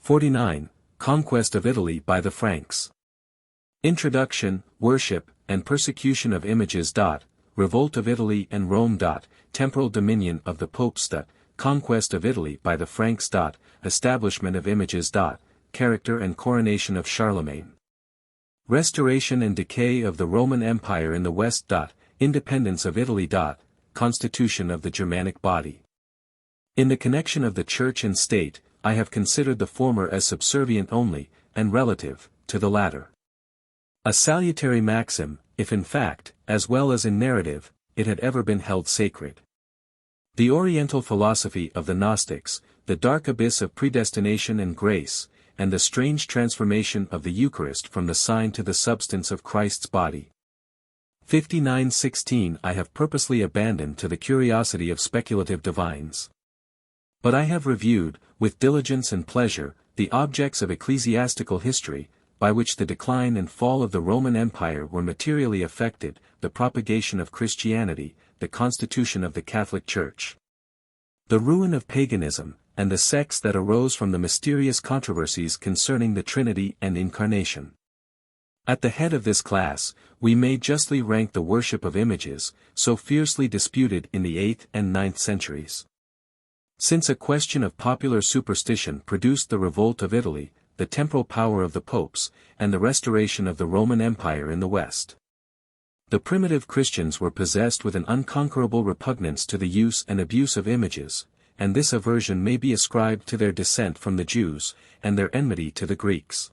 49. Conquest of Italy by the Franks. Introduction, Worship, and Persecution of Images. Revolt of Italy and Rome. Temporal dominion of the popes. Conquest of Italy by the Franks. Establishment of images. Character and coronation of Charlemagne. Restoration and decay of the Roman Empire in the West. Independence of Italy. Constitution of the Germanic body. In the connection of the Church and State, I have considered the former as subservient only, and relative, to the latter. A salutary maxim, if in fact, as well as in narrative, it had ever been held sacred. The Oriental philosophy of the Gnostics, the dark abyss of predestination and grace, and the strange transformation of the Eucharist from the sign to the substance of Christ's body. 59:16 I have purposely abandoned to the curiosity of speculative divines. But I have reviewed, with diligence and pleasure, the objects of ecclesiastical history, by which the decline and fall of the Roman Empire were materially affected, the propagation of Christianity, the constitution of the Catholic Church, the ruin of paganism, and the sects that arose from the mysterious controversies concerning the Trinity and Incarnation. At the head of this class, we may justly rank the worship of images, so fiercely disputed in the 8th and 9th centuries. Since a question of popular superstition produced the revolt of Italy, the temporal power of the popes, and the restoration of the Roman Empire in the West, the primitive Christians were possessed with an unconquerable repugnance to the use and abuse of images, and this aversion may be ascribed to their descent from the Jews, and their enmity to the Greeks.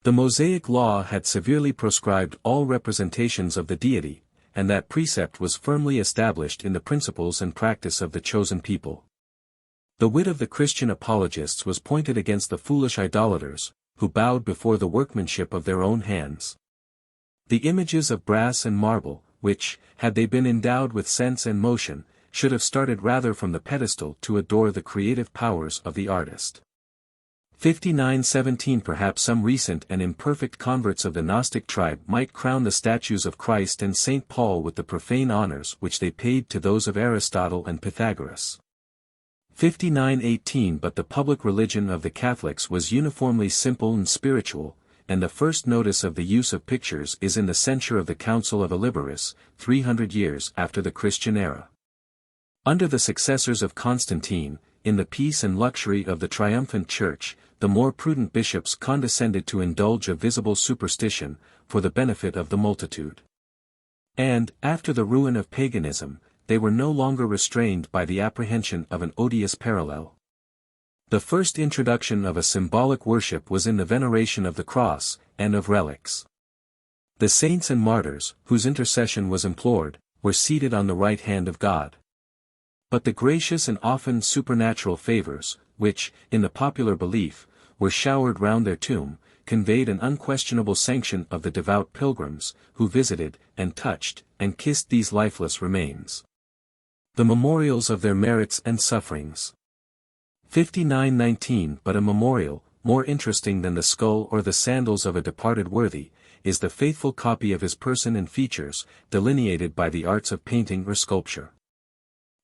The Mosaic Law had severely proscribed all representations of the deity, and that precept was firmly established in the principles and practice of the chosen people. The wit of the Christian apologists was pointed against the foolish idolaters, who bowed before the workmanship of their own hands. The images of brass and marble, which, had they been endowed with sense and motion, should have started rather from the pedestal to adore the creative powers of the artist. 59:17 Perhaps some recent and imperfect converts of the Gnostic tribe might crown the statues of Christ and St. Paul with the profane honors which they paid to those of Aristotle and Pythagoras. 59:18 But the public religion of the Catholics was uniformly simple and spiritual, and the first notice of the use of pictures is in the censure of the Council of Illiberis, 300 years after the Christian era. Under the successors of Constantine, in the peace and luxury of the triumphant Church, the more prudent bishops condescended to indulge a visible superstition, for the benefit of the multitude. And, after the ruin of paganism, they were no longer restrained by the apprehension of an odious parallel. The first introduction of a symbolic worship was in the veneration of the cross, and of relics. The saints and martyrs, whose intercession was implored, were seated on the right hand of God. But the gracious and often supernatural favors, which, in the popular belief, were showered round their tomb, conveyed an unquestionable sanction of the devout pilgrims, who visited, and touched, and kissed these lifeless remains, the memorials of their merits and sufferings. 59:19 But a memorial, more interesting than the skull or the sandals of a departed worthy, is the faithful copy of his person and features, delineated by the arts of painting or sculpture.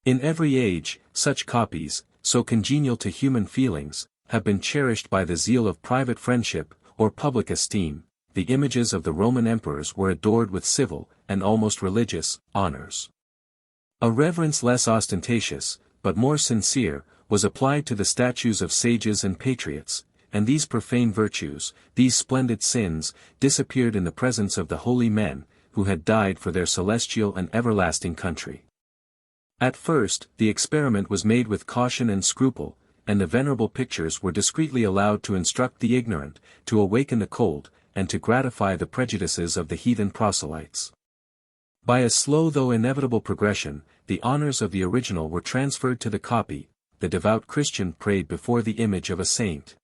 In every age, such copies, so congenial to human feelings, have been cherished by the zeal of private friendship, or public esteem. The images of the Roman emperors were adored with civil, and almost religious, honors. A reverence less ostentatious, but more sincere, was applied to the statues of sages and patriots, and these profane virtues, these splendid sins, disappeared in the presence of the holy men, who had died for their celestial and everlasting country. At first, the experiment was made with caution and scruple, and the venerable pictures were discreetly allowed to instruct the ignorant, to awaken the cold, and to gratify the prejudices of the heathen proselytes. By a slow though inevitable progression, the honors of the original were transferred to the copy. The devout Christian prayed before the image of a saint,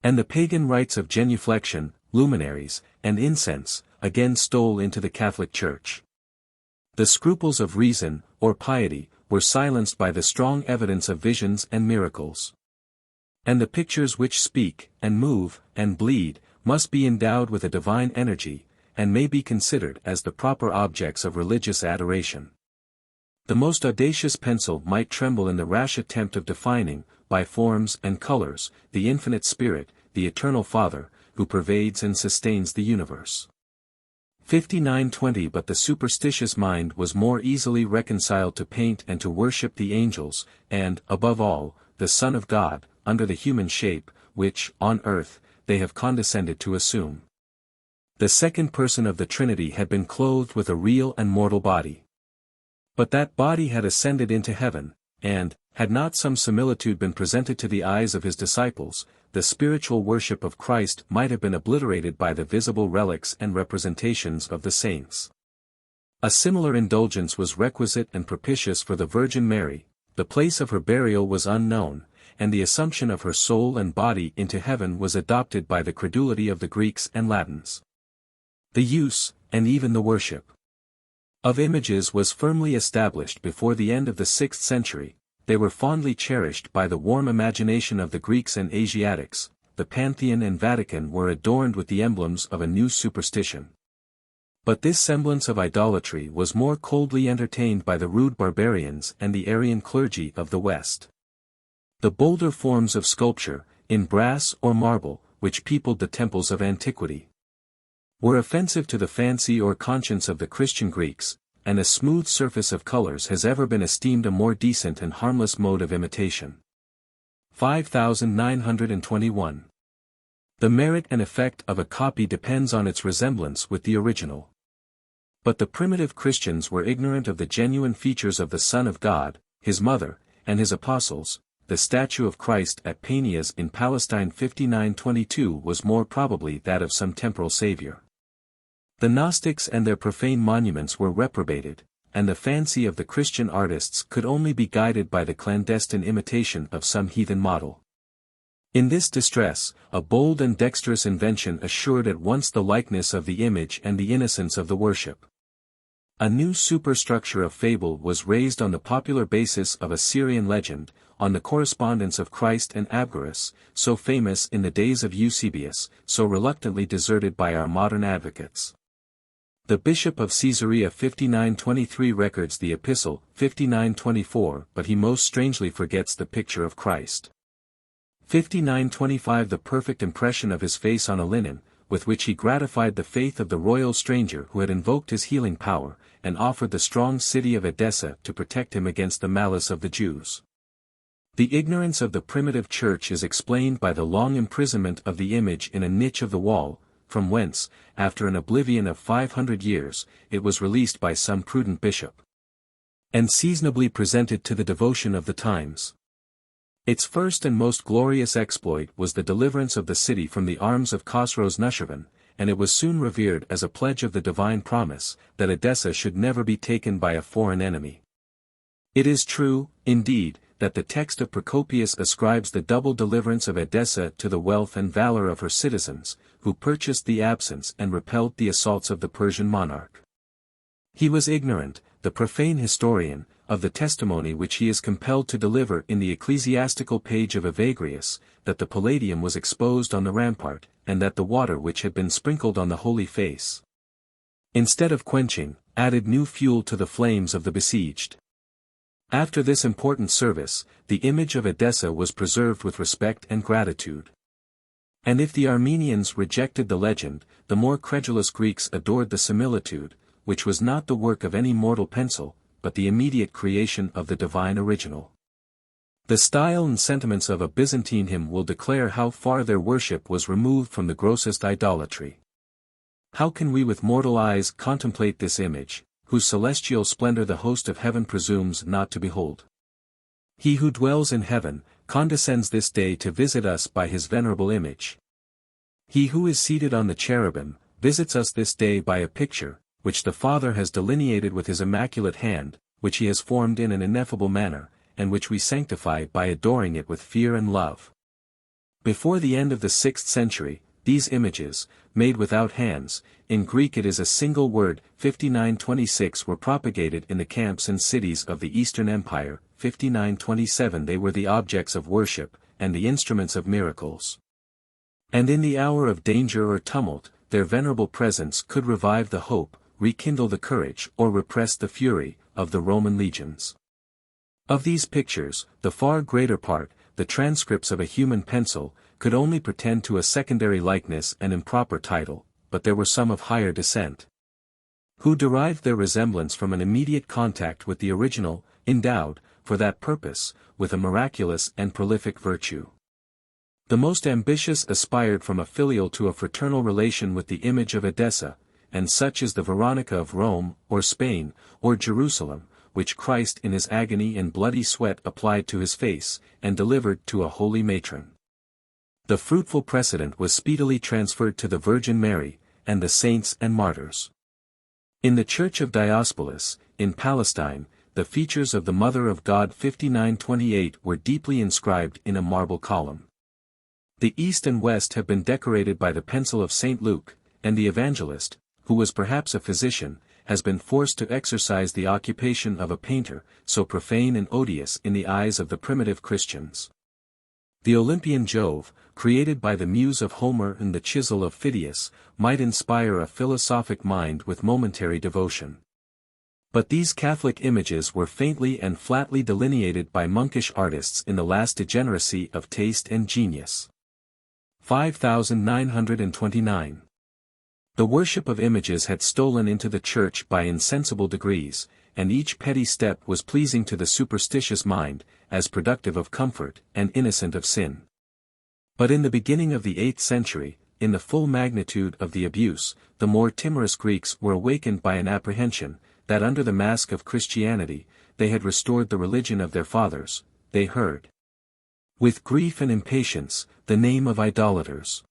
and the pagan rites of genuflection, luminaries, and incense, again stole into the Catholic Church. The scruples of reason, or piety, were silenced by the strong evidence of visions and miracles. And the pictures which speak, and move, and bleed, must be endowed with a divine energy, and may be considered as the proper objects of religious adoration. The most audacious pencil might tremble in the rash attempt of defining, by forms and colors, the infinite Spirit, the eternal Father, who pervades and sustains the universe. 5920 But the superstitious mind was more easily reconciled to paint and to worship the angels, and, above all, the Son of God, under the human shape, which, on earth, they have condescended to assume. The second person of the Trinity had been clothed with a real and mortal body. But that body had ascended into heaven, and, had not some similitude been presented to the eyes of his disciples, the spiritual worship of Christ might have been obliterated by the visible relics and representations of the saints. A similar indulgence was requisite and propitious for the Virgin Mary. The place of her burial was unknown, and the assumption of her soul and body into heaven was adopted by the credulity of the Greeks and Latins. The use, and even the worship, of images was firmly established before the end of the 6th century. They were fondly cherished by the warm imagination of the Greeks and Asiatics. The Pantheon and Vatican were adorned with the emblems of a new superstition. But this semblance of idolatry was more coldly entertained by the rude barbarians and the Arian clergy of the West. The bolder forms of sculpture, in brass or marble, which peopled the temples of antiquity, were offensive to the fancy or conscience of the Christian Greeks, and a smooth surface of colors has ever been esteemed a more decent and harmless mode of imitation. 5921. The merit and effect of a copy depends on its resemblance with the original. But the primitive Christians were ignorant of the genuine features of the Son of God, his mother, and his apostles. The statue of Christ at Panias in Palestine 5922 was more probably that of some temporal savior. The Gnostics and their profane monuments were reprobated, and the fancy of the Christian artists could only be guided by the clandestine imitation of some heathen model. In this distress, a bold and dexterous invention assured at once the likeness of the image and the innocence of the worship. A new superstructure of fable was raised on the popular basis of a Syrian legend, on the correspondence of Christ and Abgarus, so famous in the days of Eusebius, so reluctantly deserted by our modern advocates. The Bishop of Caesarea 5923 records the epistle 5924, but he most strangely forgets the picture of Christ. 5925 The perfect impression of his face on a linen, with which he gratified the faith of the royal stranger who had invoked his healing power, and offered the strong city of Edessa to protect him against the malice of the Jews. The ignorance of the primitive church is explained by the long imprisonment of the image in a niche of the wall, from whence, after an oblivion of 500 years, it was released by some prudent bishop, and seasonably presented to the devotion of the times. Its first and most glorious exploit was the deliverance of the city from the arms of Khosrow's Nushirvan, and it was soon revered as a pledge of the divine promise, that Edessa should never be taken by a foreign enemy. It is true, indeed, that the text of Procopius ascribes the double deliverance of Edessa to the wealth and valor of her citizens, who purchased the absence and repelled the assaults of the Persian monarch. He was ignorant, the profane historian, of the testimony which he is compelled to deliver in the ecclesiastical page of Evagrius, that the Palladium was exposed on the rampart, and that the water which had been sprinkled on the holy face, instead of quenching, added new fuel to the flames of the besieged. After this important service, the image of Edessa was preserved with respect and gratitude. And if the Armenians rejected the legend, the more credulous Greeks adored the similitude, which was not the work of any mortal pencil, but the immediate creation of the divine original. The style and sentiments of a Byzantine hymn will declare how far their worship was removed from the grossest idolatry. How can we with mortal eyes contemplate this image, whose celestial splendor the host of heaven presumes not to behold? He who dwells in heaven, condescends this day to visit us by his venerable image. He who is seated on the cherubim, visits us this day by a picture, which the Father has delineated with his immaculate hand, which he has formed in an ineffable manner, and which we sanctify by adoring it with fear and love. Before the end of the 6th century, these images, made without hands, in Greek it is a single word, 5926 were propagated in the camps and cities of the Eastern Empire, 5927 they were the objects of worship, and the instruments of miracles. And in the hour of danger or tumult, their venerable presence could revive the hope, rekindle the courage or repress the fury, of the Roman legions. Of these pictures, the far greater part, the the transcripts of a human pencil, could only pretend to a secondary likeness and improper title, but there were some of higher descent, who derived their resemblance from an immediate contact with the original, endowed, for that purpose, with a miraculous and prolific virtue. The most ambitious aspired from a filial to a fraternal relation with the image of Edessa, and such is the Veronica of Rome, or Spain, or Jerusalem, which Christ in his agony and bloody sweat applied to his face, and delivered to a holy matron. The fruitful precedent was speedily transferred to the Virgin Mary, and the saints and martyrs. In the Church of Diospolis, in Palestine, the features of the Mother of God 5928 were deeply inscribed in a marble column. The east and west have been decorated by the pencil of St. Luke, and the evangelist, who was perhaps a physician, has been forced to exercise the occupation of a painter, so profane and odious in the eyes of the primitive Christians. The Olympian Jove, created by the muse of Homer and the chisel of Phidias, might inspire a philosophic mind with momentary devotion. But these Catholic images were faintly and flatly delineated by monkish artists in the last degeneracy of taste and genius. 5929. The worship of images had stolen into the Church by insensible degrees, and each petty step was pleasing to the superstitious mind, as productive of comfort, and innocent of sin. But in the beginning of the 8th century, in the full magnitude of the abuse, the more timorous Greeks were awakened by an apprehension, that under the mask of Christianity, they had restored the religion of their fathers. They heard, with grief and impatience, the name of idolaters.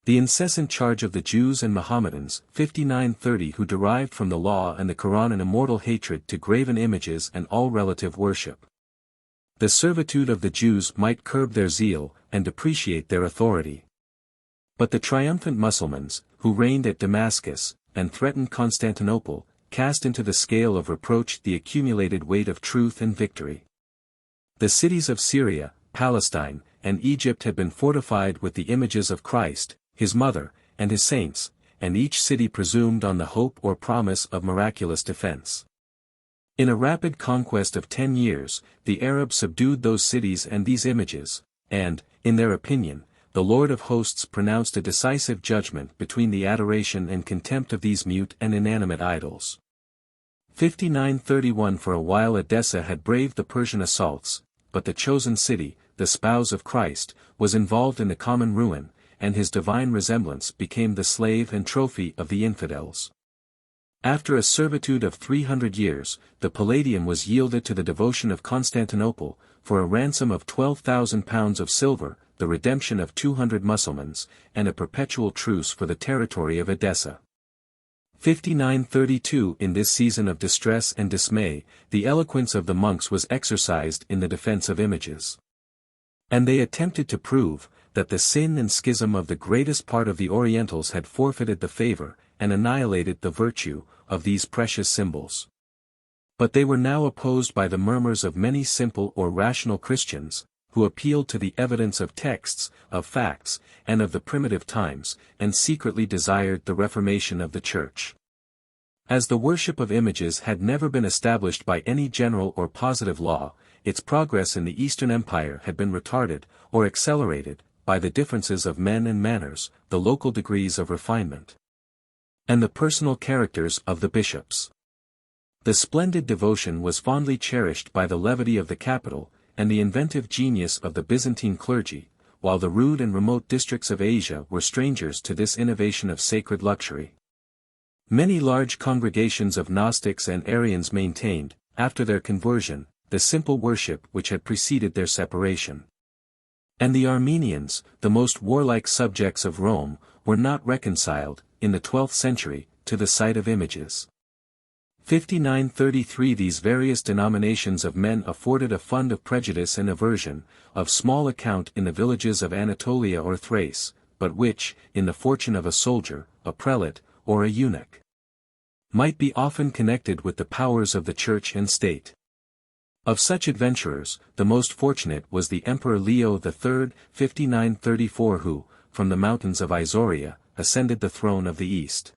The incessant charge of the Jews and Mohammedans, 5930, who derived from the law and the Quran an immortal hatred to graven images and all relative worship. The servitude of the Jews might curb their zeal, and depreciate their authority. But the triumphant Mussulmans, who reigned at Damascus, and threatened Constantinople, cast into the scale of reproach the accumulated weight of truth and victory. The cities of Syria, Palestine, and Egypt had been fortified with the images of Christ, his mother, and his saints, and each city presumed on the hope or promise of miraculous defense. In a rapid conquest of 10 years, the Arabs subdued those cities and these images, and, in their opinion, the Lord of hosts pronounced a decisive judgment between the adoration and contempt of these mute and inanimate idols. 5931. For a while Edessa had braved the Persian assaults, but the chosen city, the spouse of Christ, was involved in the common ruin, and his divine resemblance became the slave and trophy of the infidels. After a servitude of 300 years, the Palladium was yielded to the devotion of Constantinople, for a ransom of 12,000 pounds of silver, the redemption of 200 Mussulmans, and a perpetual truce for the territory of Edessa. 5932. In this season of distress and dismay, the eloquence of the monks was exercised in the defense of images. And they attempted to prove, that the sin and schism of the greatest part of the Orientals had forfeited the favor, and annihilated the virtue, of these precious symbols. But they were now opposed by the murmurs of many simple or rational Christians, who appealed to the evidence of texts, of facts, and of the primitive times, and secretly desired the reformation of the Church. As the worship of images had never been established by any general or positive law, its progress in the Eastern Empire had been retarded, or accelerated, by the differences of men and manners, the local degrees of refinement, and the personal characters of the bishops. The splendid devotion was fondly cherished by the levity of the capital, and the inventive genius of the Byzantine clergy, while the rude and remote districts of Asia were strangers to this innovation of sacred luxury. Many large congregations of Gnostics and Arians maintained, after their conversion, the simple worship which had preceded their separation. And the Armenians, the most warlike subjects of Rome, were not reconciled, in the 12th century, to the sight of images. 5933. These various denominations of men afforded a fund of prejudice and aversion, of small account in the villages of Anatolia or Thrace, but which, in the fortune of a soldier, a prelate, or a eunuch, might be often connected with the powers of the Church and State. Of such adventurers, the most fortunate was the Emperor Leo III, 5934, who, from the mountains of Isauria, ascended the throne of the East.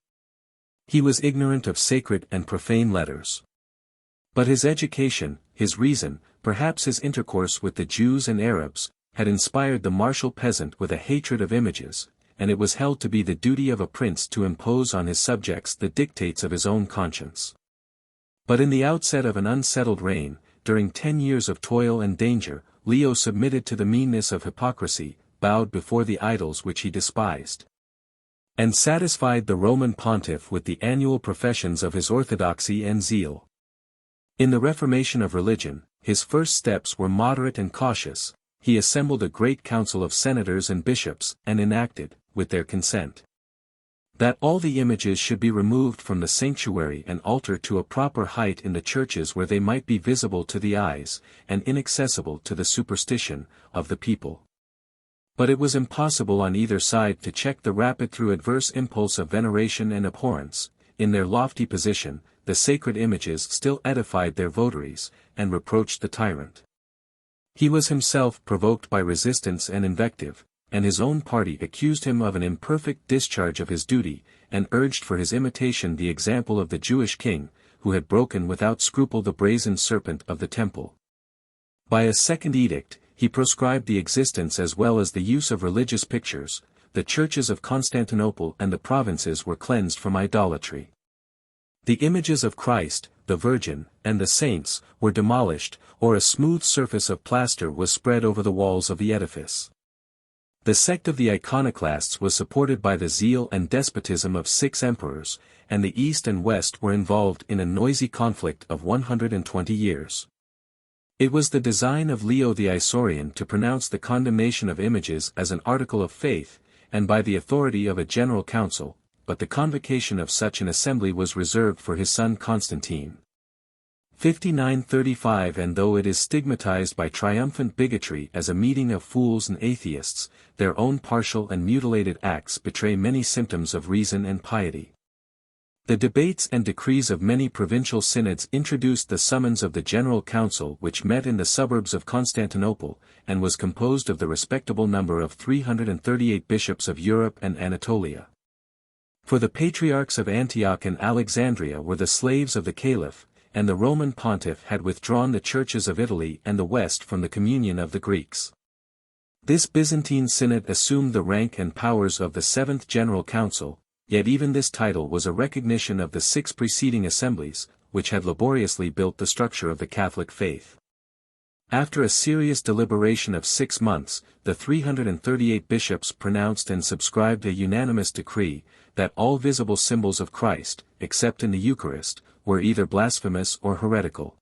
He was ignorant of sacred and profane letters. But his education, his reason, perhaps his intercourse with the Jews and Arabs, had inspired the martial peasant with a hatred of images, and it was held to be the duty of a prince to impose on his subjects the dictates of his own conscience. But in the outset of an unsettled reign, during 10 years of toil and danger, Leo submitted to the meanness of hypocrisy, bowed before the idols which he despised, and satisfied the Roman pontiff with the annual professions of his orthodoxy and zeal. In the reformation of religion, his first steps were moderate and cautious. He assembled a great council of senators and bishops, and enacted, with their consent, that all the images should be removed from the sanctuary and altar to a proper height in the churches where they might be visible to the eyes, and inaccessible to the superstition, of the people. But it was impossible on either side to check the rapid through adverse impulse of veneration and abhorrence. In their lofty position, the sacred images still edified their votaries, and reproached the tyrant. He was himself provoked by resistance and invective, and his own party accused him of an imperfect discharge of his duty, and urged for his imitation the example of the Jewish king, who had broken without scruple the brazen serpent of the temple. By a second edict, he proscribed the existence as well as the use of religious pictures. The churches of Constantinople and the provinces were cleansed from idolatry. The images of Christ, the Virgin, and the saints, were demolished, or a smooth surface of plaster was spread over the walls of the edifice. The sect of the iconoclasts was supported by the zeal and despotism of 6 emperors, and the East and West were involved in a noisy conflict of 120 years. It was the design of Leo the Isaurian to pronounce the condemnation of images as an article of faith, and by the authority of a general council, but the convocation of such an assembly was reserved for his son Constantine. 5935. And though it is stigmatized by triumphant bigotry as a meeting of fools and atheists, their own partial and mutilated acts betray many symptoms of reason and piety. The debates and decrees of many provincial synods introduced the summons of the General Council, which met in the suburbs of Constantinople, and was composed of the respectable number of 338 bishops of Europe and Anatolia. For the patriarchs of Antioch and Alexandria were the slaves of the Caliph, and the Roman pontiff had withdrawn the churches of Italy and the West from the communion of the Greeks. This Byzantine synod assumed the rank and powers of the Seventh General Council, yet even this title was a recognition of the 6 preceding assemblies, which had laboriously built the structure of the Catholic faith. After a serious deliberation of 6 months, the 338 bishops pronounced and subscribed a unanimous decree, that all visible symbols of Christ, except in the Eucharist, were either blasphemous or heretical.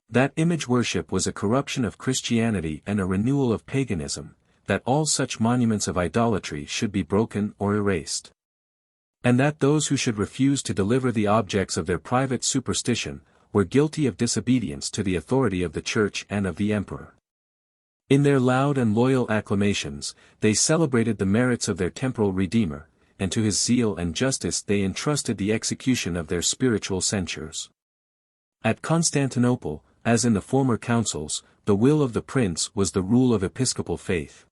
That image worship was a corruption of Christianity and a renewal of paganism, that all such monuments of idolatry should be broken or erased, and that those who should refuse to deliver the objects of their private superstition, were guilty of disobedience to the authority of the Church and of the Emperor. In their loud and loyal acclamations, they celebrated the merits of their temporal Redeemer, and to his zeal and justice they entrusted the execution of their spiritual censures. At Constantinople, as in the former councils, the will of the prince was the rule of episcopal faith.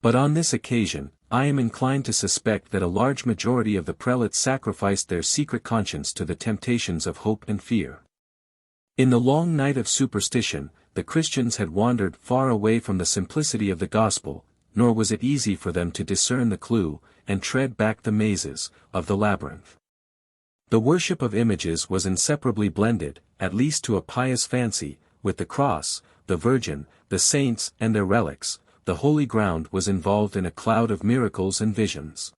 But on this occasion, I am inclined to suspect that a large majority of the prelates sacrificed their secret conscience to the temptations of hope and fear. In the long night of superstition, the Christians had wandered far away from the simplicity of the gospel, nor was it easy for them to discern the clue, and tread back the mazes, of the labyrinth. The worship of images was inseparably blended, at least to a pious fancy, with the cross, the Virgin, the saints and their relics. The holy ground was involved in a cloud of miracles and visions.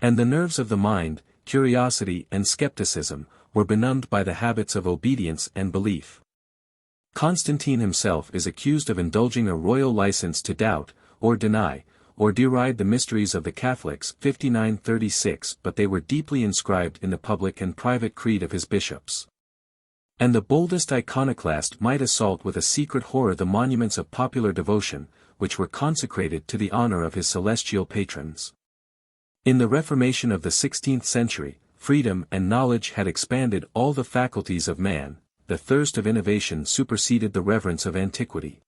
And the nerves of the mind, curiosity and skepticism, were benumbed by the habits of obedience and belief. Constantine himself is accused of indulging a royal license to doubt, or deny, or deride the mysteries of the Catholics 5936, but they were deeply inscribed in the public and private creed of his bishops. And the boldest iconoclast might assault with a secret horror the monuments of popular devotion, which were consecrated to the honor of his celestial patrons. In the Reformation of the 16th century, freedom and knowledge had expanded all the faculties of man, the thirst of innovation superseded the reverence of antiquity.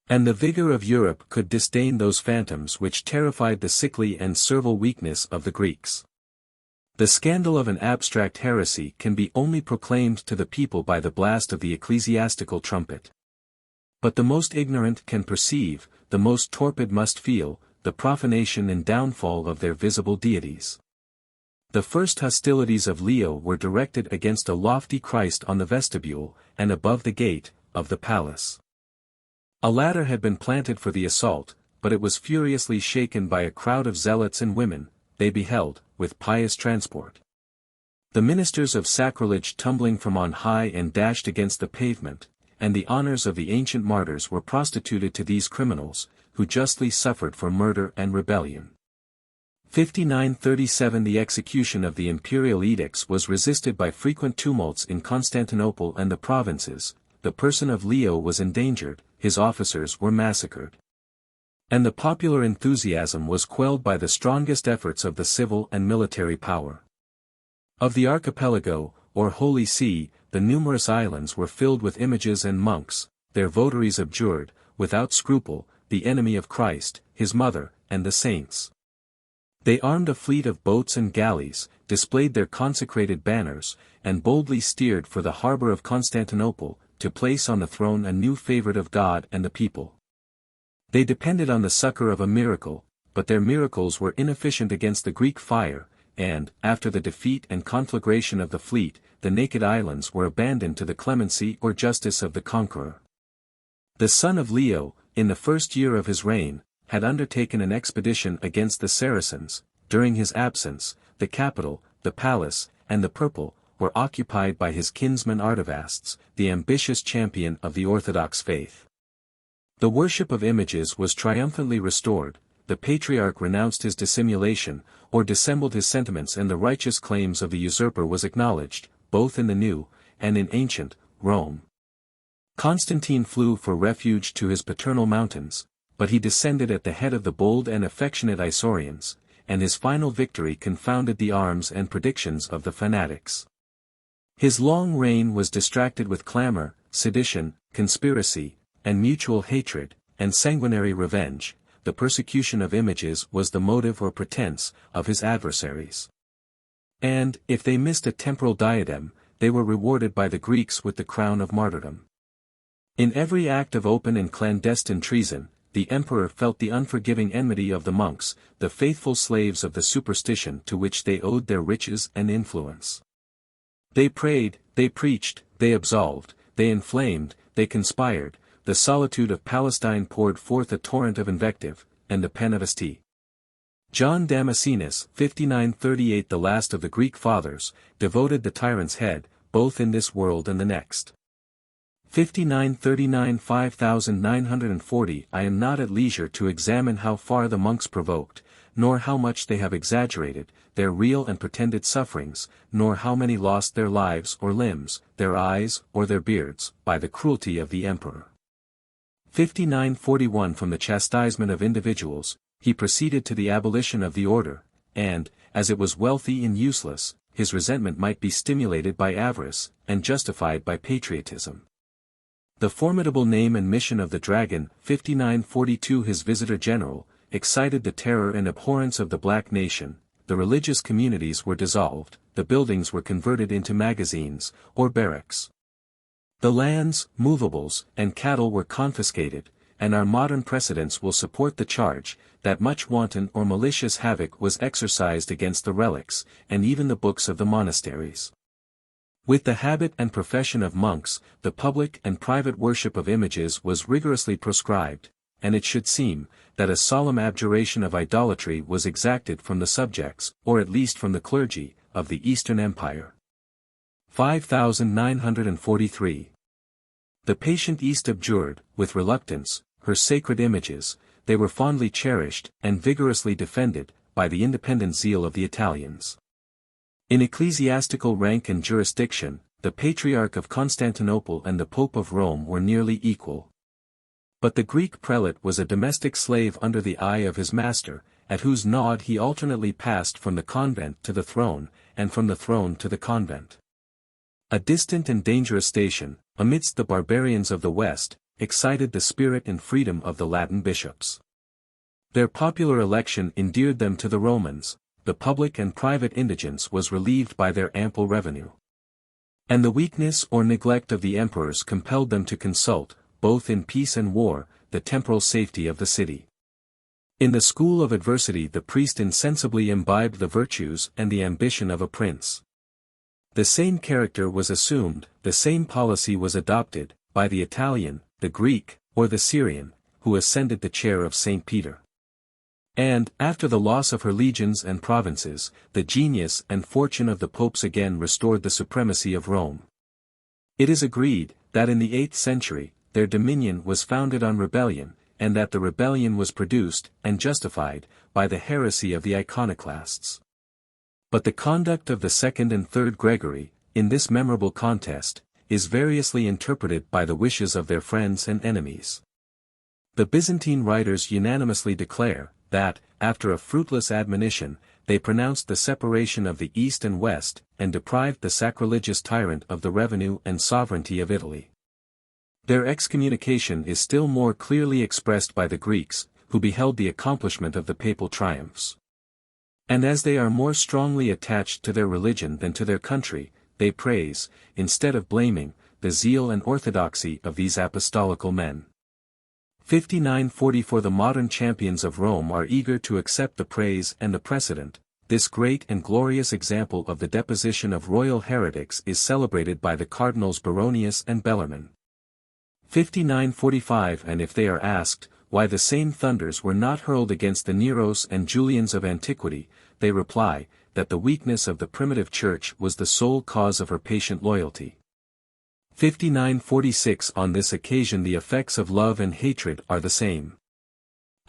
And the vigor of Europe could disdain those phantoms which terrified the sickly and servile weakness of the Greeks. The scandal of an abstract heresy can be only proclaimed to the people by the blast of the ecclesiastical trumpet. But the most ignorant can perceive, the most torpid must feel, the profanation and downfall of their visible deities. The first hostilities of Leo were directed against a lofty Christ on the vestibule, and above the gate, of the palace. A ladder had been planted for the assault, but it was furiously shaken by a crowd of zealots and women, they beheld, with pious transport, the ministers of sacrilege tumbling from on high and dashed against the pavement, and the honors of the ancient martyrs were prostituted to these criminals, who justly suffered for murder and rebellion. 5937 The execution of the imperial edicts was resisted by frequent tumults in Constantinople and the provinces, the person of Leo was endangered, his officers were massacred. And the popular enthusiasm was quelled by the strongest efforts of the civil and military power. Of the archipelago, or Holy See, the numerous islands were filled with images and monks, their votaries abjured, without scruple, the enemy of Christ, his mother, and the saints. They armed a fleet of boats and galleys, displayed their consecrated banners, and boldly steered for the harbor of Constantinople, to place on the throne a new favorite of God and the people. They depended on the succor of a miracle, but their miracles were inefficient against the Greek fire, and, after the defeat and conflagration of the fleet, the naked islands were abandoned to the clemency or justice of the conqueror. The son of Leo, in the first year of his reign, had undertaken an expedition against the Saracens. During his absence, the capital, the palace, and the purple, were occupied by his kinsman Artavasts, the ambitious champion of the Orthodox faith. The worship of images was triumphantly restored, the patriarch renounced his dissimulation, or dissembled his sentiments, and the righteous claims of the usurper was acknowledged, both in the new, and in ancient, Rome. Constantine flew for refuge to his paternal mountains, but he descended at the head of the bold and affectionate Isaurians, and his final victory confounded the arms and predictions of the fanatics. His long reign was distracted with clamor, sedition, conspiracy, and mutual hatred, and sanguinary revenge. The persecution of images was the motive or pretense of his adversaries. And, if they missed a temporal diadem, they were rewarded by the Greeks with the crown of martyrdom. In every act of open and clandestine treason, the emperor felt the unforgiving enmity of the monks, the faithful slaves of the superstition to which they owed their riches and influence. They prayed, they preached, they absolved, they inflamed, they conspired. The solitude of Palestine poured forth a torrent of invective, and the pen of St. John Damascenus, 5938 The last of the Greek fathers, devoted the tyrant's head, both in this world and the next. 5939 5940 I am not at leisure to examine how far the monks provoked, nor how much they have exaggerated, their real and pretended sufferings, nor how many lost their lives or limbs, their eyes or their beards, by the cruelty of the emperor. 5941 From the chastisement of individuals, he proceeded to the abolition of the order, and, as it was wealthy and useless, his resentment might be stimulated by avarice, and justified by patriotism. The formidable name and mission of the dragon, 5942 His visitor general, excited the terror and abhorrence of the black nation, the religious communities were dissolved, the buildings were converted into magazines, or barracks. The lands, movables, and cattle were confiscated, and our modern precedents will support the charge, that much wanton or malicious havoc was exercised against the relics, and even the books of the monasteries. With the habit and profession of monks, the public and private worship of images was rigorously proscribed, and it should seem, that a solemn abjuration of idolatry was exacted from the subjects, or at least from the clergy, of the Eastern Empire. 5943 The patient East abjured, with reluctance, her sacred images. They were fondly cherished, and vigorously defended, by the independent zeal of the Italians. In ecclesiastical rank and jurisdiction, the Patriarch of Constantinople and the Pope of Rome were nearly equal. But the Greek prelate was a domestic slave under the eye of his master, at whose nod he alternately passed from the convent to the throne, and from the throne to the convent. A distant and dangerous station, amidst the barbarians of the West, excited the spirit and freedom of the Latin bishops. Their popular election endeared them to the Romans, the public and private indigence was relieved by their ample revenue. And the weakness or neglect of the emperors compelled them to consult, both in peace and war, the temporal safety of the city. In the school of adversity the priest insensibly imbibed the virtues and the ambition of a prince. The same character was assumed, the same policy was adopted, by the Italian, the Greek, or the Syrian, who ascended the chair of St. Peter. And, after the loss of her legions and provinces, the genius and fortune of the popes again restored the supremacy of Rome. It is agreed, that in the 8th century, their dominion was founded on rebellion, and that the rebellion was produced, and justified, by the heresy of the iconoclasts. But the conduct of the 2nd and 3rd Gregory, in this memorable contest, is variously interpreted by the wishes of their friends and enemies. The Byzantine writers unanimously declare, that, after a fruitless admonition, they pronounced the separation of the East and West, and deprived the sacrilegious tyrant of the revenue and sovereignty of Italy. Their excommunication is still more clearly expressed by the Greeks, who beheld the accomplishment of the papal triumphs. And as they are more strongly attached to their religion than to their country, they praise, instead of blaming, the zeal and orthodoxy of these apostolical men. 5944 The modern champions of Rome are eager to accept the praise and the precedent. This great and glorious example of the deposition of royal heretics is celebrated by the Cardinals Baronius and Bellarmine. 5945 And if they are asked, why the same thunders were not hurled against the Neros and Julians of antiquity, they reply, that the weakness of the primitive church was the sole cause of her patient loyalty. 5946 On this occasion the effects of love and hatred are the same.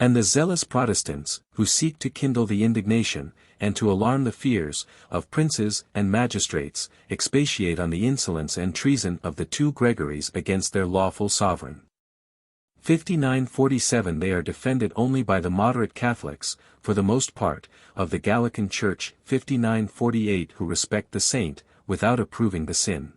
And the zealous Protestants, who seek to kindle the indignation, and to alarm the fears, of princes and magistrates, expatiate on the insolence and treason of the 2 Gregories against their lawful sovereign. 5947 They are defended only by the moderate Catholics, for the most part, of the Gallican Church. 5948 Who respect the saint, without approving the sin.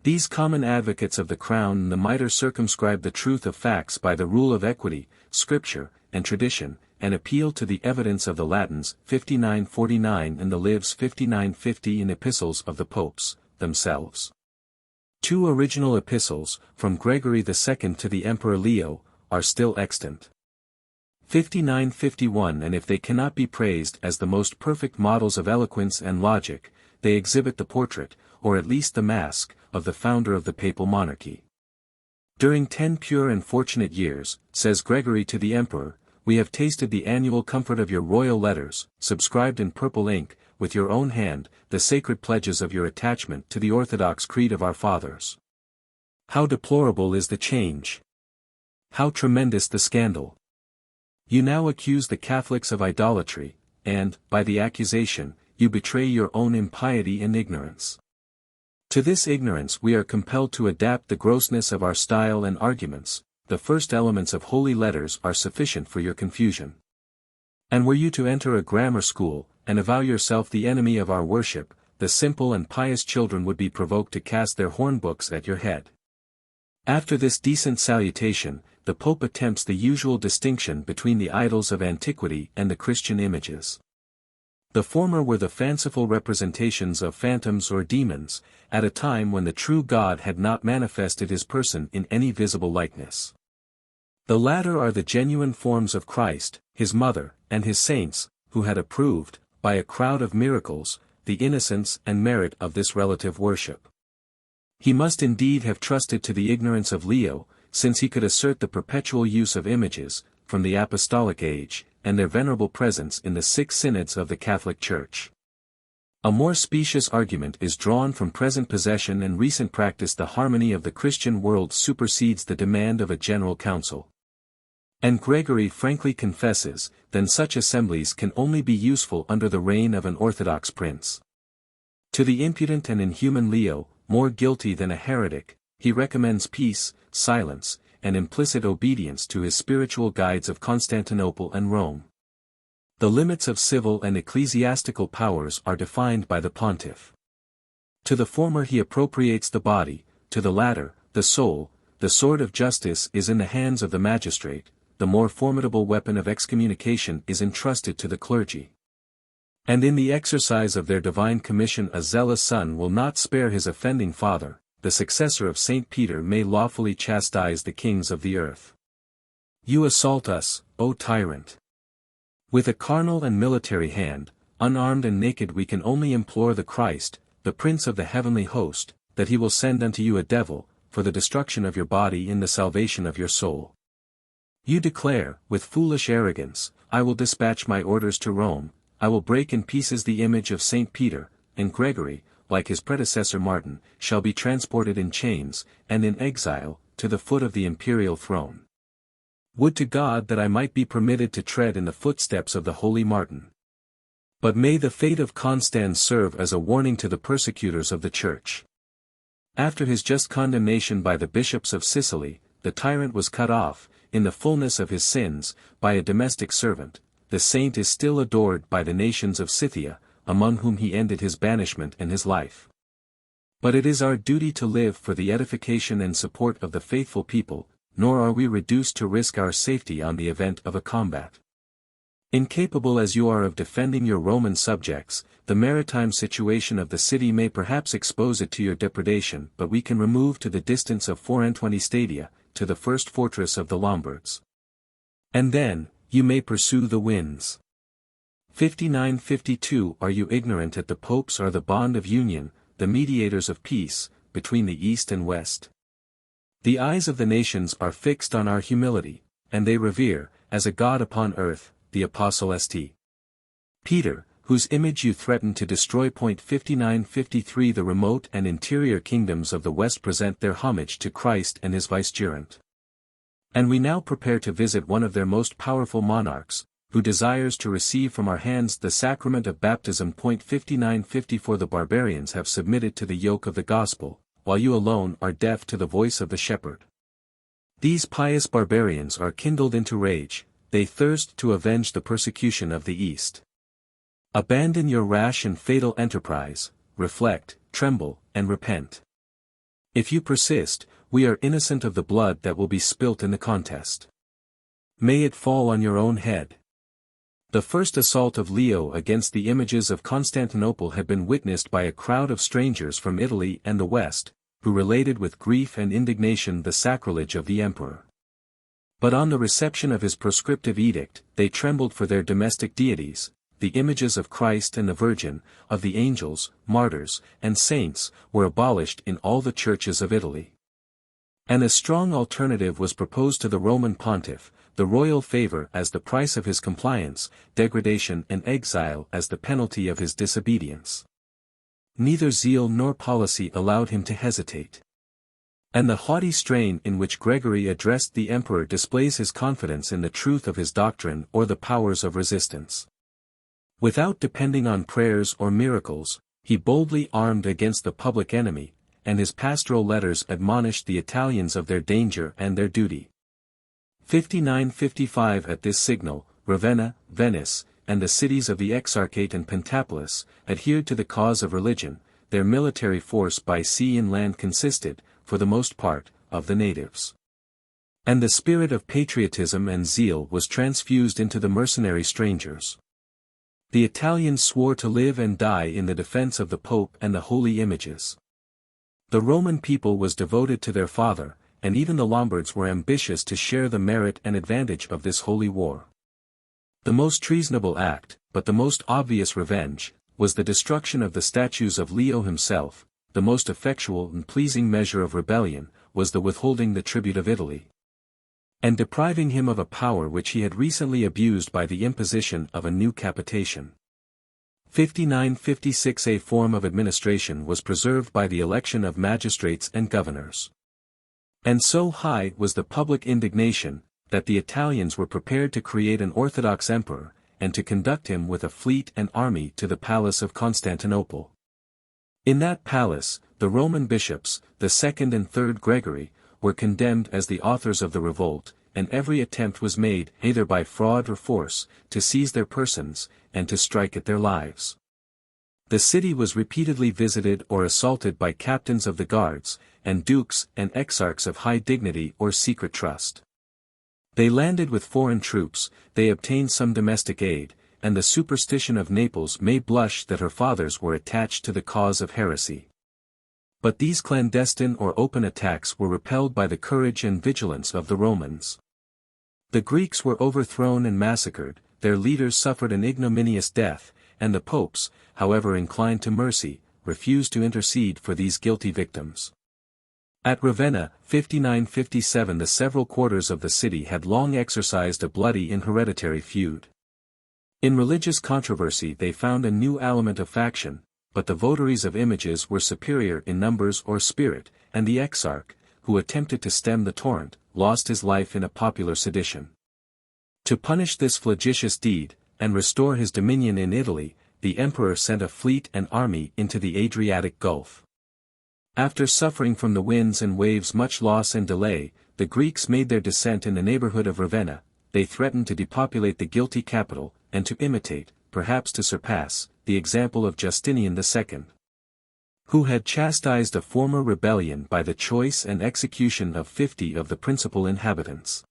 These common advocates of the crown and the mitre circumscribe the truth of facts by the rule of equity, scripture, and tradition, and appeal to the evidence of the Latins. 5949 and the lives. 5950 In epistles of the popes, themselves. 2 original epistles, from Gregory II to the Emperor Leo, are still extant. 5951 And if they cannot be praised as the most perfect models of eloquence and logic, they exhibit the portrait, or at least the mask, of the founder of the papal monarchy. During 10 pure and fortunate years, says Gregory to the emperor, we have tasted the annual comfort of your royal letters, subscribed in purple ink, with your own hand, the sacred pledges of your attachment to the orthodox creed of our fathers. How deplorable is the change! How tremendous the scandal! You now accuse the Catholics of idolatry, and, by the accusation, you betray your own impiety and ignorance. To this ignorance we are compelled to adapt the grossness of our style and arguments. The first elements of holy letters are sufficient for your confusion. And were you to enter a grammar school, and avow yourself the enemy of our worship, the simple and pious children would be provoked to cast their hornbooks at your head. After this decent salutation, the Pope attempts the usual distinction between the idols of antiquity and the Christian images. The former were the fanciful representations of phantoms or demons, at a time when the true God had not manifested his person in any visible likeness. The latter are the genuine forms of Christ, his mother, and his saints, who had approved, by a crowd of miracles, the innocence and merit of this relative worship. He must indeed have trusted to the ignorance of Leo, since he could assert the perpetual use of images, from the apostolic age, and their venerable presence in the 6 synods of the Catholic Church. A more specious argument is drawn from present possession and recent practice. The harmony of the Christian world supersedes the demand of a general council. And Gregory frankly confesses, then such assemblies can only be useful under the reign of an orthodox prince. To the impudent and inhuman Leo, more guilty than a heretic, he recommends peace, silence, and implicit obedience to his spiritual guides of Constantinople and Rome. The limits of civil and ecclesiastical powers are defined by the pontiff. To the former he appropriates the body, to the latter, the soul. The sword of justice is in the hands of the magistrate, the more formidable weapon of excommunication is entrusted to the clergy. And in the exercise of their divine commission a zealous son will not spare his offending father, the successor of Saint Peter may lawfully chastise the kings of the earth. You assault us, O tyrant. With a carnal and military hand, unarmed and naked we can only implore the Christ, the Prince of the heavenly host, that he will send unto you a devil, for the destruction of your body and the salvation of your soul. You declare, with foolish arrogance, I will dispatch my orders to Rome, I will break in pieces the image of Saint Peter, and Gregory, like his predecessor Martin, shall be transported in chains, and in exile, to the foot of the imperial throne. Would to God that I might be permitted to tread in the footsteps of the holy Martin. But may the fate of Constans serve as a warning to the persecutors of the Church. After his just condemnation by the bishops of Sicily, the tyrant was cut off, in the fullness of his sins, by a domestic servant. The saint is still adored by the nations of Scythia, among whom he ended his banishment and his life. But it is our duty to live for the edification and support of the faithful people, nor are we reduced to risk our safety on the event of a combat. Incapable as you are of defending your Roman subjects, the maritime situation of the city may perhaps expose it to your depredation, but we can remove to the distance of 24 stadia, to the first fortress of the Lombards. And then, you may pursue the winds. 59-52 Are you ignorant that the popes are the bond of union, the mediators of peace, between the East and West? The eyes of the nations are fixed on our humility, and they revere, as a God upon earth, the Apostle St. Peter, whose image you threaten to destroy. 59-53 The remote and interior kingdoms of the West present their homage to Christ and his vicegerent. And we now prepare to visit one of their most powerful monarchs, who desires to receive from our hands the sacrament of baptism. 59-54 The barbarians have submitted to the yoke of the gospel, while you alone are deaf to the voice of the shepherd. These pious barbarians are kindled into rage, they thirst to avenge the persecution of the East. Abandon your rash and fatal enterprise, reflect, tremble, and repent. If you persist, we are innocent of the blood that will be spilt in the contest. May it fall on your own head. The first assault of Leo against the images of Constantinople had been witnessed by a crowd of strangers from Italy and the West, who related with grief and indignation the sacrilege of the emperor. But on the reception of his proscriptive edict, they trembled for their domestic deities. The images of Christ and the Virgin, of the angels, martyrs, and saints, were abolished in all the churches of Italy. And a strong alternative was proposed to the Roman pontiff, the royal favor as the price of his compliance, degradation and exile as the penalty of his disobedience. Neither zeal nor policy allowed him to hesitate. And the haughty strain in which Gregory addressed the emperor displays his confidence in the truth of his doctrine or the powers of resistance. Without depending on prayers or miracles, he boldly armed against the public enemy, and his pastoral letters admonished the Italians of their danger and their duty. 59-55 At this signal, Ravenna, Venice, and the cities of the Exarchate and Pentapolis, adhered to the cause of religion. Their military force by sea and land consisted, for the most part, of the natives. And the spirit of patriotism and zeal was transfused into the mercenary strangers. The Italians swore to live and die in the defense of the Pope and the holy images. The Roman people was devoted to their father, and even the Lombards were ambitious to share the merit and advantage of this holy war. The most treasonable act, but the most obvious revenge, was the destruction of the statues of Leo himself. The most effectual and pleasing measure of rebellion, was the withholding the tribute of Italy, and depriving him of a power which he had recently abused by the imposition of a new capitation. 59-56 A form of administration was preserved by the election of magistrates and governors. And so high was the public indignation, that the Italians were prepared to create an orthodox emperor, and to conduct him with a fleet and army to the palace of Constantinople. In that palace, the Roman bishops, the second and third Gregory, were condemned as the authors of the revolt, and every attempt was made, either by fraud or force, to seize their persons, and to strike at their lives. The city was repeatedly visited or assaulted by captains of the guards, and dukes and exarchs of high dignity or secret trust. They landed with foreign troops, they obtained some domestic aid, and the superstition of Naples may blush that her fathers were attached to the cause of heresy. But these clandestine or open attacks were repelled by the courage and vigilance of the Romans. The Greeks were overthrown and massacred, their leaders suffered an ignominious death, and the popes, however inclined to mercy, refused to intercede for these guilty victims. At Ravenna, 59-57, the several quarters of the city had long exercised a bloody and hereditary feud. In religious controversy they found a new element of faction, but the votaries of images were superior in numbers or spirit, and the exarch, who attempted to stem the torrent, lost his life in a popular sedition. To punish this flagitious deed, and restore his dominion in Italy, the emperor sent a fleet and army into the Adriatic Gulf. After suffering from the winds and waves much loss and delay, the Greeks made their descent in the neighborhood of Ravenna. They threatened to depopulate the guilty capital, and to imitate, perhaps to surpass, the example of Justinian II, who had chastised a former rebellion by the choice and execution of 50 of the principal inhabitants.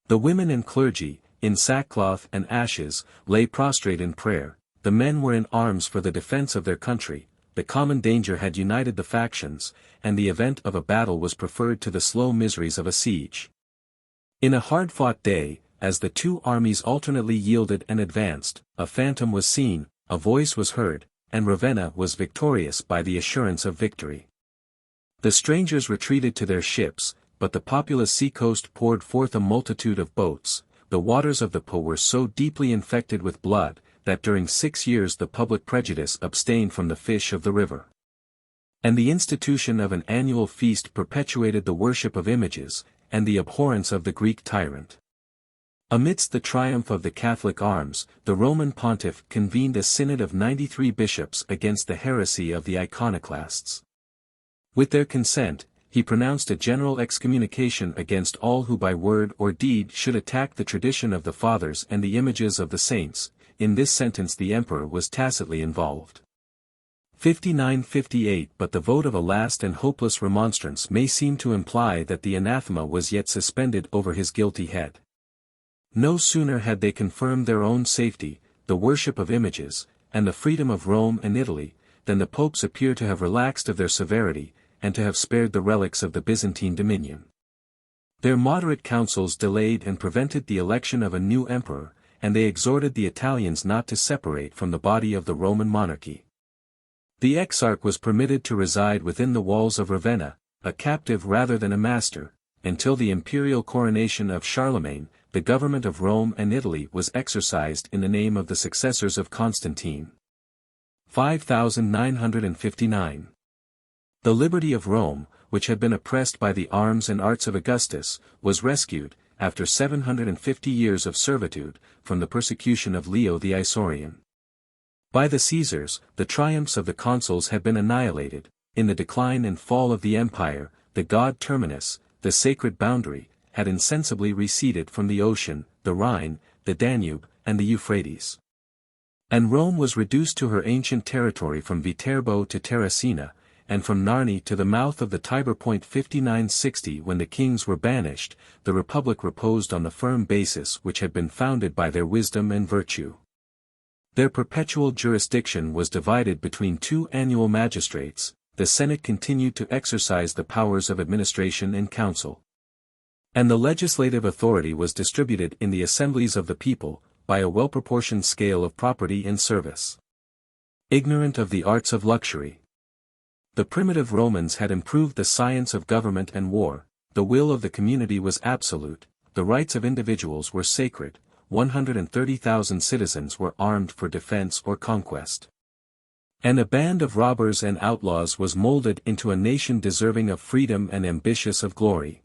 The women and clergy, in sackcloth and ashes, lay prostrate in prayer. The men were in arms for the defense of their country. The common danger had united the factions, and the event of a battle was preferred to the slow miseries of a siege. In a hard-fought day, as the two armies alternately yielded and advanced, a phantom was seen, a voice was heard, and Ravenna was victorious by the assurance of victory. The strangers retreated to their ships, but the populous seacoast poured forth a multitude of boats. The waters of the Po were so deeply infected with blood, that during 6 years the public prejudice abstained from the fish of the river. And the institution of an annual feast perpetuated the worship of images, and the abhorrence of the Greek tyrant. Amidst the triumph of the Catholic arms, the Roman pontiff convened a synod of 93 bishops against the heresy of the iconoclasts. With their consent, he pronounced a general excommunication against all who by word or deed should attack the tradition of the fathers and the images of the saints. In this sentence the emperor was tacitly involved. 59-58 But the vote of a last and hopeless remonstrance may seem to imply that the anathema was yet suspended over his guilty head. No sooner had they confirmed their own safety, the worship of images, and the freedom of Rome and Italy, than the popes appear to have relaxed of their severity, and to have spared the relics of the Byzantine dominion. Their moderate counsels delayed and prevented the election of a new emperor, and they exhorted the Italians not to separate from the body of the Roman monarchy. The exarch was permitted to reside within the walls of Ravenna, a captive rather than a master, until the imperial coronation of Charlemagne. The government of Rome and Italy was exercised in the name of the successors of Constantine. 5959. The liberty of Rome, which had been oppressed by the arms and arts of Augustus, was rescued, after 750 years of servitude, from the persecution of Leo the Isaurian. By the Caesars, the triumphs of the consuls had been annihilated. In the decline and fall of the empire, the god Terminus, the sacred boundary, had insensibly receded from the ocean, the Rhine, the Danube, and the Euphrates. And Rome was reduced to her ancient territory from Viterbo to Terracina, and from Narni to the mouth of the Tiber. 5960 When the kings were banished, the republic reposed on the firm basis which had been founded by their wisdom and virtue. Their perpetual jurisdiction was divided between 2 annual magistrates. The Senate continued to exercise the powers of administration and counsel. And the legislative authority was distributed in the assemblies of the people, by a well-proportioned scale of property and service. Ignorant of the arts of luxury. The primitive Romans had improved the science of government and war. The will of the community was absolute, the rights of individuals were sacred. 130,000 citizens were armed for defense or conquest. And a band of robbers and outlaws was molded into a nation deserving of freedom and ambitious of glory.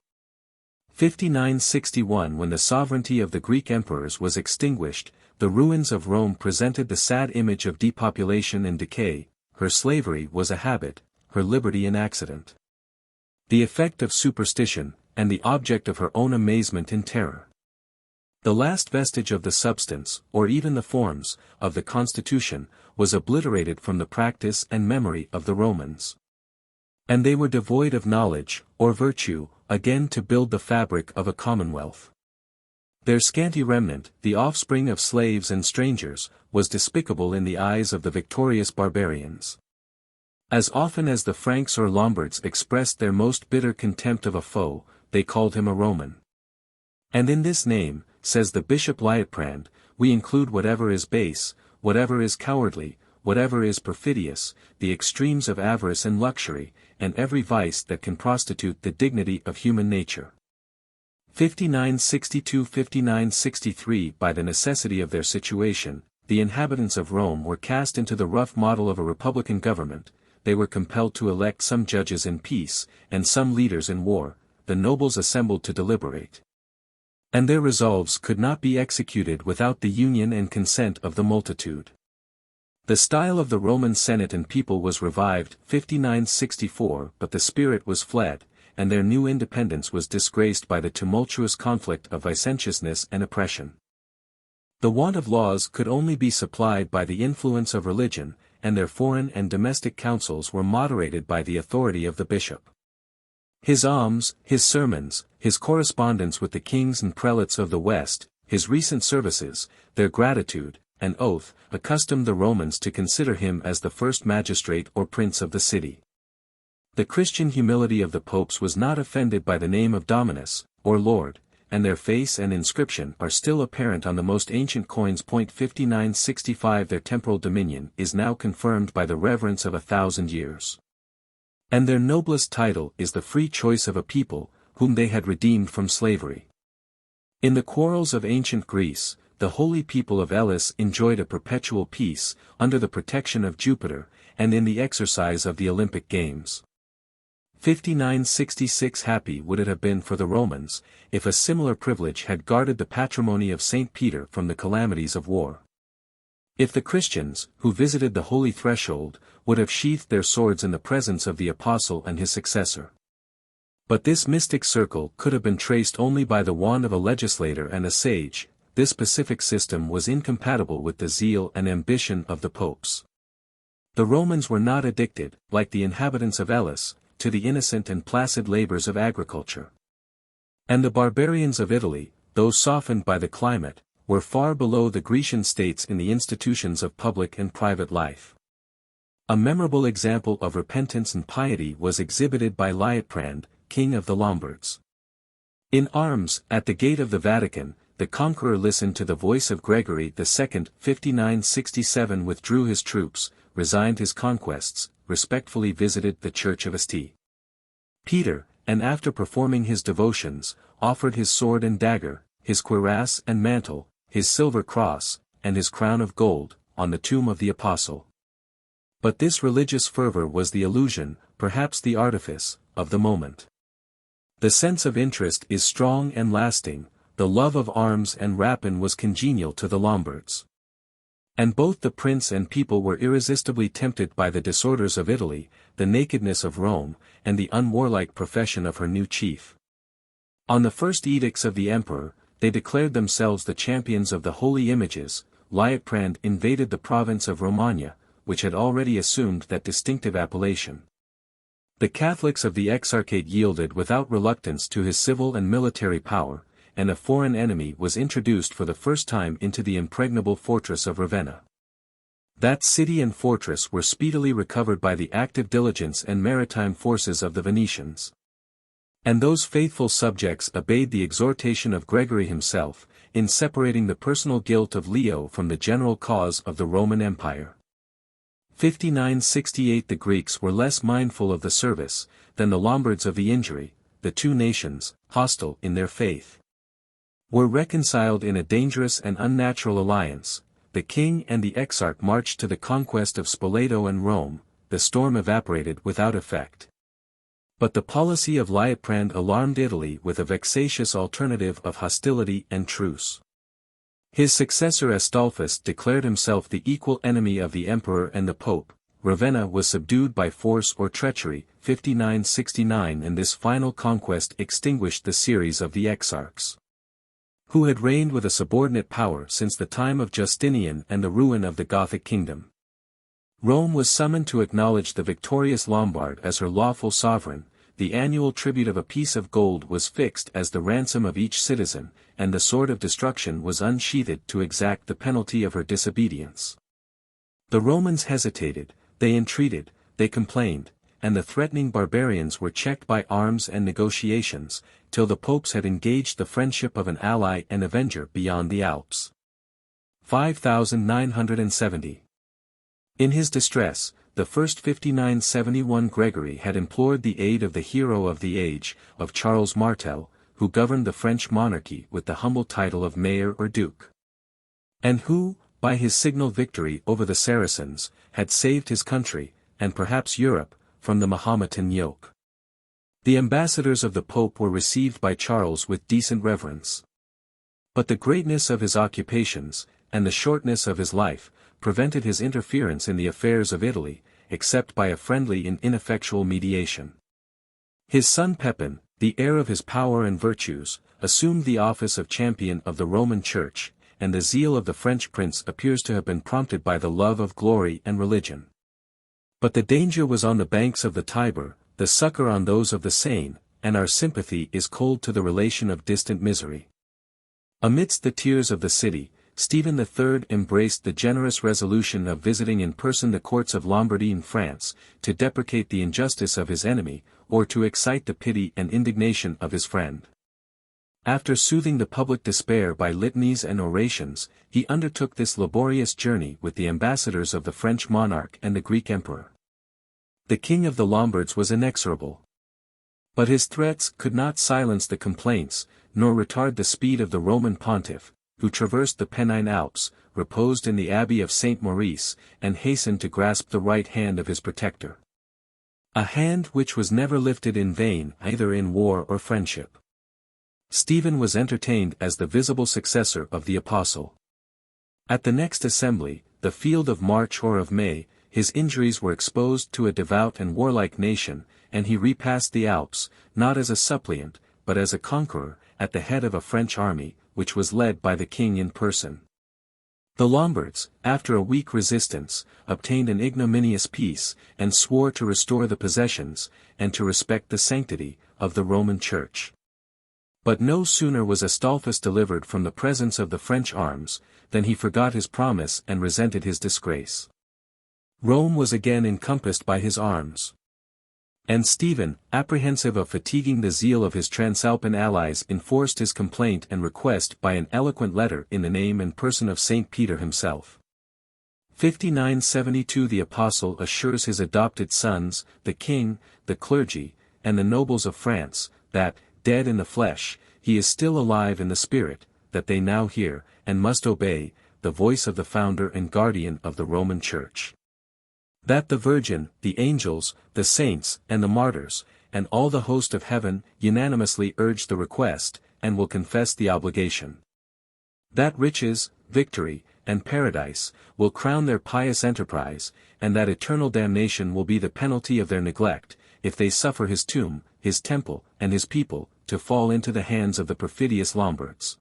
5961 When the sovereignty of the Greek emperors was extinguished, the ruins of Rome presented the sad image of depopulation and decay. Her slavery was a habit, her liberty an accident. The effect of superstition, and the object of her own amazement and terror. The last vestige of the substance, or even the forms, of the constitution, was obliterated from the practice and memory of the Romans. And they were devoid of knowledge, or virtue, again to build the fabric of a commonwealth. Their scanty remnant, the offspring of slaves and strangers, was despicable in the eyes of the victorious barbarians. As often as the Franks or Lombards expressed their most bitter contempt of a foe, they called him a Roman. And in this name, says the Bishop Liutprand, we include whatever is base, whatever is cowardly, whatever is perfidious, the extremes of avarice and luxury, and every vice that can prostitute the dignity of human nature. 5962–5963 By the necessity of their situation, the inhabitants of Rome were cast into the rough model of a republican government. They were compelled to elect some judges in peace, and some leaders in war. The nobles assembled to deliberate. And their resolves could not be executed without the union and consent of the multitude. The style of the Roman Senate and people was revived, 5964, but the spirit was fled, and their new independence was disgraced by the tumultuous conflict of licentiousness and oppression. The want of laws could only be supplied by the influence of religion, and their foreign and domestic councils were moderated by the authority of the bishop. His alms, his sermons, his correspondence with the kings and prelates of the West, his recent services, their gratitude, and oath, accustomed the Romans to consider him as the first magistrate or prince of the city. The Christian humility of the popes was not offended by the name of Dominus, or Lord, and their face and inscription are still apparent on the most ancient coins. 5965 Their temporal dominion is now confirmed by the reverence of 1,000 years. And their noblest title is the free choice of a people, whom they had redeemed from slavery. In the quarrels of ancient Greece, the holy people of LIII enjoyed a perpetual peace, under the protection of Jupiter, and in the exercise of the Olympic Games. 5966 Happy would it have been for the Romans, if a similar privilege had guarded the patrimony of St. Peter from the calamities of war. If the Christians, who visited the holy threshold, would have sheathed their swords in the presence of the apostle and his successor. But this mystic circle could have been traced only by the wand of a legislator and a sage. This pacific system was incompatible with the zeal and ambition of the popes. The Romans were not addicted, like the inhabitants of LIII, to the innocent and placid labors of agriculture. And the barbarians of Italy, though softened by the climate, were far below the Grecian states in the institutions of public and private life. A memorable example of repentance and piety was exhibited by Liutprand, king of the Lombards. In arms, at the gate of the Vatican, the conqueror listened to the voice of Gregory II. 5967 withdrew his troops, resigned his conquests, respectfully visited the church of St. Peter, and after performing his devotions, offered his sword and dagger, his cuirass and mantle, his silver cross, and his crown of gold, on the tomb of the apostle. But this religious fervor was the illusion, perhaps the artifice, of the moment. The sense of interest is strong and lasting. The love of arms and rapine was congenial to the Lombards. And both the prince and people were irresistibly tempted by the disorders of Italy, the nakedness of Rome, and the unwarlike profession of her new chief. On the first edicts of the emperor, they declared themselves the champions of the holy images. Liutprand invaded the province of Romagna, which had already assumed that distinctive appellation. The Catholics of the Exarchate yielded without reluctance to his civil and military power, and a foreign enemy was introduced for the first time into the impregnable fortress of Ravenna. That city and fortress were speedily recovered by the active diligence and maritime forces of the Venetians. And those faithful subjects obeyed the exhortation of Gregory himself, in separating the personal guilt of Leo from the general cause of the Roman Empire. 5968 The Greeks were less mindful of the service, than the Lombards of the injury. The two nations, hostile in their faith, were reconciled in a dangerous and unnatural alliance. The king and the exarch marched to the conquest of Spoleto and Rome. The storm evaporated without effect. But the policy of Liutprand alarmed Italy with a vexatious alternative of hostility and truce. His successor Astolphus declared himself the equal enemy of the emperor and the pope. Ravenna was subdued by force or treachery, 5969, and this final conquest extinguished the series of the exarchs, who had reigned with a subordinate power since the time of Justinian and the ruin of the Gothic kingdom. Rome was summoned to acknowledge the victorious Lombard as her lawful sovereign. the annual tribute of a piece of gold was fixed as the ransom of each citizen, and the sword of destruction was unsheathed to exact the penalty of her disobedience. The Romans hesitated, they entreated, they complained, and the threatening barbarians were checked by arms and negotiations, till the popes had engaged the friendship of an ally and avenger beyond the Alps. 5970. In his distress, the first 5971 Gregory had implored the aid of the hero of the age, of Charles Martel, who governed the French monarchy with the humble title of mayor or duke. And who, by his signal victory over the Saracens, had saved his country, and perhaps Europe, from the Mahometan yoke. The ambassadors of the Pope were received by Charles with decent reverence. But the greatness of his occupations, and the shortness of his life, prevented his interference in the affairs of Italy, except by a friendly and ineffectual mediation. His son Pepin, the heir of his power and virtues, assumed the office of champion of the Roman Church, and the zeal of the French prince appears to have been prompted by the love of glory and religion. But the danger was on the banks of the Tiber, the succor on those of the Seine, and our sympathy is cold to the relation of distant misery. Amidst the tears of the city, Stephen III embraced the generous resolution of visiting in person the courts of Lombardy in France, to deprecate the injustice of his enemy, or to excite the pity and indignation of his friend. After soothing the public despair by litanies and orations, he undertook this laborious journey with the ambassadors of the French monarch and the Greek emperor. The king of the Lombards was inexorable. But his threats could not silence the complaints, nor retard the speed of the Roman pontiff, who traversed the Pennine Alps, reposed in the abbey of St. Maurice, and hastened to grasp the right hand of his protector. A hand which was never lifted in vain either in war or friendship. Stephen was entertained as the visible successor of the apostle. At the next assembly, the field of March or of May, his injuries were exposed to a devout and warlike nation, and he repassed the Alps, not as a suppliant, but as a conqueror, at the head of a French army, which was led by the king in person. The Lombards, after a weak resistance, obtained an ignominious peace, and swore to restore the possessions, and to respect the sanctity, of the Roman Church. But no sooner was Astolphus delivered from the presence of the French arms, than he forgot his promise and resented his disgrace. Rome was again encompassed by his arms. And Stephen, apprehensive of fatiguing the zeal of his Transalpine allies, enforced his complaint and request by an eloquent letter in the name and person of St. Peter himself. 5972 The apostle assures his adopted sons, the king, the clergy, and the nobles of France, that, dead in the flesh, he is still alive in the spirit, that they now hear, and must obey, the voice of the founder and guardian of the Roman Church. That the Virgin, the angels, the saints, and the martyrs, and all the host of heaven, unanimously urge the request, and will confess the obligation. That riches, victory, and paradise, will crown their pious enterprise, and that eternal damnation will be the penalty of their neglect, if they suffer his tomb, his temple, and his people, to fall into the hands of the perfidious Lombards.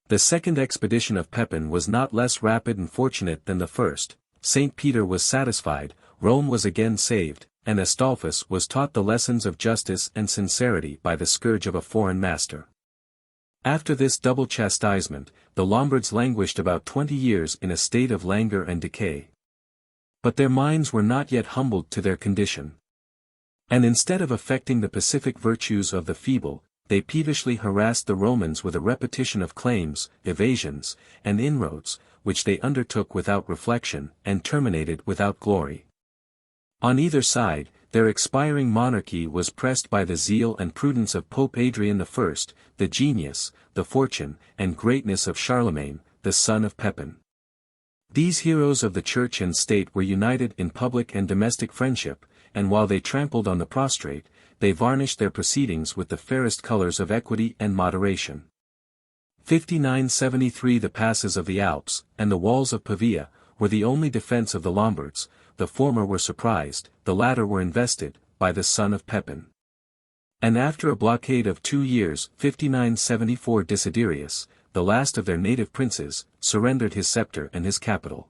The second expedition of Pepin was not less rapid and fortunate than the first. St. Peter was satisfied, Rome was again saved, and Astolphus was taught the lessons of justice and sincerity by the scourge of a foreign master. After this double chastisement, the Lombards languished about 20 years in a state of languor and decay. But their minds were not yet humbled to their condition. And instead of affecting the pacific virtues of the feeble, they peevishly harassed the Romans with a repetition of claims, evasions, and inroads, which they undertook without reflection, and terminated without glory. On either side, their expiring monarchy was pressed by the zeal and prudence of Pope Adrian I, the genius, the fortune, and greatness of Charlemagne, the son of Pepin. These heroes of the church and state were united in public and domestic friendship, and while they trampled on the prostrate, they varnished their proceedings with the fairest colors of equity and moderation. 5973 The passes of the Alps, and the walls of Pavia, were the only defense of the Lombards, the former were surprised, the latter were invested, by the son of Pepin. And after a blockade of 2 years, 5974 Desiderius, the last of their native princes, surrendered his scepter and his capital.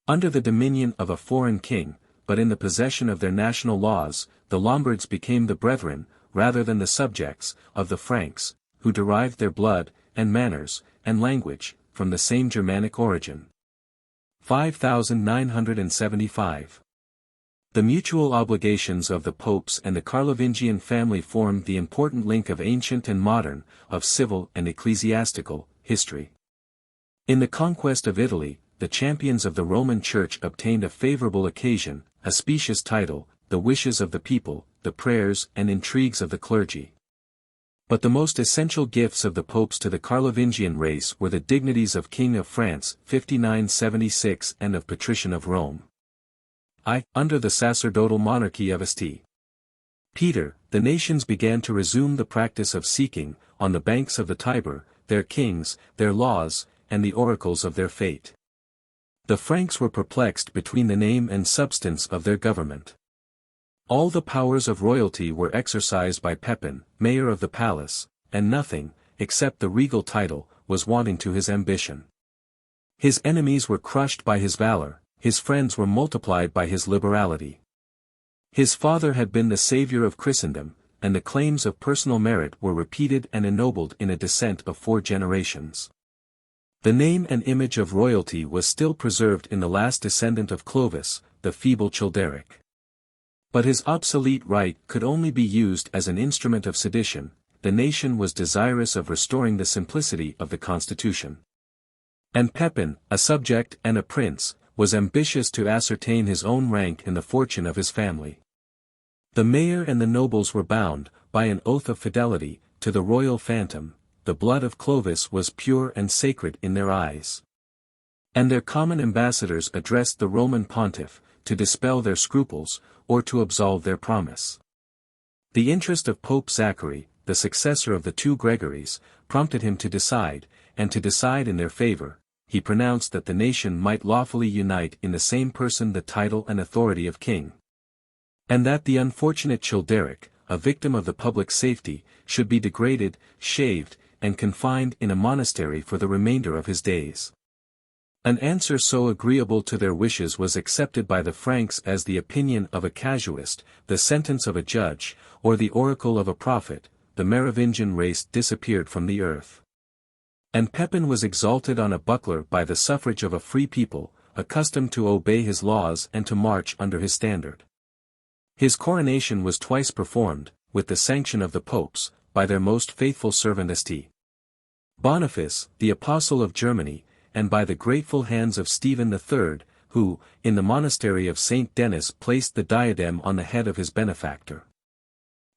Under the dominion of a foreign king, but in the possession of their national laws, the Lombards became the brethren, rather than the subjects, of the Franks, who derived their blood, and manners, and language, from the same Germanic origin. 5975. The mutual obligations of the popes and the Carlovingian family formed the important link of ancient and modern, of civil and ecclesiastical, history. In the conquest of Italy, the champions of the Roman Church obtained a favorable occasion, a specious title, the wishes of the people, the prayers and intrigues of the clergy. But the most essential gifts of the popes to the Carlovingian race were the dignities of King of France, 5976, and of Patrician of Rome. Under the sacerdotal monarchy of St. Peter, the nations began to resume the practice of seeking, on the banks of the Tiber, their kings, their laws, and the oracles of their fate. The Franks were perplexed between the name and substance of their government. All the powers of royalty were exercised by Pepin, mayor of the palace, and nothing, except the regal title, was wanting to his ambition. His enemies were crushed by his valor, his friends were multiplied by his liberality. His father had been the savior of Christendom, and the claims of personal merit were repeated and ennobled in a descent of 4 generations. The name and image of royalty was still preserved in the last descendant of Clovis, the feeble Childeric. But his obsolete right could only be used as an instrument of sedition. The nation was desirous of restoring the simplicity of the constitution. And Pepin, a subject and a prince, was ambitious to ascertain his own rank in the fortune of his family. The mayor and the nobles were bound, by an oath of fidelity, to the royal phantom. The blood of Clovis was pure and sacred in their eyes. And their common ambassadors addressed the Roman pontiff, to dispel their scruples, or to absolve their promise. The interest of Pope Zachary, the successor of the 2 Gregories, prompted him to decide, and to decide in their favor. He pronounced that the nation might lawfully unite in the same person the title and authority of king. And that the unfortunate Childeric, a victim of the public safety, should be degraded, shaved, and confined in a monastery for the remainder of his days. An answer so agreeable to their wishes was accepted by the Franks as the opinion of a casuist, the sentence of a judge, or the oracle of a prophet. The Merovingian race disappeared from the earth. And Pepin was exalted on a buckler by the suffrage of a free people, accustomed to obey his laws and to march under his standard. His coronation was twice performed, with the sanction of the popes, by their most faithful servant St. Boniface, the apostle of Germany, and by the grateful hands of Stephen III, who, in the monastery of St. Denis placed the diadem on the head of his benefactor.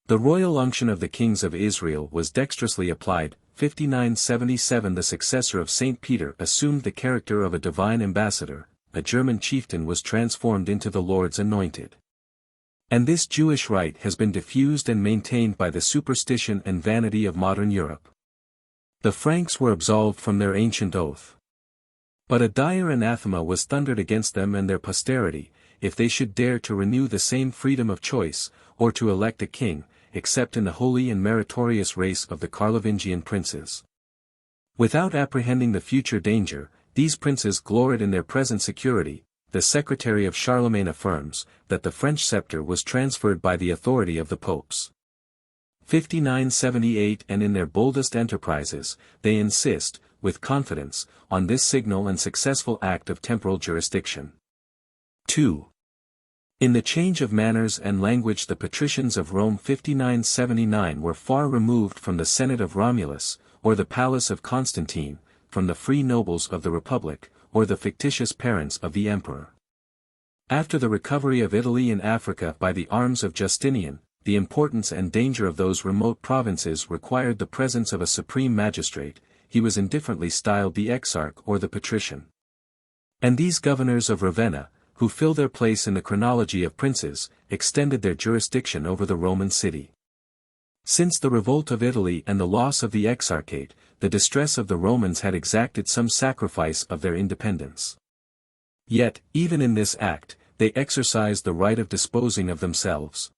The royal unction of the kings of Israel was dexterously applied. 5977. The successor of St. Peter assumed the character of a divine ambassador. A German chieftain was transformed into the Lord's anointed. And this Jewish rite has been diffused and maintained by the superstition and vanity of modern Europe. The Franks were absolved from their ancient oath. But a dire anathema was thundered against them and their posterity, if they should dare to renew the same freedom of choice, or to elect a king, except in the holy and meritorious race of the Carlovingian princes. Without apprehending the future danger, these princes gloried in their present security. The secretary of Charlemagne affirms, that the French scepter was transferred by the authority of the popes. 5978. And in their boldest enterprises, they insist, with confidence, on this signal and successful act of temporal jurisdiction. 2. In the change of manners and language the patricians of Rome 5979 were far removed from the Senate of Romulus, or the palace of Constantine, from the free nobles of the Republic, or the fictitious parents of the emperor. After the recovery of Italy and Africa by the arms of Justinian, the importance and danger of those remote provinces required the presence of a supreme magistrate. He was indifferently styled the exarch or the patrician. And these governors of Ravenna, who fill their place in the chronology of princes, extended their jurisdiction over the Roman city. Since the revolt of Italy and the loss of the exarchate, the distress of the Romans had exacted some sacrifice of their independence. Yet, even in this act, they exercised the right of disposing of themselves.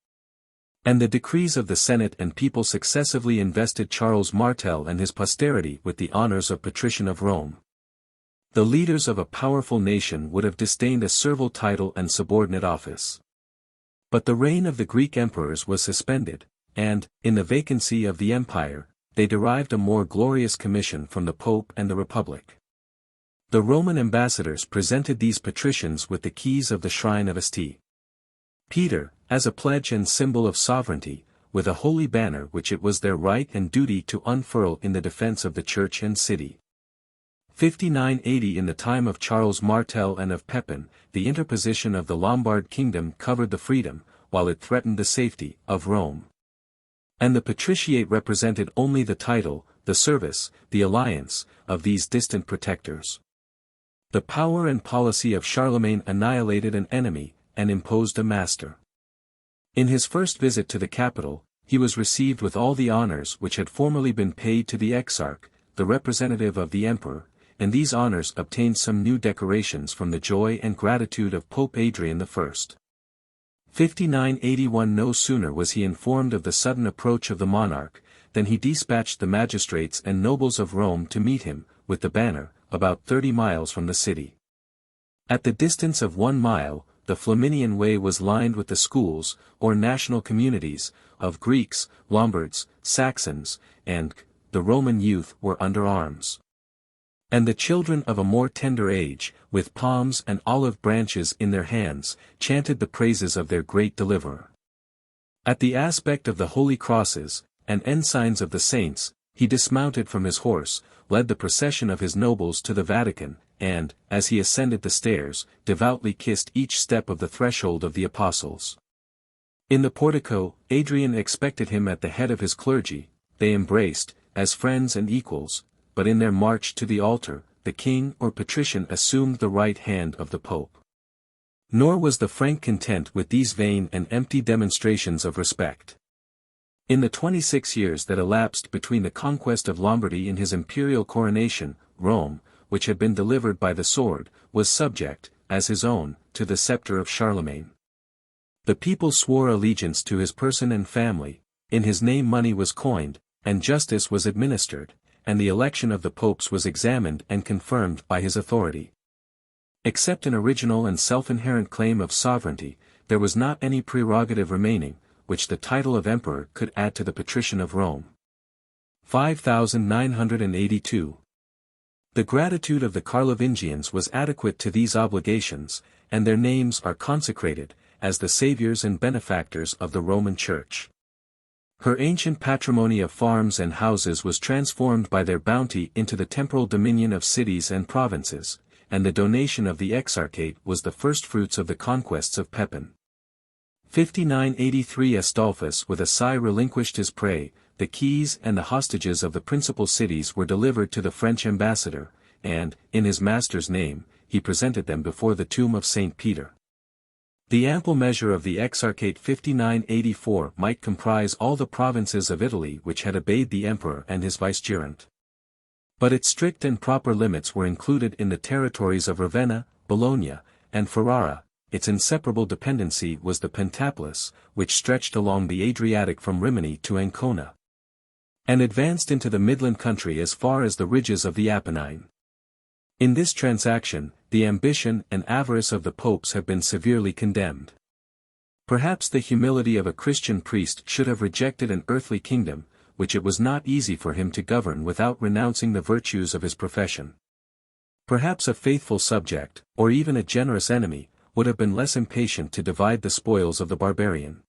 And the decrees of the Senate and people successively invested Charles Martel and his posterity with the honors of Patrician of Rome. The leaders of a powerful nation would have disdained a servile title and subordinate office. But the reign of the Greek emperors was suspended, and, in the vacancy of the empire, they derived a more glorious commission from the Pope and the Republic. The Roman ambassadors presented these patricians with the keys of the shrine of St. Peter, as a pledge and symbol of sovereignty, with a holy banner which it was their right and duty to unfurl in the defense of the church and city. 5980 In the time of Charles Martel and of Pepin, the interposition of the Lombard kingdom covered the freedom, while it threatened the safety, of Rome. And the patriciate represented only the title, the service, the alliance, of these distant protectors. The power and policy of Charlemagne annihilated an enemy, and imposed a master. In his first visit to the capital, he was received with all the honors which had formerly been paid to the exarch, the representative of the emperor, and these honors obtained some new decorations from the joy and gratitude of Pope Adrian I. 5981 No sooner was he informed of the sudden approach of the monarch, than he dispatched the magistrates and nobles of Rome to meet him, with the banner, about 30 miles from the city. At the distance of 1 mile, the Flaminian Way was lined with the schools, or national communities, of Greeks, Lombards, Saxons, and the Roman youth were under arms. And the children of a more tender age, with palms and olive branches in their hands, chanted the praises of their great deliverer. At the aspect of the holy crosses, and ensigns of the saints, he dismounted from his horse, led the procession of his nobles to the Vatican, and, as he ascended the stairs, devoutly kissed each step of the threshold of the apostles. In the portico, Adrian expected him at the head of his clergy. They embraced, as friends and equals, but in their march to the altar, the king or patrician assumed the right hand of the pope. Nor was the Frank content with these vain and empty demonstrations of respect. In the 26 years that elapsed between the conquest of Lombardy and his imperial coronation, Rome, which had been delivered by the sword, was subject, as his own, to the scepter of Charlemagne. The people swore allegiance to his person and family, in his name money was coined, and justice was administered, and the election of the popes was examined and confirmed by his authority. Except an original and self-inherent claim of sovereignty, there was not any prerogative remaining, which the title of emperor could add to the patrician of Rome. 5982. The gratitude of the Carlovingians was adequate to these obligations, and their names are consecrated, as the saviors and benefactors of the Roman Church. Her ancient patrimony of farms and houses was transformed by their bounty into the temporal dominion of cities and provinces, and the donation of the exarchate was the firstfruits of the conquests of Pepin. 5983 Astolphus with a sigh relinquished his prey, the keys and the hostages of the principal cities were delivered to the French ambassador, and, in his master's name, he presented them before the tomb of St. Peter. The ample measure of the exarchate 5984 might comprise all the provinces of Italy which had obeyed the emperor and his vicegerent. But its strict and proper limits were included in the territories of Ravenna, Bologna, and Ferrara. Its inseparable dependency was the Pentapolis, which stretched along the Adriatic from Rimini to Ancona, and advanced into the Midland country as far as the ridges of the Apennine. In this transaction, the ambition and avarice of the popes have been severely condemned. Perhaps the humility of a Christian priest should have rejected an earthly kingdom, which it was not easy for him to govern without renouncing the virtues of his profession. Perhaps a faithful subject, or even a generous enemy, would have been less impatient to divide the spoils of the barbarian.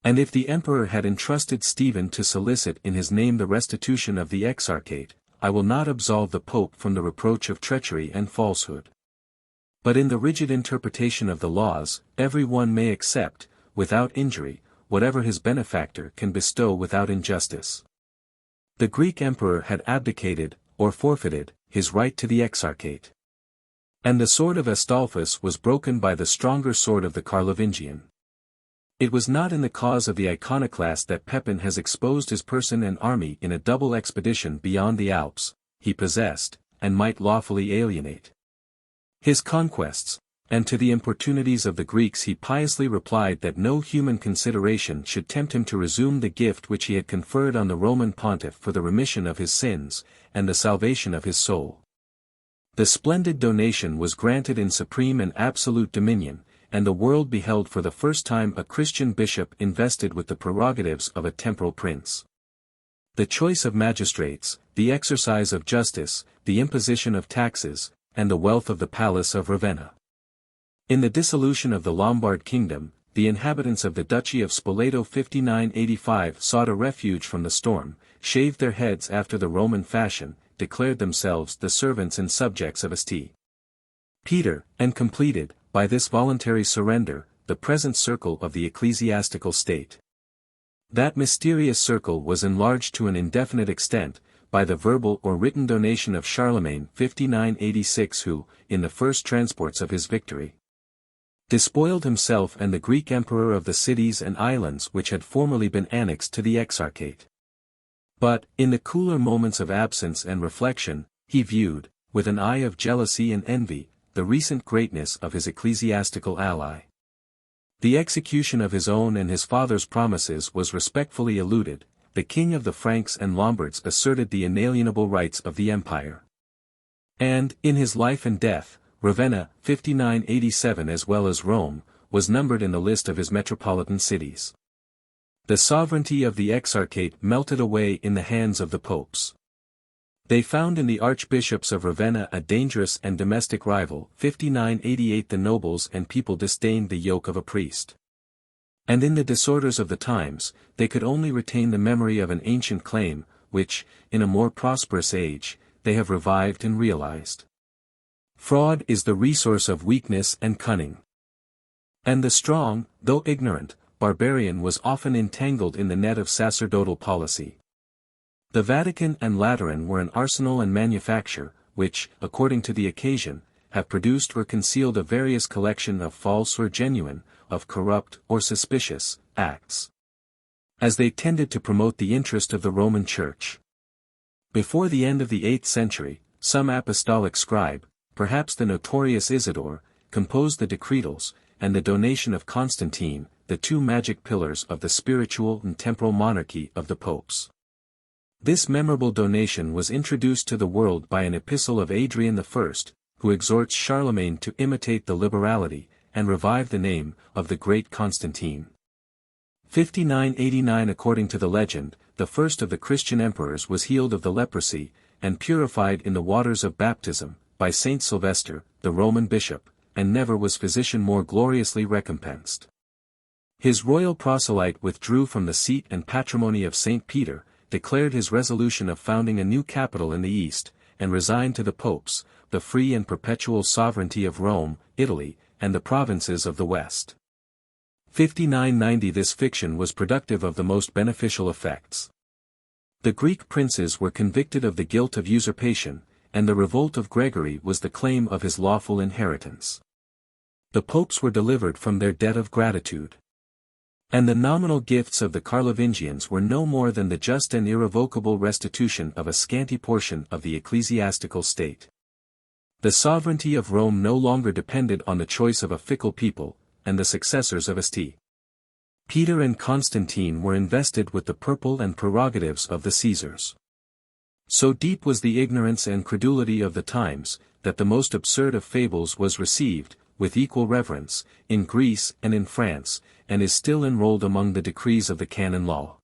And if the emperor had entrusted Stephen to solicit in his name the restitution of the exarchate, I will not absolve the pope from the reproach of treachery and falsehood. But in the rigid interpretation of the laws, every one may accept, without injury, whatever his benefactor can bestow without injustice. The Greek emperor had abdicated, or forfeited, his right to the exarchate. And the sword of Astolphus was broken by the stronger sword of the Carlovingian. It was not in the cause of the iconoclast that Pepin has exposed his person and army in a double expedition beyond the Alps. He possessed, and might lawfully alienate, his conquests, and to the importunities of the Greeks he piously replied that no human consideration should tempt him to resume the gift which he had conferred on the Roman pontiff for the remission of his sins, and the salvation of his soul. The splendid donation was granted in supreme and absolute dominion, and the world beheld for the first time a Christian bishop invested with the prerogatives of a temporal prince. The choice of magistrates, the exercise of justice, the imposition of taxes, and the wealth of the palace of Ravenna. In the dissolution of the Lombard kingdom, the inhabitants of the Duchy of Spoleto 5985 sought a refuge from the storm, shaved their heads after the Roman fashion, declared themselves the servants and subjects of St. Peter, and completed, by this voluntary surrender, the present circle of the ecclesiastical state. That mysterious circle was enlarged to an indefinite extent, by the verbal or written donation of Charlemagne 5986 who, in the first transports of his victory, despoiled himself and the Greek emperor of the cities and islands which had formerly been annexed to the Exarchate. But, in the cooler moments of absence and reflection, he viewed, with an eye of jealousy and envy, the recent greatness of his ecclesiastical ally. The execution of his own and his father's promises was respectfully eluded. The king of the Franks and Lombards asserted the inalienable rights of the empire. And, in his life and death, Ravenna, 5987 as well as Rome, was numbered in the list of his metropolitan cities. The sovereignty of the Exarchate melted away in the hands of the popes. They found in the archbishops of Ravenna a dangerous and domestic rival. 5988 The nobles and people disdained the yoke of a priest. And in the disorders of the times, they could only retain the memory of an ancient claim, which, in a more prosperous age, they have revived and realized. Fraud is the resource of weakness and cunning. And the strong, though ignorant, barbarian was often entangled in the net of sacerdotal policy. The Vatican and Lateran were an arsenal and manufacture, which, according to the occasion, have produced or concealed a various collection of false or genuine, of corrupt or suspicious, acts. As they tended to promote the interest of the Roman Church. Before the end of the 8th century, some apostolic scribe, perhaps the notorious Isidore, composed the Decretals, and the donation of Constantine, the two magic pillars of the spiritual and temporal monarchy of the popes. This memorable donation was introduced to the world by an epistle of Adrian I, who exhorts Charlemagne to imitate the liberality, and revive the name, of the great Constantine. 5989 According to the legend, the first of the Christian emperors was healed of the leprosy, and purified in the waters of baptism, by Saint Sylvester, the Roman bishop, and never was physician more gloriously recompensed. His royal proselyte withdrew from the seat and patrimony of Saint Peter, declared his resolution of founding a new capital in the East, and resigned to the popes, the free and perpetual sovereignty of Rome, Italy, and the provinces of the West. 5990 This fiction was productive of the most beneficial effects. The Greek princes were convicted of the guilt of usurpation, and the revolt of Gregory was the claim of his lawful inheritance. The popes were delivered from their debt of gratitude. And the nominal gifts of the Carlovingians were no more than the just and irrevocable restitution of a scanty portion of the ecclesiastical state. The sovereignty of Rome no longer depended on the choice of a fickle people, and the successors of St. Peter and Constantine were invested with the purple and prerogatives of the Caesars. So deep was the ignorance and credulity of the times, that the most absurd of fables was received, with equal reverence, in Greece and in France, and is still enrolled among the decrees of the canon law.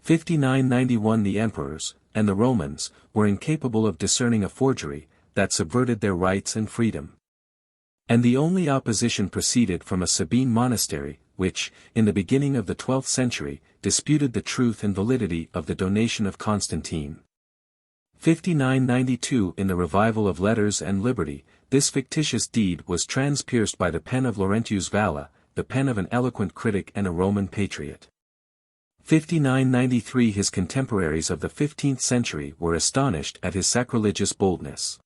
5991 The emperors, and the Romans, were incapable of discerning a forgery, that subverted their rights and freedom. And the only opposition proceeded from a Sabine monastery, which, in the beginning of the 12th century, disputed the truth and validity of the donation of Constantine. 5992 In the revival of letters and liberty, this fictitious deed was transpierced by the pen of Laurentius Valla, the pen of an eloquent critic and a Roman patriot. 5993 His contemporaries of the 15th century were astonished at his sacrilegious boldness.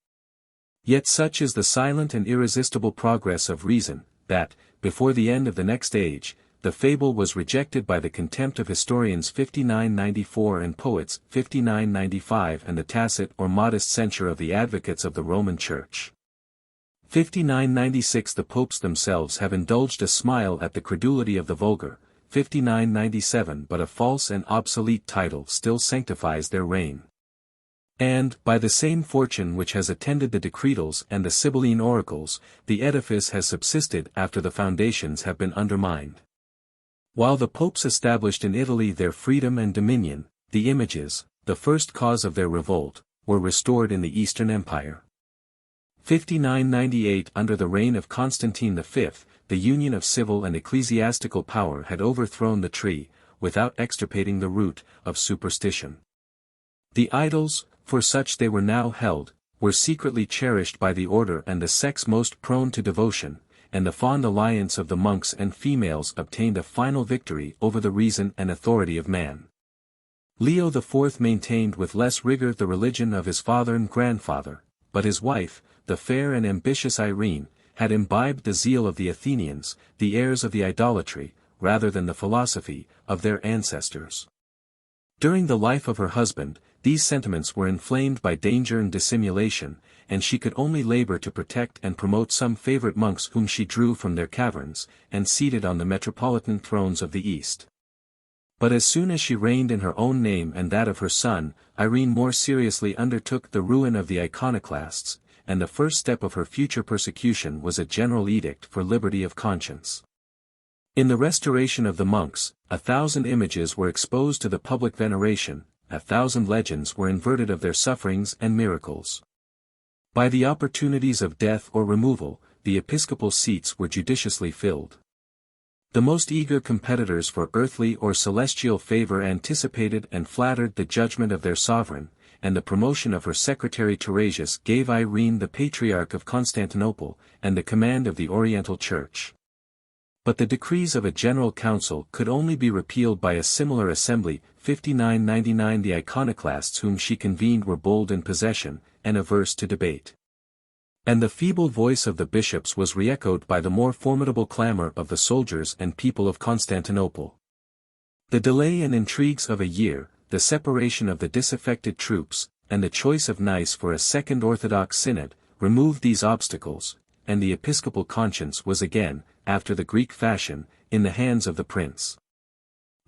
Yet such is the silent and irresistible progress of reason, that, before the end of the next age, the fable was rejected by the contempt of historians 5994 and poets 5995 and the tacit or modest censure of the advocates of the Roman Church. 5996 The popes themselves have indulged a smile at the credulity of the vulgar, 5997 But a false and obsolete title still sanctifies their reign. And, by the same fortune which has attended the decretals and the Sibylline oracles, the edifice has subsisted after the foundations have been undermined. While the popes established in Italy their freedom and dominion, the images, the first cause of their revolt, were restored in the Eastern Empire. 5998 Under the reign of Constantine V, the union of civil and ecclesiastical power had overthrown the tree, without extirpating the root, of superstition. The idols, for such they were now held, were secretly cherished by the order and the sex most prone to devotion, and the fond alliance of the monks and females obtained a final victory over the reason and authority of man. Leo IV maintained with less rigor the religion of his father and grandfather, but his wife, the fair and ambitious Irene, had imbibed the zeal of the Athenians, the heirs of the idolatry, rather than the philosophy, of their ancestors. During the life of her husband, these sentiments were inflamed by danger and dissimulation, and she could only labor to protect and promote some favorite monks whom she drew from their caverns, and seated on the metropolitan thrones of the East. But as soon as she reigned in her own name and that of her son, Irene more seriously undertook the ruin of the iconoclasts, and the first step of her future persecution was a general edict for liberty of conscience. In the restoration of the monks, 1,000 images were exposed to the public veneration, 1,000 legends were inverted of their sufferings and miracles. By the opportunities of death or removal, the episcopal seats were judiciously filled. The most eager competitors for earthly or celestial favor anticipated and flattered the judgment of their sovereign, and the promotion of her secretary Tarasius gave Irene the Patriarch of Constantinople, and the command of the Oriental Church. But the decrees of a general council could only be repealed by a similar assembly. 5999 The iconoclasts whom she convened were bold in possession, and averse to debate. And the feeble voice of the bishops was re-echoed by the more formidable clamor of the soldiers and people of Constantinople. The delay and intrigues of a year, the separation of the disaffected troops, and the choice of Nice for a second Orthodox synod, removed these obstacles, and the episcopal conscience was again, after the Greek fashion, in the hands of the prince.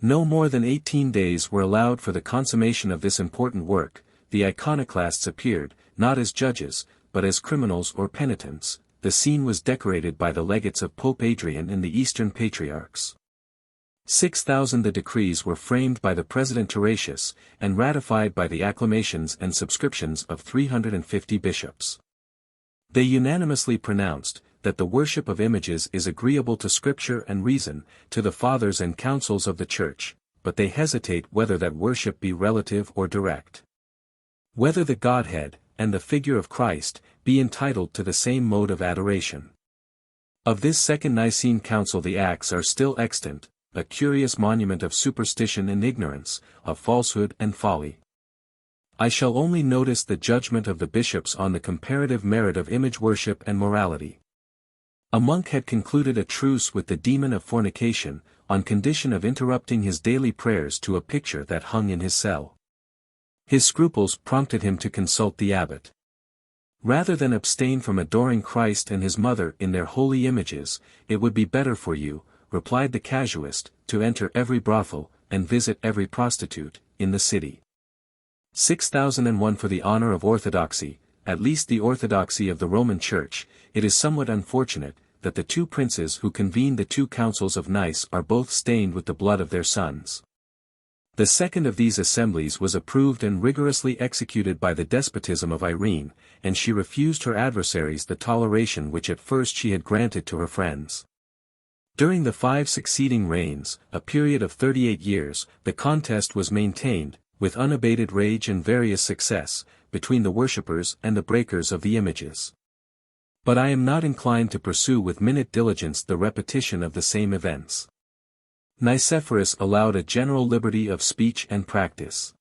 No more than 18 days were allowed for the consummation of this important work. The iconoclasts appeared, not as judges, but as criminals or penitents. The scene was decorated by the legates of Pope Adrian and the Eastern Patriarchs. 6,000 The decrees were framed by the President Tarasius, and ratified by the acclamations and subscriptions of 350 bishops. They unanimously pronounced, that the worship of images is agreeable to Scripture and reason, to the fathers and councils of the Church, but they hesitate whether that worship be relative or direct. Whether the Godhead, and the figure of Christ, be entitled to the same mode of adoration. Of this Second Nicene Council the Acts are still extant, a curious monument of superstition and ignorance, of falsehood and folly. I shall only notice the judgment of the bishops on the comparative merit of image worship and morality. A monk had concluded a truce with the demon of fornication, on condition of interrupting his daily prayers to a picture that hung in his cell. His scruples prompted him to consult the abbot. Rather than abstain from adoring Christ and his mother in their holy images, it would be better for you, replied the casuist, to enter every brothel, and visit every prostitute, in the city. 6001 For the honor of orthodoxy, at least the orthodoxy of the Roman Church, it is somewhat unfortunate, that the two princes who convened the two councils of Nice are both stained with the blood of their sons. The second of these assemblies was approved and rigorously executed by the despotism of Irene, and she refused her adversaries the toleration which at first she had granted to her friends. During the 5 succeeding reigns, a period of 38 years, the contest was maintained, with unabated rage and various success, between the worshippers and the breakers of the images. But I am not inclined to pursue with minute diligence the repetition of the same events. Nicephorus allowed a general liberty of speech and practice.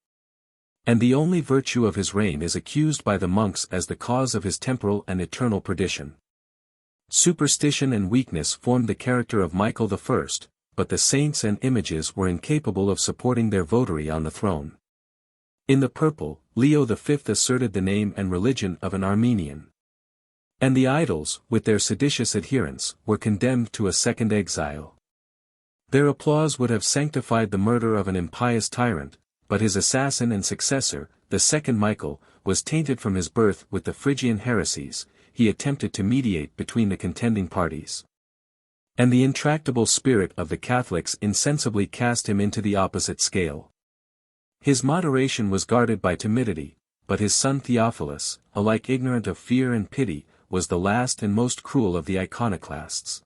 And the only virtue of his reign is accused by the monks as the cause of his temporal and eternal perdition. Superstition and weakness formed the character of Michael I, but the saints and images were incapable of supporting their votary on the throne. In the purple, Leo V asserted the name and religion of an Armenian. And the idols, with their seditious adherents, were condemned to a second exile. Their applause would have sanctified the murder of an impious tyrant, but his assassin and successor, the second Michael, was tainted from his birth with the Phrygian heresies. He attempted to mediate between the contending parties. And the intractable spirit of the Catholics insensibly cast him into the opposite scale. His moderation was guarded by timidity, but his son Theophilus, alike ignorant of fear and pity, was the last and most cruel of the iconoclasts.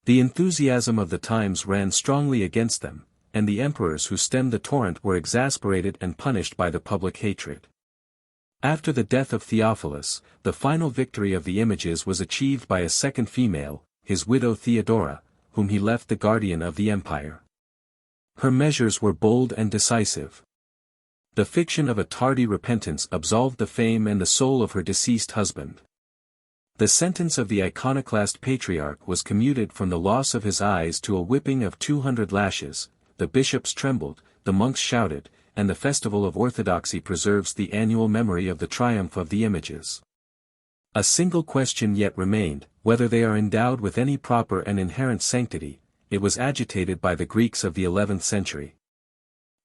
The enthusiasm of the times ran strongly against them, and the emperors who stemmed the torrent were exasperated and punished by the public hatred. After the death of Theophilus, the final victory of the images was achieved by a second female, his widow Theodora, whom he left the guardian of the empire. Her measures were bold and decisive. The fiction of a tardy repentance absolved the fame and the soul of her deceased husband. The sentence of the iconoclast patriarch was commuted from the loss of his eyes to a whipping of 200 lashes. The bishops trembled, the monks shouted, and the festival of orthodoxy preserves the annual memory of the triumph of the images. A single question yet remained, whether they are endowed with any proper and inherent sanctity. It was agitated by the Greeks of the 11th century.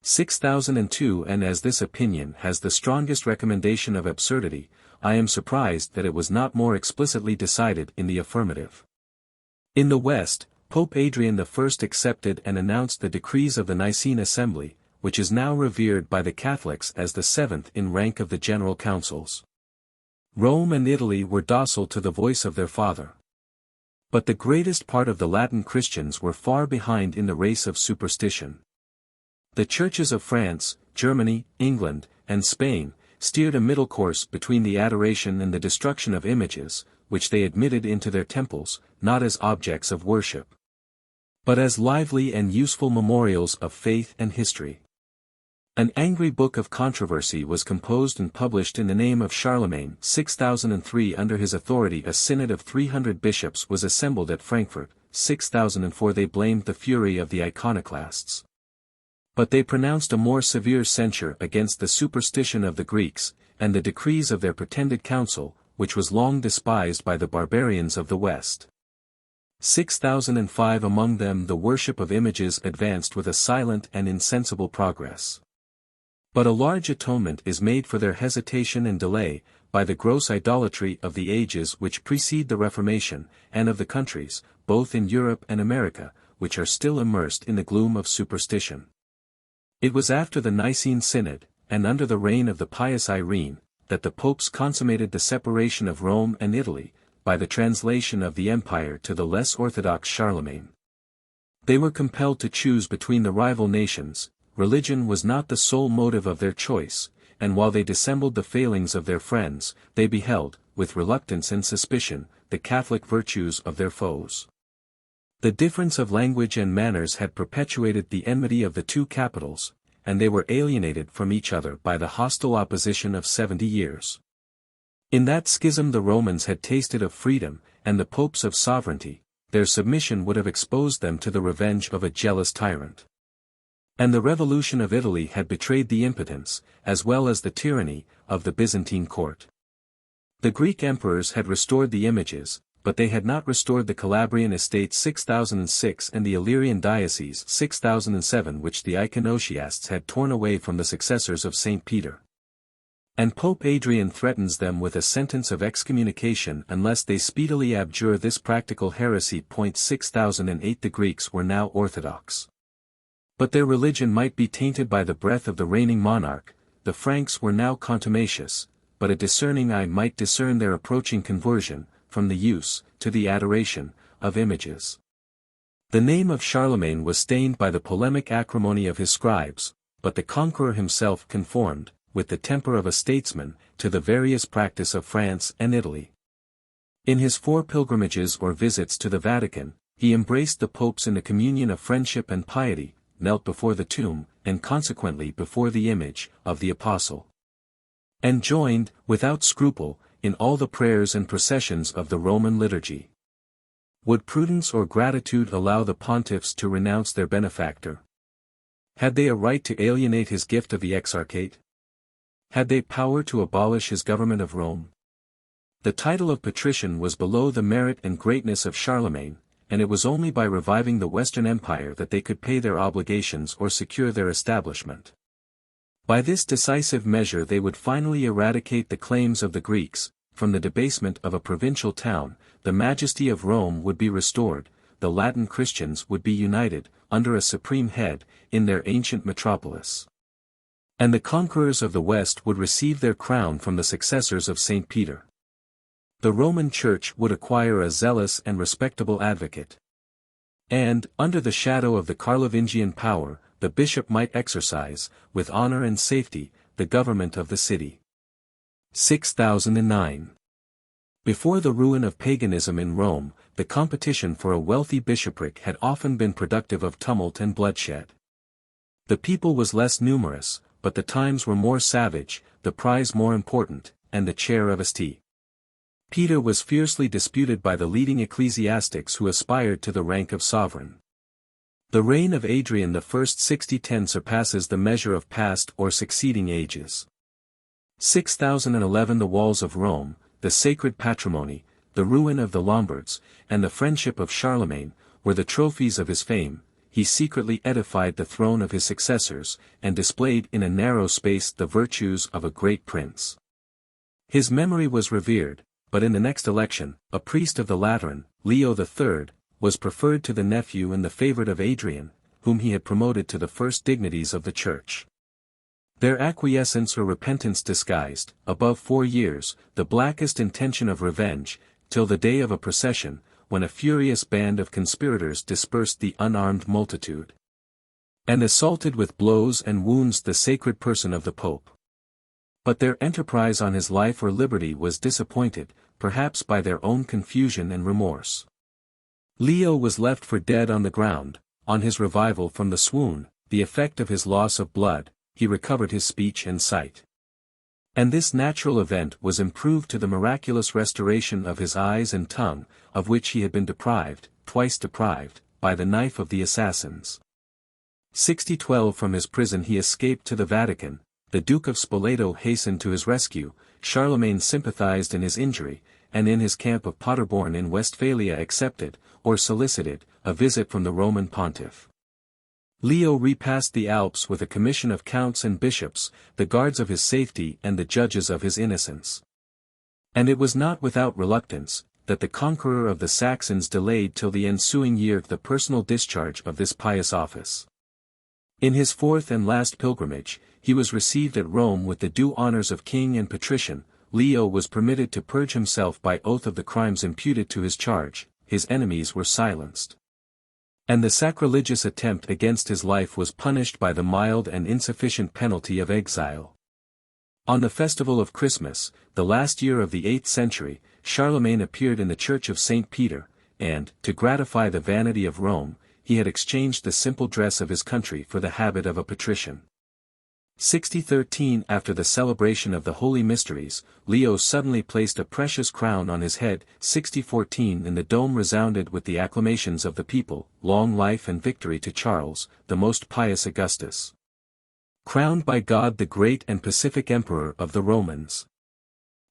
6002. And as this opinion has the strongest recommendation of absurdity, I am surprised that it was not more explicitly decided in the affirmative. In the West, Pope Adrian I accepted and announced the decrees of the Nicene Assembly, which is now revered by the Catholics as the seventh in rank of the general councils. Rome and Italy were docile to the voice of their father. But the greatest part of the Latin Christians were far behind in the race of superstition. The churches of France, Germany, England, and Spain steered a middle course between the adoration and the destruction of images, which they admitted into their temples, not as objects of worship, but as lively and useful memorials of faith and history. An angry book of controversy was composed and published in the name of Charlemagne. 6003. Under his authority a synod of 300 bishops was assembled at Frankfurt. 6004. They blamed the fury of the iconoclasts. But they pronounced a more severe censure against the superstition of the Greeks, and the decrees of their pretended council, which was long despised by the barbarians of the West. 6005. Among them the worship of images advanced with a silent and insensible progress. But a large atonement is made for their hesitation and delay, by the gross idolatry of the ages which precede the Reformation, and of the countries, both in Europe and America, which are still immersed in the gloom of superstition. It was after the Nicene Synod, and under the reign of the pious Irene, that the popes consummated the separation of Rome and Italy, by the translation of the empire to the less orthodox Charlemagne. They were compelled to choose between the rival nations. Religion was not the sole motive of their choice, and while they dissembled the failings of their friends, they beheld, with reluctance and suspicion, the Catholic virtues of their foes. The difference of language and manners had perpetuated the enmity of the two capitals, and they were alienated from each other by the hostile opposition of 70 years. In that schism the Romans had tasted of freedom, and the popes of sovereignty. Their submission would have exposed them to the revenge of a jealous tyrant. And the revolution of Italy had betrayed the impotence, as well as the tyranny, of the Byzantine court. The Greek emperors had restored the images, but they had not restored the Calabrian estates 6006 and the Illyrian diocese 6007 which the iconoclasts had torn away from the successors of St. Peter. And Pope Adrian threatens them with a sentence of excommunication unless they speedily abjure this practical heresy. 6008 The Greeks were now orthodox. But their religion might be tainted by the breath of the reigning monarch. The Franks were now contumacious, but a discerning eye might discern their approaching conversion, from the use, to the adoration, of images. The name of Charlemagne was stained by the polemic acrimony of his scribes, but the conqueror himself conformed, with the temper of a statesman, to the various practice of France and Italy. In his 4 pilgrimages or visits to the Vatican, he embraced the popes in the communion of friendship and piety, knelt before the tomb, and consequently before the image, of the apostle. And joined, without scruple, in all the prayers and processions of the Roman liturgy. Would prudence or gratitude allow the pontiffs to renounce their benefactor? Had they a right to alienate his gift of the exarchate? Had they power to abolish his government of Rome? The title of patrician was below the merit and greatness of Charlemagne, and it was only by reviving the Western Empire that they could pay their obligations or secure their establishment. By this decisive measure they would finally eradicate the claims of the Greeks, from the debasement of a provincial town, the majesty of Rome would be restored, the Latin Christians would be united, under a supreme head, in their ancient metropolis. And the conquerors of the West would receive their crown from the successors of St. Peter. The Roman Church would acquire a zealous and respectable advocate. And, under the shadow of the Carlovingian power, the bishop might exercise, with honor and safety, the government of the city. 6009. Before the ruin of paganism in Rome, the competition for a wealthy bishopric had often been productive of tumult and bloodshed. The people was less numerous, but the times were more savage, the prize more important, and the chair of St. Peter was fiercely disputed by the leading ecclesiastics who aspired to the rank of sovereign. The reign of Adrian I 6010 surpasses the measure of past or succeeding ages. 6011 The walls of Rome, the sacred patrimony, the ruin of the Lombards, and the friendship of Charlemagne, were the trophies of his fame. He secretly edified the throne of his successors, and displayed in a narrow space the virtues of a great prince. His memory was revered, but in the next election, a priest of the Lateran, Leo III, was preferred to the nephew and the favorite of Adrian, whom he had promoted to the first dignities of the Church. Their acquiescence or repentance disguised, above 4 years, the blackest intention of revenge, till the day of a procession, when a furious band of conspirators dispersed the unarmed multitude, and assaulted with blows and wounds the sacred person of the Pope. But their enterprise on his life or liberty was disappointed, perhaps by their own confusion and remorse. Leo was left for dead on the ground. On his revival from the swoon, the effect of his loss of blood, he recovered his speech and sight. And this natural event was improved to the miraculous restoration of his eyes and tongue, of which he had been deprived, twice deprived, by the knife of the assassins. 6012 From his prison he escaped to the Vatican, the Duke of Spoleto hastened to his rescue, Charlemagne sympathized in his injury, and in his camp of Paderborn in Westphalia accepted, or solicited, a visit from the Roman pontiff. Leo repassed the Alps with a commission of counts and bishops, the guards of his safety and the judges of his innocence. And it was not without reluctance, that the conqueror of the Saxons delayed till the ensuing year the personal discharge of this pious office. In his fourth and last pilgrimage, he was received at Rome with the due honors of king and patrician. Leo was permitted to purge himself by oath of the crimes imputed to his charge, his enemies were silenced. And the sacrilegious attempt against his life was punished by the mild and insufficient penalty of exile. On the festival of Christmas, the last year of the 8th century, Charlemagne appeared in the church of St. Peter, and, to gratify the vanity of Rome, he had exchanged the simple dress of his country for the habit of a patrician. 6013 After the celebration of the Holy Mysteries, Leo suddenly placed a precious crown on his head. 6014 And the dome resounded with the acclamations of the people. Long life and victory to Charles, the most pious Augustus, crowned by God the great and pacific Emperor of the Romans.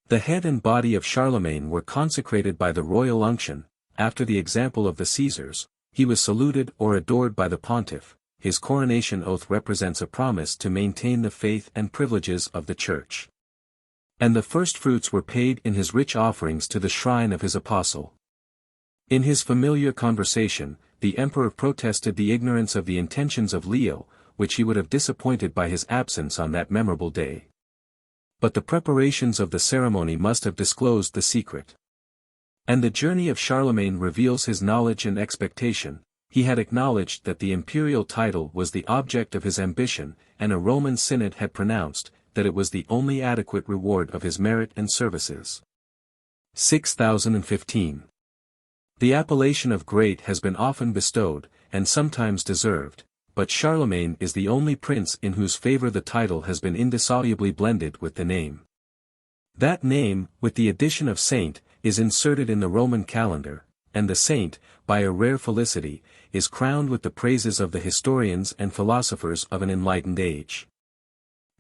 The head and body of Charlemagne were consecrated by the royal unction. After the example of the Caesars, he was saluted or adored by the pontiff. His coronation oath represents a promise to maintain the faith and privileges of the Church. And the first fruits were paid in his rich offerings to the shrine of his apostle. In his familiar conversation, the emperor protested the ignorance of the intentions of Leo, which he would have disappointed by his absence on that memorable day. But the preparations of the ceremony must have disclosed the secret. And the journey of Charlemagne reveals his knowledge and expectation. He had acknowledged that the imperial title was the object of his ambition, and a Roman synod had pronounced that it was the only adequate reward of his merit and services. 6015. The appellation of great has been often bestowed, and sometimes deserved, but Charlemagne is the only prince in whose favor the title has been indissolubly blended with the name. That name, with the addition of saint, is inserted in the Roman calendar, and the saint, by a rare felicity, is crowned with the praises of the historians and philosophers of an enlightened age.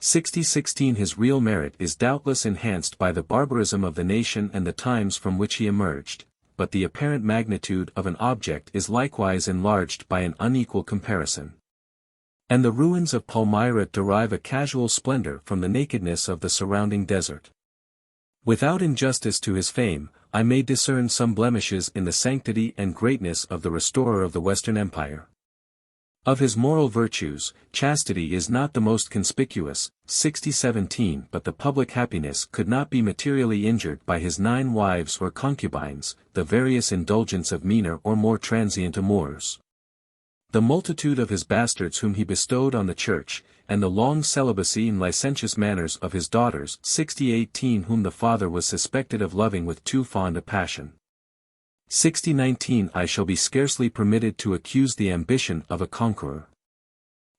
6016 His real merit is doubtless enhanced by the barbarism of the nation and the times from which he emerged, but the apparent magnitude of an object is likewise enlarged by an unequal comparison. And the ruins of Palmyra derive a casual splendor from the nakedness of the surrounding desert. Without injustice to his fame, I may discern some blemishes in the sanctity and greatness of the restorer of the Western Empire. Of his moral virtues, chastity is not the most conspicuous, 60:17, but the public happiness could not be materially injured by his 9 wives or concubines, the various indulgence of meaner or more transient amours. The multitude of his bastards whom he bestowed on the church, and the long celibacy and licentious manners of his daughters, 60:18, whom the father was suspected of loving with too fond a passion. 60:19, I shall be scarcely permitted to accuse the ambition of a conqueror.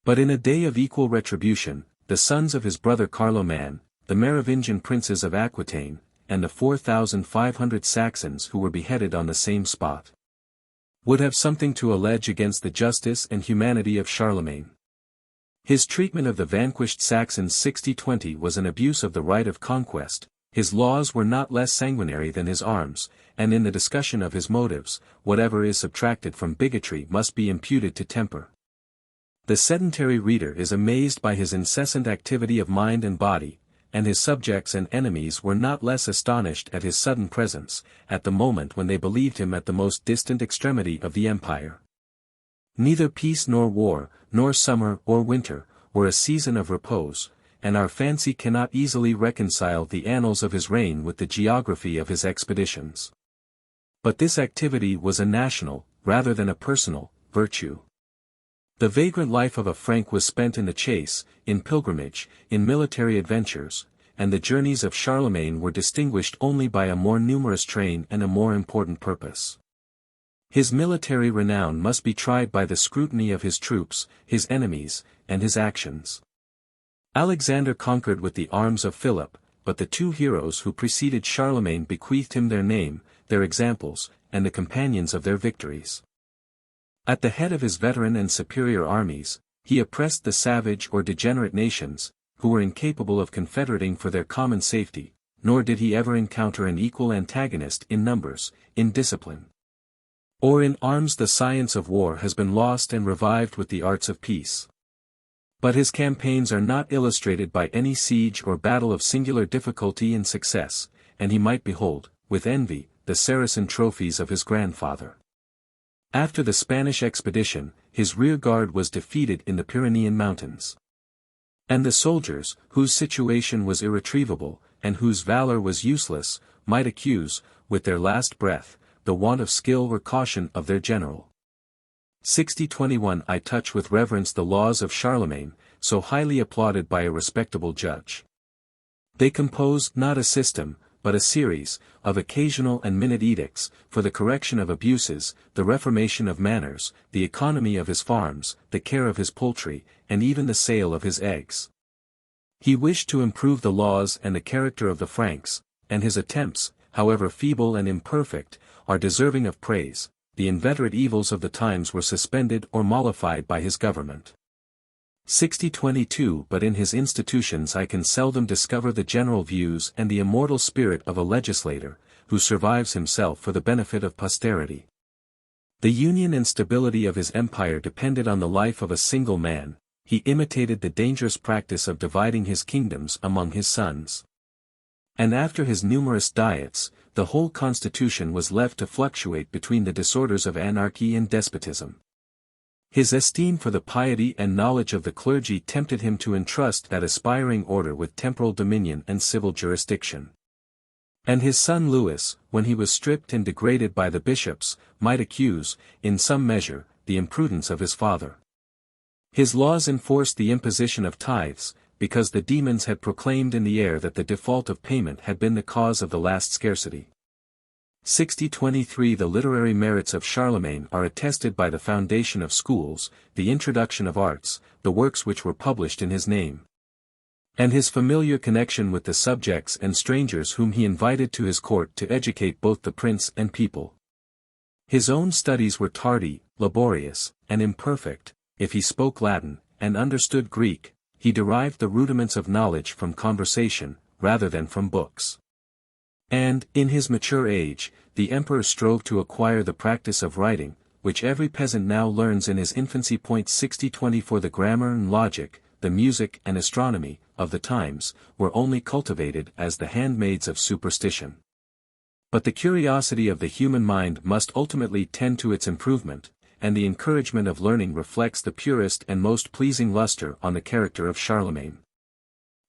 But in a day of equal retribution, the sons of his brother Carloman, the Merovingian princes of Aquitaine, and the 4,500 Saxons who were beheaded on the same spot, would have something to allege against the justice and humanity of Charlemagne. His treatment of the vanquished Saxons 60:20 was an abuse of the right of conquest. His laws were not less sanguinary than his arms, and in the discussion of his motives, whatever is subtracted from bigotry must be imputed to temper. The sedentary reader is amazed by his incessant activity of mind and body, and his subjects and enemies were not less astonished at his sudden presence, at the moment when they believed him at the most distant extremity of the empire. Neither peace nor war, nor summer or winter, were a season of repose, and our fancy cannot easily reconcile the annals of his reign with the geography of his expeditions. But this activity was a national, rather than a personal, virtue. The vagrant life of a Frank was spent in the chase, in pilgrimage, in military adventures, and the journeys of Charlemagne were distinguished only by a more numerous train and a more important purpose. His military renown must be tried by the scrutiny of his troops, his enemies, and his actions. Alexander conquered with the arms of Philip, but the 2 heroes who preceded Charlemagne bequeathed him their name, their examples, and the companions of their victories. At the head of his veteran and superior armies, he oppressed the savage or degenerate nations, who were incapable of confederating for their common safety, nor did he ever encounter an equal antagonist in numbers, in discipline, or in arms. The science of war has been lost and revived with the arts of peace. But his campaigns are not illustrated by any siege or battle of singular difficulty and success, and he might behold, with envy, the Saracen trophies of his grandfather. After the Spanish expedition, his rear guard was defeated in the Pyrenean mountains. And the soldiers, whose situation was irretrievable, and whose valor was useless, might accuse, with their last breath, the want of skill or caution of their general. 60:21 I touch with reverence the laws of Charlemagne, so highly applauded by a respectable judge. They compose not a system, but a series, of occasional and minute edicts, for the correction of abuses, the reformation of manners, the economy of his farms, the care of his poultry, and even the sale of his eggs. He wished to improve the laws and the character of the Franks, and his attempts, however feeble and imperfect, are deserving of praise. The inveterate evils of the times were suspended or mollified by his government. 60:22 But in his institutions I can seldom discover the general views and the immortal spirit of a legislator, who survives himself for the benefit of posterity. The union and stability of his empire depended on the life of a single man. He imitated the dangerous practice of dividing his kingdoms among his sons. And after his numerous diets, the whole constitution was left to fluctuate between the disorders of anarchy and despotism. His esteem for the piety and knowledge of the clergy tempted him to entrust that aspiring order with temporal dominion and civil jurisdiction. And his son Louis, when he was stripped and degraded by the bishops, might accuse, in some measure, the imprudence of his father. His laws enforced the imposition of tithes, because the demons had proclaimed in the air that the default of payment had been the cause of the last scarcity. 60:23 The literary merits of Charlemagne are attested by the foundation of schools, the introduction of arts, the works which were published in his name, and his familiar connection with the subjects and strangers whom he invited to his court to educate both the prince and people. His own studies were tardy, laborious, and imperfect. If he spoke Latin, and understood Greek, he derived the rudiments of knowledge from conversation, rather than from books. And, in his mature age, the emperor strove to acquire the practice of writing, which every peasant now learns in his infancy. 60-20 For the grammar and logic, the music and astronomy, of the times, were only cultivated as the handmaids of superstition. But the curiosity of the human mind must ultimately tend to its improvement, and the encouragement of learning reflects the purest and most pleasing luster on the character of Charlemagne.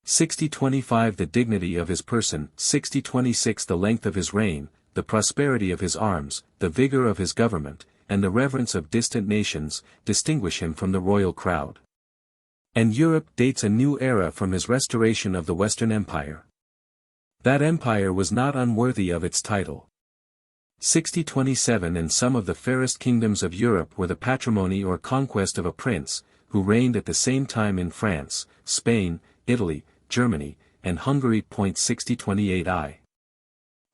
60-25 The dignity of his person. 60-26 The length of his reign, the prosperity of his arms, the vigor of his government, and the reverence of distant nations, distinguish him from the royal crowd. And Europe dates a new era from his restoration of the Western Empire. That empire was not unworthy of its title. 60-27 And some of the fairest kingdoms of Europe were the patrimony or conquest of a prince, who reigned at the same time in France, Spain, Italy, Germany, and Hungary. 60-28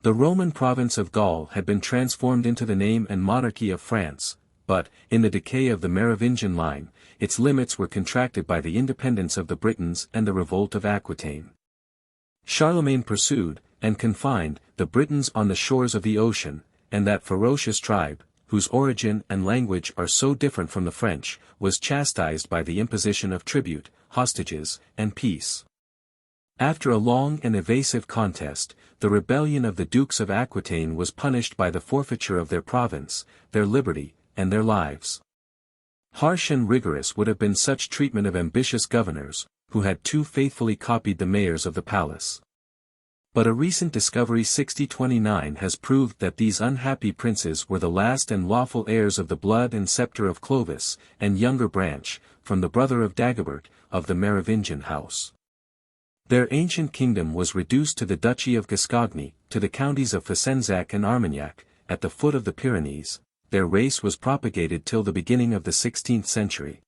The Roman province of Gaul had been transformed into the name and monarchy of France, but, in the decay of the Merovingian line, its limits were contracted by the independence of the Britons and the revolt of Aquitaine. Charlemagne pursued, and confined, the Britons on the shores of the ocean, and that ferocious tribe, whose origin and language are so different from the French, was chastised by the imposition of tribute, hostages, and peace. After a long and evasive contest, the rebellion of the Dukes of Aquitaine was punished by the forfeiture of their province, their liberty, and their lives. Harsh and rigorous would have been such treatment of ambitious governors, who had too faithfully copied the mayors of the palace. But a recent discovery 60-29 has proved that these unhappy princes were the last and lawful heirs of the blood and scepter of Clovis, and younger branch, from the brother of Dagobert, of the Merovingian house. Their ancient kingdom was reduced to the Duchy of Gascogny, to the counties of Fezensac and Armagnac, at the foot of the Pyrenees. Their race was propagated till the beginning of the 16th century.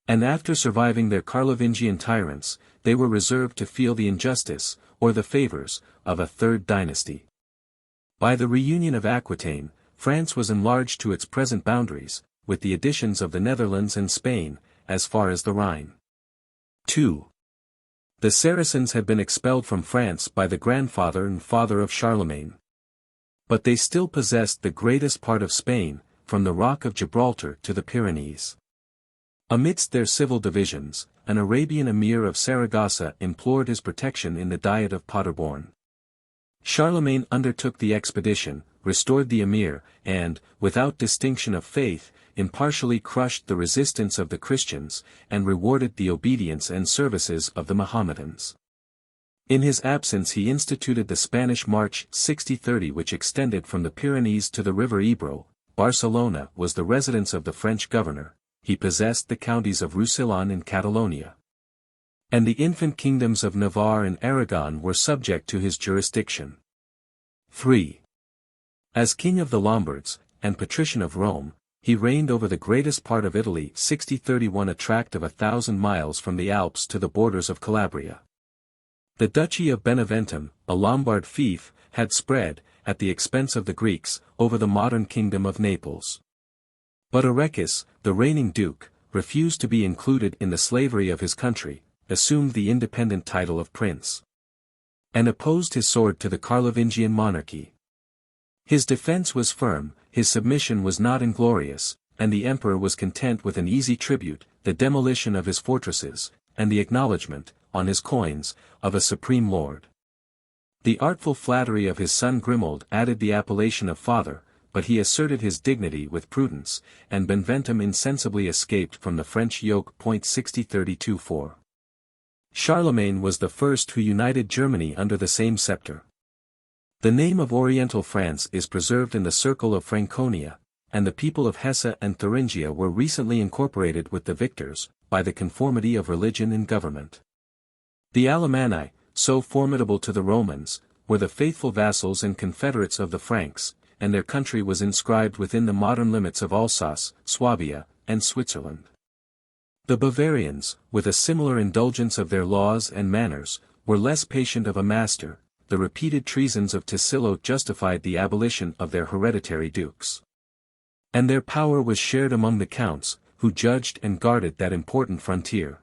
And after surviving their Carlovingian tyrants, they were reserved to feel the injustice, or the favors, of a third dynasty. By the reunion of Aquitaine, France was enlarged to its present boundaries, with the additions of the Netherlands and Spain, as far as the Rhine. 2. The Saracens had been expelled from France by the grandfather and father of Charlemagne. But they still possessed the greatest part of Spain, from the Rock of Gibraltar to the Pyrenees. Amidst their civil divisions, an Arabian emir of Saragossa implored his protection in the Diet of Paderborn. Charlemagne undertook the expedition, restored the emir, and, without distinction of faith, impartially crushed the resistance of the Christians, and rewarded the obedience and services of the Mohammedans. In his absence he instituted the Spanish March 60-30 which extended from the Pyrenees to the river Ebro. Barcelona was the residence of the French governor. He possessed the counties of Roussillon and Catalonia. And the infant kingdoms of Navarre and Aragon were subject to his jurisdiction. 3. As king of the Lombards, and patrician of Rome, he reigned over the greatest part of Italy 60-31 a tract of 1,000 miles from the Alps to the borders of Calabria. The Duchy of Beneventum, a Lombard fief, had spread, at the expense of the Greeks, over the modern kingdom of Naples. But Arecis, the reigning duke, refused to be included in the slavery of his country, assumed the independent title of prince, and opposed his sword to the Carlovingian monarchy. His defense was firm, his submission was not inglorious, and the emperor was content with an easy tribute, the demolition of his fortresses, and the acknowledgement, on his coins, of a supreme lord. The artful flattery of his son Grimoald added the appellation of father, but he asserted his dignity with prudence, and Beneventum insensibly escaped from the French yoke. 60-32 Charlemagne was the first who united Germany under the same scepter. The name of Oriental France is preserved in the circle of Franconia, and the people of Hesse and Thuringia were recently incorporated with the victors, by the conformity of religion and government. The Alemanni, so formidable to the Romans, were the faithful vassals and confederates of the Franks, and their country was inscribed within the modern limits of Alsace, Swabia, and Switzerland. The Bavarians, with a similar indulgence of their laws and manners, were less patient of a master. The repeated treasons of Tassilo justified the abolition of their hereditary dukes. And their power was shared among the counts, who judged and guarded that important frontier.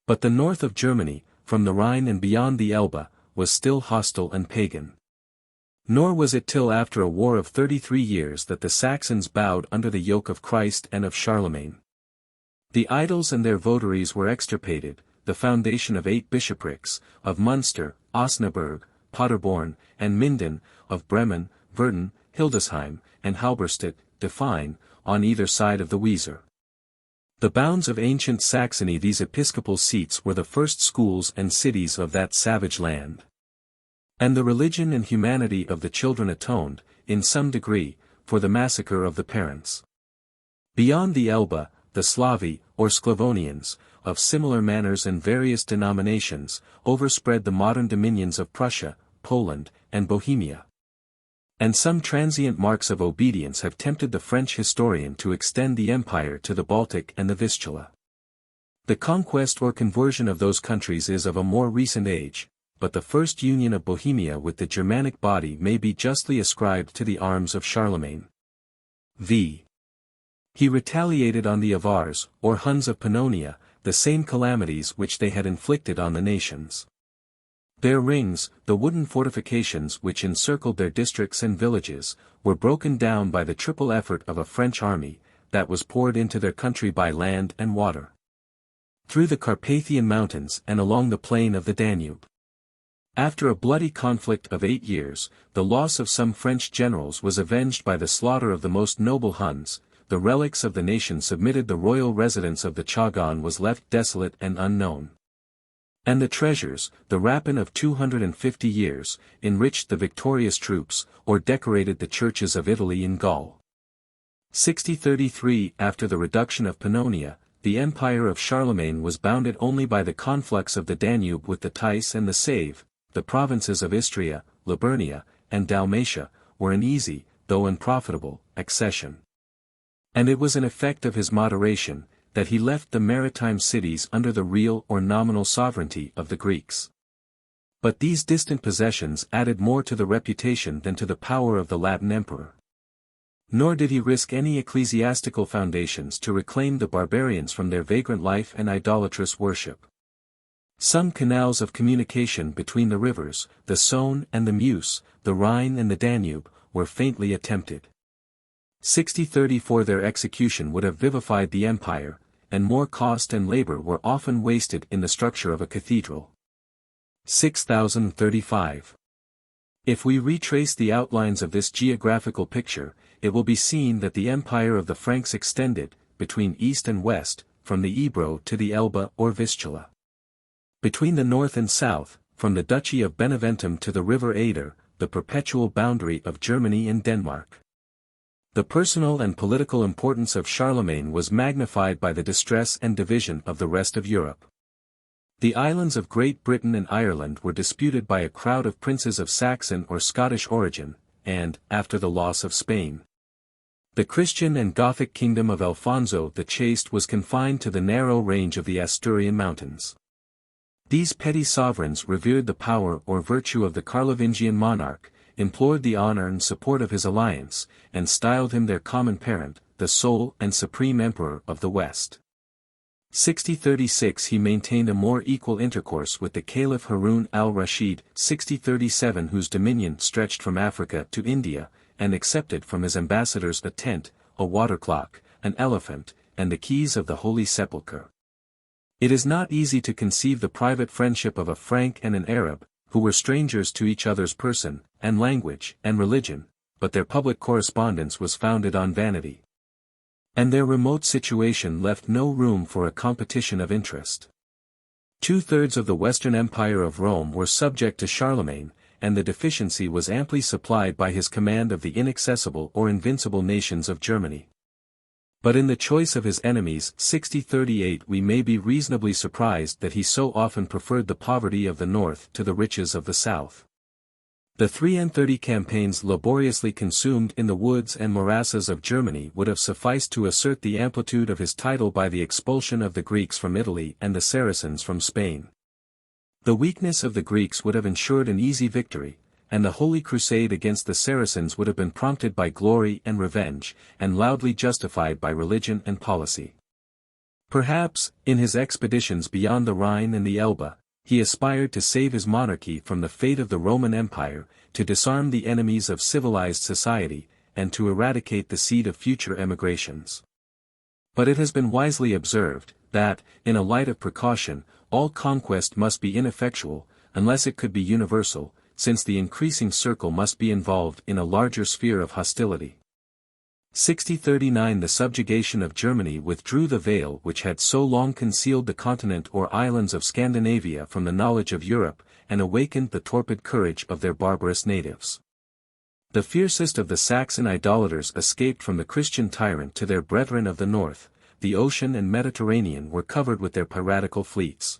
But the north of Germany, from the Rhine and beyond the Elbe, was still hostile and pagan. Nor was it till after a war of 33 years that the Saxons bowed under the yoke of Christ and of Charlemagne. The idols and their votaries were extirpated, the foundation of 8 bishoprics, of Munster, Osnaburg, Paderborn, and Minden, of Bremen, Verden, Hildesheim, and Halberstadt, define, on either side of the Weser. The bounds of ancient Saxony. These episcopal seats were the first schools and cities of that savage land. And the religion and humanity of the children atoned, in some degree, for the massacre of the parents. Beyond the Elbe, the Slavi, or Sclavonians, of similar manners and various denominations, overspread the modern dominions of Prussia, Poland, and Bohemia. And some transient marks of obedience have tempted the French historian to extend the empire to the Baltic and the Vistula. The conquest or conversion of those countries is of a more recent age, but the first union of Bohemia with the Germanic body may be justly ascribed to the arms of Charlemagne. V. He retaliated on the Avars, or Huns of Pannonia, the same calamities which they had inflicted on the nations. Their rings, the wooden fortifications which encircled their districts and villages, were broken down by the triple effort of a French army, that was poured into their country by land and water. Through the Carpathian mountains and along the plain of the Danube. After a bloody conflict of 8 years, the loss of some French generals was avenged by the slaughter of the most noble Huns. The relics of the nation submitted. The royal residence of the Chagan was left desolate and unknown. And the treasures, the rapine of 250 years, enriched the victorious troops, or decorated the churches of Italy and Gaul. 6033 After the reduction of Pannonia, the empire of Charlemagne was bounded only by the conflux of the Danube with the Theiss and the Save. The provinces of Istria, Liburnia, and Dalmatia, were an easy, though unprofitable, accession. And it was an effect of his moderation, that he left the maritime cities under the real or nominal sovereignty of the Greeks. But these distant possessions added more to the reputation than to the power of the Latin emperor. Nor did he risk any ecclesiastical foundations to reclaim the barbarians from their vagrant life and idolatrous worship. Some canals of communication between the rivers, the Saône and the Meuse, the Rhine and the Danube, were faintly attempted. 6034 Their execution would have vivified the empire, and more cost and labor were often wasted in the structure of a cathedral. 6035 If we retrace the outlines of this geographical picture, it will be seen that the empire of the Franks extended, between east and west, from the Ebro to the Elbe or Vistula. Between the north and south, from the Duchy of Beneventum to the river Ader, the perpetual boundary of Germany and Denmark. The personal and political importance of Charlemagne was magnified by the distress and division of the rest of Europe. The islands of Great Britain and Ireland were disputed by a crowd of princes of Saxon or Scottish origin, and, after the loss of Spain, the Christian and Gothic kingdom of Alfonso the Chaste was confined to the narrow range of the Asturian mountains. These petty sovereigns revered the power or virtue of the Carlovingian monarch, implored the honor and support of his alliance, and styled him their common parent, the sole and supreme emperor of the West. 6036 He maintained a more equal intercourse with the Caliph Harun al-Rashid, 6037 whose dominion stretched from Africa to India, and accepted from his ambassadors a tent, a water clock, an elephant, and the keys of the Holy Sepulchre. It is not easy to conceive the private friendship of a Frank and an Arab, who were strangers to each other's person, and language, and religion, but their public correspondence was founded on vanity. And their remote situation left no room for a competition of interest. 2/3 of the Western Empire of Rome were subject to Charlemagne, and the deficiency was amply supplied by his command of the inaccessible or invincible nations of Germany. But in the choice of his enemies 6038 we may be reasonably surprised that he so often preferred the poverty of the north to the riches of the south. The 330 campaigns laboriously consumed in the woods and morasses of Germany would have sufficed to assert the amplitude of his title by the expulsion of the Greeks from Italy and the Saracens from Spain. The weakness of the Greeks would have ensured an easy victory, and the Holy Crusade against the Saracens would have been prompted by glory and revenge, and loudly justified by religion and policy. Perhaps, in his expeditions beyond the Rhine and the Elbe, he aspired to save his monarchy from the fate of the Roman Empire, to disarm the enemies of civilized society, and to eradicate the seed of future emigrations. But it has been wisely observed, that, in a light of precaution, all conquest must be ineffectual, unless it could be universal, since the increasing circle must be involved in a larger sphere of hostility. 6039 The subjugation of Germany withdrew the veil which had so long concealed the continent or islands of Scandinavia from the knowledge of Europe, and awakened the torpid courage of their barbarous natives. The fiercest of the Saxon idolaters escaped from the Christian tyrant to their brethren of the north. The ocean and Mediterranean were covered with their piratical fleets.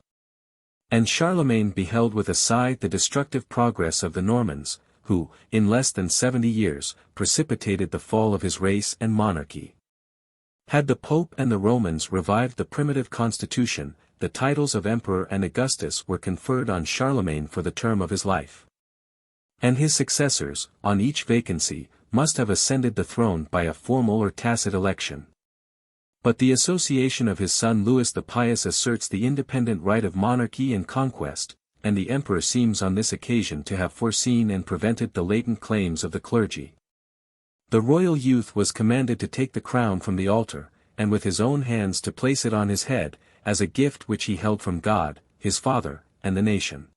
And Charlemagne beheld with a sigh the destructive progress of the Normans, who, in less than 70 years, precipitated the fall of his race and monarchy. Had the Pope and the Romans revived the primitive constitution, the titles of Emperor and Augustus were conferred on Charlemagne for the term of his life. And his successors, on each vacancy, must have ascended the throne by a formal or tacit election. But the association of his son Louis the Pious asserts the independent right of monarchy and conquest, and the emperor seems on this occasion to have foreseen and prevented the latent claims of the clergy. The royal youth was commanded to take the crown from the altar, and with his own hands to place it on his head, as a gift which he held from God, his Father, and the nation.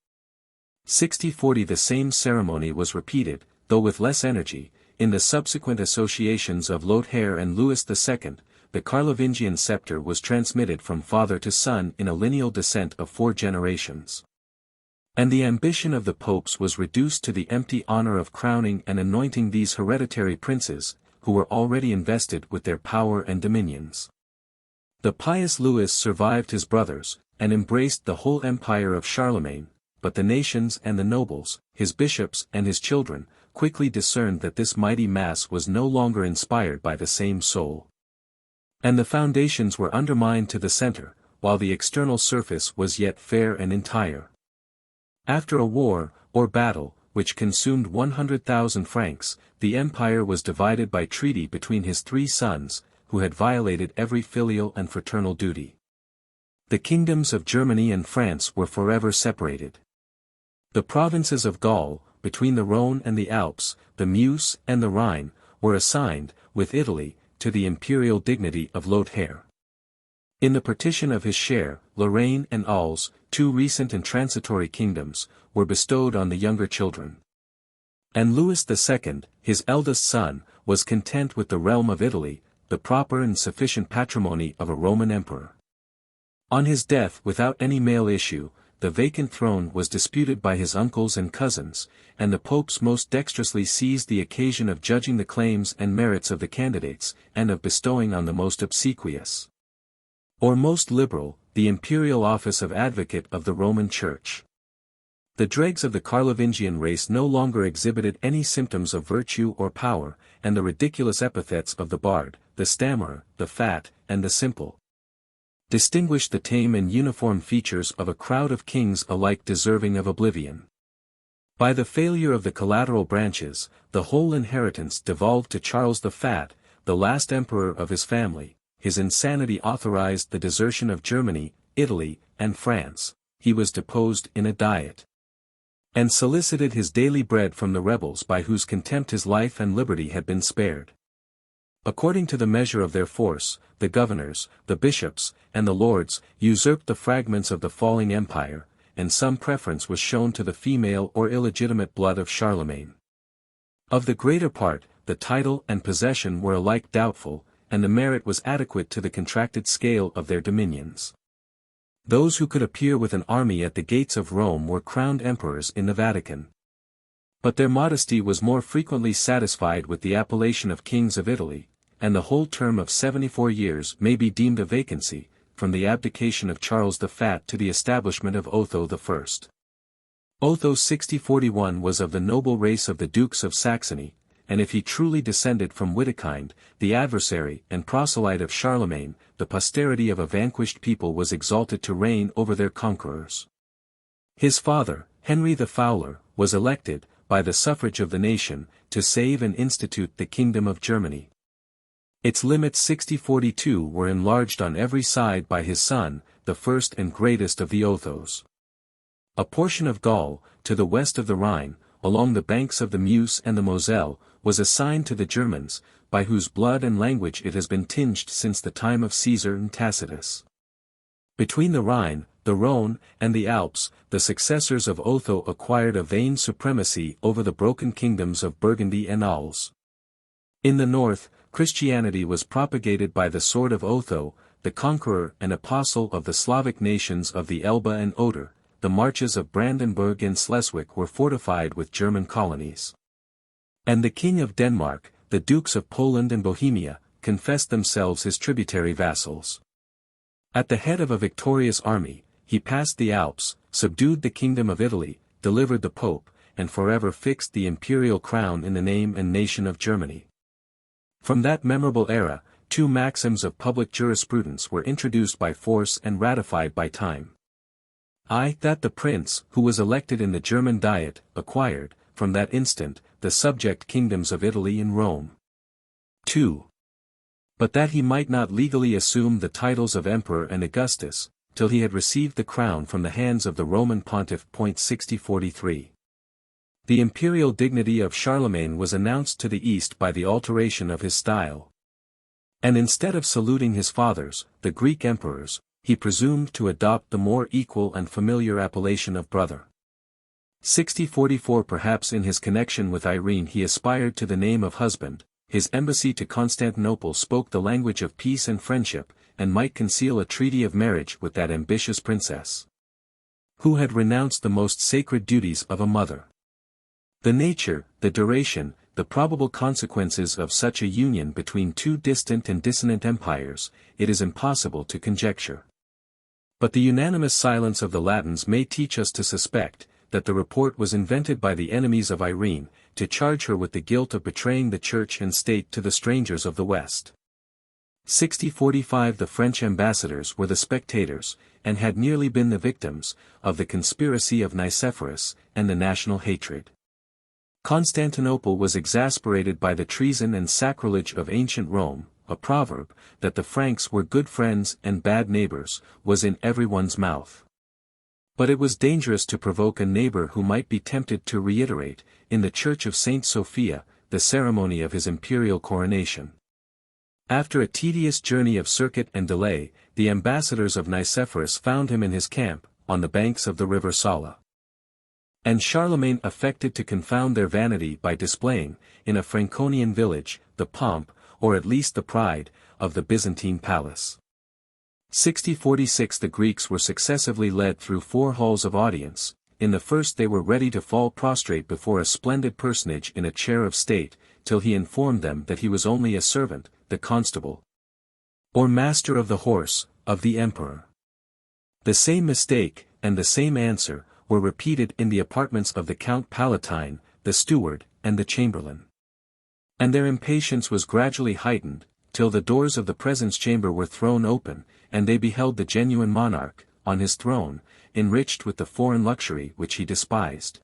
6040 The same ceremony was repeated, though with less energy, in the subsequent associations of Lothair and Louis II. The Carlovingian scepter was transmitted from father to son in a lineal descent of 4 generations. And the ambition of the popes was reduced to the empty honor of crowning and anointing these hereditary princes, who were already invested with their power and dominions. The pious Louis survived his brothers, and embraced the whole empire of Charlemagne, but the nations and the nobles, his bishops and his children, quickly discerned that this mighty mass was no longer inspired by the same soul. And the foundations were undermined to the center, while the external surface was yet fair and entire. After a war, or battle, which consumed 100,000 Franks, the empire was divided by treaty between his 3 sons, who had violated every filial and fraternal duty. The kingdoms of Germany and France were forever separated. The provinces of Gaul, between the Rhone and the Alps, the Meuse and the Rhine, were assigned, with Italy, to the imperial dignity of Lothair. In the partition of his share, Lorraine and Arles, 2 recent and transitory kingdoms, were bestowed on the younger children. And Louis II, his eldest son, was content with the realm of Italy, the proper and sufficient patrimony of a Roman emperor. On his death without any male issue, the vacant throne was disputed by his uncles and cousins, and the popes most dexterously seized the occasion of judging the claims and merits of the candidates, and of bestowing on the most obsequious, or most liberal, the imperial office of advocate of the Roman Church. The dregs of the Carlovingian race no longer exhibited any symptoms of virtue or power, and the ridiculous epithets of the bard, the stammerer, the fat, and the simple, distinguished the tame and uniform features of a crowd of kings alike deserving of oblivion. By the failure of the collateral branches, the whole inheritance devolved to Charles the Fat, the last emperor of his family. His insanity authorized the desertion of Germany, Italy, and France. He was deposed in a diet, and solicited his daily bread from the rebels by whose contempt his life and liberty had been spared. According to the measure of their force, the governors, the bishops, and the lords, usurped the fragments of the falling empire, and some preference was shown to the female or illegitimate blood of Charlemagne. Of the greater part, the title and possession were alike doubtful, and the merit was adequate to the contracted scale of their dominions. Those who could appear with an army at the gates of Rome were crowned emperors in the Vatican. But their modesty was more frequently satisfied with the appellation of kings of Italy, and the whole term of 74 years may be deemed a vacancy, from the abdication of Charles the Fat to the establishment of Otho I. Otho 6041 was of the noble race of the Dukes of Saxony, and if he truly descended from Witikind, the adversary and proselyte of Charlemagne, the posterity of a vanquished people was exalted to reign over their conquerors. His father, Henry the Fowler, was elected, by the suffrage of the nation, to save and institute the Kingdom of Germany. Its limits 6042 were enlarged on every side by his son, the first and greatest of the Othos. A portion of Gaul, to the west of the Rhine, along the banks of the Meuse and the Moselle, was assigned to the Germans, by whose blood and language it has been tinged since the time of Caesar and Tacitus. Between the Rhine, the Rhone, and the Alps, the successors of Otho acquired a vain supremacy over the broken kingdoms of Burgundy and Arles. In the north, Christianity was propagated by the sword of Otho, the conqueror and apostle of the Slavic nations of the Elbe and Oder. The marches of Brandenburg and Schleswig were fortified with German colonies. And the King of Denmark, the Dukes of Poland and Bohemia, confessed themselves his tributary vassals. At the head of a victorious army, he passed the Alps, subdued the Kingdom of Italy, delivered the Pope, and forever fixed the imperial crown in the name and nation of Germany. From that memorable era, two maxims of public jurisprudence were introduced by force and ratified by time. That the prince, who was elected in the German Diet, acquired, from that instant, the subject kingdoms of Italy and Rome. 2. But that he might not legally assume the titles of Emperor and Augustus, till he had received the crown from the hands of the Roman pontiff. 6043. The imperial dignity of Charlemagne was announced to the East by the alteration of his style. And instead of saluting his fathers, the Greek emperors, he presumed to adopt the more equal and familiar appellation of brother. 6044. Perhaps in his connection with Irene he aspired to the name of husband. His embassy to Constantinople spoke the language of peace and friendship, and might conceal a treaty of marriage with that ambitious princess, who had renounced the most sacred duties of a mother. The nature, the duration, the probable consequences of such a union between two distant and dissonant empires, it is impossible to conjecture. But the unanimous silence of the Latins may teach us to suspect, that the report was invented by the enemies of Irene, to charge her with the guilt of betraying the Church and State to the strangers of the West. 6045. The French ambassadors were the spectators, and had nearly been the victims, of the conspiracy of Nicephorus, and the national hatred. Constantinople was exasperated by the treason and sacrilege of ancient Rome. A proverb, that the Franks were good friends and bad neighbors, was in everyone's mouth. But it was dangerous to provoke a neighbor who might be tempted to reiterate, in the church of Saint Sophia, the ceremony of his imperial coronation. After a tedious journey of circuit and delay, the ambassadors of Nicephorus found him in his camp, on the banks of the river Sala. And Charlemagne affected to confound their vanity by displaying, in a Franconian village, the pomp, or at least the pride, of the Byzantine palace. 6046. The Greeks were successively led through 4 halls of audience. In the first they were ready to fall prostrate before a splendid personage in a chair of state, till he informed them that he was only a servant, the constable, or master of the horse, of the emperor. The same mistake, and the same answer, were repeated in the apartments of the Count Palatine, the steward, and the chamberlain. And their impatience was gradually heightened, till the doors of the presence chamber were thrown open, and they beheld the genuine monarch, on his throne, enriched with the foreign luxury which he despised,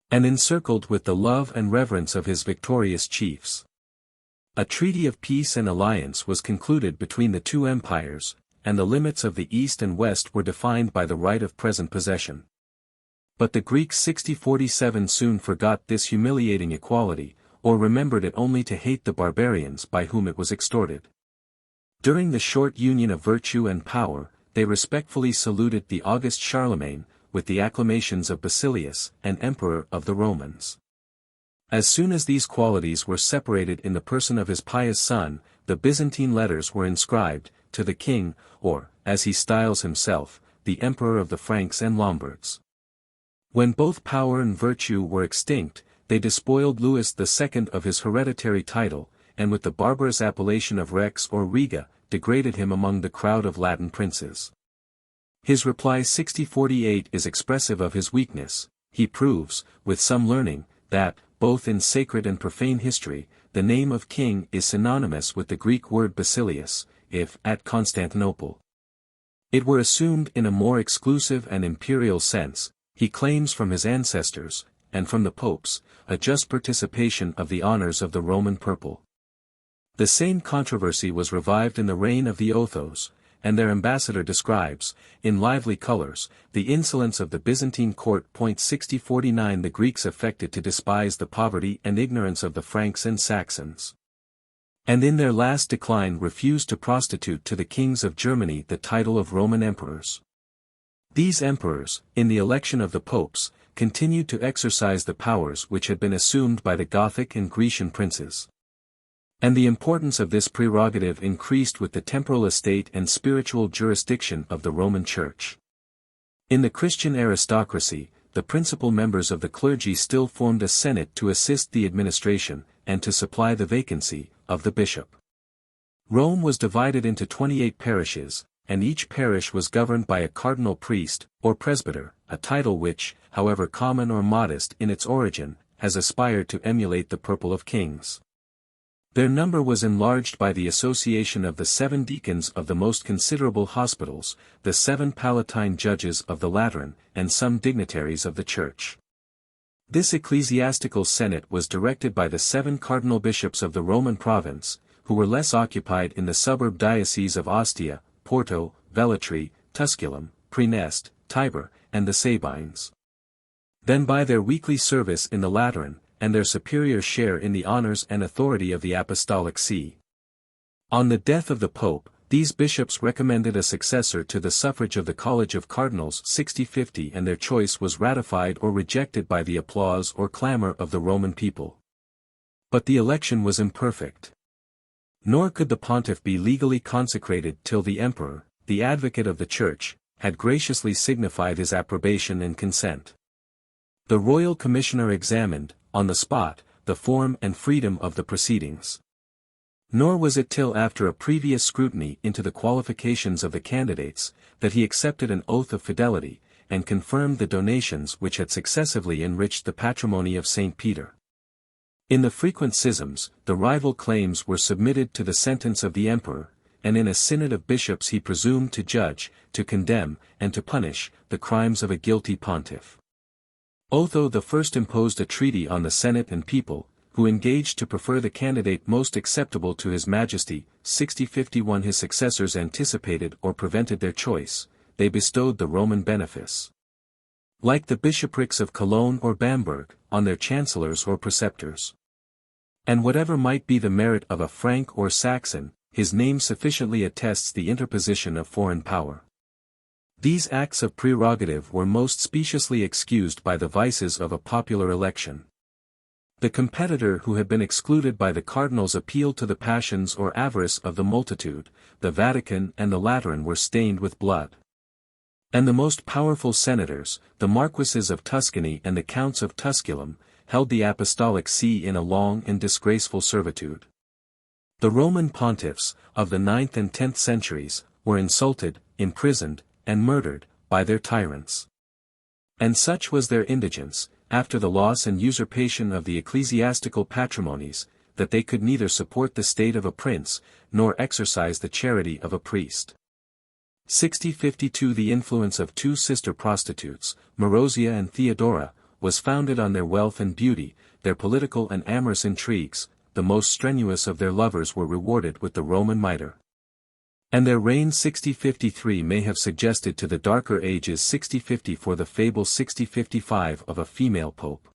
and encircled with the love and reverence of his victorious chiefs. A treaty of peace and alliance was concluded between the two empires, and the limits of the East and West were defined by the right of present possession. But the Greeks 6047 soon forgot this humiliating equality, or remembered it only to hate the barbarians by whom it was extorted. During the short union of virtue and power, they respectfully saluted the august Charlemagne, with the acclamations of Basilius, and Emperor of the Romans. As soon as these qualities were separated in the person of his pious son, the Byzantine letters were inscribed, to the king, or, as he styles himself, the Emperor of the Franks and Lombards. When both power and virtue were extinct, they despoiled Louis II of his hereditary title, and with the barbarous appellation of Rex or Riga, degraded him among the crowd of Latin princes. His reply 6048 is expressive of his weakness. He proves, with some learning, that, both in sacred and profane history, the name of king is synonymous with the Greek word Basilius, if, at Constantinople, it were assumed in a more exclusive and imperial sense. He claims from his ancestors, and from the popes, a just participation of the honors of the Roman purple. The same controversy was revived in the reign of the Othos, and their ambassador describes, in lively colors, the insolence of the Byzantine court. 6049 The Greeks affected to despise the poverty and ignorance of the Franks and Saxons, and in their last decline refused to prostitute to the kings of Germany the title of Roman emperors. These emperors, in the election of the popes, continued to exercise the powers which had been assumed by the Gothic and Grecian princes. And the importance of this prerogative increased with the temporal estate and spiritual jurisdiction of the Roman Church. In the Christian aristocracy, the principal members of the clergy still formed a senate to assist the administration, and to supply the vacancy, of the bishop. Rome was divided into 28 parishes, and each parish was governed by a cardinal priest, or presbyter, a title which, however common or modest in its origin, has aspired to emulate the purple of kings. Their number was enlarged by the association of the 7 deacons of the most considerable hospitals, the 7 Palatine judges of the Lateran, and some dignitaries of the Church. This ecclesiastical senate was directed by the 7 cardinal bishops of the Roman province, who were less occupied in the suburb dioceses of Ostia, Porto, Velletri, Tusculum, Praeneste, Tibur, and the Sabines, than by their weekly service in the Lateran, and their superior share in the honors and authority of the Apostolic See. On the death of the Pope, these bishops recommended a successor to the suffrage of the College of Cardinals 60/50, and their choice was ratified or rejected by the applause or clamor of the Roman people. But the election was imperfect. Nor could the pontiff be legally consecrated till the emperor, the advocate of the Church, had graciously signified his approbation and consent. The royal commissioner examined, on the spot, the form and freedom of the proceedings. Nor was it till after a previous scrutiny into the qualifications of the candidates, that he accepted an oath of fidelity, and confirmed the donations which had successively enriched the patrimony of St. Peter. In the frequent schisms, the rival claims were submitted to the sentence of the emperor, and in a synod of bishops he presumed to judge, to condemn, and to punish, the crimes of a guilty pontiff. Otho I imposed a treaty on the Senate and people, who engaged to prefer the candidate most acceptable to his majesty. 6051 His successors anticipated or prevented their choice, they bestowed the Roman benefice, like the bishoprics of Cologne or Bamberg, on their chancellors or preceptors. And whatever might be the merit of a Frank or Saxon, his name sufficiently attests the interposition of foreign power. These acts of prerogative were most speciously excused by the vices of a popular election. The competitor who had been excluded by the cardinals appealed to the passions or avarice of the multitude. The Vatican and the Lateran were stained with blood. And the most powerful senators, the marquises of Tuscany and the counts of Tusculum, held the Apostolic See in a long and disgraceful servitude. The Roman pontiffs, of the 9th and 10th centuries, were insulted, imprisoned, and murdered, by their tyrants. And such was their indigence, after the loss and usurpation of the ecclesiastical patrimonies, that they could neither support the state of a prince, nor exercise the charity of a priest. 6052 The influence of 2 sister prostitutes, Marozia and Theodora, was founded on their wealth and beauty. Their political and amorous intrigues, the most strenuous of their lovers were rewarded with the Roman mitre. And their reign 6053 may have suggested to the darker ages 6054 the fable 6055 of a female pope.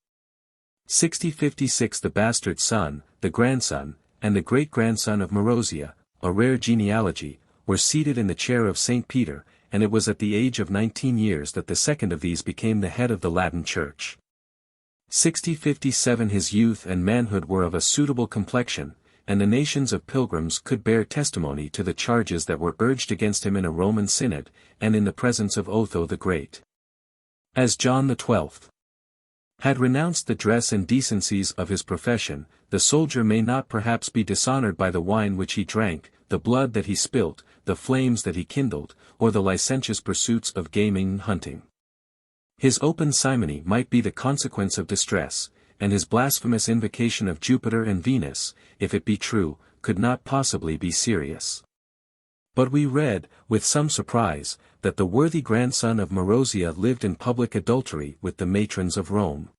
6056 The bastard son, the grandson, and the great-grandson of Marozia, a rare genealogy, were seated in the chair of St. Peter, and it was at the age of 19 years that the second of these became the head of the Latin Church. 6057 His youth and manhood were of a suitable complexion, and the nations of pilgrims could bear testimony to the charges that were urged against him in a Roman synod, and in the presence of Otho the Great. As John XII had renounced the dress and decencies of his profession, the soldier may not perhaps be dishonored by the wine which he drank, the blood that he spilt, the flames that he kindled, or the licentious pursuits of gaming and hunting. His open simony might be the consequence of distress, and his blasphemous invocation of Jupiter and Venus, if it be true, could not possibly be serious. But we read, with some surprise, that the worthy grandson of Marozia lived in public adultery with the matrons of Rome.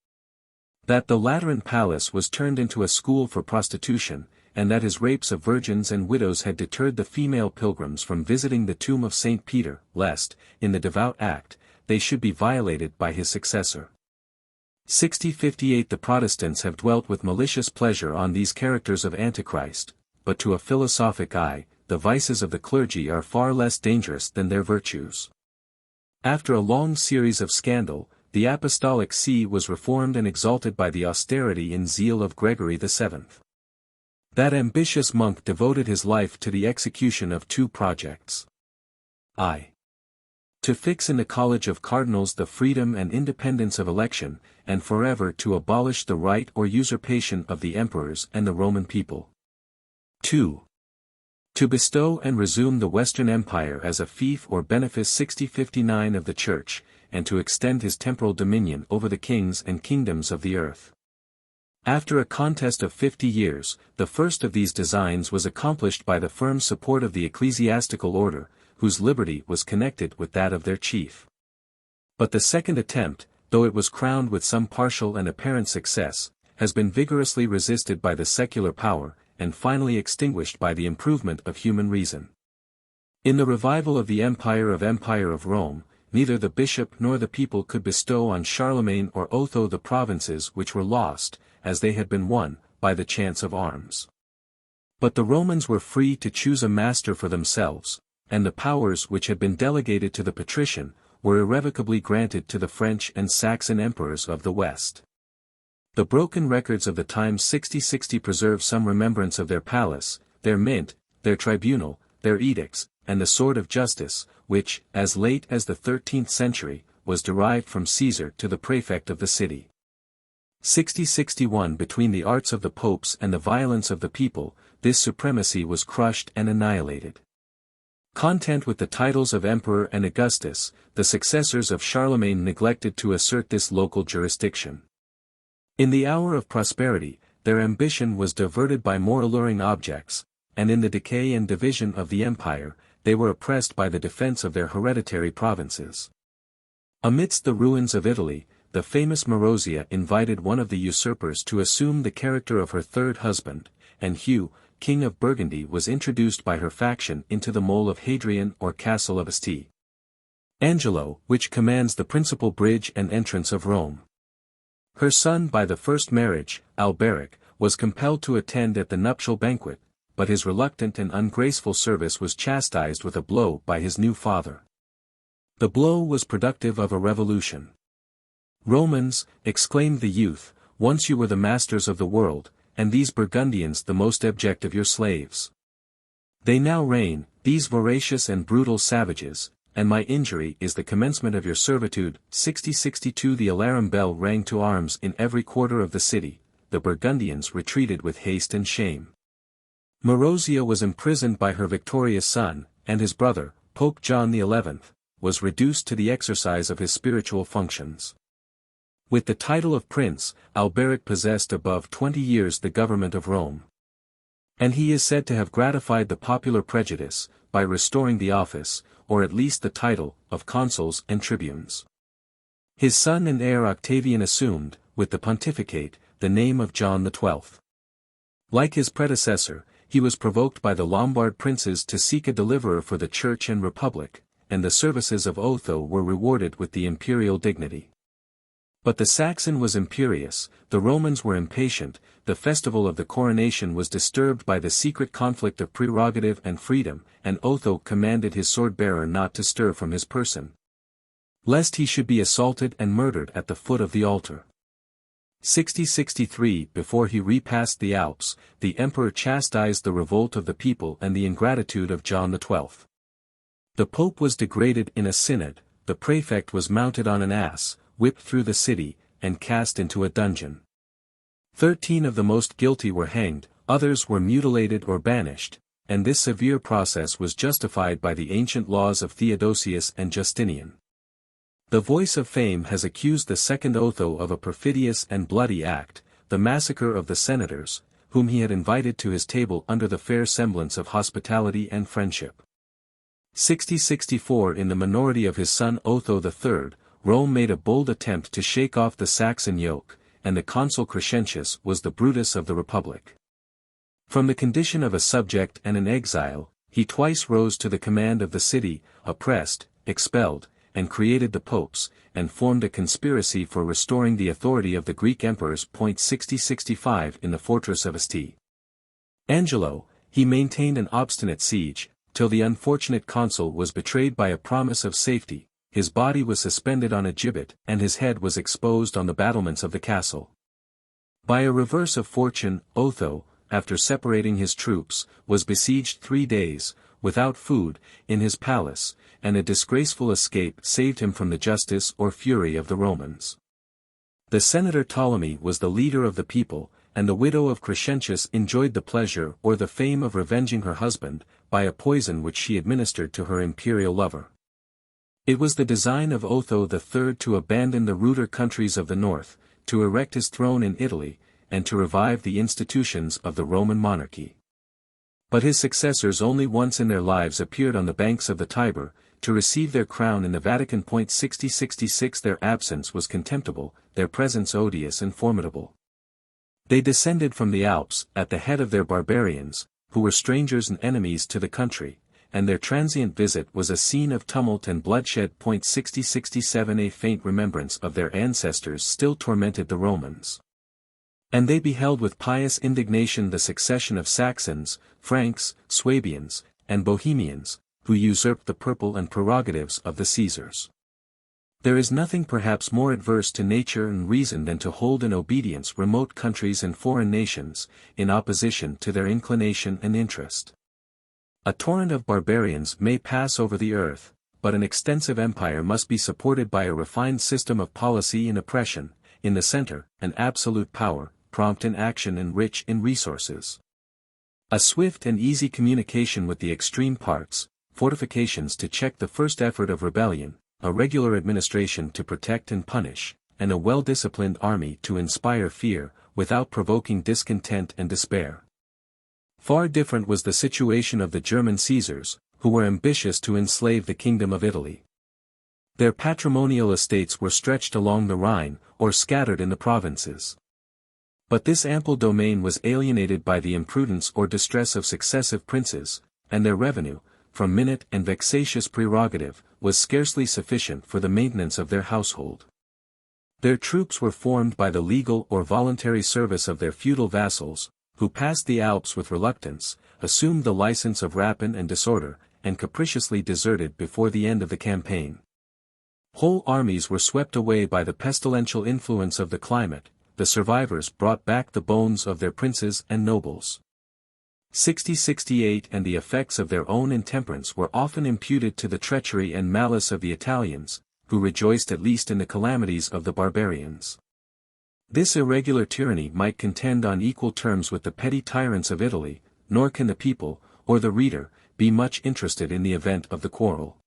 That the Lateran palace was turned into a school for prostitution, and that his rapes of virgins and widows had deterred the female pilgrims from visiting the tomb of St. Peter, lest, in the devout act, they should be violated by his successor. 6058 The Protestants have dwelt with malicious pleasure on these characters of Antichrist, but to a philosophic eye, the vices of the clergy are far less dangerous than their virtues. After a long series of scandal, the Apostolic See was reformed and exalted by the austerity and zeal of Gregory VII. That ambitious monk devoted his life to the execution of two projects. I. To fix in the College of Cardinals the freedom and independence of election, and forever to abolish the right or usurpation of the emperors and the Roman people. 2. To bestow and resume the Western Empire as a fief or benefice 6059 of the Church, and to extend his temporal dominion over the kings and kingdoms of the earth. After a contest of 50 years, the first of these designs was accomplished by the firm support of the ecclesiastical order, whose liberty was connected with that of their chief. But the second attempt, though it was crowned with some partial and apparent success, has been vigorously resisted by the secular power, and finally extinguished by the improvement of human reason. In the revival of the Empire of Rome, neither the bishop nor the people could bestow on Charlemagne or Otho the provinces which were lost, as they had been won, by the chance of arms. But the Romans were free to choose a master for themselves, and the powers which had been delegated to the patrician, were irrevocably granted to the French and Saxon emperors of the West. The broken records of the time 6060 preserve some remembrance of their palace, their mint, their tribunal, their edicts, and the sword of justice, which, as late as the 13th century, was derived from Caesar to the prefect of the city. 6061 Between the arts of the popes and the violence of the people, this supremacy was crushed and annihilated. Content with the titles of Emperor and Augustus, the successors of Charlemagne neglected to assert this local jurisdiction. In the hour of prosperity, their ambition was diverted by more alluring objects, and in the decay and division of the empire, they were oppressed by the defense of their hereditary provinces. Amidst the ruins of Italy, the famous Marozia invited one of the usurpers to assume the character of her third husband, and Hugh, king of Burgundy, was introduced by her faction into the mole of Hadrian or castle of Asti. Angelo, which commands the principal bridge and entrance of Rome. Her son by the first marriage, Alberic, was compelled to attend at the nuptial banquet, but his reluctant and ungraceful service was chastised with a blow by his new father. The blow was productive of a revolution. "Romans," exclaimed the youth, "once you were the masters of the world, and these Burgundians the most abject of your slaves. They now reign, these voracious and brutal savages, and my injury is the commencement of your servitude." 6062 The alarum bell rang to arms in every quarter of the city, the Burgundians retreated with haste and shame. Marozia was imprisoned by her victorious son, and his brother, Pope John XI, was reduced to the exercise of his spiritual functions. With the title of prince, Alberic possessed above 20 years the government of Rome. And he is said to have gratified the popular prejudice, by restoring the office, or at least the title, of consuls and tribunes. His son and heir Octavian assumed, with the pontificate, the name of John XII. Like his predecessor, he was provoked by the Lombard princes to seek a deliverer for the Church and Republic, and the services of Otho were rewarded with the imperial dignity. But the Saxon was imperious, the Romans were impatient, the festival of the coronation was disturbed by the secret conflict of prerogative and freedom, and Otho commanded his sword-bearer not to stir from his person, lest he should be assaulted and murdered at the foot of the altar. 6063 Before he repassed the Alps, the emperor chastised the revolt of the people and the ingratitude of John XII. The pope was degraded in a synod, the prefect was mounted on an ass, whipped through the city, and cast into a dungeon. 13 of the most guilty were hanged, others were mutilated or banished, and this severe process was justified by the ancient laws of Theodosius and Justinian. The voice of fame has accused the second Otho of a perfidious and bloody act, the massacre of the senators, whom he had invited to his table under the fair semblance of hospitality and friendship. 6064 In the minority of his son Otho III, Rome made a bold attempt to shake off the Saxon yoke, and the consul Crescentius was the Brutus of the Republic. From the condition of a subject and an exile, he twice rose to the command of the city, oppressed, expelled, and created the popes, and formed a conspiracy for restoring the authority of the Greek emperors. 6065 in the fortress of St. Angelo, he maintained an obstinate siege, till the unfortunate consul was betrayed by a promise of safety, his body was suspended on a gibbet and his head was exposed on the battlements of the castle. By a reverse of fortune, Otho, after separating his troops, was besieged 3 days, without food, in his palace, and a disgraceful escape saved him from the justice or fury of the Romans. The senator Ptolemy was the leader of the people, and the widow of Crescentius enjoyed the pleasure or the fame of revenging her husband, by a poison which she administered to her imperial lover. It was the design of Otho III to abandon the ruder countries of the north, to erect his throne in Italy, and to revive the institutions of the Roman monarchy. But his successors only once in their lives appeared on the banks of the Tiber, to receive their crown in the Vatican. 6066 Their absence was contemptible, their presence odious and formidable. They descended from the Alps, at the head of their barbarians, who were strangers and enemies to the country, and their transient visit was a scene of tumult and bloodshed. 6067 A faint remembrance of their ancestors still tormented the Romans. And they beheld with pious indignation the succession of Saxons, Franks, Swabians, and Bohemians, who usurped the purple and prerogatives of the Caesars. There is nothing perhaps more adverse to nature and reason than to hold in obedience remote countries and foreign nations, in opposition to their inclination and interest. A torrent of barbarians may pass over the earth, but an extensive empire must be supported by a refined system of policy and oppression, in the center, an absolute power, prompt in action and rich in resources. A swift and easy communication with the extreme parts, fortifications to check the first effort of rebellion, a regular administration to protect and punish, and a well-disciplined army to inspire fear, without provoking discontent and despair. Far different was the situation of the German Caesars, who were ambitious to enslave the kingdom of Italy. Their patrimonial estates were stretched along the Rhine, or scattered in the provinces. But this ample domain was alienated by the imprudence or distress of successive princes, and their revenue, from minute and vexatious prerogative, was scarcely sufficient for the maintenance of their household. Their troops were formed by the legal or voluntary service of their feudal vassals, who passed the Alps with reluctance, assumed the license of rapine and disorder, and capriciously deserted before the end of the campaign. Whole armies were swept away by the pestilential influence of the climate, the survivors brought back the bones of their princes and nobles. 6068 And the effects of their own intemperance were often imputed to the treachery and malice of the Italians, who rejoiced at least in the calamities of the barbarians. This irregular tyranny might contend on equal terms with the petty tyrants of Italy, nor can the people, or the reader, be much interested in the event of the quarrel.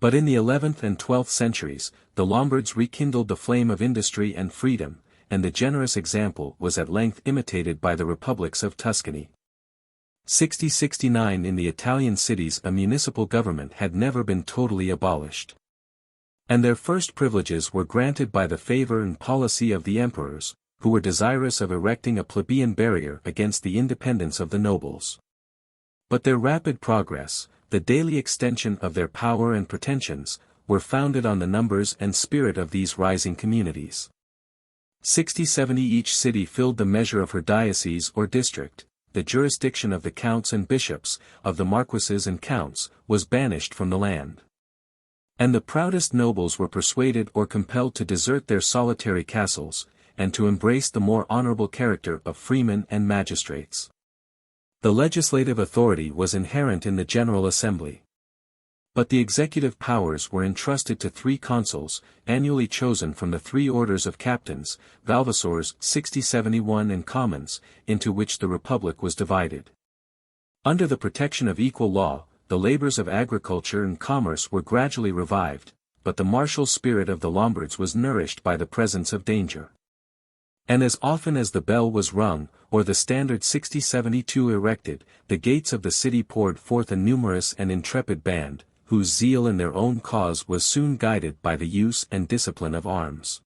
But in the 11th and 12th centuries, the Lombards rekindled the flame of industry and freedom, and the generous example was at length imitated by the republics of Tuscany. 6069 In the Italian cities a municipal government had never been totally abolished. And their first privileges were granted by the favor and policy of the emperors, who were desirous of erecting a plebeian barrier against the independence of the nobles. But their rapid progress, the daily extension of their power and pretensions, were founded on the numbers and spirit of these rising communities. 6070 Each city filled the measure of her diocese or district, the jurisdiction of the counts and bishops, of the marquises and counts, was banished from the land. And the proudest nobles were persuaded or compelled to desert their solitary castles, and to embrace the more honorable character of freemen and magistrates. The legislative authority was inherent in the General Assembly. But the executive powers were entrusted to 3 consuls, annually chosen from the 3 orders of captains, valvassors 6071 and commons, into which the republic was divided. Under the protection of equal law, the labors of agriculture and commerce were gradually revived, but the martial spirit of the Lombards was nourished by the presence of danger. And as often as the bell was rung, or the standard 6072 erected, the gates of the city poured forth a numerous and intrepid band, whose zeal in their own cause was soon guided by the use and discipline of arms.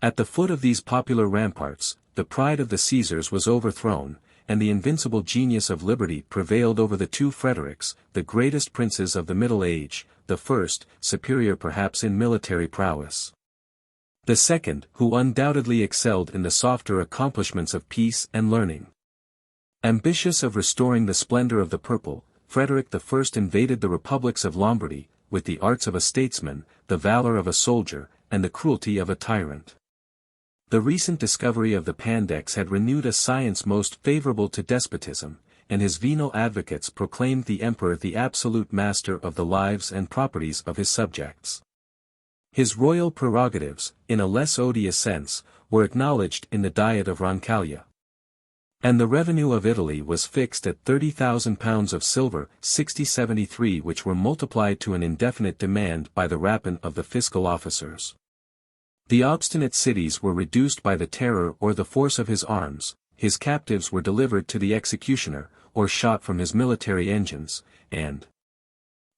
At the foot of these popular ramparts, the pride of the Caesars was overthrown, and the invincible genius of liberty prevailed over the two Frederics, the greatest princes of the Middle Age, the first, superior perhaps in military prowess. The second, who undoubtedly excelled in the softer accomplishments of peace and learning. Ambitious of restoring the splendor of the purple, Frederick I invaded the republics of Lombardy, with the arts of a statesman, the valor of a soldier, and the cruelty of a tyrant. The recent discovery of the Pandects had renewed a science most favorable to despotism, and his venal advocates proclaimed the emperor the absolute master of the lives and properties of his subjects. His royal prerogatives, in a less odious sense, were acknowledged in the Diet of Roncaglia. And the revenue of Italy was fixed at £30,000 of silver, 6073, which were multiplied to an indefinite demand by the rapine of the fiscal officers. The obstinate cities were reduced by the terror or the force of his arms, his captives were delivered to the executioner, or shot from his military engines, and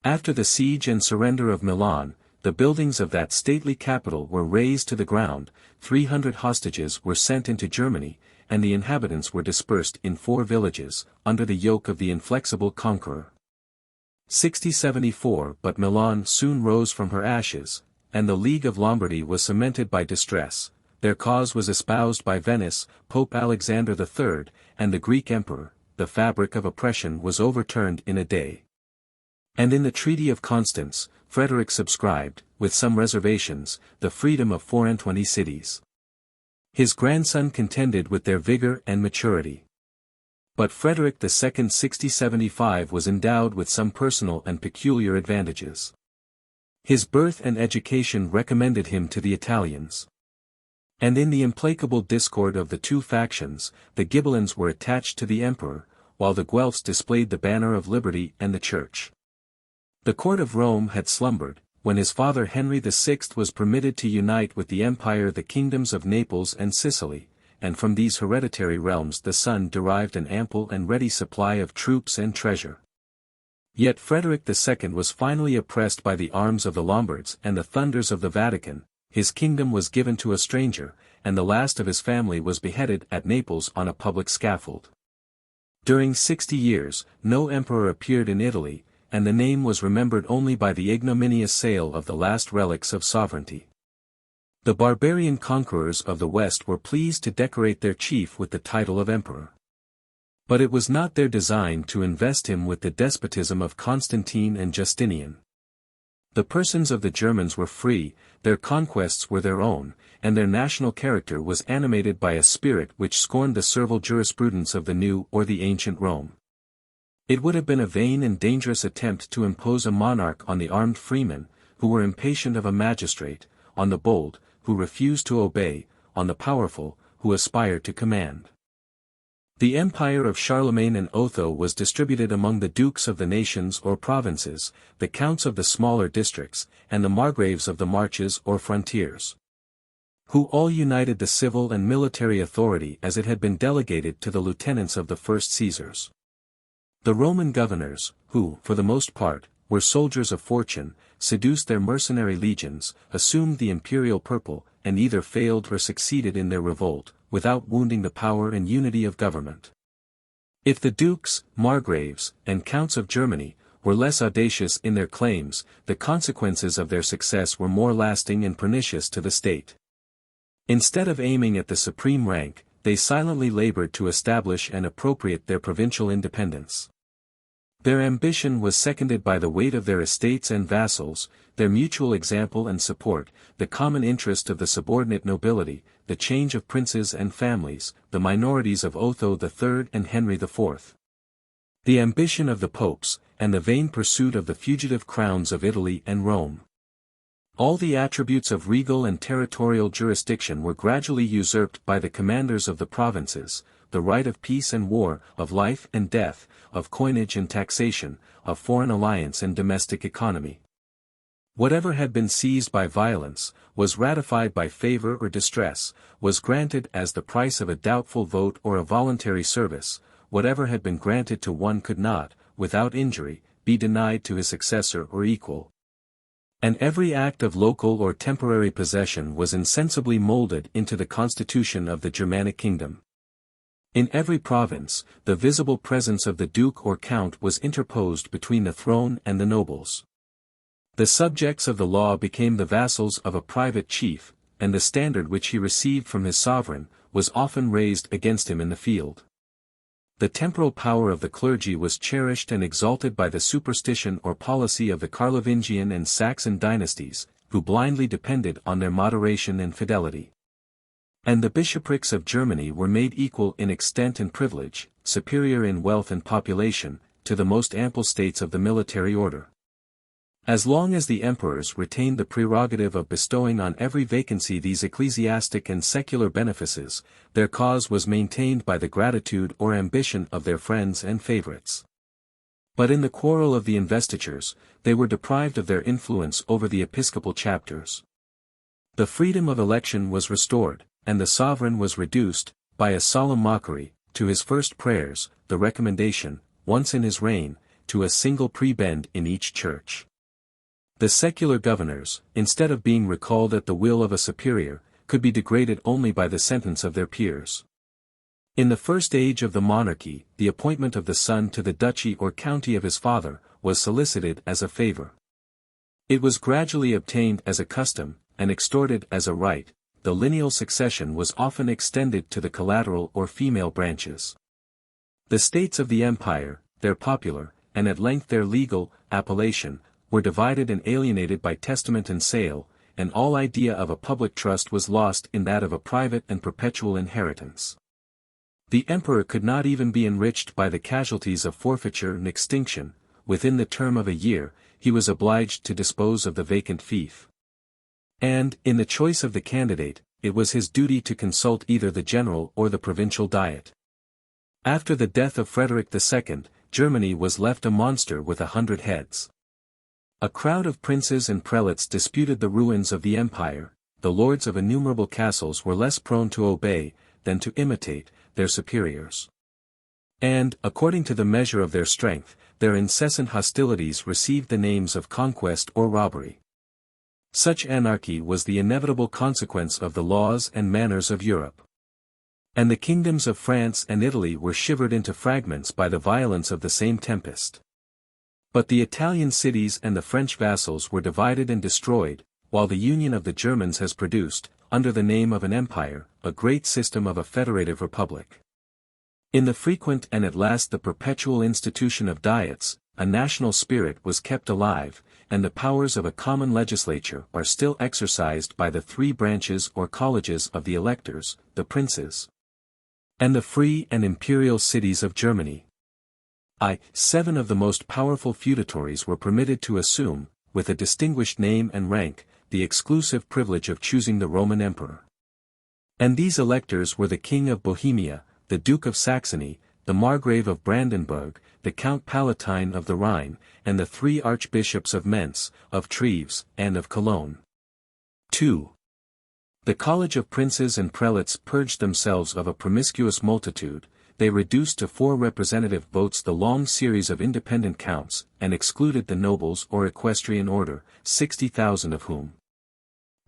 after the siege and surrender of Milan, the buildings of that stately capital were razed to the ground, 300 hostages were sent into Germany, and the inhabitants were dispersed in 4 villages, under the yoke of the inflexible conqueror. 6074 But Milan soon rose from her ashes, and the League of Lombardy was cemented by distress, their cause was espoused by Venice, Pope Alexander III, and the Greek emperor, the fabric of oppression was overturned in a day. And in the Treaty of Constance, Frederick subscribed, with some reservations, the freedom of 24 cities. His grandson contended with their vigor and maturity. But Frederick II 6075 was endowed with some personal and peculiar advantages. His birth and education recommended him to the Italians. And in the implacable discord of the two factions, the Ghibellines were attached to the emperor, while the Guelphs displayed the banner of liberty and the church. The court of Rome had slumbered, when his father Henry VI was permitted to unite with the empire the kingdoms of Naples and Sicily, and from these hereditary realms the son derived an ample and ready supply of troops and treasure. Yet Frederick II was finally oppressed by the arms of the Lombards and the thunders of the Vatican, his kingdom was given to a stranger, and the last of his family was beheaded at Naples on a public scaffold. During 60 years, no emperor appeared in Italy, and the name was remembered only by the ignominious sale of the last relics of sovereignty. The barbarian conquerors of the West were pleased to decorate their chief with the title of emperor. But it was not their design to invest him with the despotism of Constantine and Justinian. The persons of the Germans were free, their conquests were their own, and their national character was animated by a spirit which scorned the servile jurisprudence of the new or the ancient Rome. It would have been a vain and dangerous attempt to impose a monarch on the armed freemen, who were impatient of a magistrate, on the bold, who refused to obey, on the powerful, who aspired to command. The empire of Charlemagne and Otho was distributed among the dukes of the nations or provinces, the counts of the smaller districts, and the margraves of the marches or frontiers, who all united the civil and military authority as it had been delegated to the lieutenants of the first Caesars. The Roman governors, who, for the most part, were soldiers of fortune, seduced their mercenary legions, assumed the imperial purple, and either failed or succeeded in their revolt, without wounding the power and unity of government. If the dukes, margraves, and counts of Germany were less audacious in their claims, the consequences of their success were more lasting and pernicious to the state. Instead of aiming at the supreme rank, they silently labored to establish and appropriate their provincial independence. Their ambition was seconded by the weight of their estates and vassals, their mutual example and support, the common interest of the subordinate nobility, the change of princes and families, the minorities of Otho III and Henry IV. The ambition of the popes, and the vain pursuit of the fugitive crowns of Italy and Rome. All the attributes of regal and territorial jurisdiction were gradually usurped by the commanders of the provinces, the right of peace and war, of life and death, of coinage and taxation, of foreign alliance and domestic economy. Whatever had been seized by violence, was ratified by favor or distress, was granted as the price of a doubtful vote or a voluntary service, whatever had been granted to one could not, without injury, be denied to his successor or equal. And every act of local or temporary possession was insensibly molded into the constitution of the Germanic kingdom. In every province, the visible presence of the duke or count was interposed between the throne and the nobles. The subjects of the law became the vassals of a private chief, and the standard which he received from his sovereign, was often raised against him in the field. The temporal power of the clergy was cherished and exalted by the superstition or policy of the Carlovingian and Saxon dynasties, who blindly depended on their moderation and fidelity. And the bishoprics of Germany were made equal in extent and privilege, superior in wealth and population, to the most ample states of the military order. As long as the emperors retained the prerogative of bestowing on every vacancy these ecclesiastic and secular benefices, their cause was maintained by the gratitude or ambition of their friends and favorites. But in the quarrel of the investitures, they were deprived of their influence over the episcopal chapters. The freedom of election was restored, and the sovereign was reduced, by a solemn mockery, to his first prayers, the recommendation, once in his reign, to a single prebend in each church. The secular governors, instead of being recalled at the will of a superior, could be degraded only by the sentence of their peers. In the first age of the monarchy, the appointment of the son to the duchy or county of his father, was solicited as a favor. It was gradually obtained as a custom, and extorted as a right. The lineal succession was often extended to the collateral or female branches. The states of the empire, their popular, and at length their legal, appellation, were divided and alienated by testament and sale, and all idea of a public trust was lost in that of a private and perpetual inheritance. The emperor could not even be enriched by the casualties of forfeiture and extinction. Within the term of a year, he was obliged to dispose of the vacant fief. And, in the choice of the candidate, it was his duty to consult either the general or the provincial diet. After the death of Frederick II, Germany was left a monster with 100 heads. A crowd of princes and prelates disputed the ruins of the empire. The lords of innumerable castles were less prone to obey, than to imitate, their superiors. And, according to the measure of their strength, their incessant hostilities received the names of conquest or robbery. Such anarchy was the inevitable consequence of the laws and manners of Europe. And the kingdoms of France and Italy were shivered into fragments by the violence of the same tempest. But the Italian cities and the French vassals were divided and destroyed, while the union of the Germans has produced, under the name of an empire, a great system of a federative republic. In the frequent and at last the perpetual institution of diets, a national spirit was kept alive, and the powers of a common legislature are still exercised by the three branches or colleges of the electors, the princes, and the free and imperial cities of Germany. 7 of the most powerful feudatories were permitted to assume, with a distinguished name and rank, the exclusive privilege of choosing the Roman emperor. And these electors were the King of Bohemia, the Duke of Saxony, the Margrave of Brandenburg, the Count Palatine of the Rhine, and the 3 archbishops of Mentz, of Treves, and of Cologne. 2. The college of princes and prelates purged themselves of a promiscuous multitude. They reduced to 4 representative votes the long series of independent counts, and excluded the nobles or equestrian order, 60,000 of whom,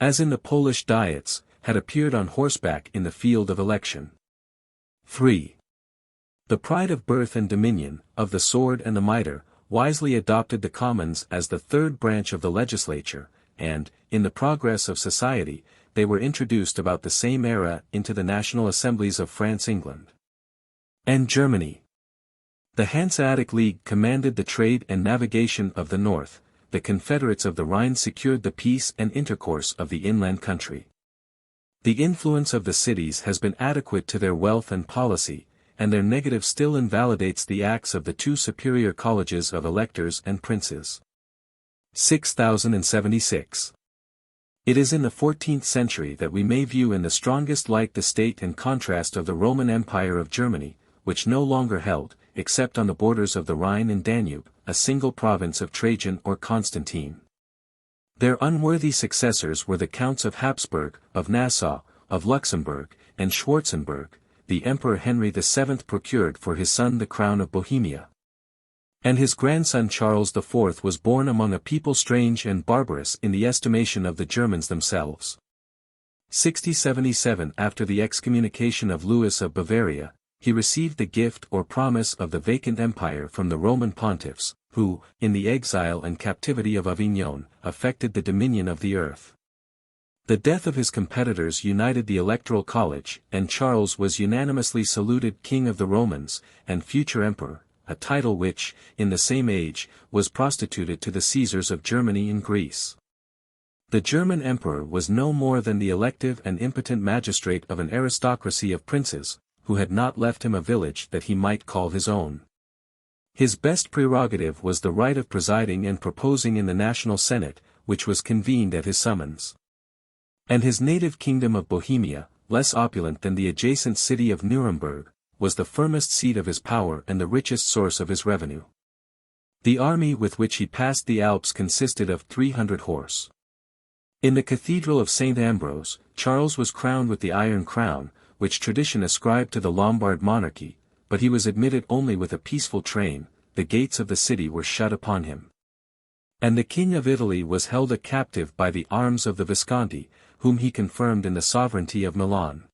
as in the Polish diets, had appeared on horseback in the field of election. 3. The pride of birth and dominion, of the sword and the mitre, wisely adopted the commons as the third branch of the legislature, and, in the progress of society, they were introduced about the same era into the national assemblies of France, England, and Germany. The Hanseatic League commanded the trade and navigation of the north, the confederates of the Rhine secured the peace and intercourse of the inland country. The influence of the cities has been adequate to their wealth and policy, and their negative still invalidates the acts of the 2 superior colleges of electors and princes. 6076. It is in the 14th century that we may view in the strongest light the state and contrast of the Roman Empire of Germany, which no longer held, except on the borders of the Rhine and Danube, a single province of Trajan or Constantine. Their unworthy successors were the Counts of Habsburg, of Nassau, of Luxembourg, and Schwarzenberg. The Emperor Henry VII procured for his son the crown of Bohemia. And his grandson Charles IV was born among a people strange and barbarous in the estimation of the Germans themselves. 6077 After the excommunication of Louis of Bavaria, he received the gift or promise of the vacant empire from the Roman pontiffs, who, in the exile and captivity of Avignon, affected the dominion of the earth. The death of his competitors united the Electoral College, and Charles was unanimously saluted King of the Romans, and future Emperor, a title which, in the same age, was prostituted to the Caesars of Germany and Greece. The German emperor was no more than the elective and impotent magistrate of an aristocracy of princes, who had not left him a village that he might call his own. His best prerogative was the right of presiding and proposing in the national senate, which was convened at his summons. And his native kingdom of Bohemia, less opulent than the adjacent city of Nuremberg, was the firmest seat of his power and the richest source of his revenue. The army with which he passed the Alps consisted of 300 horse. In the Cathedral of St. Ambrose, Charles was crowned with the Iron Crown, which tradition ascribed to the Lombard monarchy, but he was admitted only with a peaceful train, the gates of the city were shut upon him. And the King of Italy was held a captive by the arms of the Visconti, whom he confirmed in the sovereignty of Milan.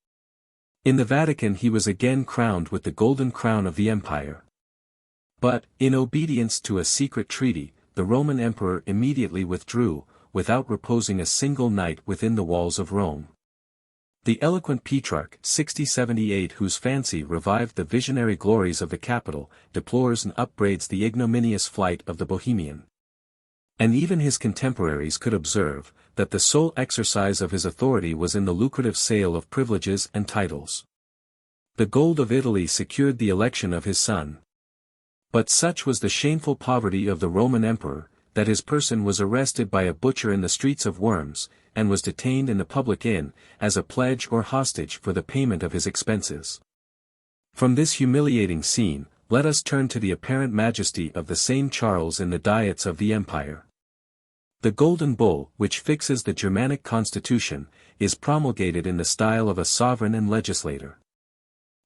In the Vatican he was again crowned with the golden crown of the empire. But, in obedience to a secret treaty, the Roman emperor immediately withdrew, without reposing a single night within the walls of Rome. The eloquent Petrarch 6078, whose fancy revived the visionary glories of the capital, deplores and upbraids the ignominious flight of the Bohemian. And even his contemporaries could observe, that the sole exercise of his authority was in the lucrative sale of privileges and titles. The gold of Italy secured the election of his son. But such was the shameful poverty of the Roman emperor, that his person was arrested by a butcher in the streets of Worms, and was detained in the public inn, as a pledge or hostage for the payment of his expenses. From this humiliating scene, let us turn to the apparent majesty of the same Charles in the diets of the empire. The Golden Bull, which fixes the Germanic constitution, is promulgated in the style of a sovereign and legislator.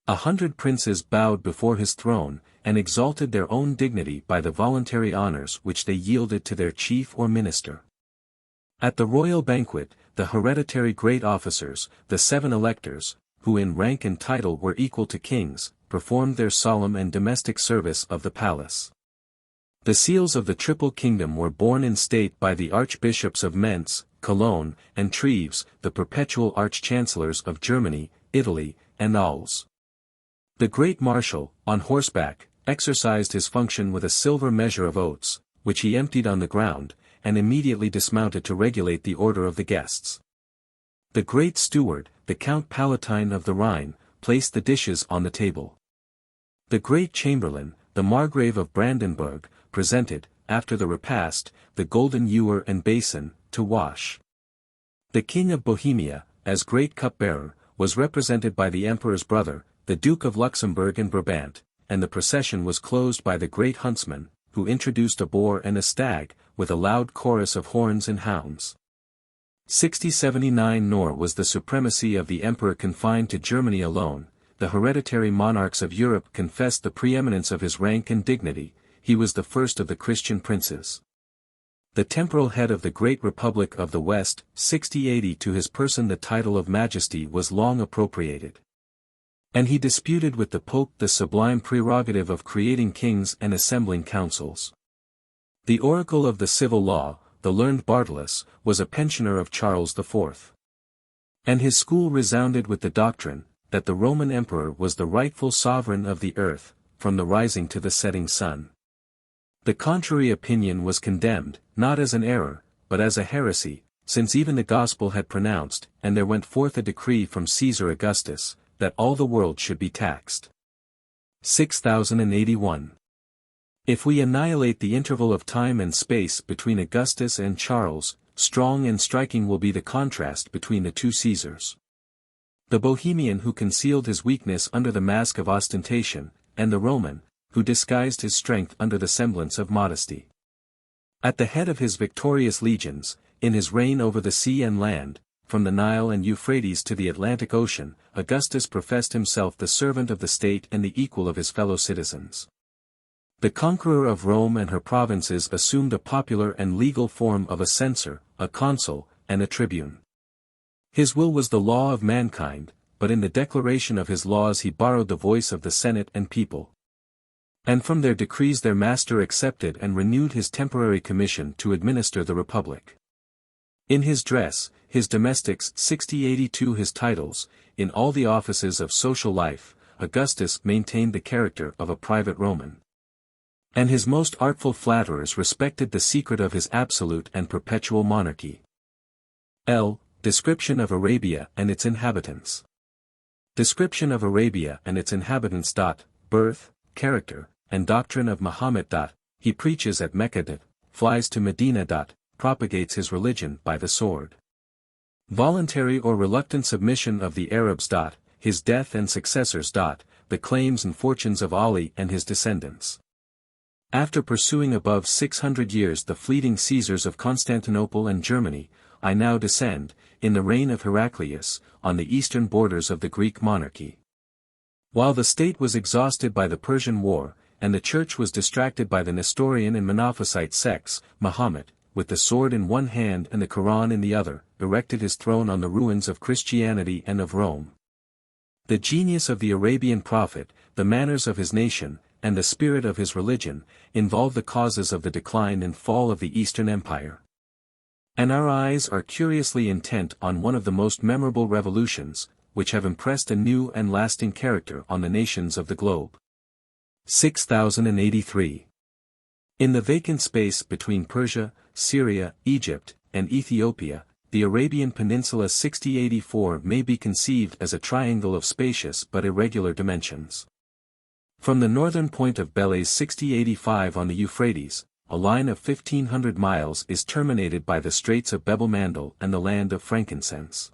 100 princes bowed before his throne, and exalted their own dignity by the voluntary honors which they yielded to their chief or minister. At the royal banquet, the hereditary great officers, the 7 electors, who in rank and title were equal to kings, performed their solemn and domestic service of the palace. The seals of the Triple Kingdom were borne in state by the archbishops of Mentz, Cologne, and Treves, the perpetual arch-chancellors of Germany, Italy, and Arles. The great marshal, on horseback, exercised his function with a silver measure of oats, which he emptied on the ground, and immediately dismounted to regulate the order of the guests. The great steward, the Count Palatine of the Rhine, placed the dishes on the table. The great chamberlain, the Margrave of Brandenburg, presented, after the repast, the golden ewer and basin, to wash. The King of Bohemia, as great cupbearer, was represented by the emperor's brother, the Duke of Luxembourg and Brabant, and the procession was closed by the great huntsman, who introduced a boar and a stag, with a loud chorus of horns and hounds. 6079. Nor was the supremacy of the emperor confined to Germany alone. The hereditary monarchs of Europe confessed the preeminence of his rank and dignity. He was the first of the Christian princes. The temporal head of the great Republic of the West, 6080. To his person the title of majesty was long appropriated. And he disputed with the Pope the sublime prerogative of creating kings and assembling councils. The oracle of the civil law, the learned Bartolus, was a pensioner of Charles IV. And his school resounded with the doctrine, that the Roman emperor was the rightful sovereign of the earth, from the rising to the setting sun. The contrary opinion was condemned, not as an error, but as a heresy, since even the gospel had pronounced, and there went forth a decree from Caesar Augustus, that all the world should be taxed. 6081. If we annihilate the interval of time and space between Augustus and Charles, strong and striking will be the contrast between the two Caesars. The Bohemian who concealed his weakness under the mask of ostentation, and the Roman, who disguised his strength under the semblance of modesty. At the head of his victorious legions, in his reign over the sea and land, from the Nile and Euphrates to the Atlantic Ocean, Augustus professed himself the servant of the state and the equal of his fellow citizens. The conqueror of Rome and her provinces assumed a popular and legal form of a censor, a consul, and a tribune. His will was the law of mankind, but in the declaration of his laws he borrowed the voice of the Senate and people. And from their decrees their master accepted and renewed his temporary commission to administer the republic. In his dress, his domestics 6082 his titles, in all the offices of social life, Augustus maintained the character of a private Roman. And his most artful flatterers respected the secret of his absolute and perpetual monarchy. Description of Arabia and its inhabitants. Description of Arabia and its inhabitants. Birth, character, and doctrine of Muhammad. He preaches at Mecca. Flies to Medina. Propagates his religion by the sword. Voluntary or reluctant submission of the Arabs. His death and successors. The claims and fortunes of Ali and his descendants. After pursuing above 600 years the fleeting Caesars of Constantinople and Germany, I now descend, in the reign of Heraclius, on the eastern borders of the Greek monarchy. While the state was exhausted by the Persian War, and the church was distracted by the Nestorian and Monophysite sects, Muhammad, with the sword in one hand and the Quran in the other, erected his throne on the ruins of Christianity and of Rome. The genius of the Arabian prophet, the manners of his nation, and the spirit of his religion, involve the causes of the decline and fall of the Eastern Empire. And our eyes are curiously intent on one of the most memorable revolutions, which have impressed a new and lasting character on the nations of the globe. 6083. In the vacant space between Persia, Syria, Egypt, and Ethiopia, the Arabian Peninsula 6084 may be conceived as a triangle of spacious but irregular dimensions. From the northern point of Beles 6085 on the Euphrates, a line of 1500 miles is terminated by the Straits of Bab el-Mandeb and the land of frankincense.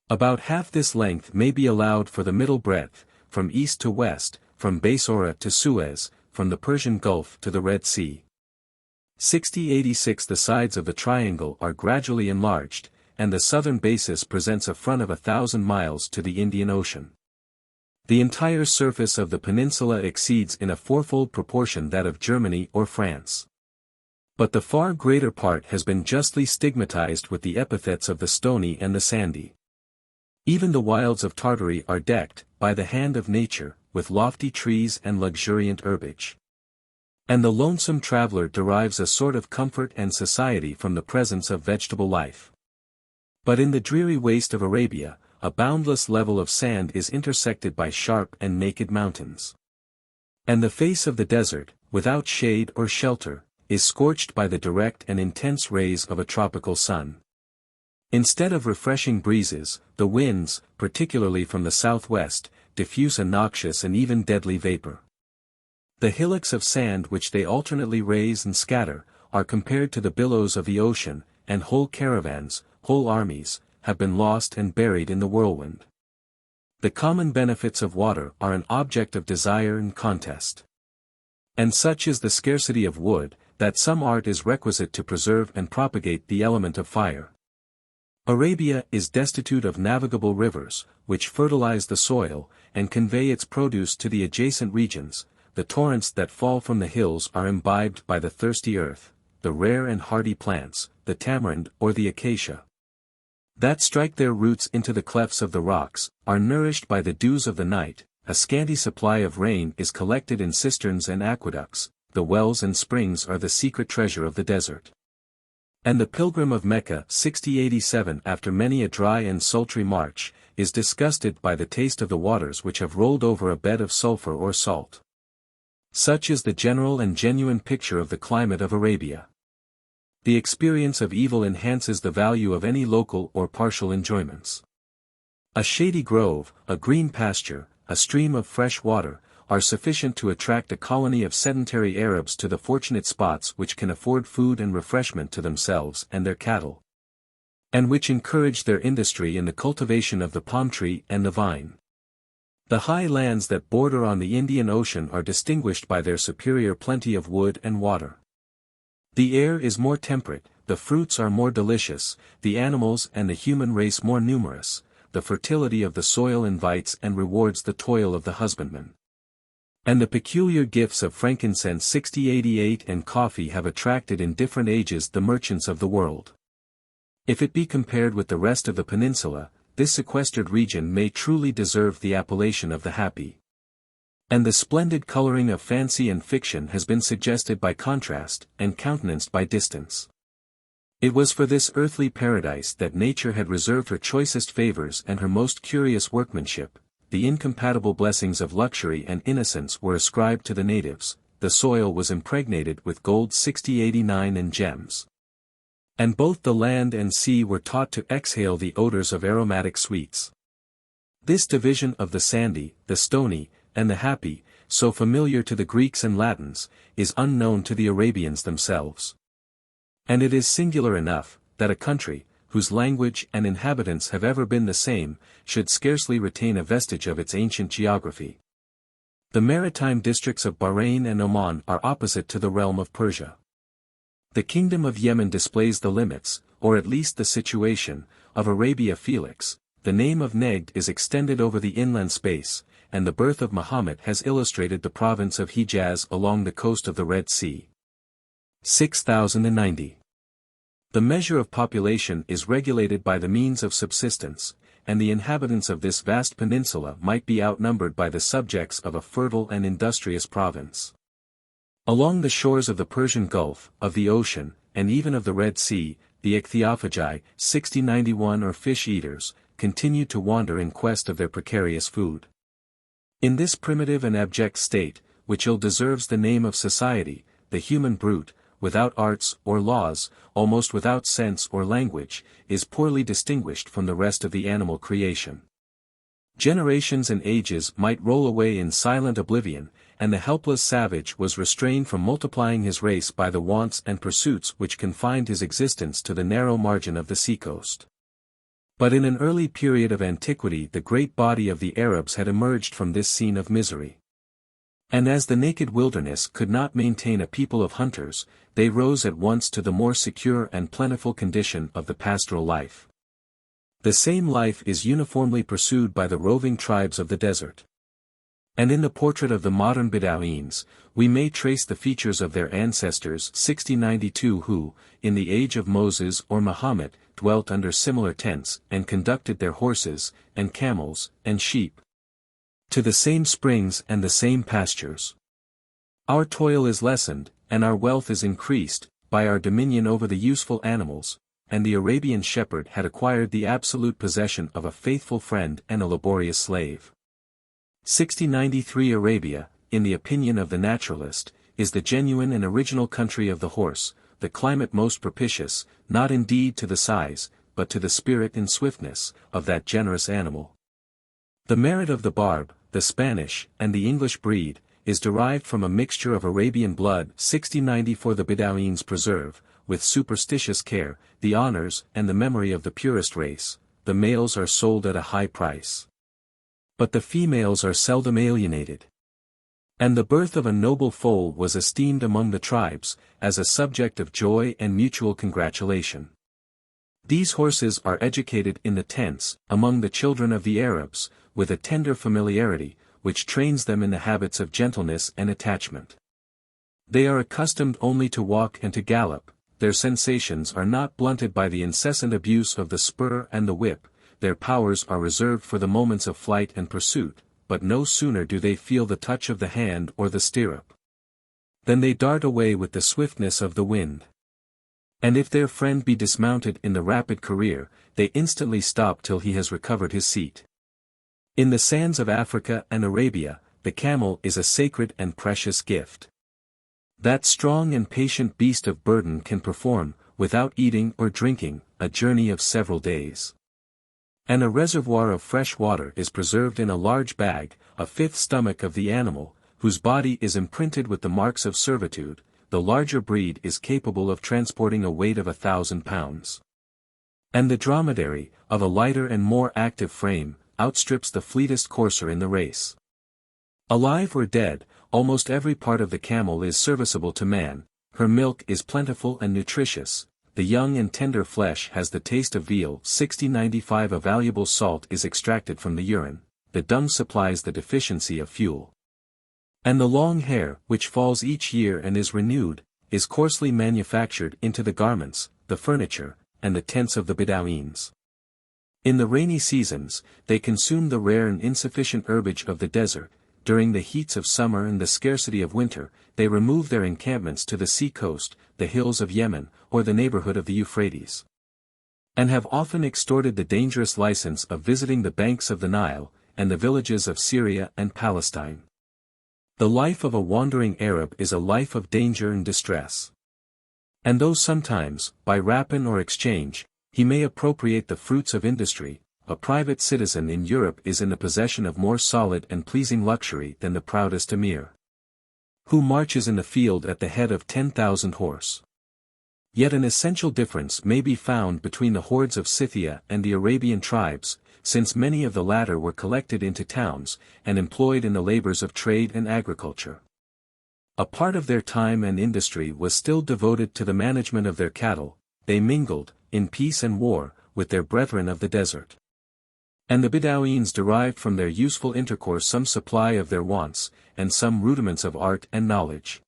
About half this length may be allowed for the middle breadth, from east to west, from Basora to Suez, from the Persian Gulf to the Red Sea. 6086 The sides of the triangle are gradually enlarged, and the southern basis presents a front of 1,000 miles to the Indian Ocean. The entire surface of the peninsula exceeds in a fourfold proportion that of Germany or France. But the far greater part has been justly stigmatized with the epithets of the stony and the sandy. Even the wilds of Tartary are decked, by the hand of nature, with lofty trees and luxuriant herbage. And the lonesome traveler derives a sort of comfort and society from the presence of vegetable life. But in the dreary waste of Arabia, a boundless level of sand is intersected by sharp and naked mountains. And the face of the desert, without shade or shelter, is scorched by the direct and intense rays of a tropical sun. Instead of refreshing breezes, the winds, particularly from the southwest, diffuse a noxious and even deadly vapor. The hillocks of sand which they alternately raise and scatter, are compared to the billows of the ocean, and whole caravans, whole armies, have been lost and buried in the whirlwind. The common benefits of water are an object of desire and contest. And such is the scarcity of wood, that some art is requisite to preserve and propagate the element of fire. Arabia is destitute of navigable rivers, which fertilize the soil, and convey its produce to the adjacent regions. The torrents that fall from the hills are imbibed by the thirsty earth, the rare and hardy plants, the tamarind or the acacia, that strike their roots into the clefts of the rocks, are nourished by the dews of the night. A scanty supply of rain is collected in cisterns and aqueducts, the wells and springs are the secret treasure of the desert. And the pilgrim of Mecca 6087 after many a dry and sultry march, is disgusted by the taste of the waters which have rolled over a bed of sulfur or salt. Such is the general and genuine picture of the climate of Arabia. The experience of evil enhances the value of any local or partial enjoyments. A shady grove, a green pasture, a stream of fresh water, are sufficient to attract a colony of sedentary Arabs to the fortunate spots which can afford food and refreshment to themselves and their cattle, and which encourage their industry in the cultivation of the palm tree and the vine. The high lands that border on the Indian Ocean are distinguished by their superior plenty of wood and water. The air is more temperate, the fruits are more delicious, the animals and the human race more numerous, the fertility of the soil invites and rewards the toil of the husbandman. And the peculiar gifts of frankincense 6088 and coffee have attracted in different ages the merchants of the world. If it be compared with the rest of the peninsula, this sequestered region may truly deserve the appellation of the happy. And the splendid coloring of fancy and fiction has been suggested by contrast, and countenanced by distance. It was for this earthly paradise that nature had reserved her choicest favors and her most curious workmanship. The incompatible blessings of luxury and innocence were ascribed to the natives, the soil was impregnated with gold 6089 and gems. And both the land and sea were taught to exhale the odors of aromatic sweets. This division of the sandy, the stony, and the happy, so familiar to the Greeks and Latins, is unknown to the Arabians themselves. And it is singular enough, that a country, whose language and inhabitants have ever been the same, should scarcely retain a vestige of its ancient geography. The maritime districts of Bahrain and Oman are opposite to the realm of Persia. The kingdom of Yemen displays the limits, or at least the situation, of Arabia Felix. The name of Negd is extended over the inland space, and the birth of Muhammad has illustrated the province of Hijaz along the coast of the Red Sea. 6090. The measure of population is regulated by the means of subsistence, and the inhabitants of this vast peninsula might be outnumbered by the subjects of a fertile and industrious province. Along the shores of the Persian Gulf, of the ocean, and even of the Red Sea, the ichthyophagi, 6091 or fish-eaters, continued to wander in quest of their precarious food. In this primitive and abject state, which ill deserves the name of society, the human brute, without arts or laws, almost without sense or language, is poorly distinguished from the rest of the animal creation. Generations and ages might roll away in silent oblivion, and the helpless savage was restrained from multiplying his race by the wants and pursuits which confined his existence to the narrow margin of the seacoast. But in an early period of antiquity the great body of the Arabs had emerged from this scene of misery. And as the naked wilderness could not maintain a people of hunters, they rose at once to the more secure and plentiful condition of the pastoral life. The same life is uniformly pursued by the roving tribes of the desert. And in the portrait of the modern Bedouins, we may trace the features of their ancestors 6092 who, in the age of Moses or Muhammad, dwelt under similar tents and conducted their horses, and camels, and sheep to the same springs and the same pastures. Our toil is lessened, and our wealth is increased, by our dominion over the useful animals, and the Arabian shepherd had acquired the absolute possession of a faithful friend and a laborious slave. 6093 Arabia, in the opinion of the naturalist, is the genuine and original country of the horse, the climate most propitious, not indeed to the size, but to the spirit and swiftness, of that generous animal. The merit of the Barb, the Spanish, and the English breed, is derived from a mixture of Arabian blood. 6094 The Bedouins preserve, with superstitious care, the honors and the memory of the purest race. The males are sold at a high price, but the females are seldom alienated. And the birth of a noble foal was esteemed among the tribes, as a subject of joy and mutual congratulation. These horses are educated in the tents, among the children of the Arabs, with a tender familiarity, which trains them in the habits of gentleness and attachment. They are accustomed only to walk and to gallop, their sensations are not blunted by the incessant abuse of the spur and the whip, their powers are reserved for the moments of flight and pursuit, but no sooner do they feel the touch of the hand or the stirrup than they dart away with the swiftness of the wind. And if their friend be dismounted in the rapid career, they instantly stop till he has recovered his seat. In the sands of Africa and Arabia, the camel is a sacred and precious gift. That strong and patient beast of burden can perform, without eating or drinking, a journey of several days. And a reservoir of fresh water is preserved in a large bag, a fifth stomach of the animal, whose body is imprinted with the marks of servitude. The larger breed is capable of transporting a weight of 1,000 pounds. And the dromedary, of a lighter and more active frame, outstrips the fleetest courser in the race. Alive or dead, almost every part of the camel is serviceable to man, her milk is plentiful and nutritious, the young and tender flesh has the taste of veal. 6095 A valuable salt is extracted from the urine, the dung supplies the deficiency of fuel. And the long hair, which falls each year and is renewed, is coarsely manufactured into the garments, the furniture, and the tents of the Bedouins. In the rainy seasons, they consume the rare and insufficient herbage of the desert. During the heats of summer and the scarcity of winter, they remove their encampments to the sea coast, the hills of Yemen, or the neighborhood of the Euphrates. And have often extorted the dangerous license of visiting the banks of the Nile, and the villages of Syria and Palestine. The life of a wandering Arab is a life of danger and distress. And though sometimes, by rapine or exchange, he may appropriate the fruits of industry, a private citizen in Europe is in the possession of more solid and pleasing luxury than the proudest emir, who marches in the field at the head of 10,000 horse. Yet an essential difference may be found between the hordes of Scythia and the Arabian tribes, since many of the latter were collected into towns, and employed in the labors of trade and agriculture. A part of their time and industry was still devoted to the management of their cattle. They mingled, in peace and war, with their brethren of the desert. And the Bedouins derived from their useful intercourse some supply of their wants, and some rudiments of art and knowledge.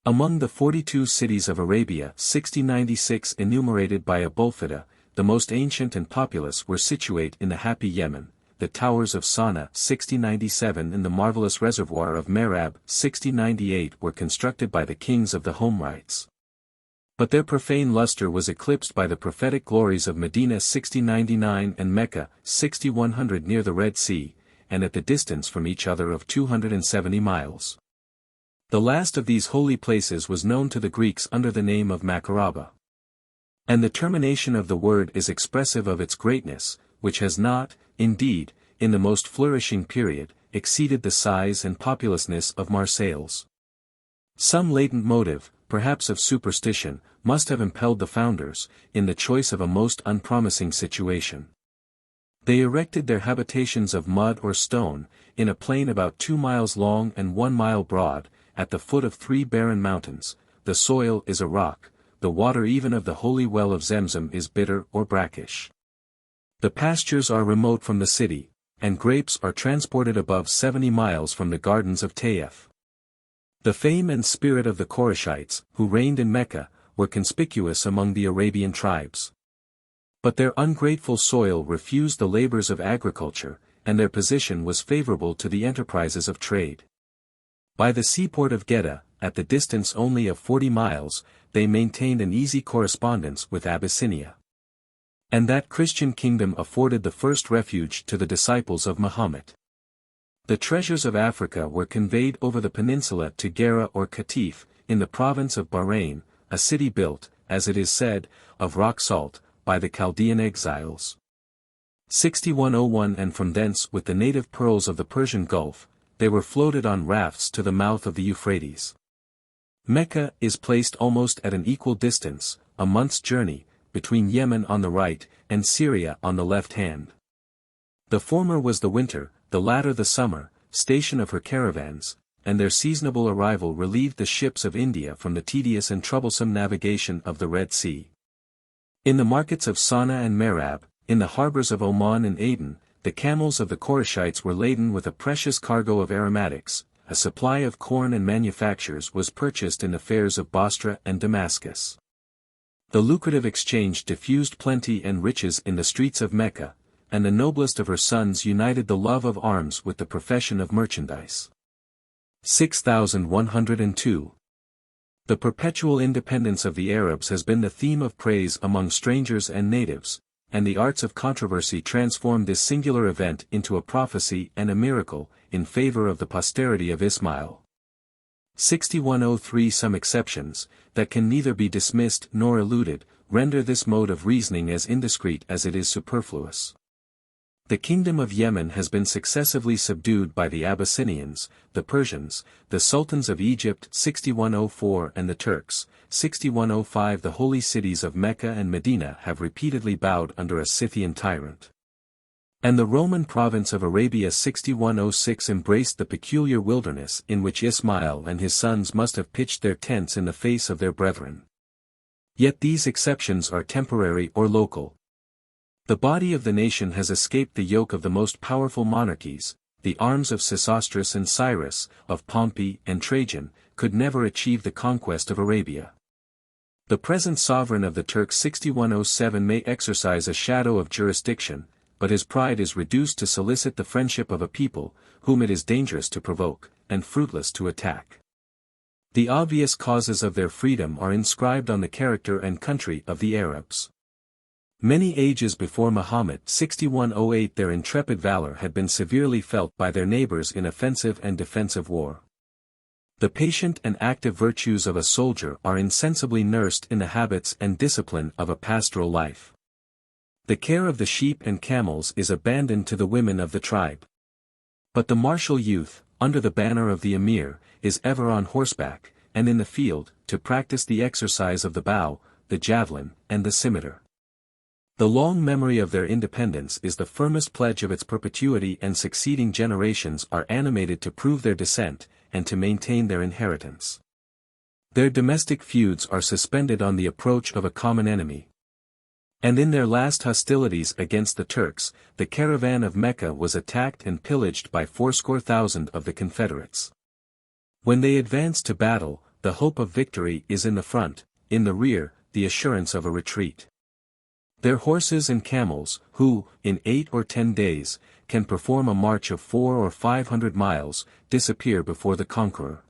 Among the 42 cities of Arabia 96 enumerated by Abulfeda, the most ancient and populous were situate in the happy Yemen, the towers of Sana'a 97 and the marvelous reservoir of Merab 98 were constructed by the kings of the Homerites. But their profane luster was eclipsed by the prophetic glories of Medina 99 and Mecca 100 near the Red Sea, and at the distance from each other of 270 miles. The last of these holy places was known to the Greeks under the name of Makaraba. And the termination of the word is expressive of its greatness, which has not, indeed, in the most flourishing period, exceeded the size and populousness of Marseilles. Some latent motive, perhaps of superstition, must have impelled the founders, in the choice of a most unpromising situation. They erected their habitations of mud or stone, in a plain about 2 miles long and 1 mile broad, at the foot of 3 barren mountains. The soil is a rock, the water even of the holy well of Zemzem is bitter or brackish. The pastures are remote from the city, and grapes are transported above 70 miles from the gardens of Taif. The fame and spirit of the Qurayshites, who reigned in Mecca, were conspicuous among the Arabian tribes. But their ungrateful soil refused the labors of agriculture, and their position was favorable to the enterprises of trade. By the seaport of Jeddah, at the distance only of 40 miles, they maintained an easy correspondence with Abyssinia. And that Christian kingdom afforded the first refuge to the disciples of Muhammad. The treasures of Africa were conveyed over the peninsula to Gera or Qatif, in the province of Bahrain, a city built, as it is said, of rock salt, by the Chaldean exiles. 6101 and from thence with the native pearls of the Persian Gulf, they were floated on rafts to the mouth of the Euphrates. Mecca is placed almost at an equal distance, a month's journey, between Yemen on the right, and Syria on the left hand. The former was the winter, the latter the summer, station of her caravans, and their seasonable arrival relieved the ships of India from the tedious and troublesome navigation of the Red Sea. In the markets of Sana'a and Merab, in the harbors of Oman and Aden, the camels of the Qurayshites were laden with a precious cargo of aromatics. A supply of corn and manufactures was purchased in the fairs of Basra and Damascus. The lucrative exchange diffused plenty and riches in the streets of Mecca, and the noblest of her sons united the love of arms with the profession of merchandise. 6102. The perpetual independence of the Arabs has been the theme of praise among strangers and natives, and the arts of controversy transformed this singular event into a prophecy and a miracle, in favor of the posterity of Ismail. 6103. Some exceptions, that can neither be dismissed nor eluded, render this mode of reasoning as indiscreet as it is superfluous. The kingdom of Yemen has been successively subdued by the Abyssinians, the Persians, the sultans of Egypt 6104 and the Turks, 6105. The holy cities of Mecca and Medina have repeatedly bowed under a Scythian tyrant. And the Roman province of Arabia 6106 embraced the peculiar wilderness in which Ismail and his sons must have pitched their tents in the face of their brethren. Yet these exceptions are temporary or local. The body of the nation has escaped the yoke of the most powerful monarchies. The arms of Sesostris and Cyrus, of Pompey and Trajan, could never achieve the conquest of Arabia. The present sovereign of the Turks 6107 may exercise a shadow of jurisdiction, but his pride is reduced to solicit the friendship of a people, whom it is dangerous to provoke, and fruitless to attack. The obvious causes of their freedom are inscribed on the character and country of the Arabs. Many ages before Muhammad 6108 their intrepid valor had been severely felt by their neighbors in offensive and defensive war. The patient and active virtues of a soldier are insensibly nursed in the habits and discipline of a pastoral life. The care of the sheep and camels is abandoned to the women of the tribe. But the martial youth, under the banner of the emir, is ever on horseback, and in the field, to practice the exercise of the bow, the javelin, and the scimitar. The long memory of their independence is the firmest pledge of its perpetuity, and succeeding generations are animated to prove their descent, and to maintain their inheritance. Their domestic feuds are suspended on the approach of a common enemy. And in their last hostilities against the Turks, the caravan of Mecca was attacked and pillaged by 80,000 of the Confederates. When they advance to battle, the hope of victory is in the front, in the rear, the assurance of a retreat. Their horses and camels, who, in 8 or 10 days, can perform a march of 400 or 500 miles, disappear before the conqueror.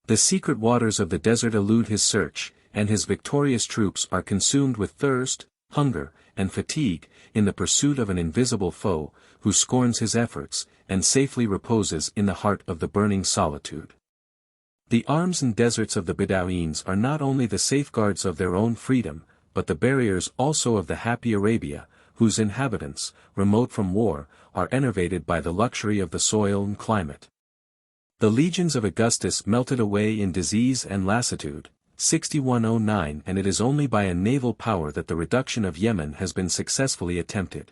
The secret waters of the desert elude his search, and his victorious troops are consumed with thirst, hunger, and fatigue, in the pursuit of an invisible foe, who scorns his efforts, and safely reposes in the heart of the burning solitude. The arms and deserts of the Bedouins are not only the safeguards of their own freedom, but the barriers also of the happy Arabia, whose inhabitants, remote from war, are enervated by the luxury of the soil and climate. The legions of Augustus melted away in disease and lassitude, 6109, and it is only by a naval power that the reduction of Yemen has been successfully attempted.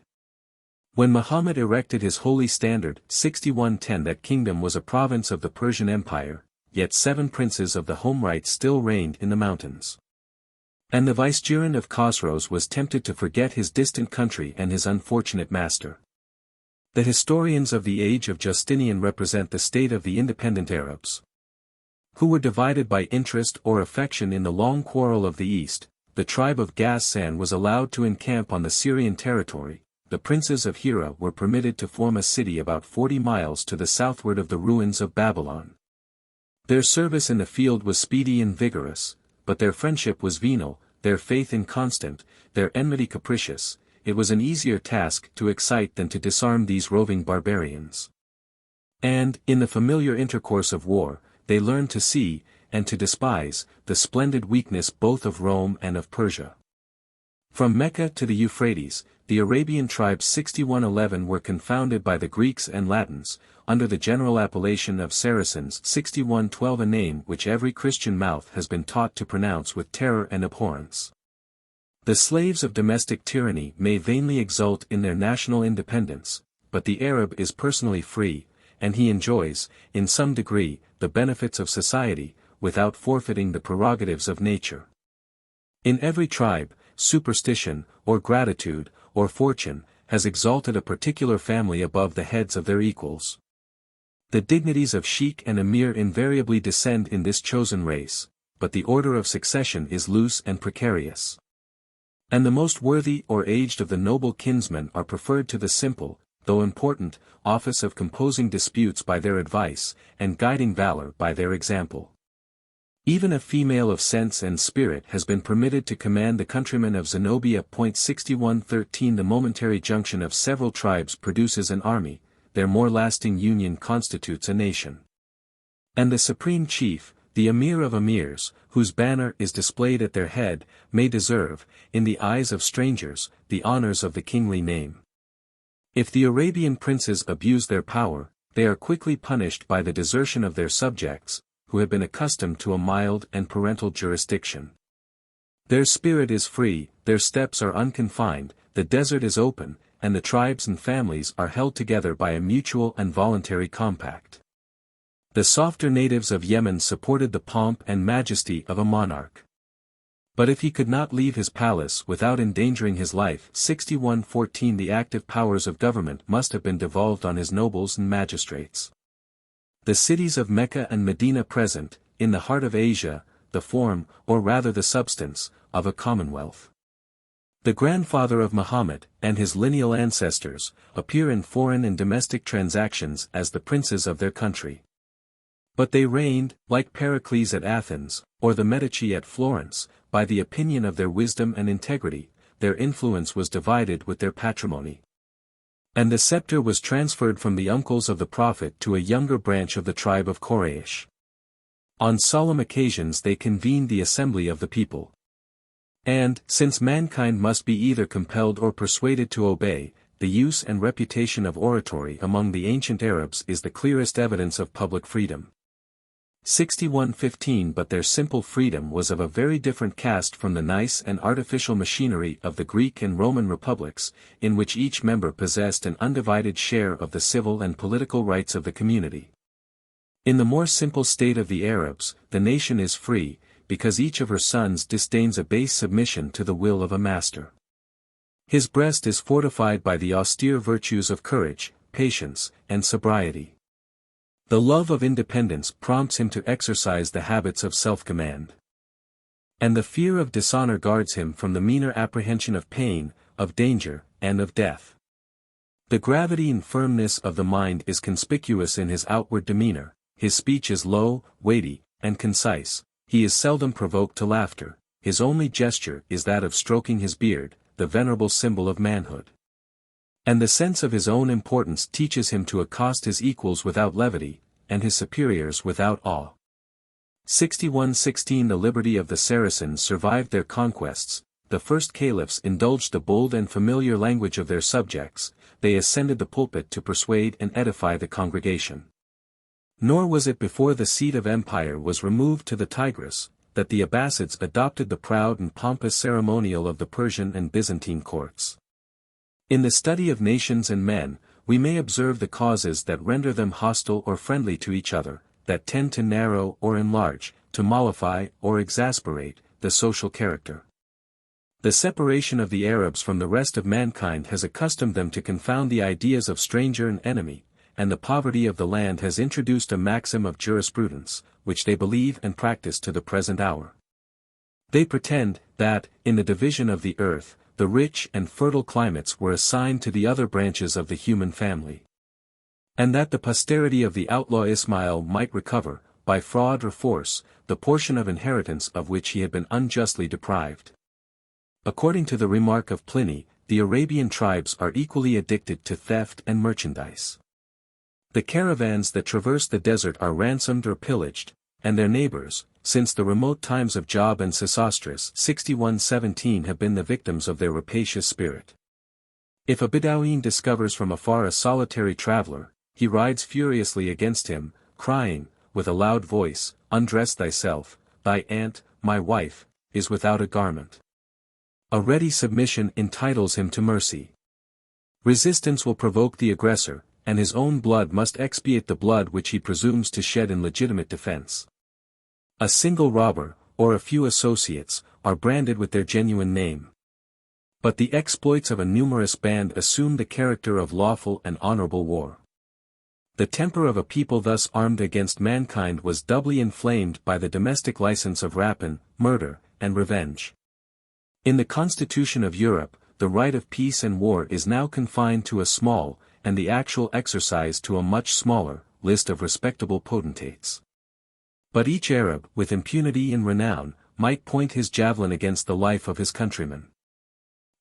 When Muhammad erected his holy standard, 6110, that kingdom was a province of the Persian Empire, yet 7 princes of the Homerite still reigned in the mountains. And the vicegerent of Khosrows was tempted to forget his distant country and his unfortunate master. The historians of the age of Justinian represent the state of the independent Arabs, who were divided by interest or affection in the long quarrel of the East. The tribe of Ghassan was allowed to encamp on the Syrian territory. The princes of Hira were permitted to form a city about 40 miles to the southward of the ruins of Babylon. Their service in the field was speedy and vigorous, but their friendship was venal, their faith inconstant, their enmity capricious. It was an easier task to excite than to disarm these roving barbarians. And, in the familiar intercourse of war, they learned to see, and to despise, the splendid weakness both of Rome and of Persia. From Mecca to the Euphrates, the Arabian tribes 6111 were confounded by the Greeks and Latins, under the general appellation of Saracens 6112, a name which every Christian mouth has been taught to pronounce with terror and abhorrence. The slaves of domestic tyranny may vainly exult in their national independence, but the Arab is personally free, and he enjoys, in some degree, the benefits of society, without forfeiting the prerogatives of nature. In every tribe, superstition, or gratitude, or fortune, has exalted a particular family above the heads of their equals. The dignities of sheikh and emir invariably descend in this chosen race, but the order of succession is loose and precarious. And the most worthy or aged of the noble kinsmen are preferred to the simple, though important, office of composing disputes by their advice, and guiding valor by their example. Even a female of sense and spirit has been permitted to command the countrymen of Zenobia. 6113 The momentary junction of several tribes produces an army, their more lasting union constitutes a nation. And the supreme chief, the emir of emirs, whose banner is displayed at their head, may deserve, in the eyes of strangers, the honors of the kingly name. If the Arabian princes abuse their power, they are quickly punished by the desertion of their subjects, who have been accustomed to a mild and parental jurisdiction. Their spirit is free, their steps are unconfined, the desert is open, and the tribes and families are held together by a mutual and voluntary compact. The softer natives of Yemen supported the pomp and majesty of a monarch. But if he could not leave his palace without endangering his life, 6114 the active powers of government must have been devolved on his nobles and magistrates. The cities of Mecca and Medina present, in the heart of Asia, the form, or rather the substance, of a commonwealth. The grandfather of Muhammad, and his lineal ancestors, appear in foreign and domestic transactions as the princes of their country. But they reigned, like Pericles at Athens, or the Medici at Florence, by the opinion of their wisdom and integrity. Their influence was divided with their patrimony. And the scepter was transferred from the uncles of the Prophet to a younger branch of the tribe of Quraysh. On solemn occasions they convened the assembly of the people. And, since mankind must be either compelled or persuaded to obey, the use and reputation of oratory among the ancient Arabs is the clearest evidence of public freedom. 61:15 But their simple freedom was of a very different cast from the nice and artificial machinery of the Greek and Roman republics, in which each member possessed an undivided share of the civil and political rights of the community. In the more simple state of the Arabs, the nation is free, because each of her sons disdains a base submission to the will of a master. His breast is fortified by the austere virtues of courage, patience, and sobriety. The love of independence prompts him to exercise the habits of self-command. And the fear of dishonor guards him from the meaner apprehension of pain, of danger, and of death. The gravity and firmness of the mind is conspicuous in his outward demeanor, his speech is low, weighty, and concise. He is seldom provoked to laughter, his only gesture is that of stroking his beard, the venerable symbol of manhood. And the sense of his own importance teaches him to accost his equals without levity, and his superiors without awe. 61:16 The liberty of the Saracens survived their conquests. The first caliphs indulged the bold and familiar language of their subjects, they ascended the pulpit to persuade and edify the congregation. Nor was it before the seat of empire was removed to the Tigris, that the Abbasids adopted the proud and pompous ceremonial of the Persian and Byzantine courts. In the study of nations and men, we may observe the causes that render them hostile or friendly to each other, that tend to narrow or enlarge, to mollify or exasperate, the social character. The separation of the Arabs from the rest of mankind has accustomed them to confound the ideas of stranger and enemy, and the poverty of the land has introduced a maxim of jurisprudence, which they believe and practice to the present hour. They pretend, that, in the division of the earth, the rich and fertile climates were assigned to the other branches of the human family. And that the posterity of the outlaw Ismail might recover, by fraud or force, the portion of inheritance of which he had been unjustly deprived. According to the remark of Pliny, the Arabian tribes are equally addicted to theft and merchandise. The caravans that traverse the desert are ransomed or pillaged, and their neighbors, since the remote times of Job and Sesostris 61:17 have been the victims of their rapacious spirit. If a Bedouin discovers from afar a solitary traveler, he rides furiously against him, crying, with a loud voice, "Undress thyself, thy aunt, my wife, is without a garment." A ready submission entitles him to mercy. Resistance will provoke the aggressor, and his own blood must expiate the blood which he presumes to shed in legitimate defense. A single robber, or a few associates, are branded with their genuine name. But the exploits of a numerous band assume the character of lawful and honorable war. The temper of a people thus armed against mankind was doubly inflamed by the domestic license of rapine, murder, and revenge. In the constitution of Europe, the right of peace and war is now confined to a small, and the actual exercise to a much smaller, list of respectable potentates. But each Arab, with impunity and renown, might point his javelin against the life of his countrymen.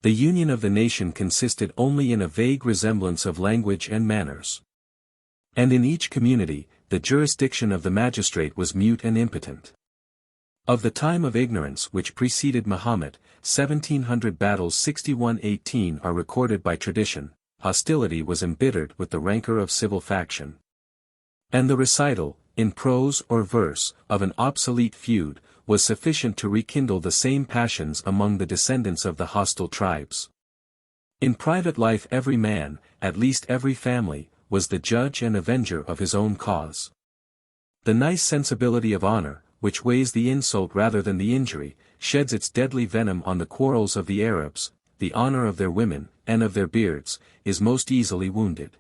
The union of the nation consisted only in a vague resemblance of language and manners. And in each community, the jurisdiction of the magistrate was mute and impotent. Of the time of ignorance which preceded Muhammad, 1700 battles 61:18 are recorded by tradition. Hostility was embittered with the rancor of civil faction. And the recital, in prose or verse, of an obsolete feud, was sufficient to rekindle the same passions among the descendants of the hostile tribes. In private life every man, at least every family, was the judge and avenger of his own cause. The nice sensibility of honor, which weighs the insult rather than the injury, sheds its deadly venom on the quarrels of the Arabs. The honor of their women, and of their beards, is most easily wounded.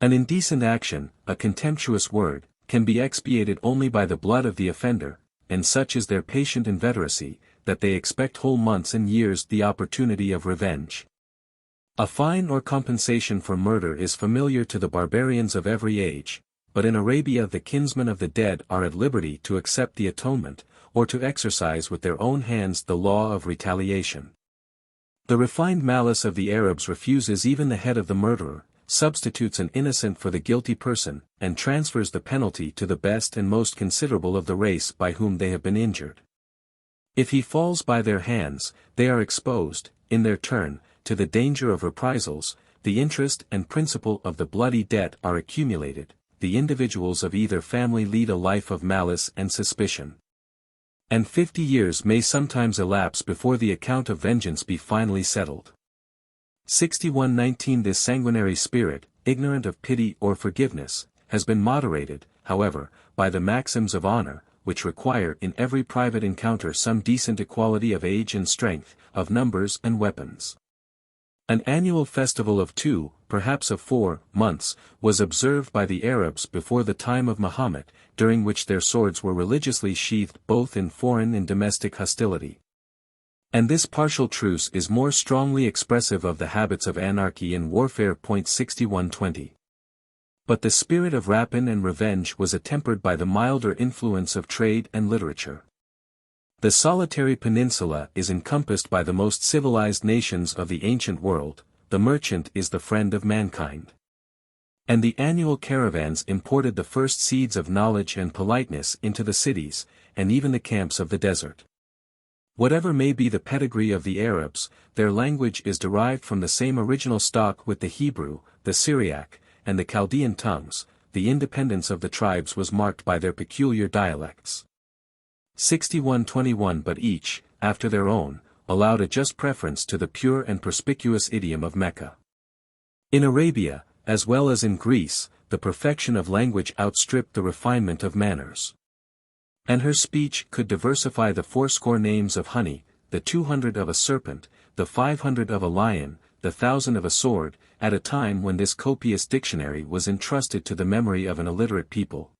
An indecent action, a contemptuous word, can be expiated only by the blood of the offender, and such is their patient inveteracy, that they expect whole months and years the opportunity of revenge. A fine or compensation for murder is familiar to the barbarians of every age, but in Arabia the kinsmen of the dead are at liberty to accept the atonement, or to exercise with their own hands the law of retaliation. The refined malice of the Arabs refuses even the head of the murderer, substitutes an innocent for the guilty person, and transfers the penalty to the best and most considerable of the race by whom they have been injured. If he falls by their hands, they are exposed, in their turn, to the danger of reprisals, the interest and principal of the bloody debt are accumulated, the individuals of either family lead a life of malice and suspicion. And 50 years may sometimes elapse before the account of vengeance be finally settled. 6119 This sanguinary spirit, ignorant of pity or forgiveness, has been moderated, however, by the maxims of honor, which require in every private encounter some decent equality of age and strength, of numbers and weapons. An annual festival of 2, perhaps of 4, months, was observed by the Arabs before the time of Muhammad, during which their swords were religiously sheathed both in foreign and domestic hostility. And this partial truce is more strongly expressive of the habits of anarchy and warfare. 6120. But the spirit of rapine and revenge was attempered by the milder influence of trade and literature. The solitary peninsula is encompassed by the most civilized nations of the ancient world, the merchant is the friend of mankind. And the annual caravans imported the first seeds of knowledge and politeness into the cities, and even the camps of the desert. Whatever may be the pedigree of the Arabs, their language is derived from the same original stock with the Hebrew, the Syriac, and the Chaldean tongues. The independence of the tribes was marked by their peculiar dialects. 6121 But each, after their own, allowed a just preference to the pure and perspicuous idiom of Mecca. In Arabia, as well as in Greece, the perfection of language outstripped the refinement of manners. And her speech could diversify the 80 names of honey, the 200 of a serpent, the 500 of a lion, the 1,000 of a sword, at a time when this copious dictionary was entrusted to the memory of an illiterate people.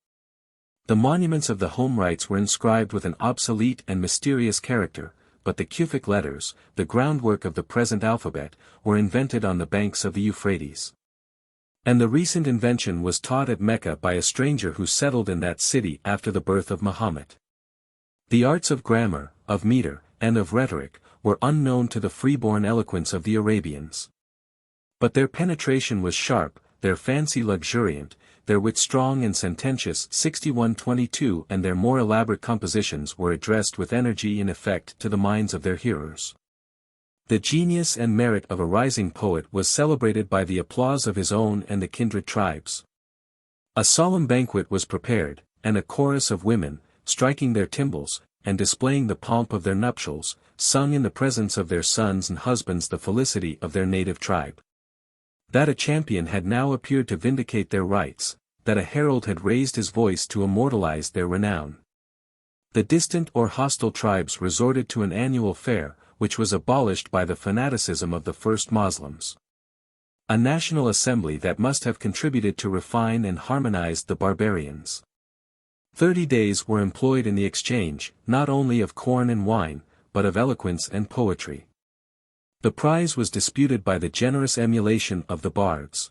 The monuments of the home rites were inscribed with an obsolete and mysterious character, but the Kufic letters, the groundwork of the present alphabet, were invented on the banks of the Euphrates. And the recent invention was taught at Mecca by a stranger who settled in that city after the birth of Muhammad. The arts of grammar, of meter, and of rhetoric, were unknown to the freeborn eloquence of the Arabians. But their penetration was sharp, their fancy luxuriant, their wit strong and sententious. 6122 And their more elaborate compositions were addressed with energy and effect to the minds of their hearers. The genius and merit of a rising poet was celebrated by the applause of his own and the kindred tribes. A solemn banquet was prepared, and a chorus of women, striking their timbrels, and displaying the pomp of their nuptials, sung in the presence of their sons and husbands the felicity of their native tribe. That a champion had now appeared to vindicate their rights, that a herald had raised his voice to immortalize their renown. The distant or hostile tribes resorted to an annual fair, which was abolished by the fanaticism of the first Moslems. A national assembly that must have contributed to refine and harmonize the barbarians. 30 days were employed in the exchange, not only of corn and wine, but of eloquence and poetry. The prize was disputed by the generous emulation of the bards.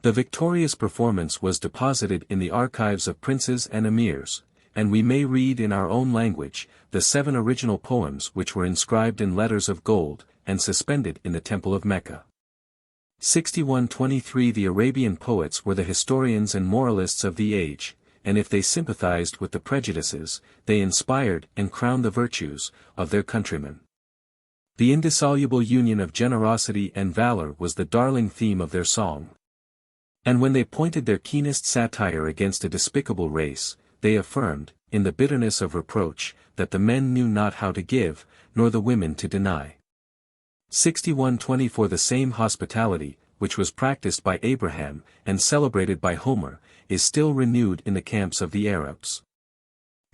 The victorious performance was deposited in the archives of princes and emirs, and we may read in our own language, the 7 original poems which were inscribed in letters of gold, and suspended in the Temple of Mecca. 6123 The Arabian poets were the historians and moralists of the age, and if they sympathized with the prejudices, they inspired and crowned the virtues, of their countrymen. The indissoluble union of generosity and valor was the darling theme of their song. And when they pointed their keenest satire against a despicable race, they affirmed, in the bitterness of reproach, that the men knew not how to give, nor the women to deny. 6124 The same hospitality, which was practiced by Abraham, and celebrated by Homer, is still renewed in the camps of the Arabs.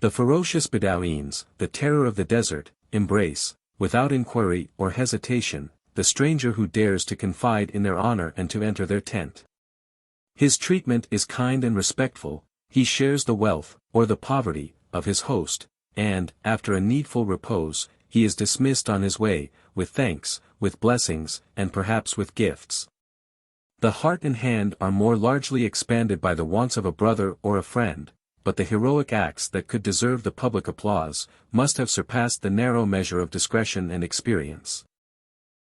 The ferocious Bedouins, the terror of the desert, embrace, without inquiry or hesitation, the stranger who dares to confide in their honor and to enter their tent. His treatment is kind and respectful, he shares the wealth, or the poverty, of his host, and, after a needful repose, he is dismissed on his way, with thanks, with blessings, and perhaps with gifts. The heart and hand are more largely expanded by the wants of a brother or a friend, but the heroic acts that could deserve the public applause must have surpassed the narrow measure of discretion and experience.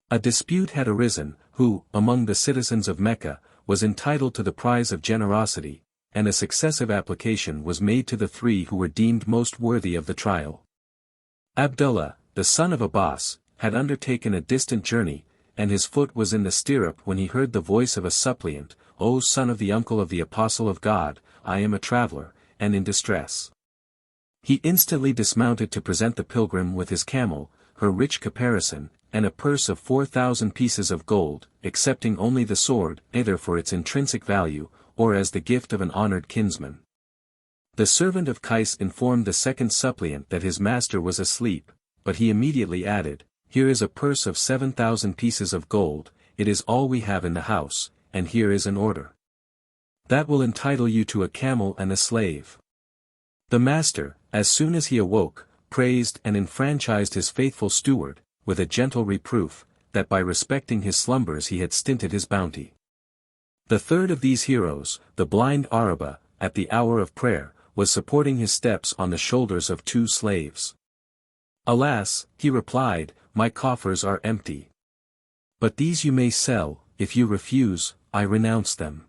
A dispute had arisen, who, among the citizens of Mecca, was entitled to the prize of generosity, and a successive application was made to the three who were deemed most worthy of the trial. Abdullah, the son of Abbas, had undertaken a distant journey, and his foot was in the stirrup when he heard the voice of a suppliant, "O son of the uncle of the Apostle of God, I am a traveler, and in distress." He instantly dismounted to present the pilgrim with his camel, her rich caparison, and a purse of 4,000 pieces of gold, excepting only the sword, either for its intrinsic value, or as the gift of an honored kinsman. The servant of Qais informed the second suppliant that his master was asleep, but he immediately added, "Here is a purse of 7,000 pieces of gold, it is all we have in the house, and here is an order. That will entitle you to a camel and a slave." The master, as soon as he awoke, praised and enfranchised his faithful steward, with a gentle reproof, that by respecting his slumbers he had stinted his bounty. The third of these heroes, the blind Araba, at the hour of prayer, was supporting his steps on the shoulders of two slaves. "Alas," he replied, "my coffers are empty. But these you may sell, if you refuse, I renounce them."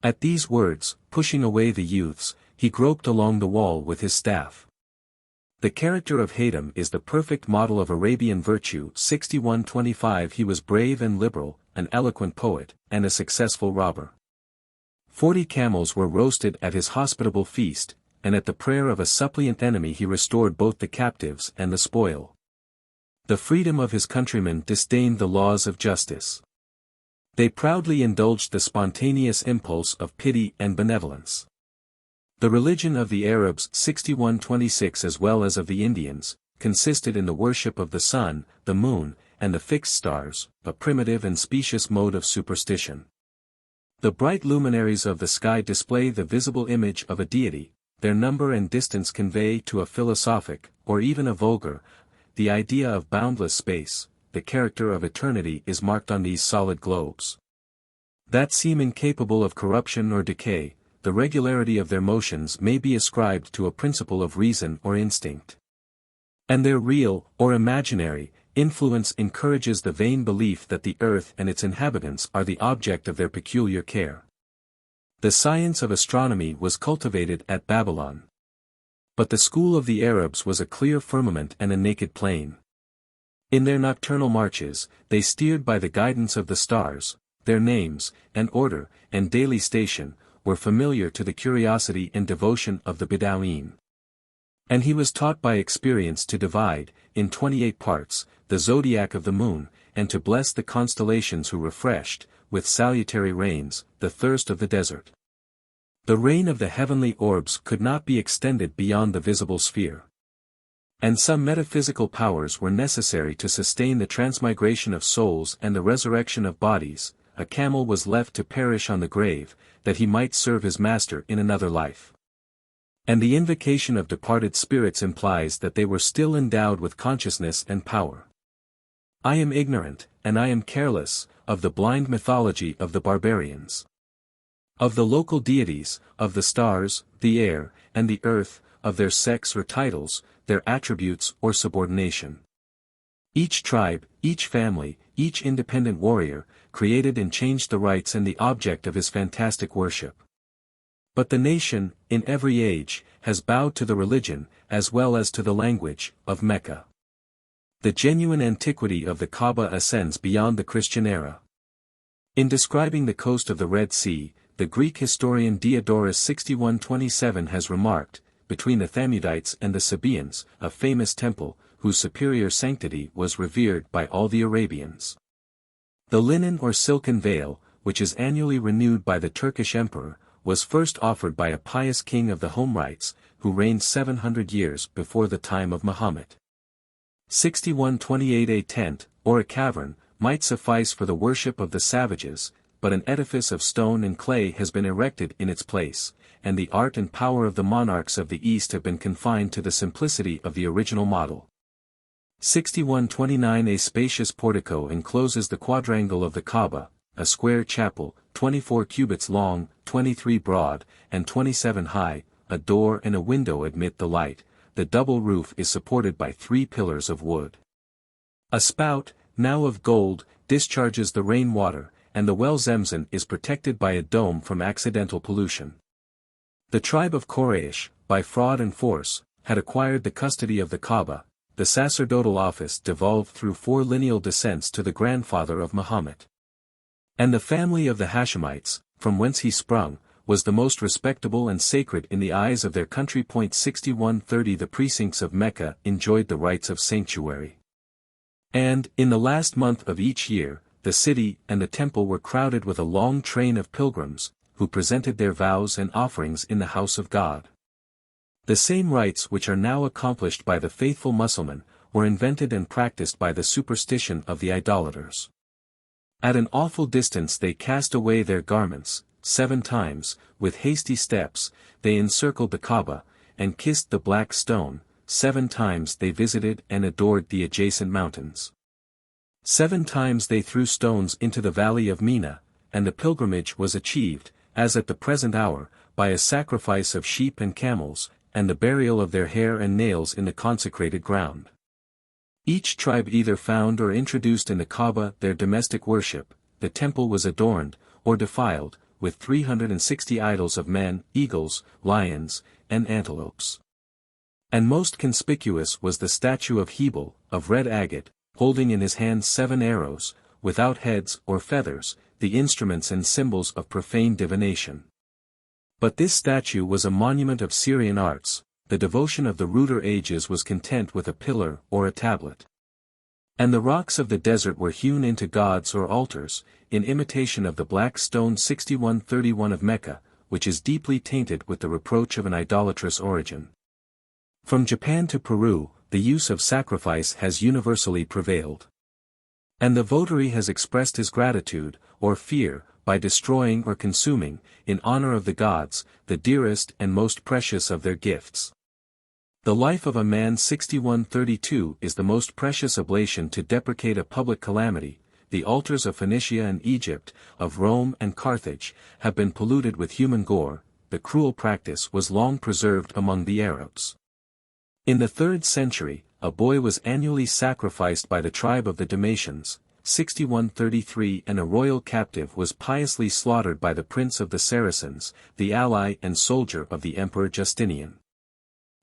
At these words, pushing away the youths, he groped along the wall with his staff. The character of Haytham is the perfect model of Arabian virtue. 6125 He was brave and liberal, an eloquent poet, and a successful robber. 40 camels were roasted at his hospitable feast, and at the prayer of a suppliant enemy he restored both the captives and the spoil. The freedom of his countrymen disdained the laws of justice. They proudly indulged the spontaneous impulse of pity and benevolence. The religion of the Arabs 6126 as well as of the Indians, consisted in the worship of the sun, the moon, and the fixed stars, a primitive and specious mode of superstition. The bright luminaries of the sky display the visible image of a deity, their number and distance convey to a philosophic, or even a vulgar, the idea of boundless space. The character of eternity is marked on these solid globes. That seem incapable of corruption or decay, the regularity of their motions may be ascribed to a principle of reason or instinct. And their real, or imaginary, influence encourages the vain belief that the earth and its inhabitants are the object of their peculiar care. The science of astronomy was cultivated at Babylon. But the school of the Arabs was a clear firmament and a naked plain. In their nocturnal marches, they steered by the guidance of the stars. Their names, and order, and daily station, were familiar to the curiosity and devotion of the Bedouin. And he was taught by experience to divide, in 28 parts, the zodiac of the moon, and to bless the constellations who refreshed, with salutary rains, the thirst of the desert. The reign of the heavenly orbs could not be extended beyond the visible sphere. And some metaphysical powers were necessary to sustain the transmigration of souls and the resurrection of bodies. A camel was left to perish on the grave, that he might serve his master in another life. And the invocation of departed spirits implies that they were still endowed with consciousness and power. I am ignorant, and I am careless, of the blind mythology of the barbarians. Of the local deities, of the stars, the air, and the earth, of their sex or titles, their attributes or subordination. Each tribe, each family, each independent warrior, created and changed the rites and the object of his fantastic worship. But the nation, in every age, has bowed to the religion, as well as to the language, of Mecca. The genuine antiquity of the Kaaba ascends beyond the Christian era. In describing the coast of the Red Sea, the Greek historian Diodorus 6127 has remarked, between the Thamudites and the Sabaeans, a famous temple, whose superior sanctity was revered by all the Arabians. The linen or silken veil, which is annually renewed by the Turkish emperor, was first offered by a pious king of the Homerites, who reigned 700 years before the time of Muhammad. 6128 A tent, or a cavern, might suffice for the worship of the savages, but an edifice of stone and clay has been erected in its place, and the art and power of the monarchs of the East have been confined to the simplicity of the original model. 6129 A spacious portico encloses the quadrangle of the Kaaba, a square chapel, 24 cubits long, 23 broad, and 27 high, a door and a window admit the light. The double roof is supported by 3 pillars of wood. A spout, now of gold, discharges the rain water, and the well Zemzem is protected by a dome from accidental pollution. The tribe of Quraysh, by fraud and force, had acquired the custody of the Kaaba. The sacerdotal office devolved through 4 lineal descents to the grandfather of Muhammad. And the family of the Hashemites, from whence he sprung, was the most respectable and sacred in the eyes of their country. 6130 The precincts of Mecca enjoyed the rights of sanctuary. And, in the last month of each year, the city and the temple were crowded with a long train of pilgrims, who presented their vows and offerings in the house of God. The same rites which are now accomplished by the faithful Mussulman, were invented and practiced by the superstition of the idolaters. At an awful distance they cast away their garments, 7 times, with hasty steps, they encircled the Kaaba, and kissed the black stone, 7 times they visited and adored the adjacent mountains. 7 times they threw stones into the valley of Mina, and the pilgrimage was achieved, as at the present hour, by a sacrifice of sheep and camels, and the burial of their hair and nails in the consecrated ground. Each tribe either found or introduced in the Kaaba their domestic worship. The temple was adorned, or defiled, with 360 idols of men, eagles, lions, and antelopes. And most conspicuous was the statue of Hebel, of red agate, holding in his hands 7 arrows, without heads or feathers, the instruments and symbols of profane divination. But this statue was a monument of Syrian arts. The devotion of the ruder ages was content with a pillar or a tablet. And the rocks of the desert were hewn into gods or altars, in imitation of the black stone 6131 of Mecca, which is deeply tainted with the reproach of an idolatrous origin. From Japan to Peru, the use of sacrifice has universally prevailed. And the votary has expressed his gratitude, or fear, by destroying or consuming, in honor of the gods, the dearest and most precious of their gifts. The life of a man 6132 is the most precious oblation to deprecate a public calamity. The altars of Phoenicia and Egypt, of Rome and Carthage, have been polluted with human gore. The cruel practice was long preserved among the Arabs. In the 3rd century, a boy was annually sacrificed by the tribe of the Dalmatians, 6133, and a royal captive was piously slaughtered by the prince of the Saracens, the ally and soldier of the Emperor Justinian.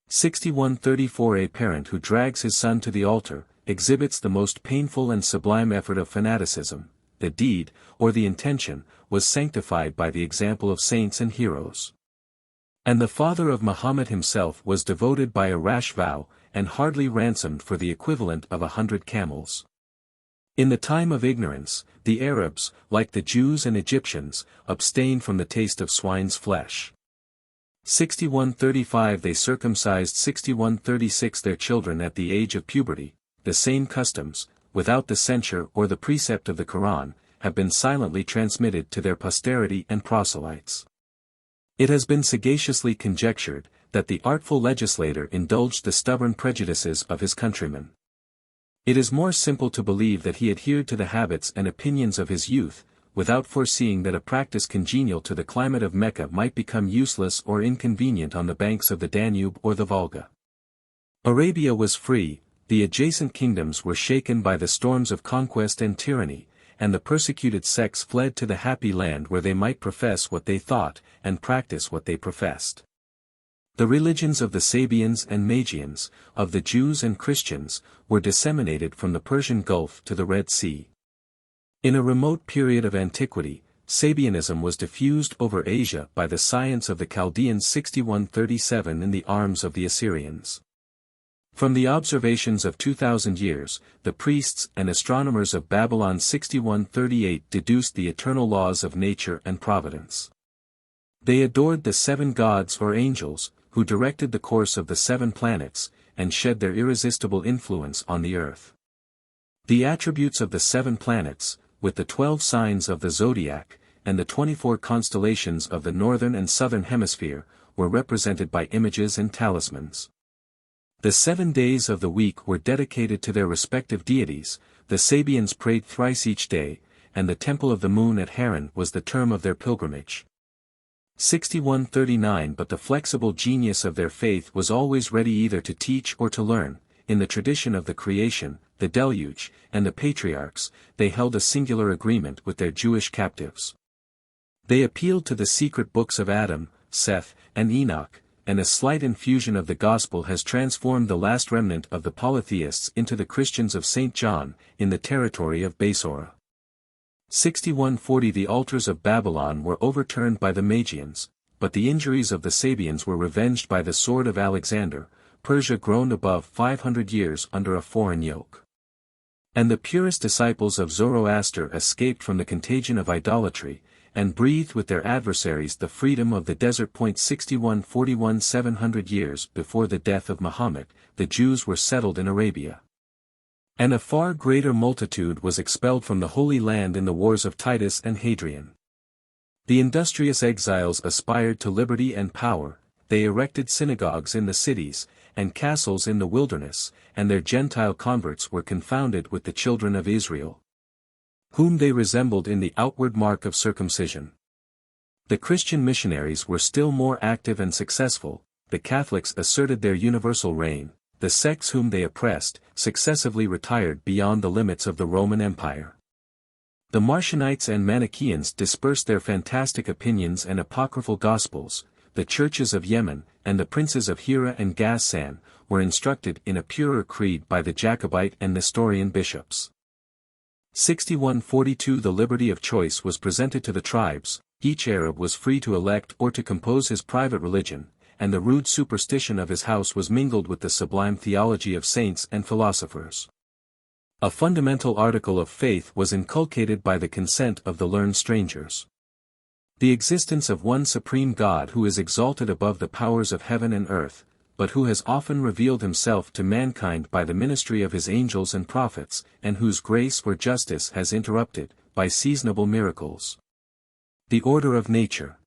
6134 A parent who drags his son to the altar, exhibits the most painful and sublime effort of fanaticism. The deed, or the intention, was sanctified by the example of saints and heroes. And the father of Muhammad himself was devoted by a rash vow, and hardly ransomed for the equivalent of 100 camels. In the time of ignorance, the Arabs, like the Jews and Egyptians, abstained from the taste of swine's flesh. 6135 They circumcised 6136 their children at the age of puberty. The same customs, without the censure or the precept of the Quran, have been silently transmitted to their posterity and proselytes. It has been sagaciously conjectured, that the artful legislator indulged the stubborn prejudices of his countrymen. It is more simple to believe that he adhered to the habits and opinions of his youth, without foreseeing that a practice congenial to the climate of Mecca might become useless or inconvenient on the banks of the Danube or the Volga. Arabia was free, the adjacent kingdoms were shaken by the storms of conquest and tyranny, and the persecuted sects fled to the happy land where they might profess what they thought, and practice what they professed. The religions of the Sabians and Magians, of the Jews and Christians, were disseminated from the Persian Gulf to the Red Sea. In a remote period of antiquity, Sabianism was diffused over Asia by the science of the Chaldeans 6137 in the arms of the Assyrians. From the observations of 2000 years, the priests and astronomers of Babylon 6138 deduced the eternal laws of nature and providence. They adored the 7 gods or angels, who directed the course of the 7 planets, and shed their irresistible influence on the earth. The attributes of the 7 planets, with the 12 signs of the zodiac, and the 24 constellations of the northern and southern hemisphere, were represented by images and talismans. The 7 days of the week were dedicated to their respective deities. The Sabians prayed thrice each day, and the Temple of the Moon at Haran was the term of their pilgrimage. 6139 But the flexible genius of their faith was always ready either to teach or to learn. In the tradition of the creation, the deluge, and the patriarchs, they held a singular agreement with their Jewish captives. They appealed to the secret books of Adam, Seth, and Enoch, and a slight infusion of the gospel has transformed the last remnant of the polytheists into the Christians of St. John, in the territory of Basora. 6140 The altars of Babylon were overturned by the Magians, but the injuries of the Sabians were revenged by the sword of Alexander. Persia groaned above 500 years under a foreign yoke. And the purest disciples of Zoroaster escaped from the contagion of idolatry, and breathed with their adversaries the freedom of the desert. 6141 700 years before the death of Muhammad, the Jews were settled in Arabia. And a far greater multitude was expelled from the Holy Land in the wars of Titus and Hadrian. The industrious exiles aspired to liberty and power. They erected synagogues in the cities, and castles in the wilderness, and their Gentile converts were confounded with the children of Israel, whom they resembled in the outward mark of circumcision. The Christian missionaries were still more active and successful. The Catholics asserted their universal reign. The sects whom they oppressed, successively retired beyond the limits of the Roman Empire. The Marcionites and Manichaeans dispersed their fantastic opinions and apocryphal gospels. The churches of Yemen, and the princes of Hira and Ghassan, were instructed in a purer creed by the Jacobite and Nestorian bishops. 6142 The liberty of choice was presented to the tribes. Each Arab was free to elect or to compose his private religion, and the rude superstition of his house was mingled with the sublime theology of saints and philosophers. A fundamental article of faith was inculcated by the consent of the learned strangers. The existence of one supreme God who is exalted above the powers of heaven and earth, but who has often revealed himself to mankind by the ministry of his angels and prophets, and whose grace or justice has interrupted, by seasonable miracles, the order of nature.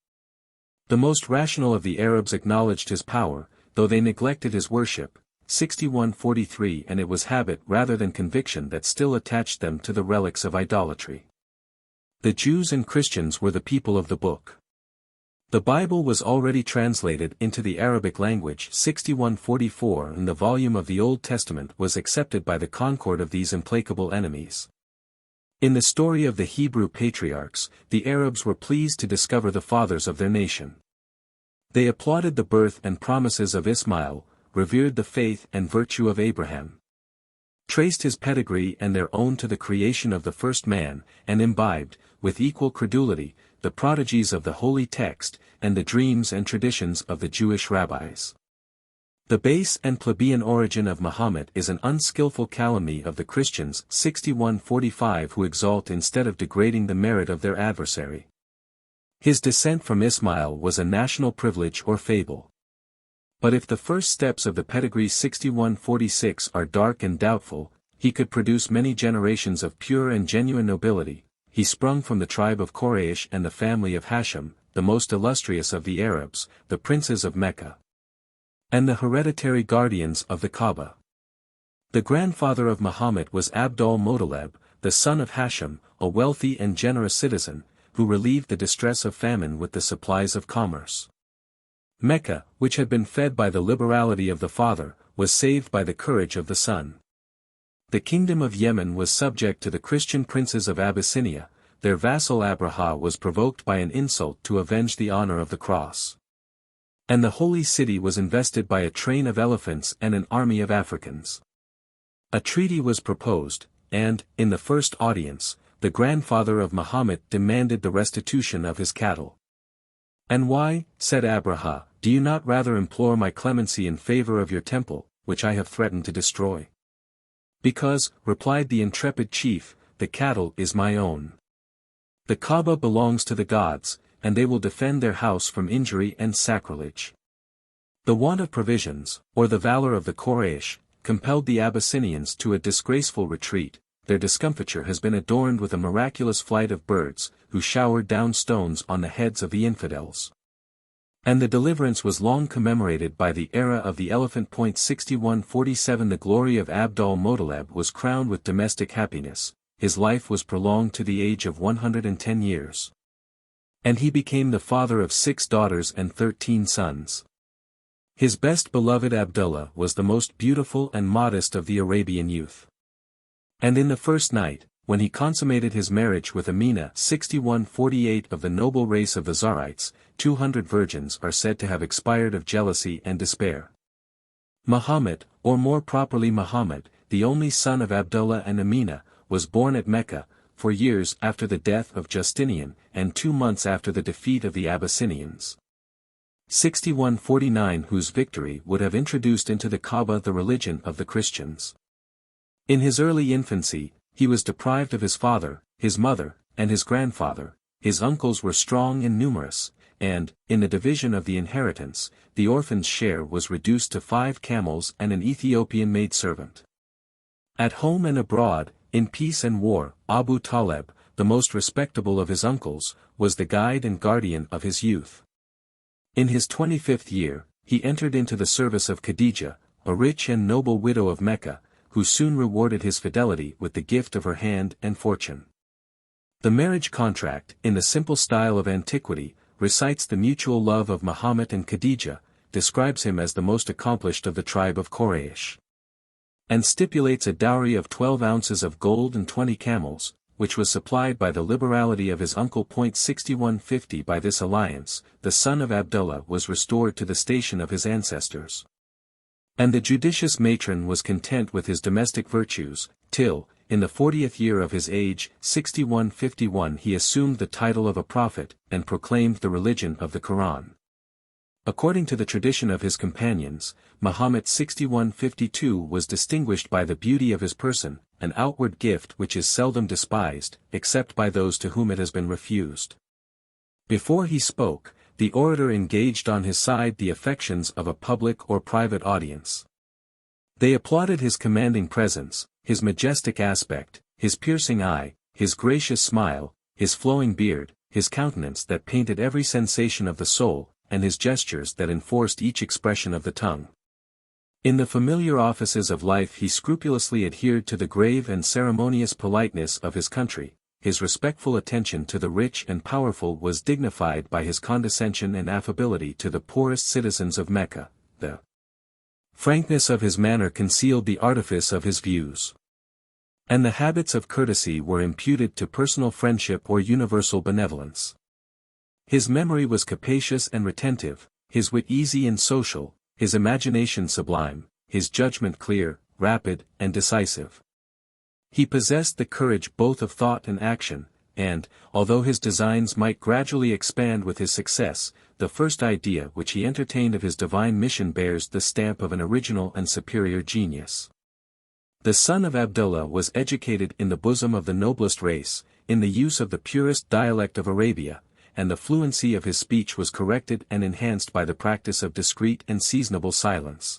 The most rational of the Arabs acknowledged his power, though they neglected his worship. 6143 And it was habit rather than conviction that still attached them to the relics of idolatry. The Jews and Christians were the people of the book. The Bible was already translated into the Arabic language. 6144 And the volume of the Old Testament was accepted by the concord of these implacable enemies. In the story of the Hebrew patriarchs, the Arabs were pleased to discover the fathers of their nation. They applauded the birth and promises of Ismail, revered the faith and virtue of Abraham, traced his pedigree and their own to the creation of the first man, and imbibed, with equal credulity, the prodigies of the holy text, and the dreams and traditions of the Jewish rabbis. The base and plebeian origin of Muhammad is an unskillful calumny of the Christians. 6145 Who exalt instead of degrading the merit of their adversary. His descent from Ismail was a national privilege or fable. But if the first steps of the pedigree 6146 are dark and doubtful, he could produce many generations of pure and genuine nobility. He sprung from the tribe of Quraysh and the family of Hashim, the most illustrious of the Arabs, the princes of Mecca, and the hereditary guardians of the Kaaba. The grandfather of Muhammad was Abdul-Muttalib, the son of Hashim, a wealthy and generous citizen, who relieved the distress of famine with the supplies of commerce. Mecca, which had been fed by the liberality of the father, was saved by the courage of the son. The kingdom of Yemen was subject to the Christian princes of Abyssinia. Their vassal Abraha was provoked by an insult to avenge the honor of the cross. And the holy city was invested by a train of elephants and an army of Africans. A treaty was proposed, and, in the first audience, the grandfather of Muhammad demanded the restitution of his cattle. "And why," said Abraha, "do you not rather implore my clemency in favor of your temple, which I have threatened to destroy?" "Because," replied the intrepid chief, "the cattle is my own. The Kaaba belongs to the gods, and they will defend their house from injury and sacrilege." The want of provisions, or the valor of the Quraysh, compelled the Abyssinians to a disgraceful retreat. their discomfiture has been adorned with a miraculous flight of birds, who showered down stones on the heads of the infidels. And the deliverance was long commemorated by the era of the elephant. 6147 The glory of Abdul-Muttalib was crowned with domestic happiness, his life was prolonged to the age of 110 years. And he became the father of 6 daughters and 13 sons. His best beloved Abdullah was the most beautiful and modest of the Arabian youth. And in the first night, when he consummated his marriage with Amina 6148 of the noble race of the Zarites, 200 virgins are said to have expired of jealousy and despair. Muhammad, or more properly Muhammad, the only son of Abdullah and Amina, was born at Mecca, 4 years after the death of Justinian, and 2 months after the defeat of the Abyssinians. 6149 whose victory would have introduced into the Kaaba the religion of the Christians. In his early infancy, he was deprived of his father, his mother, and his grandfather. His uncles were strong and numerous, and, in the division of the inheritance, the orphan's share was reduced to 5 camels and an Ethiopian maidservant. At home and abroad, in peace and war, Abu Talib, the most respectable of his uncles, was the guide and guardian of his youth. In his 25th year, he entered into the service of Khadija, a rich and noble widow of Mecca, who soon rewarded his fidelity with the gift of her hand and fortune. The marriage contract, in the simple style of antiquity, recites the mutual love of Muhammad and Khadija, describes him as the most accomplished of the tribe of Quraysh, and stipulates a dowry of 12 ounces of gold and 20 camels, which was supplied by the liberality of his uncle. 6150 By this alliance, the son of Abdullah was restored to the station of his ancestors. And the judicious matron was content with his domestic virtues, till, in the 40th year of his age, 6151 he assumed the title of a prophet, and proclaimed the religion of the Quran. According to the tradition of his companions, Muhammad 6152 was distinguished by the beauty of his person, an outward gift which is seldom despised, except by those to whom it has been refused. Before he spoke, the orator engaged on his side the affections of a public or private audience. They applauded his commanding presence, his majestic aspect, his piercing eye, his gracious smile, his flowing beard, his countenance that painted every sensation of the soul, and his gestures that enforced each expression of the tongue. In the familiar offices of life he scrupulously adhered to the grave and ceremonious politeness of his country. His respectful attention to the rich and powerful was dignified by his condescension and affability to the poorest citizens of Mecca. The frankness of his manner concealed the artifice of his views. And the habits of courtesy were imputed to personal friendship or universal benevolence. His memory was capacious and retentive, his wit easy and social, his imagination sublime, his judgment clear, rapid, and decisive. He possessed the courage both of thought and action, and, although his designs might gradually expand with his success, the first idea which he entertained of his divine mission bears the stamp of an original and superior genius. The son of Abdullah was educated in the bosom of the noblest race, in the use of the purest dialect of Arabia, and the fluency of his speech was corrected and enhanced by the practice of discreet and seasonable silence.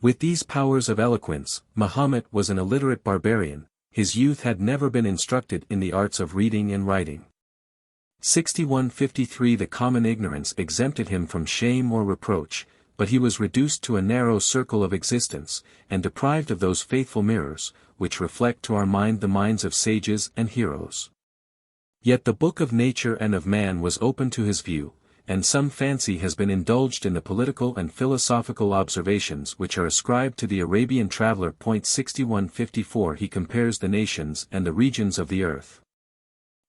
With these powers of eloquence, Muhammad was an illiterate barbarian, his youth had never been instructed in the arts of reading and writing. 6153 The common ignorance exempted him from shame or reproach, but he was reduced to a narrow circle of existence, and deprived of those faithful mirrors, which reflect to our mind the minds of sages and heroes. Yet the book of nature and of man was open to his view, and some fancy has been indulged in the political and philosophical observations which are ascribed to the Arabian traveler. 6154 He compares the nations and the regions of the earth.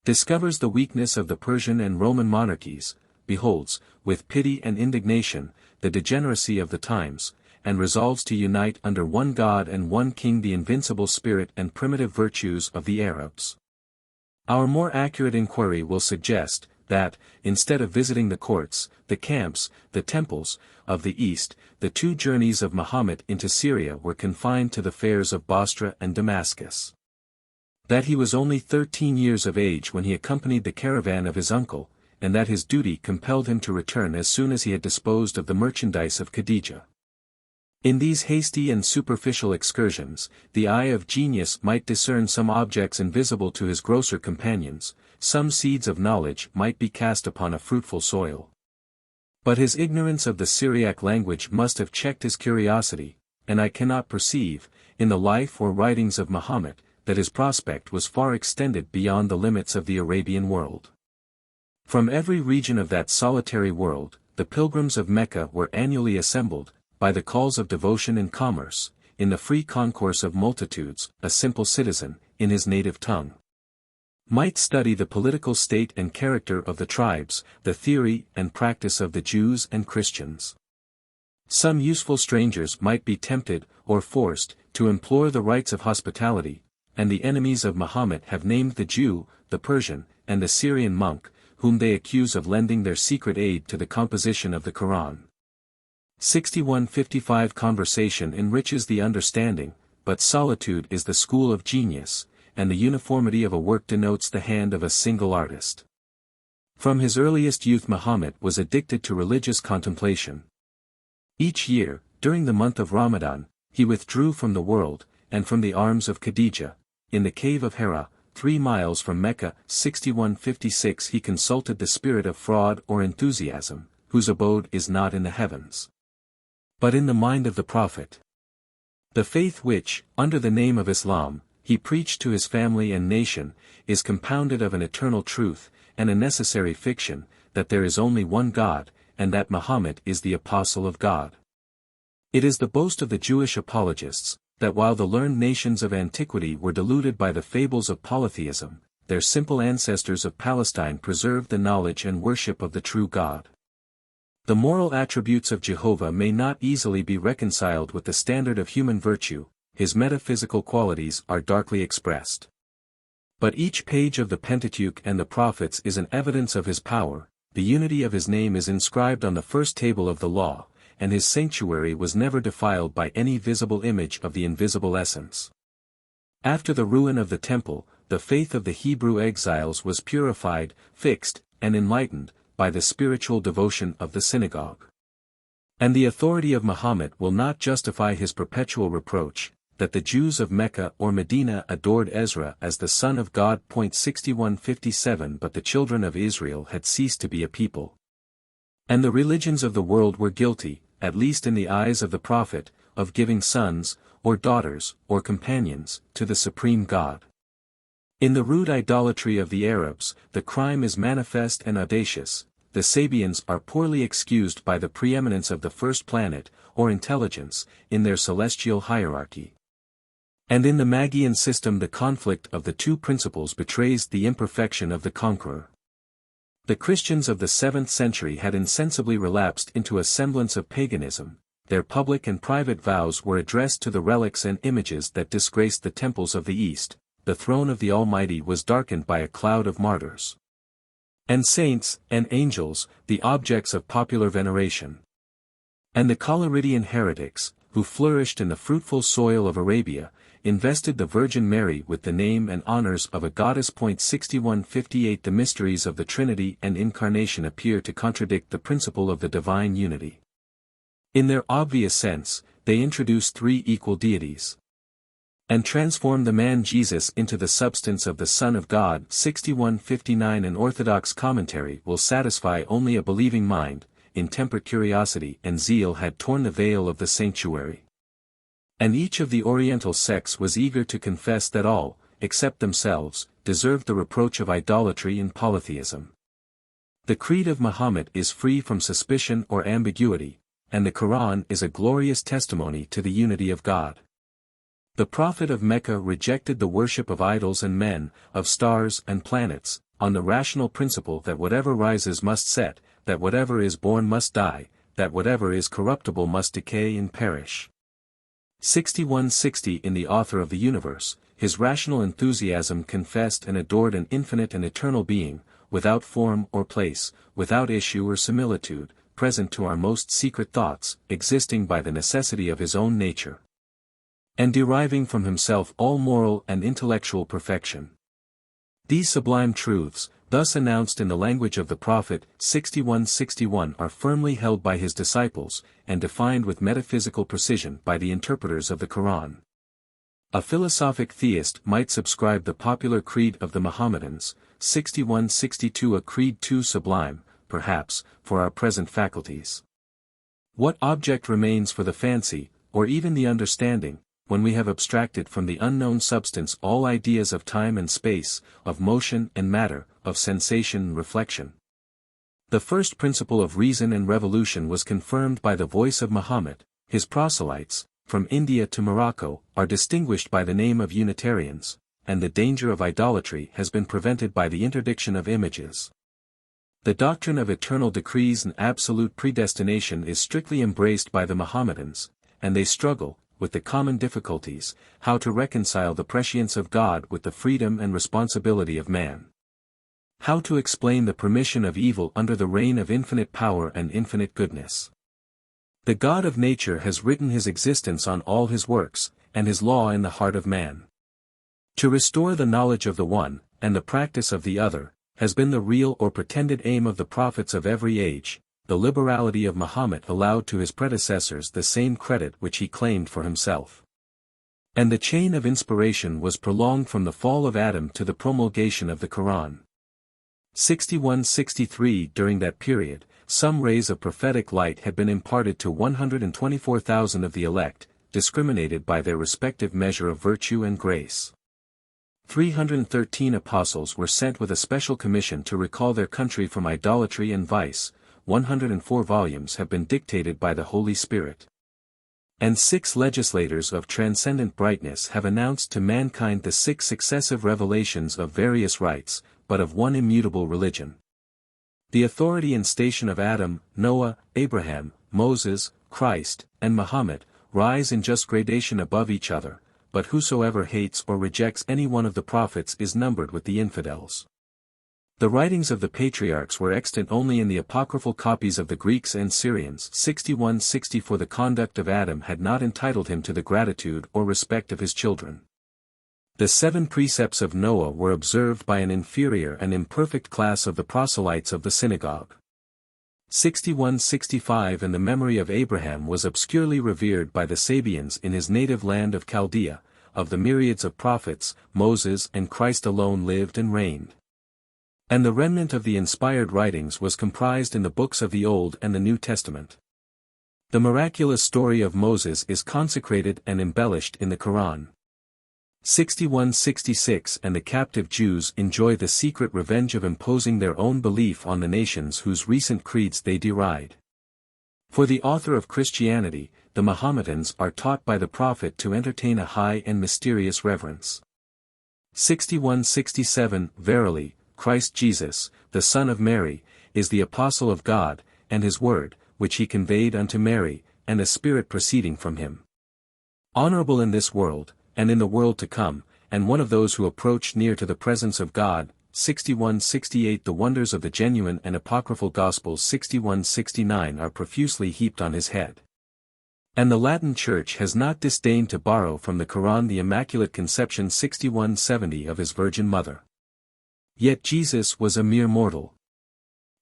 Discovers the weakness of the Persian and Roman monarchies, beholds, with pity and indignation, the degeneracy of the times, and resolves to unite under one God and one King the invincible spirit and primitive virtues of the Arabs. Our more accurate inquiry will suggest, that, instead of visiting the courts, the camps, the temples, of the East, the 2 journeys of Muhammad into Syria were confined to the fairs of Bostra and Damascus. That he was only 13 years of age when he accompanied the caravan of his uncle, and that his duty compelled him to return as soon as he had disposed of the merchandise of Khadija. In these hasty and superficial excursions, the eye of genius might discern some objects invisible to his grosser companions, some seeds of knowledge might be cast upon a fruitful soil. But his ignorance of the Syriac language must have checked his curiosity, and I cannot perceive, in the life or writings of Muhammad, that his prospect was far extended beyond the limits of the Arabian world. From every region of that solitary world, the pilgrims of Mecca were annually assembled, by the calls of devotion and commerce, in the free concourse of multitudes, a simple citizen, in his native tongue, might study the political state and character of the tribes, the theory and practice of the Jews and Christians. Some useful strangers might be tempted, or forced, to implore the rights of hospitality, and the enemies of Muhammad have named the Jew, the Persian, and the Syrian monk, whom they accuse of lending their secret aid to the composition of the Quran. 6155 Conversation enriches the understanding, but solitude is the school of genius, and the uniformity of a work denotes the hand of a single artist. From his earliest youth Muhammad was addicted to religious contemplation. Each year, during the month of Ramadan, he withdrew from the world, and from the arms of Khadija, in the cave of Hira, 3 miles from Mecca. 6156 He consulted the spirit of fraud or enthusiasm, whose abode is not in the heavens, but in the mind of the Prophet. The faith which, under the name of Islam, he preached to his family and nation, is compounded of an eternal truth, and a necessary fiction, that there is only one God, and that Muhammad is the apostle of God. It is the boast of the Jewish apologists, that while the learned nations of antiquity were deluded by the fables of polytheism, their simple ancestors of Palestine preserved the knowledge and worship of the true God. The moral attributes of Jehovah may not easily be reconciled with the standard of human virtue, his metaphysical qualities are darkly expressed. But each page of the Pentateuch and the prophets is an evidence of his power, the unity of his name is inscribed on the first table of the law, and his sanctuary was never defiled by any visible image of the invisible essence. After the ruin of the temple, the faith of the Hebrew exiles was purified, fixed, and enlightened, by the spiritual devotion of the synagogue. And the authority of Muhammad will not justify his perpetual reproach, that the Jews of Mecca or Medina adored Ezra as the Son of God. 6157 But the children of Israel had ceased to be a people. And the religions of the world were guilty, at least in the eyes of the Prophet, of giving sons, or daughters, or companions, to the supreme God. In the rude idolatry of the Arabs, the crime is manifest and audacious. The Sabians are poorly excused by the preeminence of the first planet, or intelligence, in their celestial hierarchy. And in the Magian system the conflict of the two principles betrays the imperfection of the conqueror. The Christians of the 7th century had insensibly relapsed into a semblance of paganism, their public and private vows were addressed to the relics and images that disgraced the temples of the East, the throne of the Almighty was darkened by a cloud of martyrs. And saints, and angels, the objects of popular veneration. And the Collyridian heretics, who flourished in the fruitful soil of Arabia, invested the Virgin Mary with the name and honors of a goddess. 6158 The mysteries of the Trinity and Incarnation appear to contradict the principle of the divine unity. In their obvious sense, they introduce 3 equal deities, and transform the man Jesus into the substance of the Son of God. 6159 An orthodox commentary will satisfy only a believing mind, intemperate curiosity and zeal had torn the veil of the sanctuary. And each of the Oriental sects was eager to confess that all, except themselves, deserved the reproach of idolatry and polytheism. The creed of Muhammad is free from suspicion or ambiguity, and the Quran is a glorious testimony to the unity of God. The Prophet of Mecca rejected the worship of idols and men, of stars and planets, on the rational principle that whatever rises must set, that whatever is born must die, that whatever is corruptible must decay and perish. 6160 In the Author of the Universe, his rational enthusiasm confessed and adored an infinite and eternal being, without form or place, without issue or similitude, present to our most secret thoughts, existing by the necessity of his own nature, and deriving from himself all moral and intellectual perfection. These sublime truths, thus announced in the language of the Prophet, 6161 are firmly held by his disciples, and defined with metaphysical precision by the interpreters of the Quran. A philosophic theist might subscribe the popular creed of the Mohammedans, 6162 a creed too sublime, perhaps, for our present faculties. What object remains for the fancy, or even the understanding, when we have abstracted from the unknown substance all ideas of time and space, of motion and matter, of sensation and reflection? The first principle of reason and revolution was confirmed by the voice of Muhammad. His proselytes, from India to Morocco, are distinguished by the name of Unitarians, and the danger of idolatry has been prevented by the interdiction of images. The doctrine of eternal decrees and absolute predestination is strictly embraced by the Mohammedans, and they struggle, with the common difficulties, how to reconcile the prescience of God with the freedom and responsibility of man. How to explain the permission of evil under the reign of infinite power and infinite goodness. The God of nature has written his existence on all his works, and his law in the heart of man. To restore the knowledge of the one, and the practice of the other, has been the real or pretended aim of the prophets of every age. The liberality of Muhammad allowed to his predecessors the same credit which he claimed for himself. And the chain of inspiration was prolonged from the fall of Adam to the promulgation of the Quran. 6163 During that period, some rays of prophetic light had been imparted to 124,000 of the elect, discriminated by their respective measure of virtue and grace. 313 apostles were sent with a special commission to recall their country from idolatry and vice. 104 volumes have been dictated by the Holy Spirit. And 6 legislators of transcendent brightness have announced to mankind the 6 successive revelations of various rites, but of one immutable religion. The authority and station of Adam, Noah, Abraham, Moses, Christ, and Muhammad, rise in just gradation above each other, but whosoever hates or rejects any one of the prophets is numbered with the infidels. The writings of the patriarchs were extant only in the apocryphal copies of the Greeks and Syrians. 6160 For the conduct of Adam had not entitled him to the gratitude or respect of his children. The 7 precepts of Noah were observed by an inferior and imperfect class of the proselytes of the synagogue. 6165 And the memory of Abraham was obscurely revered by the Sabians in his native land of Chaldea. Of the myriads of prophets, Moses and Christ alone lived and reigned. And the remnant of the inspired writings was comprised in the books of the Old and the New Testament. The miraculous story of Moses is consecrated and embellished in the Quran. 6166 And the captive Jews enjoy the secret revenge of imposing their own belief on the nations whose recent creeds they deride. For the author of Christianity, the Mohammedans are taught by the Prophet to entertain a high and mysterious reverence. 6167 Verily, Christ Jesus, the Son of Mary, is the Apostle of God, and his word, which he conveyed unto Mary, and a Spirit proceeding from him. Honorable in this world, and in the world to come, and one of those who approach near to the presence of God. 6168 The wonders of the genuine and apocryphal Gospels. 6169 are profusely heaped on his head. And the Latin Church has not disdained to borrow from the Quran the Immaculate Conception. 6170 of his Virgin Mother. Yet Jesus was a mere mortal.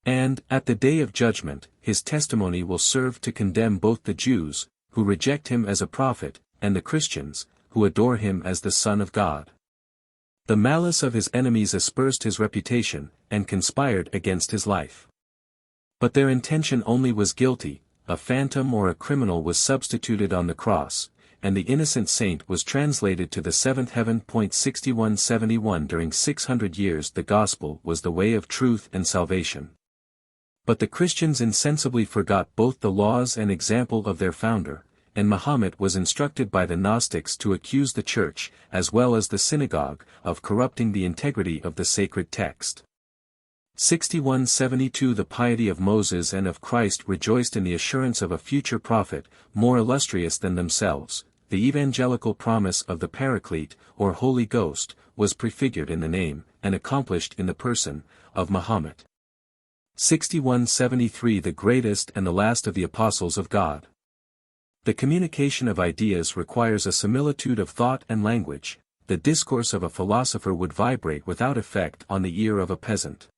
And, at the day of judgment, his testimony will serve to condemn both the Jews, who reject him as a prophet, and the Christians, who adore him as the Son of God. The malice of his enemies aspersed his reputation, and conspired against his life. But their intention only was guilty, a phantom or a criminal was substituted on the cross, and the innocent saint was translated to the seventh heaven. 6171 During 600 years the gospel was the way of truth and salvation. But the Christians insensibly forgot both the laws and example of their founder, and Muhammad was instructed by the Gnostics to accuse the church, as well as the synagogue, of corrupting the integrity of the sacred text. 6172 The piety of Moses and of Christ rejoiced in the assurance of a future prophet, more illustrious than themselves. The evangelical promise of the Paraclete, or Holy Ghost, was prefigured in the name, and accomplished in the person, of Muhammad. 6173 The greatest and the last of the apostles of God. The communication of ideas requires a similitude of thought and language, the discourse of a philosopher would vibrate without effect on the ear of a peasant.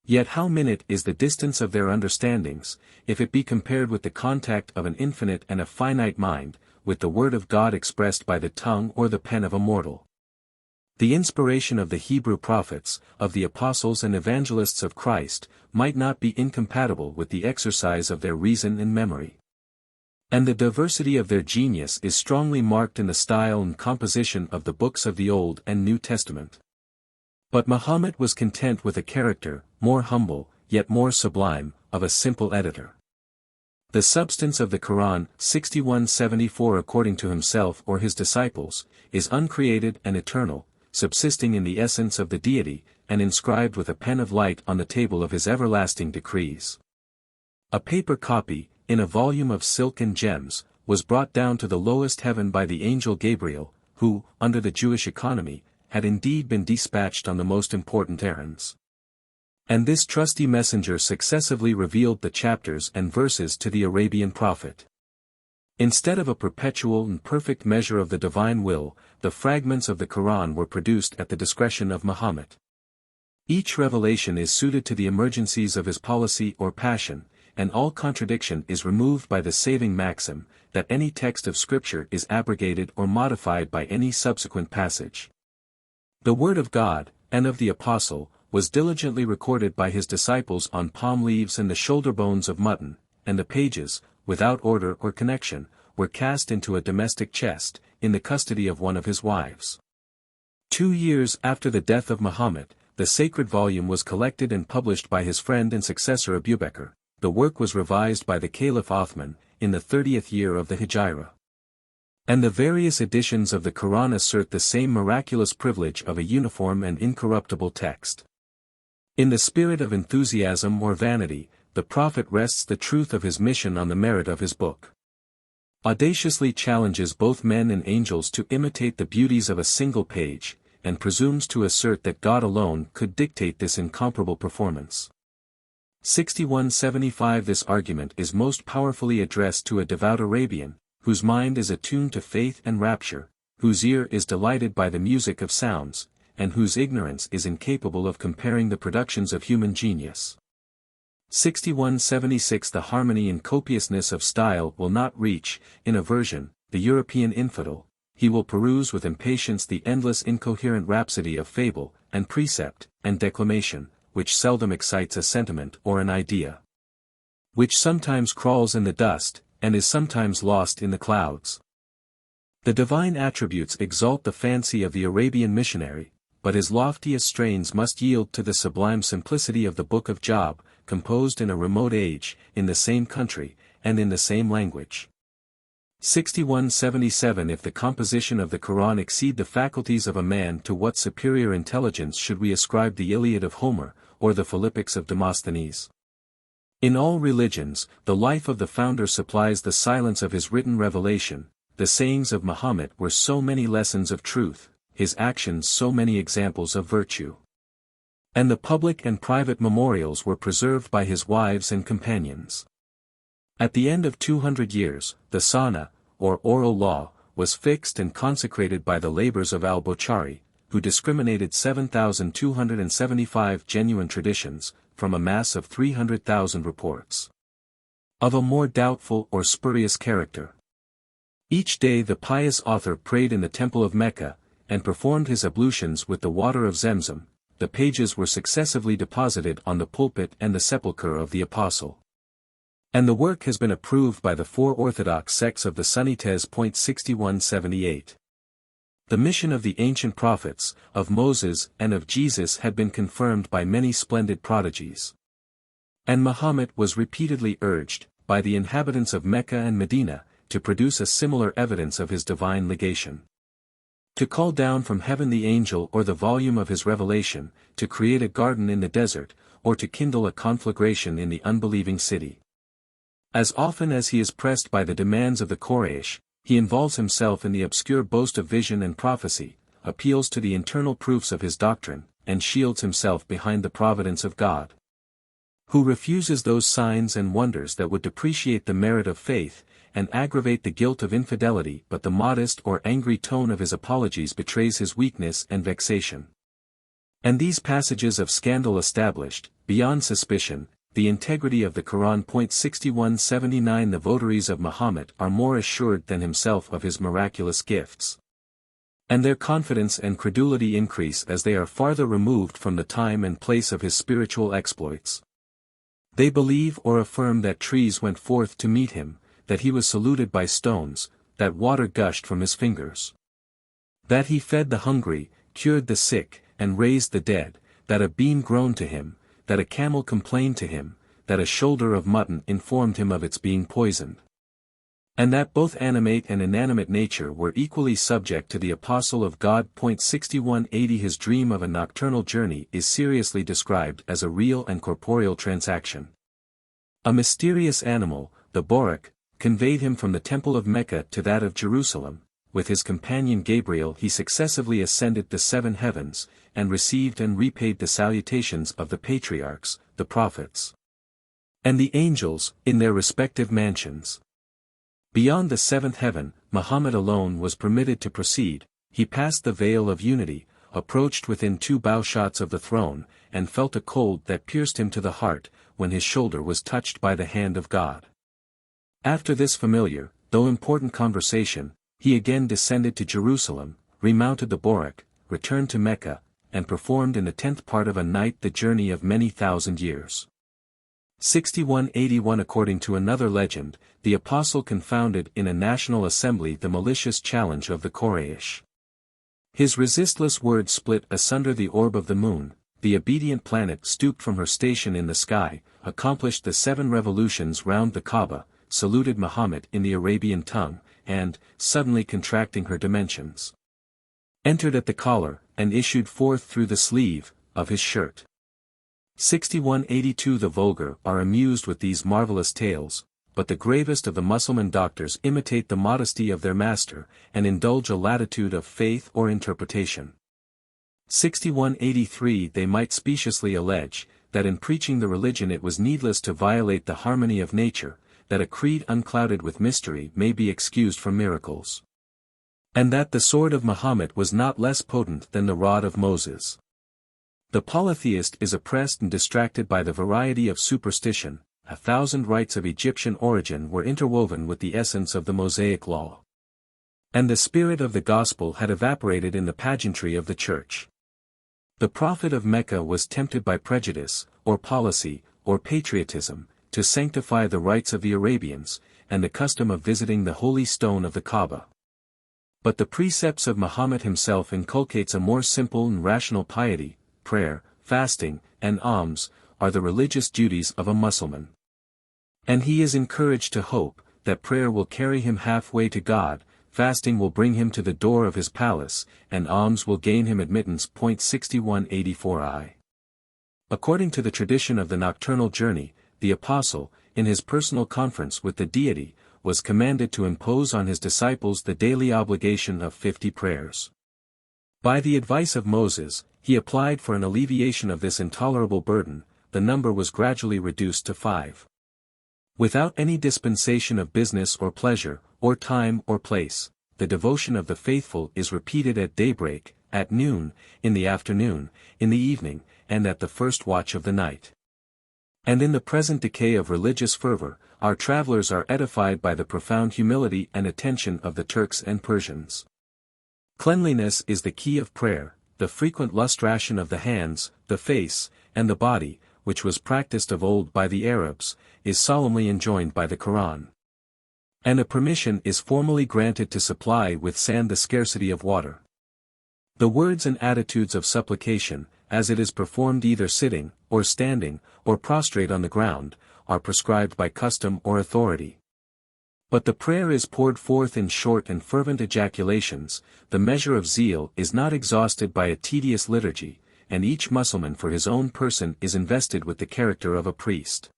Yet how minute is the distance of their understandings, if it be compared with the contact of an infinite and a finite mind, with the word of God expressed by the tongue or the pen of a mortal. The inspiration of the Hebrew prophets, of the apostles and evangelists of Christ, might not be incompatible with the exercise of their reason and memory. And the diversity of their genius is strongly marked in the style and composition of the books of the Old and New Testament. But Muhammad was content with a character, more humble, yet more sublime, of a simple editor. The substance of the Quran, 6174 according to himself or his disciples, is uncreated and eternal, subsisting in the essence of the deity, and inscribed with a pen of light on the table of his everlasting decrees. A paper copy, in a volume of silk and gems, was brought down to the lowest heaven by the angel Gabriel, who, under the Jewish economy, had indeed been dispatched on the most important errands. And this trusty messenger successively revealed the chapters and verses to the Arabian prophet. Instead of a perpetual and perfect measure of the divine will, the fragments of the Quran were produced at the discretion of Muhammad. Each revelation is suited to the emergencies of his policy or passion, and all contradiction is removed by the saving maxim, that any text of Scripture is abrogated or modified by any subsequent passage. The word of God, and of the Apostle, was diligently recorded by his disciples on palm leaves and the shoulder bones of mutton, and the pages, without order or connection, were cast into a domestic chest, in the custody of one of his wives. 2 years after the death of Muhammad, the sacred volume was collected and published by his friend and successor Abu Bakr. The work was revised by the Caliph Othman, in the 30th year of the Hijrah. And the various editions of the Quran assert the same miraculous privilege of a uniform and incorruptible text. In the spirit of enthusiasm or vanity, the Prophet rests the truth of his mission on the merit of his book. Audaciously challenges both men and angels to imitate the beauties of a single page, and presumes to assert that God alone could dictate this incomparable performance. 6175 This argument is most powerfully addressed to a devout Arabian, whose mind is attuned to faith and rapture, whose ear is delighted by the music of sounds, and whose ignorance is incapable of comparing the productions of human genius. 6176 The harmony and copiousness of style will not reach, in a version, the European infidel. He will peruse with impatience the endless incoherent rhapsody of fable, and precept, and declamation, which seldom excites a sentiment or an idea. Which sometimes crawls in the dust, and is sometimes lost in the clouds. The divine attributes exalt the fancy of the Arabian missionary, but his loftiest strains must yield to the sublime simplicity of the Book of Job, composed in a remote age, in the same country, and in the same language. 6177 If the composition of the Quran exceed the faculties of a man, to what superior intelligence should we ascribe the Iliad of Homer, or the Philippics of Demosthenes? In all religions, the life of the founder supplies the silence of his written revelation. The sayings of Muhammad were so many lessons of truth, his actions so many examples of virtue. And the public and private memorials were preserved by his wives and companions. At the end of 200 years, the Sana, or oral law, was fixed and consecrated by the labors of al-Bukhari, who discriminated 7,275 genuine traditions, from a mass of 300,000 reports of a more doubtful or spurious character. Each day the pious author prayed in the temple of Mecca, and performed his ablutions with the water of Zemzem. The pages were successively deposited on the pulpit and the sepulchre of the apostle. And the work has been approved by the 4 orthodox sects of the Sunnites. 6178. The mission of the ancient prophets, of Moses and of Jesus had been confirmed by many splendid prodigies. And Muhammad was repeatedly urged, by the inhabitants of Mecca and Medina, to produce a similar evidence of his divine legation. To call down from heaven the angel or the volume of his revelation, to create a garden in the desert, or to kindle a conflagration in the unbelieving city. As often as he is pressed by the demands of the Quraysh, he involves himself in the obscure boast of vision and prophecy, appeals to the internal proofs of his doctrine, and shields himself behind the providence of God. Who refuses those signs and wonders that would depreciate the merit of faith, and aggravate the guilt of infidelity, but the modest or angry tone of his apologies betrays his weakness and vexation. And these passages of scandal established, beyond suspicion, the integrity of the Quran. 6179 The votaries of Muhammad are more assured than himself of his miraculous gifts. And their confidence and credulity increase as they are farther removed from the time and place of his spiritual exploits. They believe or affirm that trees went forth to meet him, that he was saluted by stones, that water gushed from his fingers. That he fed the hungry, cured the sick, and raised the dead, that a beam groaned to him, that a camel complained to him, that a shoulder of mutton informed him of its being poisoned. And that both animate and inanimate nature were equally subject to the Apostle of God. 6180 His dream of a nocturnal journey is seriously described as a real and corporeal transaction. A mysterious animal, the Borak, conveyed him from the temple of Mecca to that of Jerusalem. With his companion Gabriel he successively ascended the 7 heavens, and received and repaid the salutations of the patriarchs, the prophets, and the angels, in their respective mansions. Beyond the 7th heaven, Muhammad alone was permitted to proceed. He passed the veil of unity, approached within 2 bowshots of the throne, and felt a cold that pierced him to the heart, when his shoulder was touched by the hand of God. After this familiar, though important conversation, he again descended to Jerusalem, remounted the Borak, returned to Mecca, and performed in the 10th part of a night the journey of many thousand years. 6181 According to another legend, the apostle confounded in a national assembly the malicious challenge of the Quraysh. His resistless words split asunder the orb of the moon, the obedient planet stooped from her station in the sky, accomplished the 7 revolutions round the Kaaba, saluted Muhammad in the Arabian tongue, and, suddenly contracting her dimensions, entered at the collar, and issued forth through the sleeve of his shirt. 6182 The vulgar are amused with these marvelous tales, but the gravest of the Mussulman doctors imitate the modesty of their master, and indulge a latitude of faith or interpretation. 6183 They might speciously allege, that in preaching the religion it was needless to violate the harmony of nature, that a creed unclouded with mystery may be excused from miracles, and that the sword of Muhammad was not less potent than the rod of Moses. The polytheist is oppressed and distracted by the variety of superstition. 1,000 rites of Egyptian origin were interwoven with the essence of the Mosaic law, and the spirit of the gospel had evaporated in the pageantry of the church. The prophet of Mecca was tempted by prejudice, or policy, or patriotism, to sanctify the rites of the Arabians, and the custom of visiting the holy stone of the Kaaba. But the precepts of Muhammad himself inculcates a more simple and rational piety. Prayer, fasting, and alms, are the religious duties of a Mussulman. And he is encouraged to hope, that prayer will carry him halfway to God, fasting will bring him to the door of his palace, and alms will gain him admittance. 6184 According to the tradition of the nocturnal journey, the apostle, in his personal conference with the deity, was commanded to impose on his disciples the daily obligation of 50 prayers. By the advice of Moses, he applied for an alleviation of this intolerable burden. The number was gradually reduced to 5. Without any dispensation of business or pleasure, or time or place, the devotion of the faithful is repeated at daybreak, at noon, in the afternoon, in the evening, and at the first watch of the night. And in the present decay of religious fervor, our travelers are edified by the profound humility and attention of the Turks and Persians. Cleanliness is the key of prayer. The frequent lustration of the hands, the face, and the body, which was practiced of old by the Arabs, is solemnly enjoined by the Quran. And a permission is formally granted to supply with sand the scarcity of water. The words and attitudes of supplication, as it is performed either sitting, or standing, or prostrate on the ground, are prescribed by custom or authority. But the prayer is poured forth in short and fervent ejaculations. The measure of zeal is not exhausted by a tedious liturgy, and each Mussulman for his own person is invested with the character of a priest.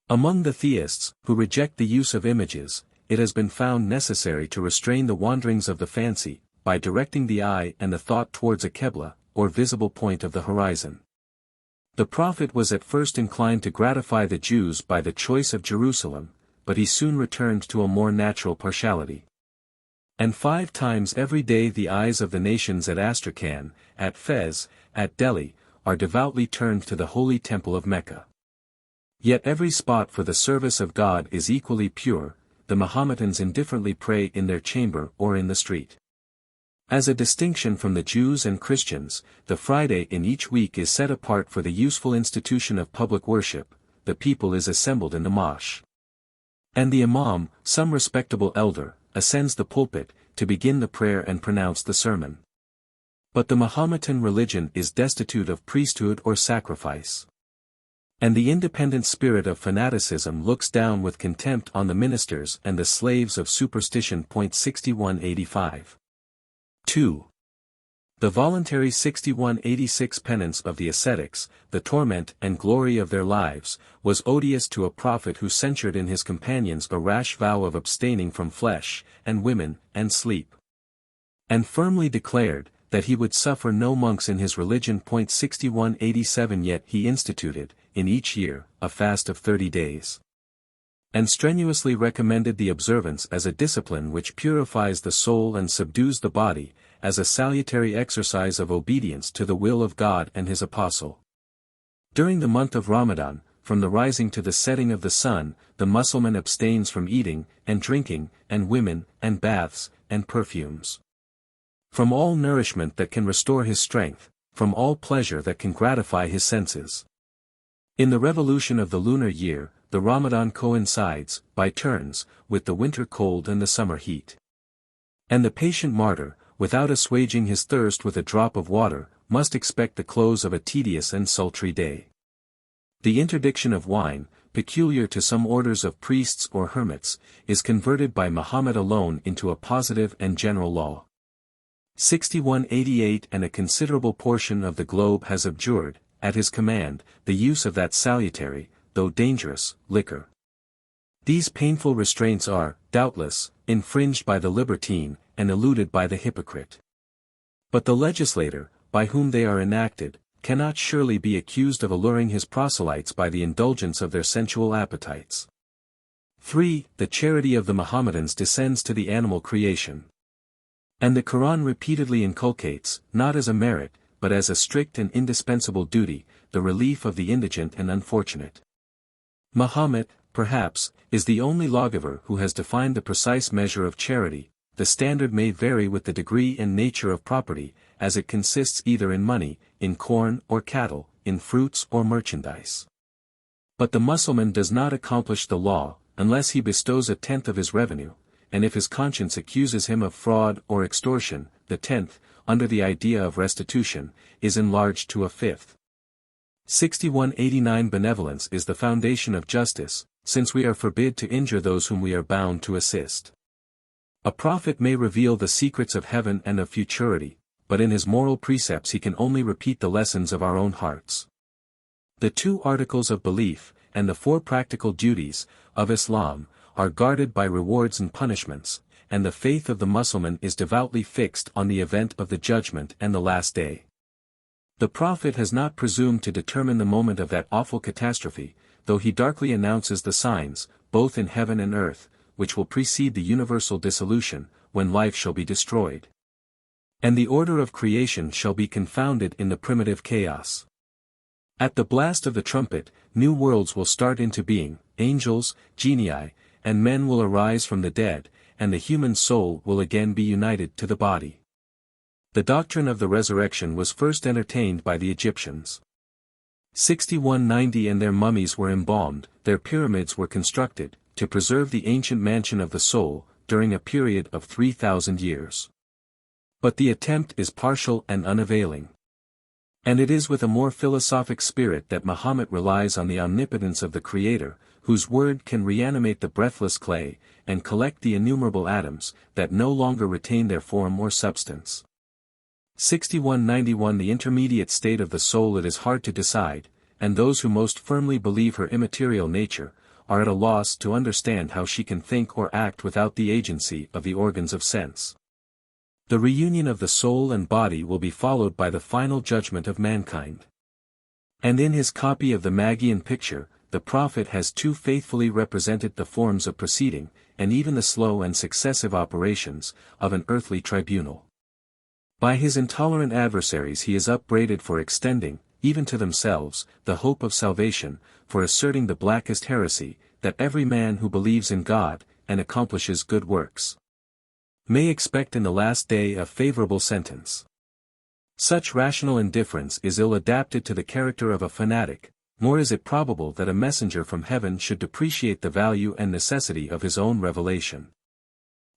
Among the theists, who reject the use of images, it has been found necessary to restrain the wanderings of the fancy, by directing the eye and the thought towards a Qibla, or visible point of the horizon. The Prophet was at first inclined to gratify the Jews by the choice of Jerusalem, but he soon returned to a more natural partiality. And 5 times every day the eyes of the nations at Astrakhan, at Fez, at Delhi, are devoutly turned to the holy temple of Mecca. Yet every spot for the service of God is equally pure, the Mahometans indifferently pray in their chamber or in the street. As a distinction from the Jews and Christians, the Friday in each week is set apart for the useful institution of public worship, the people is assembled in the mosque. And the imam, some respectable elder, ascends the pulpit, to begin the prayer and pronounce the sermon. But the Mahometan religion is destitute of priesthood or sacrifice. And the independent spirit of fanaticism looks down with contempt on the ministers and the slaves of superstition. 6185. 2. The voluntary 6186 penance of the ascetics, the torment and glory of their lives, was odious to a prophet who censured in his companions a rash vow of abstaining from flesh, and women, and sleep. And firmly declared, that he would suffer no monks in his religion. 6187 Yet he instituted, in each year, a fast of 30 days. And strenuously recommended the observance as a discipline which purifies the soul and subdues the body, as a salutary exercise of obedience to the will of God and his apostle. During the month of Ramadan, from the rising to the setting of the sun, the Mussulman abstains from eating, and drinking, and women, and baths, and perfumes. From all nourishment that can restore his strength, from all pleasure that can gratify his senses. In the revolution of the lunar year, the Ramadan coincides, by turns, with the winter cold and the summer heat. And the patient martyr, without assuaging his thirst with a drop of water, must expect the close of a tedious and sultry day. The interdiction of wine, peculiar to some orders of priests or hermits, is converted by Muhammad alone into a positive and general law. 6188 And a considerable portion of the globe has abjured, at his command, the use of that salutary, though dangerous, liquor. These painful restraints are, doubtless, infringed by the libertine, and eluded by the hypocrite. But the legislator, by whom they are enacted, cannot surely be accused of alluring his proselytes by the indulgence of their sensual appetites. 3. The charity of the Mahometans descends to the animal creation. And the Quran repeatedly inculcates, not as a merit, but as a strict and indispensable duty, the relief of the indigent and unfortunate. Muhammad, perhaps, is the only lawgiver who has defined the precise measure of charity. The standard may vary with the degree and nature of property, as it consists either in money, in corn or cattle, in fruits or merchandise. But the Mussulman does not accomplish the law, unless he bestows a tenth of his revenue, and if his conscience accuses him of fraud or extortion, the tenth, under the idea of restitution, is enlarged to a fifth. 6189 Benevolence is the foundation of justice, since we are forbid to injure those whom we are bound to assist. A prophet may reveal the secrets of heaven and of futurity, but in his moral precepts he can only repeat the lessons of our own hearts. The 2 articles of belief, and the 4 practical duties, of Islam, are guarded by rewards and punishments, and the faith of the Mussulman is devoutly fixed on the event of the judgment and the last day. The Prophet has not presumed to determine the moment of that awful catastrophe, though he darkly announces the signs, both in heaven and earth, which will precede the universal dissolution, when life shall be destroyed. And the order of creation shall be confounded in the primitive chaos. At the blast of the trumpet, new worlds will start into being, angels, genii, and men will arise from the dead, and the human soul will again be united to the body. The doctrine of the resurrection was first entertained by the Egyptians. 6190 And their mummies were embalmed, their pyramids were constructed, to preserve the ancient mansion of the soul, during a period of 3,000 years. But the attempt is partial and unavailing. And it is with a more philosophic spirit that Muhammad relies on the omnipotence of the Creator, whose word can reanimate the breathless clay, and collect the innumerable atoms, that no longer retain their form or substance. 6191 The intermediate state of the soul it is hard to decide, and those who most firmly believe her immaterial nature, are at a loss to understand how she can think or act without the agency of the organs of sense. The reunion of the soul and body will be followed by the final judgment of mankind. And in his copy of the Magian picture, the prophet has too faithfully represented the forms of proceeding, and even the slow and successive operations, of an earthly tribunal. By his intolerant adversaries he is upbraided for extending, even to themselves, the hope of salvation, for asserting the blackest heresy, that every man who believes in God, and accomplishes good works, may expect in the last day a favorable sentence. Such rational indifference is ill-adapted to the character of a fanatic, nor is it probable that a messenger from heaven should depreciate the value and necessity of his own revelation.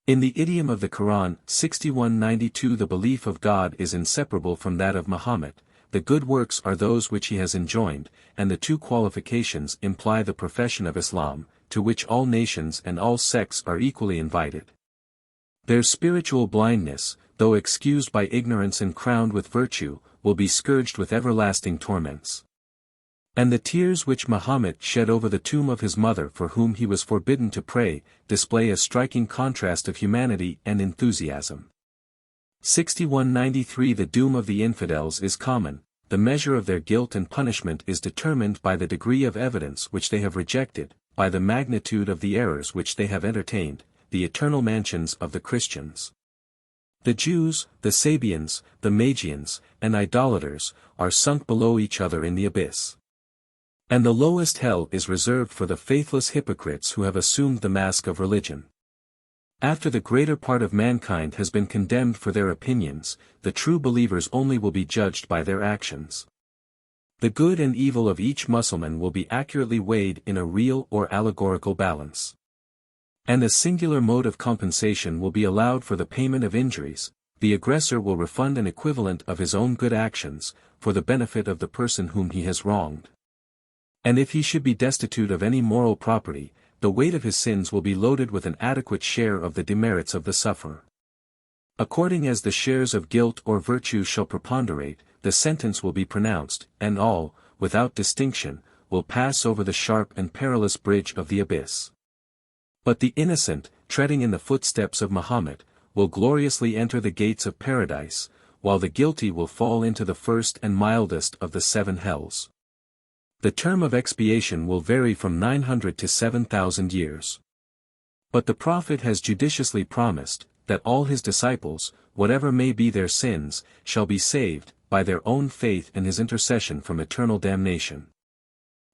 In the idiom of the Quran, 6192, the belief of God is inseparable from that of Muhammad, the good works are those which he has enjoined, and the two qualifications imply the profession of Islam, to which all nations and all sects are equally invited. Their spiritual blindness, though excused by ignorance and crowned with virtue, will be scourged with everlasting torments. And the tears which Muhammad shed over the tomb of his mother for whom he was forbidden to pray, display a striking contrast of humanity and enthusiasm. 6193 The doom of the infidels is common, the measure of their guilt and punishment is determined by the degree of evidence which they have rejected, by the magnitude of the errors which they have entertained, the eternal mansions of the Christians. The Jews, the Sabians, the Magians, and idolaters, are sunk below each other in the abyss. And the lowest hell is reserved for the faithless hypocrites who have assumed the mask of religion. After the greater part of mankind has been condemned for their opinions, the true believers only will be judged by their actions. The good and evil of each Mussulman will be accurately weighed in a real or allegorical balance. And a singular mode of compensation will be allowed for the payment of injuries. The aggressor will refund an equivalent of his own good actions, for the benefit of the person whom he has wronged. And if he should be destitute of any moral property, the weight of his sins will be loaded with an adequate share of the demerits of the sufferer. According as the shares of guilt or virtue shall preponderate, the sentence will be pronounced, and all, without distinction, will pass over the sharp and perilous bridge of the abyss. But the innocent, treading in the footsteps of Muhammad, will gloriously enter the gates of paradise, while the guilty will fall into the first and mildest of the 7 hells. The term of expiation will vary from 900 to 7,000 years. But the Prophet has judiciously promised, that all his disciples, whatever may be their sins, shall be saved, by their own faith and his intercession from eternal damnation.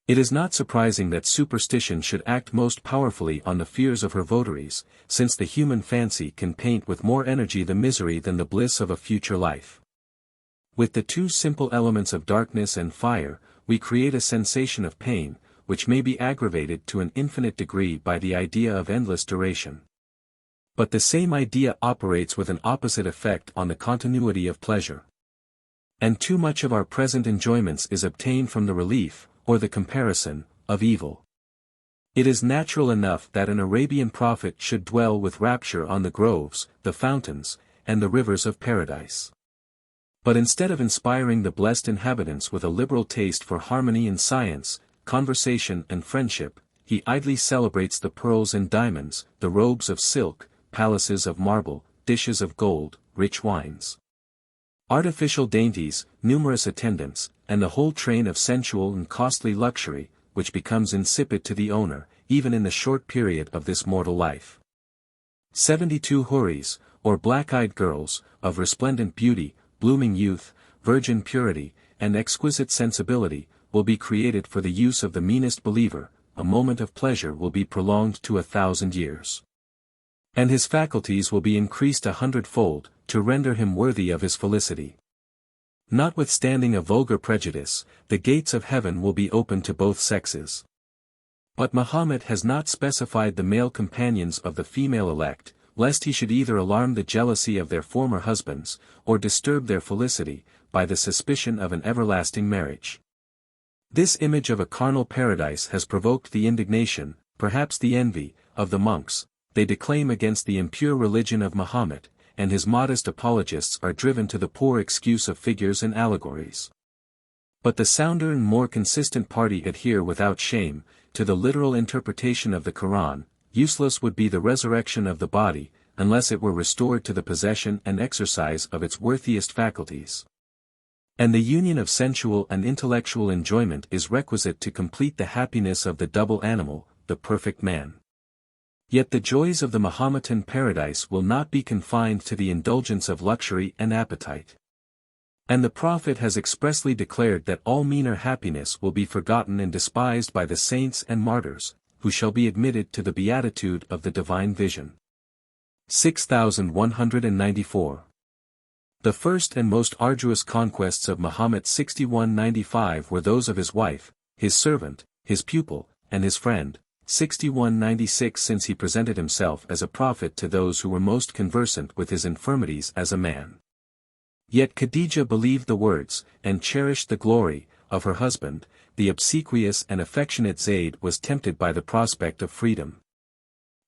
It is not surprising that superstition should act most powerfully on the fears of her votaries, since the human fancy can paint with more energy the misery than the bliss of a future life. With the two simple elements of darkness and fire, we create a sensation of pain, which may be aggravated to an infinite degree by the idea of endless duration. But the same idea operates with an opposite effect on the continuity of pleasure. And too much of our present enjoyments is obtained from the relief, or the comparison, of evil. It is natural enough that an Arabian prophet should dwell with rapture on the groves, the fountains, and the rivers of paradise. But instead of inspiring the blessed inhabitants with a liberal taste for harmony and science, conversation and friendship, he idly celebrates the pearls and diamonds, the robes of silk, palaces of marble, dishes of gold, rich wines, artificial dainties, numerous attendants, and the whole train of sensual and costly luxury, which becomes insipid to the owner, even in the short period of this mortal life. 72 houris, or black-eyed girls, of resplendent beauty, blooming youth, virgin purity, and exquisite sensibility, will be created for the use of the meanest believer. A moment of pleasure will be prolonged to 1,000 years. And his faculties will be increased 100-fold, to render him worthy of his felicity. Notwithstanding a vulgar prejudice, the gates of heaven will be open to both sexes. But Muhammad has not specified the male companions of the female elect, lest he should either alarm the jealousy of their former husbands, or disturb their felicity, by the suspicion of an everlasting marriage. This image of a carnal paradise has provoked the indignation, perhaps the envy, of the monks. They declaim against the impure religion of Muhammad, and his modest apologists are driven to the poor excuse of figures and allegories. But the sounder and more consistent party adhere without shame, to the literal interpretation of the Quran. Useless would be the resurrection of the body, unless it were restored to the possession and exercise of its worthiest faculties. And the union of sensual and intellectual enjoyment is requisite to complete the happiness of the double animal, the perfect man. Yet the joys of the Mahometan paradise will not be confined to the indulgence of luxury and appetite. And the Prophet has expressly declared that all meaner happiness will be forgotten and despised by the saints and martyrs, who shall be admitted to the beatitude of the divine vision. 6194. The first and most arduous conquests of Muhammad 6195 were those of his wife, his servant, his pupil, and his friend, 6196 since he presented himself as a prophet to those who were most conversant with his infirmities as a man. Yet Khadijah believed the words, and cherished the glory, of her husband. The obsequious and affectionate Zayd was tempted by the prospect of freedom.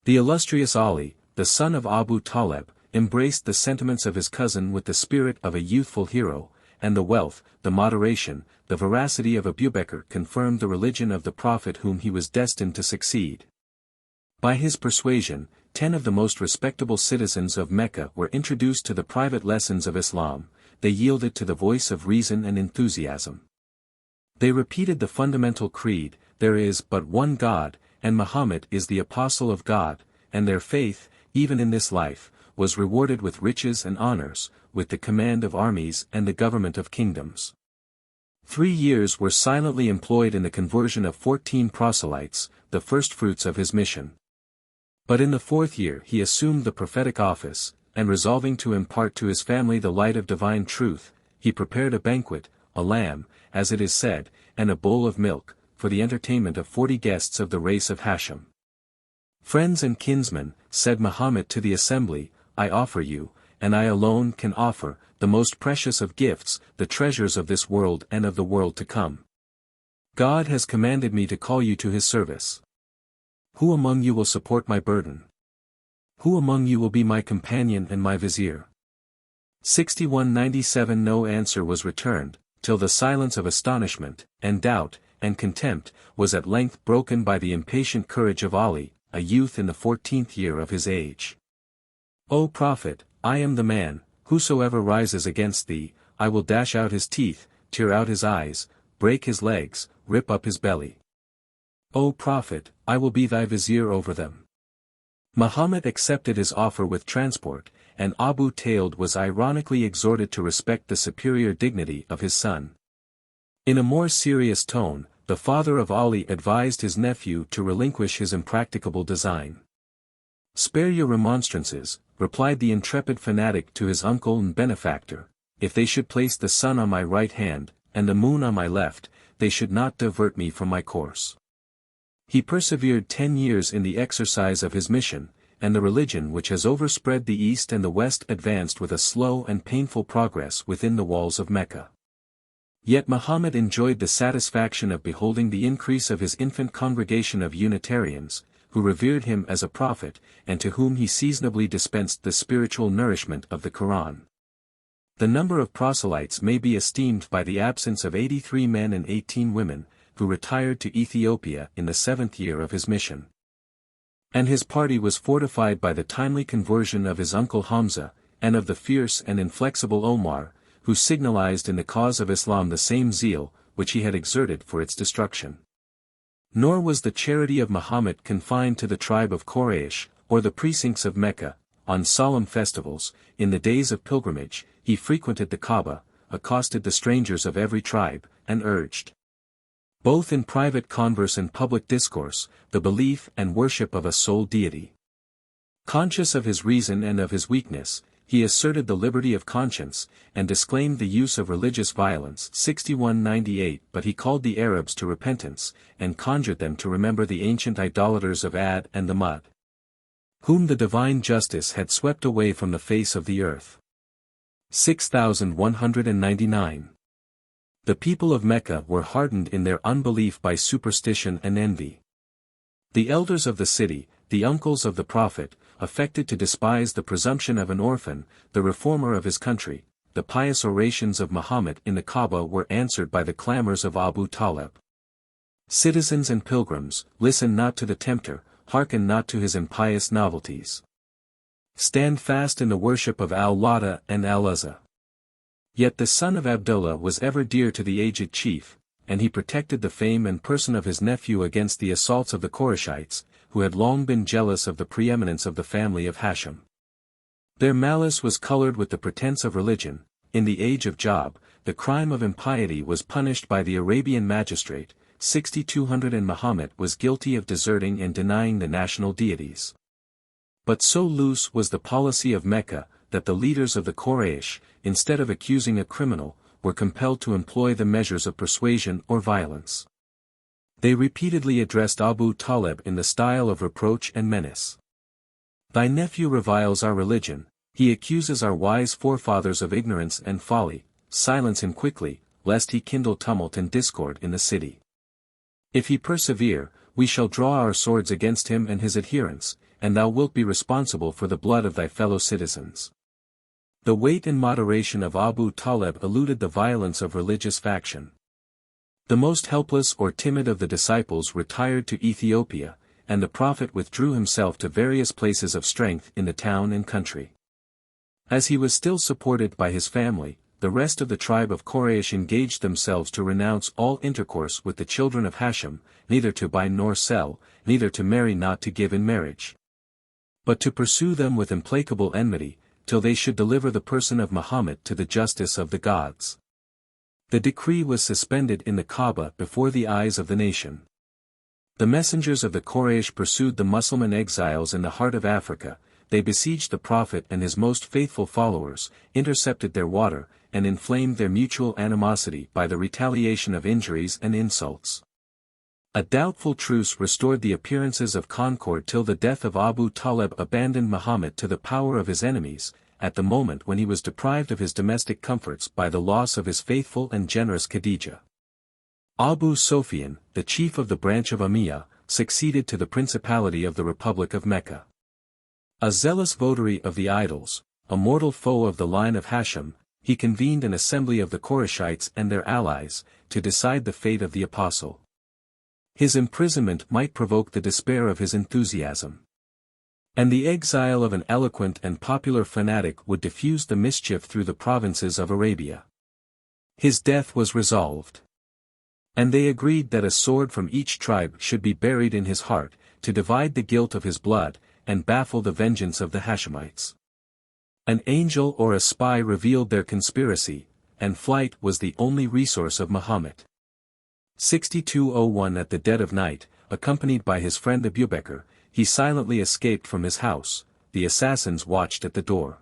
The illustrious Ali, the son of Abu Talib, embraced the sentiments of his cousin with the spirit of a youthful hero, and the wealth, the moderation, the veracity of Abu Bakr confirmed the religion of the Prophet whom he was destined to succeed. By his persuasion, 10 of the most respectable citizens of Mecca were introduced to the private lessons of Islam. They yielded to the voice of reason and enthusiasm. They repeated the fundamental creed, there is but one God, and Muhammad is the apostle of God, and their faith, even in this life, was rewarded with riches and honors, with the command of armies and the government of kingdoms. 3 years were silently employed in the conversion of 14 proselytes, the firstfruits of his mission. But in the 4th year he assumed the prophetic office, and resolving to impart to his family the light of divine truth, he prepared a banquet, a lamb, as it is said, and a bowl of milk, for the entertainment of 40 guests of the race of Hashim. Friends and kinsmen, said Muhammad to the assembly, I offer you, and I alone can offer, the most precious of gifts, the treasures of this world and of the world to come. God has commanded me to call you to his service. Who among you will support my burden? Who among you will be my companion and my vizier? 6197. No answer was returned, till the silence of astonishment, and doubt, and contempt, was at length broken by the impatient courage of Ali, a youth in the 14th year of his age. O Prophet, I am the man, whosoever rises against thee, I will dash out his teeth, tear out his eyes, break his legs, rip up his belly. O Prophet, I will be thy vizier over them. Muhammad accepted his offer with transport, and Abu Talib was ironically exhorted to respect the superior dignity of his son. In a more serious tone, the father of Ali advised his nephew to relinquish his impracticable design. Spare your remonstrances, replied the intrepid fanatic to his uncle and benefactor, if they should place the sun on my right hand, and the moon on my left, they should not divert me from my course. He persevered 10 years in the exercise of his mission, and the religion which has overspread the East and the West advanced with a slow and painful progress within the walls of Mecca. Yet Muhammad enjoyed the satisfaction of beholding the increase of his infant congregation of Unitarians, who revered him as a prophet, and to whom he seasonably dispensed the spiritual nourishment of the Quran. The number of proselytes may be esteemed by the absence of 83 men and 18 women, who retired to Ethiopia in the 7th year of his mission. And his party was fortified by the timely conversion of his uncle Hamza, and of the fierce and inflexible Omar, who signalized in the cause of Islam the same zeal, which he had exerted for its destruction. Nor was the charity of Muhammad confined to the tribe of Quraysh, or the precincts of Mecca. On solemn festivals, in the days of pilgrimage, he frequented the Kaaba, accosted the strangers of every tribe, and urged, both in private converse and public discourse, the belief and worship of a sole deity. Conscious of his reason and of his weakness, he asserted the liberty of conscience, and disclaimed the use of religious violence 6198. But he called the Arabs to repentance, and conjured them to remember the ancient idolaters of Ad and the Mud, whom the divine justice had swept away from the face of the earth. 6199. The people of Mecca were hardened in their unbelief by superstition and envy. The elders of the city, the uncles of the Prophet, affected to despise the presumption of an orphan, the reformer of his country. The pious orations of Muhammad in the Kaaba were answered by the clamors of Abu Talib. Citizens and pilgrims, listen not to the tempter, hearken not to his impious novelties. Stand fast in the worship of Al-Lata and Al-Uzza. Yet the son of Abdullah was ever dear to the aged chief, and he protected the fame and person of his nephew against the assaults of the Qurayshites, who had long been jealous of the preeminence of the family of Hashim. Their malice was colored with the pretense of religion. In the age of Job, the crime of impiety was punished by the Arabian magistrate, 6200, and Muhammad was guilty of deserting and denying the national deities. But so loose was the policy of Mecca, that the leaders of the Quraysh, instead of accusing a criminal, were compelled to employ the measures of persuasion or violence. They repeatedly addressed Abu Talib in the style of reproach and menace. "Thy nephew reviles our religion, he accuses our wise forefathers of ignorance and folly, silence him quickly, lest he kindle tumult and discord in the city. If he persevere, we shall draw our swords against him and his adherents, and thou wilt be responsible for the blood of thy fellow citizens." The weight and moderation of Abu Talib eluded the violence of religious faction. The most helpless or timid of the disciples retired to Ethiopia, and the prophet withdrew himself to various places of strength in the town and country. As he was still supported by his family, the rest of the tribe of Quraysh engaged themselves to renounce all intercourse with the children of Hashim, neither to buy nor sell, neither to marry not to give in marriage, but to pursue them with implacable enmity, till they should deliver the person of Muhammad to the justice of the gods. The decree was suspended in the Kaaba before the eyes of the nation. The messengers of the Quraysh pursued the Mussulman exiles in the heart of Africa, they besieged the Prophet and his most faithful followers, intercepted their water, and inflamed their mutual animosity by the retaliation of injuries and insults. A doubtful truce restored the appearances of concord till the death of Abu Talib abandoned Muhammad to the power of his enemies, at the moment when he was deprived of his domestic comforts by the loss of his faithful and generous Khadijah. Abu Sufyan, the chief of the branch of Umayyah, succeeded to the principality of the Republic of Mecca. A zealous votary of the idols, a mortal foe of the line of Hashim, he convened an assembly of the Qurayshites and their allies, to decide the fate of the apostle. His imprisonment might provoke the despair of his enthusiasm, and the exile of an eloquent and popular fanatic would diffuse the mischief through the provinces of Arabia. His death was resolved, and they agreed that a sword from each tribe should be buried in his heart, to divide the guilt of his blood, and baffle the vengeance of the Hashemites. An angel or a spy revealed their conspiracy, and flight was the only resource of Muhammad. 6201 At the dead of night, accompanied by his friend Abu Bakr, he silently escaped from his house. The assassins watched at the door.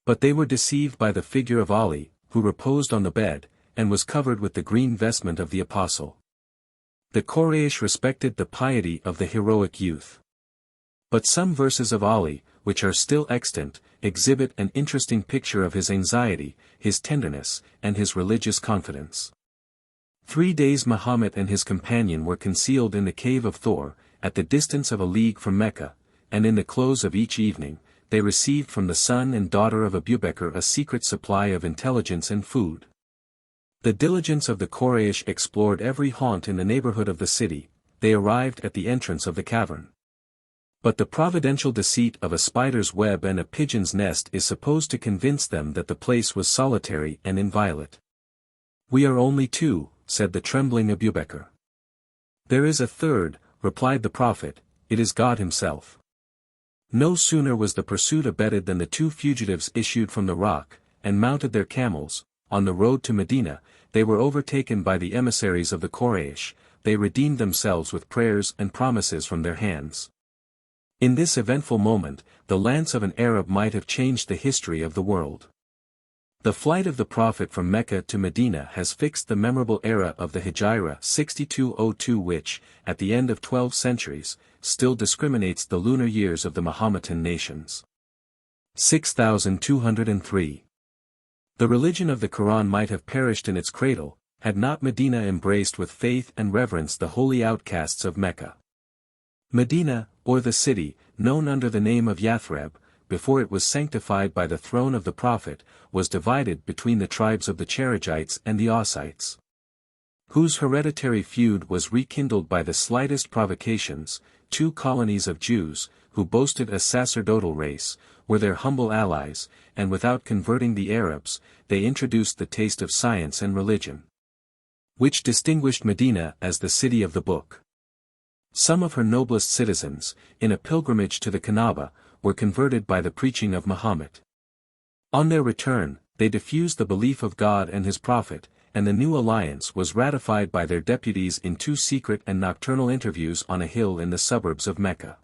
But they were deceived by the figure of Ali, who reposed on the bed, and was covered with the green vestment of the apostle. The Quraysh respected the piety of the heroic youth. But some verses of Ali, which are still extant, exhibit an interesting picture of his anxiety, his tenderness, and his religious confidence. 3 days Muhammad and his companion were concealed in the cave of Thor, at the distance of a league from Mecca, and in the close of each evening, they received from the son and daughter of Abu Bakr a secret supply of intelligence and food. The diligence of the Quraysh explored every haunt in the neighborhood of the city. They arrived at the entrance of the cavern. But the providential deceit of a spider's web and a pigeon's nest is supposed to convince them that the place was solitary and inviolate. "We are only two," said the trembling Abu Bakr. "There is a third," replied the Prophet, "it is God himself." No sooner was the pursuit abetted than the two fugitives issued from the rock, and mounted their camels. On the road to Medina, they were overtaken by the emissaries of the Quraysh. They redeemed themselves with prayers and promises from their hands. In this eventful moment, the lance of an Arab might have changed the history of the world. The flight of the Prophet from Mecca to Medina has fixed the memorable era of the Hijra 6202 which, at the end of 12 centuries, still discriminates the lunar years of the Mahometan nations. 6203. The religion of the Quran might have perished in its cradle, had not Medina embraced with faith and reverence the holy outcasts of Mecca. Medina, or the city, known under the name of Yathrib, before it was sanctified by the throne of the Prophet, was divided between the tribes of the Cherejites and the Ausites, whose hereditary feud was rekindled by the slightest provocations. 2 colonies of Jews, who boasted a sacerdotal race, were their humble allies, and without converting the Arabs, they introduced the taste of science and religion, which distinguished Medina as the city of the book. Some of her noblest citizens, in a pilgrimage to the Kaaba, were converted by the preaching of Muhammad. On their return, they diffused the belief of God and his Prophet, and the new alliance was ratified by their deputies in 2 secret and nocturnal interviews on a hill in the suburbs of Mecca.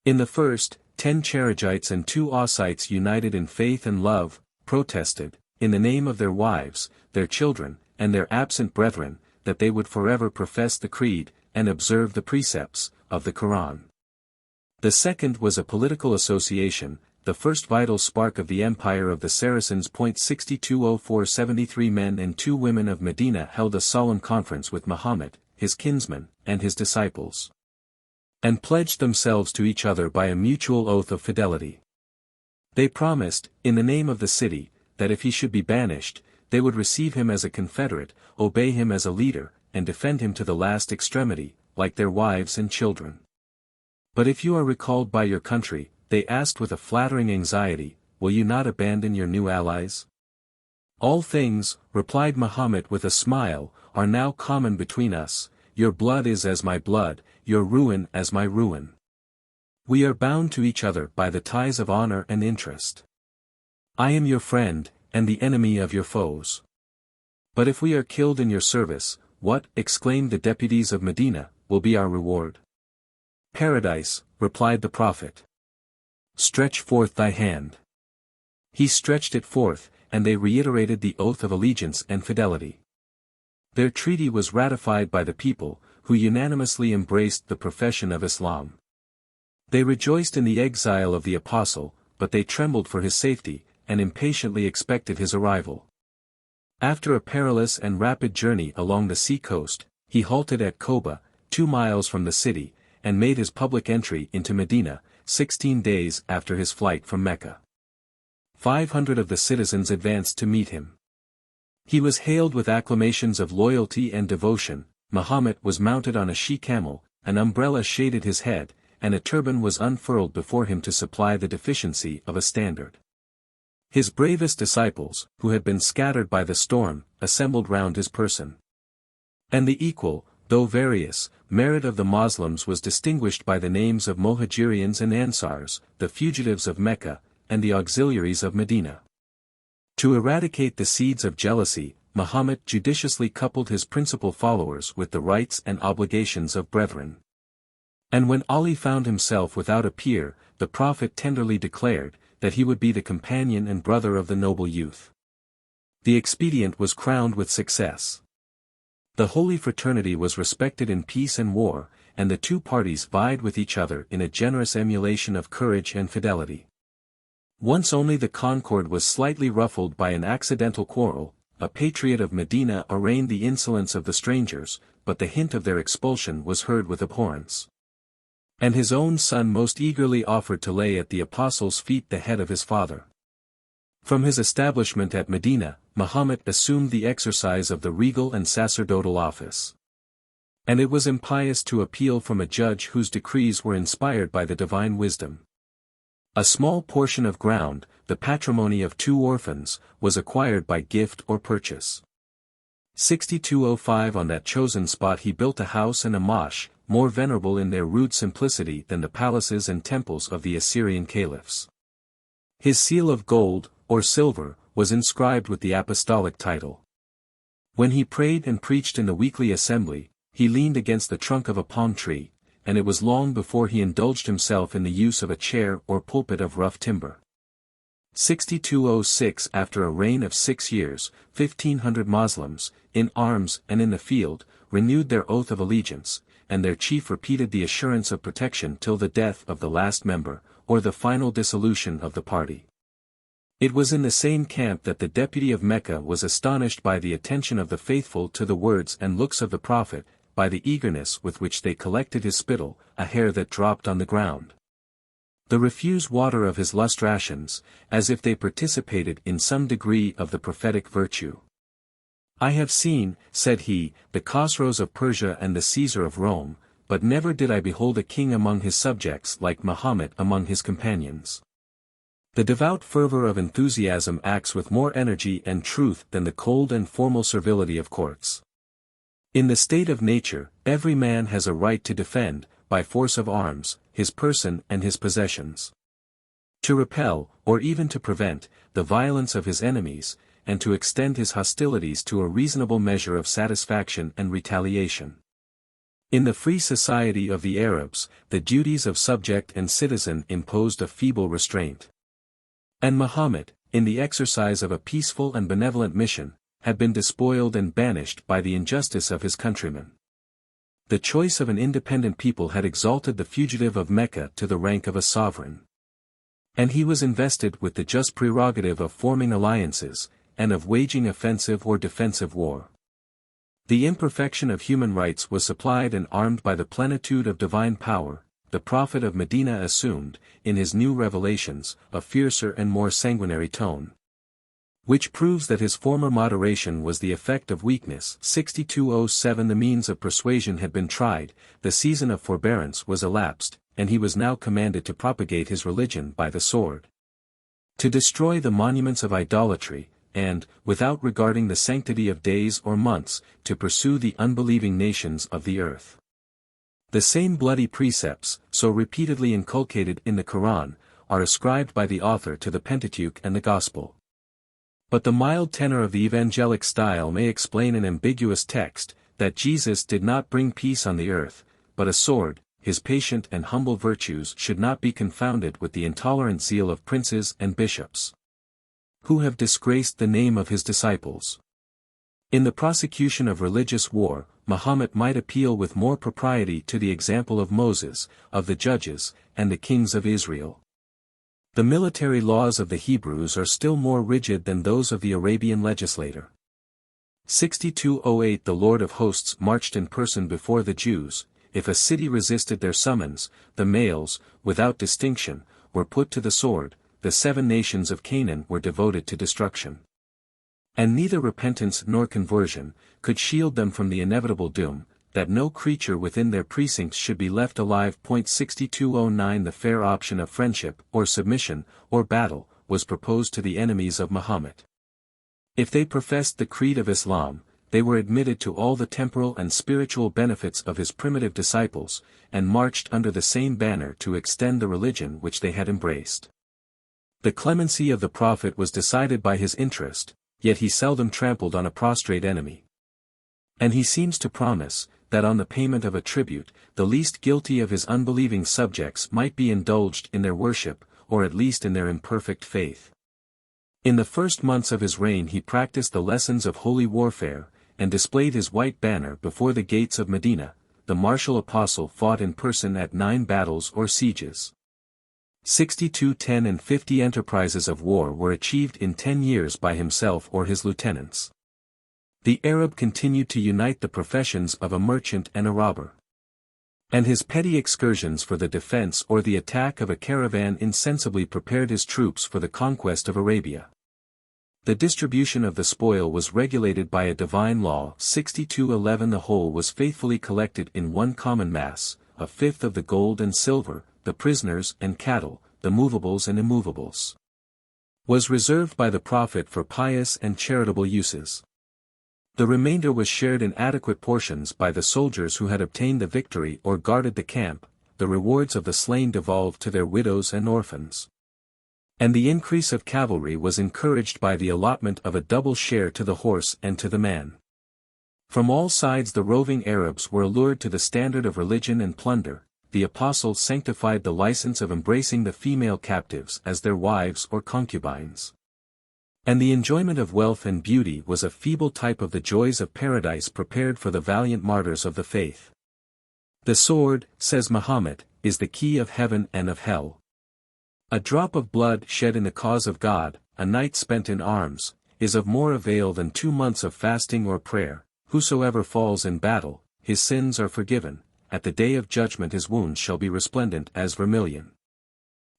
In the first, 10 Charegites and 2 Ausites united in faith and love, protested, in the name of their wives, their children, and their absent brethren, that they would forever profess the creed, and observe the precepts, of the Quran. The second was a political association, the first vital spark of the empire of the Saracens. 6204 73 men and 2 women of Medina held a solemn conference with Muhammad, his kinsmen, and his disciples, and pledged themselves to each other by a mutual oath of fidelity. They promised, in the name of the city, that if he should be banished, they would receive him as a confederate, obey him as a leader, and defend him to the last extremity, like their wives and children. But if you are recalled by your country, they asked with a flattering anxiety, will you not abandon your new allies? All things, replied Muhammad with a smile, are now common between us, your blood is as my blood, your ruin as my ruin. We are bound to each other by the ties of honor and interest. I am your friend, and the enemy of your foes. But if we are killed in your service, what, exclaimed the deputies of Medina, will be our reward? Paradise, replied the Prophet. Stretch forth thy hand. He stretched it forth, and they reiterated the oath of allegiance and fidelity. Their treaty was ratified by the people, who unanimously embraced the profession of Islam. They rejoiced in the exile of the apostle, but they trembled for his safety, and impatiently expected his arrival. After a perilous and rapid journey along the sea coast, he halted at Koba, 2 miles from the city, and made his public entry into Medina, 16 days after his flight from Mecca. 500 of the citizens advanced to meet him. He was hailed with acclamations of loyalty and devotion. Muhammad was mounted on a she-camel, an umbrella shaded his head, and a turban was unfurled before him to supply the deficiency of a standard. His bravest disciples, who had been scattered by the storm, assembled round his person. And the equal, though various, merit of the Moslems was distinguished by the names of Muhajirians and Ansars, the fugitives of Mecca, and the auxiliaries of Medina. To eradicate the seeds of jealousy, Muhammad judiciously coupled his principal followers with the rights and obligations of brethren. And when Ali found himself without a peer, the Prophet tenderly declared, that he would be the companion and brother of the noble youth. The expedient was crowned with success. The holy fraternity was respected in peace and war, and the 2 parties vied with each other in a generous emulation of courage and fidelity. Once only the concord was slightly ruffled by an accidental quarrel. A patriot of Medina arraigned the insolence of the strangers, but the hint of their expulsion was heard with abhorrence. And his own son most eagerly offered to lay at the apostles' feet the head of his father. From his establishment at Medina, Muhammad assumed the exercise of the regal and sacerdotal office. And it was impious to appeal from a judge whose decrees were inspired by the divine wisdom. A small portion of ground, the patrimony of 2 orphans, was acquired by gift or purchase. 6205 On that chosen spot he built a house and a mosque, more venerable in their rude simplicity than the palaces and temples of the Assyrian caliphs. His seal of gold, or silver, was inscribed with the apostolic title. When he prayed and preached in the weekly assembly, he leaned against the trunk of a palm tree, and it was long before he indulged himself in the use of a chair or pulpit of rough timber. 6206 After a reign of 6 years, 1,500 Moslems, in arms and in the field, renewed their oath of allegiance, and their chief repeated the assurance of protection till the death of the last member, or the final dissolution of the party. It was in the same camp that the deputy of Mecca was astonished by the attention of the faithful to the words and looks of the Prophet, by the eagerness with which they collected his spittle, a hair that dropped on the ground. The refuse water of his lustrations, as if they participated in some degree of the prophetic virtue. I have seen, said he, the Khosrows of Persia and the Caesar of Rome, but never did I behold a king among his subjects like Muhammad among his companions. The devout fervor of enthusiasm acts with more energy and truth than the cold and formal servility of courts. In the state of nature, every man has a right to defend, by force of arms, his person and his possessions. To repel, or even to prevent, the violence of his enemies, and to extend his hostilities to a reasonable measure of satisfaction and retaliation. In the free society of the Arabs, the duties of subject and citizen imposed a feeble restraint. And Muhammad, in the exercise of a peaceful and benevolent mission, had been despoiled and banished by the injustice of his countrymen. The choice of an independent people had exalted the fugitive of Mecca to the rank of a sovereign. And he was invested with the just prerogative of forming alliances, and of waging offensive or defensive war. The imperfection of human rights was supplied and armed by the plenitude of divine power. The prophet of Medina assumed, in his new revelations, a fiercer and more sanguinary tone. Which proves that his former moderation was the effect of weakness. 6207 The means of persuasion had been tried, the season of forbearance was elapsed, and he was now commanded to propagate his religion by the sword. To destroy the monuments of idolatry, and, without regarding the sanctity of days or months, to pursue the unbelieving nations of the earth. The same bloody precepts, so repeatedly inculcated in the Quran, are ascribed by the author to the Pentateuch and the Gospel. But the mild tenor of the evangelic style may explain an ambiguous text, that Jesus did not bring peace on the earth, but a sword. His patient and humble virtues should not be confounded with the intolerant zeal of princes and bishops, who have disgraced the name of his disciples. In the prosecution of religious war, Muhammad might appeal with more propriety to the example of Moses, of the judges, and the kings of Israel. The military laws of the Hebrews are still more rigid than those of the Arabian legislator. 6208 The Lord of hosts marched in person before the Jews. If a city resisted their summons, the males, without distinction, were put to the sword. The 7 nations of Canaan were devoted to destruction. And neither repentance nor conversion could shield them from the inevitable doom, that no creature within their precincts should be left alive. 6209 The fair option of friendship, or submission, or battle, was proposed to the enemies of Muhammad. If they professed the creed of Islam, they were admitted to all the temporal and spiritual benefits of his primitive disciples, and marched under the same banner to extend the religion which they had embraced. The clemency of the prophet was decided by his interest, yet he seldom trampled on a prostrate enemy. And he seems to promise, that on the payment of a tribute, the least guilty of his unbelieving subjects might be indulged in their worship, or at least in their imperfect faith. In the first months of his reign he practiced the lessons of holy warfare, and displayed his white banner before the gates of Medina. The martial apostle fought in person at 9 battles or sieges. 6210 and 50 enterprises of war were achieved in 10 years by himself or his lieutenants. The Arab continued to unite the professions of a merchant and a robber. And his petty excursions for the defense or the attack of a caravan insensibly prepared his troops for the conquest of Arabia. The distribution of the spoil was regulated by a divine law. 6211 The whole was faithfully collected in one common mass, a fifth of the gold and silver, the prisoners and cattle, the movables and immovables, was reserved by the prophet for pious and charitable uses. The remainder was shared in adequate portions by the soldiers who had obtained the victory or guarded the camp. The rewards of the slain devolved to their widows and orphans. And the increase of cavalry was encouraged by the allotment of a double share to the horse and to the man. From all sides the roving Arabs were allured to the standard of religion and plunder. The apostle sanctified the license of embracing the female captives as their wives or concubines. And the enjoyment of wealth and beauty was a feeble type of the joys of paradise prepared for the valiant martyrs of the faith. The sword, says Muhammad, is the key of heaven and of hell. A drop of blood shed in the cause of God, a night spent in arms, is of more avail than 2 months of fasting or prayer. Whosoever falls in battle, his sins are forgiven. At the day of judgment his wounds shall be resplendent as vermilion,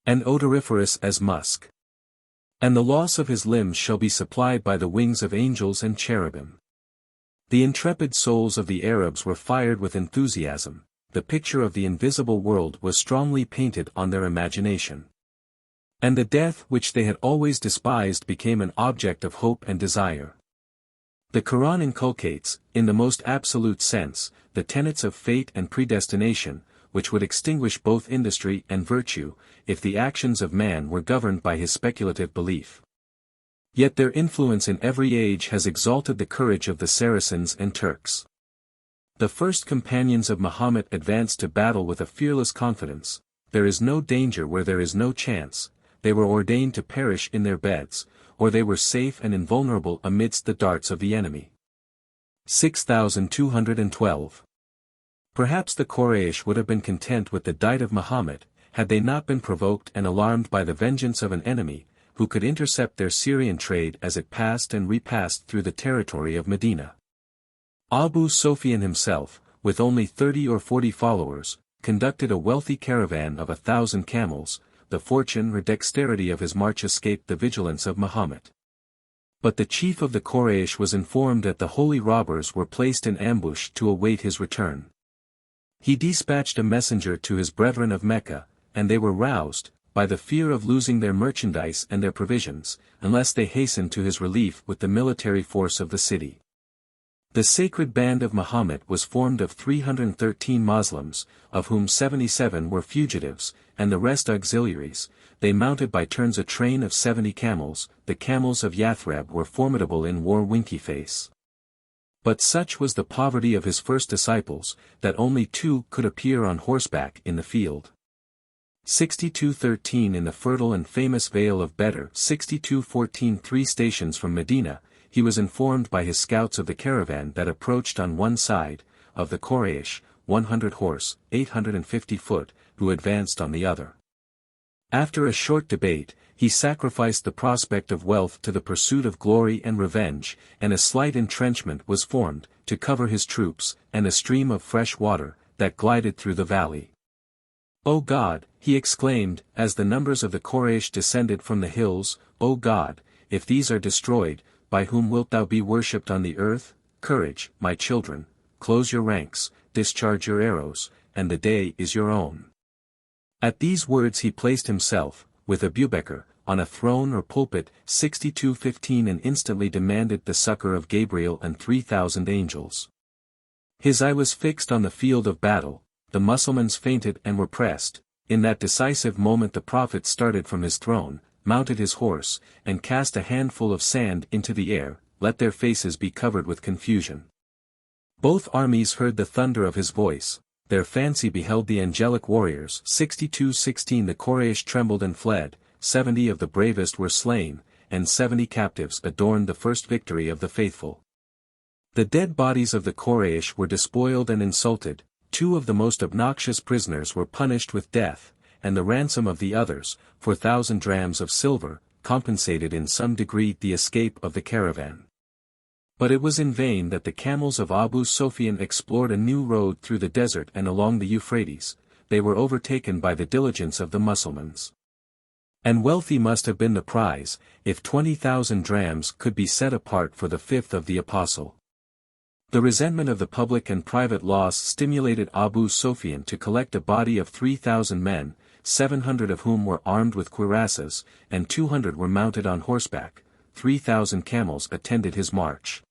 and odoriferous as musk. And the loss of his limbs shall be supplied by the wings of angels and cherubim. The intrepid souls of the Arabs were fired with enthusiasm. The picture of the invisible world was strongly painted on their imagination. And the death which they had always despised became an object of hope and desire. The Quran inculcates, in the most absolute sense, the tenets of fate and predestination, which would extinguish both industry and virtue, if the actions of man were governed by his speculative belief. Yet their influence in every age has exalted the courage of the Saracens and Turks. The first companions of Muhammad advanced to battle with a fearless confidence. There is no danger where there is no chance. They were ordained to perish in their beds, or they were safe and invulnerable amidst the darts of the enemy. 6212. Perhaps the Quraysh would have been content with the diet of Muhammad, had they not been provoked and alarmed by the vengeance of an enemy, who could intercept their Syrian trade as it passed and repassed through the territory of Medina. Abu Sufyan himself, with only 30 or 40 followers, conducted a wealthy caravan of 1,000 camels. The fortune or dexterity of his march escaped the vigilance of Muhammad. But the chief of the Quraysh was informed that the holy robbers were placed in ambush to await his return. He dispatched a messenger to his brethren of Mecca, and they were roused, by the fear of losing their merchandise and their provisions, unless they hastened to his relief with the military force of the city. The sacred band of Muhammad was formed of 313 Moslems, of whom 77 were fugitives, and the rest auxiliaries. They mounted by turns a train of 70 camels. The camels of Yathrib were formidable in war. Winky face. But such was the poverty of his first disciples, that only 2 could appear on horseback in the field. 6213 In the fertile and famous Vale of Bedr. 6214 3 stations from Medina, he was informed by his scouts of the caravan that approached on one side, of the Quraysh, 100 horse, 850 foot, who advanced on the other. After a short debate, he sacrificed the prospect of wealth to the pursuit of glory and revenge, and a slight entrenchment was formed, to cover his troops, and a stream of fresh water, that glided through the valley. "O God," he exclaimed, as the numbers of the Quraysh descended from the hills, "O God, if these are destroyed, by whom wilt thou be worshipped on the earth? Courage, my children, close your ranks, discharge your arrows, and the day is your own." At these words he placed himself, with Abubekr, on a throne or pulpit. 6215 and instantly demanded the succor of Gabriel and 3,000 angels. His eye was fixed on the field of battle. The Mussulmans fainted and were pressed. In that decisive moment the Prophet started from his throne, mounted his horse, and cast a handful of sand into the air. Let their faces be covered with confusion. Both armies heard the thunder of his voice. Their fancy beheld the angelic warriors. 6216 The Quraysh trembled and fled. 70 of the bravest were slain, and 70 captives adorned the first victory of the faithful. The dead bodies of the Quraysh were despoiled and insulted. 2 of the most obnoxious prisoners were punished with death, and the ransom of the others, 4,000 drams of silver, compensated in some degree the escape of the caravan. But it was in vain that the camels of Abu Sufyan explored a new road through the desert and along the Euphrates. They were overtaken by the diligence of the Mussulmans. And wealthy must have been the prize, if 20,000 drams could be set apart for the 5th of the Apostle. The resentment of the public and private loss stimulated Abu Sufyan to collect a body of 3,000 men, 700 of whom were armed with cuirasses, and 200 were mounted on horseback. 3,000 camels attended his march.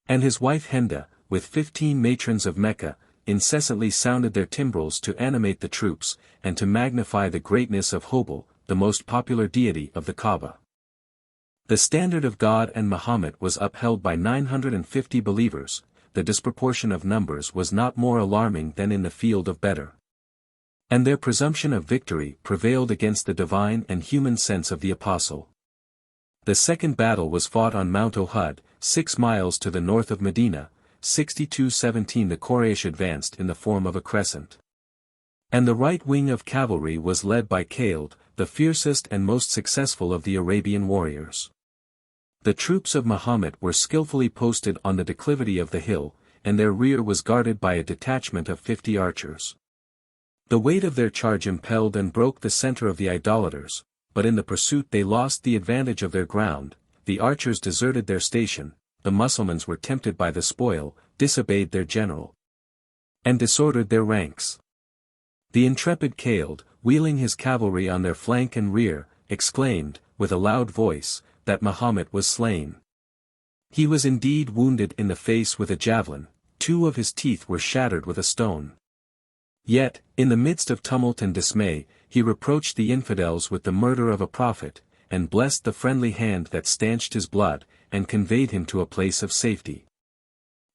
And his wife Henda, with 15 matrons of Mecca, incessantly sounded their timbrels to animate the troops, and to magnify the greatness of Hubal, the most popular deity of the Kaaba. The standard of God and Muhammad was upheld by 950 believers. The disproportion of numbers was not more alarming than in the field of Bedr. And their presumption of victory prevailed against the divine and human sense of the apostle. The second battle was fought on Mount Ohud, 6 miles to the north of Medina. 6217 The Quraysh advanced in the form of a crescent. And the right wing of cavalry was led by Khalid, the fiercest and most successful of the Arabian warriors. The troops of Muhammad were skillfully posted on the declivity of the hill, and their rear was guarded by a detachment of 50 archers. The weight of their charge impelled and broke the center of the idolaters, but in the pursuit they lost the advantage of their ground. The archers deserted their station, the Mussulmans were tempted by the spoil, disobeyed their general, and disordered their ranks. The intrepid Khalid, wheeling his cavalry on their flank and rear, exclaimed, with a loud voice, that Mahomet was slain. He was indeed wounded in the face with a javelin, 2 of his teeth were shattered with a stone. Yet, in the midst of tumult and dismay, he reproached the infidels with the murder of a prophet, and blessed the friendly hand that stanched his blood, and conveyed him to a place of safety.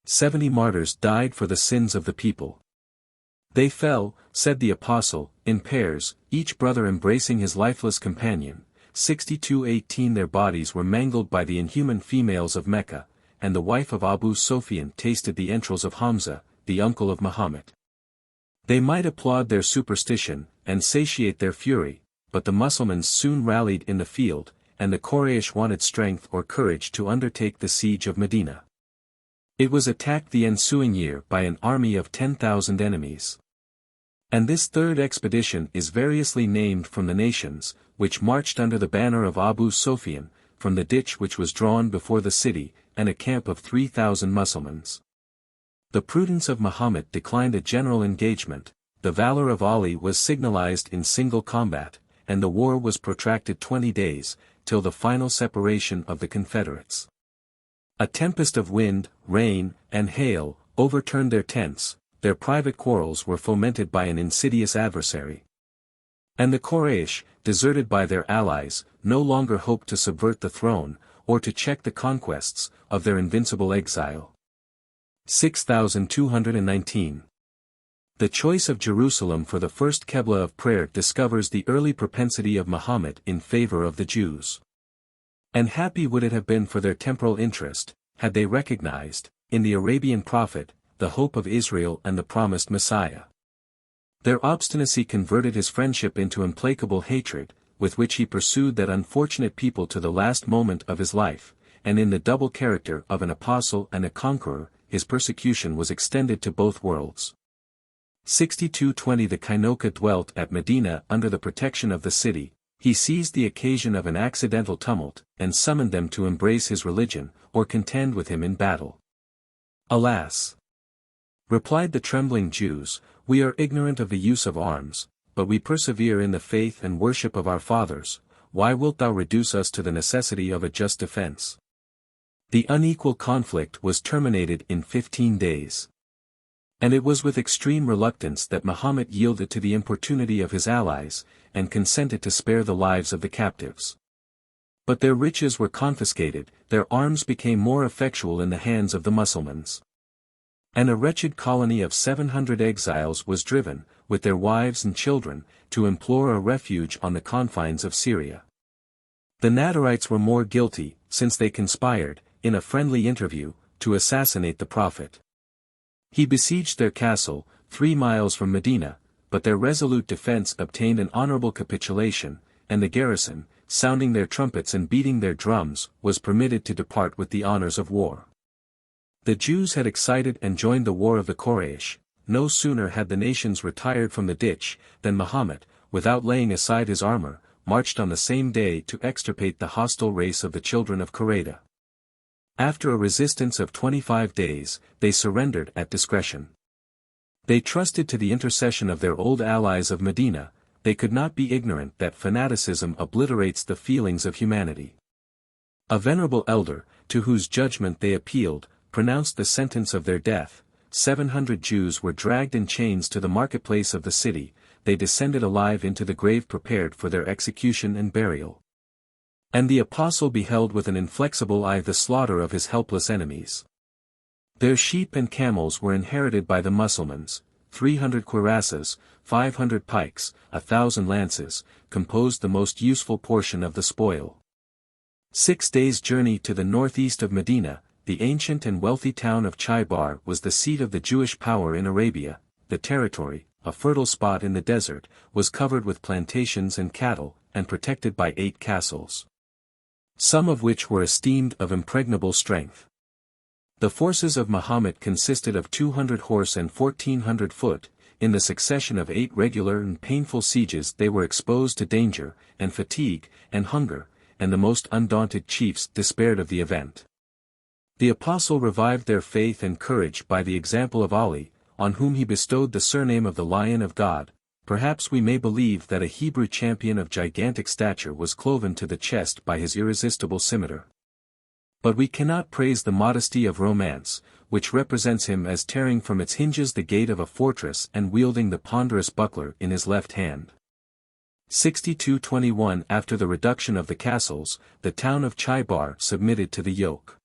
70 martyrs died for the sins of the people. They fell, said the apostle, in pairs, each brother embracing his lifeless companion. 62:18 Their bodies were mangled by the inhuman females of Mecca, and the wife of Abu Sufyan tasted the entrails of Hamza, the uncle of Mahomet. They might applaud their superstition, and satiate their fury, but the Mussulmans soon rallied in the field, and the Quraysh wanted strength or courage to undertake the siege of Medina. It was attacked the ensuing year by an army of 10,000 enemies. And this third expedition is variously named from the nations, which marched under the banner of Abu Sufyan, from the ditch which was drawn before the city, and a camp of 3,000 Mussulmans. The prudence of Mahomet declined a general engagement, the valor of Ali was signalized in single combat, and the war was protracted 20 days, till the final separation of the confederates. A tempest of wind, rain, and hail, overturned their tents, their private quarrels were fomented by an insidious adversary. And the Quraysh, deserted by their allies, no longer hoped to subvert the throne, or to check the conquests, of their invincible exile. 6219. The choice of Jerusalem for the first Qibla of prayer discovers the early propensity of Mahomet in favor of the Jews. And happy would it have been for their temporal interest, had they recognized, in the Arabian prophet, the hope of Israel and the promised Messiah. Their obstinacy converted his friendship into implacable hatred, with which he pursued that unfortunate people to the last moment of his life, and in the double character of an apostle and a conqueror, his persecution was extended to both worlds. 6220 The Kainoka dwelt at Medina under the protection of the city. He seized the occasion of an accidental tumult, and summoned them to embrace his religion, or contend with him in battle. Alas! Replied the trembling Jews, we are ignorant of the use of arms, but we persevere in the faith and worship of our fathers. Why wilt thou reduce us to the necessity of a just defense? The unequal conflict was terminated in 15 days. And it was with extreme reluctance that Mahomet yielded to the importunity of his allies, and consented to spare the lives of the captives. But their riches were confiscated, their arms became more effectual in the hands of the Mussulmans. And a wretched colony of 700 exiles was driven, with their wives and children, to implore a refuge on the confines of Syria. The Nadarites were more guilty, since they conspired, in a friendly interview, to assassinate the prophet. He besieged their castle, 3 miles from Medina, but their resolute defense obtained an honorable capitulation, and the garrison, sounding their trumpets and beating their drums, was permitted to depart with the honors of war. The Jews had excited and joined the war of the Quraysh. No sooner had the nations retired from the ditch, than Mahomet, without laying aside his armor, marched on the same day to extirpate the hostile race of the children of Qurayda. After a resistance of 25 days, they surrendered at discretion. They trusted to the intercession of their old allies of Medina. They could not be ignorant that fanaticism obliterates the feelings of humanity. A venerable elder, to whose judgment they appealed, pronounced the sentence of their death. 700 Jews were dragged in chains to the marketplace of the city. They descended alive into the grave prepared for their execution and burial. And the apostle beheld with an inflexible eye the slaughter of his helpless enemies. Their sheep and camels were inherited by the Mussulmans. 300 cuirasses, 500 pikes, 1,000 lances, composed the most useful portion of the spoil. 6 days' journey to the northeast of Medina, the ancient and wealthy town of Chaibar was the seat of the Jewish power in Arabia. The territory, a fertile spot in the desert, was covered with plantations and cattle, and protected by 8 castles, some of which were esteemed of impregnable strength. The forces of Mahomet consisted of 200 horse and 1,400 foot. In the succession of 8 regular and painful sieges they were exposed to danger, and fatigue, and hunger, and the most undaunted chiefs despaired of the event. The apostle revived their faith and courage by the example of Ali, on whom he bestowed the surname of the Lion of God. perhaps we may believe that a Hebrew champion of gigantic stature was cloven to the chest by his irresistible scimitar. But we cannot praise the modesty of romance, which represents him as tearing from its hinges the gate of a fortress and wielding the ponderous buckler in his left hand. 62:21 After the reduction of the castles, the town of Chaibar submitted to the yoke.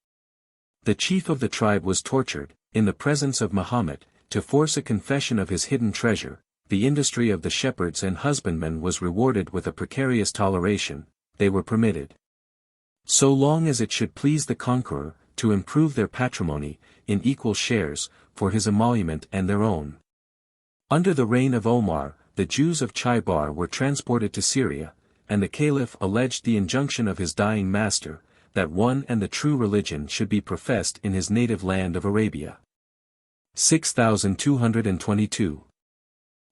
The chief of the tribe was tortured, in the presence of Muhammad, to force a confession of his hidden treasure. The industry of the shepherds and husbandmen was rewarded with a precarious toleration. They were permitted, so long as it should please the conqueror, to improve their patrimony, in equal shares, for his emolument and their own. Under the reign of Omar, the Jews of Chaibar were transported to Syria, and the caliph alleged the injunction of his dying master, that one and the true religion should be professed in his native land of Arabia. 6222.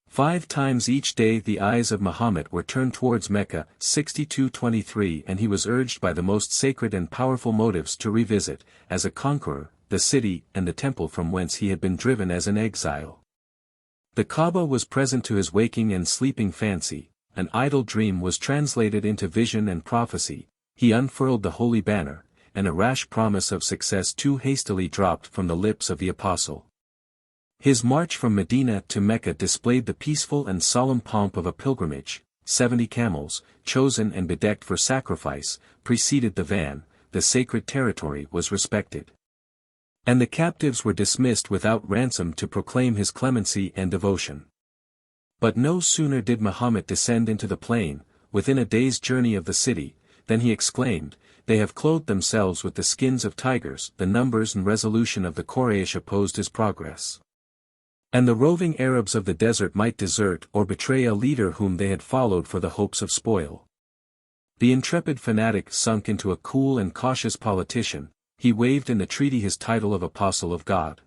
5 times each day the eyes of Muhammad were turned towards Mecca, 6223 and he was urged by the most sacred and powerful motives to revisit, as a conqueror, the city and the temple from whence he had been driven as an exile. The Kaaba was present to his waking and sleeping fancy, an idle dream was translated into vision and prophecy, he unfurled the holy banner, and a rash promise of success too hastily dropped from the lips of the apostle. His march from Medina to Mecca displayed the peaceful and solemn pomp of a pilgrimage. 70 camels, chosen and bedecked for sacrifice, preceded the van, the sacred territory was respected. And the captives were dismissed without ransom to proclaim his clemency and devotion. But no sooner did Muhammad descend into the plain, within a day's journey of the city, than he exclaimed, "They have clothed themselves with the skins of tigers." The numbers and resolution of the Quraysh opposed his progress. And the roving Arabs of the desert might desert or betray a leader whom they had followed for the hopes of spoil. The intrepid fanatic sunk into a cool and cautious politician, he waived in the treaty his title of Apostle of God.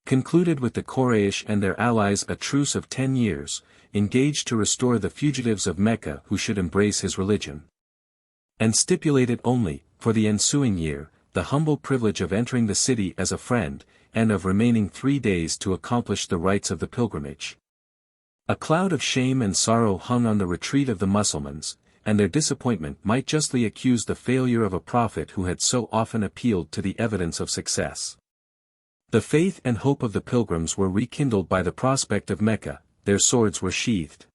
Concluded with the Quraysh and their allies a truce of 10 years, engaged to restore the fugitives of Mecca who should embrace his religion. And stipulated only, for the ensuing year, the humble privilege of entering the city as a friend, and of remaining 3 days to accomplish the rites of the pilgrimage. A cloud of shame and sorrow hung on the retreat of the Mussulmans, and their disappointment might justly accuse the failure of a prophet who had so often appealed to the evidence of success. The faith and hope of the pilgrims were rekindled by the prospect of Mecca, their swords were sheathed.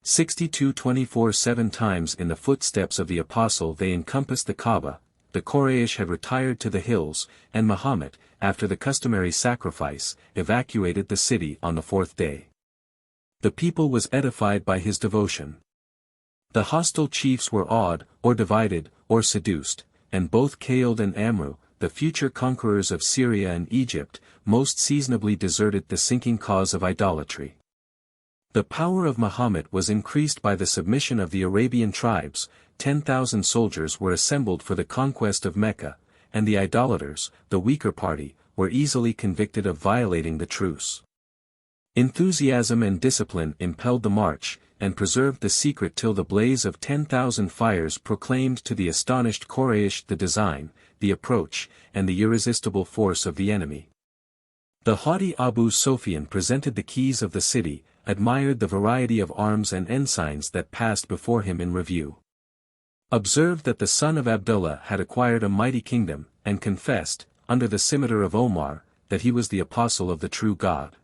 6224 7 times in the footsteps of the apostle they encompassed the Kaaba. The Quraysh had retired to the hills, and Muhammad, after the customary sacrifice, evacuated the city on the 4th day. The people was edified by his devotion. The hostile chiefs were awed, or divided, or seduced, and both Khalid and Amru, the future conquerors of Syria and Egypt, most seasonably deserted the sinking cause of idolatry. The power of Muhammad was increased by the submission of the Arabian tribes. 10,000 soldiers were assembled for the conquest of Mecca, and the idolaters, the weaker party, were easily convicted of violating the truce. Enthusiasm and discipline impelled the march, and preserved the secret till the blaze of 10,000 fires proclaimed to the astonished Quraysh the design, the approach, and the irresistible force of the enemy. The haughty Abu Sufyan presented the keys of the city, admired the variety of arms and ensigns that passed before him in review. Observed that the son of Abdullah had acquired a mighty kingdom, and confessed, under the scimitar of Omar, that he was the apostle of the true God.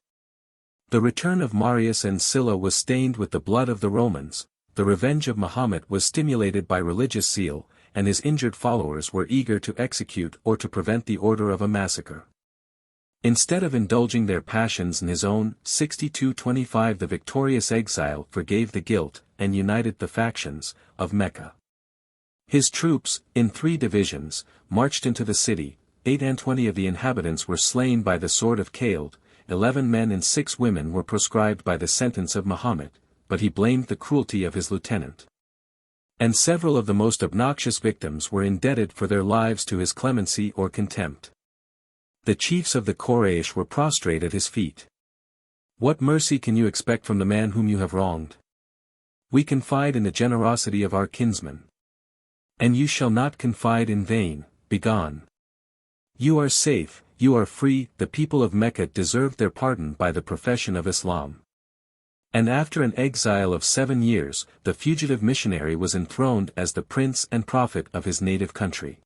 The return of Marius and Silla was stained with the blood of the Romans, the revenge of Muhammad was stimulated by religious zeal, and his injured followers were eager to execute or to prevent the order of a massacre. Instead of indulging their passions in his own, 6225 the victorious exile forgave the guilt, and united the factions, of Mecca. His troops, in 3 divisions, marched into the city. 28 of the inhabitants were slain by the sword of Khalid, 11 men and 6 women were proscribed by the sentence of Muhammad, but he blamed the cruelty of his lieutenant. And several of the most obnoxious victims were indebted for their lives to his clemency or contempt. The chiefs of the Quraysh were prostrate at his feet. What mercy can you expect from the man whom you have wronged? We confide in the generosity of our kinsman. And you shall not confide in vain, begone. You are safe, you are free. The people of Mecca deserved their pardon by the profession of Islam. And after an exile of 7 years, the fugitive missionary was enthroned as the prince and prophet of his native country.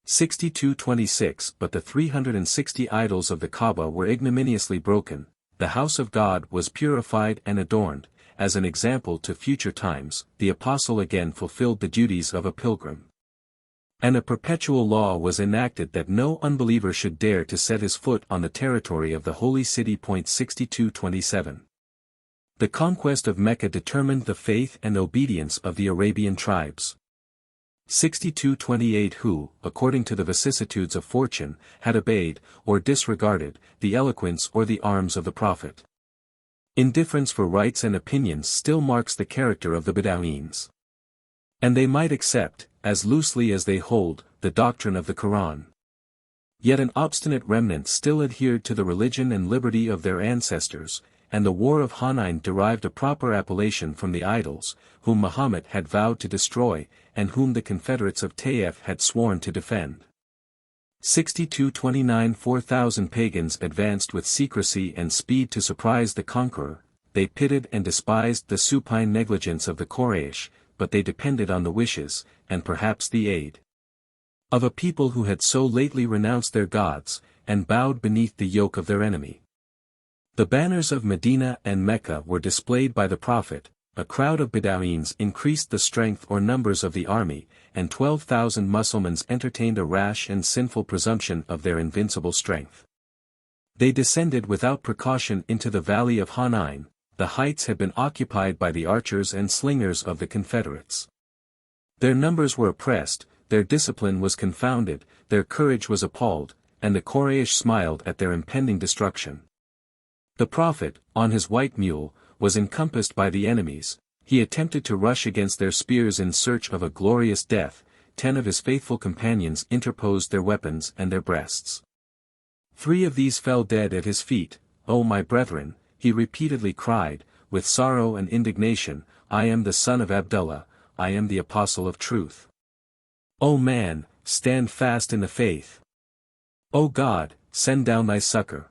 62:26 But the 360 idols of the Kaaba were ignominiously broken, the house of God was purified and adorned. As an example to future times, the apostle again fulfilled the duties of a pilgrim. And a perpetual law was enacted that no unbeliever should dare to set his foot on the territory of the holy city. 62:27 The conquest of Mecca determined the faith and obedience of the Arabian tribes. 62:28 Who, according to the vicissitudes of fortune, had obeyed, or disregarded, the eloquence or the arms of the prophet. Indifference for rights and opinions still marks the character of the Bedouins. And they might accept, as loosely as they hold, the doctrine of the Quran. Yet an obstinate remnant still adhered to the religion and liberty of their ancestors, and the war of Hunayn derived a proper appellation from the idols, whom Muhammad had vowed to destroy, and whom the confederates of Taif had sworn to defend. 62:29 4,000 pagans advanced with secrecy and speed to surprise the conqueror. They pitied and despised the supine negligence of the Quraysh, but they depended on the wishes, and perhaps the aid, of a people who had so lately renounced their gods, and bowed beneath the yoke of their enemy. The banners of Medina and Mecca were displayed by the Prophet. A crowd of Bedouins increased the strength or numbers of the army, and 12,000 Mussulmans entertained a rash and sinful presumption of their invincible strength. They descended without precaution into the valley of Hunayn. The heights had been occupied by the archers and slingers of the Confederates. Their numbers were oppressed, their discipline was confounded, their courage was appalled, and the Quraysh smiled at their impending destruction. The Prophet, on his white mule, was encompassed by the enemies. He attempted to rush against their spears in search of a glorious death. 10 of his faithful companions interposed their weapons and their breasts. 3 of these fell dead at his feet. "O my brethren," he repeatedly cried, with sorrow and indignation, "I am the son of Abdullah, I am the apostle of truth. O man, stand fast in the faith. O God, send down thy succor."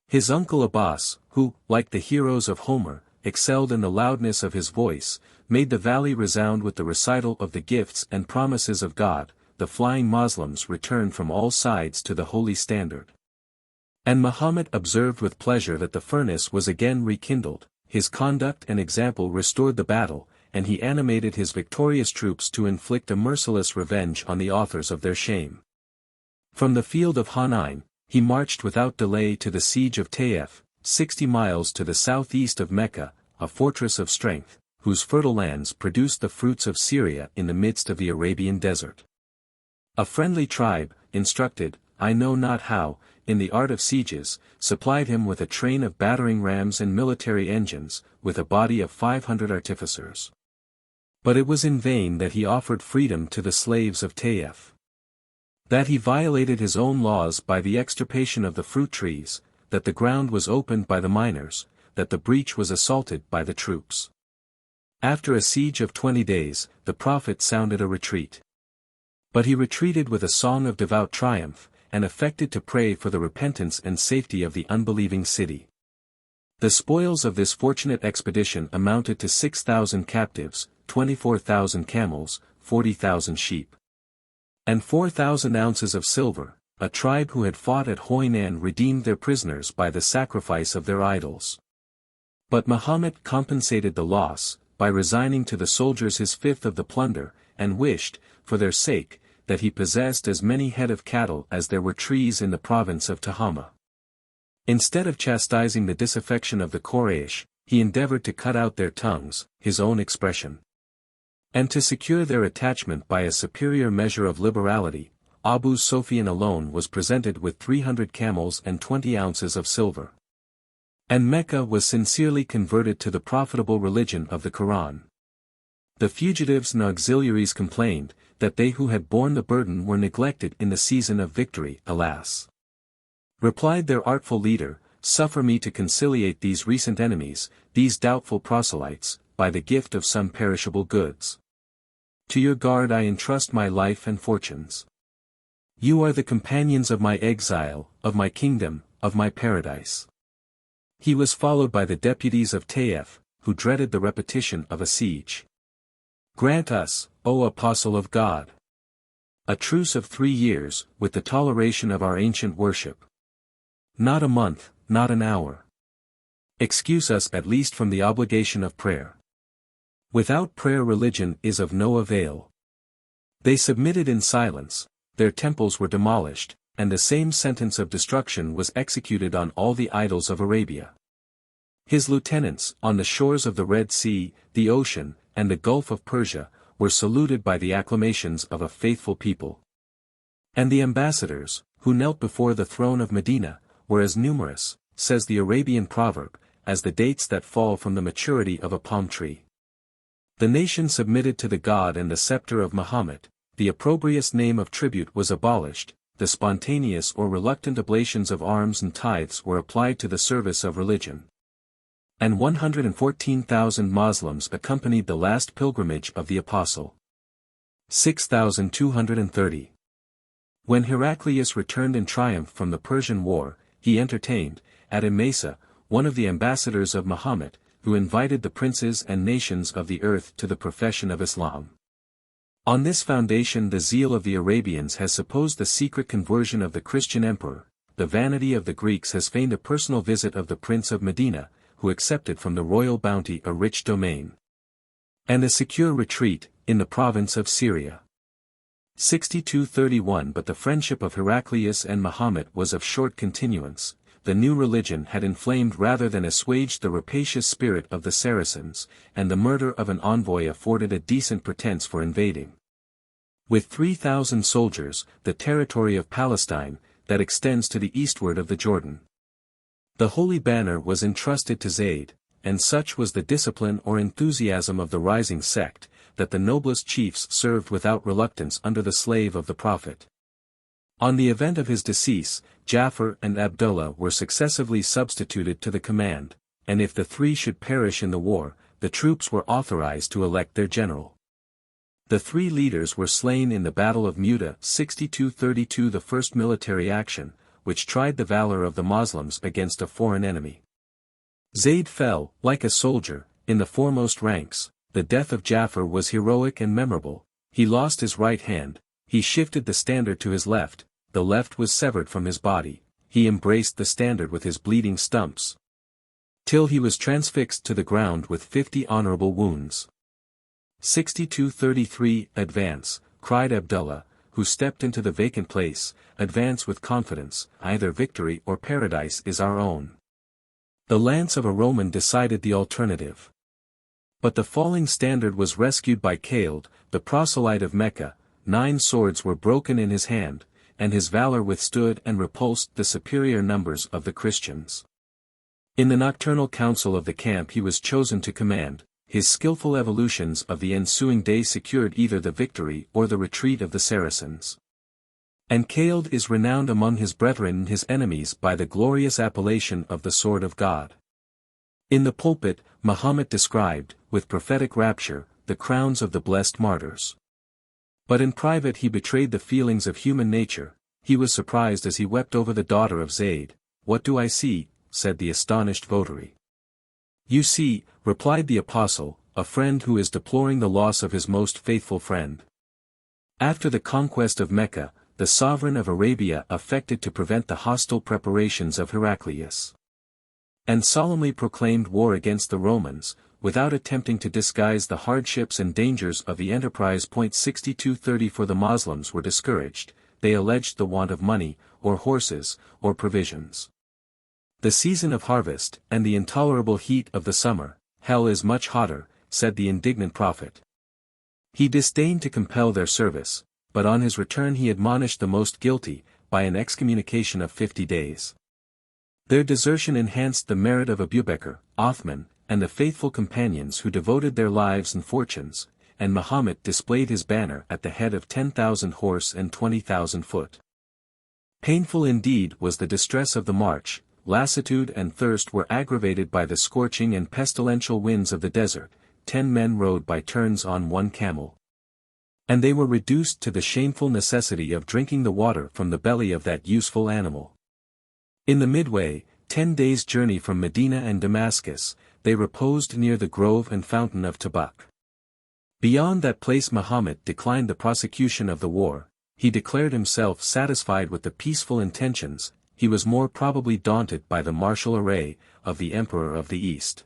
His uncle Abbas, who, like the heroes of Homer, excelled in the loudness of his voice, made the valley resound with the recital of the gifts and promises of God. The flying Moslems returned from all sides to the holy standard. And Muhammad observed with pleasure that the furnace was again rekindled. His conduct and example restored the battle, and he animated his victorious troops to inflict a merciless revenge on the authors of their shame. From the field of Hunayn, he marched without delay to the siege of Taif, 60 miles to the southeast of Mecca, a fortress of strength, whose fertile lands produced the fruits of Syria in the midst of the Arabian desert. A friendly tribe, instructed, I know not how, in the art of sieges, supplied him with a train of battering rams and military engines, with a body of 500 artificers. But it was in vain that he offered freedom to the slaves of Taif. That he violated his own laws by the extirpation of the fruit trees, that the ground was opened by the miners, that the breach was assaulted by the troops. After a siege of 20 days, the Prophet sounded a retreat. But he retreated with a song of devout triumph, and affected to pray for the repentance and safety of the unbelieving city. The spoils of this fortunate expedition amounted to 6,000 captives, 24,000 camels, 40,000 sheep, and 4,000 ounces of silver. A tribe who had fought at Hoinan redeemed their prisoners by the sacrifice of their idols. But Muhammad compensated the loss, by resigning to the soldiers his fifth of the plunder, and wished, for their sake, that he possessed as many head of cattle as there were trees in the province of Tihama. Instead of chastising the disaffection of the Quraysh, he endeavored to cut out their tongues, his own expression, and to secure their attachment by a superior measure of liberality. Abu Sufyan alone was presented with 300 camels and 20 ounces of silver. And Mecca was sincerely converted to the profitable religion of the Quran. The fugitives and auxiliaries complained, that they who had borne the burden were neglected in the season of victory. Alas! Replied their artful leader, suffer me to conciliate these recent enemies, these doubtful proselytes, by the gift of some perishable goods. To your guard I entrust my life and fortunes. You are the companions of my exile, of my kingdom, of my paradise. He was followed by the deputies of Taif, who dreaded the repetition of a siege. Grant us, O Apostle of God, a truce of 3 years, with the toleration of our ancient worship. Not a month, not an hour. Excuse us at least from the obligation of prayer. Without prayer religion is of no avail. They submitted in silence, their temples were demolished, and the same sentence of destruction was executed on all the idols of Arabia. His lieutenants, on the shores of the Red Sea, the ocean, and the Gulf of Persia, were saluted by the acclamations of a faithful people. And the ambassadors, who knelt before the throne of Medina, were as numerous, says the Arabian proverb, as the dates that fall from the maturity of a palm tree. The nation submitted to the God and the scepter of Muhammad, the opprobrious name of tribute was abolished, the spontaneous or reluctant oblations of arms and tithes were applied to the service of religion. And 114,000 Moslems accompanied the last pilgrimage of the Apostle. 6,230. When Heraclius returned in triumph from the Persian War, he entertained, at Emesa, one of the ambassadors of Muhammad, who invited the princes and nations of the earth to the profession of Islam. On this foundation the zeal of the Arabians has supposed the secret conversion of the Christian emperor, the vanity of the Greeks has feigned a personal visit of the Prince of Medina, who accepted from the royal bounty a rich domain and a secure retreat, in the province of Syria. 6231 But the friendship of Heraclius and Muhammad was of short continuance. The new religion had inflamed rather than assuaged the rapacious spirit of the Saracens, and the murder of an envoy afforded a decent pretense for invading. With 3,000 soldiers, the territory of Palestine, that extends to the eastward of the Jordan. The holy banner was entrusted to Zayd, and such was the discipline or enthusiasm of the rising sect, that the noblest chiefs served without reluctance under the slave of the Prophet. On the event of his decease, Ja'far and Abdullah were successively substituted to the command, and if the 3 should perish in the war, the troops were authorized to elect their general. The 3 leaders were slain in the Battle of Muta 6232, the first military action, which tried the valor of the Moslems against a foreign enemy. Zayd fell, like a soldier, in the foremost ranks. The death of Ja'far was heroic and memorable. He lost his right hand, he shifted the standard to his left, the left was severed from his body, he embraced the standard with his bleeding stumps, till he was transfixed to the ground with 50 honorable wounds. 6233 Advance, cried Abdullah, who stepped into the vacant place, advance with confidence, either victory or paradise is our own. The lance of a Roman decided the alternative. But the falling standard was rescued by Khaled, the proselyte of Mecca. 9 swords were broken in his hand, and his valor withstood and repulsed the superior numbers of the Christians. In the nocturnal council of the camp he was chosen to command. His skillful evolutions of the ensuing day secured either the victory or the retreat of the Saracens. And Khaled is renowned among his brethren and his enemies by the glorious appellation of the Sword of God. In the pulpit, Muhammad described, with prophetic rapture, the crowns of the blessed martyrs. But in private he betrayed the feelings of human nature. He was surprised as he wept over the daughter of Zayd. "What do I see?" said the astonished votary. "You see," replied the apostle, "a friend who is deploring the loss of his most faithful friend." After the conquest of Mecca, the sovereign of Arabia affected to prevent the hostile preparations of Heraclius, and solemnly proclaimed war against the Romans, without attempting to disguise the hardships and dangers of the enterprise. 6230 For the Moslems were discouraged, they alleged the want of money, or horses, or provisions. The season of harvest, and the intolerable heat of the summer. "Hell is much hotter," said the indignant prophet. He disdained to compel their service, but on his return he admonished the most guilty, by an excommunication of 50 days. Their desertion enhanced the merit of Abubekr, Othman, and the faithful companions who devoted their lives and fortunes, and Muhammad displayed his banner at the head of 10,000 horse and 20,000 foot. Painful indeed was the distress of the march. Lassitude and thirst were aggravated by the scorching and pestilential winds of the desert. 10 men rode by turns on 1 camel. And they were reduced to the shameful necessity of drinking the water from the belly of that useful animal. In the midway, 10 days' journey from Medina and Damascus, they reposed near the grove and fountain of Tabuk. Beyond that place Muhammad declined the prosecution of the war. He declared himself satisfied with the peaceful intentions. He was more probably daunted by the martial array of the Emperor of the East.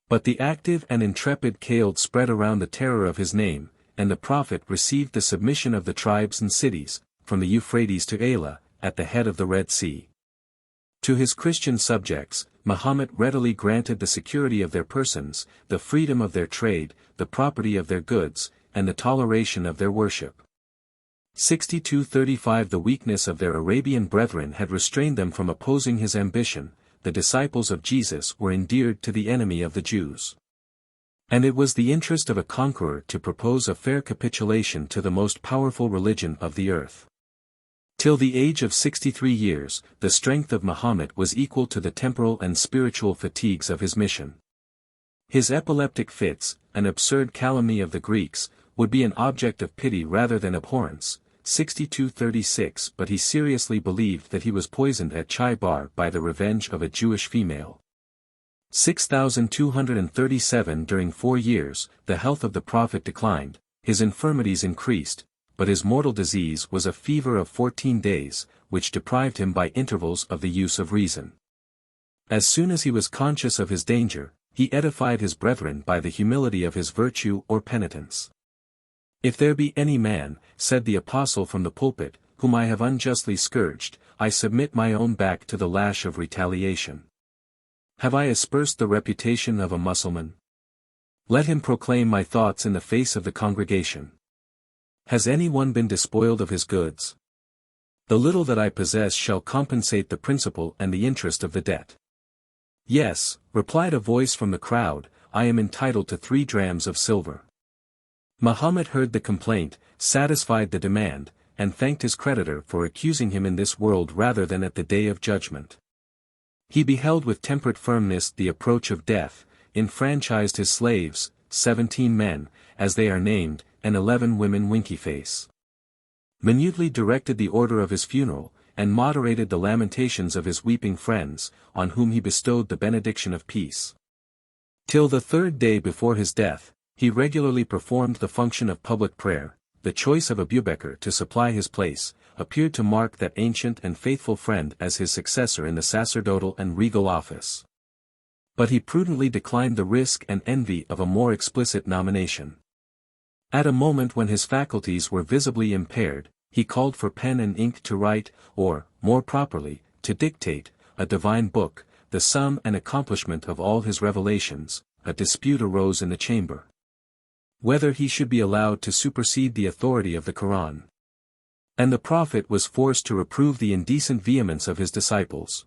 But the active and intrepid Khalid spread around the terror of his name, and the Prophet received the submission of the tribes and cities, from the Euphrates to Ayla, at the head of the Red Sea. To his Christian subjects, Muhammad readily granted the security of their persons, the freedom of their trade, the property of their goods, and the toleration of their worship. 6235 The weakness of their Arabian brethren had restrained them from opposing his ambition. The disciples of Jesus were endeared to the enemy of the Jews. And it was the interest of a conqueror to propose a fair capitulation to the most powerful religion of the earth. Till the age of 63 years, the strength of Muhammad was equal to the temporal and spiritual fatigues of his mission. His epileptic fits, an absurd calumny of the Greeks, would be an object of pity rather than abhorrence. 6236 But he seriously believed that he was poisoned at Chaibar by the revenge of a Jewish female. 6237 During 4 years, the health of the Prophet declined, his infirmities increased, but his mortal disease was a fever of 14 days, which deprived him by intervals of the use of reason. As soon as he was conscious of his danger, he edified his brethren by the humility of his virtue or penitence. If there be any man, said the apostle from the pulpit, whom I have unjustly scourged, I submit my own back to the lash of retaliation. Have I aspersed the reputation of a Mussulman? Let him proclaim my thoughts in the face of the congregation. Has any one been despoiled of his goods? The little that I possess shall compensate the principal and the interest of the debt. Yes, replied a voice from the crowd, I am entitled to 3 drams of silver. Muhammad heard the complaint, satisfied the demand, and thanked his creditor for accusing him in this world rather than at the day of judgment. He beheld with temperate firmness the approach of death, enfranchised his slaves, 17 men, as they are named, and 11 women Winkyface. Minutely directed the order of his funeral, and moderated the lamentations of his weeping friends, on whom he bestowed the benediction of peace. Till the 3rd day before his death, he regularly performed the function of public prayer. The choice of Abubekr to supply his place, appeared to mark that ancient and faithful friend as his successor in the sacerdotal and regal office. But he prudently declined the risk and envy of a more explicit nomination. At a moment when his faculties were visibly impaired, he called for pen and ink to write, or, more properly, to dictate, a divine book, the sum and accomplishment of all his revelations. A dispute arose in the chamber. Whether he should be allowed to supersede the authority of the Quran. And the Prophet was forced to reprove the indecent vehemence of his disciples.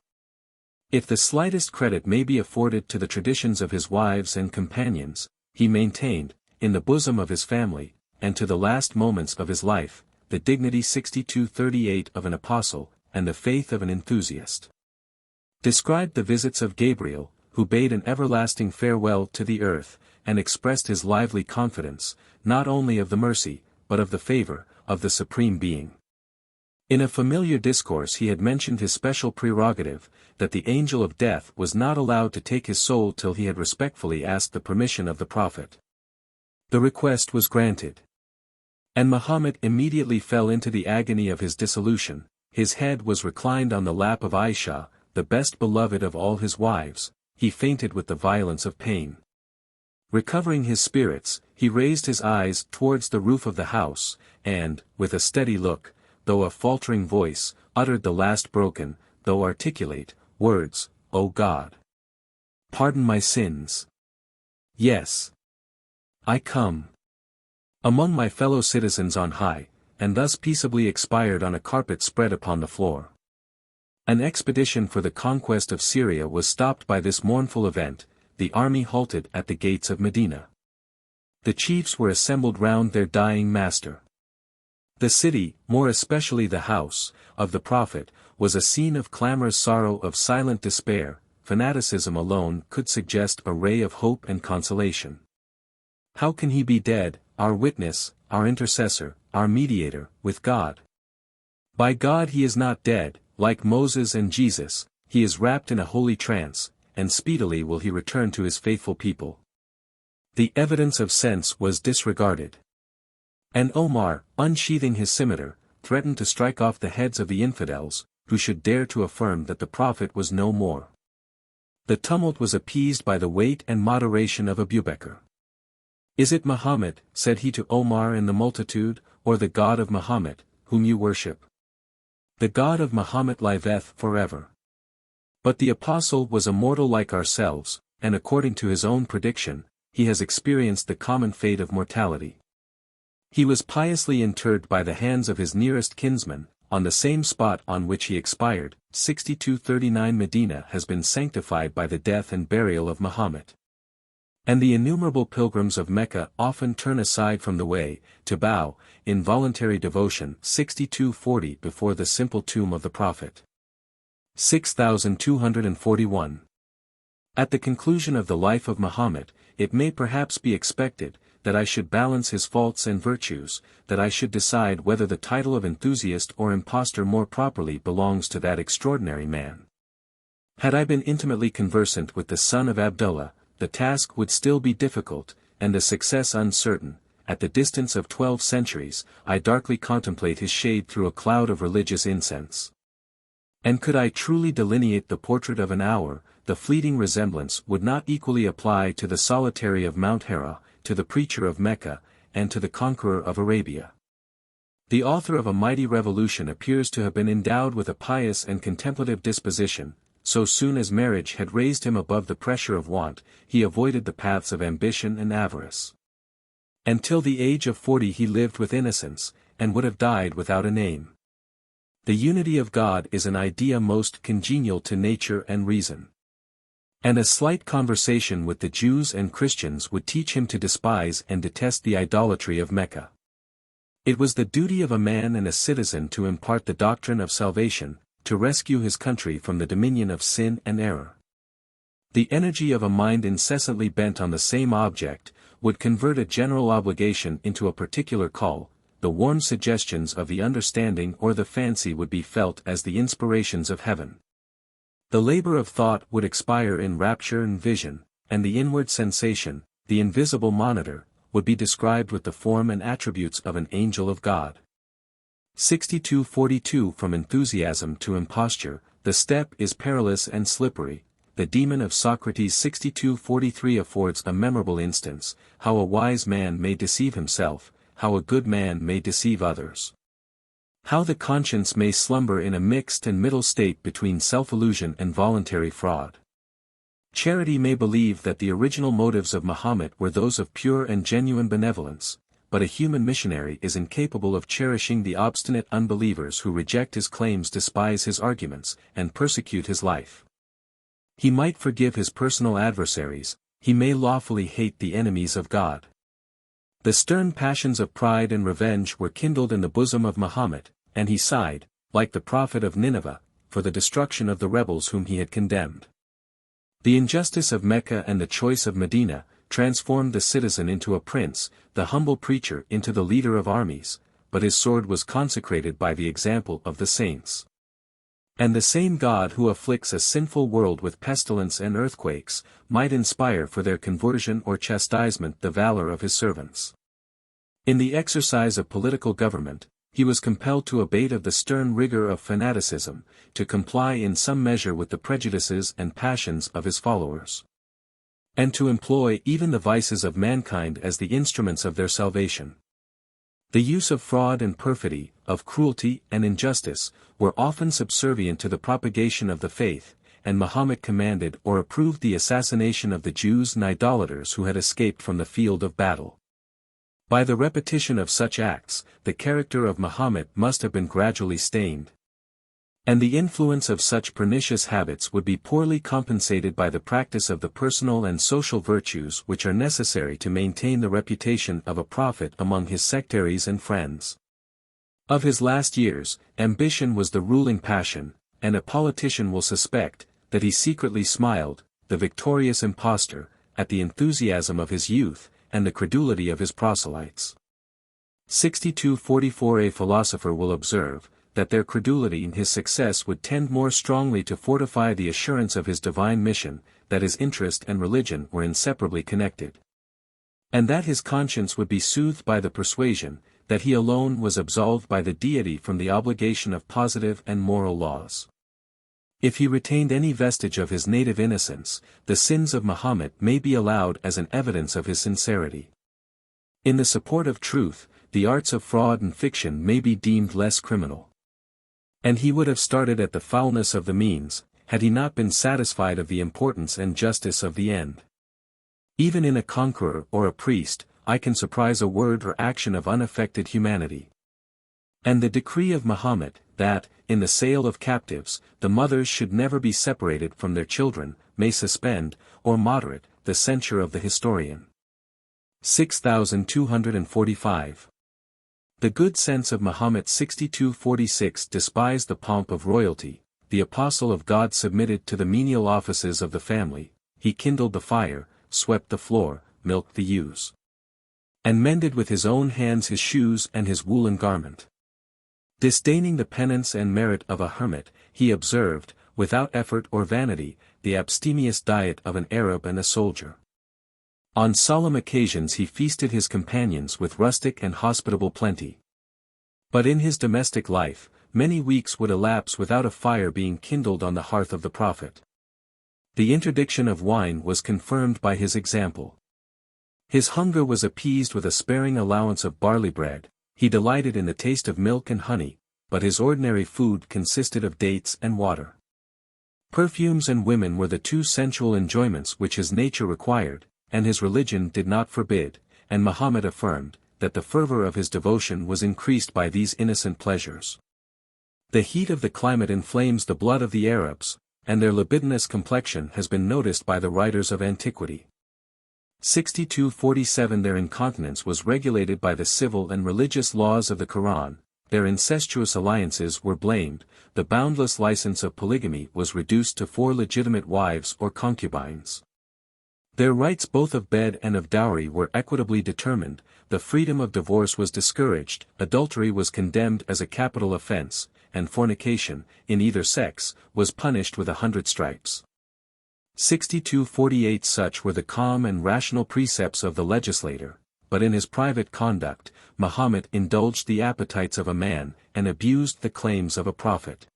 If the slightest credit may be afforded to the traditions of his wives and companions, he maintained, in the bosom of his family, and to the last moments of his life, the dignity 6238 of an apostle, and the faith of an enthusiast. Described the visits of Gabriel, who bade an everlasting farewell to the earth, and expressed his lively confidence, not only of the mercy, but of the favor, of the Supreme Being. In a familiar discourse he had mentioned his special prerogative, that the angel of death was not allowed to take his soul till he had respectfully asked the permission of the Prophet. The request was granted. And Muhammad immediately fell into the agony of his dissolution. His head was reclined on the lap of Aisha, the best beloved of all his wives. He fainted with the violence of pain. Recovering his spirits, he raised his eyes towards the roof of the house, and, with a steady look, though a faltering voice, uttered the last broken, though articulate, words, O God! Pardon my sins. Yes. I come. Among my fellow citizens on high, and thus peaceably expired on a carpet spread upon the floor. An expedition for the conquest of Syria was stopped by this mournful event. The army halted at the gates of Medina. The chiefs were assembled round their dying master. The city, more especially the house, of the Prophet, was a scene of clamorous sorrow, of silent despair. Fanaticism alone could suggest a ray of hope and consolation. How can he be dead, our witness, our intercessor, our mediator, with God? By God he is not dead, like Moses and Jesus. he is wrapped in a holy trance, and speedily will he return to his faithful people. The evidence of sense was disregarded. And Omar, unsheathing his scimitar, threatened to strike off the heads of the infidels, who should dare to affirm that the Prophet was no more. The tumult was appeased by the weight and moderation of Abu Bakr. "Is it Muhammad," said he to Omar and the multitude, "or the God of Muhammad, whom you worship?" "The God of Muhammad liveth forever." But the apostle was a mortal like ourselves, and according to his own prediction, he has experienced the common fate of mortality. He was piously interred by the hands of his nearest kinsman, on the same spot on which he expired. 6239 Medina has been sanctified by the death and burial of Muhammad. And the innumerable pilgrims of Mecca often turn aside from the way, to bow, in voluntary devotion. 6240 before the simple tomb of the Prophet. 6241. At the conclusion of the life of Muhammad, it may perhaps be expected, that I should balance his faults and virtues, that I should decide whether the title of enthusiast or impostor more properly belongs to that extraordinary man. Had I been intimately conversant with the son of Abdullah, the task would still be difficult, and the success uncertain. At the distance of 12 centuries, I darkly contemplate his shade through a cloud of religious incense. And could I truly delineate the portrait of an hour, the fleeting resemblance would not equally apply to the solitary of Mount Hira, to the preacher of Mecca, and to the conqueror of Arabia. The author of a mighty revolution appears to have been endowed with a pious and contemplative disposition. So soon as marriage had raised him above the pressure of want, he avoided the paths of ambition and avarice. Until the age of 40 he lived with innocence, and would have died without a name. The unity of God is an idea most congenial to nature and reason. And a slight conversation with the Jews and Christians would teach him to despise and detest the idolatry of Mecca. It was the duty of a man and a citizen to impart the doctrine of salvation, to rescue his country from the dominion of sin and error. The energy of a mind incessantly bent on the same object, would convert a general obligation into a particular call. The warm suggestions of the understanding or the fancy would be felt as the inspirations of heaven. The labor of thought would expire in rapture and vision, and the inward sensation, the invisible monitor, would be described with the form and attributes of an angel of God. 6242 From enthusiasm to imposture, the step is perilous and slippery. The demon of Socrates. 6243 affords a memorable instance, how a wise man may deceive himself, how a good man may deceive others. How the conscience may slumber in a mixed and middle state between self-illusion and voluntary fraud. Charity may believe that the original motives of Muhammad were those of pure and genuine benevolence, but a human missionary is incapable of cherishing the obstinate unbelievers who reject his claims, despise his arguments, and persecute his life. He might forgive his personal adversaries, he may lawfully hate the enemies of God. The stern passions of pride and revenge were kindled in the bosom of Muhammad, and he sighed, like the prophet of Nineveh, for the destruction of the rebels whom he had condemned. The injustice of Mecca and the choice of Medina transformed the citizen into a prince, the humble preacher into the leader of armies, but his sword was consecrated by the example of the saints. And the same God who afflicts a sinful world with pestilence and earthquakes, might inspire for their conversion or chastisement the valor of his servants. In the exercise of political government, he was compelled to abate of the stern rigor of fanaticism, to comply in some measure with the prejudices and passions of his followers, and to employ even the vices of mankind as the instruments of their salvation. The use of fraud and perfidy, of cruelty and injustice, were often subservient to the propagation of the faith, and Muhammad commanded or approved the assassination of the Jews and idolaters who had escaped from the field of battle. By the repetition of such acts, the character of Muhammad must have been gradually stained. And the influence of such pernicious habits would be poorly compensated by the practice of the personal and social virtues which are necessary to maintain the reputation of a prophet among his sectaries and friends. Of his last years, ambition was the ruling passion, and a politician will suspect that he secretly smiled, the victorious impostor, at the enthusiasm of his youth, and the credulity of his proselytes. 6244 A philosopher will observe, that their credulity in his success would tend more strongly to fortify the assurance of his divine mission, that his interest and religion were inseparably connected. And that his conscience would be soothed by the persuasion, that he alone was absolved by the deity from the obligation of positive and moral laws. If he retained any vestige of his native innocence, the sins of Mahomet may be allowed as an evidence of his sincerity. In the support of truth, the arts of fraud and fiction may be deemed less criminal. And he would have started at the foulness of the means, had he not been satisfied of the importance and justice of the end. Even in a conqueror or a priest, I can surprise a word or action of unaffected humanity. And the decree of Mahomet, that, in the sale of captives, the mothers should never be separated from their children, may suspend, or moderate, the censure of the historian. 6245. The good sense of Mahomet 6246 despised the pomp of royalty, the apostle of God submitted to the menial offices of the family, he kindled the fire, swept the floor, milked the ewes, and mended with his own hands his shoes and his woolen garment. Disdaining the penance and merit of a hermit, he observed, without effort or vanity, the abstemious diet of an Arab and a soldier. On solemn occasions he feasted his companions with rustic and hospitable plenty. But in his domestic life, many weeks would elapse without a fire being kindled on the hearth of the Prophet. The interdiction of wine was confirmed by his example. His hunger was appeased with a sparing allowance of barley bread, he delighted in the taste of milk and honey, but his ordinary food consisted of dates and water. Perfumes and women were the two sensual enjoyments which his nature required, and his religion did not forbid, and Mahomet affirmed, that the fervor of his devotion was increased by these innocent pleasures. The heat of the climate inflames the blood of the Arabs, and their libidinous complexion has been noticed by the writers of antiquity. 6247 Their incontinence was regulated by the civil and religious laws of the Quran, their incestuous alliances were blamed, the boundless license of polygamy was reduced to 4 legitimate wives or concubines. Their rights both of bed and of dowry were equitably determined, the freedom of divorce was discouraged, adultery was condemned as a capital offense, and fornication, in either sex, was punished with 100 stripes. 6248 Such were the calm and rational precepts of the legislator, but in his private conduct, Mahomet indulged the appetites of a man, and abused the claims of a prophet.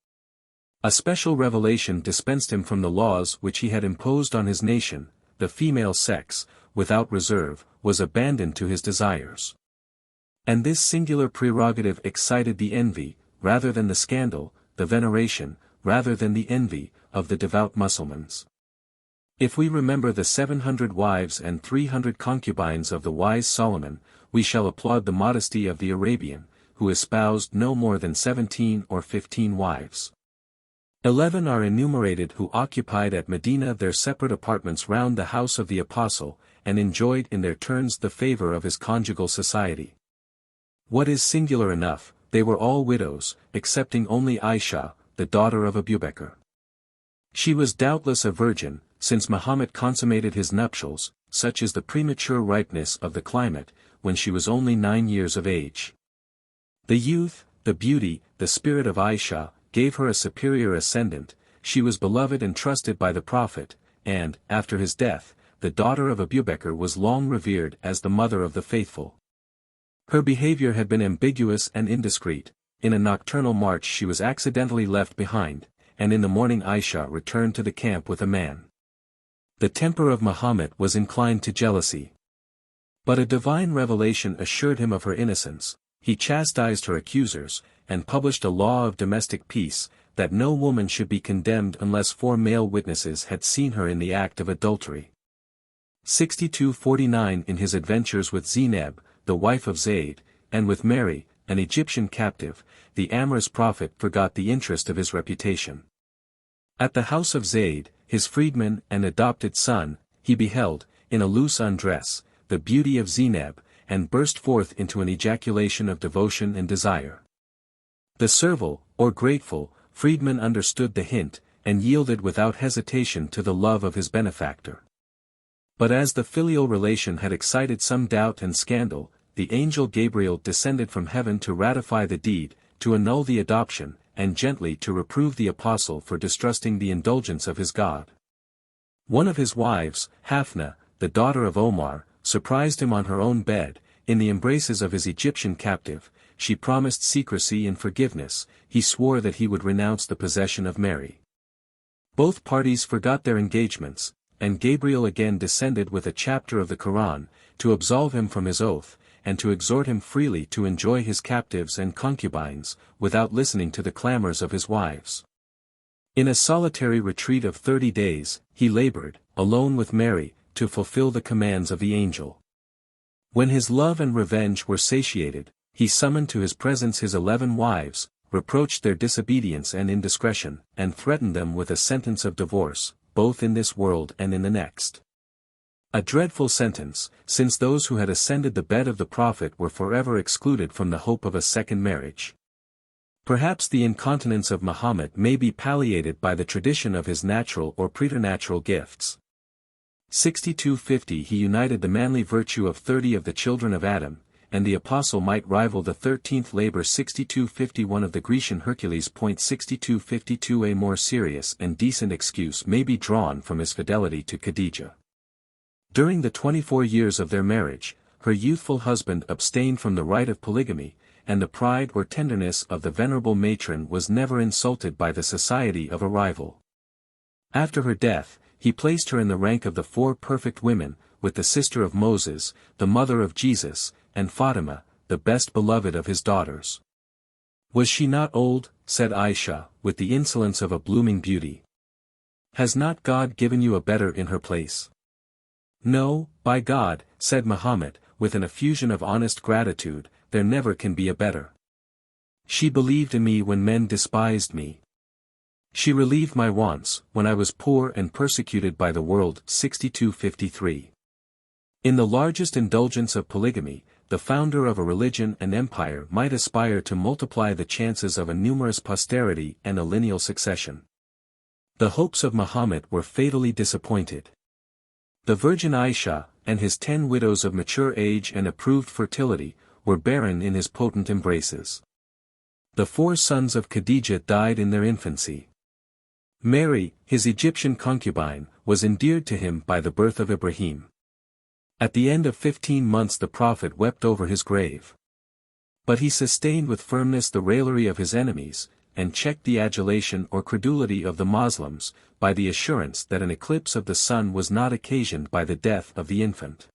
A special revelation dispensed him from the laws which he had imposed on his nation, the female sex, without reserve, was abandoned to his desires. And this singular prerogative excited the envy, rather than the scandal, the veneration, rather than the envy, of the devout Mussulmans. If we remember the 700 wives and 300 concubines of the wise Solomon, we shall applaud the modesty of the Arabian, who espoused no more than 17 or 15 wives. 11 are enumerated who occupied at Medina their separate apartments round the house of the Apostle, and enjoyed in their turns the favor of his conjugal society. What is singular enough, they were all widows, excepting only Aisha, the daughter of Abubekr. She was doubtless a virgin, since Mahomet consummated his nuptials, such is the premature ripeness of the climate, when she was only 9 years of age. The youth, the beauty, the spirit of Aisha, gave her a superior ascendant, she was beloved and trusted by the Prophet, and, after his death, the daughter of Abubekr was long revered as the mother of the faithful. Her behavior had been ambiguous and indiscreet, in a nocturnal march she was accidentally left behind, and in the morning Aisha returned to the camp with a man. The temper of Mahomet was inclined to jealousy. But a divine revelation assured him of her innocence, he chastised her accusers, and published a law of domestic peace, that no woman should be condemned unless 4 male witnesses had seen her in the act of adultery. 6249 In his adventures with Zineb, the wife of Zayd, and with Mary, an Egyptian captive, the amorous prophet forgot the interest of his reputation. At the house of Zayd, his freedman and adopted son, he beheld, in a loose undress, the beauty of Zineb, and burst forth into an ejaculation of devotion and desire. The servile, or grateful, freedman understood the hint, and yielded without hesitation to the love of his benefactor. But as the filial relation had excited some doubt and scandal, the angel Gabriel descended from heaven to ratify the deed, to annul the adoption, and gently to reprove the apostle for distrusting the indulgence of his God. One of his wives, Hafna, the daughter of Omar, surprised him on her own bed, in the embraces of his Egyptian captive. She promised secrecy and forgiveness. He swore that he would renounce the possession of Mary. Both parties forgot their engagements, and Gabriel again descended with a chapter of the Quran, to absolve him from his oath, and to exhort him freely to enjoy his captives and concubines, without listening to the clamors of his wives. In a solitary retreat of 30 days, he labored, alone with Mary, to fulfill the commands of the angel. When his love and revenge were satiated, he summoned to his presence his 11 wives, reproached their disobedience and indiscretion, and threatened them with a sentence of divorce, both in this world and in the next. A dreadful sentence, since those who had ascended the bed of the prophet were forever excluded from the hope of a second marriage. Perhaps the incontinence of Muhammad may be palliated by the tradition of his natural or preternatural gifts. 6250 He united the manly virtue of 30 of the children of Adam, and the apostle might rival the 13th labor. 6251 of the Grecian Hercules. 6252 A more serious and decent excuse may be drawn from his fidelity to Khadijah. During the 24 years of their marriage, her youthful husband abstained from the right of polygamy, and the pride or tenderness of the venerable matron was never insulted by the society of a rival. After her death, he placed her in the rank of the 4 perfect women, with the sister of Moses, the mother of Jesus, and Fatima, the best beloved of his daughters. Was she not old, said Aisha, with the insolence of a blooming beauty? Has not God given you a better in her place? No, by God, said Muhammad, with an effusion of honest gratitude, there never can be a better. She believed in me when men despised me. She relieved my wants, when I was poor and persecuted by the world. 6253. In the largest indulgence of polygamy, the founder of a religion and empire might aspire to multiply the chances of a numerous posterity and a lineal succession. The hopes of Muhammad were fatally disappointed. The Virgin Aisha, and his 10 widows of mature age and approved fertility, were barren in his potent embraces. The 4 sons of Khadijah died in their infancy. Mary, his Egyptian concubine, was endeared to him by the birth of Ibrahim. At the end of 15 months the prophet wept over his grave. But he sustained with firmness the raillery of his enemies, and checked the adulation or credulity of the Moslems, by the assurance that an eclipse of the sun was not occasioned by the death of the infant.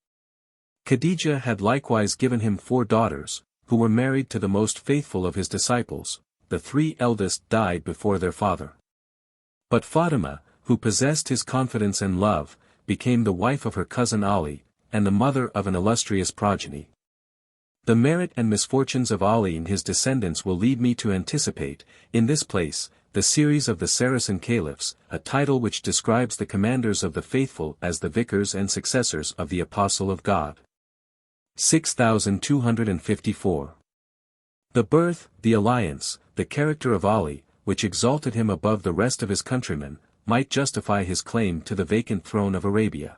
Khadijah had likewise given him 4 daughters, who were married to the most faithful of his disciples. The 3 eldest died before their father. But Fatima, who possessed his confidence and love, became the wife of her cousin Ali, and the mother of an illustrious progeny. The merit and misfortunes of Ali and his descendants will lead me to anticipate, in this place, the series of the Saracen caliphs, a title which describes the commanders of the faithful as the vicars and successors of the Apostle of God. 6254. The birth, the alliance, the character of Ali, which exalted him above the rest of his countrymen, might justify his claim to the vacant throne of Arabia.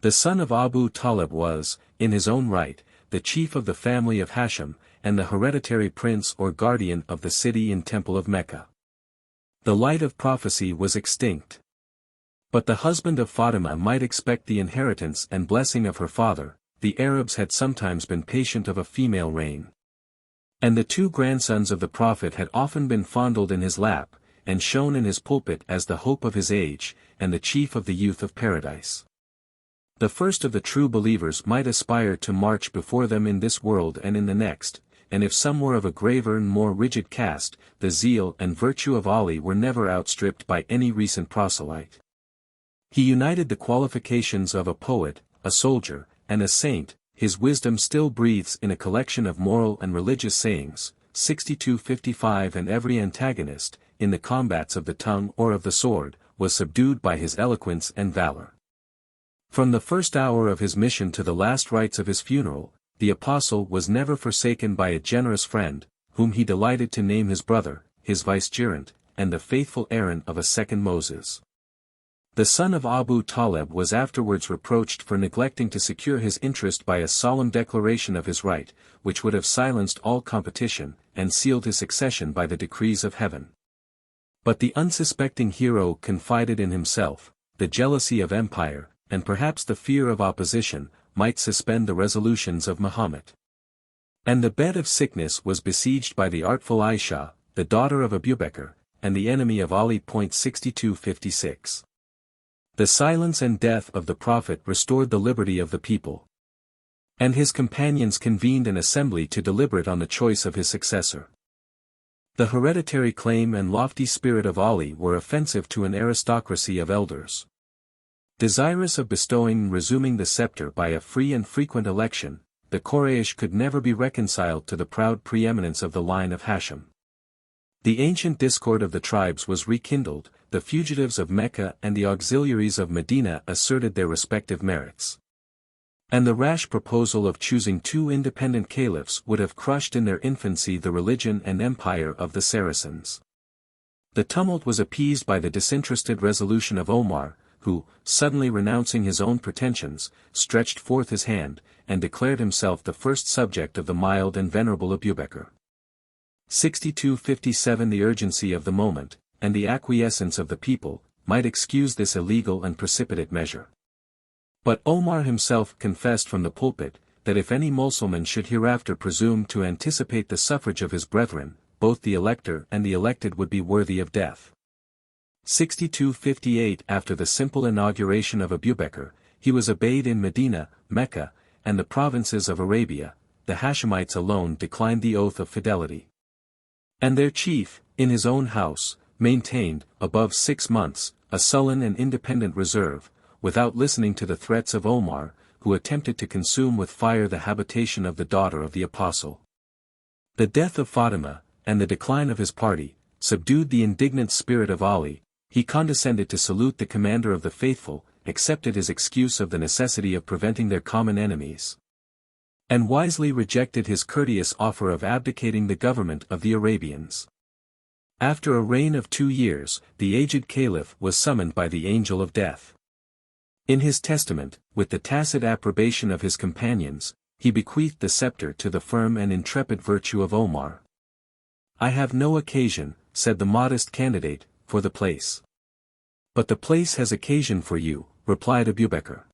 The son of Abu Talib was, in his own right, the chief of the family of Hashim, and the hereditary prince or guardian of the city and temple of Mecca. The light of prophecy was extinct. But the husband of Fatima might expect the inheritance and blessing of her father. The Arabs had sometimes been patient of a female reign. And the 2 grandsons of the prophet had often been fondled in his lap, and shone in his pulpit as the hope of his age, and the chief of the youth of paradise. The first of the true believers might aspire to march before them in this world and in the next, and if some were of a graver and more rigid cast, the zeal and virtue of Ali were never outstripped by any recent proselyte. He united the qualifications of a poet, a soldier, and a saint. His wisdom still breathes in a collection of moral and religious sayings. 6255 And every antagonist, in the combats of the tongue or of the sword, was subdued by his eloquence and valor. From the first hour of his mission to the last rites of his funeral, the apostle was never forsaken by a generous friend, whom he delighted to name his brother, his vicegerent, and the faithful Aaron of a second Moses. The son of Abu Talib was afterwards reproached for neglecting to secure his interest by a solemn declaration of his right, which would have silenced all competition, and sealed his succession by the decrees of heaven. But the unsuspecting hero confided in himself, the jealousy of empire, and perhaps the fear of opposition, might suspend the resolutions of Mahomet. And the bed of sickness was besieged by the artful Aisha, the daughter of Abubekr, and the enemy of Ali. 6256. The silence and death of the Prophet restored the liberty of the people. And his companions convened an assembly to deliberate on the choice of his successor. The hereditary claim and lofty spirit of Ali were offensive to an aristocracy of elders. Desirous of bestowing and resuming the scepter by a free and frequent election, the Quraysh could never be reconciled to the proud preeminence of the line of Hashim. The ancient discord of the tribes was rekindled, the fugitives of Mecca and the auxiliaries of Medina asserted their respective merits. And the rash proposal of choosing two independent caliphs would have crushed in their infancy the religion and empire of the Saracens. The tumult was appeased by the disinterested resolution of Omar, who, suddenly renouncing his own pretensions, stretched forth his hand, and declared himself the first subject of the mild and venerable Abubekr. 6257. The urgency of the moment, and the acquiescence of the people, might excuse this illegal and precipitate measure. But Omar himself confessed from the pulpit, that if any Mussulman should hereafter presume to anticipate the suffrage of his brethren, both the elector and the elected would be worthy of death. 6258. After the simple inauguration of Abubekr, he was obeyed in Medina, Mecca, and the provinces of Arabia. The Hashemites alone declined the oath of fidelity. And their chief, in his own house, maintained, above 6 months, a sullen and independent reserve, without listening to the threats of Omar, who attempted to consume with fire the habitation of the daughter of the apostle. The death of Fatima, and the decline of his party, subdued the indignant spirit of Ali. He condescended to salute the commander of the faithful, accepted his excuse of the necessity of preventing their common enemies, and wisely rejected his courteous offer of abdicating the government of the Arabians. After a reign of 2 years, the aged caliph was summoned by the angel of death. In his testament, with the tacit approbation of his companions, he bequeathed the scepter to the firm and intrepid virtue of Omar. "I have no occasion," said the modest candidate, "for the place. But the place has occasion for you," replied Abubekr,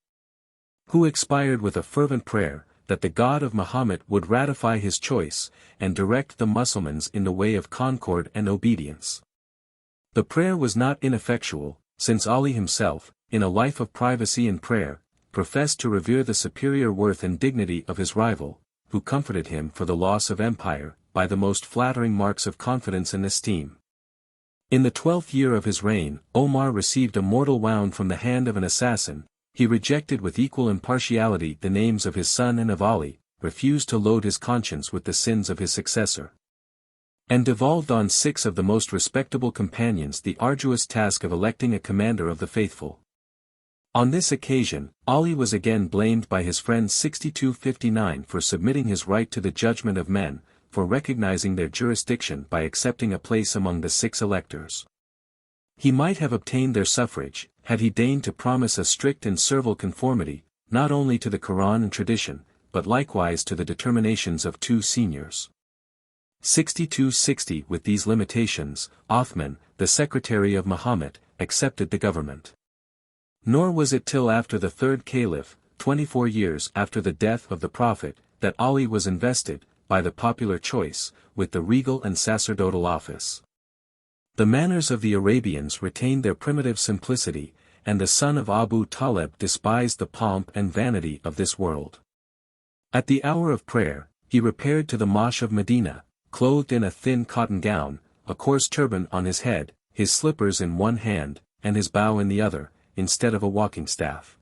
who expired with a fervent prayer, that the God of Mahomet would ratify his choice, and direct the Mussulmans in the way of concord and obedience. The prayer was not ineffectual, since Ali himself, in a life of privacy and prayer, professed to revere the superior worth and dignity of his rival, who comforted him for the loss of empire, by the most flattering marks of confidence and esteem. In the 12th year of his reign, Omar received a mortal wound from the hand of an assassin. He rejected with equal impartiality the names of his son and of Ali, refused to load his conscience with the sins of his successor, and devolved on 6 of the most respectable companions the arduous task of electing a commander of the faithful. On this occasion, Ali was again blamed by his friend 6259 for submitting his right to the judgment of men, for recognizing their jurisdiction by accepting a place among the 6 electors. He might have obtained their suffrage, had he deigned to promise a strict and servile conformity, not only to the Quran and tradition, but likewise to the determinations of 2 seniors. 6260. With these limitations, Othman, the secretary of Mahomet, accepted the government. Nor was it till after the 3rd caliph, 24 years after the death of the Prophet, that Ali was invested, by the popular choice, with the regal and sacerdotal office. The manners of the Arabians retained their primitive simplicity, and the son of Abu Talib despised the pomp and vanity of this world. At the hour of prayer, he repaired to the mosque of Medina, clothed in a thin cotton gown, a coarse turban on his head, his slippers in one hand, and his bow in the other, instead of a walking staff.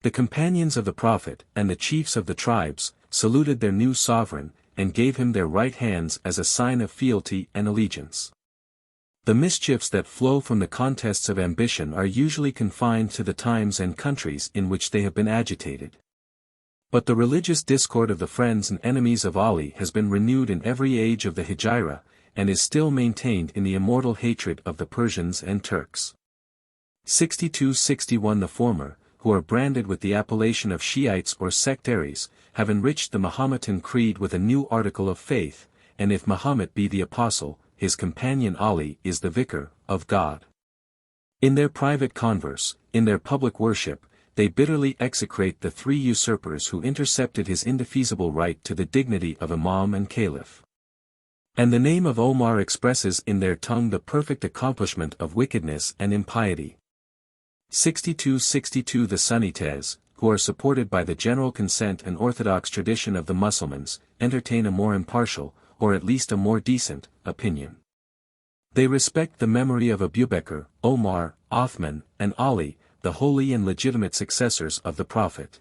The companions of the Prophet, and the chiefs of the tribes, saluted their new sovereign, and gave him their right hands as a sign of fealty and allegiance. The mischiefs that flow from the contests of ambition are usually confined to the times and countries in which they have been agitated. But the religious discord of the friends and enemies of Ali has been renewed in every age of the Hijra, and is still maintained in the immortal hatred of the Persians and Turks. 6261. The former, who are branded with the appellation of Shiites or sectaries, have enriched the Mahometan creed with a new article of faith, and if Muhammad be the apostle, his companion Ali is the vicar of God. In their private converse, in their public worship, they bitterly execrate the three usurpers who intercepted his indefeasible right to the dignity of Imam and Caliph. And the name of Omar expresses in their tongue the perfect accomplishment of wickedness and impiety. 62. The Sunnites, who are supported by the general consent and orthodox tradition of the Mussulmans, entertain a more impartial, or at least a more decent, opinion. They respect the memory of Abu Bakr, Omar, Othman, and Ali, the holy and legitimate successors of the Prophet.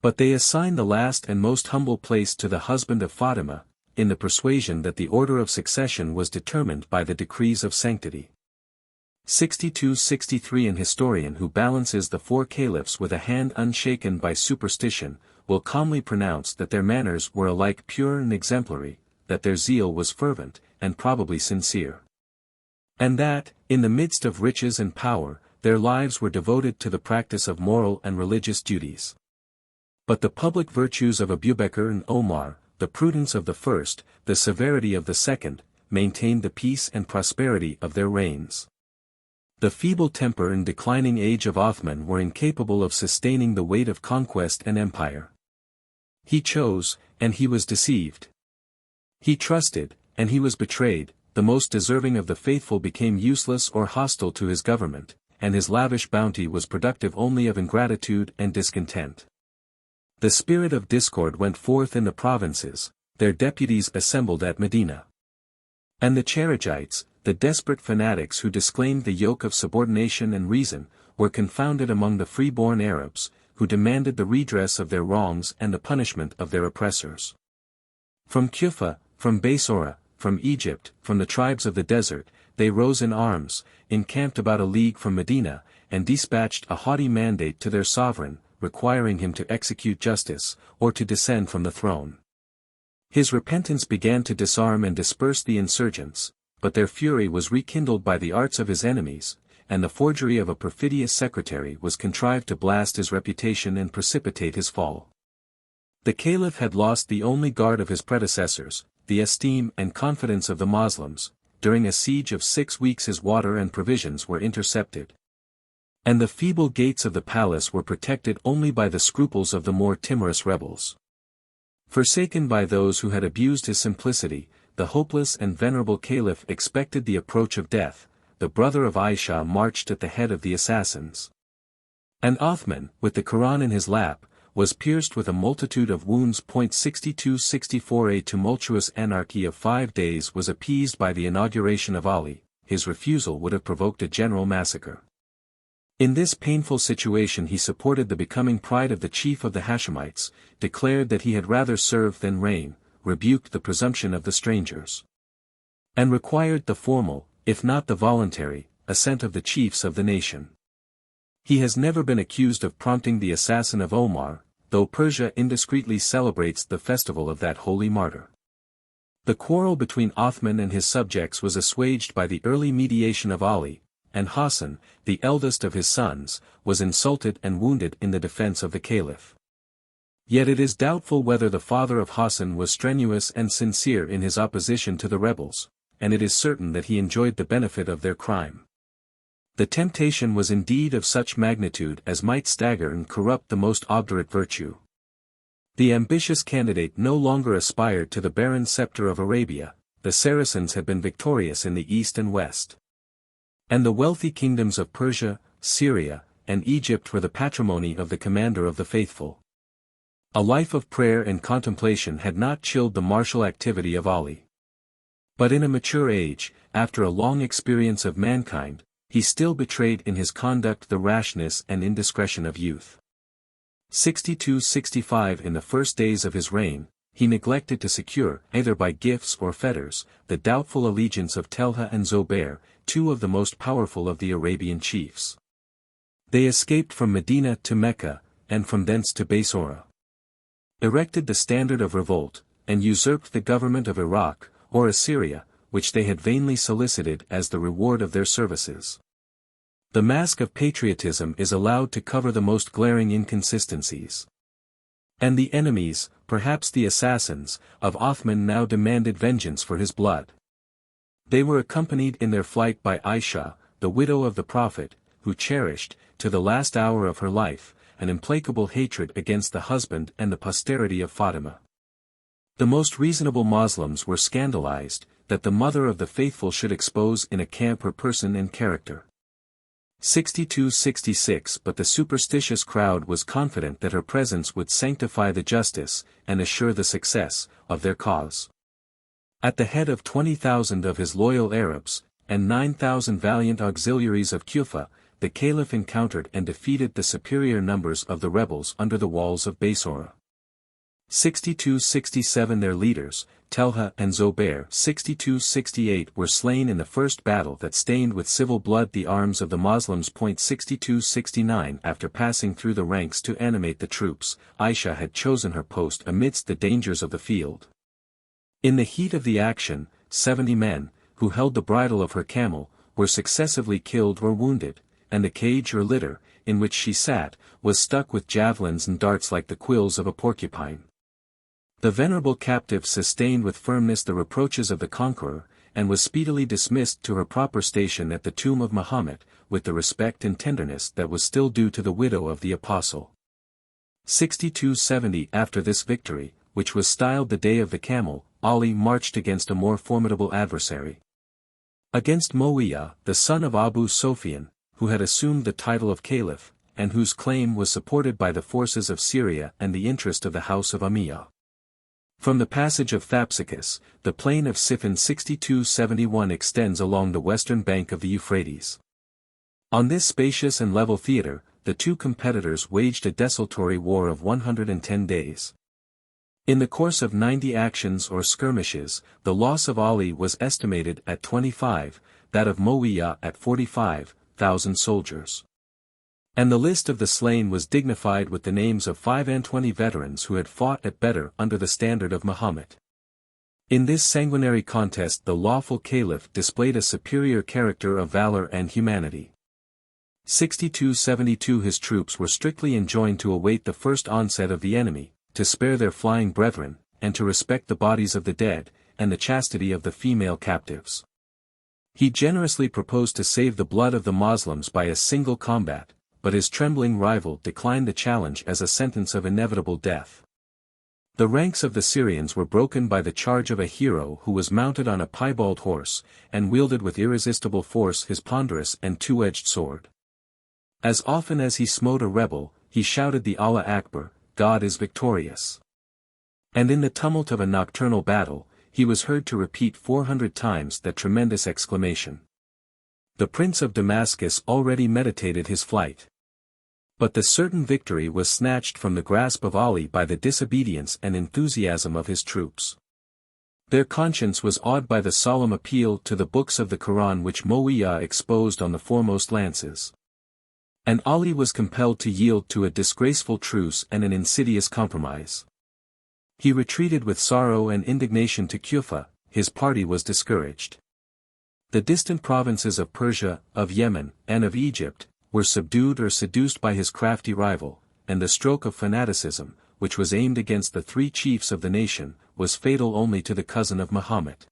But they assign the last and most humble place to the husband of Fatima, in the persuasion that the order of succession was determined by the decrees of sanctity. 62. An historian who balances the four caliphs with a hand unshaken by superstition, will calmly pronounce that their manners were alike pure and exemplary, that their zeal was fervent, and probably sincere. And that, in the midst of riches and power, their lives were devoted to the practice of moral and religious duties. But the public virtues of Abu Bakr and Omar, the prudence of the first, the severity of the second, maintained the peace and prosperity of their reigns. The feeble temper and declining age of Othman were incapable of sustaining the weight of conquest and empire. He chose, and he was deceived. He trusted, and he was betrayed. The most deserving of the faithful became useless or hostile to his government, and his lavish bounty was productive only of ingratitude and discontent. The spirit of discord went forth in the provinces, their deputies assembled at Medina. And the Characterized, the desperate fanatics who disclaimed the yoke of subordination and reason, were confounded among the free-born Arabs, who demanded the redress of their wrongs and the punishment of their oppressors. From Kufa, from Basora, from Egypt, from the tribes of the desert, they rose in arms, encamped about a league from Medina, and dispatched a haughty mandate to their sovereign, requiring him to execute justice, or to descend from the throne. His repentance began to disarm and disperse the insurgents, but their fury was rekindled by the arts of his enemies, and the forgery of a perfidious secretary was contrived to blast his reputation and precipitate his fall. The Caliph had lost the only guard of his predecessors, the esteem and confidence of the Moslems. During a siege of 6 weeks his water and provisions were intercepted. And the feeble gates of the palace were protected only by the scruples of the more timorous rebels. Forsaken by those who had abused his simplicity, the hopeless and venerable Caliph expected the approach of death. The brother of Aisha marched at the head of the assassins. And Othman, with the Quran in his lap, was pierced with a multitude of wounds. 62-64 A tumultuous anarchy of 5 days was appeased by the inauguration of Ali. His refusal would have provoked a general massacre. In this painful situation he supported the becoming pride of the chief of the Hashemites, declared that he had rather serve than reign, rebuked the presumption of the strangers, and required the formal, if not the voluntary, assent of the chiefs of the nation. He has never been accused of prompting the assassin of Omar, though Persia indiscreetly celebrates the festival of that holy martyr. The quarrel between Othman and his subjects was assuaged by the early mediation of Ali, and Hassan, the eldest of his sons, was insulted and wounded in the defense of the Caliph. Yet it is doubtful whether the father of Hassan was strenuous and sincere in his opposition to the rebels, and it is certain that he enjoyed the benefit of their crime. The temptation was indeed of such magnitude as might stagger and corrupt the most obdurate virtue. The ambitious candidate no longer aspired to the barren scepter of Arabia. The Saracens had been victorious in the east and west. And the wealthy kingdoms of Persia, Syria, and Egypt were the patrimony of the commander of the faithful. A life of prayer and contemplation had not chilled the martial activity of Ali. But in a mature age, after a long experience of mankind, he still betrayed in his conduct the rashness and indiscretion of youth. 62-65 In the first days of his reign, he neglected to secure, either by gifts or fetters, the doubtful allegiance of Talha and Zobair, 2 of the most powerful of the Arabian chiefs. They escaped from Medina to Mecca, and from thence to Basora, erected the standard of revolt, and usurped the government of Iraq, or Assyria, which they had vainly solicited as the reward of their services. The mask of patriotism is allowed to cover the most glaring inconsistencies. And the enemies, perhaps the assassins, of Othman now demanded vengeance for his blood. They were accompanied in their flight by Aisha, the widow of the Prophet, who cherished, to the last hour of her life, an implacable hatred against the husband and the posterity of Fatima. The most reasonable Moslems were scandalized, that the mother of the faithful should expose in a camp her person and character. 62-66 But the superstitious crowd was confident that her presence would sanctify the justice, and assure the success, of their cause. At the head of 20,000 of his loyal Arabs, and 9,000 valiant auxiliaries of Kufa, the Caliph encountered and defeated the superior numbers of the rebels under the walls of Baysora. 62-67 Their leaders, Telha and Zobair 62-68 were slain in the first battle that stained with civil blood the arms of the Moslems. 62-69 After passing through the ranks to animate the troops, Aisha had chosen her post amidst the dangers of the field. In the heat of the action, 70 men, who held the bridle of her camel, were successively killed or wounded, and the cage or litter, in which she sat, was stuck with javelins and darts like the quills of a porcupine. The venerable captive sustained with firmness the reproaches of the conqueror, and was speedily dismissed to her proper station at the tomb of Mahomet, with the respect and tenderness that was still due to the widow of the apostle. 62-70 After this victory, which was styled the Day of the Camel, Ali marched against a more formidable adversary. Against Muawiyah, the son of Abu Sufyan, who had assumed the title of Caliph, and whose claim was supported by the forces of Syria and the interest of the house of Umayyah. From the passage of Thapsacus, the plain of Siffin 62-71 extends along the western bank of the Euphrates. On this spacious and level theater, the two competitors waged a desultory war of 110 days. In the course of 90 actions or skirmishes, the loss of Ali was estimated at 25, that of Muawiyah at 45,000 soldiers. And the list of the slain was dignified with the names of 25 veterans who had fought at Badr under the standard of Muhammad. In this sanguinary contest the lawful caliph displayed a superior character of valor and humanity. 62-72 His troops were strictly enjoined to await the first onset of the enemy, to spare their flying brethren, and to respect the bodies of the dead, and the chastity of the female captives. He generously proposed to save the blood of the Moslems by a single combat, but his trembling rival declined the challenge as a sentence of inevitable death. The ranks of the Syrians were broken by the charge of a hero who was mounted on a piebald horse, and wielded with irresistible force his ponderous and two-edged sword. As often as he smote a rebel, he shouted the Allah Akbar, God is victorious. And in the tumult of a nocturnal battle, he was heard to repeat 400 times that tremendous exclamation. The Prince of Damascus already meditated his flight. But the certain victory was snatched from the grasp of Ali by the disobedience and enthusiasm of his troops. Their conscience was awed by the solemn appeal to the books of the Quran which Muawiyah exposed on the foremost lances. And Ali was compelled to yield to a disgraceful truce and an insidious compromise. He retreated with sorrow and indignation to Kufa. His party was discouraged. The distant provinces of Persia, of Yemen, and of Egypt, were subdued or seduced by his crafty rival, and the stroke of fanaticism, which was aimed against the three chiefs of the nation, was fatal only to the cousin of Mahomet.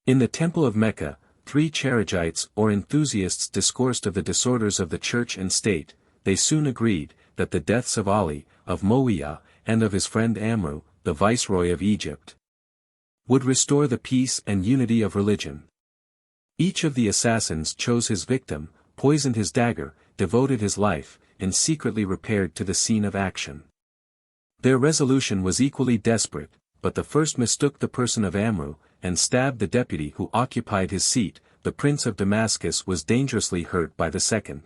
In the temple of Mecca, 3 Charegites or enthusiasts discoursed of the disorders of the church and state. They soon agreed, that the deaths of Ali, of Muawiyah, and of his friend Amru, the viceroy of Egypt, would restore the peace and unity of religion. Each of the assassins chose his victim, poisoned his dagger, devoted his life, and secretly repaired to the scene of action. Their resolution was equally desperate, but the first mistook the person of Amru, and stabbed the deputy who occupied his seat. The Prince of Damascus was dangerously hurt by the second.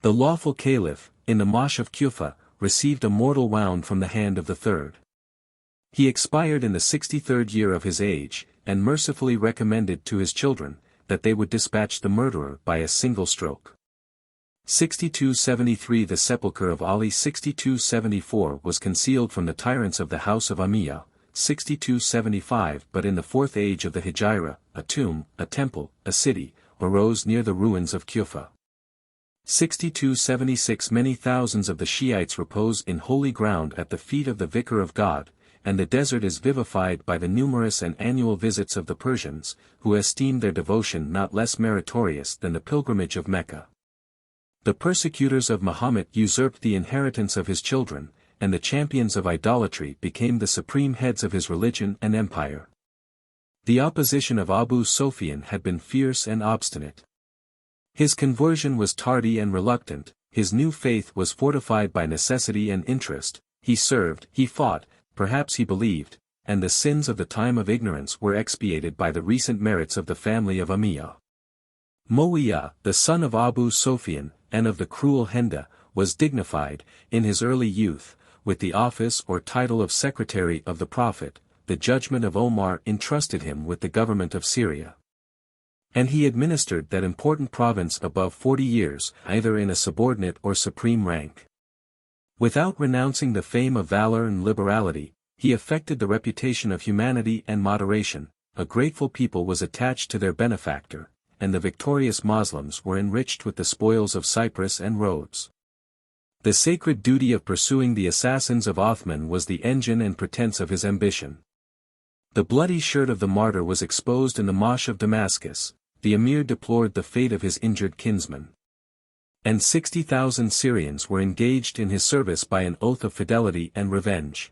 The lawful caliph, in the Marsh of Kufa, received a mortal wound from the hand of the third. He expired in the 63rd year of his age, and mercifully recommended to his children, that they would dispatch the murderer by a single stroke. 62-73 The sepulchre of Ali 62-74 was concealed from the tyrants of the house of Umayyah, 62-75 But in the 4th age of the Hijra, a tomb, a temple, a city, arose near the ruins of Kufa. 6276 Many thousands of the Shiites repose in holy ground at the feet of the Vicar of God, and the desert is vivified by the numerous and annual visits of the Persians, who esteem their devotion not less meritorious than the pilgrimage of Mecca. The persecutors of Muhammad usurped the inheritance of his children, and the champions of idolatry became the supreme heads of his religion and empire. The opposition of Abu Sufyan had been fierce and obstinate. His conversion was tardy and reluctant, his new faith was fortified by necessity and interest, he served, he fought, perhaps he believed, and the sins of the time of ignorance were expiated by the recent merits of the family of Umayyah. Muawiyah, the son of Abu Sufyan, and of the cruel Henda, was dignified, in his early youth, with the office or title of Secretary of the Prophet. The judgment of Omar entrusted him with the government of Syria. And he administered that important province above 40 years, either in a subordinate or supreme rank. Without renouncing the fame of valor and liberality, he affected the reputation of humanity and moderation. A grateful people was attached to their benefactor, and the victorious Moslems were enriched with the spoils of Cyprus and Rhodes. The sacred duty of pursuing the assassins of Othman was the engine and pretense of his ambition. The bloody shirt of the martyr was exposed in the Mosque of Damascus. The emir deplored the fate of his injured kinsman. And 60,000 Syrians were engaged in his service by an oath of fidelity and revenge.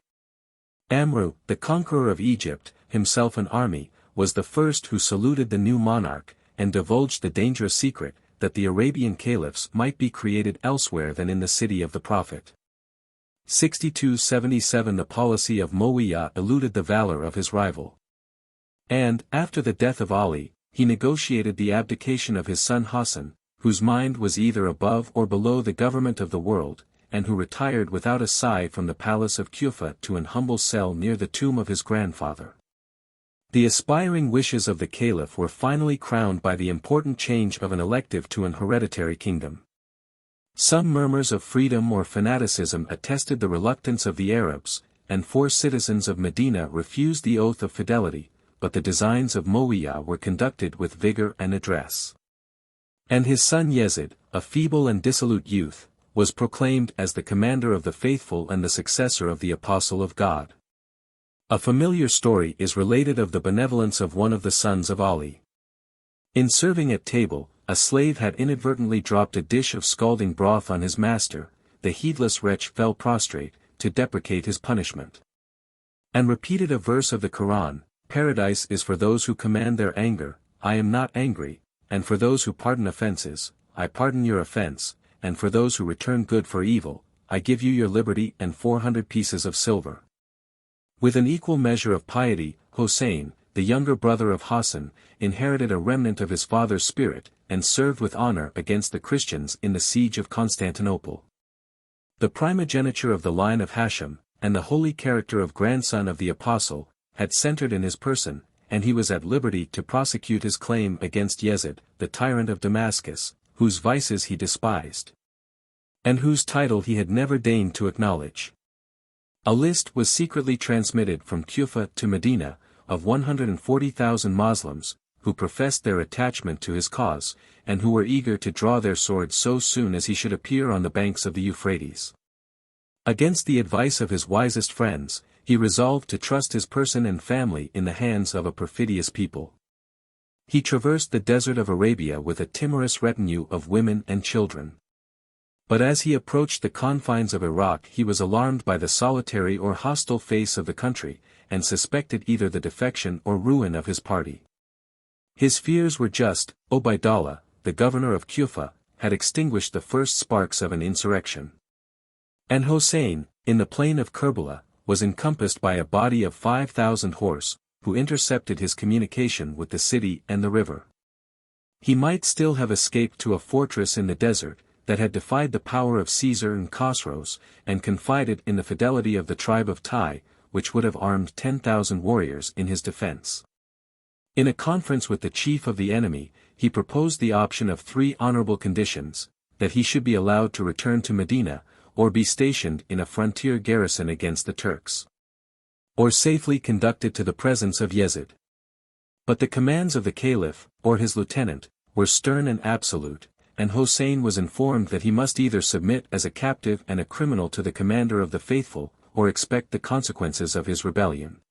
Amru, the conqueror of Egypt, himself an army, was the first who saluted the new monarch, and divulged the dangerous secret, that the Arabian caliphs might be created elsewhere than in the city of the Prophet. 6277 The policy of Muawiyah eluded the valor of his rival. And, after the death of Ali, he negotiated the abdication of his son Hassan, whose mind was either above or below the government of the world, and who retired without a sigh from the palace of Kufa to an humble cell near the tomb of his grandfather. The aspiring wishes of the caliph were finally crowned by the important change of an elective to an hereditary kingdom. Some murmurs of freedom or fanaticism attested the reluctance of the Arabs, and 4 citizens of Medina refused the oath of fidelity, but the designs of Muawiyah were conducted with vigor and address. And his son Yezid, a feeble and dissolute youth, was proclaimed as the commander of the faithful and the successor of the Apostle of God. A familiar story is related of the benevolence of one of the sons of Ali. In serving at table, a slave had inadvertently dropped a dish of scalding broth on his master. The heedless wretch fell prostrate, to deprecate his punishment. And repeated a verse of the Quran, "Paradise is for those who command their anger, I am not angry, and for those who pardon offenses, I pardon your offense, and for those who return good for evil, I give you your liberty and 400 pieces of silver." With an equal measure of piety, Hossein, the younger brother of Hassan, inherited a remnant of his father's spirit, and served with honor against the Christians in the siege of Constantinople. The primogeniture of the line of Hashem, and the holy character of grandson of the Apostle, had centered in his person, and he was at liberty to prosecute his claim against Yezid, the tyrant of Damascus, whose vices he despised, and whose title he had never deigned to acknowledge. A list was secretly transmitted from Kufa to Medina, of 140,000 Moslems, who professed their attachment to his cause, and who were eager to draw their swords so soon as he should appear on the banks of the Euphrates. Against the advice of his wisest friends, he resolved to trust his person and family in the hands of a perfidious people. He traversed the desert of Arabia with a timorous retinue of women and children. But as he approached the confines of Iraq he was alarmed by the solitary or hostile face of the country, and suspected either the defection or ruin of his party. His fears were just. Ubaydallah, the governor of Kufa, had extinguished the first sparks of an insurrection. And Hossein, in the plain of Kerbala, was encompassed by a body of 5,000 horse, who intercepted his communication with the city and the river. He might still have escaped to a fortress in the desert, that had defied the power of Caesar and Khosrows, and confided in the fidelity of the tribe of Tai, which would have armed 10,000 warriors in his defense. In a conference with the chief of the enemy, he proposed the option of 3 honorable conditions: that he should be allowed to return to Medina, or be stationed in a frontier garrison against the Turks, or safely conducted to the presence of Yezid. But the commands of the caliph, or his lieutenant, were stern and absolute, and Hossein was informed that he must either submit as a captive and a criminal to the commander of the faithful, or expect the consequences of his rebellion.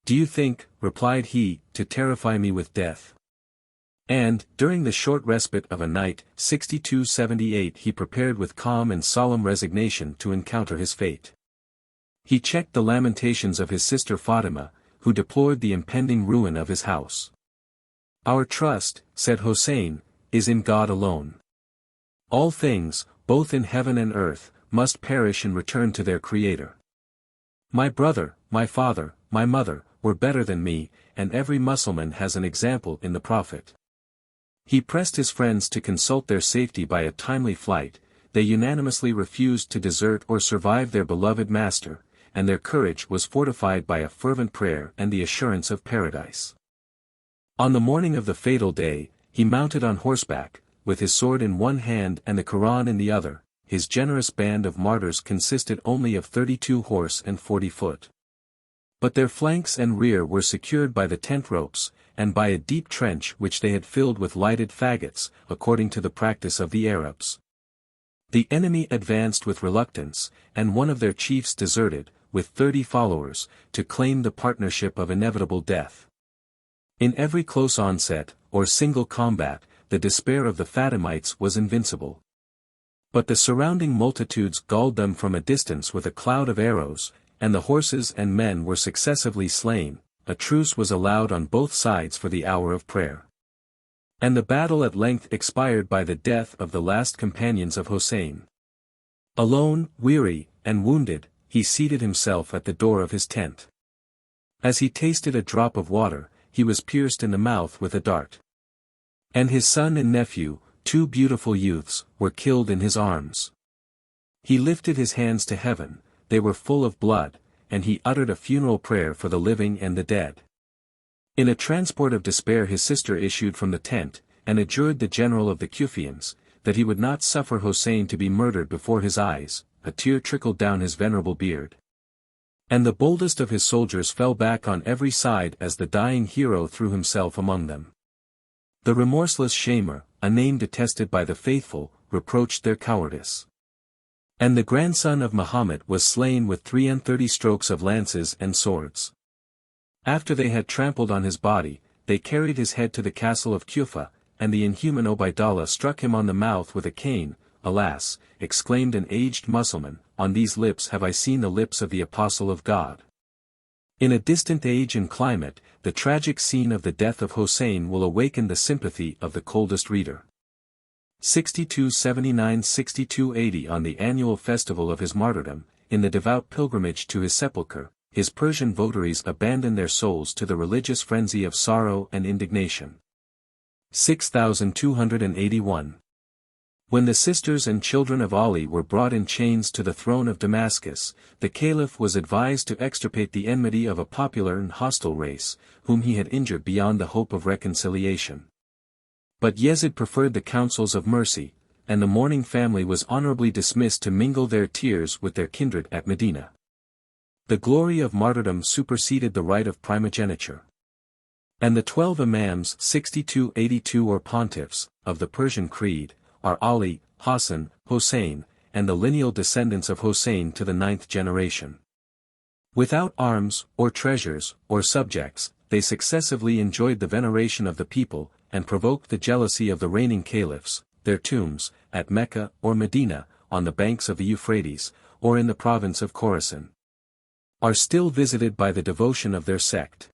"Do you think," replied he, "to terrify me with death?" And, during the short respite of a night, 6278 he prepared with calm and solemn resignation to encounter his fate. He checked the lamentations of his sister Fatima, who deplored the impending ruin of his house. "Our trust," said Hossein, "is in God alone. All things, both in heaven and earth, must perish and return to their Creator. My brother, my father, my mother, were better than me, and every Mussulman has an example in the Prophet." He pressed his friends to consult their safety by a timely flight. They unanimously refused to desert or survive their beloved master, and their courage was fortified by a fervent prayer and the assurance of paradise. On the morning of the fatal day, he mounted on horseback, with his sword in one hand and the Quran in the other. His generous band of martyrs consisted only of 32 horse and 40 foot. But their flanks and rear were secured by the tent ropes, and by a deep trench which they had filled with lighted faggots, according to the practice of the Arabs. The enemy advanced with reluctance, and one of their chiefs deserted, with 30 followers, to claim the partnership of inevitable death. In every close onset, or single combat, the despair of the Fatimites was invincible. But the surrounding multitudes galled them from a distance with a cloud of arrows, and the horses and men were successively slain. A truce was allowed on both sides for the hour of prayer. And the battle at length expired by the death of the last companions of Hossein. Alone, weary, and wounded, he seated himself at the door of his tent. As he tasted a drop of water, he was pierced in the mouth with a dart. And his son and nephew, 2 beautiful youths, were killed in his arms. He lifted his hands to heaven, they were full of blood, and he uttered a funeral prayer for the living and the dead. In a transport of despair his sister issued from the tent, and adjured the general of the Kufians, that he would not suffer Hossein to be murdered before his eyes. A tear trickled down his venerable beard. And the boldest of his soldiers fell back on every side as the dying hero threw himself among them. The remorseless Shamer, a name detested by the faithful, reproached their cowardice. And the grandson of Muhammad was slain with 33 strokes of lances and swords. After they had trampled on his body, they carried his head to the castle of Kufa, and the inhuman Ubaydallah struck him on the mouth with a cane. "Alas," exclaimed an aged Mussulman, "on these lips have I seen the lips of the Apostle of God." In a distant age and climate, the tragic scene of the death of Hossein will awaken the sympathy of the coldest reader. 6279–6280 On the annual festival of his martyrdom, in the devout pilgrimage to his sepulchre, his Persian votaries abandoned their souls to the religious frenzy of sorrow and indignation. 6281. When the sisters and children of Ali were brought in chains to the throne of Damascus, the caliph was advised to extirpate the enmity of a popular and hostile race, whom he had injured beyond the hope of reconciliation. But Yezid preferred the counsels of mercy, and the mourning family was honorably dismissed to mingle their tears with their kindred at Medina. The glory of martyrdom superseded the right of primogeniture. And the 12 imams 6282 or pontiffs, of the Persian creed, are Ali, Hassan, Hossein, and the lineal descendants of Hossein to the 9th generation. Without arms, or treasures, or subjects, they successively enjoyed the veneration of the people, and provoked the jealousy of the reigning caliphs. Their tombs, at Mecca or Medina, on the banks of the Euphrates, or in the province of Khorasan, are still visited by the devotion of their sect.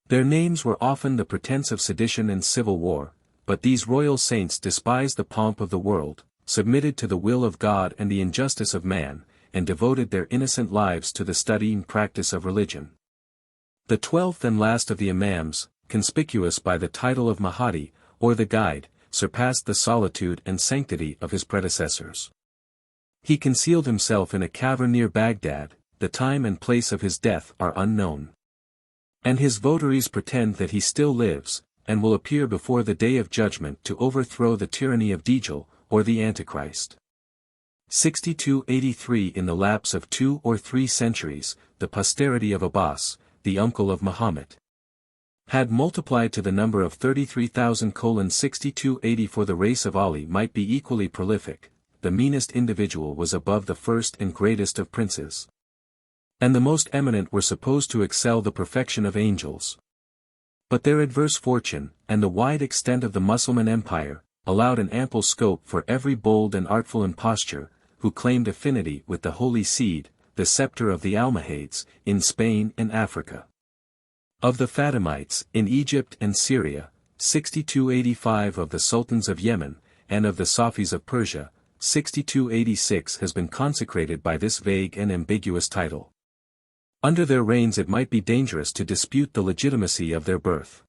Their names were often the pretense of sedition and civil war, but these royal saints despised the pomp of the world, submitted to the will of God and the injustice of man, and devoted their innocent lives to the study and practice of religion. The 12th and last of the imams, conspicuous by the title of Mahdi, or the Guide, surpassed the solitude and sanctity of his predecessors. He concealed himself in a cavern near Baghdad. The time and place of his death are unknown. And his votaries pretend that he still lives, and will appear before the day of judgment to overthrow the tyranny of Dajjal, or the Antichrist. 6283 In the lapse of 2 or 3 centuries, the posterity of Abbas, the uncle of Muhammad, had multiplied to the number of 33,000:6280 for the race of Ali might be equally prolific, the meanest individual was above the first and greatest of princes. And the most eminent were supposed to excel the perfection of angels. But their adverse fortune, and the wide extent of the Mussulman empire, allowed an ample scope for every bold and artful imposture, who claimed affinity with the holy seed, the scepter of the Almohades, in Spain and Africa. Of the Fatimites, in Egypt and Syria, 6285 of the sultans of Yemen, and of the Safis of Persia, 6286 has been consecrated by this vague and ambiguous title. Under their reigns it might be dangerous to dispute the legitimacy of their birth.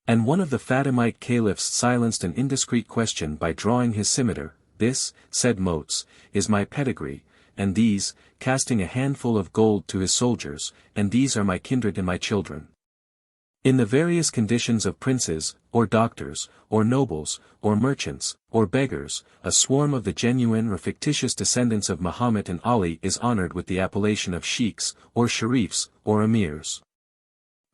And one of the Fatimite caliphs silenced an indiscreet question by drawing his scimitar. "This," said Moats, "is my pedigree, and these," casting a handful of gold to his soldiers, "and these are my kindred and my children." In the various conditions of princes, or doctors, or nobles, or merchants, or beggars, a swarm of the genuine or fictitious descendants of Muhammad and Ali is honored with the appellation of sheikhs, or sharifs, or emirs.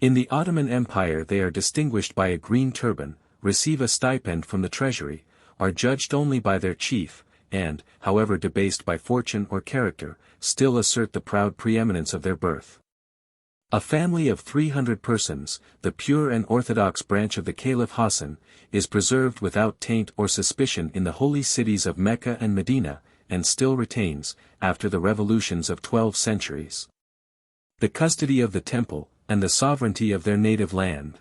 In the Ottoman Empire they are distinguished by a green turban, receive a stipend from the treasury, are judged only by their chief, and, however debased by fortune or character, still assert the proud preeminence of their birth. A family of 300 persons, the pure and orthodox branch of the Caliph Hassan, is preserved without taint or suspicion in the holy cities of Mecca and Medina, and still retains, after the revolutions of 12 centuries, the custody of the temple, and the sovereignty of their native land.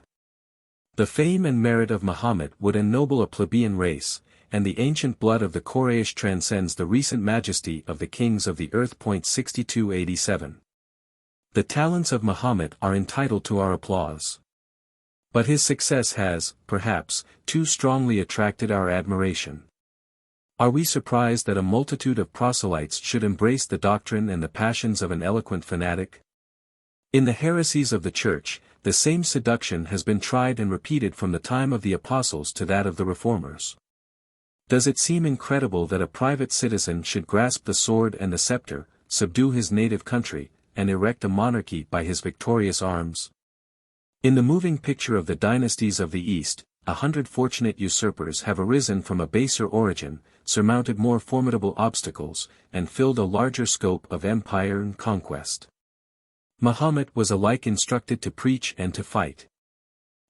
The fame and merit of Muhammad would ennoble a plebeian race, and the ancient blood of the Quraysh transcends the recent majesty of the kings of the earth. 6287. The talents of Muhammad are entitled to our applause. But his success has, perhaps, too strongly attracted our admiration. Are we surprised that a multitude of proselytes should embrace the doctrine and the passions of an eloquent fanatic? In the heresies of the Church, the same seduction has been tried and repeated from the time of the Apostles to that of the Reformers. Does it seem incredible that a private citizen should grasp the sword and the scepter, subdue his native country, and erect a monarchy by his victorious arms? In the moving picture of the dynasties of the East, 100 fortunate usurpers have arisen from a baser origin, surmounted more formidable obstacles, and filled a larger scope of empire and conquest. Muhammad was alike instructed to preach and to fight.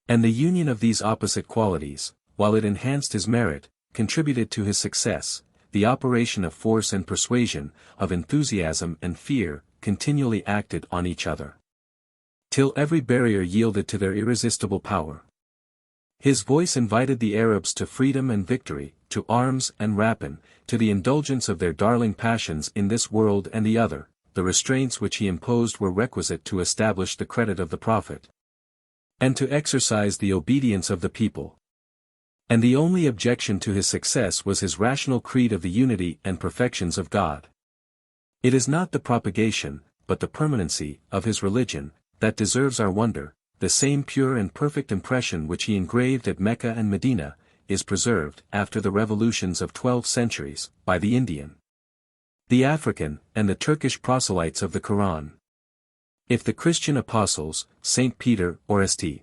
And the union of these opposite qualities, while it enhanced his merit, contributed to his success. The operation of force and persuasion, of enthusiasm and fear, continually acted on each other, till every barrier yielded to their irresistible power. His voice invited the Arabs to freedom and victory, to arms and rapine, to the indulgence of their darling passions in this world and the other. The restraints which he imposed were requisite to establish the credit of the Prophet, and to exercise the obedience of the people. And the only objection to his success was his rational creed of the unity and perfections of God. It is not the propagation, but the permanency, of his religion, that deserves our wonder. The same pure and perfect impression which he engraved at Mecca and Medina, is preserved, after the revolutions of 12 centuries, by the Indian, the African, and the Turkish proselytes of the Quran. If the Christian apostles, St. Peter or St.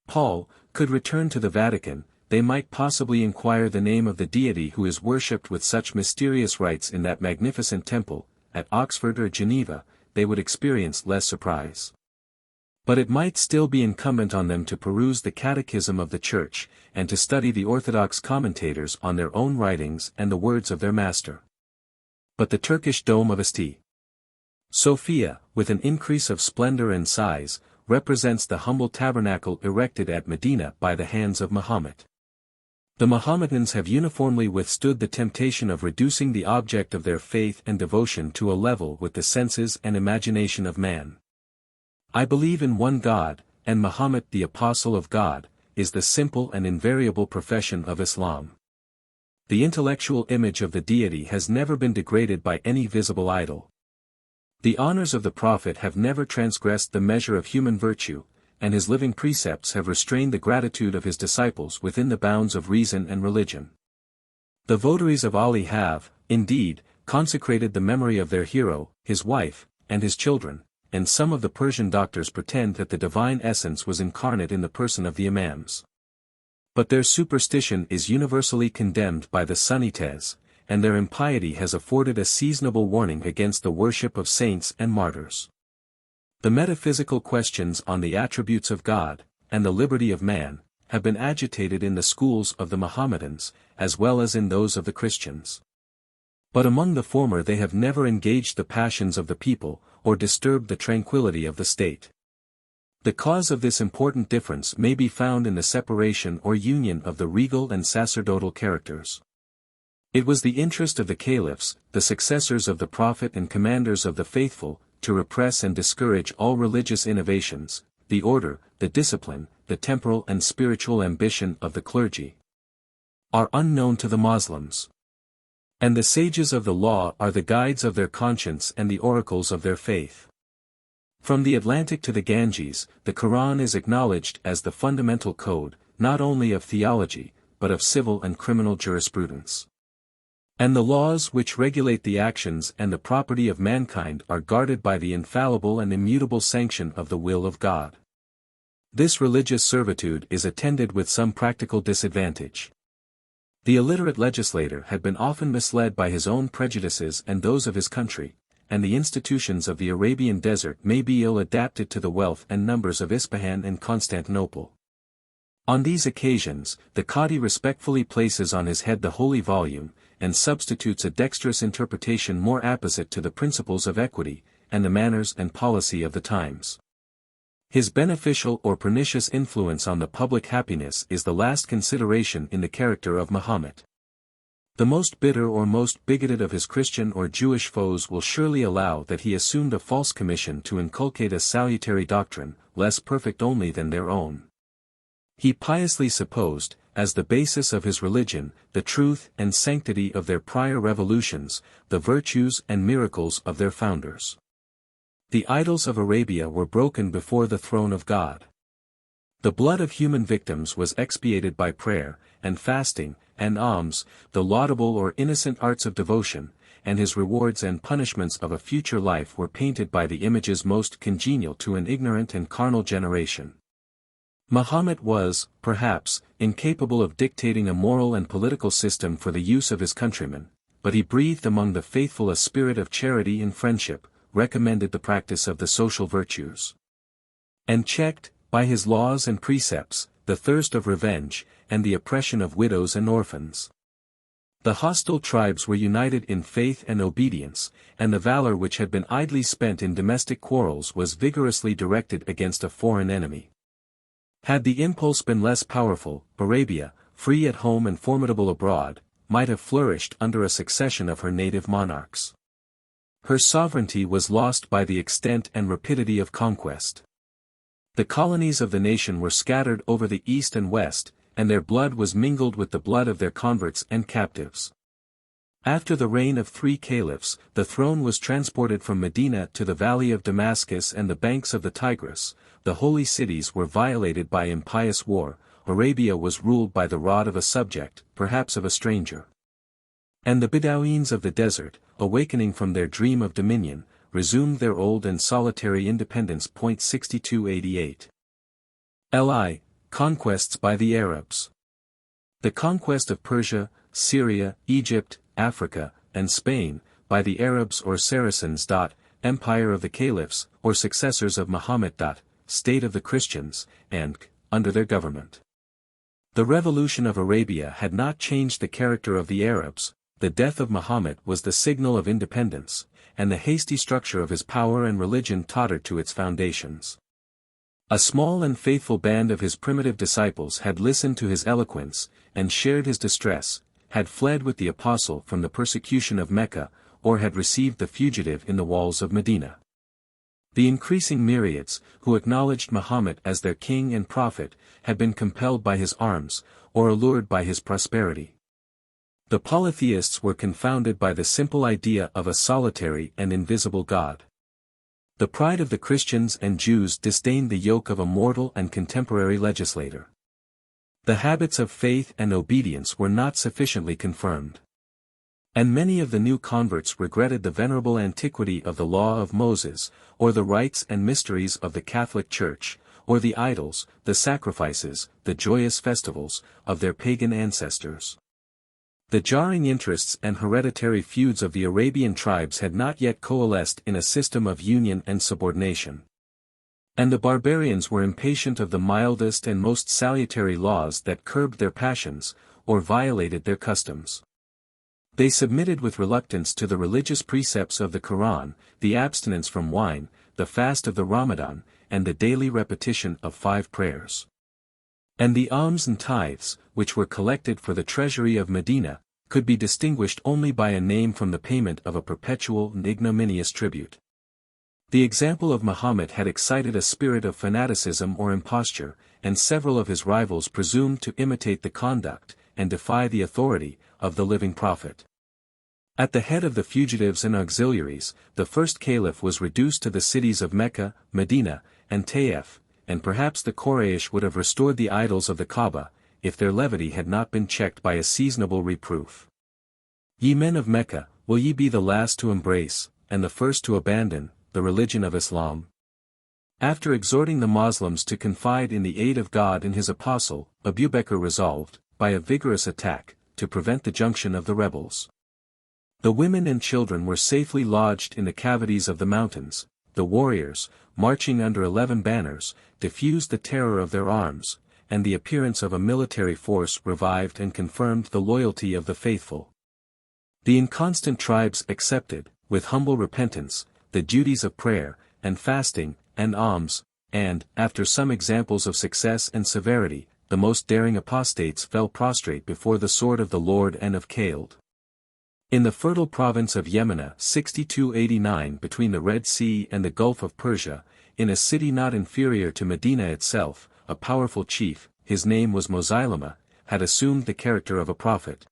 Paul, could return to the Vatican, they might possibly inquire the name of the deity who is worshipped with such mysterious rites in that magnificent temple. At Oxford or Geneva, they would experience less surprise. But it might still be incumbent on them to peruse the Catechism of the Church, and to study the orthodox commentators on their own writings and the words of their master. But the Turkish dome of St. Sophia, with an increase of splendor and size, represents the humble tabernacle erected at Medina by the hands of Muhammad. The Mohammedans have uniformly withstood the temptation of reducing the object of their faith and devotion to a level with the senses and imagination of man. I believe in one God, and Muhammad the Apostle of God, is the simple and invariable profession of Islam. The intellectual image of the deity has never been degraded by any visible idol. The honors of the Prophet have never transgressed the measure of human virtue, and his living precepts have restrained the gratitude of his disciples within the bounds of reason and religion. The votaries of Ali have, indeed, consecrated the memory of their hero, his wife, and his children, and some of the Persian doctors pretend that the divine essence was incarnate in the person of the imams. But their superstition is universally condemned by the Sunnites, and their impiety has afforded a seasonable warning against the worship of saints and martyrs. The metaphysical questions on the attributes of God, and the liberty of man, have been agitated in the schools of the Mohammedans, as well as in those of the Christians. But among the former they have never engaged the passions of the people, or disturbed the tranquility of the state. The cause of this important difference may be found in the separation or union of the regal and sacerdotal characters. It was the interest of the caliphs, the successors of the Prophet and commanders of the faithful, to repress and discourage all religious innovations, the order, the discipline, the temporal and spiritual ambition of the clergy are unknown to the Moslems. And the sages of the law are the guides of their conscience and the oracles of their faith. From the Atlantic to the Ganges, the Quran is acknowledged as the fundamental code, not only of theology, but of civil and criminal jurisprudence. And the laws which regulate the actions and the property of mankind are guarded by the infallible and immutable sanction of the will of God. This religious servitude is attended with some practical disadvantage. The illiterate legislator had been often misled by his own prejudices and those of his country, and the institutions of the Arabian desert may be ill-adapted to the wealth and numbers of Ispahan and Constantinople. On these occasions, the Qadi respectfully places on his head the holy volume, and substitutes a dexterous interpretation more apposite to the principles of equity, and the manners and policy of the times. His beneficial or pernicious influence on the public happiness is the last consideration in the character of Muhammad. The most bitter or most bigoted of his Christian or Jewish foes will surely allow that he assumed a false commission to inculcate a salutary doctrine, less perfect only than their own. He piously supposed, as the basis of his religion, the truth and sanctity of their prior revolutions, the virtues and miracles of their founders. The idols of Arabia were broken before the throne of God. The blood of human victims was expiated by prayer, and fasting, and alms, the laudable or innocent arts of devotion, and his rewards and punishments of a future life were painted by the images most congenial to an ignorant and carnal generation. Muhammad was, perhaps, incapable of dictating a moral and political system for the use of his countrymen, but he breathed among the faithful a spirit of charity and friendship, recommended the practice of the social virtues, and checked, by his laws and precepts, the thirst of revenge, and the oppression of widows and orphans. The hostile tribes were united in faith and obedience, and the valor which had been idly spent in domestic quarrels was vigorously directed against a foreign enemy. Had the impulse been less powerful, Arabia, free at home and formidable abroad, might have flourished under a succession of her native monarchs. Her sovereignty was lost by the extent and rapidity of conquest. The colonies of the nation were scattered over the east and west, and their blood was mingled with the blood of their converts and captives. After the reign of 3 caliphs, the throne was transported from Medina to the valley of Damascus and the banks of the Tigris. The holy cities were violated by impious war, Arabia was ruled by the rod of a subject, perhaps of a stranger. And the Bedouins of the desert, awakening from their dream of dominion, resumed their old and solitary independence. 6288. LIII, Conquests by the Arabs. The conquest of Persia, Syria, Egypt, Africa, and Spain, by the Arabs or Saracens. Empire of the Caliphs, or successors of Muhammad. State of the Christians, and, under their government. The revolution of Arabia had not changed the character of the Arabs. The death of Muhammad was the signal of independence, and the hasty structure of his power and religion tottered to its foundations. A small and faithful band of his primitive disciples had listened to his eloquence, and shared his distress, had fled with the apostle from the persecution of Mecca, or had received the fugitive in the walls of Medina. The increasing myriads, who acknowledged Muhammad as their king and prophet, had been compelled by his arms, or allured by his prosperity. The polytheists were confounded by the simple idea of a solitary and invisible God. The pride of the Christians and Jews disdained the yoke of a mortal and contemporary legislator. The habits of faith and obedience were not sufficiently confirmed. And many of the new converts regretted the venerable antiquity of the law of Moses, or the rites and mysteries of the Catholic Church, or the idols, the sacrifices, the joyous festivals, of their pagan ancestors. The jarring interests and hereditary feuds of the Arabian tribes had not yet coalesced in a system of union and subordination. And the barbarians were impatient of the mildest and most salutary laws that curbed their passions, or violated their customs. They submitted with reluctance to the religious precepts of the Quran, the abstinence from wine, the fast of the Ramadan, and the daily repetition of 5 prayers. And the alms and tithes, which were collected for the treasury of Medina, could be distinguished only by a name from the payment of a perpetual and ignominious tribute. The example of Muhammad had excited a spirit of fanaticism or imposture, and several of his rivals presumed to imitate the conduct, and defy the authority, of the living prophet. At the head of the fugitives and auxiliaries, the first caliph was reduced to the cities of Mecca, Medina, and Taif, and perhaps the Quraysh would have restored the idols of the Kaaba, if their levity had not been checked by a seasonable reproof. Ye men of Mecca, will ye be the last to embrace, and the first to abandon, the religion of Islam? After exhorting the Moslems to confide in the aid of God and his apostle, Abu Bakr resolved, by a vigorous attack, to prevent the junction of the rebels. The women and children were safely lodged in the cavities of the mountains. The warriors, marching under 11 banners, diffused the terror of their arms, and the appearance of a military force revived and confirmed the loyalty of the faithful. The inconstant tribes accepted, with humble repentance, the duties of prayer, and fasting, and alms, and, after some examples of success and severity, the most daring apostates fell prostrate before the sword of the Lord and of Khaled. In the fertile province of Yemena 6289 between the Red Sea and the Gulf of Persia, in a city not inferior to Medina itself, a powerful chief, his name was Mosailama, had assumed the character of a prophet.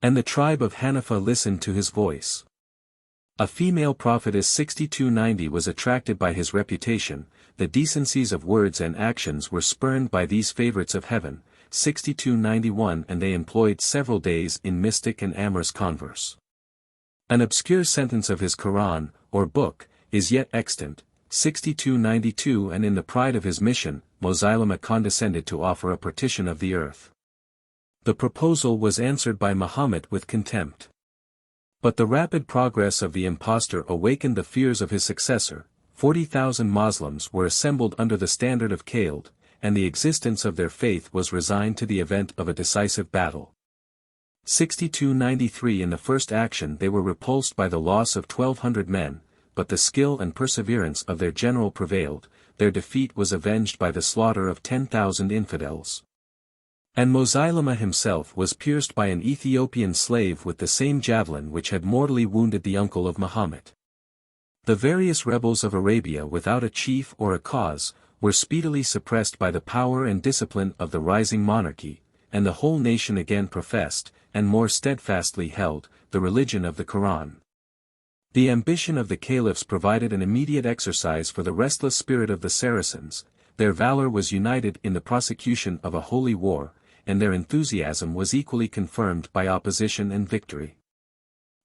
And the tribe of Hanifa listened to his voice. A female prophetess 6290 was attracted by his reputation, the decencies of words and actions were spurned by these favorites of heaven, 6291 and they employed several days in mystic and amorous converse. An obscure sentence of his Quran, or book, is yet extant, 6292 and in the pride of his mission, Mosailama condescended to offer a partition of the earth. The proposal was answered by Muhammad with contempt. But the rapid progress of the impostor awakened the fears of his successor. 40,000 Moslems were assembled under the standard of Khaled, and the existence of their faith was resigned to the event of a decisive battle. 6293 in the first action they were repulsed by the loss of 1,200 men, but the skill and perseverance of their general prevailed, their defeat was avenged by the slaughter of 10,000 infidels. And Mosailama himself was pierced by an Ethiopian slave with the same javelin which had mortally wounded the uncle of Muhammad. The various rebels of Arabia without a chief or a cause, were speedily suppressed by the power and discipline of the rising monarchy, and the whole nation again professed, and more steadfastly held, the religion of the Quran. The ambition of the caliphs provided an immediate exercise for the restless spirit of the Saracens, their valor was united in the prosecution of a holy war, and their enthusiasm was equally confirmed by opposition and victory.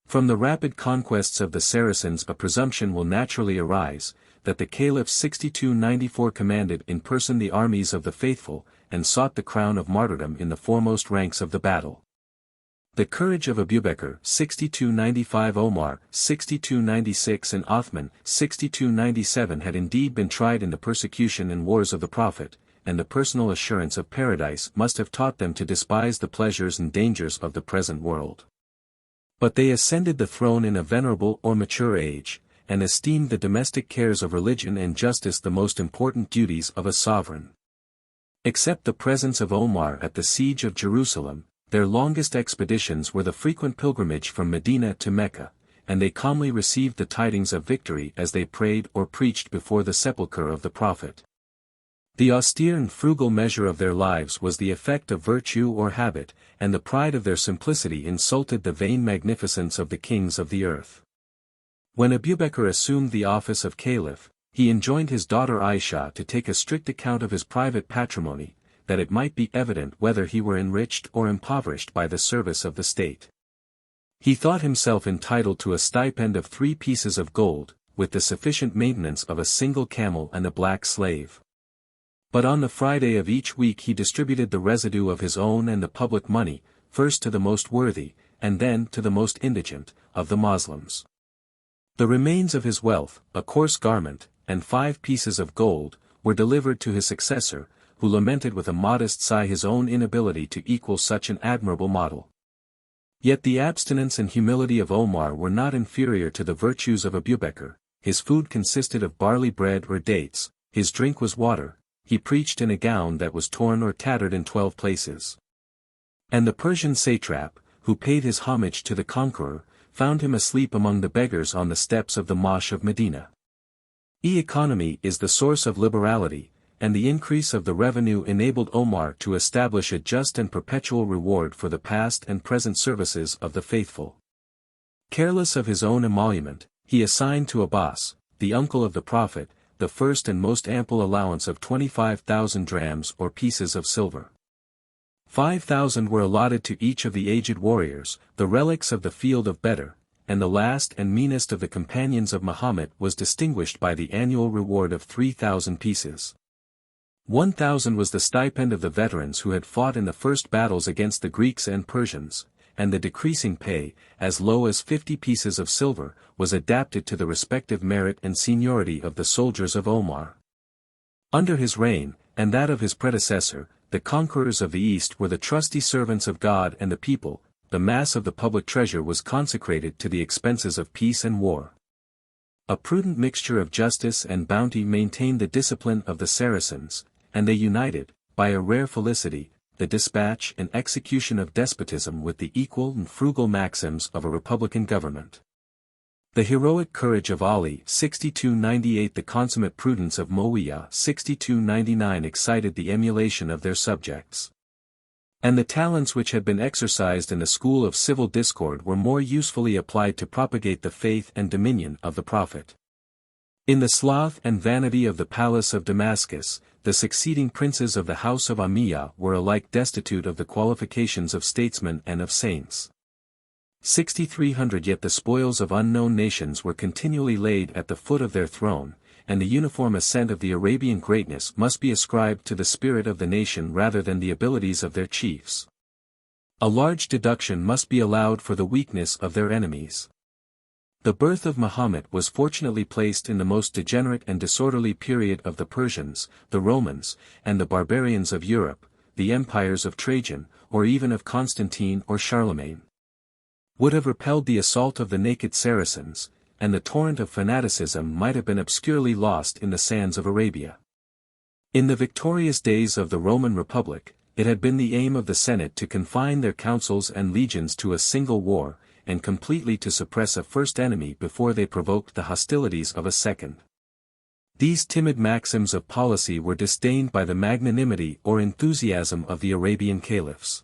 From the rapid conquests of the Saracens a presumption will naturally arise, that the Caliph 6294 commanded in person the armies of the faithful, and sought the crown of martyrdom in the foremost ranks of the battle. The courage of Abu Bakr 6295 Omar 6296 and Othman 6297 had indeed been tried in the persecution and wars of the Prophet, and the personal assurance of paradise must have taught them to despise the pleasures and dangers of the present world. But they ascended the throne in a venerable or mature age, and esteemed the domestic cares of religion and justice the most important duties of a sovereign. Except the presence of Omar at the siege of Jerusalem, their longest expeditions were the frequent pilgrimage from Medina to Mecca, and they calmly received the tidings of victory as they prayed or preached before the sepulchre of the Prophet. The austere and frugal measure of their lives was the effect of virtue or habit, and the pride of their simplicity insulted the vain magnificence of the kings of the earth. When Abu Bakr assumed the office of caliph, he enjoined his daughter Aisha to take a strict account of his private patrimony, that it might be evident whether he were enriched or impoverished by the service of the state. He thought himself entitled to a stipend of 3 pieces of gold, with the sufficient maintenance of a single camel and a black slave. But on the Friday of each week he distributed the residue of his own and the public money, first to the most worthy, and then to the most indigent, of the Moslems. The remains of his wealth, a coarse garment, and 5 pieces of gold, were delivered to his successor, who lamented with a modest sigh his own inability to equal such an admirable model. Yet the abstinence and humility of Omar were not inferior to the virtues of Abubekr. His food consisted of barley bread or dates, his drink was water, he preached in a gown that was torn or tattered in 12 places. And the Persian satrap, who paid his homage to the conqueror, found him asleep among the beggars on the steps of the Mosque of Medina. Economy is the source of liberality, and the increase of the revenue enabled Omar to establish a just and perpetual reward for the past and present services of the faithful. Careless of his own emolument, he assigned to Abbas, the uncle of the Prophet, the first and most ample allowance of 25,000 drams or pieces of silver. 5,000 were allotted to each of the aged warriors, the relics of the field of Badr, and the last and meanest of the companions of Muhammad was distinguished by the annual reward of 3,000 pieces. 1,000 was the stipend of the veterans who had fought in the first battles against the Greeks and Persians, and the decreasing pay, as low as 50 pieces of silver, was adapted to the respective merit and seniority of the soldiers of Omar. Under his reign, and that of his predecessor, the conquerors of the East were the trusty servants of God and the people. The mass of the public treasure was consecrated to the expenses of peace and war. A prudent mixture of justice and bounty maintained the discipline of the Saracens, and they united, by a rare felicity, the dispatch and execution of despotism with the equal and frugal maxims of a republican government. The heroic courage of Ali 6298, the consummate prudence of Muawiyah 6299 excited the emulation of their subjects. And the talents which had been exercised in the school of civil discord were more usefully applied to propagate the faith and dominion of the Prophet. In the sloth and vanity of the palace of Damascus, the succeeding princes of the house of Umayyah were alike destitute of the qualifications of statesmen and of saints. 6,300 Yet the spoils of unknown nations were continually laid at the foot of their throne, and the uniform ascent of the Arabian greatness must be ascribed to the spirit of the nation rather than the abilities of their chiefs. A large deduction must be allowed for the weakness of their enemies. The birth of Muhammad was fortunately placed in the most degenerate and disorderly period of the Persians, the Romans, and the barbarians of Europe, the empires of Trajan, or even of Constantine or Charlemagne. Would have repelled the assault of the naked Saracens, and the torrent of fanaticism might have been obscurely lost in the sands of Arabia. In the victorious days of the Roman Republic, it had been the aim of the Senate to confine their councils and legions to a single war, and completely to suppress a first enemy before they provoked the hostilities of a second. These timid maxims of policy were disdained by the magnanimity or enthusiasm of the Arabian caliphs.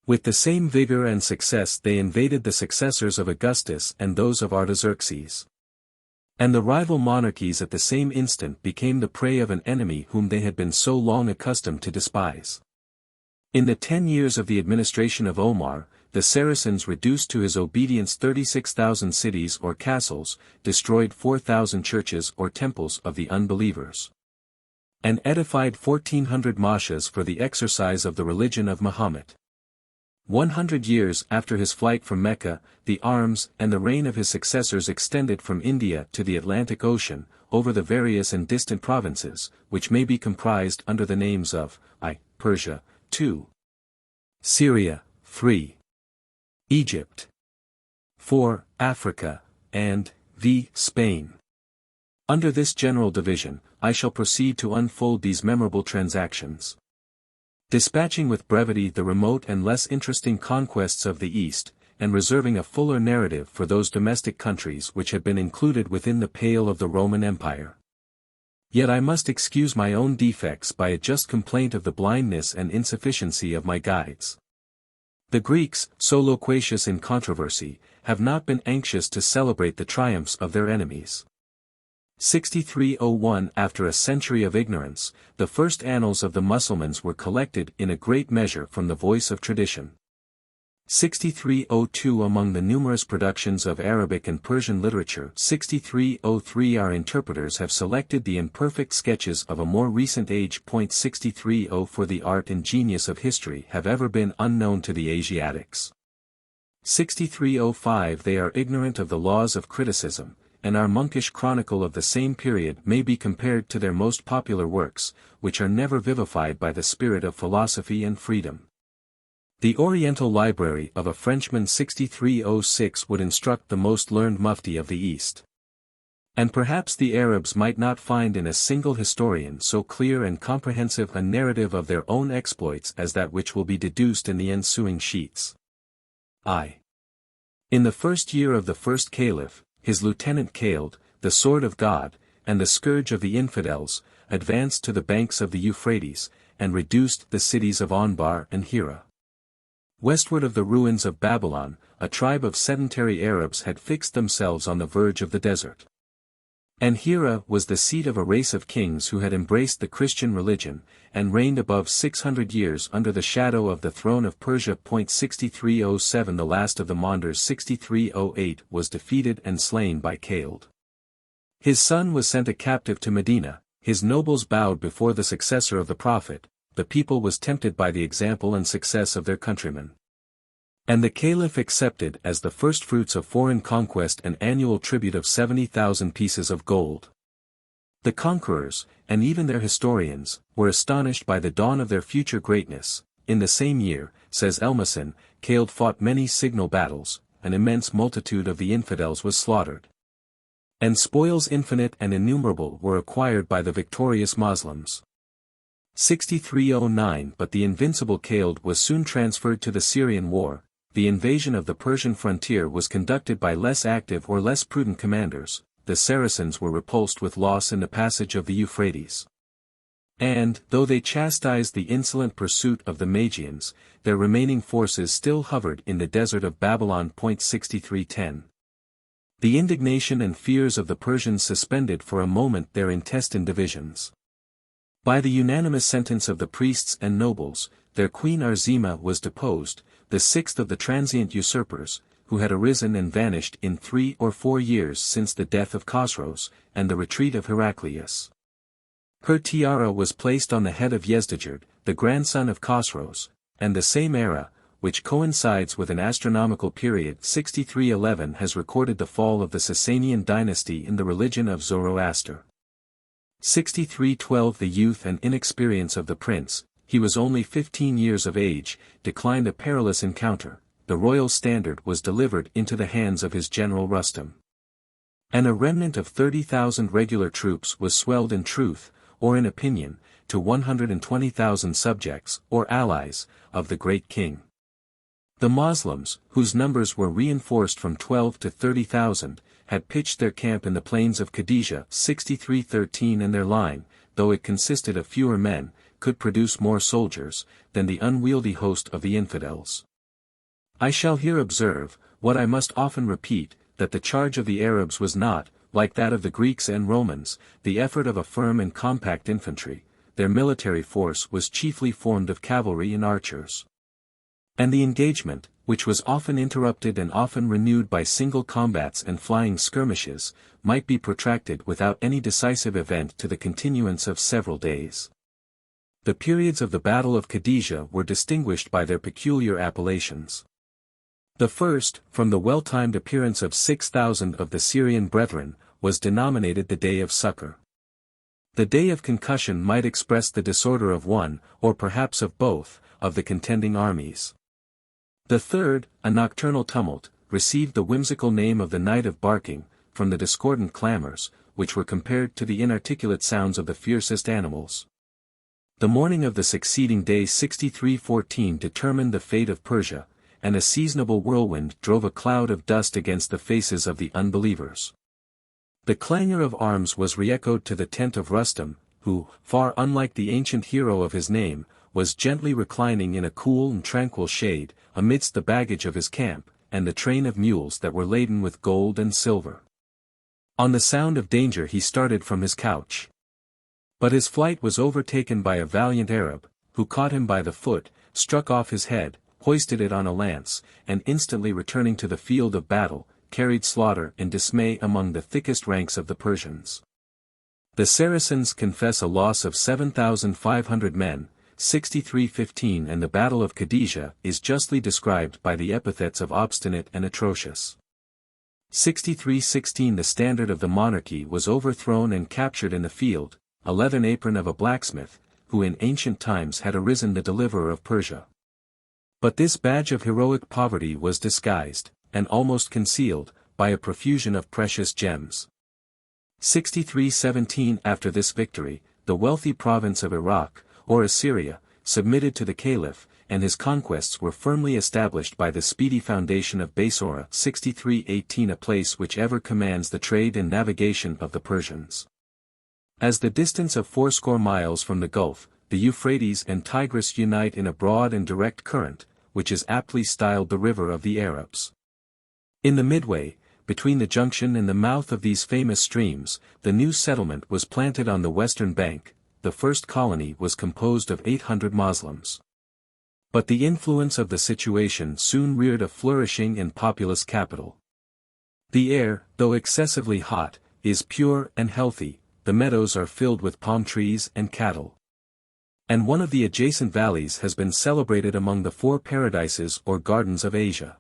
With the same vigor and success they invaded the successors of Augustus and those of Artaxerxes. And the rival monarchies at the same instant became the prey of an enemy whom they had been so long accustomed to despise. In the 10 years of the administration of Omar, the Saracens reduced to his obedience 36,000 cities or castles, destroyed 4,000 churches or temples of the unbelievers, and edified 1,400 mosques for the exercise of the religion of Muhammad. 100 years after his flight from Mecca, the arms and the reign of his successors extended from India to the Atlantic Ocean, over the various and distant provinces, which may be comprised under the names of I. Persia, 2. Syria, 3. Egypt, 4. Africa, and v. Spain. Under this general division, I shall proceed to unfold these memorable transactions. Dispatching with brevity the remote and less interesting conquests of the East, and reserving a fuller narrative for those domestic countries which had been included within the pale of the Roman Empire. Yet I must excuse my own defects by a just complaint of the blindness and insufficiency of my guides. The Greeks, so loquacious in controversy, have not been anxious to celebrate the triumphs of their enemies. 6301 After a century of ignorance, the first annals of the Mussulmans were collected in a great measure from the voice of tradition. 6302 Among the numerous productions of Arabic and Persian literature 6303 our interpreters have selected the imperfect sketches of a more recent age. 6304 For the art and genius of history have ever been unknown to the Asiatics. 6305 They are ignorant of the laws of criticism, and our monkish chronicle of the same period may be compared to their most popular works, which are never vivified by the spirit of philosophy and freedom. The Oriental Library of a Frenchman 6306 would instruct the most learned mufti of the East. And perhaps the Arabs might not find in a single historian so clear and comprehensive a narrative of their own exploits as that which will be deduced in the ensuing sheets. In the first year of the first caliph, his lieutenant Khaled, the sword of God, and the scourge of the infidels, advanced to the banks of the Euphrates, and reduced the cities of Anbar and Hira. Westward of the ruins of Babylon, a tribe of sedentary Arabs had fixed themselves on the verge of the desert. And Hira was the seat of a race of kings who had embraced the Christian religion, and reigned above 600 years under the shadow of the throne of Persia. 6307 The last of the Mondars 6308 was defeated and slain by Khaled. His son was sent a captive to Medina, his nobles bowed before the successor of the Prophet, the people was tempted by the example and success of their countrymen. And the caliph accepted as the first fruits of foreign conquest an annual tribute of 70,000 pieces of gold. The conquerors, and even their historians, were astonished by the dawn of their future greatness. In the same year, says Elmason, Khaled fought many signal battles, an immense multitude of the infidels was slaughtered. And spoils infinite and innumerable were acquired by the victorious Moslems. 6309 But the invincible Khaled was soon transferred to the Syrian war. The invasion of the Persian frontier was conducted by less active or less prudent commanders. The Saracens were repulsed with loss in the passage of the Euphrates. And, though they chastised the insolent pursuit of the Magians, their remaining forces still hovered in the desert of Babylon. 6310 The indignation and fears of the Persians suspended for a moment their intestine divisions. By the unanimous sentence of the priests and nobles, their queen Arzima was deposed, the sixth of the transient usurpers, who had arisen and vanished in 3 or 4 years since the death of Khosroes, and the retreat of Heraclius. Her tiara was placed on the head of Yezdijerd, the grandson of Khosroes, and the same era, which coincides with an astronomical period 6311 has recorded the fall of the Sasanian dynasty in the religion of Zoroaster. 6312 The youth and inexperience of the prince, he was only 15 years of age, declined a perilous encounter. The royal standard was delivered into the hands of his general Rustum. And a remnant of 30,000 regular troops was swelled in truth, or in opinion, to 120,000 subjects, or allies, of the great king. The Moslems, whose numbers were reinforced from 12 to 30,000, had pitched their camp in the plains of Khadijah 6313 and their line, though it consisted of fewer men, could produce more soldiers, than the unwieldy host of the infidels. I shall here observe, what I must often repeat, that the charge of the Arabs was not, like that of the Greeks and Romans, the effort of a firm and compact infantry. Their military force was chiefly formed of cavalry and archers. And the engagement, which was often interrupted and often renewed by single combats and flying skirmishes, might be protracted without any decisive event to the continuance of several days. The periods of the Battle of Khadijah were distinguished by their peculiar appellations. The first, from the well-timed appearance of 6,000 of the Syrian brethren, was denominated the Day of Succor. The Day of Concussion might express the disorder of one, or perhaps of both, of the contending armies. The third, a nocturnal tumult, received the whimsical name of the Night of Barking, from the discordant clamors, which were compared to the inarticulate sounds of the fiercest animals. The morning of the succeeding day 6314 determined the fate of Persia, and a seasonable whirlwind drove a cloud of dust against the faces of the unbelievers. The clangor of arms was re-echoed to the tent of Rustum, who, far unlike the ancient hero of his name, was gently reclining in a cool and tranquil shade, amidst the baggage of his camp, and the train of mules that were laden with gold and silver. On the sound of danger he started from his couch. But his flight was overtaken by a valiant Arab, who caught him by the foot, struck off his head, hoisted it on a lance, and instantly returning to the field of battle, carried slaughter and dismay among the thickest ranks of the Persians. The Saracens confess a loss of 7,500 men, 6315, and the Battle of Khadijah is justly described by the epithets of obstinate and atrocious. 6316 The standard of the monarchy was overthrown and captured in the field, a leathern apron of a blacksmith, who in ancient times had arisen the deliverer of Persia. But this badge of heroic poverty was disguised, and almost concealed, by a profusion of precious gems. 6317 After this victory, the wealthy province of Iraq, or Assyria, submitted to the Caliph, and his conquests were firmly established by the speedy foundation of Basora. 6318 A place which ever commands the trade and navigation of the Persians. As the distance of 80 miles from the Gulf, the Euphrates and Tigris unite in a broad and direct current, which is aptly styled the River of the Arabs. In the midway, between the junction and the mouth of these famous streams, the new settlement was planted on the western bank. The first colony was composed of 800 Moslems. But the influence of the situation soon reared a flourishing and populous capital. The air, though excessively hot, is pure and healthy, the meadows are filled with palm trees and cattle. And one of the adjacent valleys has been celebrated among the 4 paradises or gardens of Asia.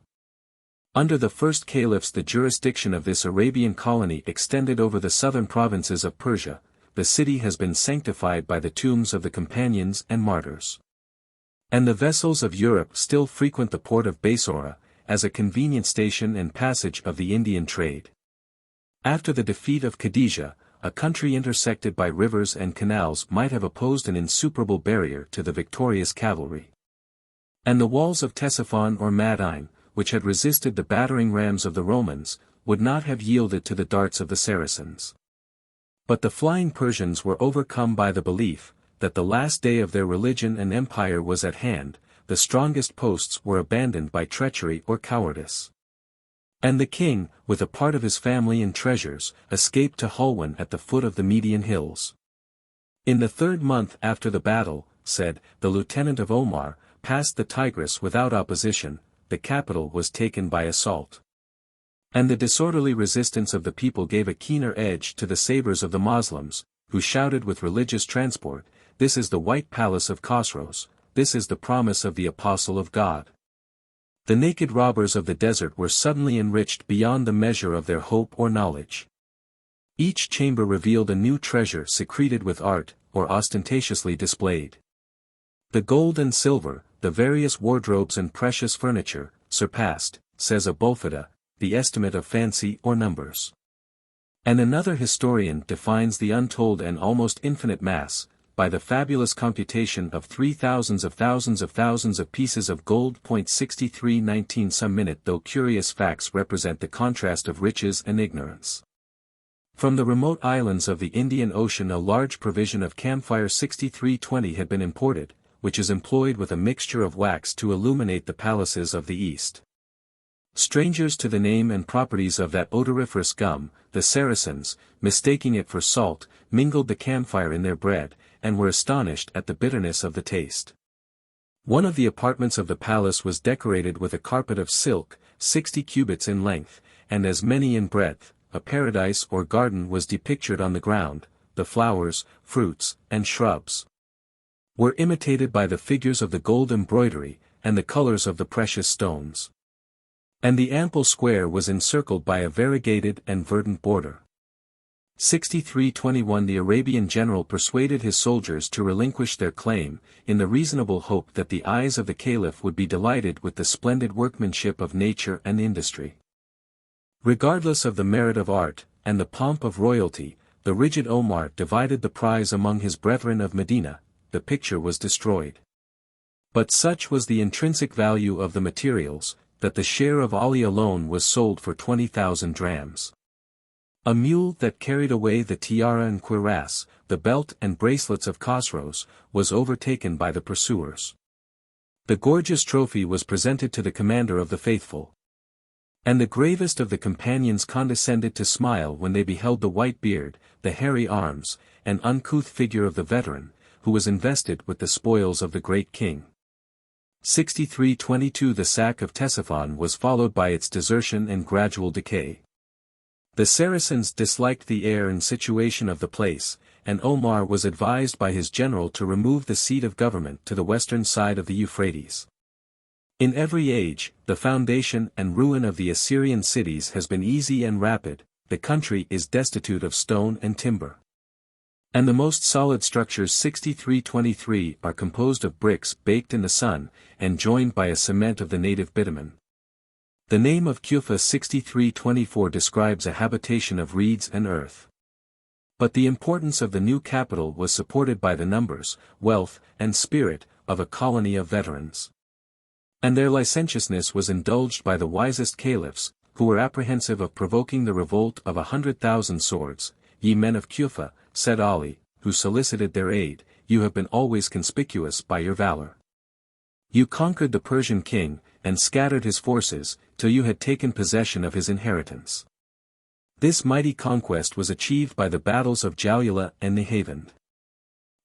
Under the first caliphs the jurisdiction of this Arabian colony extended over the southern provinces of Persia. The city has been sanctified by the tombs of the companions and martyrs. And the vessels of Europe still frequent the port of Basora, as a convenient station and passage of the Indian trade. After the defeat of Khadijah, a country intersected by rivers and canals might have opposed an insuperable barrier to the victorious cavalry. And the walls of Ctesiphon or Madain, which had resisted the battering rams of the Romans, would not have yielded to the darts of the Saracens. But the flying Persians were overcome by the belief that the last day of their religion and empire was at hand. The strongest posts were abandoned by treachery or cowardice. And the king, with a part of his family and treasures, escaped to Hulwan at the foot of the Median hills. In the 3rd month after the battle, said the lieutenant of Omar, passed the Tigris without opposition, the capital was taken by assault. And the disorderly resistance of the people gave a keener edge to the sabers of the Moslems, who shouted with religious transport, "This is the white palace of Khosrows, this is the promise of the apostle of God." The naked robbers of the desert were suddenly enriched beyond the measure of their hope or knowledge. Each chamber revealed a new treasure secreted with art, or ostentatiously displayed. The gold and silver, the various wardrobes and precious furniture, surpassed, says Abulfeda, the estimate of fancy or numbers. And another historian defines the untold and almost infinite mass, by the fabulous computation of 3,000s of thousands of pieces of gold. 6319 Some minute though curious facts represent the contrast of riches and ignorance. From the remote islands of the Indian Ocean a large provision of camphire 6320 had been imported, which is employed with a mixture of wax to illuminate the palaces of the East. Strangers to the name and properties of that odoriferous gum, the Saracens, mistaking it for salt, mingled the camphire in their bread, and were astonished at the bitterness of the taste. One of the apartments of the palace was decorated with a carpet of silk, 60 cubits in length, and as many in breadth. A paradise or garden was depictured on the ground. The flowers, fruits, and shrubs were imitated by the figures of the gold embroidery, and the colors of the precious stones. And the ample square was encircled by a variegated and verdant border. 6321 The Arabian general persuaded his soldiers to relinquish their claim, in the reasonable hope that the eyes of the caliph would be delighted with the splendid workmanship of nature and industry. Regardless of the merit of art, and the pomp of royalty, the rigid Omar divided the prize among his brethren of Medina. The picture was destroyed. But such was the intrinsic value of the materials, that the share of Ali alone was sold for 20,000 drams. A mule that carried away the tiara and cuirass, the belt and bracelets of Khosrows, was overtaken by the pursuers. The gorgeous trophy was presented to the commander of the faithful. And the gravest of the companions condescended to smile when they beheld the white beard, the hairy arms, and uncouth figure of the veteran, who was invested with the spoils of the great king. 6322 The sack of Ctesiphon was followed by its desertion and gradual decay. The Saracens disliked the air and situation of the place, and Omar was advised by his general to remove the seat of government to the western side of the Euphrates. In every age, the foundation and ruin of the Assyrian cities has been easy and rapid. The country is destitute of stone and timber. And the most solid structures 6323 are composed of bricks baked in the sun, and joined by a cement of the native bitumen. The name of Kufa 6324 describes a habitation of reeds and earth. But the importance of the new capital was supported by the numbers, wealth, and spirit, of a colony of veterans. And their licentiousness was indulged by the wisest caliphs, who were apprehensive of provoking the revolt of 100,000 swords. Ye men of Kufa, said Ali, who solicited their aid, you have been always conspicuous by your valor. You conquered the Persian king, and scattered his forces, till you had taken possession of his inheritance. This mighty conquest was achieved by the battles of Jaula and Nehavend.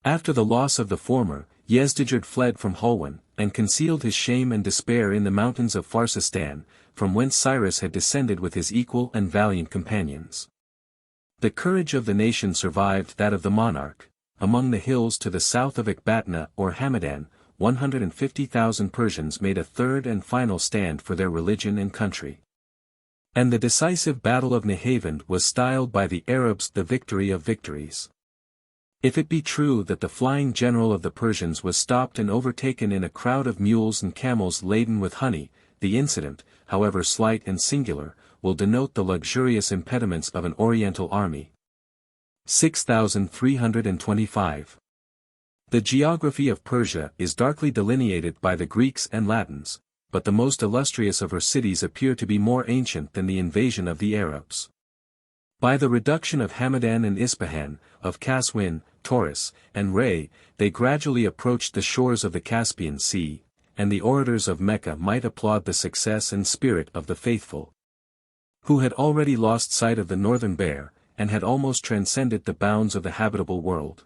After the loss of the former, Yezdijerd fled from Hulwan, and concealed his shame and despair in the mountains of Farsistan, from whence Cyrus had descended with his equal and valiant companions. The courage of the nation survived that of the monarch. Among the hills to the south of Ekbatana or Hamadan, 150,000 Persians made a third and final stand for their religion and country. And the decisive battle of Nehavend was styled by the Arabs the victory of victories. If it be true that the flying general of the Persians was stopped and overtaken in a crowd of mules and camels laden with honey, the incident, however slight and singular, will denote the luxurious impediments of an Oriental army. 6325. The geography of Persia is darkly delineated by the Greeks and Latins, but the most illustrious of her cities appear to be more ancient than the invasion of the Arabs. By the reduction of Hamadan and Ispahan, of Kaswin, Taurus, and Ray, they gradually approached the shores of the Caspian Sea, and the orators of Mecca might applaud the success and spirit of the faithful, who had already lost sight of the northern bear, and had almost transcended the bounds of the habitable world.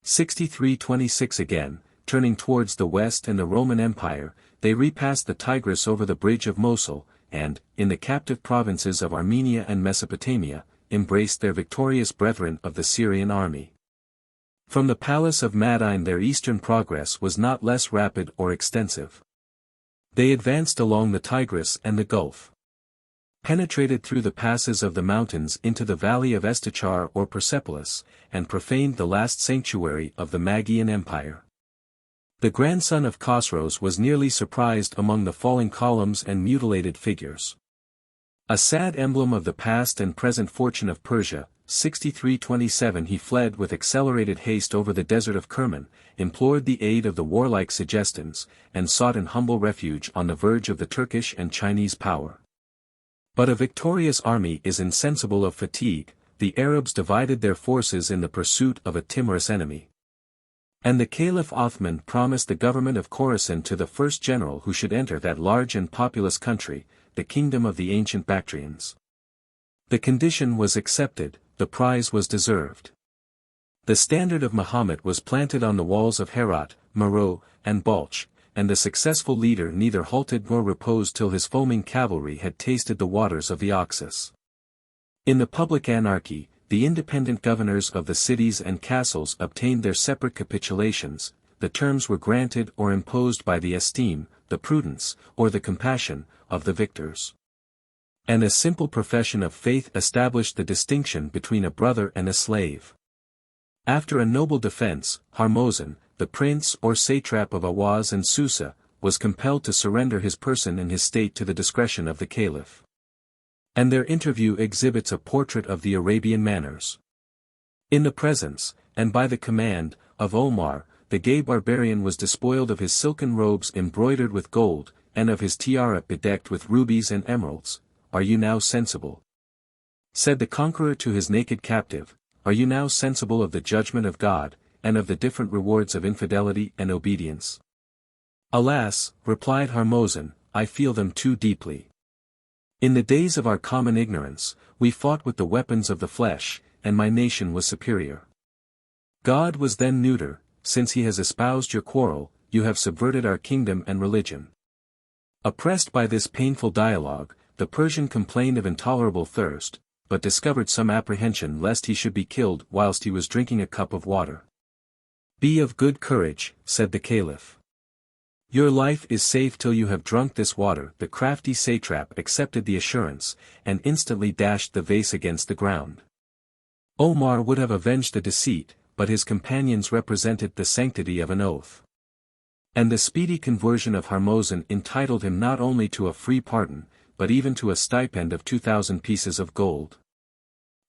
6326 Again, turning towards the west and the Roman Empire, they repassed the Tigris over the bridge of Mosul, and, in the captive provinces of Armenia and Mesopotamia, embraced their victorious brethren of the Syrian army. From the palace of Madain their eastern progress was not less rapid or extensive. They advanced along the Tigris and the Gulf, penetrated through the passes of the mountains into the valley of Estachar or Persepolis, and profaned the last sanctuary of the Magian Empire. The grandson of Khosroes was nearly surprised among the falling columns and mutilated figures. A sad emblem of the past and present fortune of Persia, 6327 he fled with accelerated haste over the desert of Kerman, implored the aid of the warlike Segestans, and sought an humble refuge on the verge of the Turkish and Chinese power. But a victorious army is insensible of fatigue. The Arabs divided their forces in the pursuit of a timorous enemy. And the Caliph Othman promised the government of Khorasan to the first general who should enter that large and populous country, the kingdom of the ancient Bactrians. The condition was accepted, the prize was deserved. The standard of Muhammad was planted on the walls of Herat, Meroe, and Balch, and the successful leader neither halted nor reposed till his foaming cavalry had tasted the waters of the Oxus. In the public anarchy, the independent governors of the cities and castles obtained their separate capitulations. The terms were granted or imposed by the esteem, the prudence, or the compassion, of the victors. And a simple profession of faith established the distinction between a brother and a slave. After a noble defense, Harmozan, the prince or satrap of Awaz and Susa, was compelled to surrender his person and his state to the discretion of the caliph. And their interview exhibits a portrait of the Arabian manners. In the presence, and by the command, of Omar, the gay barbarian was despoiled of his silken robes embroidered with gold, and of his tiara bedecked with rubies and emeralds. Are you now sensible? Said the conqueror to his naked captive, are you now sensible of the judgment of God, and of the different rewards of infidelity and obedience? Alas, replied Harmozan, I feel them too deeply. In the days of our common ignorance, we fought with the weapons of the flesh, and my nation was superior. God was then neuter, since he has espoused your quarrel, you have subverted our kingdom and religion. Oppressed by this painful dialogue, the Persian complained of intolerable thirst, but discovered some apprehension lest he should be killed whilst he was drinking a cup of water. "Be of good courage," said the Caliph. "Your life is safe till you have drunk this water." The crafty satrap accepted the assurance, and instantly dashed the vase against the ground. Omar would have avenged the deceit, but his companions represented the sanctity of an oath. And the speedy conversion of Harmozan entitled him not only to a free pardon, but even to a stipend of 2,000 pieces of gold.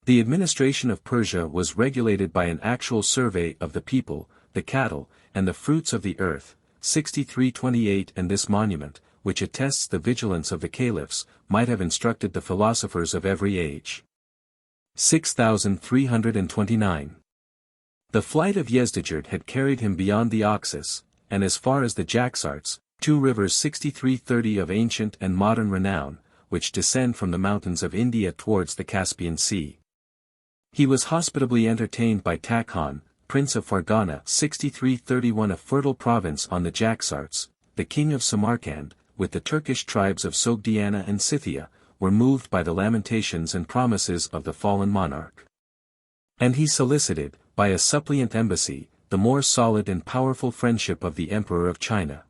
The administration of Persia was regulated by an actual survey of the people, the cattle, and the fruits of the earth, 6328, and this monument, which attests the vigilance of the caliphs, might have instructed the philosophers of every age. 6329. The flight of Yezdijerd had carried him beyond the Oxus, and as far as the Jaxartes, two rivers 6330 of ancient and modern renown, which descend from the mountains of India towards the Caspian Sea. He was hospitably entertained by Takhan, Prince of Fargana, 6331, a fertile province on the Jaxartes. The king of Samarkand, with the Turkish tribes of Sogdiana and Scythia, were moved by the lamentations and promises of the fallen monarch. And he solicited, by a suppliant embassy, the more solid and powerful friendship of the Emperor of China.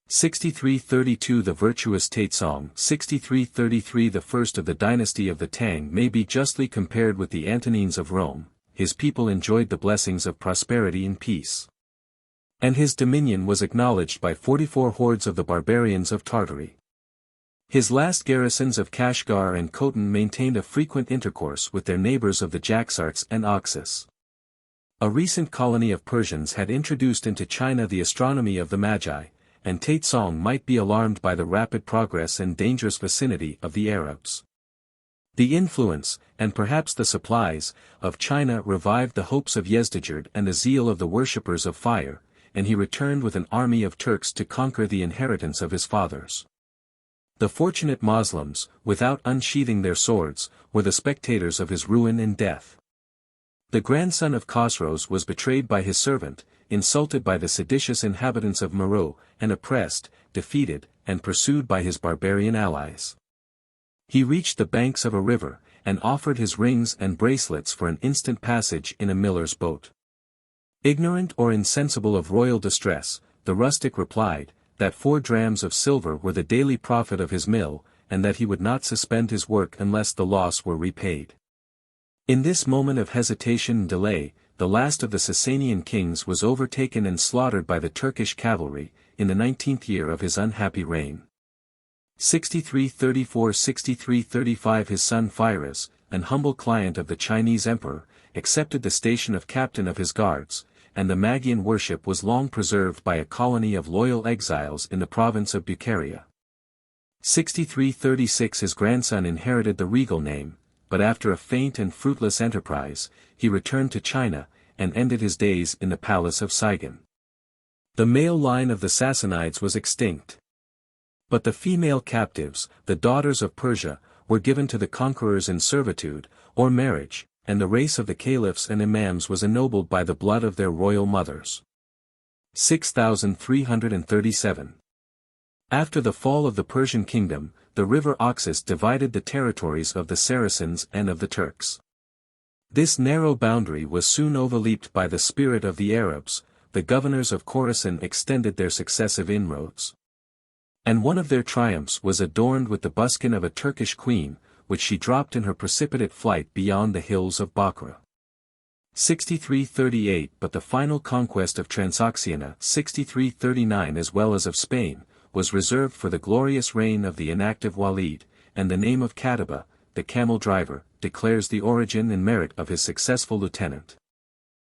6332 The virtuous Taitsong, 6333 the first of the dynasty of the Tang, may be justly compared with the Antonines of Rome. His people enjoyed the blessings of prosperity and peace. And his dominion was acknowledged by 44 hordes of the barbarians of Tartary. His last garrisons of Kashgar and Khotan maintained a frequent intercourse with their neighbors of the Jaxartes and Oxus. A recent colony of Persians had introduced into China the astronomy of the Magi, and Taitsong might be alarmed by the rapid progress and dangerous vicinity of the Arabs. The influence, and perhaps the supplies, of China revived the hopes of Yezdijerd and the zeal of the worshippers of fire, and he returned with an army of Turks to conquer the inheritance of his fathers. The fortunate Moslems, without unsheathing their swords, were the spectators of his ruin and death. The grandson of Khosrows was betrayed by his servant, insulted by the seditious inhabitants of Meroe, and oppressed, defeated, and pursued by his barbarian allies. He reached the banks of a river, and offered his rings and bracelets for an instant passage in a miller's boat. Ignorant or insensible of royal distress, the rustic replied, that 4 drams of silver were the daily profit of his mill, and that he would not suspend his work unless the loss were repaid. In this moment of hesitation and delay, the last of the Sasanian kings was overtaken and slaughtered by the Turkish cavalry, in the 19th year of his unhappy reign. 6334–6335 His son Firas, an humble client of the Chinese emperor, accepted the station of captain of his guards, and the Magian worship was long preserved by a colony of loyal exiles in the province of Bukharia. 6336 His grandson inherited the regal name, but after a faint and fruitless enterprise, he returned to China, and ended his days in the palace of Saigon. The male line of the Sassanids was extinct. But the female captives, the daughters of Persia, were given to the conquerors in servitude, or marriage, and the race of the caliphs and imams was ennobled by the blood of their royal mothers. 6337. After the fall of the Persian kingdom, the river Oxus divided the territories of the Saracens and of the Turks. This narrow boundary was soon overleaped by the spirit of the Arabs. The governors of Khorasan extended their successive inroads. And one of their triumphs was adorned with the buskin of a Turkish queen, which she dropped in her precipitate flight beyond the hills of Bakra. 6338 But the final conquest of Transoxiana, 6339, as well as of Spain, was reserved for the glorious reign of the inactive Walid, and the name of Qatibah, the camel driver, declares the origin and merit of his successful lieutenant.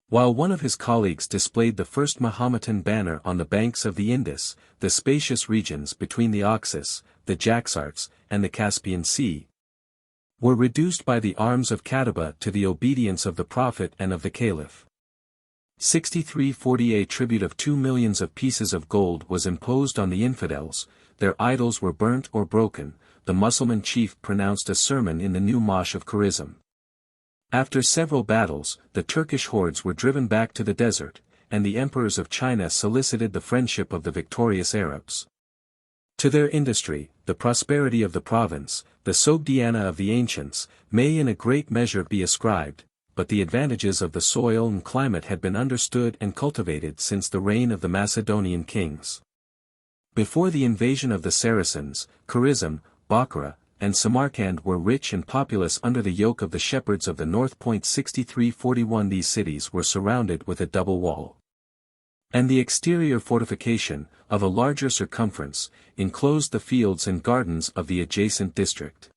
While one of his colleagues displayed the first Mahometan banner on the banks of the Indus, the spacious regions between the Oxus, the Jaxartes, and the Caspian Sea were reduced by the arms of Qatibah to the obedience of the Prophet and of the Caliph. 6340 A tribute of 2 millions of pieces of gold was imposed on the infidels, their idols were burnt or broken. The Mussulman chief pronounced a sermon in the new mosque of Kharizm. After several battles, the Turkish hordes were driven back to the desert, and the emperors of China solicited the friendship of the victorious Arabs. To their industry, the prosperity of the province, the Sogdiana of the ancients, may in a great measure be ascribed, but the advantages of the soil and climate had been understood and cultivated since the reign of the Macedonian kings. Before the invasion of the Saracens, Kharizm, Bokhara, and Samarkand were rich and populous under the yoke of the shepherds of the north. 6341 These cities were surrounded with a double wall. And the exterior fortification, of a larger circumference, enclosed the fields and gardens of the adjacent district.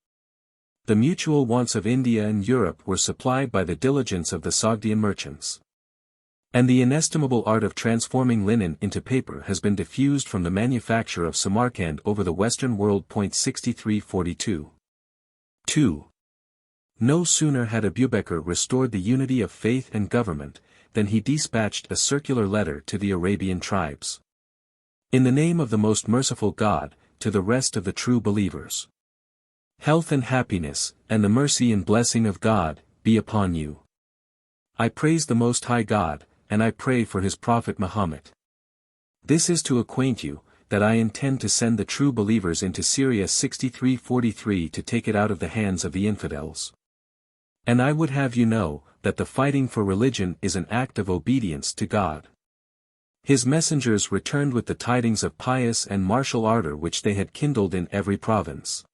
The mutual wants of India and Europe were supplied by the diligence of the Sogdian merchants. And the inestimable art of transforming linen into paper has been diffused from the manufacture of Samarkand over the western world. 6342. 2. No sooner had Abubekr restored the unity of faith and government, than he dispatched a circular letter to the Arabian tribes. In the name of the most merciful God, to the rest of the true believers. Health and happiness, and the mercy and blessing of God, be upon you. I praise the Most High God, and I pray for his prophet Muhammad. This is to acquaint you, that I intend to send the true believers into Syria 6343 to take it out of the hands of the infidels. And I would have you know, that the fighting for religion is an act of obedience to God. His messengers returned with the tidings of pious and martial ardor which they had kindled in every province.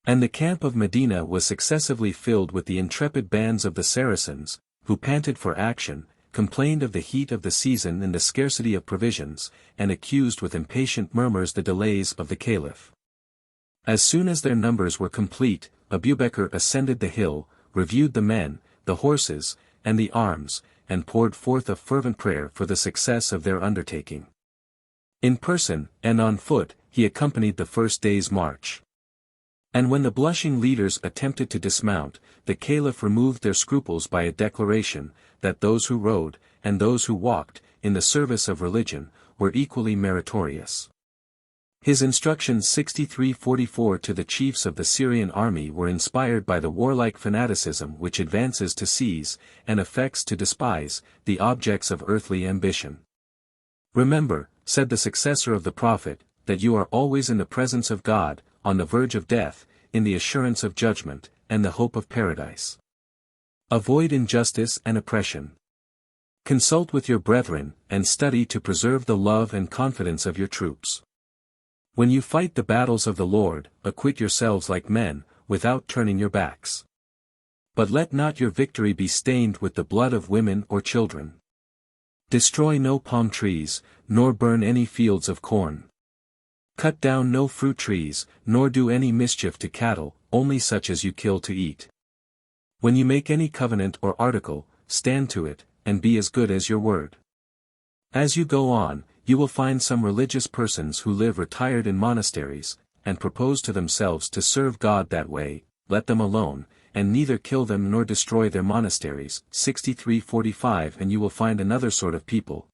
And the camp of Medina was successively filled with the intrepid bands of the Saracens, who panted for action, complained of the heat of the season and the scarcity of provisions, and accused with impatient murmurs the delays of the Caliph. As soon as their numbers were complete, Abubekr ascended the hill, reviewed the men, the horses, and the arms, and poured forth a fervent prayer for the success of their undertaking. In person, and on foot, he accompanied the first day's march. And when the blushing leaders attempted to dismount, the Caliph removed their scruples by a declaration, that those who rode, and those who walked, in the service of religion, were equally meritorious. His instructions 6344 to the chiefs of the Syrian army were inspired by the warlike fanaticism which advances to seize, and affects to despise, the objects of earthly ambition. Remember, said the successor of the Prophet, that you are always in the presence of God, on the verge of death, in the assurance of judgment, and the hope of paradise. Avoid injustice and oppression. Consult with your brethren, and study to preserve the love and confidence of your troops. When you fight the battles of the Lord, acquit yourselves like men, without turning your backs. But let not your victory be stained with the blood of women or children. Destroy no palm trees, nor burn any fields of corn. Cut down no fruit trees, nor do any mischief to cattle, only such as you kill to eat. When you make any covenant or article, stand to it, and be as good as your word. As you go on, you will find some religious persons who live retired in monasteries, and propose to themselves to serve God that way. Let them alone, and neither kill them nor destroy their monasteries. 6345 And you will find another sort of people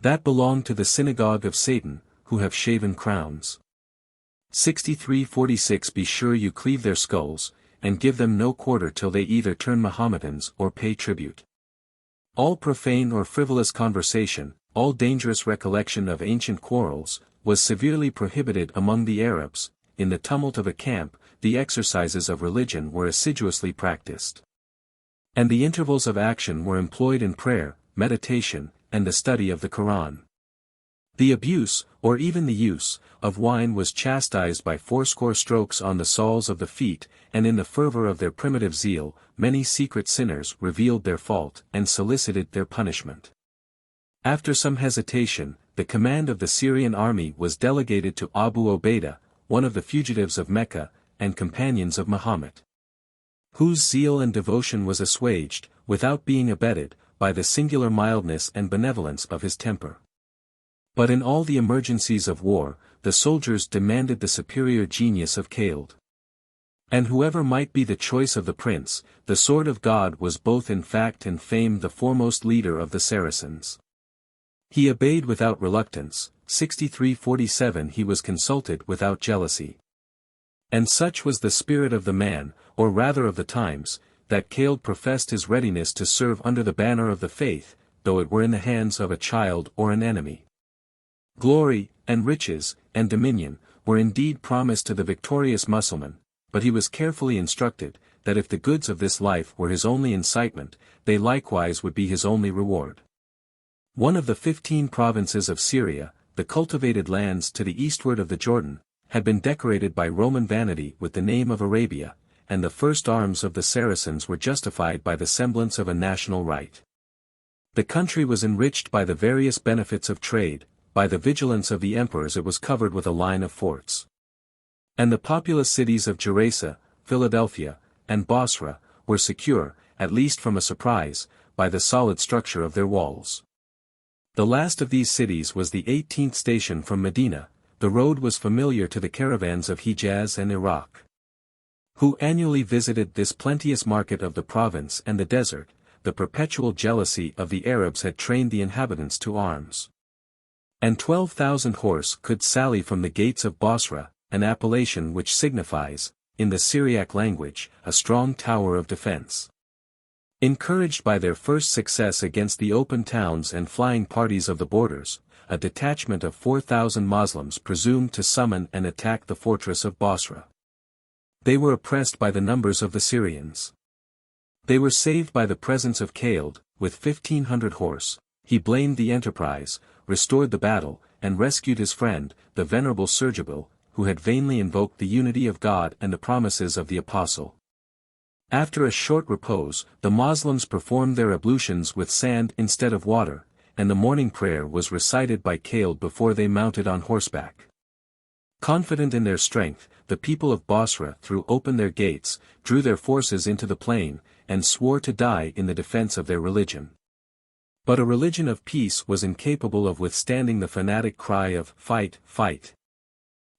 that belong to the synagogue of Satan, who have shaven crowns. 6346 Be sure you cleave their skulls, and give them no quarter till they either turn Mohammedans or pay tribute. All profane or frivolous conversation, all dangerous recollection of ancient quarrels, was severely prohibited among the Arabs. In the tumult of a camp, the exercises of religion were assiduously practiced. And the intervals of action were employed in prayer, meditation, and the study of the Quran. The abuse, or even the use, of wine was chastised by fourscore strokes on the soles of the feet, and in the fervor of their primitive zeal, many secret sinners revealed their fault and solicited their punishment. After some hesitation, the command of the Syrian army was delegated to Abu Ubaidah, one of the fugitives of Mecca, and companions of Muhammad, whose zeal and devotion was assuaged, without being abetted, by the singular mildness and benevolence of his temper. But in all the emergencies of war, the soldiers demanded the superior genius of Khalid. And whoever might be the choice of the prince, the sword of God was both in fact and fame the foremost leader of the Saracens. He obeyed without reluctance. 6347 He was consulted without jealousy. And such was the spirit of the man, or rather of the times, that Khalid professed his readiness to serve under the banner of the faith, though it were in the hands of a child or an enemy. Glory, and riches, and dominion, were indeed promised to the victorious Mussulman, but he was carefully instructed, that if the goods of this life were his only incitement, they likewise would be his only reward. One of the 15 provinces of Syria, the cultivated lands to the eastward of the Jordan, had been decorated by Roman vanity with the name of Arabia, and the first arms of the Saracens were justified by the semblance of a national right. The country was enriched by the various benefits of trade, by the vigilance of the emperors it was covered with a line of forts. And the populous cities of Gerasa, Philadelphia, and Basra, were secure, at least from a surprise, by the solid structure of their walls. The last of these cities was the 18th station from Medina. The road was familiar to the caravans of Hijaz and Iraq, who annually visited this plenteous market of the province and the desert. The perpetual jealousy of the Arabs had trained the inhabitants to arms. And 12,000 horse could sally from the gates of Basra, an appellation which signifies, in the Syriac language, a strong tower of defense. Encouraged by their first success against the open towns and flying parties of the borders, a detachment of 4,000 Moslems presumed to summon and attack the fortress of Basra. They were oppressed by the numbers of the Syrians. They were saved by the presence of Khaled, with 1,500 horse. He blamed the enterprise, restored the battle, and rescued his friend, the venerable Sergibil, who had vainly invoked the unity of God and the promises of the Apostle. After a short repose, the Moslems performed their ablutions with sand instead of water, and the morning prayer was recited by Khaled before they mounted on horseback. Confident in their strength, the people of Basra threw open their gates, drew their forces into the plain, and swore to die in the defense of their religion. But a religion of peace was incapable of withstanding the fanatic cry of "Fight, fight!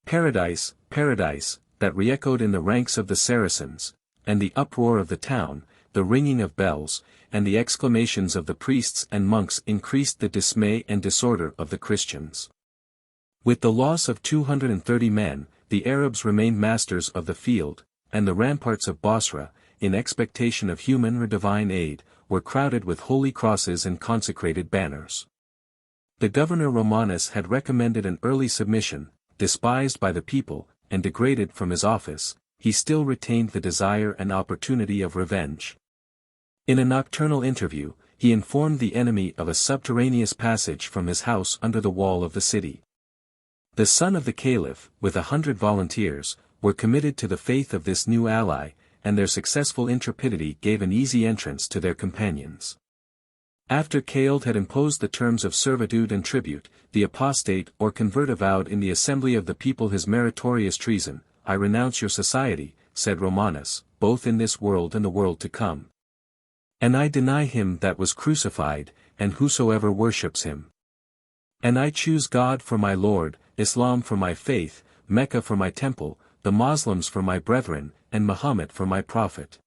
Paradise, paradise," that re-echoed in the ranks of the Saracens, and the uproar of the town, the ringing of bells, and the exclamations of the priests and monks increased the dismay and disorder of the Christians. With the loss of 230 men, the Arabs remained masters of the field, and the ramparts of Basra, in expectation of human or divine aid, were crowded with holy crosses and consecrated banners. The governor Romanus had recommended an early submission. Despised by the people, and degraded from his office, he still retained the desire and opportunity of revenge. In a nocturnal interview, he informed the enemy of a subterraneous passage from his house under the wall of the city. The son of the Caliph, with 100 volunteers, were committed to the faith of this new ally, and their successful intrepidity gave an easy entrance to their companions. After Khaled had imposed the terms of servitude and tribute, the apostate or convert avowed in the assembly of the people his meritorious treason. "I renounce your society," said Romanus, "both in this world and the world to come. And I deny him that was crucified, and whosoever worships him. And I choose God for my Lord, Islam for my faith, Mecca for my temple, the Moslems for my brethren, and Muhammad for my prophet,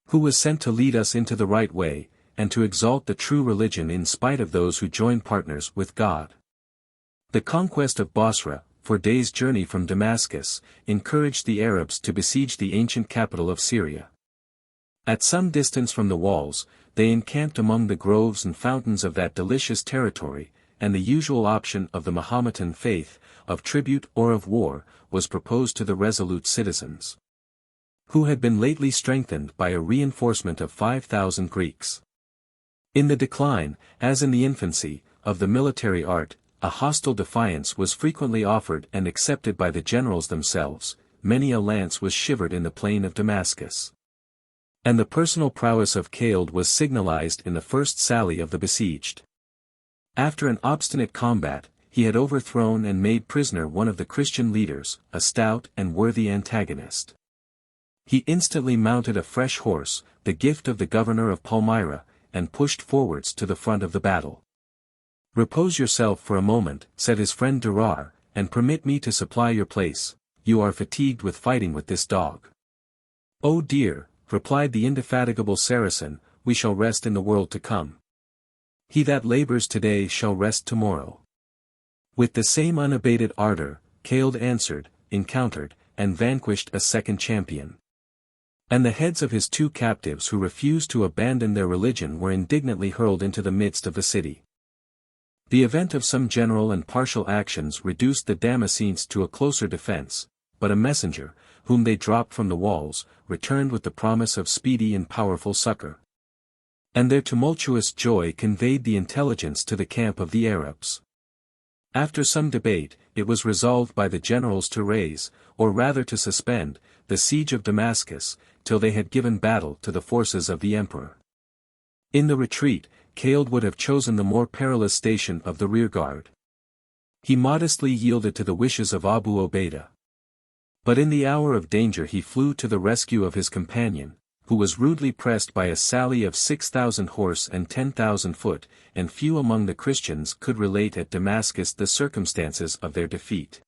who was sent to lead us into the right way, and to exalt the true religion in spite of those who join partners with God." The conquest of Basra, 4 days' journey from Damascus, encouraged the Arabs to besiege the ancient capital of Syria. At some distance from the walls, they encamped among the groves and fountains of that delicious territory, and the usual option of the Mahometan faith, of tribute or of war, was proposed to the resolute citizens, who had been lately strengthened by a reinforcement of 5,000 Greeks. In the decline, as in the infancy, of the military art, a hostile defiance was frequently offered and accepted by the generals themselves. Many a lance was shivered in the plain of Damascus. And the personal prowess of Khaled was signalized in the first sally of the besieged. After an obstinate combat, he had overthrown and made prisoner one of the Christian leaders, a stout and worthy antagonist. He instantly mounted a fresh horse, the gift of the governor of Palmyra, and pushed forwards to the front of the battle. "Repose yourself for a moment," said his friend Durar, "and permit me to supply your place. You are fatigued with fighting with this dog." "Oh dear," replied the indefatigable Saracen, "we shall rest in the world to come. He that labors today shall rest tomorrow." With the same unabated ardor, Khaled answered, encountered, and vanquished a second champion. And the heads of his 2 captives who refused to abandon their religion were indignantly hurled into the midst of the city. The event of some general and partial actions reduced the Damascenes to a closer defense, but a messenger, whom they dropped from the walls, returned with the promise of speedy and powerful succor. And their tumultuous joy conveyed the intelligence to the camp of the Arabs. After some debate, it was resolved by the generals to raise, or rather to suspend, the siege of Damascus, till they had given battle to the forces of the emperor. In the retreat, Khaled would have chosen the more perilous station of the rearguard. He modestly yielded to the wishes of Abu Obeidah. But in the hour of danger he flew to the rescue of his companion, who was rudely pressed by a sally of 6,000 horse and 10,000 foot, and few among the Christians could relate at Damascus the circumstances of their defeat.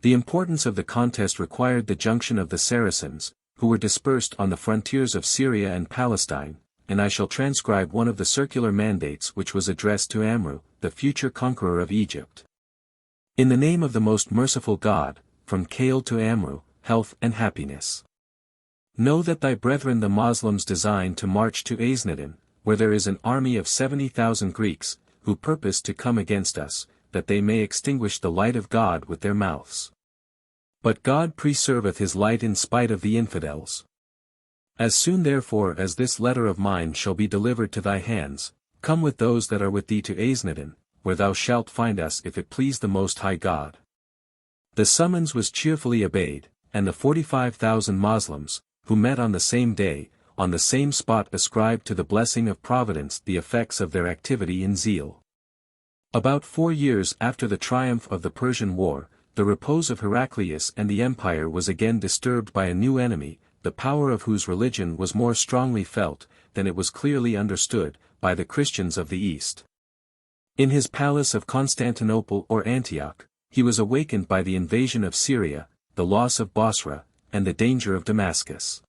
The importance of the contest required the junction of the Saracens, who were dispersed on the frontiers of Syria and Palestine, and I shall transcribe one of the circular mandates which was addressed to Amru, the future conqueror of Egypt. In the name of the most merciful God, from Khaled to Amru, health and happiness. Know that thy brethren the Moslems design to march to Aiznadin, where there is an army of 70,000 Greeks, who purpose to come against us, that they may extinguish the light of God with their mouths. But God preserveth his light in spite of the infidels. As soon therefore as this letter of mine shall be delivered to thy hands, come with those that are with thee to Aiznadin, where thou shalt find us if it please the Most High God. The summons was cheerfully obeyed, and the 45,000 Moslems, who met on the same day, on the same spot ascribed to the blessing of Providence the effects of their activity and zeal. About 4 years after the triumph of the Persian War, the repose of Heraclius and the empire was again disturbed by a new enemy, the power of whose religion was more strongly felt, than it was clearly understood, by the Christians of the East. In his palace of Constantinople or Antioch, he was awakened by the invasion of Syria, the loss of Basra, and the danger of Damascus.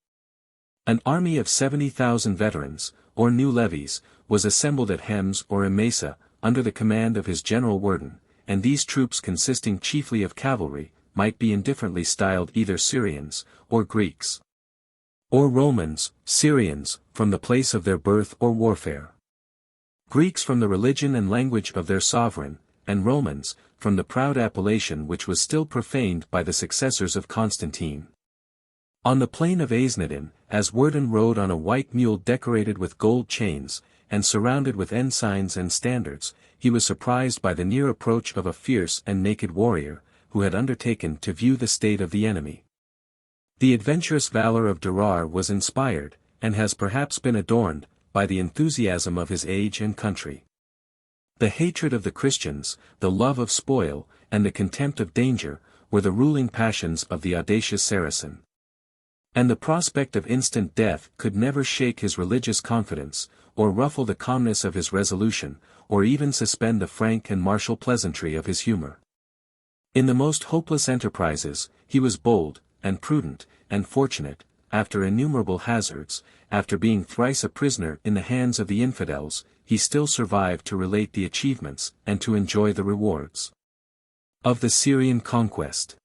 An army of 70,000 veterans, or new levies, was assembled at Hems or Emesa, under the command of his general Werden, and these troops consisting chiefly of cavalry, might be indifferently styled either Syrians, or Greeks, or Romans, Syrians, from the place of their birth or warfare. Greeks from the religion and language of their sovereign, and Romans, from the proud appellation which was still profaned by the successors of Constantine. On the plain of Aiznadin, as Werden rode on a white mule decorated with gold chains, and surrounded with ensigns and standards, he was surprised by the near approach of a fierce and naked warrior, who had undertaken to view the state of the enemy. The adventurous valor of Durar was inspired, and has perhaps been adorned, by the enthusiasm of his age and country. The hatred of the Christians, the love of spoil, and the contempt of danger, were the ruling passions of the audacious Saracen. And the prospect of instant death could never shake his religious confidence, or ruffle the calmness of his resolution, or even suspend the frank and martial pleasantry of his humor. In the most hopeless enterprises, he was bold, and prudent, and fortunate, after innumerable hazards, after being thrice a prisoner in the hands of the infidels, he still survived to relate the achievements, and to enjoy the rewards of the Syrian conquest.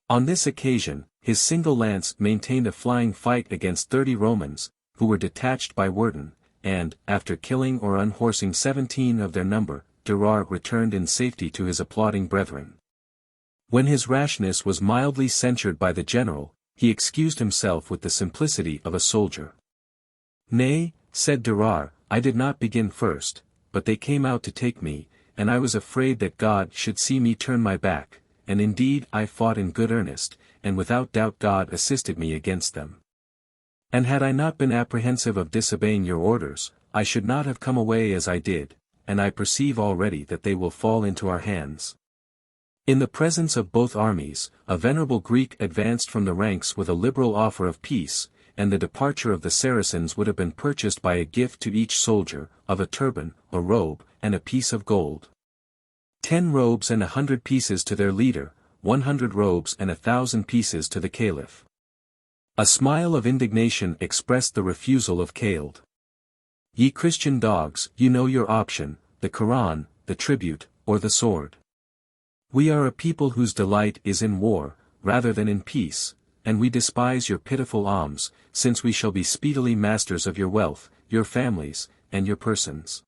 On this occasion, his single lance maintained a flying fight against 30 Romans, who were detached by Werden, and, after killing or unhorsing 17 of their number, Durar returned in safety to his applauding brethren. When his rashness was mildly censured by the general, he excused himself with the simplicity of a soldier. "Nay," said Durar, "I did not begin first, but they came out to take me, and I was afraid that God should see me turn my back, and indeed I fought in good earnest, and without doubt God assisted me against them. And had I not been apprehensive of disobeying your orders, I should not have come away as I did, and I perceive already that they will fall into our hands." In the presence of both armies, a venerable Greek advanced from the ranks with a liberal offer of peace, and the departure of the Saracens would have been purchased by a gift to each soldier, of a turban, a robe, and a piece of gold. 10 robes and 100 pieces to their leader, 100 robes and 1,000 pieces to the Caliph. A smile of indignation expressed the refusal of Khaled. "Ye Christian dogs, you know your option, the Koran, the tribute, or the sword. We are a people whose delight is in war, rather than in peace, and we despise your pitiful alms, since we shall be speedily masters of your wealth, your families, and your persons.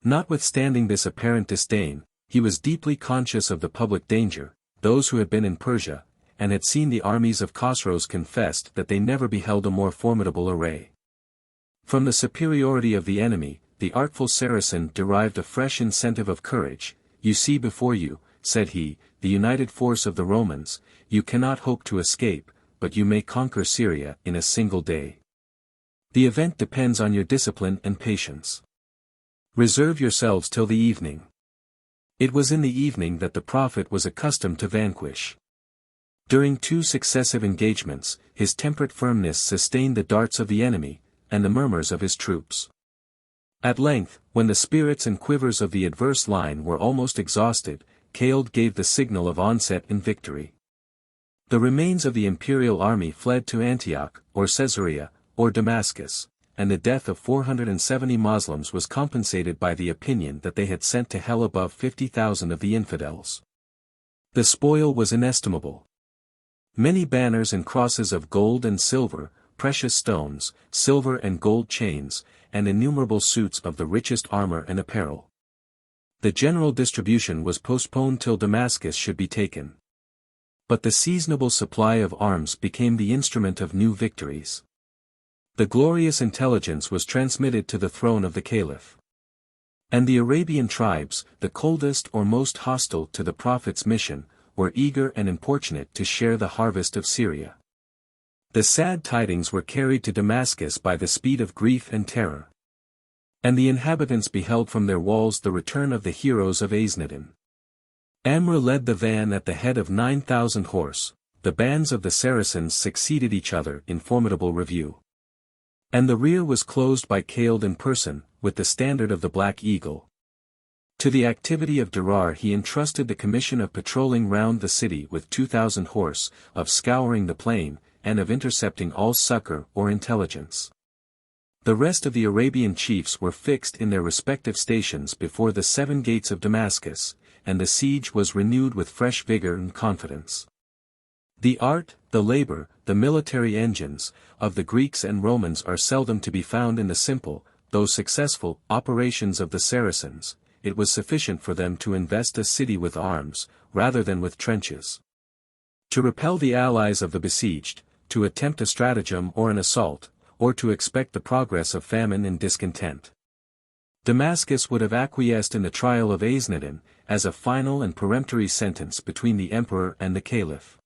Notwithstanding this apparent disdain, he was deeply conscious of the public danger. Those who had been in Persia, and had seen the armies of Khosrows confessed that they never beheld a more formidable array. From the superiority of the enemy, the artful Saracen derived a fresh incentive of courage. You see before you, said he, the united force of the Romans. You cannot hope to escape, but you may conquer Syria in a single day. The event depends on your discipline and patience. Reserve yourselves till the evening. It was in the evening that the prophet was accustomed to vanquish. During 2 successive engagements, his temperate firmness sustained the darts of the enemy, and the murmurs of his troops. At length, when the spirits and quivers of the adverse line were almost exhausted, Caeled gave the signal of onset and victory. The remains of the imperial army fled to Antioch, or Caesarea, or Damascus, and the death of 470 Moslems was compensated by the opinion that they had sent to hell above 50,000 of the infidels. The spoil was inestimable. Many banners and crosses of gold and silver, precious stones, silver and gold chains, and innumerable suits of the richest armor and apparel. The general distribution was postponed till Damascus should be taken. But the seasonable supply of arms became the instrument of new victories. The glorious intelligence was transmitted to the throne of the Caliph. And the Arabian tribes, the coldest or most hostile to the prophet's mission, were eager and importunate to share the harvest of Syria. The sad tidings were carried to Damascus by the speed of grief and terror. And the inhabitants beheld from their walls the return of the heroes of Aiznadin. Amr led the van at the head of 9,000 horse, the bands of the Saracens succeeded each other in formidable review. And the rear was closed by Caeled in person, with the standard of the Black Eagle. To the activity of Durar he entrusted the commission of patrolling round the city with 2,000 horse, of scouring the plain, and of intercepting all succor or intelligence. The rest of the Arabian chiefs were fixed in their respective stations before the 7 gates of Damascus, and the siege was renewed with fresh vigor and confidence. The art, the labor, the military engines, of the Greeks and Romans are seldom to be found in the simple, though successful, operations of the Saracens. It was sufficient for them to invest a city with arms, rather than with trenches. To repel the allies of the besieged, to attempt a stratagem or an assault, or to expect the progress of famine and discontent. Damascus would have acquiesced in the trial of Aiznadin, as a final and peremptory sentence between the emperor and the caliph.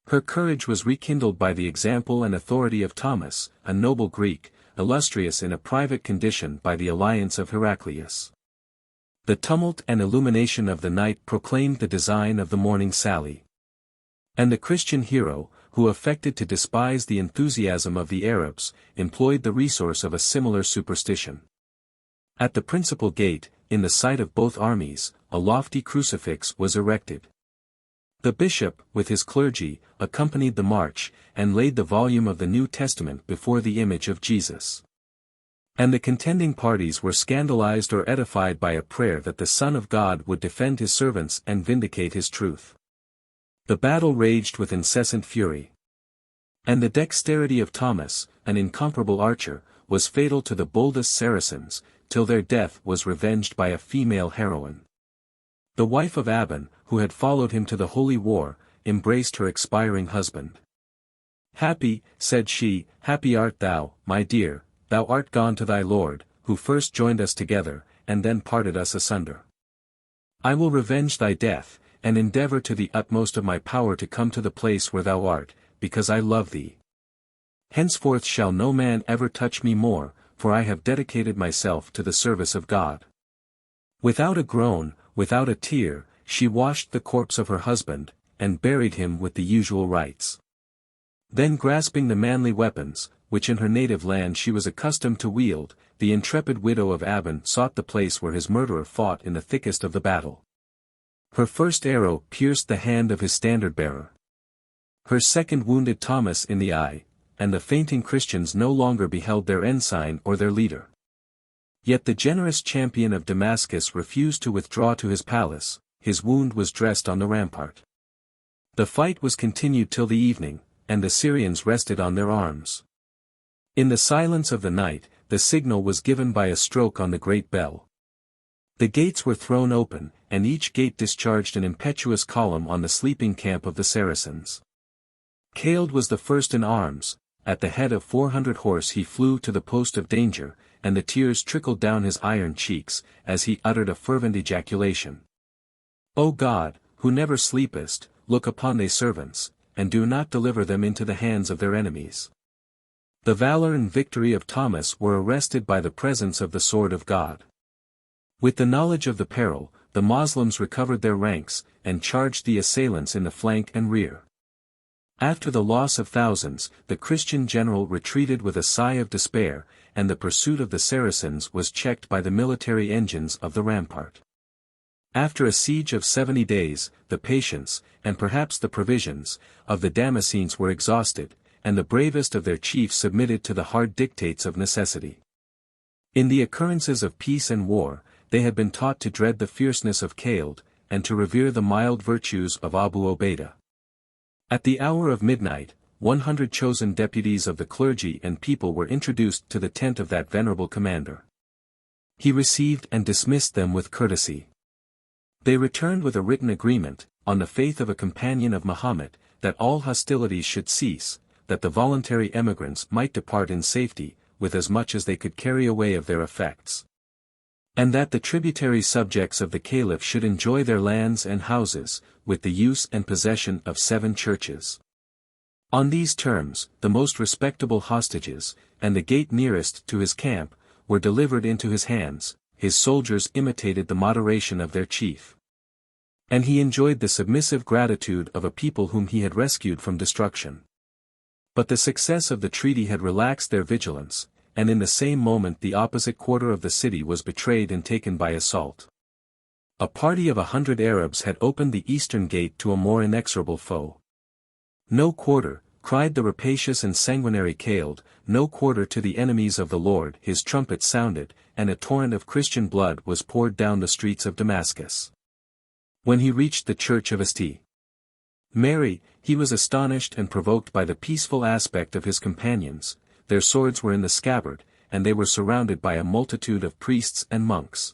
Her courage was rekindled by the example and authority of Thomas, a noble Greek, illustrious in a private condition by the alliance of Heraclius. The tumult and illumination of the night proclaimed the design of the morning sally. And the Christian hero, who affected to despise the enthusiasm of the Arabs, employed the resource of a similar superstition. At the principal gate, in the sight of both armies, a lofty crucifix was erected. The bishop, with his clergy, accompanied the march, and laid the volume of the New Testament before the image of Jesus. And the contending parties were scandalized or edified by a prayer that the Son of God would defend his servants and vindicate his truth. The battle raged with incessant fury. And the dexterity of Thomas, an incomparable archer, was fatal to the boldest Saracens, till their death was revenged by a female heroine. The wife of Aban, who had followed him to the holy war, embraced her expiring husband. "Happy," said she, "happy art thou, my dear, thou art gone to thy Lord, who first joined us together, and then parted us asunder. I will revenge thy death, and endeavor to the utmost of my power to come to the place where thou art, because I love thee. Henceforth shall no man ever touch me more, for I have dedicated myself to the service of God." Without a groan, without a tear, she washed the corpse of her husband, and buried him with the usual rites. Then grasping the manly weapons, which in her native land she was accustomed to wield, the intrepid widow of Aban sought the place where his murderer fought in the thickest of the battle. Her first arrow pierced the hand of his standard-bearer. Her second wounded Thomas in the eye, and the fainting Christians no longer beheld their ensign or their leader. Yet the generous champion of Damascus refused to withdraw to his palace. His wound was dressed on the rampart. The fight was continued till the evening, and the Syrians rested on their arms. In the silence of the night, the signal was given by a stroke on the great bell. The gates were thrown open, and each gate discharged an impetuous column on the sleeping camp of the Saracens. Caled was the first in arms. At the head of 400 horse he flew to the post of danger, and the tears trickled down his iron cheeks, as he uttered a fervent ejaculation. O God, who never sleepest, look upon thy servants, and do not deliver them into the hands of their enemies. The valor and victory of Thomas were arrested by the presence of the sword of God. With the knowledge of the peril, the Moslems recovered their ranks, and charged the assailants in the flank and rear. After the loss of thousands, the Christian general retreated with a sigh of despair, and the pursuit of the Saracens was checked by the military engines of the rampart. After a siege of 70 days, the patience, and perhaps the provisions, of the Damascenes were exhausted, and the bravest of their chiefs submitted to the hard dictates of necessity. In the occurrences of peace and war, they had been taught to dread the fierceness of Caled, and to revere the mild virtues of Abu Obeidah. At the hour of midnight, 100 chosen deputies of the clergy and people were introduced to the tent of that venerable commander. He received and dismissed them with courtesy. They returned with a written agreement, on the faith of a companion of Muhammad, that all hostilities should cease, that the voluntary emigrants might depart in safety, with as much as they could carry away of their effects. And that the tributary subjects of the Caliph should enjoy their lands and houses, with the use and possession of 7 churches. On these terms, the most respectable hostages, and the gate nearest to his camp, were delivered into his hands. His soldiers imitated the moderation of their chief. And he enjoyed the submissive gratitude of a people whom he had rescued from destruction. But the success of the treaty had relaxed their vigilance, and in the same moment the opposite quarter of the city was betrayed and taken by assault. A party of 100 Arabs had opened the eastern gate to a more inexorable foe. No quarter, cried the rapacious and sanguinary Caled, no quarter to the enemies of the Lord. His trumpet sounded, and a torrent of Christian blood was poured down the streets of Damascus. When he reached the church of St. Mary, he was astonished and provoked by the peaceful aspect of his companions. Their swords were in the scabbard, and they were surrounded by a multitude of priests and monks.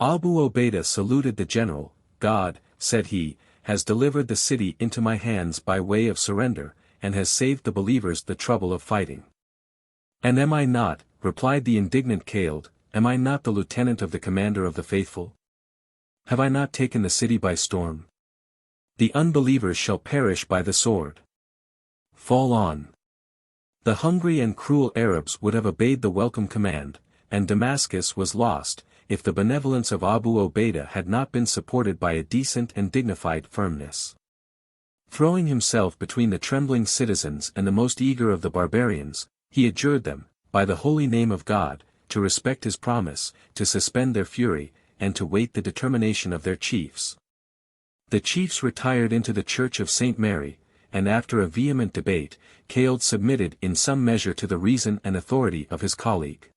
Abu Obeidah saluted the general. God, said he, has delivered the city into my hands by way of surrender, and has saved the believers the trouble of fighting. And am I not, replied the indignant Caled, am I not the lieutenant of the commander of the faithful? Have I not taken the city by storm? The unbelievers shall perish by the sword. Fall on. The hungry and cruel Arabs would have obeyed the welcome command, and Damascus was lost, if the benevolence of Abu Obeidah had not been supported by a decent and dignified firmness. Throwing himself between the trembling citizens and the most eager of the barbarians, he adjured them, by the holy name of God, to respect his promise, to suspend their fury, and to wait the determination of their chiefs. The chiefs retired into the church of St. Mary, and after a vehement debate, Caled submitted in some measure to the reason and authority of his colleague,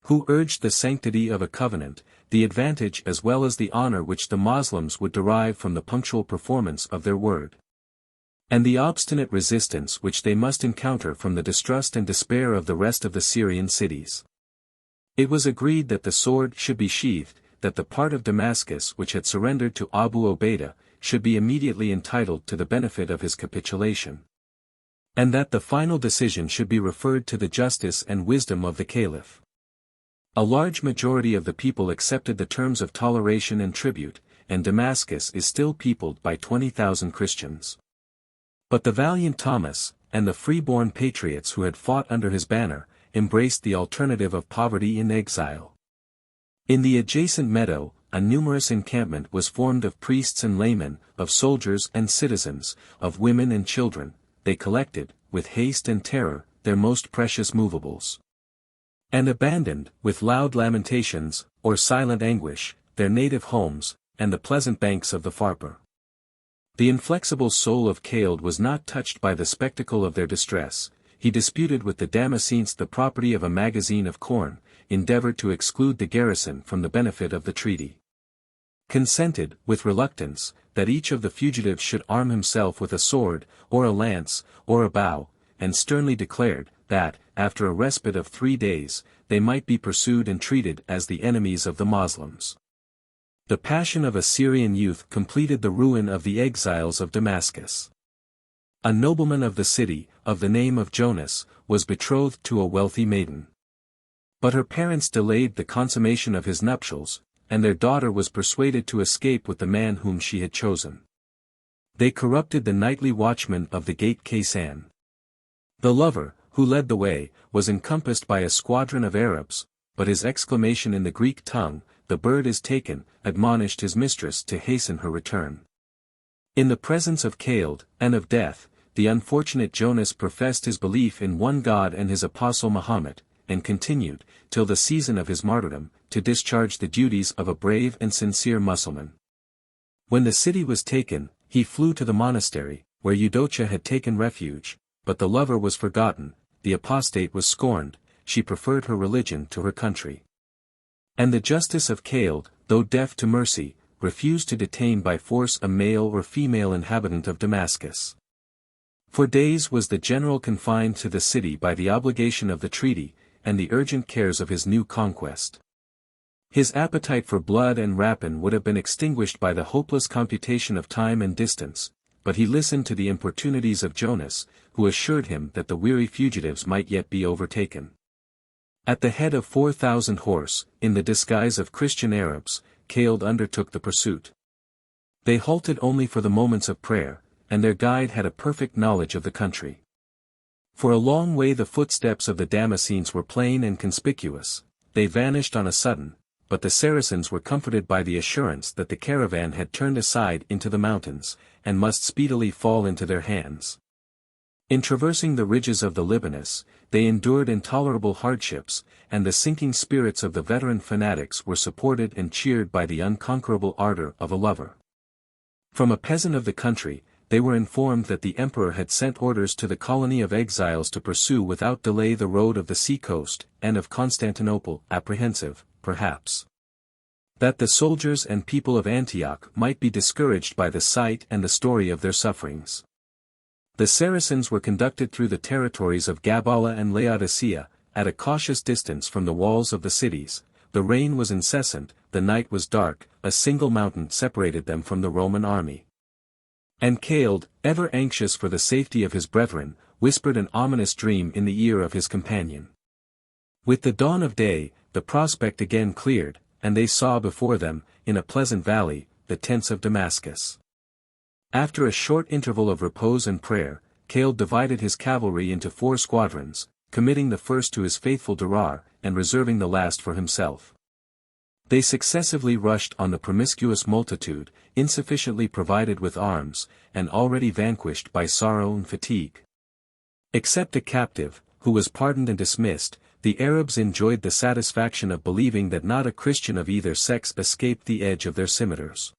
who urged the sanctity of a covenant, the advantage as well as the honor which the Moslems would derive from the punctual performance of their word, and the obstinate resistance which they must encounter from the distrust and despair of the rest of the Syrian cities. It was agreed that the sword should be sheathed, that the part of Damascus which had surrendered to Abu Obeidah should be immediately entitled to the benefit of his capitulation, and that the final decision should be referred to the justice and wisdom of the Caliph. A large majority of the people accepted the terms of toleration and tribute, and Damascus is still peopled by 20,000 Christians. But the valiant Thomas, and the free-born patriots who had fought under his banner, embraced the alternative of poverty and exile. In the adjacent meadow, a numerous encampment was formed of priests and laymen, of soldiers and citizens, of women and children. They collected, with haste and terror, their most precious movables, and abandoned, with loud lamentations, or silent anguish, their native homes, and the pleasant banks of the Pharpar. The inflexible soul of Caled was not touched by the spectacle of their distress. He disputed with the Damascenes the property of a magazine of corn, endeavored to exclude the garrison from the benefit of the treaty, consented, with reluctance, that each of the fugitives should arm himself with a sword, or a lance, or a bow, and sternly declared, that, after a respite of 3 days, they might be pursued and treated as the enemies of the Moslems. The passion of a Syrian youth completed the ruin of the exiles of Damascus. A nobleman of the city, of the name of Jonas, was betrothed to a wealthy maiden. But her parents delayed the consummation of his nuptials, and their daughter was persuaded to escape with the man whom she had chosen. They corrupted the nightly watchman of the gate Kaysan. The lover, who led the way, was encompassed by a squadron of Arabs, but his exclamation in the Greek tongue, "The bird is taken," admonished his mistress to hasten her return. In the presence of Khaled, and of death, the unfortunate Jonas professed his belief in one God and his apostle Muhammad, and continued, till the season of his martyrdom, to discharge the duties of a brave and sincere Mussulman. When the city was taken, he flew to the monastery, where Eudocia had taken refuge, but the lover was forgotten, the apostate was scorned, she preferred her religion to her country. And the justice of Khaled, though deaf to mercy, refused to detain by force a male or female inhabitant of Damascus. For days was the general confined to the city by the obligation of the treaty, and the urgent cares of his new conquest. His appetite for blood and rapine would have been extinguished by the hopeless computation of time and distance, but he listened to the importunities of Jonas, who assured him that the weary fugitives might yet be overtaken. At the head of 4,000 horse, in the disguise of Christian Arabs, Khaled undertook the pursuit. They halted only for the moments of prayer, and their guide had a perfect knowledge of the country. For a long way the footsteps of the Damascenes were plain and conspicuous, they vanished on a sudden, but the Saracens were comforted by the assurance that the caravan had turned aside into the mountains, and must speedily fall into their hands. In traversing the ridges of the Libanus, they endured intolerable hardships, and the sinking spirits of the veteran fanatics were supported and cheered by the unconquerable ardor of a lover. From a peasant of the country, they were informed that the emperor had sent orders to the colony of exiles to pursue without delay the road of the sea-coast, and of Constantinople, apprehensive, perhaps, that the soldiers and people of Antioch might be discouraged by the sight and the story of their sufferings. The Saracens were conducted through the territories of Gabala and Laodicea, at a cautious distance from the walls of the cities. The rain was incessant, the night was dark, a single mountain separated them from the Roman army. And Khaled, ever anxious for the safety of his brethren, whispered an ominous dream in the ear of his companion. With the dawn of day, the prospect again cleared, and they saw before them, in a pleasant valley, the tents of Damascus. After a short interval of repose and prayer, Khaled divided his cavalry into 4 squadrons, committing the first to his faithful Durar, and reserving the last for himself. They successively rushed on the promiscuous multitude, insufficiently provided with arms, and already vanquished by sorrow and fatigue. Except a captive, who was pardoned and dismissed, the Arabs enjoyed the satisfaction of believing that not a Christian of either sex escaped the edge of their scimitars.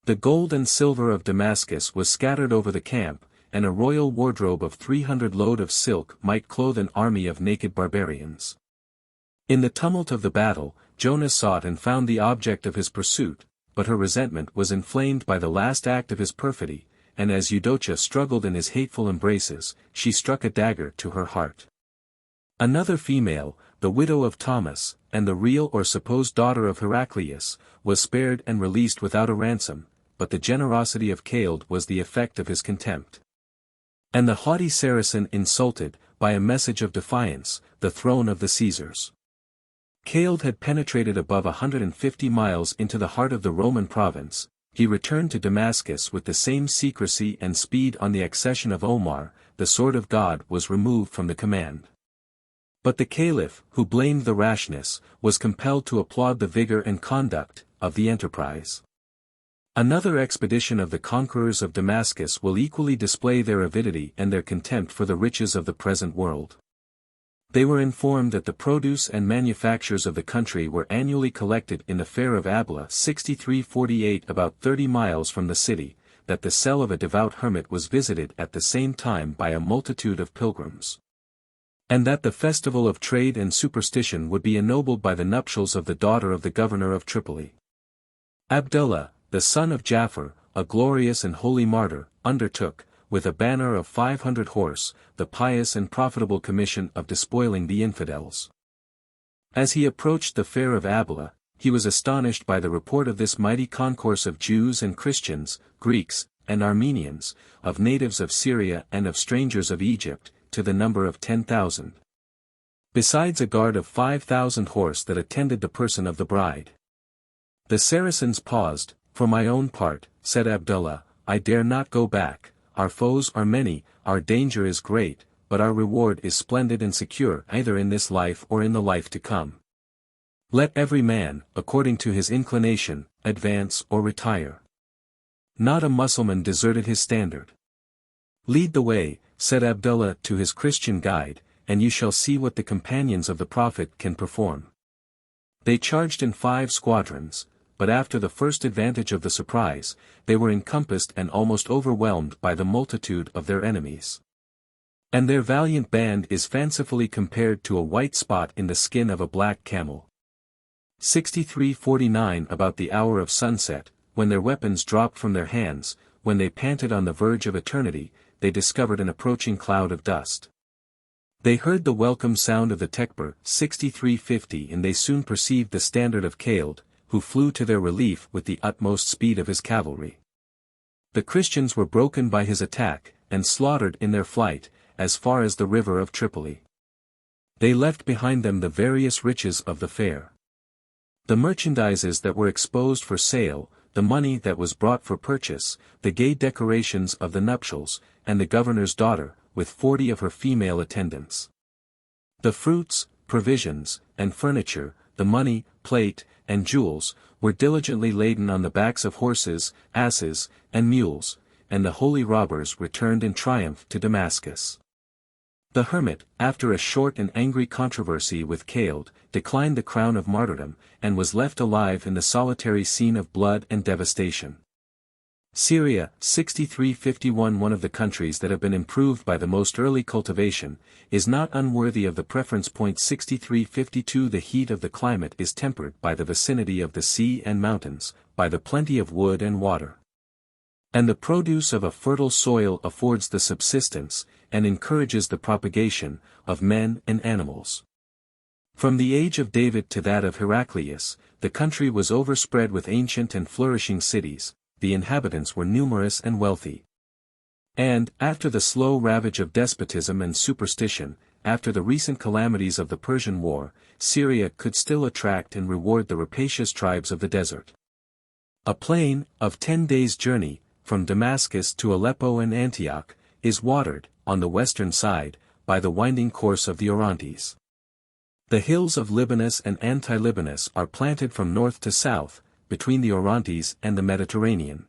The gold and silver of Damascus was scattered over the camp, and a royal wardrobe of 300 load of silk might clothe an army of naked barbarians. In the tumult of the battle, Jonas sought and found the object of his pursuit, but her resentment was inflamed by the last act of his perfidy, and as Eudocia struggled in his hateful embraces, she struck a dagger to her heart. Another female, the widow of Thomas, and the real or supposed daughter of Heraclius, was spared and released without a ransom, but the generosity of Khaled was the effect of his contempt. And the haughty Saracen insulted, by a message of defiance, the throne of the Caesars. Khaled had penetrated above 150 miles into the heart of the Roman province. He returned to Damascus with the same secrecy and speed. On the accession of Omar, the sword of God was removed from the command. But the Caliph, who blamed the rashness, was compelled to applaud the vigor and conduct of the enterprise. Another expedition of the conquerors of Damascus will equally display their avidity and their contempt for the riches of the present world. They were informed that the produce and manufactures of the country were annually collected in the fair of Abla 6348 about 30 miles from the city, that the cell of a devout hermit was visited at the same time by a multitude of pilgrims, and that the festival of trade and superstition would be ennobled by the nuptials of the daughter of the governor of Tripoli. Abdullah, the son of Ja'far, a glorious and holy martyr, undertook, with a banner of 500 horse, the pious and profitable commission of despoiling the infidels. As he approached the fair of Abila, he was astonished by the report of this mighty concourse of Jews and Christians, Greeks, and Armenians, of natives of Syria and of strangers of Egypt, to the number of 10,000. Besides a guard of 5,000 horse that attended the person of the bride. The Saracens paused. For my own part, said Abdullah, I dare not go back, our foes are many, our danger is great, but our reward is splendid and secure either in this life or in the life to come. Let every man, according to his inclination, advance or retire. Not a Mussulman deserted his standard. Lead the way, said Abdullah to his Christian guide, and you shall see what the companions of the Prophet can perform. They charged in 5 squadrons, but after the first advantage of the surprise, they were encompassed and almost overwhelmed by the multitude of their enemies. And their valiant band is fancifully compared to a white spot in the skin of a black camel. 63:49 About the hour of sunset, when their weapons dropped from their hands, when they panted on the verge of eternity, they discovered an approaching cloud of dust. They heard the welcome sound of the tekbir, 63:50, and they soon perceived the standard of Khalid, who flew to their relief with the utmost speed of his cavalry. The Christians were broken by his attack, and slaughtered in their flight, as far as the river of Tripoli. They left behind them the various riches of the fair. The merchandises that were exposed for sale, the money that was brought for purchase, the gay decorations of the nuptials, and the governor's daughter, with 40 of her female attendants. The fruits, provisions, and furniture, the money, plate, and jewels, were diligently laden on the backs of horses, asses, and mules, and the holy robbers returned in triumph to Damascus. The hermit, after a short and angry controversy with Khalid, declined the crown of martyrdom, and was left alive in the solitary scene of blood and devastation. Syria, 63:51 One of the countries that have been improved by the most early cultivation, is not unworthy of the preference. 63:52 The heat of the climate is tempered by the vicinity of the sea and mountains, by the plenty of wood and water. And the produce of a fertile soil affords the subsistence, and encourages the propagation, of men and animals. From the age of David to that of Heraclius, the country was overspread with ancient and flourishing cities, the inhabitants were numerous and wealthy. And, after the slow ravage of despotism and superstition, after the recent calamities of the Persian War, Syria could still attract and reward the rapacious tribes of the desert. A plain, of 10 days' journey, from Damascus to Aleppo and Antioch, is watered, on the western side, by the winding course of the Orontes. The hills of Libanus and Anti-Libanus are planted from north to south, between the Orontes and the Mediterranean.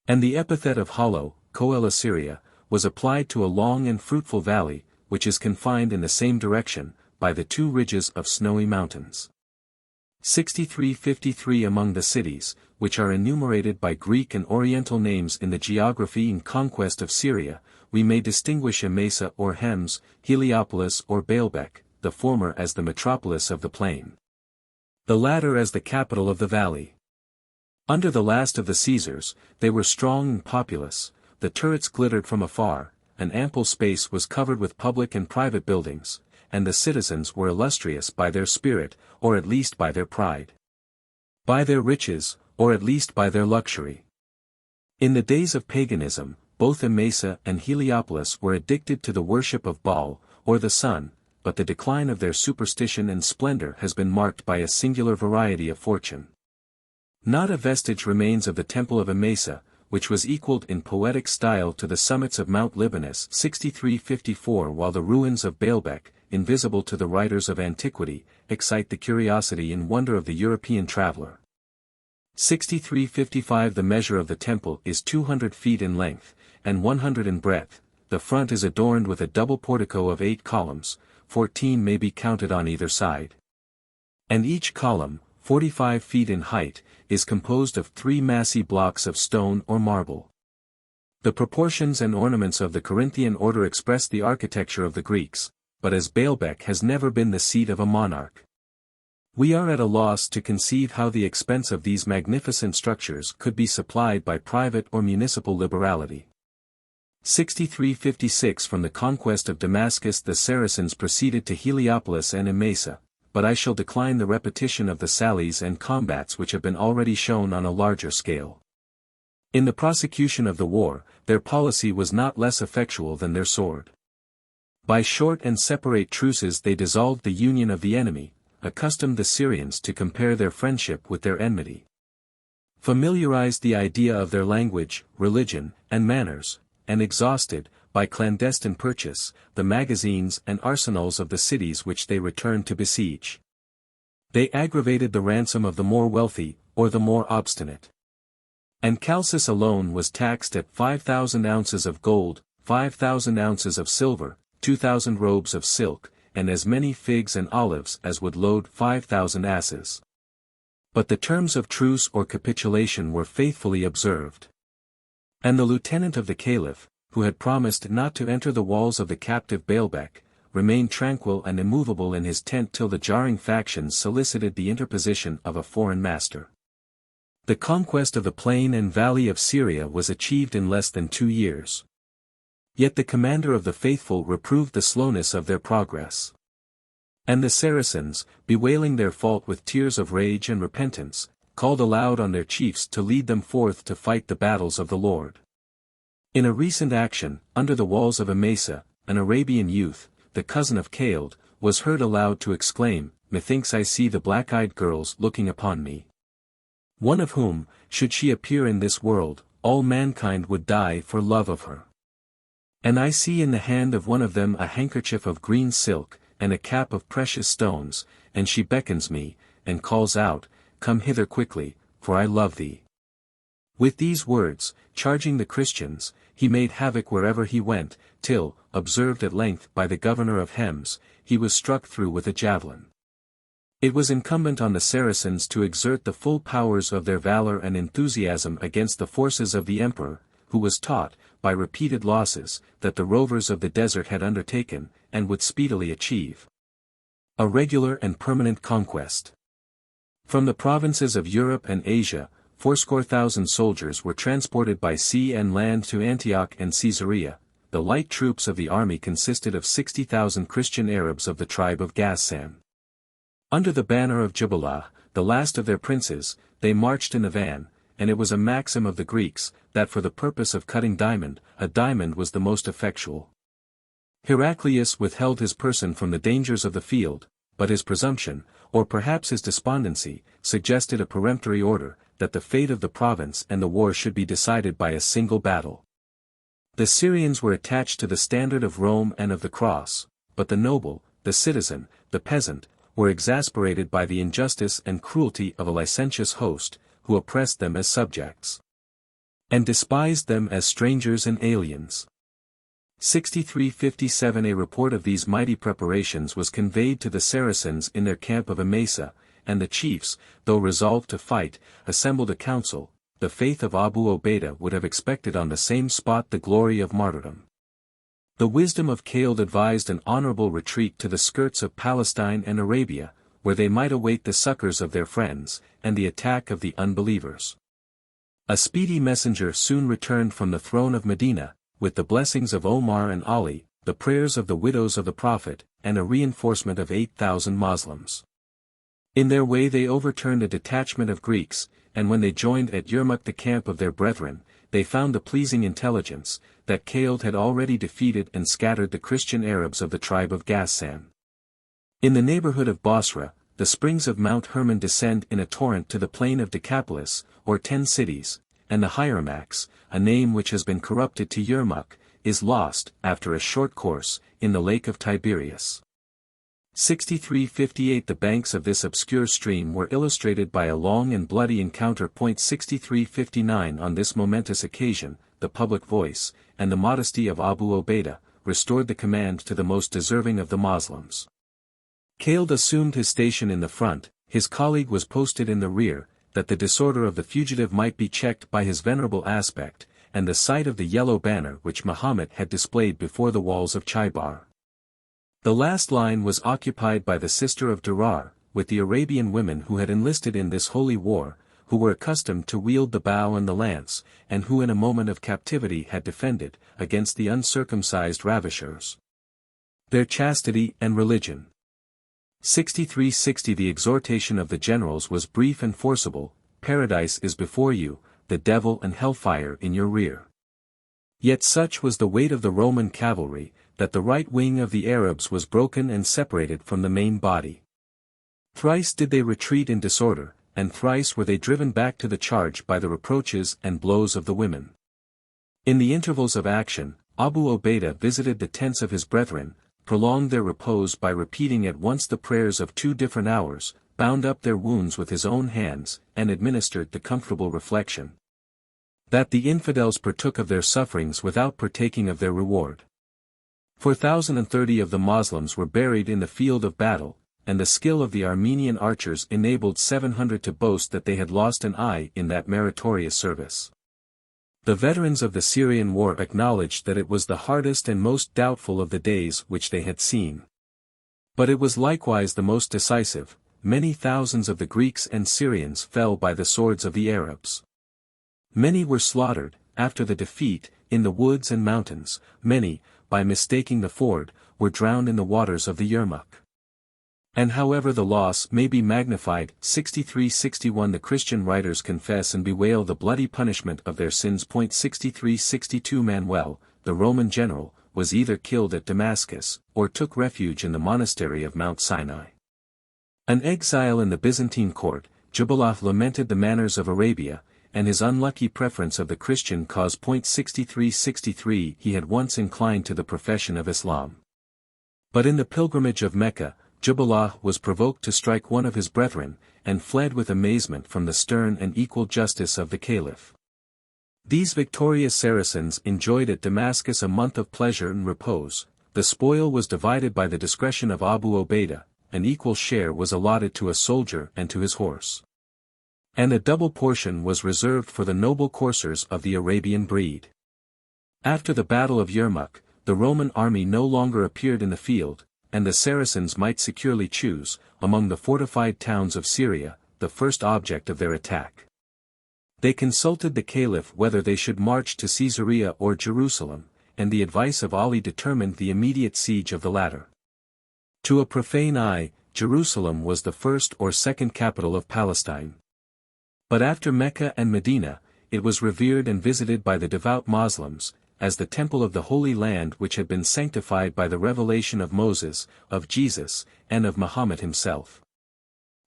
And the epithet of hollow, Coel Assyria, was applied to a long and fruitful valley, which is confined in the same direction, by the 2 ridges of snowy mountains. 63:53 Among the cities, which are enumerated by Greek and Oriental names in the geography and conquest of Syria, we may distinguish Emesa or Hems, Heliopolis or Baalbek, the former as the metropolis of the plain, the latter as the capital of the valley. Under the last of the Caesars, they were strong and populous, the turrets glittered from afar, an ample space was covered with public and private buildings, and the citizens were illustrious by their spirit, or at least by their pride. By their riches, or at least by their luxury. In the days of paganism, both Emesa and Heliopolis were addicted to the worship of Baal, or the sun, but the decline of their superstition and splendor has been marked by a singular variety of fortune. Not a vestige remains of the temple of Emesa, which was equaled in poetic style to the summits of Mount Libanus 63:54, while the ruins of Baalbek, invisible to the writers of antiquity, excite the curiosity and wonder of the European traveler. 63:55 The measure of the temple is 200 feet in length, and 100 in breadth, the front is adorned with a double portico of 8 columns, 14 may be counted on either side. And each column, 45 feet in height, is composed of 3 massy blocks of stone or marble. The proportions and ornaments of the Corinthian order express the architecture of the Greeks, but as Baalbek has never been the seat of a monarch, We are at a loss to conceive how the expense of these magnificent structures could be supplied by private or municipal liberality. 6356 From the conquest of Damascus the Saracens proceeded to Heliopolis and Emesa, but I shall decline the repetition of the sallies and combats which have been already shown on a larger scale. In the prosecution of the war, their policy was not less effectual than their sword. By short and separate truces they dissolved the union of the enemy, accustomed the Syrians to compare their friendship with their enmity, familiarized the idea of their language, religion, and manners, and exhausted, by clandestine purchase, the magazines and arsenals of the cities which they returned to besiege. They aggravated the ransom of the more wealthy, or the more obstinate. And Chalcis alone was taxed at 5,000 ounces of gold, 5,000 ounces of silver, 2,000 robes of silk, and as many figs and olives as would load 5,000 asses. But the terms of truce or capitulation were faithfully observed. And the lieutenant of the Caliph, who had promised not to enter the walls of the captive Baalbek, remained tranquil and immovable in his tent till the jarring factions solicited the interposition of a foreign master. The conquest of the plain and valley of Syria was achieved in less than 2 years. Yet the commander of the faithful reproved the slowness of their progress. And the Saracens, bewailing their fault with tears of rage and repentance, called aloud on their chiefs to lead them forth to fight the battles of the Lord. In a recent action, under the walls of Emesa, an Arabian youth, the cousin of Khaled, was heard aloud to exclaim, "Methinks I see the black-eyed girls looking upon me. One of whom, should she appear in this world, all mankind would die for love of her. And I see in the hand of one of them a handkerchief of green silk, and a cap of precious stones, and she beckons me, and calls out, Come hither quickly, for I love thee." With these words, charging the Christians, he made havoc wherever he went, till, observed at length by the governor of Hems, he was struck through with a javelin. It was incumbent on the Saracens to exert the full powers of their valor and enthusiasm against the forces of the emperor, who was taught, by repeated losses, that the rovers of the desert had undertaken, and would speedily achieve, a regular and permanent conquest. From the provinces of Europe and Asia, 4,000 soldiers were transported by sea and land to Antioch and Caesarea. The light troops of the army consisted of 60,000 Christian Arabs of the tribe of Ghassan. Under the banner of Jubalah, the last of their princes, they marched in a van, and it was a maxim of the Greeks, that for the purpose of cutting diamond, a diamond was the most effectual. Heraclius withheld his person from the dangers of the field, but his presumption, or perhaps his despondency, suggested a peremptory order, that the fate of the province and the war should be decided by a single battle. The Syrians were attached to the standard of Rome and of the cross, but the noble, the citizen, the peasant, were exasperated by the injustice and cruelty of a licentious host, who oppressed them as subjects, and despised them as strangers and aliens. 6357 A report of these mighty preparations was conveyed to the Saracens in their camp of Emesa, and the chiefs, though resolved to fight, assembled a council. The faith of Abu Obeidah would have expected on the same spot the glory of martyrdom. The wisdom of Khaled advised an honorable retreat to the skirts of Palestine and Arabia, where they might await the succors of their friends, and the attack of the unbelievers. A speedy messenger soon returned from the throne of Medina, with the blessings of Omar and Ali, the prayers of the widows of the Prophet, and a reinforcement of 8,000 Moslems. In their way they overturned a detachment of Greeks, and when they joined at Yermuk the camp of their brethren, they found the pleasing intelligence, that Khaled had already defeated and scattered the Christian Arabs of the tribe of Ghassan. In the neighborhood of Basra, the springs of Mount Hermon descend in a torrent to the plain of Decapolis, or 10 cities, and the Hyermax, a name which has been corrupted to Yermuk, is lost, after a short course, in the lake of Tiberias. 6358 The banks of this obscure stream were illustrated by a long and bloody encounter. 6359 On this momentous occasion, the public voice, and the modesty of Abu Obeidah, restored the command to the most deserving of the Moslems. Khaled assumed his station in the front, his colleague was posted in the rear, that the disorder of the fugitive might be checked by his venerable aspect, and the sight of the yellow banner which Muhammad had displayed before the walls of Chaibar. The last line was occupied by the sister of Durar, with the Arabian women who had enlisted in this holy war, who were accustomed to wield the bow and the lance, and who in a moment of captivity had defended, against the uncircumcised ravishers, their chastity and religion. 63:60 The exhortation of the generals was brief and forcible: paradise is before you, the devil and hellfire in your rear. Yet such was the weight of the Roman cavalry, that the right wing of the Arabs was broken and separated from the main body. Thrice did they retreat in disorder, and thrice were they driven back to the charge by the reproaches and blows of the women. In the intervals of action, Abu Ubaidah visited the tents of his brethren, prolonged their repose by repeating at once the prayers of 2 different hours, bound up their wounds with his own hands, and administered the comfortable reflection that the infidels partook of their sufferings without partaking of their reward. 4,030 of the Moslems were buried in the field of battle, and the skill of the Armenian archers enabled 700 to boast that they had lost an eye in that meritorious service. The veterans of the Syrian war acknowledged that it was the hardest and most doubtful of the days which they had seen. But it was likewise the most decisive. Many thousands of the Greeks and Syrians fell by the swords of the Arabs. Many were slaughtered, after the defeat, in the woods and mountains. Many, by mistaking the ford, were drowned in the waters of the Yermuk. And however the loss may be magnified, 63:61 the Christian writers confess and bewail the bloody punishment of their sins. 63:62 Manuel, the Roman general, was either killed at Damascus, or took refuge in the monastery of Mount Sinai. An exile in the Byzantine court, Jubalah lamented the manners of Arabia, and his unlucky preference of the Christian cause. 63:63 He had once inclined to the profession of Islam. But in the pilgrimage of Mecca, Jubalah was provoked to strike one of his brethren, and fled with amazement from the stern and equal justice of the Caliph. These victorious Saracens enjoyed at Damascus a month of pleasure and repose. The spoil was divided by the discretion of Abu Ubaidah, an equal share was allotted to a soldier and to his horse. And a double portion was reserved for the noble coursers of the Arabian breed. After the battle of Yermuk, the Roman army no longer appeared in the field, and the Saracens might securely choose, among the fortified towns of Syria, the first object of their attack. They consulted the Caliph whether they should march to Caesarea or Jerusalem, and the advice of Ali determined the immediate siege of the latter. To a profane eye, Jerusalem was the first or second capital of Palestine. But after Mecca and Medina, it was revered and visited by the devout Moslems, as the temple of the Holy Land which had been sanctified by the revelation of Moses, of Jesus, and of Muhammad himself.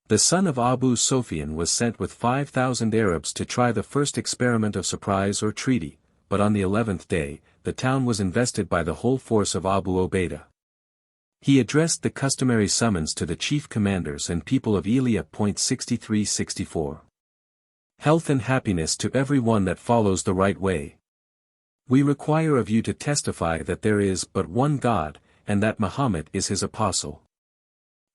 The son of Abu Sufyan was sent with 5,000 Arabs to try the first experiment of surprise or treaty, but on the 11th day, the town was invested by the whole force of Abu Ubaidah. He addressed the customary summons to the chief commanders and people of Elia. 63:64. Health and happiness to every one that follows the right way. We require of you to testify that there is but one God, and that Muhammad is his apostle.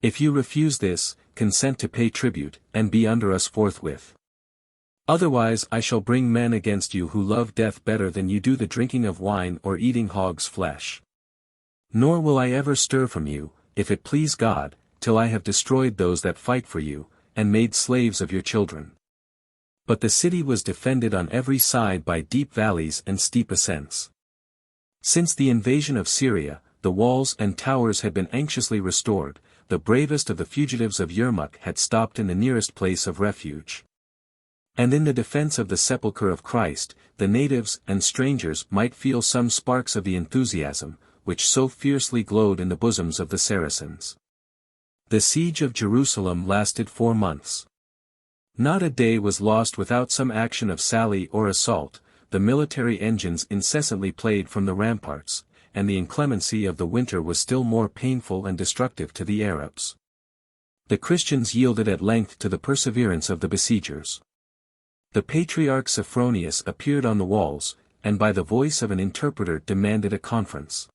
If you refuse this, consent to pay tribute, and be under us forthwith. Otherwise I shall bring men against you who love death better than you do the drinking of wine or eating hog's flesh. Nor will I ever stir from you, if it please God, till I have destroyed those that fight for you, and made slaves of your children. But the city was defended on every side by deep valleys and steep ascents. Since the invasion of Syria, the walls and towers had been anxiously restored. The bravest of the fugitives of Yermuk had stopped in the nearest place of refuge. And in the defense of the sepulchre of Christ, the natives and strangers might feel some sparks of the enthusiasm, which so fiercely glowed in the bosoms of the Saracens. The siege of Jerusalem lasted 4 months. Not a day was lost without some action of sally or assault. The military engines incessantly played from the ramparts, and the inclemency of the winter was still more painful and destructive to the Arabs. The Christians yielded at length to the perseverance of the besiegers. The patriarch Sophronius appeared on the walls, and by the voice of an interpreter demanded a conference.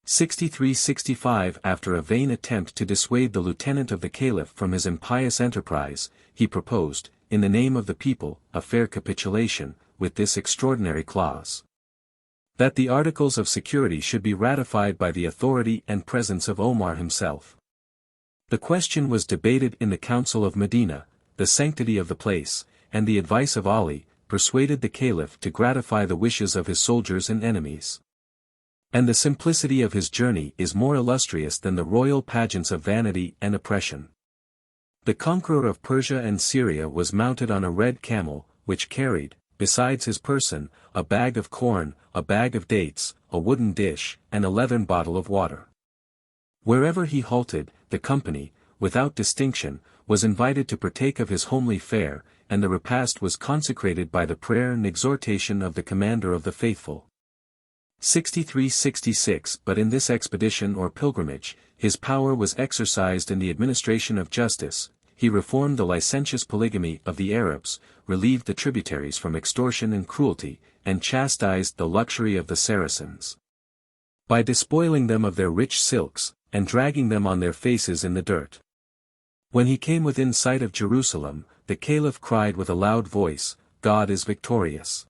63:65 After a vain attempt to dissuade the lieutenant of the Caliph from his impious enterprise, he proposed, in the name of the people, a fair capitulation, with this extraordinary clause: that the articles of security should be ratified by the authority and presence of Omar himself. The question was debated in the Council of Medina, the sanctity of the place, and the advice of Ali, persuaded the Caliph to gratify the wishes of his soldiers and enemies. And the simplicity of his journey is more illustrious than the royal pageants of vanity and oppression. The conqueror of Persia and Syria was mounted on a red camel, which carried, besides his person, a bag of corn, a bag of dates, a wooden dish, and a leathern bottle of water. Wherever he halted, the company, without distinction, was invited to partake of his homely fare, and the repast was consecrated by the prayer and exhortation of the commander of the faithful. 63-66 But in this expedition or pilgrimage, his power was exercised in the administration of justice. He reformed the licentious polygamy of the Arabs, relieved the tributaries from extortion and cruelty, and chastised the luxury of the Saracens. By despoiling them of their rich silks, and dragging them on their faces in the dirt. When he came within sight of Jerusalem, the Caliph cried with a loud voice, "God is victorious.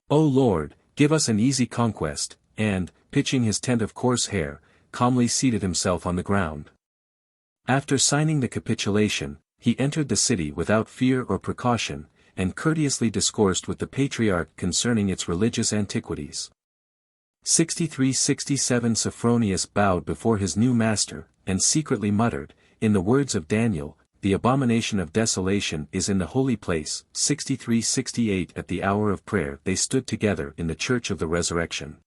O Lord, give us an easy conquest," and, pitching his tent of coarse hair, calmly seated himself on the ground. After signing the capitulation, he entered the city without fear or precaution, and courteously discoursed with the patriarch concerning its religious antiquities. 63-67 Sophronius bowed before his new master, and secretly muttered, in the words of Daniel, "The abomination of desolation is in the holy place." 63-68 At the hour of prayer they stood together in the church of the resurrection.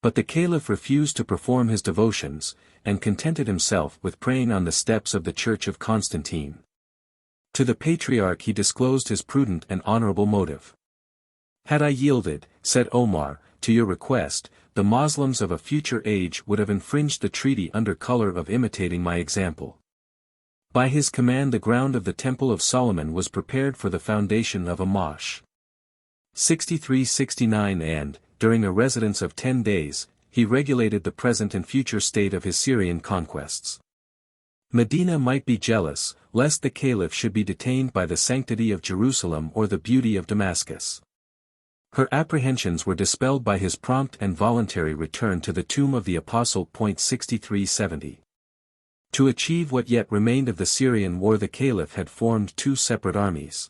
But the Caliph refused to perform his devotions, and contented himself with praying on the steps of the church of Constantine. To the patriarch he disclosed his prudent and honorable motive. "Had I yielded," said Omar, "to your request, the Moslems of a future age would have infringed the treaty under color of imitating my example. By his command the ground of the Temple of Solomon was prepared for the foundation of a mosque." 63-69 And, during a residence of 10 days, he regulated the present and future state of his Syrian conquests. Medina might be jealous, lest the Caliph should be detained by the sanctity of Jerusalem or the beauty of Damascus. Her apprehensions were dispelled by his prompt and voluntary return to the tomb of the Apostle. 63-70. To achieve what yet remained of the Syrian war the Caliph had formed two separate armies.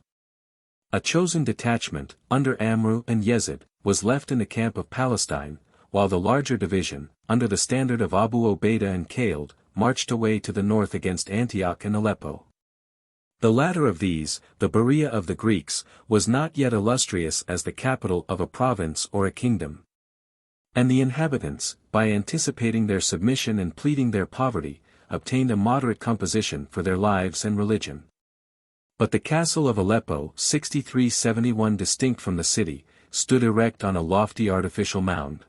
A chosen detachment, under Amru and Yezid, was left in the camp of Palestine, while the larger division, under the standard of Abu Ubaidah and Khaled, marched away to the north against Antioch and Aleppo. The latter of these, the Berea of the Greeks, was not yet illustrious as the capital of a province or a kingdom. And the inhabitants, by anticipating their submission and pleading their poverty, obtained a moderate composition for their lives and religion. But the castle of Aleppo, 63-71 distinct from the city, stood erect on a lofty artificial mound.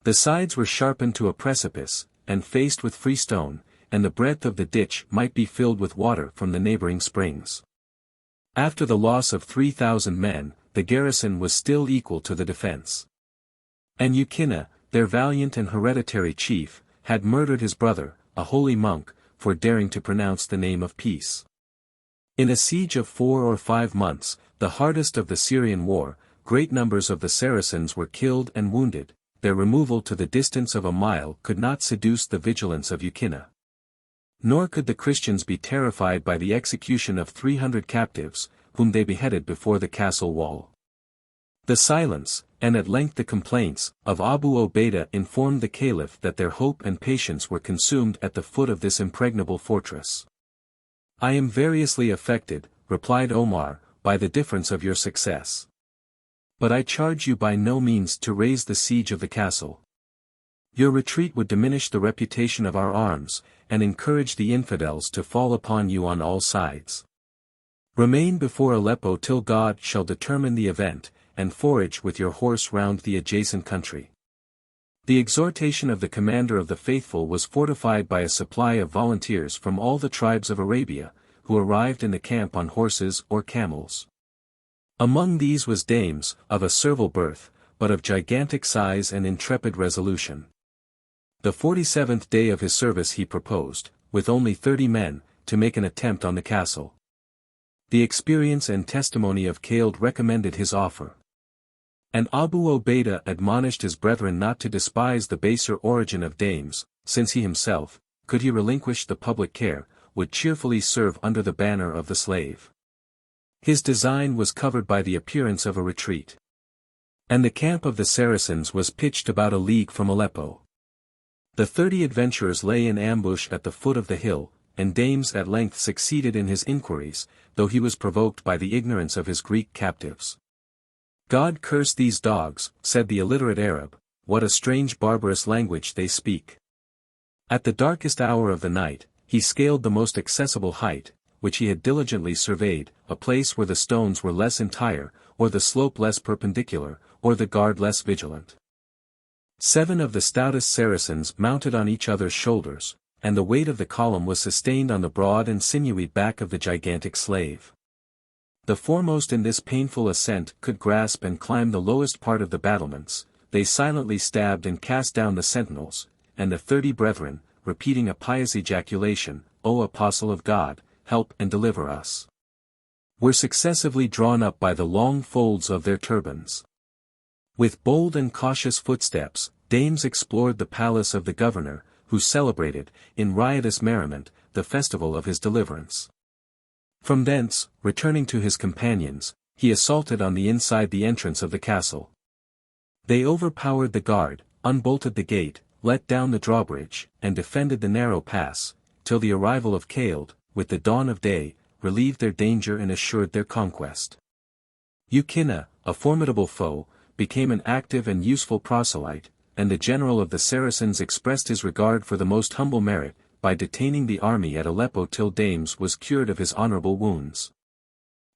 The sides were sharpened to a precipice, and faced with freestone, and the breadth of the ditch might be filled with water from the neighboring springs. After the loss of 3,000 men, the garrison was still equal to the defense. And Yukinna, their valiant and hereditary chief, had murdered his brother, a holy monk, for daring to pronounce the name of peace. In a siege of 4 or 5 months, the hardest of the Syrian war, great numbers of the Saracens were killed and wounded. Their removal to the distance of a mile could not seduce the vigilance of Yukinna. Nor could the Christians be terrified by the execution of 300 captives, whom they beheaded before the castle wall. The silence, and at length the complaints, of Abu Ubaidah informed the Caliph that their hope and patience were consumed at the foot of this impregnable fortress. "I am variously affected," replied Omar, "by the difference of your success. But I charge you by no means to raise the siege of the castle. Your retreat would diminish the reputation of our arms, and encourage the infidels to fall upon you on all sides. Remain before Aleppo till God shall determine the event, and forage with your horse round the adjacent country." The exhortation of the commander of the faithful was fortified by a supply of volunteers from all the tribes of Arabia, who arrived in the camp on horses or camels. Among these was Dames, of a servile birth, but of gigantic size and intrepid resolution. The 47th day of his service he proposed, with only 30 men, to make an attempt on the castle. The experience and testimony of Khaled recommended his offer. And Abu Ubaidah admonished his brethren not to despise the baser origin of Dames, since he himself, could he relinquish the public care, would cheerfully serve under the banner of the slave. His design was covered by the appearance of a retreat. And the camp of the Saracens was pitched about a league from Aleppo. The 30 adventurers lay in ambush at the foot of the hill, and Dames at length succeeded in his inquiries, though he was provoked by the ignorance of his Greek captives. "God curse these dogs," said the illiterate Arab, "what a strange barbarous language they speak." At the darkest hour of the night, he scaled the most accessible height, which he had diligently surveyed, a place where the stones were less entire, or the slope less perpendicular, or the guard less vigilant. 7 of the stoutest Saracens mounted on each other's shoulders, and the weight of the column was sustained on the broad and sinewy back of the gigantic slave. The foremost in this painful ascent could grasp and climb the lowest part of the battlements. They silently stabbed and cast down the sentinels, and the 30 brethren, repeating a pious ejaculation, "O Apostle of God, help and deliver us," were successively drawn up by the long folds of their turbans. With bold and cautious footsteps, Dames explored the palace of the governor, who celebrated, in riotous merriment, the festival of his deliverance. From thence, returning to his companions, he assaulted on the inside the entrance of the castle. They overpowered the guard, unbolted the gate, let down the drawbridge, and defended the narrow pass, till the arrival of Caeled, with the dawn of day, relieved their danger and assured their conquest. Eukinna, a formidable foe, became an active and useful proselyte, and the general of the Saracens expressed his regard for the most humble merit, by detaining the army at Aleppo till Dames was cured of his honorable wounds.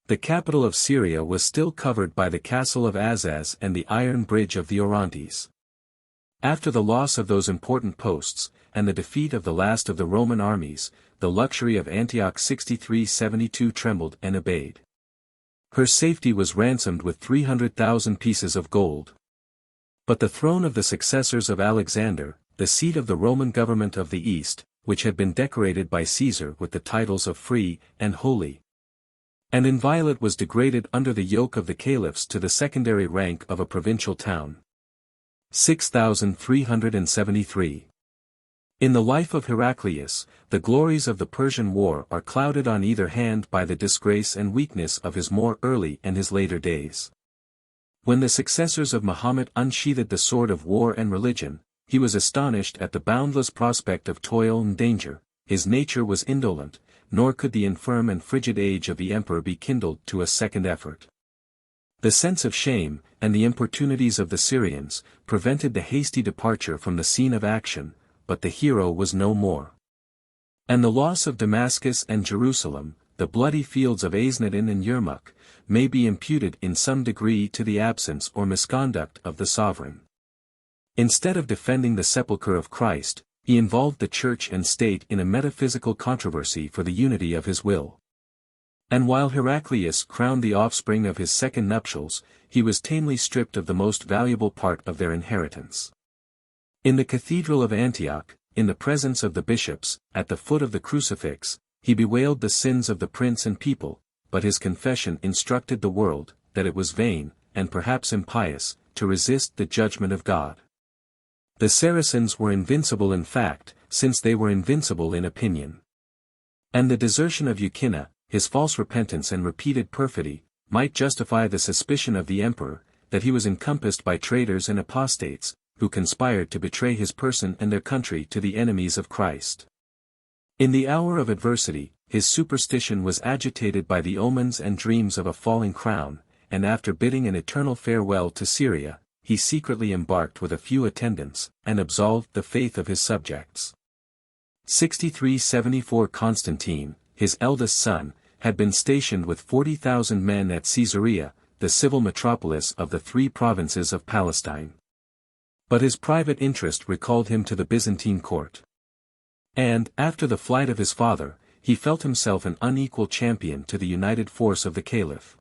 The capital of Syria was still covered by the castle of Azaz and the iron bridge of the Orontes. After the loss of those important posts, and the defeat of the last of the Roman armies, the luxury of Antioch 63-72 trembled and obeyed. Her safety was ransomed with 300,000 pieces of gold. But the throne of the successors of Alexander, the seat of the Roman government of the East, which had been decorated by Caesar with the titles of free and holy, and inviolate, was degraded under the yoke of the caliphs to the secondary rank of a provincial town. 6373. In the life of Heraclius, the glories of the Persian War are clouded on either hand by the disgrace and weakness of his more early and his later days. When the successors of Muhammad unsheathed the sword of war and religion, he was astonished at the boundless prospect of toil and danger. His nature was indolent, nor could the infirm and frigid age of the emperor be kindled to a second effort. The sense of shame, and the importunities of the Syrians, prevented the hasty departure from the scene of action, but the hero was no more. And the loss of Damascus and Jerusalem, the bloody fields of Aiznadin and Yermuk, may be imputed in some degree to the absence or misconduct of the sovereign. Instead of defending the sepulchre of Christ, he involved the church and state in a metaphysical controversy for the unity of his will. And while Heraclius crowned the offspring of his second nuptials, he was tamely stripped of the most valuable part of their inheritance. In the cathedral of Antioch, in the presence of the bishops, at the foot of the crucifix, he bewailed the sins of the prince and people, but his confession instructed the world, that it was vain, and perhaps impious, to resist the judgment of God. The Saracens were invincible in fact, since they were invincible in opinion. And the desertion of Eukinna, his false repentance and repeated perfidy, might justify the suspicion of the emperor, that he was encompassed by traitors and apostates, who conspired to betray his person and their country to the enemies of Christ. In the hour of adversity, his superstition was agitated by the omens and dreams of a falling crown, and after bidding an eternal farewell to Syria, he secretly embarked with a few attendants, and absolved the faith of his subjects. 6374 Constantine, his eldest son, had been stationed with 40,000 men at Caesarea, the civil metropolis of the 3 provinces of Palestine. But his private interest recalled him to the Byzantine court. And, after the flight of his father, he felt himself an unequal champion to the united force of the Caliph.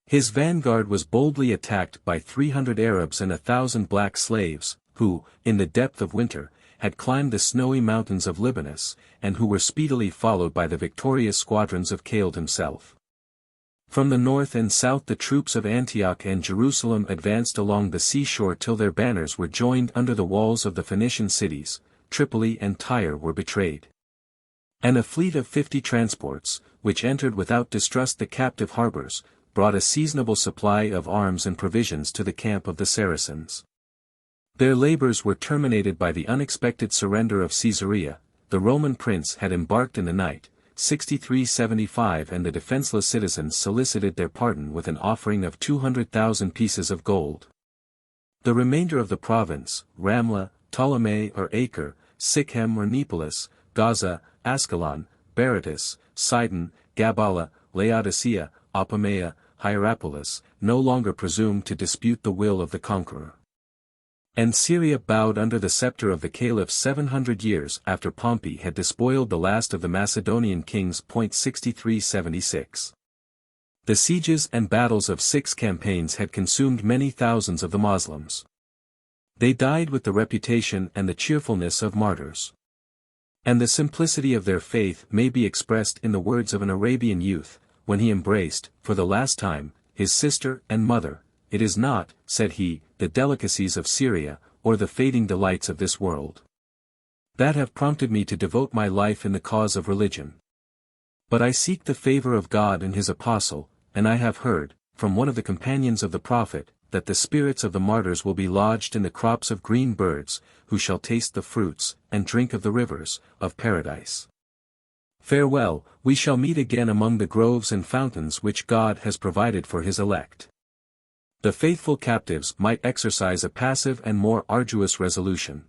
His vanguard was boldly attacked by 300 Arabs and 1,000 black slaves, who, in the depth of winter, had climbed the snowy mountains of Libanus, and who were speedily followed by the victorious squadrons of Caeled himself. From the north and south the troops of Antioch and Jerusalem advanced along the seashore till their banners were joined under the walls of the Phoenician cities, Tripoli and Tyre were betrayed. And a fleet of 50 transports, which entered without distrust the captive harbors, brought a seasonable supply of arms and provisions to the camp of the Saracens. Their labors were terminated by the unexpected surrender of Caesarea. The Roman prince had embarked in the night, 6375, and the defenseless citizens solicited their pardon with an offering of 200,000 pieces of gold. The remainder of the province, Ramla, Ptolemy or Acre, Sichem or Neapolis, Gaza, Ascalon, Berytus, Sidon, Gabala, Laodicea, Apamea, Hierapolis, no longer presumed to dispute the will of the conqueror. And Syria bowed under the scepter of the Caliph 700 years after Pompey had despoiled the last of the Macedonian kings. 6376. The sieges and battles of 6 campaigns had consumed many thousands of the Moslems. They died with the reputation and the cheerfulness of martyrs. And the simplicity of their faith may be expressed in the words of an Arabian youth, when he embraced, for the last time, his sister and mother. "It is not," said he, "the delicacies of Syria, or the fading delights of this world, that have prompted me to devote my life in the cause of religion. But I seek the favor of God and his apostle, and I have heard, from one of the companions of the prophet, that the spirits of the martyrs will be lodged in the crops of green birds, who shall taste the fruits, and drink of the rivers, of paradise. Farewell, we shall meet again among the groves and fountains which God has provided for his elect." The faithful captives might exercise a passive and more arduous resolution.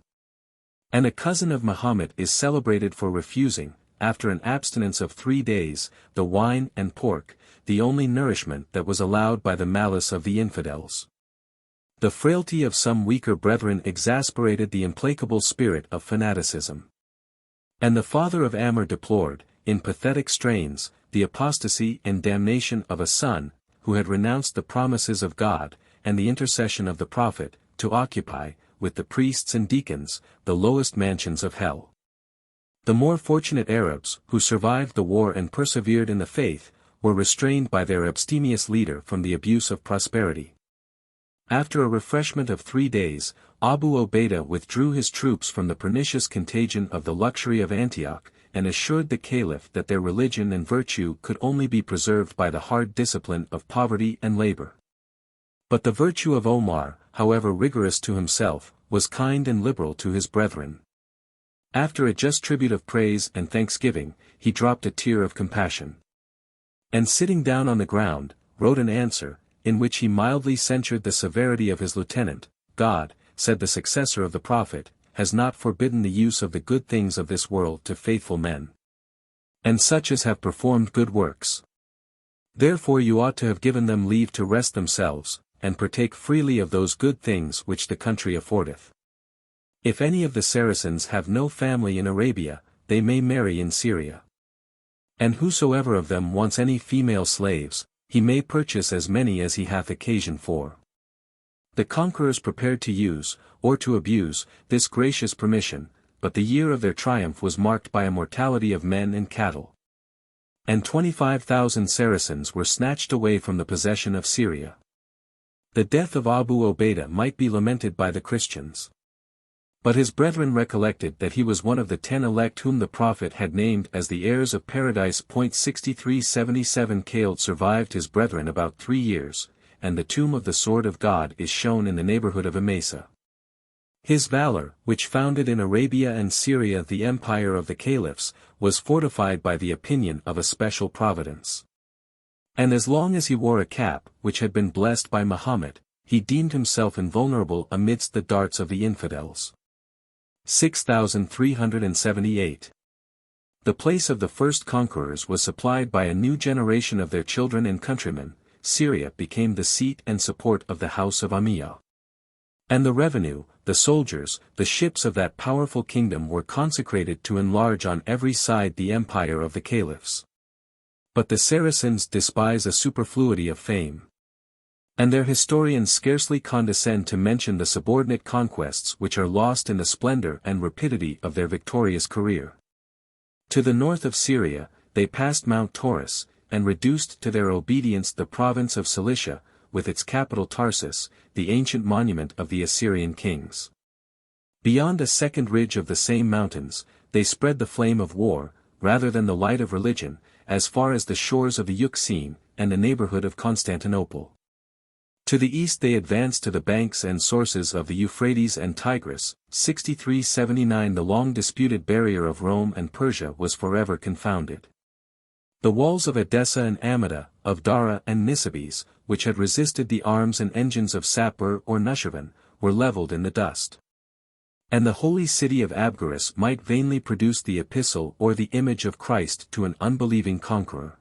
And a cousin of Muhammad is celebrated for refusing, after an abstinence of 3 days, the wine and pork, the only nourishment that was allowed by the malice of the infidels. The frailty of some weaker brethren exasperated the implacable spirit of fanaticism. And the father of Amr deplored, in pathetic strains, the apostasy and damnation of a son, who had renounced the promises of God, and the intercession of the prophet, to occupy, with the priests and deacons, the lowest mansions of hell. The more fortunate Arabs, who survived the war and persevered in the faith, were restrained by their abstemious leader from the abuse of prosperity. After a refreshment of 3 days, Abu Ubaidah withdrew his troops from the pernicious contagion of the luxury of Antioch, and assured the caliph that their religion and virtue could only be preserved by the hard discipline of poverty and labor. But the virtue of Omar, however rigorous to himself, was kind and liberal to his brethren. After a just tribute of praise and thanksgiving, he dropped a tear of compassion. And sitting down on the ground, wrote an answer, in which he mildly censured the severity of his lieutenant. "God," said the successor of the prophet, "has not forbidden the use of the good things of this world to faithful men, and such as have performed good works. Therefore you ought to have given them leave to rest themselves, and partake freely of those good things which the country affordeth. If any of the Saracens have no family in Arabia, they may marry in Syria. And whosoever of them wants any female slaves, he may purchase as many as he hath occasion for." The conquerors prepared to use, or to abuse, this gracious permission, but the year of their triumph was marked by a mortality of men and cattle. And 25,000 Saracens were snatched away from the possession of Syria. The death of Abu Ubaidah might be lamented by the Christians. But his brethren recollected that he was one of the 10 elect whom the prophet had named as the heirs of paradise. 6377 Khaled survived his brethren about 3 years, and the tomb of the sword of God is shown in the neighborhood of Emesa. His valor, which founded in Arabia and Syria the empire of the caliphs, was fortified by the opinion of a special providence. And as long as he wore a cap which had been blessed by Muhammad, he deemed himself invulnerable amidst the darts of the infidels. 6378. The place of the first conquerors was supplied by a new generation of their children and countrymen. Syria became the seat and support of the house of Amiyah. And the revenue, the soldiers, the ships of that powerful kingdom were consecrated to enlarge on every side the empire of the caliphs. But the Saracens despise a superfluity of fame. And their historians scarcely condescend to mention the subordinate conquests which are lost in the splendor and rapidity of their victorious career. To the north of Syria, they passed Mount Taurus, and reduced to their obedience the province of Cilicia, with its capital Tarsus, the ancient monument of the Assyrian kings. Beyond a second ridge of the same mountains, they spread the flame of war, rather than the light of religion, as far as the shores of the Euxine, and the neighborhood of Constantinople. To the east they advanced to the banks and sources of the Euphrates and Tigris. 6379 The long-disputed barrier of Rome and Persia was forever confounded. The walls of Edessa and Amida, of Dara and Nisibis, which had resisted the arms and engines of Sapor or Nushirvan, were leveled in the dust. And the holy city of Abgarus might vainly produce the epistle or the image of Christ to an unbelieving conqueror.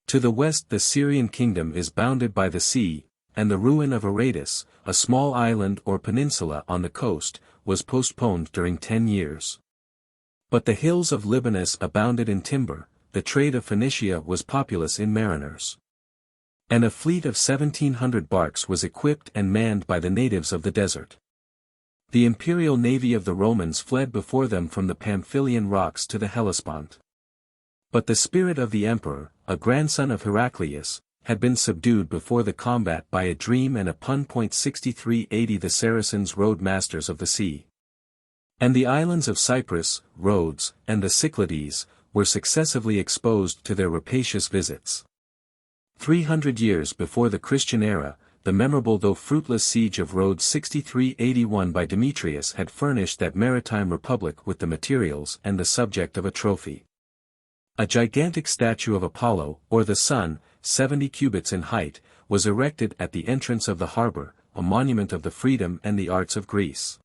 To the west the Syrian kingdom is bounded by the sea, and the ruin of Aradus, a small island or peninsula on the coast, was postponed during 10 years. But the hills of Libanus abounded in timber, the trade of Phoenicia was populous in mariners. And a fleet of 1,700 barks was equipped and manned by the natives of the desert. The imperial navy of the Romans fled before them from the Pamphylian rocks to the Hellespont. But the spirit of the emperor, a grandson of Heraclius, had been subdued before the combat by a dream and a pun. 6380 The Saracens rode masters of the sea. And the islands of Cyprus, Rhodes, and the Cyclades, were successively exposed to their rapacious visits. 300 years before the Christian era, the memorable though fruitless siege of Rhodes 6381 by Demetrius had furnished that maritime republic with the materials and the subject of a trophy. A gigantic statue of Apollo, or the sun, 70 cubits in height, was erected at the entrance of the harbor, a monument of the freedom and the arts of Greece.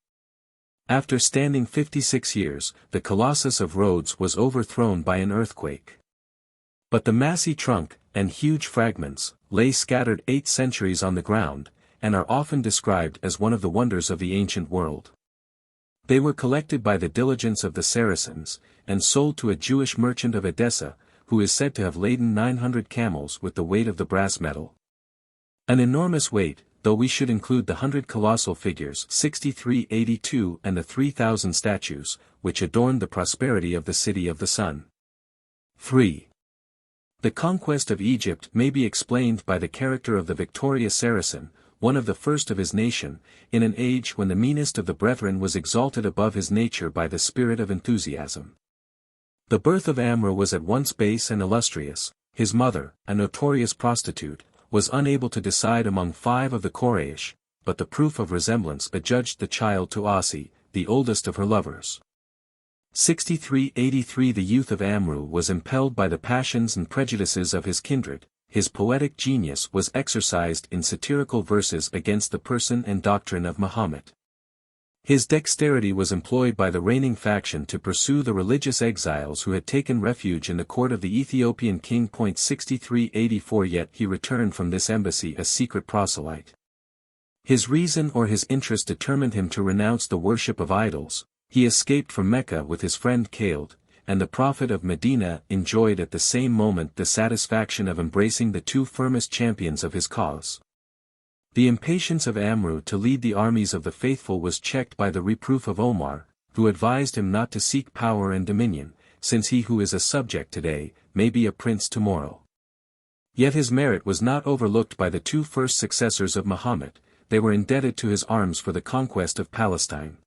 After standing 56 years, the Colossus of Rhodes was overthrown by an earthquake. But the massy trunk, and huge fragments, lay scattered 8 centuries on the ground, and are often described as one of the wonders of the ancient world. They were collected by the diligence of the Saracens, and sold to a Jewish merchant of Edessa, who is said to have laden 900 camels with the weight of the brass metal. An enormous weight, though we should include the 100 colossal figures 6382 and the 3,000 statues, which adorned the prosperity of the city of the sun. 3. The conquest of Egypt may be explained by the character of the victorious Saracen, one of the first of his nation, in an age when the meanest of the brethren was exalted above his nature by the spirit of enthusiasm. The birth of Amrou was at once base and illustrious. His mother, a notorious prostitute, was unable to decide among 5 of the Quraysh, but the proof of resemblance adjudged the child to Asi, the oldest of her lovers. 6383 The youth of Amrou was impelled by the passions and prejudices of his kindred. His poetic genius was exercised in satirical verses against the person and doctrine of Muhammad. His dexterity was employed by the reigning faction to pursue the religious exiles who had taken refuge in the court of the Ethiopian king. 6384 Yet he returned from this embassy a secret proselyte. His reason or his interest determined him to renounce the worship of idols. He escaped from Mecca with his friend Khaled, and the Prophet of Medina enjoyed at the same moment the satisfaction of embracing the 2 firmest champions of his cause. The impatience of Amrou to lead the armies of the faithful was checked by the reproof of Omar, who advised him not to seek power and dominion, since he who is a subject today, may be a prince tomorrow. Yet his merit was not overlooked by the 2 first successors of Muhammad. They were indebted to his arms for the conquest of Palestine.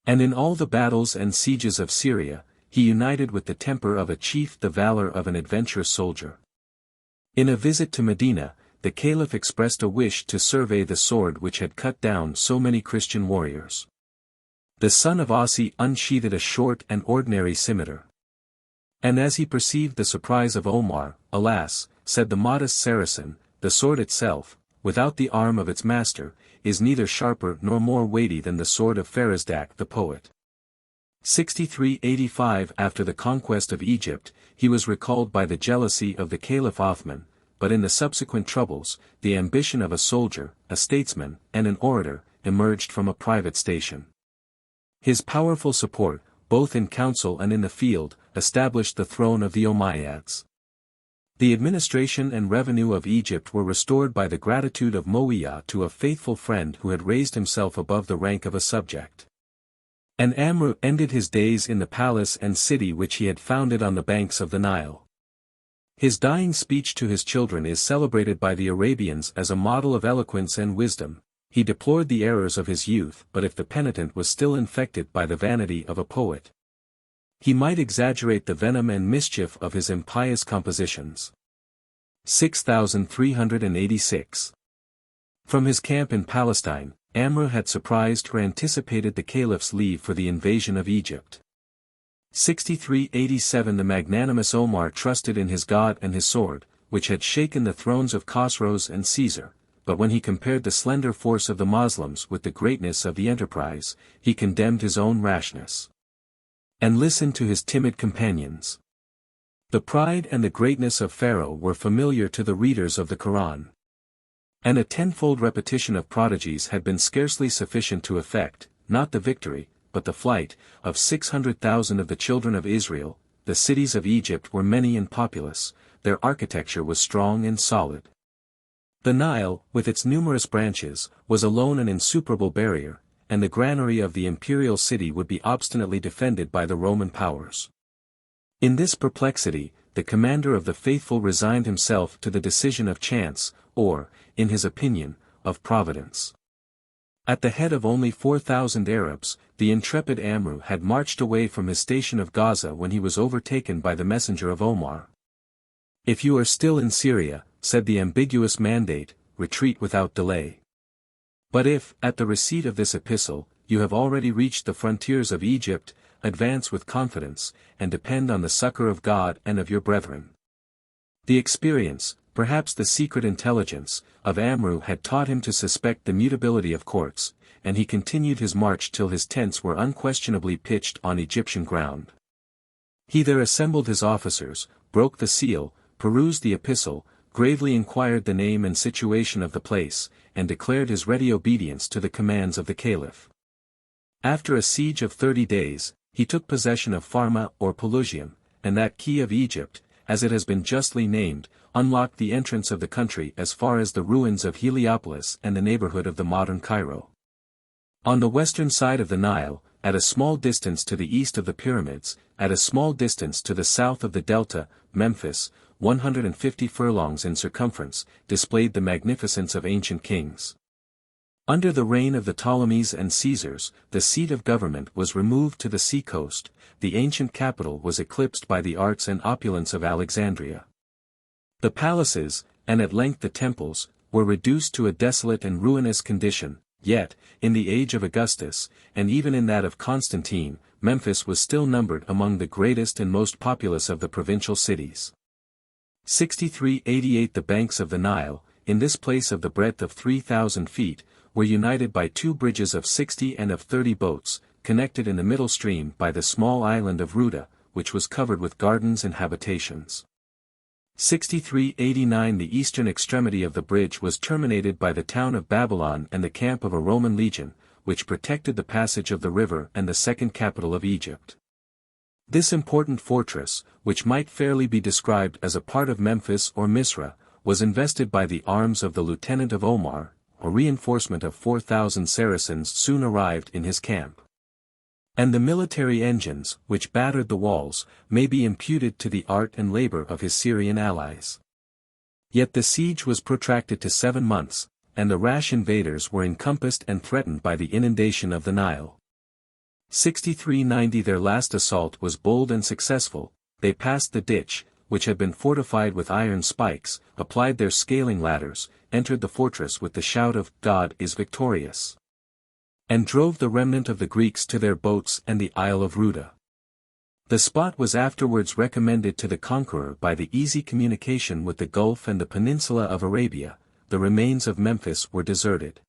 And in all the battles and sieges of Syria, he united with the temper of a chief the valor of an adventurous soldier. In a visit to Medina, the caliph expressed a wish to survey the sword which had cut down so many Christian warriors. The son of Asi unsheathed a short and ordinary scimitar. And as he perceived the surprise of Omar, alas, said the modest Saracen, the sword itself, without the arm of its master, is neither sharper nor more weighty than the sword of Farazdak the poet. 6385 After the conquest of Egypt, he was recalled by the jealousy of the Caliph Othman, but in the subsequent troubles, the ambition of a soldier, a statesman, and an orator, emerged from a private station. His powerful support, both in council and in the field, established the throne of the Umayyads. The administration and revenue of Egypt were restored by the gratitude of Muawiyah to a faithful friend who had raised himself above the rank of a subject. And Amrou ended his days in the palace and city which he had founded on the banks of the Nile. His dying speech to his children is celebrated by the Arabians as a model of eloquence and wisdom. He deplored the errors of his youth, but if the penitent was still infected by the vanity of a poet, he might exaggerate the venom and mischief of his impious compositions. 6386. From his camp in Palestine, Amru had surprised or anticipated the caliph's leave for the invasion of Egypt. 6387. The magnanimous Omar trusted in his God and his sword, which had shaken the thrones of Khosroes and Caesar, but when he compared the slender force of the Moslems with the greatness of the enterprise, he condemned his own rashness and listened to his timid companions. The pride and the greatness of Pharaoh were familiar to the readers of the Quran. And a tenfold repetition of prodigies had been scarcely sufficient to effect, not the victory, but the flight, of 600,000 of the children of Israel. The cities of Egypt were many and populous, their architecture was strong and solid. The Nile, with its numerous branches, was alone an insuperable barrier, and the granary of the imperial city would be obstinately defended by the Roman powers. In this perplexity, the commander of the faithful resigned himself to the decision of chance, or, in his opinion, of providence. At the head of only 4,000 Arabs, the intrepid Amru had marched away from his station of Gaza when he was overtaken by the messenger of Omar. "If you are still in Syria," said the ambiguous mandate, "retreat without delay. But if, at the receipt of this epistle, you have already reached the frontiers of Egypt, advance with confidence, and depend on the succor of God and of your brethren." The experience, perhaps the secret intelligence, of Amru had taught him to suspect the mutability of courts, and he continued his march till his tents were unquestionably pitched on Egyptian ground. He there assembled his officers, broke the seal, perused the epistle, gravely inquired the name and situation of the place, and declared his ready obedience to the commands of the Caliph. After a siege of 30 days, he took possession of Pharma or Pelusium, and that key of Egypt, as it has been justly named, unlocked the entrance of the country as far as the ruins of Heliopolis and the neighborhood of the modern Cairo. On the western side of the Nile, at a small distance to the east of the pyramids, at a small distance to the south of the delta, Memphis, 150 furlongs in circumference, displayed the magnificence of ancient kings. Under the reign of the Ptolemies and Caesars, the seat of government was removed to the sea-coast, the ancient capital was eclipsed by the arts and opulence of Alexandria. The palaces, and at length the temples, were reduced to a desolate and ruinous condition, yet, in the age of Augustus, and even in that of Constantine, Memphis was still numbered among the greatest and most populous of the provincial cities. 6388. The banks of the Nile, in this place of the breadth of 3,000 feet, were united by 2 bridges of 60 and of 30 boats, connected in the middle stream by the small island of Ruda, which was covered with gardens and habitations. 6389. The eastern extremity of the bridge was terminated by the town of Babylon and the camp of a Roman legion, which protected the passage of the river and the second capital of Egypt. This important fortress, which might fairly be described as a part of Memphis or Misra, was invested by the arms of the lieutenant of Omar. A reinforcement of 4,000 Saracens soon arrived in his camp. And the military engines, which battered the walls, may be imputed to the art and labor of his Syrian allies. Yet the siege was protracted to 7 months, and the rash invaders were encompassed and threatened by the inundation of the Nile. 6390. Their last assault was bold and successful. They passed the ditch, which had been fortified with iron spikes, applied their scaling ladders, entered the fortress with the shout of "God is victorious," and drove the remnant of the Greeks to their boats and the Isle of Ruda. The spot was afterwards recommended to the conqueror by the easy communication with the Gulf and the peninsula of Arabia. The remains of Memphis were deserted.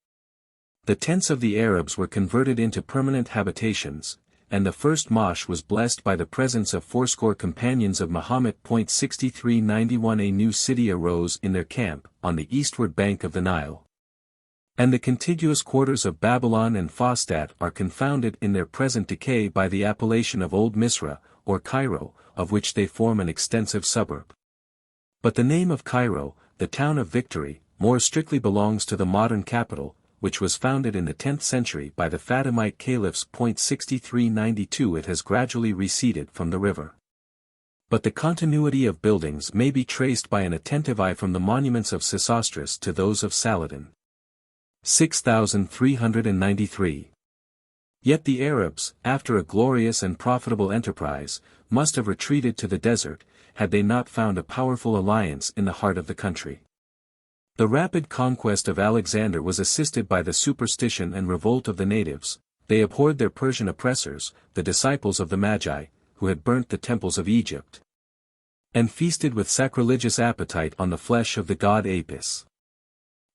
The tents of the Arabs were converted into permanent habitations, and the first mosh was blessed by the presence of 80 companions of Muhammad. 6391. A new city arose in their camp, on the eastward bank of the Nile. And the contiguous quarters of Babylon and Fostat are confounded in their present decay by the appellation of Old Misra, or Cairo, of which they form an extensive suburb. But the name of Cairo, the town of victory, more strictly belongs to the modern capital, which was founded in the 10th century by the Fatimite caliphs. 6392. It has gradually receded from the river. But the continuity of buildings may be traced by an attentive eye from the monuments of Sesostris to those of Saladin. 6,393. Yet the Arabs, after a glorious and profitable enterprise, must have retreated to the desert, had they not found a powerful alliance in the heart of the country. The rapid conquest of Alexander was assisted by the superstition and revolt of the natives. They abhorred their Persian oppressors, the disciples of the Magi, who had burnt the temples of Egypt, and feasted with sacrilegious appetite on the flesh of the god Apis.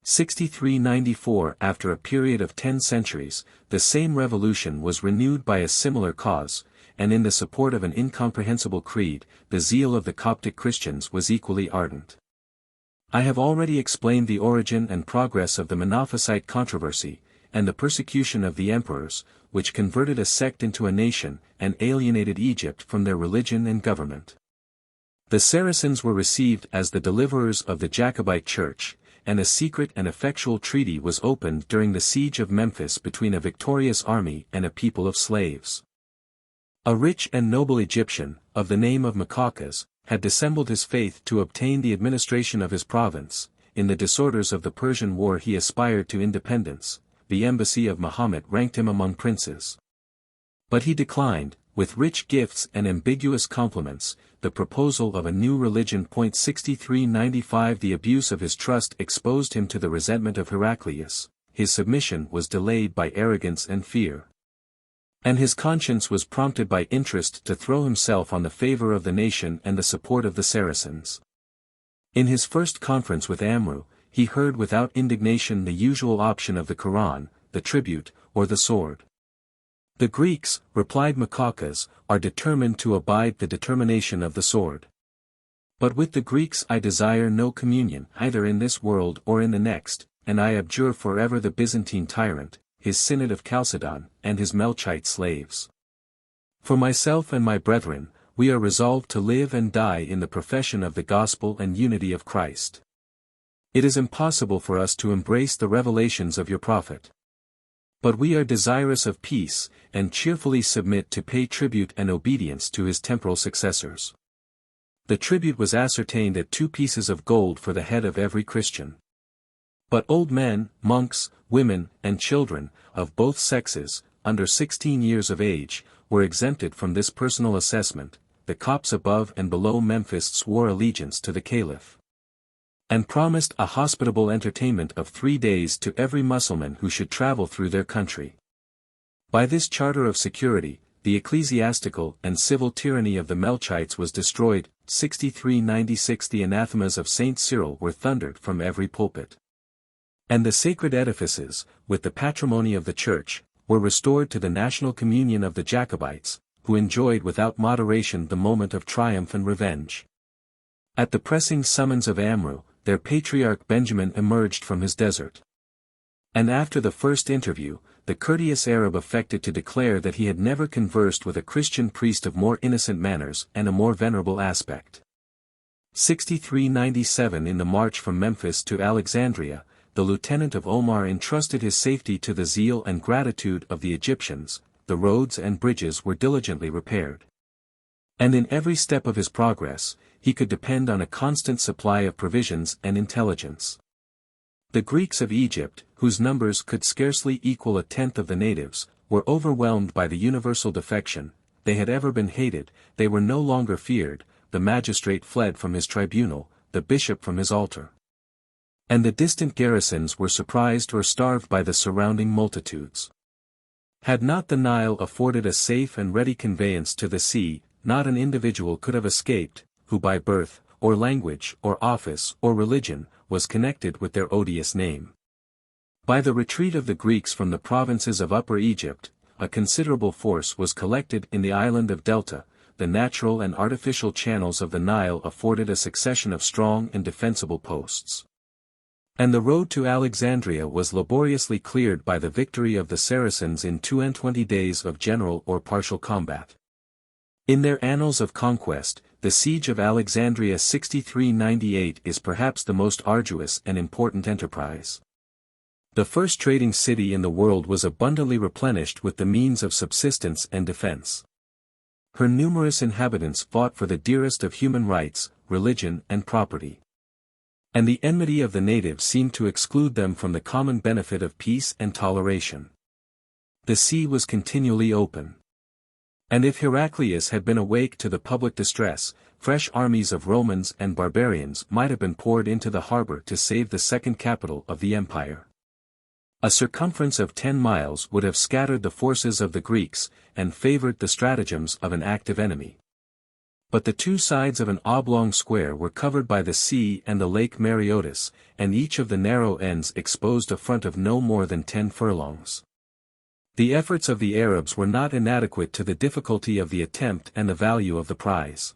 6394. After a period of 10 centuries, the same revolution was renewed by a similar cause, and in the support of an incomprehensible creed, the zeal of the Coptic Christians was equally ardent. I have already explained the origin and progress of the Monophysite controversy, and the persecution of the emperors, which converted a sect into a nation, and alienated Egypt from their religion and government. The Saracens were received as the deliverers of the Jacobite Church, and a secret and effectual treaty was opened during the siege of Memphis between a victorious army and a people of slaves. A rich and noble Egyptian, of the name of Makakes, had dissembled his faith to obtain the administration of his province. In the disorders of the Persian War he aspired to independence. The embassy of Mahomet ranked him among princes. But he declined, with rich gifts and ambiguous compliments, the proposal of a new religion. 6395. The abuse of his trust exposed him to the resentment of Heraclius. His submission was delayed by arrogance and fear, and his conscience was prompted by interest to throw himself on the favor of the nation and the support of the Saracens. In his first conference with Amru, he heard without indignation the usual option of the Quran, the tribute, or the sword. The Greeks, replied Makakes, are determined to abide the determination of the sword. But with the Greeks I desire no communion either in this world or in the next, and I abjure forever the Byzantine tyrant, his synod of Chalcedon, and his Melchite slaves. For myself and my brethren, we are resolved to live and die in the profession of the gospel and unity of Christ. It is impossible for us to embrace the revelations of your prophet. But we are desirous of peace, and cheerfully submit to pay tribute and obedience to his temporal successors. The tribute was ascertained at 2 pieces of gold for the head of every Christian. But old men, monks, women, and children, of both sexes, under 16 years of age, were exempted from this personal assessment. The Copts above and below Memphis swore allegiance to the Caliph, and promised a hospitable entertainment of 3 days to every Mussulman who should travel through their country. By this charter of security, the ecclesiastical and civil tyranny of the Melchites was destroyed. 6396. The anathemas of Saint Cyril were thundered from every pulpit, and the sacred edifices, with the patrimony of the Church, were restored to the national communion of the Jacobites, who enjoyed without moderation the moment of triumph and revenge. At the pressing summons of Amru, their patriarch Benjamin emerged from his desert. And after the first interview, the courteous Arab affected to declare that he had never conversed with a Christian priest of more innocent manners and a more venerable aspect. 6397. In the march from Memphis to Alexandria, the lieutenant of Omar entrusted his safety to the zeal and gratitude of the Egyptians. The roads and bridges were diligently repaired, and in every step of his progress, he could depend on a constant supply of provisions and intelligence. The Greeks of Egypt, whose numbers could scarcely equal 1/10 of the natives, were overwhelmed by the universal defection. They had ever been hated, they were no longer feared. The magistrate fled from his tribunal, the bishop from his altar, and the distant garrisons were surprised or starved by the surrounding multitudes. Had not the Nile afforded a safe and ready conveyance to the sea, not an individual could have escaped, who by birth, or language, or office, or religion, was connected with their odious name. By the retreat of the Greeks from the provinces of Upper Egypt, a considerable force was collected in the island of Delta. The natural and artificial channels of the Nile afforded a succession of strong and defensible posts, and the road to Alexandria was laboriously cleared by the victory of the Saracens in 22 days of general or partial combat. In their annals of conquest, the siege of Alexandria 6398 is perhaps the most arduous and important enterprise. The first trading city in the world was abundantly replenished with the means of subsistence and defense. Her numerous inhabitants fought for the dearest of human rights, religion and property. And the enmity of the natives seemed to exclude them from the common benefit of peace and toleration. The sea was continually open. And if Heraclius had been awake to the public distress, fresh armies of Romans and barbarians might have been poured into the harbor to save the second capital of the empire. A circumference of 10 miles would have scattered the forces of the Greeks, and favored the stratagems of an active enemy. But the two sides of an oblong square were covered by the sea and the Lake Mareotis, and each of the narrow ends exposed a front of no more than 10 furlongs. The efforts of the Arabs were not inadequate to the difficulty of the attempt and the value of the prize.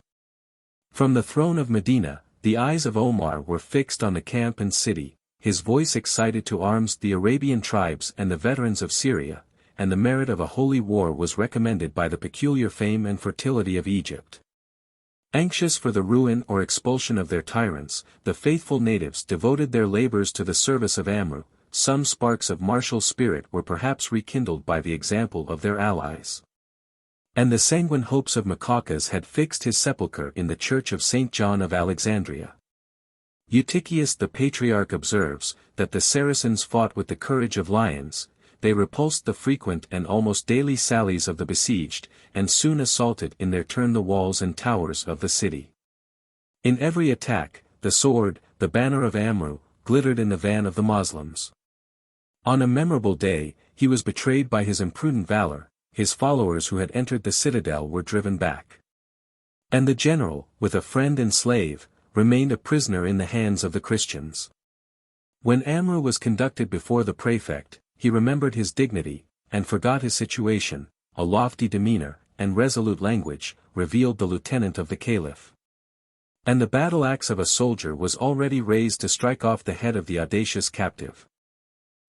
From the throne of Medina, the eyes of Omar were fixed on the camp and city, his voice excited to arms the Arabian tribes and the veterans of Syria, and the merit of a holy war was recommended by the peculiar fame and fertility of Egypt. Anxious for the ruin or expulsion of their tyrants, the faithful natives devoted their labors to the service of Amru. Some sparks of martial spirit were perhaps rekindled by the example of their allies. And the sanguine hopes of Macaucus had fixed his sepulchre in the church of St. John of Alexandria. Eutychius the Patriarch observes, that the Saracens fought with the courage of lions, they repulsed the frequent and almost daily sallies of the besieged, and soon assaulted in their turn the walls and towers of the city. In every attack, the sword, the banner of Amru, glittered in the van of the Moslems. On a memorable day, he was betrayed by his imprudent valor, his followers who had entered the citadel were driven back. And the general, with a friend and slave, remained a prisoner in the hands of the Christians. When Amru was conducted before the prefect, he remembered his dignity, and forgot his situation. A lofty demeanor, and resolute language, revealed the lieutenant of the caliph. And the battle axe of a soldier was already raised to strike off the head of the audacious captive.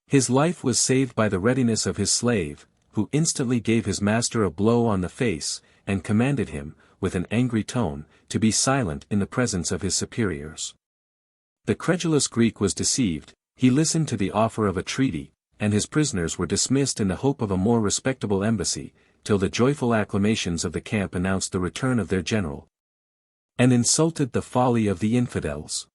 His life was saved by the readiness of his slave, who instantly gave his master a blow on the face, and commanded him, with an angry tone, to be silent in the presence of his superiors. The credulous Greek was deceived, he listened to the offer of a treaty, and his prisoners were dismissed in the hope of a more respectable embassy, till the joyful acclamations of the camp announced the return of their general, and insulted the folly of the infidels.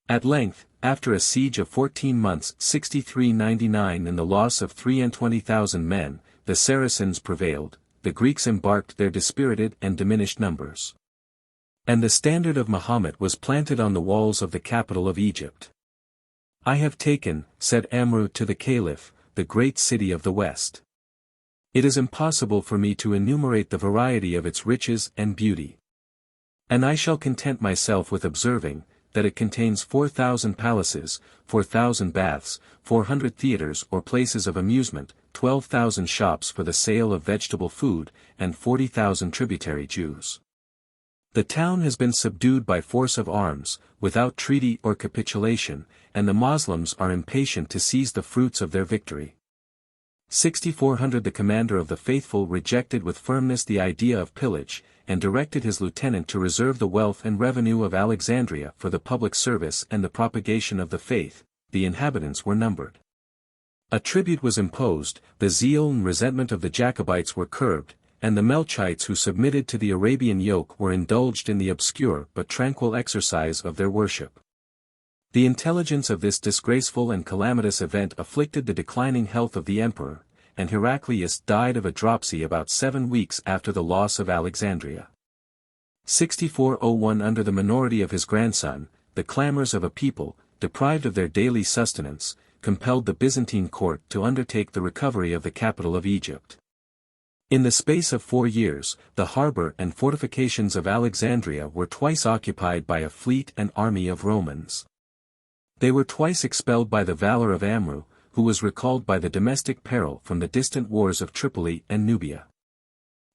At length, after a siege of 14 months 6399 and the loss of 23,000 men, the Saracens prevailed, the Greeks embarked their dispirited and diminished numbers. And the standard of Mahomet was planted on the walls of the capital of Egypt. I have taken, said Amru to the Caliph, the great city of the West. It is impossible for me to enumerate the variety of its riches and beauty. And I shall content myself with observing, that it contains 4,000 palaces, 4,000 baths, 400 theaters or places of amusement, 12,000 shops for the sale of vegetable food, and 40,000 tributary Jews. The town has been subdued by force of arms, without treaty or capitulation, and the Moslems are impatient to seize the fruits of their victory. 6,400 The commander of the faithful rejected with firmness the idea of pillage, and directed his lieutenant to reserve the wealth and revenue of Alexandria for the public service and the propagation of the faith. The inhabitants were numbered. A tribute was imposed, the zeal and resentment of the Jacobites were curbed, and the Melchites who submitted to the Arabian yoke were indulged in the obscure but tranquil exercise of their worship. The intelligence of this disgraceful and calamitous event afflicted the declining health of the emperor, and Heraclius died of a dropsy about 7 weeks after the loss of Alexandria. 6401 Under the minority of his grandson, the clamors of a people, deprived of their daily sustenance, compelled the Byzantine court to undertake the recovery of the capital of Egypt. In the space of 4 years, the harbor and fortifications of Alexandria were twice occupied by a fleet and army of Romans. They were twice expelled by the valor of Amru, who was recalled by the domestic peril from the distant wars of Tripoli and Nubia.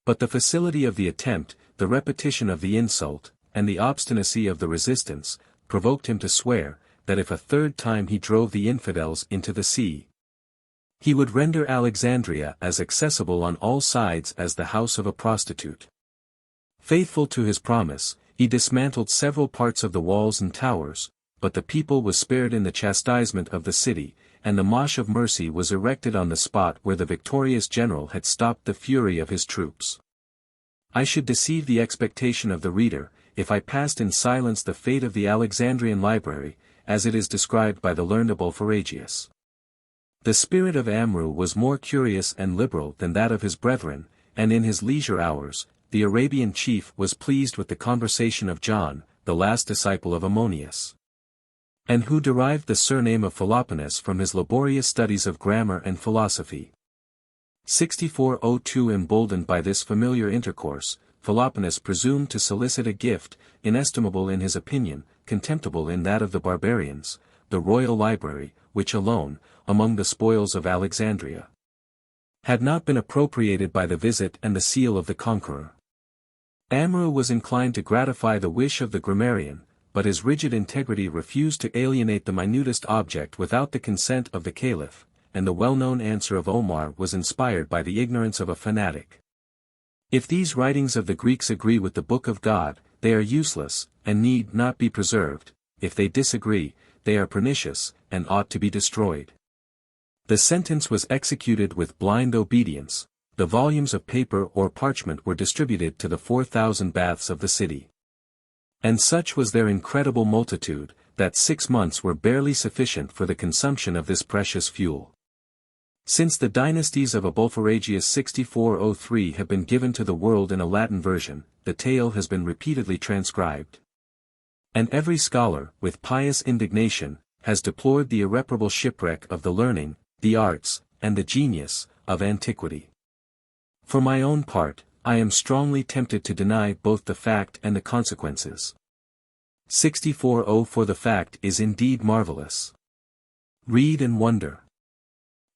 But the facility of the attempt, the repetition of the insult, and the obstinacy of the resistance, provoked him to swear, that if a third time he drove the infidels into the sea, he would render Alexandria as accessible on all sides as the house of a prostitute. Faithful to his promise, he dismantled several parts of the walls and towers, but the people was spared in the chastisement of the city, and the Mosque of Mercy was erected on the spot where the victorious general had stopped the fury of his troops. I should deceive the expectation of the reader, if I passed in silence the fate of the Alexandrian library, as it is described by the learned Abulpharagius. The spirit of Amru was more curious and liberal than that of his brethren, and in his leisure hours, the Arabian chief was pleased with the conversation of John, the last disciple of Ammonius, and who derived the surname of Philoponus from his laborious studies of grammar and philosophy. 6402 Emboldened by this familiar intercourse, Philoponus presumed to solicit a gift, inestimable in his opinion, contemptible in that of the barbarians, the royal library, which alone, among the spoils of Alexandria, had not been appropriated by the visit and the seal of the conqueror. Amru was inclined to gratify the wish of the grammarian, but his rigid integrity refused to alienate the minutest object without the consent of the caliph, and the well-known answer of Omar was inspired by the ignorance of a fanatic. If these writings of the Greeks agree with the Book of God, they are useless, and need not be preserved; if they disagree, they are pernicious, and ought to be destroyed. The sentence was executed with blind obedience. The volumes of paper or parchment were distributed to the 4,000 baths of the city. And such was their incredible multitude, that 6 months were barely sufficient for the consumption of this precious fuel. Since the dynasties of Abulpharagius 6403 have been given to the world in a Latin version, the tale has been repeatedly transcribed. And every scholar, with pious indignation, has deplored the irreparable shipwreck of the learning, the arts, and the genius, of antiquity. For my own part, I am strongly tempted to deny both the fact and the consequences. 6404 The fact is indeed marvelous. Read and wonder.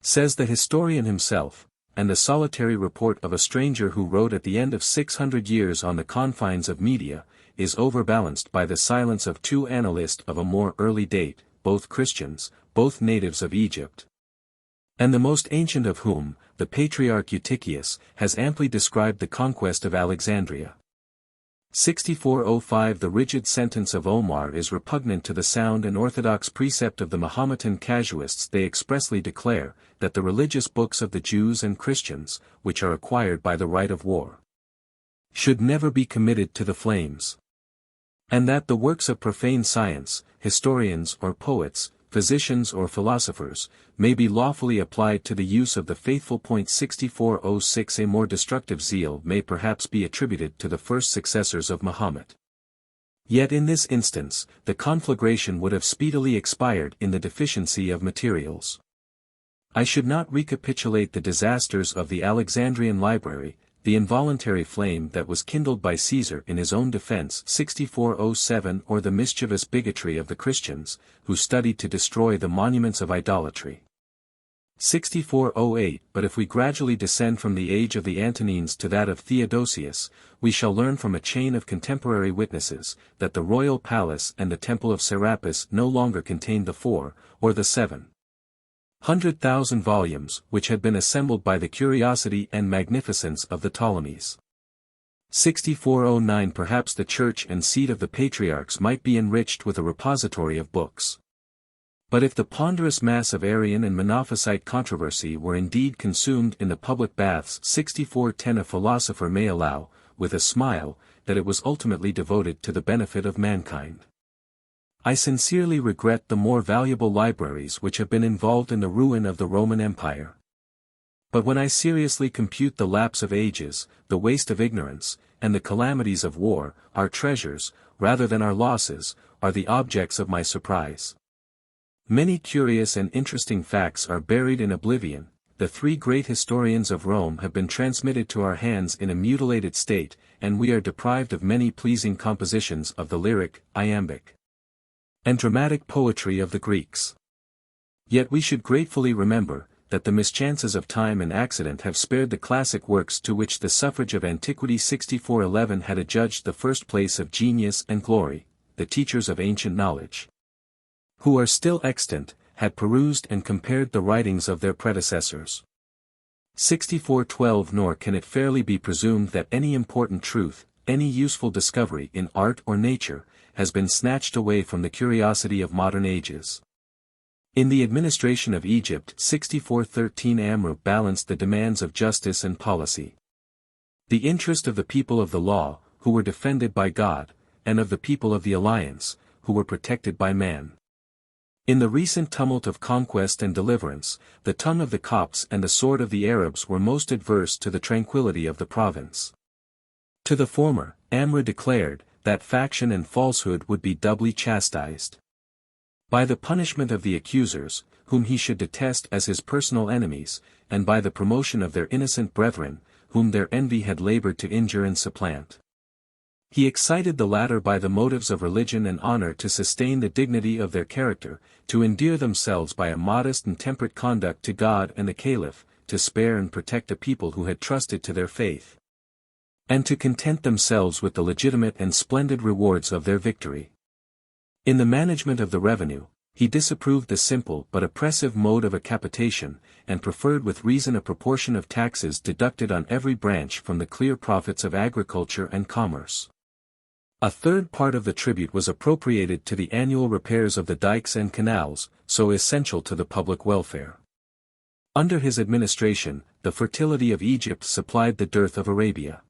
Says the historian himself, and the solitary report of a stranger who wrote at the end of 600 years on the confines of Media, is overbalanced by the silence of 2 annalists of a more early date, both Christians, both natives of Egypt, and the most ancient of whom, the patriarch Eutychius, has amply described the conquest of Alexandria. 6405 The rigid sentence of Omar is repugnant to the sound and orthodox precept of the Mahometan casuists. They expressly declare, that the religious books of the Jews and Christians, which are acquired by the right of war, should never be committed to the flames. And that the works of profane science, historians or poets, physicians or philosophers, may be lawfully applied to the use of the faithful. 6406 A more destructive zeal may perhaps be attributed to the first successors of Mahomet. Yet in this instance, the conflagration would have speedily expired in the deficiency of materials. I should not recapitulate the disasters of the Alexandrian library, the involuntary flame that was kindled by Caesar in his own defense 6407 or the mischievous bigotry of the Christians, who studied to destroy the monuments of idolatry. 6408 But if we gradually descend from the age of the Antonines to that of Theodosius, we shall learn from a chain of contemporary witnesses, that the royal palace and the temple of Serapis no longer contained the 4, or the 700,000 volumes which had been assembled by the curiosity and magnificence of the Ptolemies. 6409 Perhaps the church and seat of the patriarchs might be enriched with a repository of books. But if the ponderous mass of Arian and Monophysite controversy were indeed consumed in the public baths 6410 A philosopher may allow, with a smile, that it was ultimately devoted to the benefit of mankind. I sincerely regret the more valuable libraries which have been involved in the ruin of the Roman Empire. But when I seriously compute the lapse of ages, the waste of ignorance, and the calamities of war, our treasures, rather than our losses, are the objects of my surprise. Many curious and interesting facts are buried in oblivion. The 3 great historians of Rome have been transmitted to our hands in a mutilated state, and we are deprived of many pleasing compositions of the lyric, iambic, and dramatic poetry of the Greeks. Yet we should gratefully remember, that the mischances of time and accident have spared the classic works to which the suffrage of antiquity 6411 had adjudged the first place of genius and glory, the teachers of ancient knowledge, who are still extant, had perused and compared the writings of their predecessors. 6412 Nor can it fairly be presumed that any important truth, any useful discovery in art or nature, has been snatched away from the curiosity of modern ages. In the administration of Egypt 6413 Amru balanced the demands of justice and policy, the interest of the people of the law, who were defended by God, and of the people of the alliance, who were protected by man. In the recent tumult of conquest and deliverance, the tongue of the Copts and the sword of the Arabs were most adverse to the tranquility of the province. To the former, Amrou declared, that faction and falsehood would be doubly chastised by the punishment of the accusers, whom he should detest as his personal enemies, and by the promotion of their innocent brethren, whom their envy had labored to injure and supplant. He excited the latter by the motives of religion and honor to sustain the dignity of their character, to endear themselves by a modest and temperate conduct to God and the Caliph, to spare and protect a people who had trusted to their faith, and to content themselves with the legitimate and splendid rewards of their victory. In the management of the revenue, he disapproved the simple but oppressive mode of a capitation, and preferred with reason a proportion of taxes deducted on every branch from the clear profits of agriculture and commerce. A third part of the tribute was appropriated to the annual repairs of the dikes and canals, so essential to the public welfare. Under his administration, the fertility of Egypt supplied the dearth of Arabia.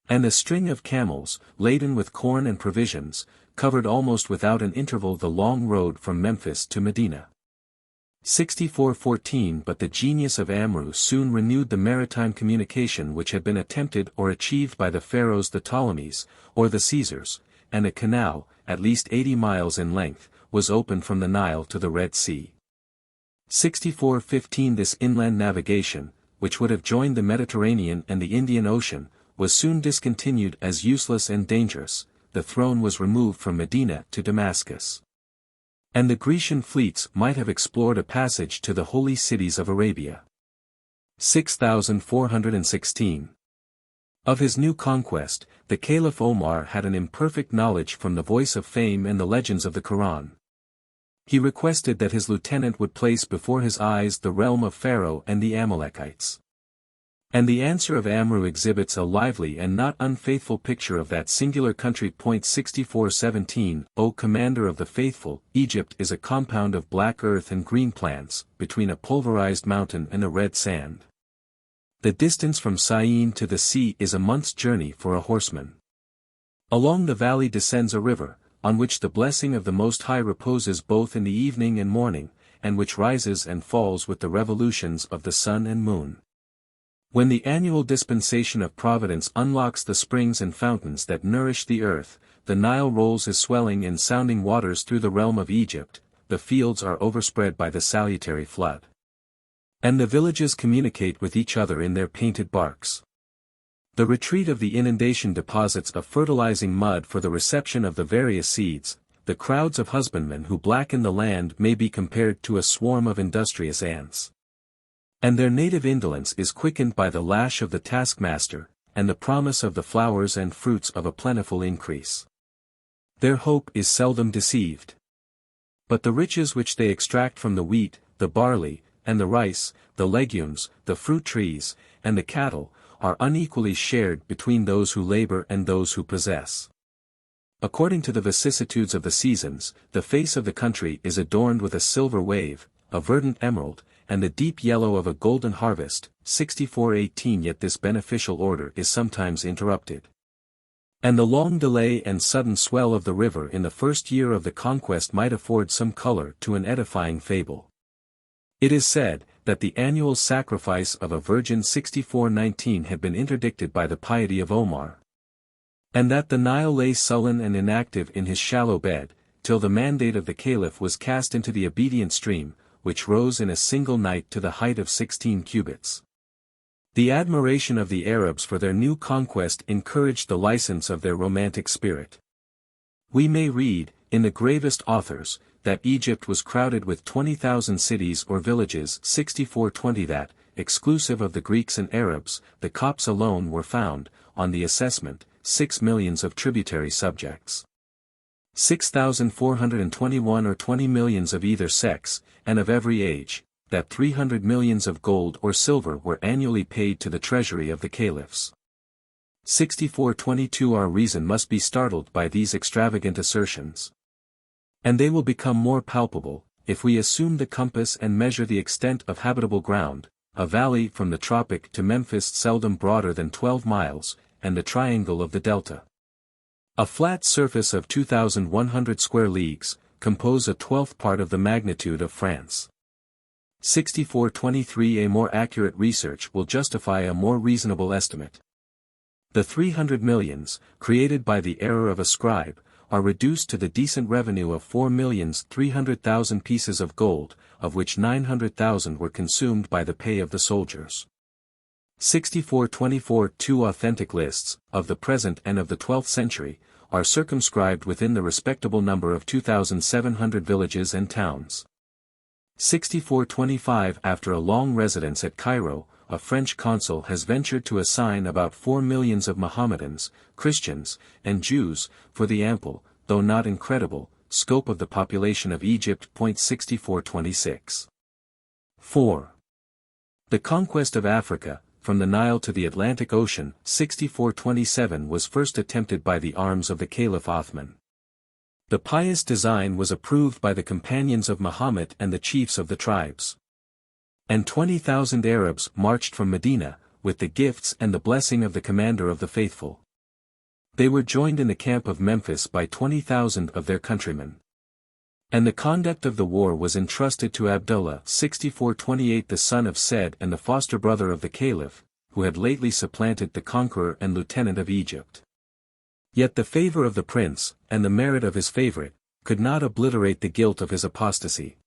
And a string of camels, laden with corn and provisions, covered almost without an interval the long road from Memphis to Medina. 6414 But the genius of Amrou soon renewed the maritime communication which had been attempted or achieved by the pharaohs the Ptolemies, or the Caesars, and a canal, at least 80 miles in length, was opened from the Nile to the Red Sea. 6415 This inland navigation, which would have joined the Mediterranean and the Indian Ocean, was soon discontinued as useless and dangerous. The throne was removed from Medina to Damascus. And the Grecian fleets might have explored a passage to the holy cities of Arabia. 6416. Of his new conquest, the Caliph Omar had an imperfect knowledge from the voice of fame and the legends of the Quran. He requested that his lieutenant would place before his eyes the realm of Pharaoh and the Amalekites. And the answer of Amrou exhibits a lively and not unfaithful picture of that singular country. 6417 O Commander of the Faithful, Egypt is a compound of black earth and green plants, between a pulverized mountain and a red sand. The distance from Syene to the sea is a month's journey for a horseman. Along the valley descends a river, on which the blessing of the Most High reposes both in the evening and morning, and which rises and falls with the revolutions of the sun and moon. When the annual dispensation of Providence unlocks the springs and fountains that nourish the earth, the Nile rolls his swelling and sounding waters through the realm of Egypt, the fields are overspread by the salutary flood. And the villages communicate with each other in their painted barks. The retreat of the inundation deposits a fertilizing mud for the reception of the various seeds. The crowds of husbandmen who blacken the land may be compared to a swarm of industrious ants. And their native indolence is quickened by the lash of the taskmaster, and the promise of the flowers and fruits of a plentiful increase. Their hope is seldom deceived. But the riches which they extract from the wheat, the barley, and the rice, the legumes, the fruit trees, and the cattle, are unequally shared between those who labor and those who possess. According to the vicissitudes of the seasons, the face of the country is adorned with a silver wave, a verdant emerald, and the deep yellow of a golden harvest. 6418 Yet this beneficial order is sometimes interrupted. And the long delay and sudden swell of the river in the first year of the conquest might afford some color to an edifying fable. It is said, that the annual sacrifice of a virgin 6419 had been interdicted by the piety of Omar. And that the Nile lay sullen and inactive in his shallow bed, till the mandate of the Caliph was cast into the obedient stream, which rose in a single night to the height of 16 cubits. The admiration of the Arabs for their new conquest encouraged the license of their romantic spirit. We may read, in the gravest authors, that Egypt was crowded with 20,000 cities or villages. 6420 That, exclusive of the Greeks and Arabs, the Copts alone were found, on the assessment, 6 millions of tributary subjects. 6,421 or 20 millions of either sex, and of every age, that 300 millions of gold or silver were annually paid to the treasury of the caliphs. 6422 Our reason must be startled by these extravagant assertions. And they will become more palpable, if we assume the compass and measure the extent of habitable ground, a valley from the tropic to Memphis seldom broader than 12 miles, and the triangle of the delta. A flat surface of 2,100 square leagues, compose a 12th part of the magnitude of France. 6423. A more accurate research will justify a more reasonable estimate. The 300 millions, created by the error of a scribe, are reduced to the decent revenue of 4,300,000 pieces of gold, of which 900,000 were consumed by the pay of the soldiers. 6424. Two authentic lists, of the present and of the 12th century, are circumscribed within the respectable number of 2,700 villages and towns. 6425. After a long residence at Cairo, a French consul has ventured to assign about 4 millions of Mohammedans, Christians, and Jews, for the ample, though not incredible, scope of the population of Egypt. 6426. 4. The conquest of Africa, from the Nile to the Atlantic Ocean, 6427 was first attempted by the arms of the Caliph Othman. The pious design was approved by the companions of Muhammad and the chiefs of the tribes. And 20,000 Arabs marched from Medina, with the gifts and the blessing of the commander of the faithful. They were joined in the camp of Memphis by 20,000 of their countrymen. And the conduct of the war was entrusted to Abdullah. 6428. The son of Said and the foster brother of the Caliph, who had lately supplanted the conqueror and lieutenant of Egypt. Yet the favor of the prince, and the merit of his favorite, could not obliterate the guilt of his apostasy.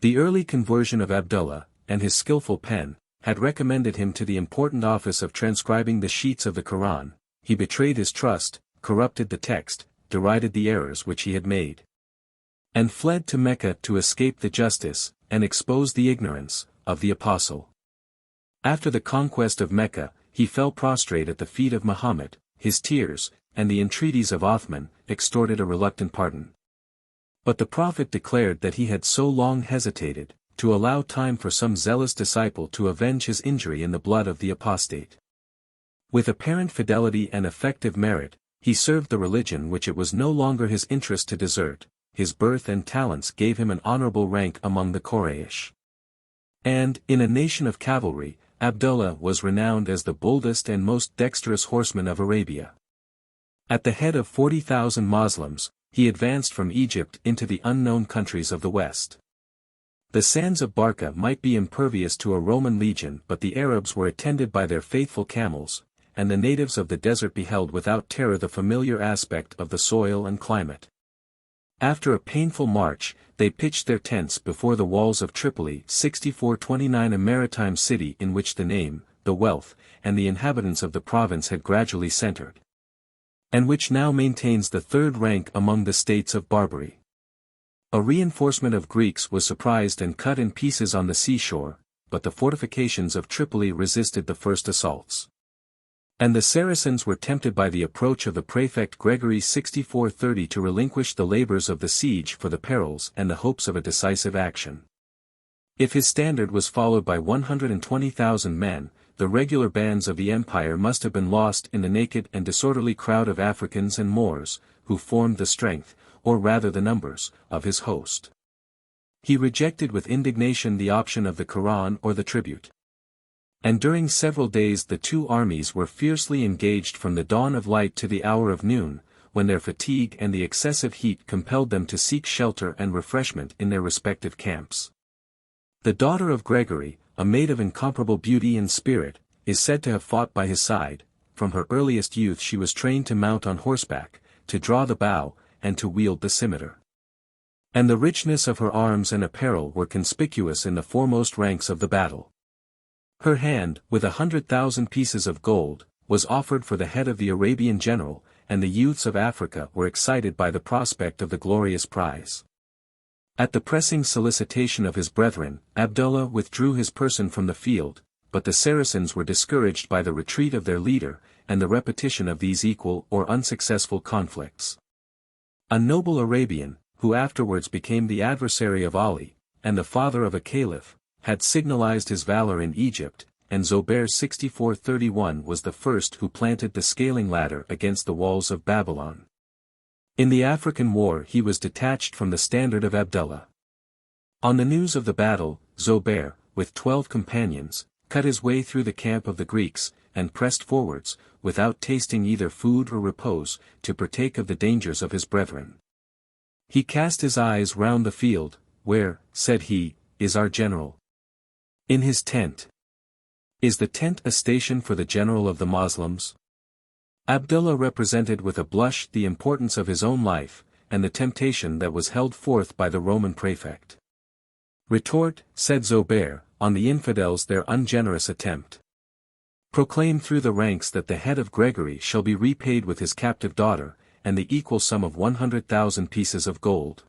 The early conversion of Abdullah, and his skillful pen, had recommended him to the important office of transcribing the sheets of the Quran. He betrayed his trust, corrupted the text, derided the errors which he had made, and fled to Mecca to escape the justice, and expose the ignorance, of the apostle. After the conquest of Mecca, he fell prostrate at the feet of Muhammad. His tears, and the entreaties of Othman, extorted a reluctant pardon. But the Prophet declared that he had so long hesitated, to allow time for some zealous disciple to avenge his injury in the blood of the apostate. With apparent fidelity and effective merit, he served the religion which it was no longer his interest to desert. His birth and talents gave him an honorable rank among the Quraysh. And, in a nation of cavalry, Abdullah was renowned as the boldest and most dexterous horseman of Arabia. At the head of 40,000 Moslems, he advanced from Egypt into the unknown countries of the West. The sands of Barca might be impervious to a Roman legion, but the Arabs were attended by their faithful camels, and the natives of the desert beheld without terror the familiar aspect of the soil and climate. After a painful march, they pitched their tents before the walls of Tripoli. 6429. A maritime city in which the name, the wealth, and the inhabitants of the province had gradually centered, and which now maintains the third rank among the states of Barbary. A reinforcement of Greeks was surprised and cut in pieces on the seashore, but the fortifications of Tripoli resisted the first assaults. And the Saracens were tempted by the approach of the prefect Gregory. 6430 to relinquish the labors of the siege for the perils and the hopes of a decisive action. If his standard was followed by 120,000 men, the regular bands of the empire must have been lost in the naked and disorderly crowd of Africans and Moors, who formed the strength, or rather the numbers, of his host. He rejected with indignation the option of the Quran or the tribute. And during several days the two armies were fiercely engaged from the dawn of light to the hour of noon, when their fatigue and the excessive heat compelled them to seek shelter and refreshment in their respective camps. The daughter of Gregory, a maid of incomparable beauty and spirit, is said to have fought by his side. From her earliest youth she was trained to mount on horseback, to draw the bow, and to wield the scimitar. And the richness of her arms and apparel were conspicuous in the foremost ranks of the battle. Her hand, with 100,000 pieces of gold, was offered for the head of the Arabian general, and the youths of Africa were excited by the prospect of the glorious prize. At the pressing solicitation of his brethren, Abdullah withdrew his person from the field, but the Saracens were discouraged by the retreat of their leader, and the repetition of these equal or unsuccessful conflicts. A noble Arabian, who afterwards became the adversary of Ali, and the father of a caliph, had signalized his valor in Egypt, and Zobair 6431 was the first who planted the scaling ladder against the walls of Babylon. In the African war he was detached from the standard of Abdullah. On the news of the battle, Zobair, with 12 companions, cut his way through the camp of the Greeks, and pressed forwards, without tasting either food or repose, to partake of the dangers of his brethren. He cast his eyes round the field. Where, said he, is our general? In his tent. Is the tent a station for the general of the Moslems? Abdullah represented with a blush the importance of his own life, and the temptation that was held forth by the Roman prefect. Retort, said Zobeir, on the infidels their ungenerous attempt. Proclaim through the ranks that the head of Gregory shall be repaid with his captive daughter, and the equal sum of 100,000 pieces of gold.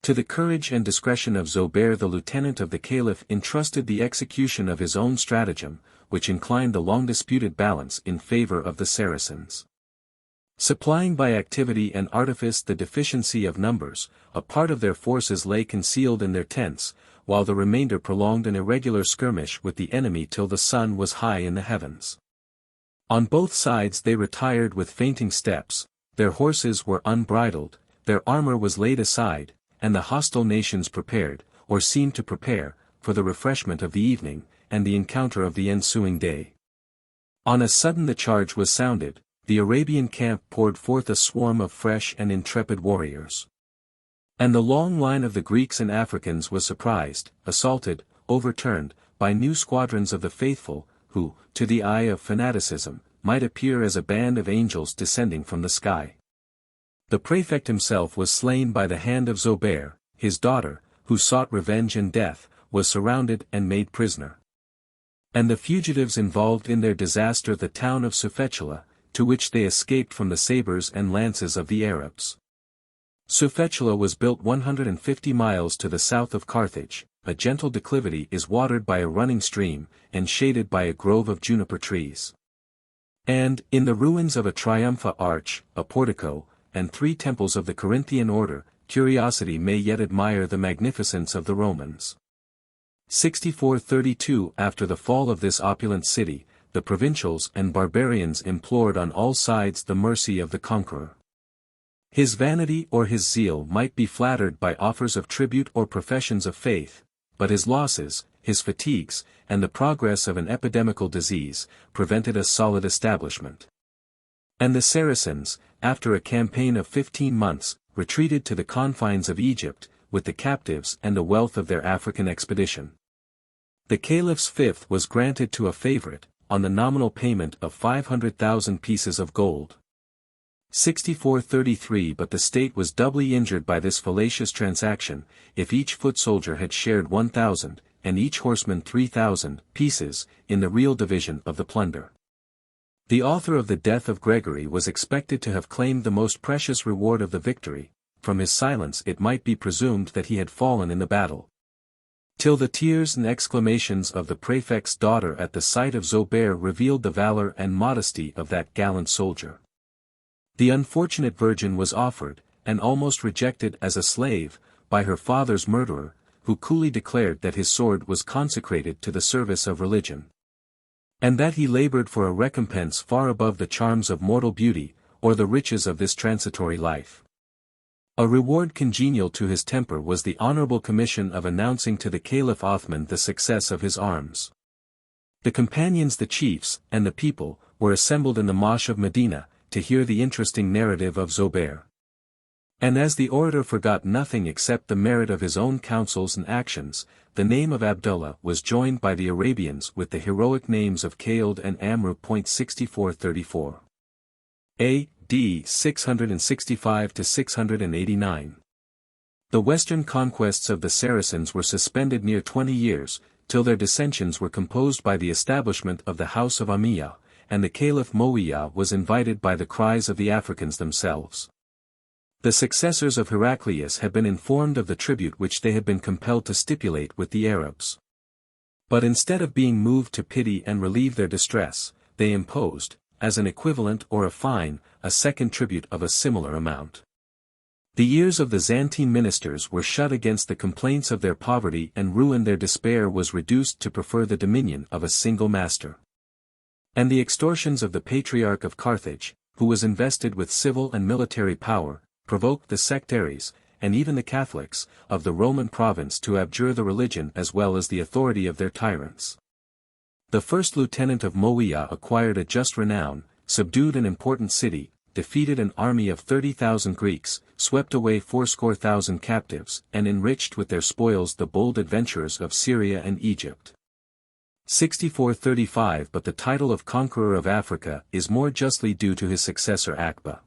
To the courage and discretion of Zobeir the lieutenant of the Caliph entrusted the execution of his own stratagem, which inclined the long-disputed balance in favor of the Saracens. Supplying by activity and artifice the deficiency of numbers, a part of their forces lay concealed in their tents, while the remainder prolonged an irregular skirmish with the enemy till the sun was high in the heavens. On both sides they retired with fainting steps, their horses were unbridled, their armor was laid aside, and the hostile nations prepared, or seemed to prepare, for the refreshment of the evening, and the encounter of the ensuing day. On a sudden the charge was sounded, the Arabian camp poured forth a swarm of fresh and intrepid warriors. And the long line of the Greeks and Africans was surprised, assaulted, overturned, by new squadrons of the faithful, who, to the eye of fanaticism, might appear as a band of angels descending from the sky. The prefect himself was slain by the hand of Zobeir, his daughter, who sought revenge and death, was surrounded and made prisoner. And the fugitives involved in their disaster the town of Sufetula, to which they escaped from the sabers and lances of the Arabs. Sufetula was built 150 miles to the south of Carthage, a gentle declivity is watered by a running stream, and shaded by a grove of juniper trees. And, in the ruins of a triumphal arch, a portico, and 3 temples of the Corinthian order, curiosity may yet admire the magnificence of the Romans. 6432 After the fall of this opulent city, the provincials and barbarians implored on all sides the mercy of the conqueror. His vanity or his zeal might be flattered by offers of tribute or professions of faith, but his losses, his fatigues, and the progress of an epidemical disease, prevented a solid establishment. And the Saracens, after a campaign of 15 months, retreated to the confines of Egypt, with the captives and the wealth of their African expedition. The Caliph's fifth was granted to a favorite, on the nominal payment of 500,000 pieces of gold. 6433 But the state was doubly injured by this fallacious transaction, if each foot soldier had shared 1,000, and each horseman 3,000, pieces, in the real division of the plunder. The author of the death of Gregory was expected to have claimed the most precious reward of the victory, from his silence it might be presumed that he had fallen in the battle. Till the tears and exclamations of the prefect's daughter at the sight of Zobeir revealed the valor and modesty of that gallant soldier. The unfortunate virgin was offered, and almost rejected as a slave, by her father's murderer, who coolly declared that his sword was consecrated to the service of religion. And that he labored for a recompense far above the charms of mortal beauty, or the riches of this transitory life. A reward congenial to his temper was the honorable commission of announcing to the Caliph Othman the success of his arms. The companions, the chiefs, and the people, were assembled in the Mosque of Medina, to hear the interesting narrative of Zobeir. And as the orator forgot nothing except the merit of his own counsels and actions, the name of Abdullah was joined by the Arabians with the heroic names of Khalid and Amr. 6434. A.D. 665 to 689. The western conquests of the Saracens were suspended near 20 years, till their dissensions were composed by the establishment of the house of Umayyah, and the Caliph Muawiyah was invited by the cries of the Africans themselves. The successors of Heraclius had been informed of the tribute which they had been compelled to stipulate with the Arabs. But instead of being moved to pity and relieve their distress, they imposed, as an equivalent or a fine, a second tribute of a similar amount. The ears of the Zantine ministers were shut against the complaints of their poverty, and ruin. Their despair was reduced to prefer the dominion of a single master. And the extortions of the Patriarch of Carthage, who was invested with civil and military power, provoked the sectaries, and even the Catholics, of the Roman province to abjure the religion as well as the authority of their tyrants. The first lieutenant of Muawiyah acquired a just renown, subdued an important city, defeated an army of 30,000 Greeks, swept away 80,000 captives, and enriched with their spoils the bold adventurers of Syria and Egypt. 6435 But the title of conqueror of Africa is more justly due to his successor Akba.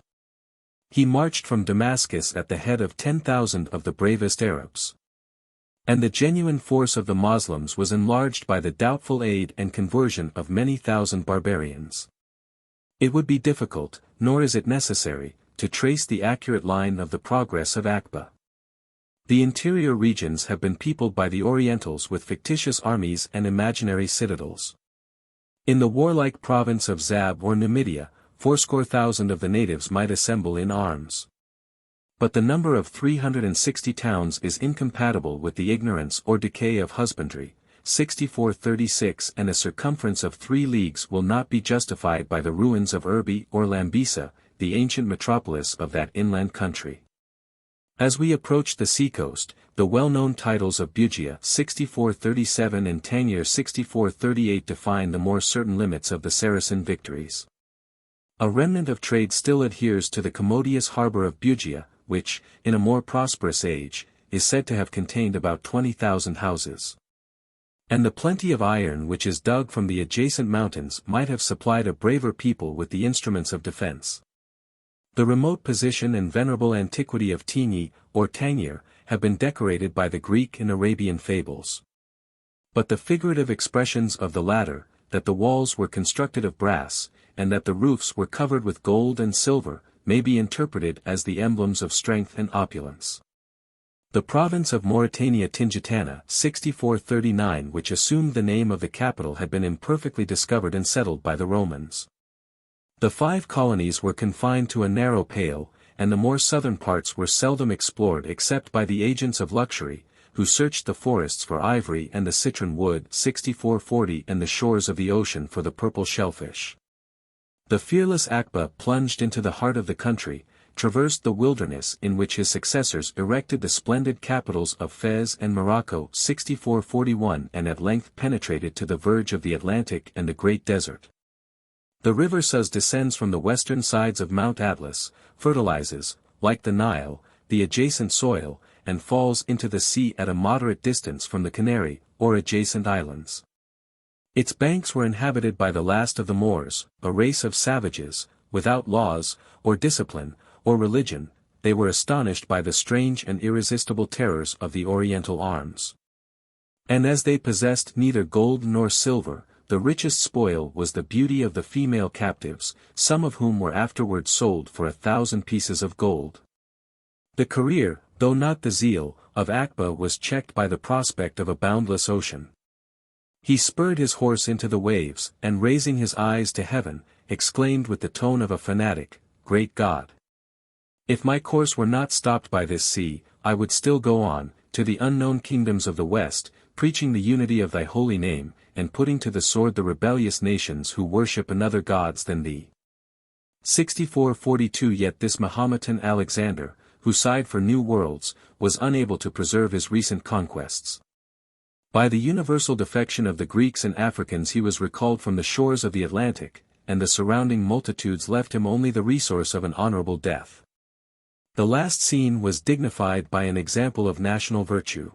He marched from Damascus at the head of 10,000 of the bravest Arabs. And the genuine force of the Moslems was enlarged by the doubtful aid and conversion of many thousand barbarians. It would be difficult, nor is it necessary, to trace the accurate line of the progress of Akba. The interior regions have been peopled by the Orientals with fictitious armies and imaginary citadels. In the warlike province of Zab or Numidia, 80,000 of the natives might assemble in arms. But the number of 360 towns is incompatible with the ignorance or decay of husbandry, 6436 and a circumference of 3 leagues will not be justified by the ruins of Erbi or Lambisa, the ancient metropolis of that inland country. As we approach the seacoast, the well-known titles of Bugia 6437 and Tangier 6438 define the more certain limits of the Saracen victories. A remnant of trade still adheres to the commodious harbour of Bugia, which, in a more prosperous age, is said to have contained about 20,000 houses. And the plenty of iron which is dug from the adjacent mountains might have supplied a braver people with the instruments of defence. The remote position and venerable antiquity of Tigny, or Tangier, have been decorated by the Greek and Arabian fables. But the figurative expressions of the latter, that the walls were constructed of brass, and that the roofs were covered with gold and silver, may be interpreted as the emblems of strength and opulence. The province of Mauritania Tingitana 6439 which assumed the name of the capital had been imperfectly discovered and settled by the Romans. The 5 colonies were confined to a narrow pale, and the more southern parts were seldom explored except by the agents of luxury, who searched the forests for ivory and the citron wood 6440 and the shores of the ocean for the purple shellfish. The fearless Akba plunged into the heart of the country, traversed the wilderness in which his successors erected the splendid capitals of Fez and Morocco 6441 and at length penetrated to the verge of the Atlantic and the Great Desert. The river Sus descends from the western sides of Mount Atlas, fertilizes, like the Nile, the adjacent soil, and falls into the sea at a moderate distance from the Canary, or adjacent islands. Its banks were inhabited by the last of the Moors, a race of savages, without laws, or discipline, or religion. They were astonished by the strange and irresistible terrors of the Oriental arms. And as they possessed neither gold nor silver, the richest spoil was the beauty of the female captives, some of whom were afterwards sold for 1,000 pieces of gold. The career, though not the zeal, of Akba was checked by the prospect of a boundless ocean. He spurred his horse into the waves, and raising his eyes to heaven, exclaimed with the tone of a fanatic, "Great God! If my course were not stopped by this sea, I would still go on, to the unknown kingdoms of the West, preaching the unity of thy holy name, and putting to the sword the rebellious nations who worship another gods than thee." 6442 Yet this Mahometan Alexander, who sighed for new worlds, was unable to preserve his recent conquests. By the universal defection of the Greeks and Africans he was recalled from the shores of the Atlantic, and the surrounding multitudes left him only the resource of an honorable death. The last scene was dignified by an example of national virtue.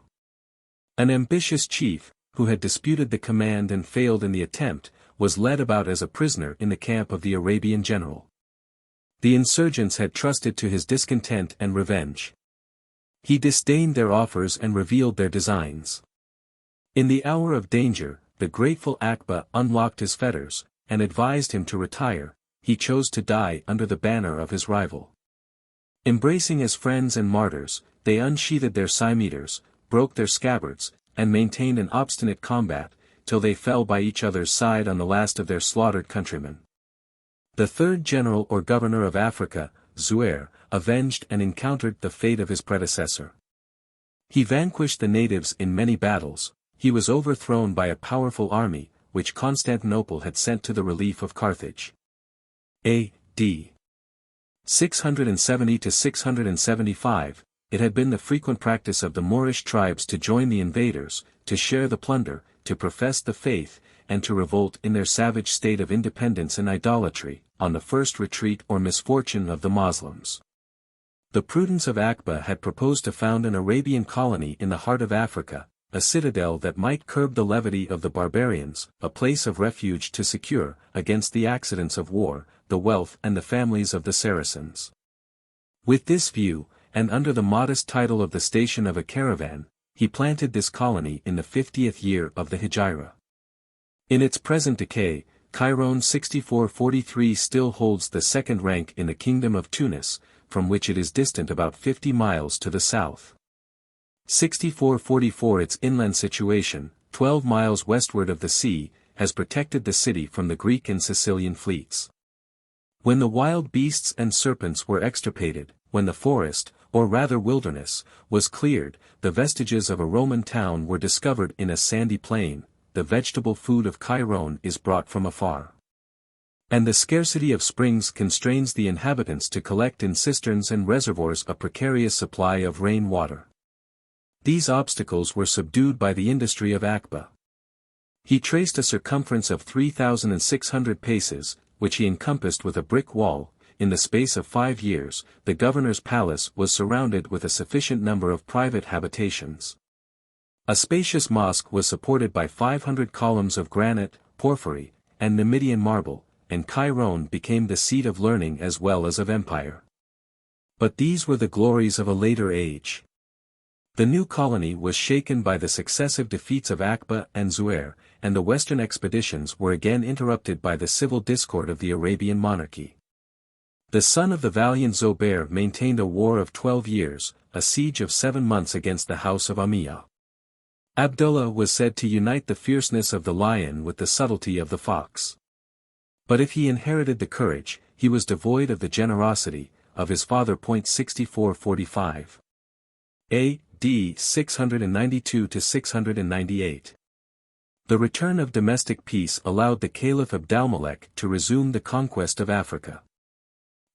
An ambitious chief, who had disputed the command and failed in the attempt, was led about as a prisoner in the camp of the Arabian general. The insurgents had trusted to his discontent and revenge. He disdained their offers and revealed their designs. In the hour of danger, the grateful Akba unlocked his fetters, and advised him to retire. He chose to die under the banner of his rival. Embracing as friends and martyrs, they unsheathed their cimeters, broke their scabbards, and maintained an obstinate combat, till they fell by each other's side on the last of their slaughtered countrymen. The 3rd general or governor of Africa, Zuair, avenged and encountered the fate of his predecessor. He vanquished the natives in many battles. He was overthrown by a powerful army, which Constantinople had sent to the relief of Carthage. A.D. 670 to 675, it had been the frequent practice of the Moorish tribes to join the invaders, to share the plunder, to profess the faith, and to revolt in their savage state of independence and idolatry, on the first retreat or misfortune of the Moslems. The prudence of Aqba had proposed to found an Arabian colony in the heart of Africa, a citadel that might curb the levity of the barbarians, a place of refuge to secure, against the accidents of war, the wealth and the families of the Saracens. With this view, and under the modest title of the station of a caravan, he planted this colony in the 50th year of the Hijra. In its present decay, Cairo 6443 still holds the second rank in the Kingdom of Tunis, from which it is distant about 50 miles to the south. 6444 Its inland situation, 12 miles westward of the sea, has protected the city from the Greek and Sicilian fleets. When the wild beasts and serpents were extirpated, when the forest, or rather wilderness, was cleared, the vestiges of a Roman town were discovered in a sandy plain, the vegetable food of Cairo is brought from afar. And the scarcity of springs constrains the inhabitants to collect in cisterns and reservoirs a precarious supply of rain water. These obstacles were subdued by the industry of Aqba. He traced a circumference of 3,600 paces, which he encompassed with a brick wall. In the space of 5 years, the governor's palace was surrounded with a sufficient number of private habitations. A spacious mosque was supported by 500 columns of granite, porphyry, and Numidian marble, and Cairo became the seat of learning as well as of empire. But these were the glories of a later age. The new colony was shaken by the successive defeats of Aqba and Zuhair, and the western expeditions were again interrupted by the civil discord of the Arabian monarchy. The son of the valiant Zobair maintained a war of 12 years, a siege of 7 months against the house of Umayyah. Abdullah was said to unite the fierceness of the lion with the subtlety of the fox. But if he inherited the courage, he was devoid of the generosity of his father. 6445. A.D. 692–698. The return of domestic peace allowed the Caliph Abdalmalek to resume the conquest of Africa.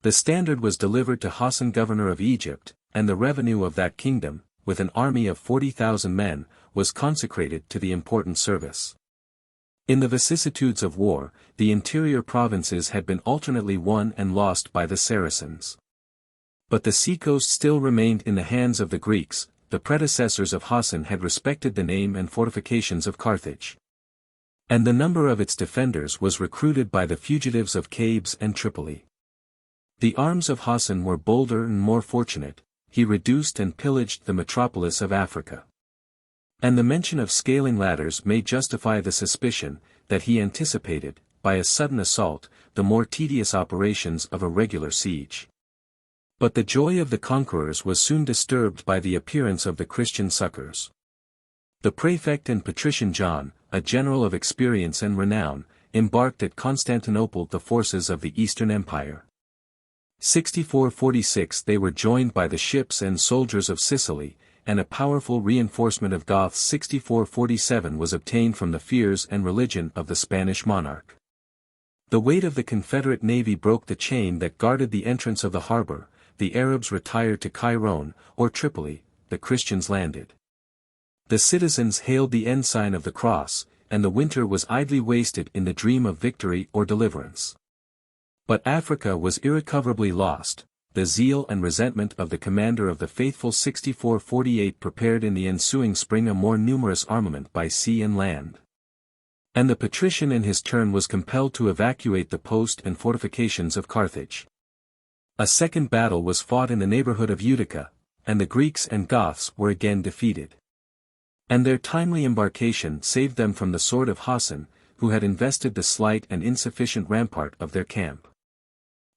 The standard was delivered to Hassan, governor of Egypt, and the revenue of that kingdom, with an army of 40,000 men, was consecrated to the important service. In the vicissitudes of war, the interior provinces had been alternately won and lost by the Saracens. But the seacoast still remained in the hands of the Greeks. The predecessors of Hassan had respected the name and fortifications of Carthage. And the number of its defenders was recruited by the fugitives of Cabes and Tripoli. The arms of Hassan were bolder and more fortunate. He reduced and pillaged the metropolis of Africa. And the mention of scaling ladders may justify the suspicion that he anticipated, by a sudden assault, the more tedious operations of a regular siege. But the joy of the conquerors was soon disturbed by the appearance of the Christian succors. The prefect and patrician John, a general of experience and renown, embarked at Constantinople the forces of the Eastern Empire. 6446 They were joined by the ships and soldiers of Sicily, and a powerful reinforcement of Goths. 6447 was obtained from the fears and religion of the Spanish monarch. The weight of the Confederate navy broke the chain that guarded the entrance of the harbor. The Arabs retired to Cairo, or Tripoli, the Christians landed. The citizens hailed the ensign of the cross, and the winter was idly wasted in the dream of victory or deliverance. But Africa was irrecoverably lost. The zeal and resentment of the commander of the faithful 6448 prepared in the ensuing spring a more numerous armament by sea and land. And the patrician in his turn was compelled to evacuate the post and fortifications of Carthage. A second battle was fought in the neighborhood of Utica, and the Greeks and Goths were again defeated. And their timely embarkation saved them from the sword of Hassan, who had invested the slight and insufficient rampart of their camp.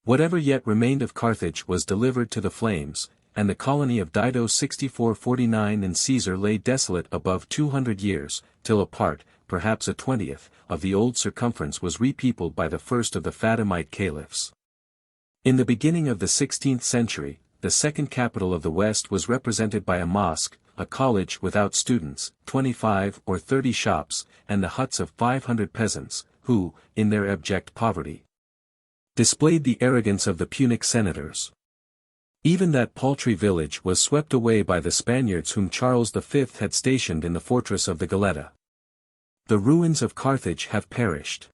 Whatever yet remained of Carthage was delivered to the flames, and the colony of Dido 6449 and Caesar lay desolate above 200 years, till a part, perhaps a 20th, of the old circumference was repeopled by the first of the Fatimite caliphs. In the beginning of the 16th century, the second capital of the West was represented by a mosque, a college without students, 25 or 30 shops, and the huts of 500 peasants, who, in their abject poverty, displayed the arrogance of the Punic senators. Even that paltry village was swept away by the Spaniards whom Charles V had stationed in the fortress of the Goletta. The ruins of Carthage have perished.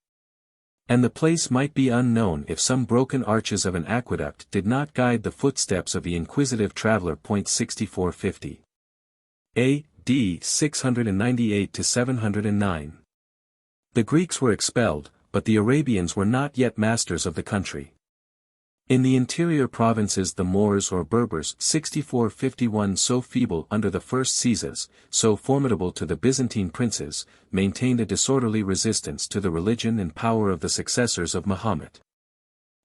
And the place might be unknown if some broken arches of an aqueduct did not guide the footsteps of the inquisitive traveler. 6450. A.D. 698 to 709. The Greeks were expelled, but the Arabians were not yet masters of the country. In the interior provinces the Moors or Berbers 6451 so feeble under the first Caesars, so formidable to the Byzantine princes, maintained a disorderly resistance to the religion and power of the successors of Muhammad.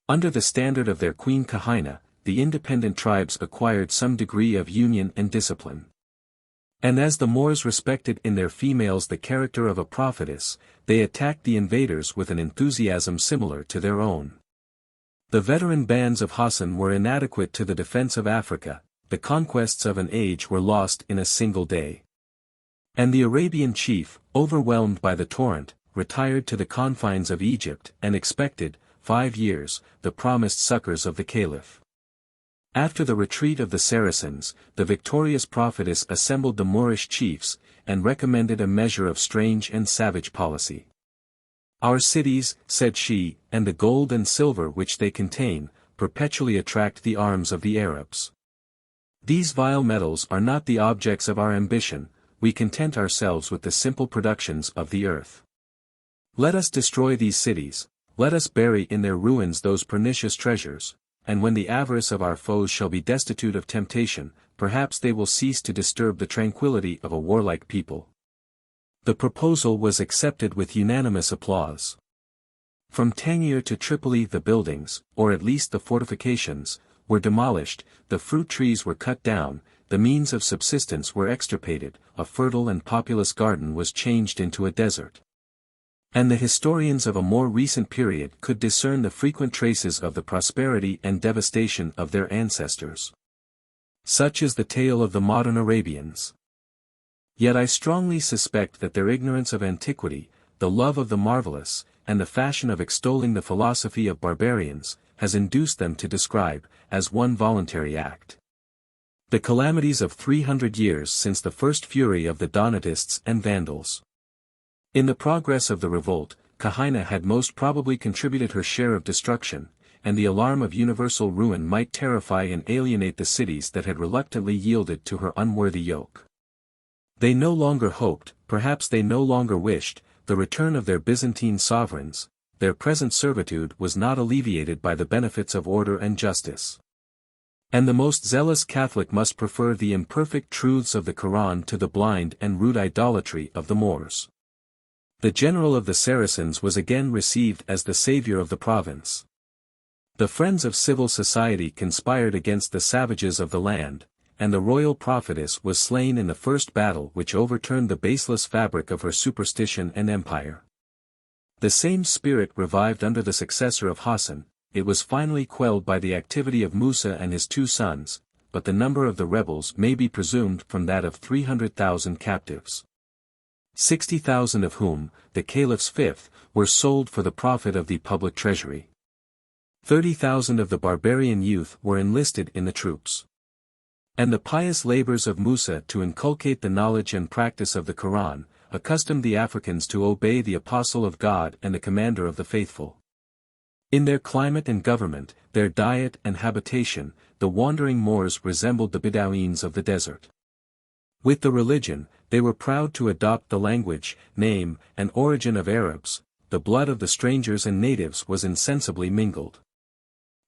Under the standard of their queen Kahina, the independent tribes acquired some degree of union and discipline. And as the Moors respected in their females the character of a prophetess, they attacked the invaders with an enthusiasm similar to their own. The veteran bands of Hassan were inadequate to the defense of Africa, the conquests of an age were lost in a single day. And the Arabian chief, overwhelmed by the torrent, retired to the confines of Egypt and expected, 5 years, the promised succors of the Caliph. After the retreat of the Saracens, the victorious prophetess assembled the Moorish chiefs, and recommended a measure of strange and savage policy. Our cities, said she, and the gold and silver which they contain, perpetually attract the arms of the Arabs. These vile metals are not the objects of our ambition, we content ourselves with the simple productions of the earth. Let us destroy these cities, let us bury in their ruins those pernicious treasures, and when the avarice of our foes shall be destitute of temptation, perhaps they will cease to disturb the tranquility of a warlike people. The proposal was accepted with unanimous applause. From Tangier to Tripoli the buildings, or at least the fortifications, were demolished, the fruit trees were cut down, the means of subsistence were extirpated, a fertile and populous garden was changed into a desert. And the historians of a more recent period could discern the frequent traces of the prosperity and devastation of their ancestors. Such is the tale of the modern Arabians. Yet I strongly suspect that their ignorance of antiquity, the love of the marvelous, and the fashion of extolling the philosophy of barbarians, has induced them to describe, as one voluntary act, the calamities of 300 years since the first fury of the Donatists and Vandals. In the progress of the revolt, Kahina had most probably contributed her share of destruction, and the alarm of universal ruin might terrify and alienate the cities that had reluctantly yielded to her unworthy yoke. They no longer hoped, perhaps they no longer wished, the return of their Byzantine sovereigns, their present servitude was not alleviated by the benefits of order and justice. And the most zealous Catholic must prefer the imperfect truths of the Quran to the blind and rude idolatry of the Moors. The general of the Saracens was again received as the savior of the province. The friends of civil society conspired against the savages of the land, and the royal prophetess was slain in the first battle which overturned the baseless fabric of her superstition and empire. The same spirit revived under the successor of Hassan, it was finally quelled by the activity of Musa and his 2 sons, but the number of the rebels may be presumed from that of 300,000 captives. 60,000 of whom, the Caliph's fifth, were sold for the profit of the public treasury. 30,000 of the barbarian youth were enlisted in the troops. And the pious labors of Musa to inculcate the knowledge and practice of the Quran, accustomed the Africans to obey the apostle of God and the commander of the faithful. In their climate and government, their diet and habitation, the wandering Moors resembled the Bedouins of the desert. With the religion, they were proud to adopt the language, name, and origin of Arabs, the blood of the strangers and natives was insensibly mingled.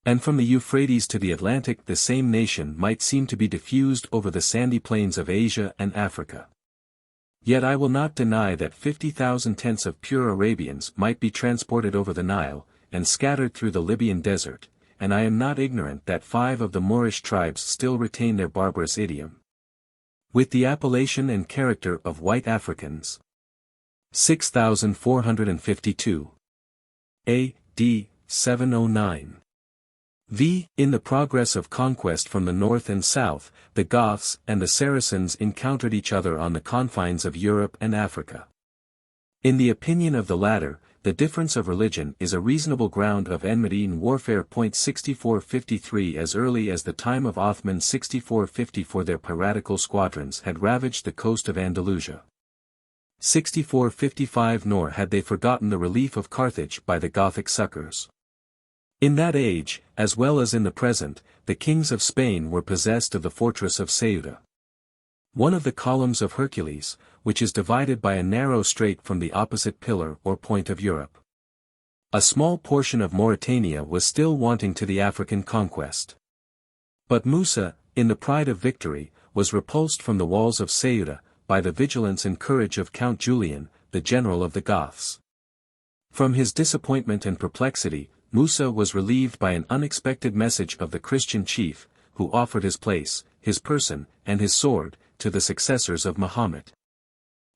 And from the Euphrates to the Atlantic the same nation might seem to be diffused over the sandy plains of Asia and Africa. Yet I will not deny that 50,000 tents of pure Arabians might be transported over the Nile, and scattered through the Libyan desert, and I am not ignorant that 5 of the Moorish tribes still retain their barbarous idiom, with the appellation and character of white Africans. 6452. A.D. 709. In the progress of conquest from the north and south, the Goths and the Saracens encountered each other on the confines of Europe and Africa. In the opinion of the latter, the difference of religion is a reasonable ground of enmity in warfare. 6453. As early as the time of Othman 6454 their piratical squadrons had ravaged the coast of Andalusia. 6455 Nor had they forgotten the relief of Carthage by the Gothic succors. In that age, as well as in the present, the kings of Spain were possessed of the fortress of Ceuta. One of the columns of Hercules, which is divided by a narrow strait from the opposite pillar or point of Europe. A small portion of Mauritania was still wanting to the African conquest. But Musa, in the pride of victory, was repulsed from the walls of Ceuta, by the vigilance and courage of Count Julian, the general of the Goths. From his disappointment and perplexity, Musa was relieved by an unexpected message of the Christian chief, who offered his place, his person, and his sword, to the successors of Mahomet,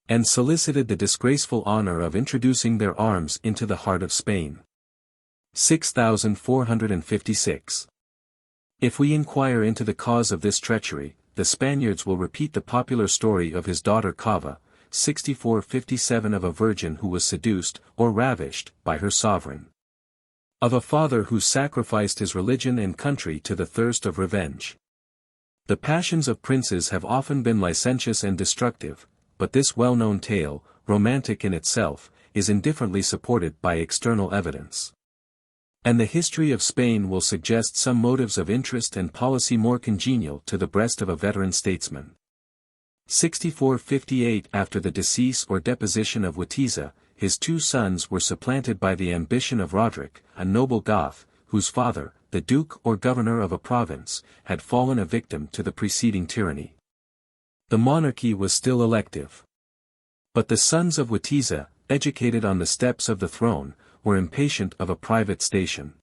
and solicited the disgraceful honor of introducing their arms into the heart of Spain. 6456. If we inquire into the cause of this treachery, the Spaniards will repeat the popular story of his daughter Cava, 6457, of a virgin who was seduced, or ravished, by her sovereign. Of a father who sacrificed his religion and country to the thirst of revenge. The passions of princes have often been licentious and destructive, but this well-known tale, romantic in itself, is indifferently supported by external evidence. And the history of Spain will suggest some motives of interest and policy more congenial to the breast of a veteran statesman. 6458 After the decease or deposition of Witiza, his two sons were supplanted by the ambition of Roderick, a noble Goth, whose father, the duke or governor of a province, had fallen a victim to the preceding tyranny. The monarchy was still elective. But the sons of Witiza, educated on the steps of the throne, were impatient of a private station.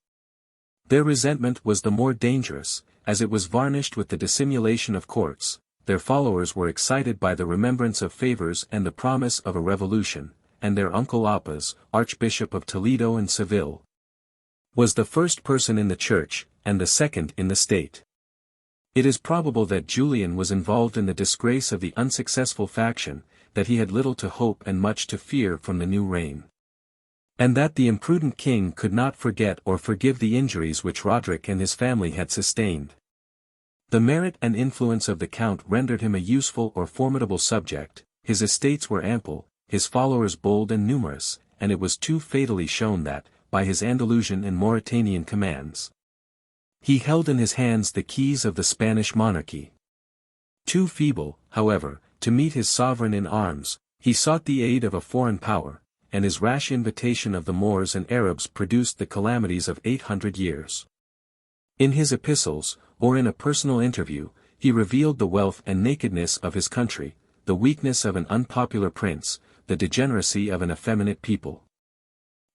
Their resentment was the more dangerous, as it was varnished with the dissimulation of courts. Their followers were excited by the remembrance of favors and the promise of a revolution, and their uncle Appas, Archbishop of Toledo and Seville, was the first person in the church, and the second in the state. It is probable that Julian was involved in the disgrace of the unsuccessful faction, that he had little to hope and much to fear from the new reign. And that the imprudent king could not forget or forgive the injuries which Roderick and his family had sustained. The merit and influence of the count rendered him a useful or formidable subject, his estates were ample, his followers bold and numerous, and it was too fatally shown that, by his Andalusian and Mauritanian commands, he held in his hands the keys of the Spanish monarchy. Too feeble, however, to meet his sovereign in arms, he sought the aid of a foreign power, and his rash invitation of the Moors and Arabs produced the calamities of 800 years. In his epistles, or in a personal interview, he revealed the wealth and nakedness of his country, the weakness of an unpopular prince, the degeneracy of an effeminate people.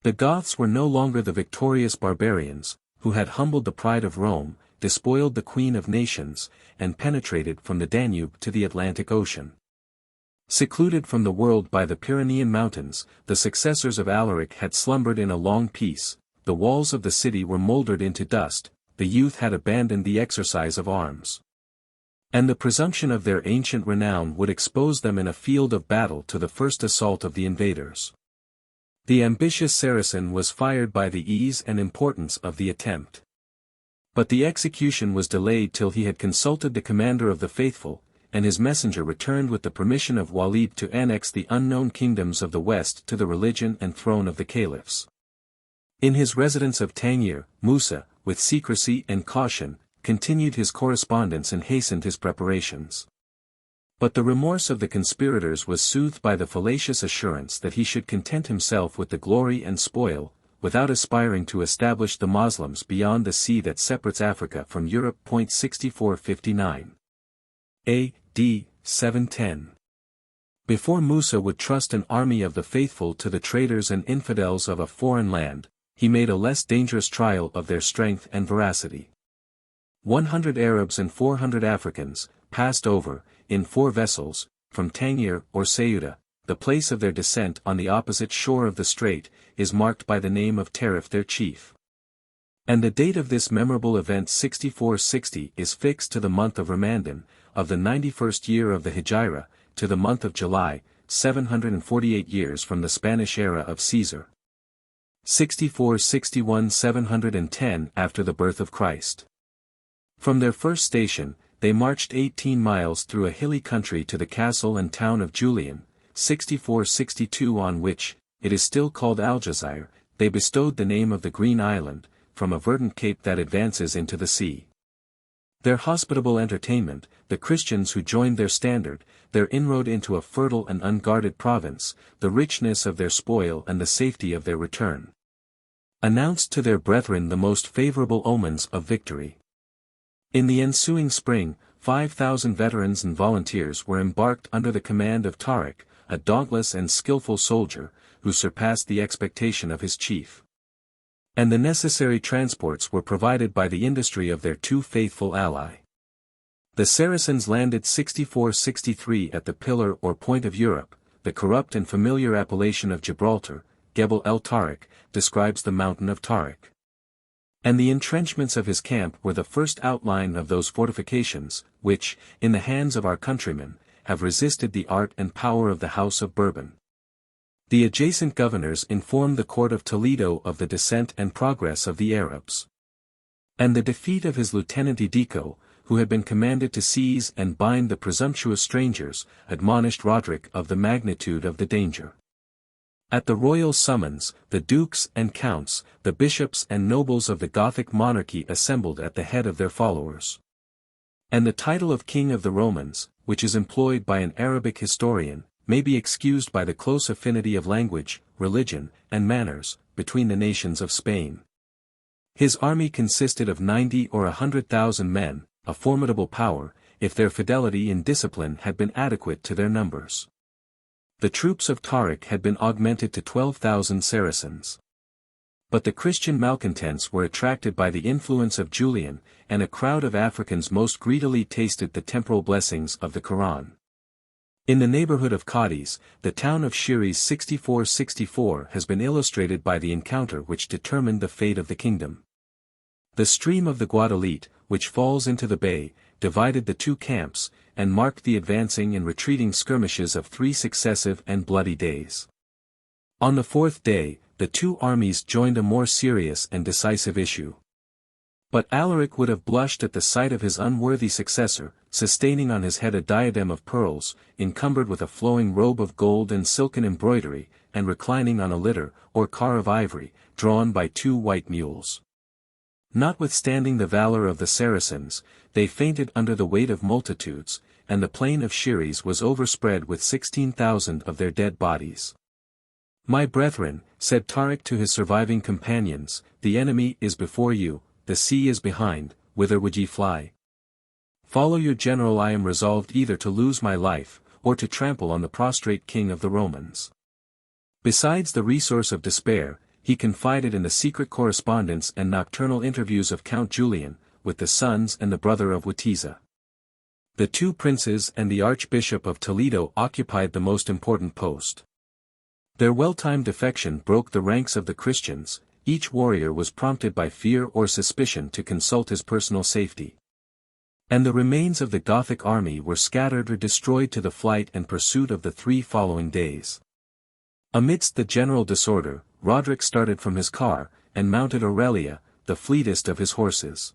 The Goths were no longer the victorious barbarians, who had humbled the pride of Rome, despoiled the Queen of Nations, and penetrated from the Danube to the Atlantic Ocean. Secluded from the world by the Pyrenean mountains, the successors of Alaric had slumbered in a long peace, the walls of the city were mouldered into dust, the youth had abandoned the exercise of arms. And the presumption of their ancient renown would expose them in a field of battle to the first assault of the invaders. The ambitious Saracen was fired by the ease and importance of the attempt. But the execution was delayed till he had consulted the commander of the faithful, and his messenger returned with the permission of Walid to annex the unknown kingdoms of the west to the religion and throne of the caliphs. In his residence of Tangier, Musa, with secrecy and caution, continued his correspondence and hastened his preparations. But the remorse of the conspirators was soothed by the fallacious assurance that he should content himself with the glory and spoil, without aspiring to establish the Moslems beyond the sea that separates Africa from Europe. 6459. A.D. 710. Before Musa would trust an army of the faithful to the traitors and infidels of a foreign land, he made a less dangerous trial of their strength and veracity. 100 Arabs and 400 Africans passed over, in 4 vessels, from Tangier or Ceuta. The place of their descent on the opposite shore of the strait is marked by the name of Tarif, their chief. And the date of this memorable event 6460 is fixed to the month of Ramadan, of the 91st year of the Hijra, to the month of July, 748 years from the Spanish era of Caesar. 6461 710 after the birth of Christ. From their first station, they marched 18 miles through a hilly country to the castle and town of Julian, 6462, on which, it is still called Aljazair, they bestowed the name of the Green Island, from a verdant cape that advances into the sea. Their hospitable entertainment, the Christians who joined their standard, their inroad into a fertile and unguarded province, the richness of their spoil and the safety of their return, announced to their brethren the most favorable omens of victory. In the ensuing spring, 5,000 veterans and volunteers were embarked under the command of Tariq, a dauntless and skillful soldier, who surpassed the expectation of his chief. And the necessary transports were provided by the industry of their too faithful ally. The Saracens landed 6463 at the Pillar or Point of Europe. The corrupt and familiar appellation of Gibraltar, Gebel el Tariq, describes the mountain of Tariq. And the entrenchments of his camp were the first outline of those fortifications, which, in the hands of our countrymen, have resisted the art and power of the House of Bourbon. The adjacent governors informed the court of Toledo of the descent and progress of the Arabs. And the defeat of his lieutenant Edico, who had been commanded to seize and bind the presumptuous strangers, admonished Roderick of the magnitude of the danger. At the royal summons, the dukes and counts, the bishops and nobles of the Gothic monarchy assembled at the head of their followers. And the title of King of the Romans, which is employed by an Arabic historian, may be excused by the close affinity of language, religion, and manners, between the nations of Spain. His army consisted of 90 or 100,000 men, a formidable power, if their fidelity and discipline had been adequate to their numbers. The troops of Tariq had been augmented to 12,000 Saracens. But the Christian malcontents were attracted by the influence of Julian, and a crowd of Africans most greedily tasted the temporal blessings of the Quran. In the neighborhood of Cadiz, the town of Shiraz 6464 has been illustrated by the encounter which determined the fate of the kingdom. The stream of the Guadalete, which falls into the bay, divided the two camps, and marked the advancing and retreating skirmishes of 3 successive and bloody days. On the 4th day, the two armies joined a more serious and decisive issue. But Alaric would have blushed at the sight of his unworthy successor, sustaining on his head a diadem of pearls, encumbered with a flowing robe of gold and silken embroidery, and reclining on a litter, or car of ivory, drawn by 2 white mules. Notwithstanding the valor of the Saracens, they fainted under the weight of multitudes, and the plain of Shiraz was overspread with 16,000 of their dead bodies. "My brethren," said Tariq to his surviving companions, "the enemy is before you, the sea is behind, whither would ye fly? Follow your general. I am resolved either to lose my life, or to trample on the prostrate king of the Romans." Besides the resource of despair, he confided in the secret correspondence and nocturnal interviews of Count Julian, with the sons and the brother of Witiza. The 2 princes and the Archbishop of Toledo occupied the most important post. Their well-timed defection broke the ranks of the Christians. Each warrior was prompted by fear or suspicion to consult his personal safety. And the remains of the Gothic army were scattered or destroyed to the flight and pursuit of the 3 following days. Amidst the general disorder, Roderick started from his car, and mounted Aurelia, the fleetest of his horses.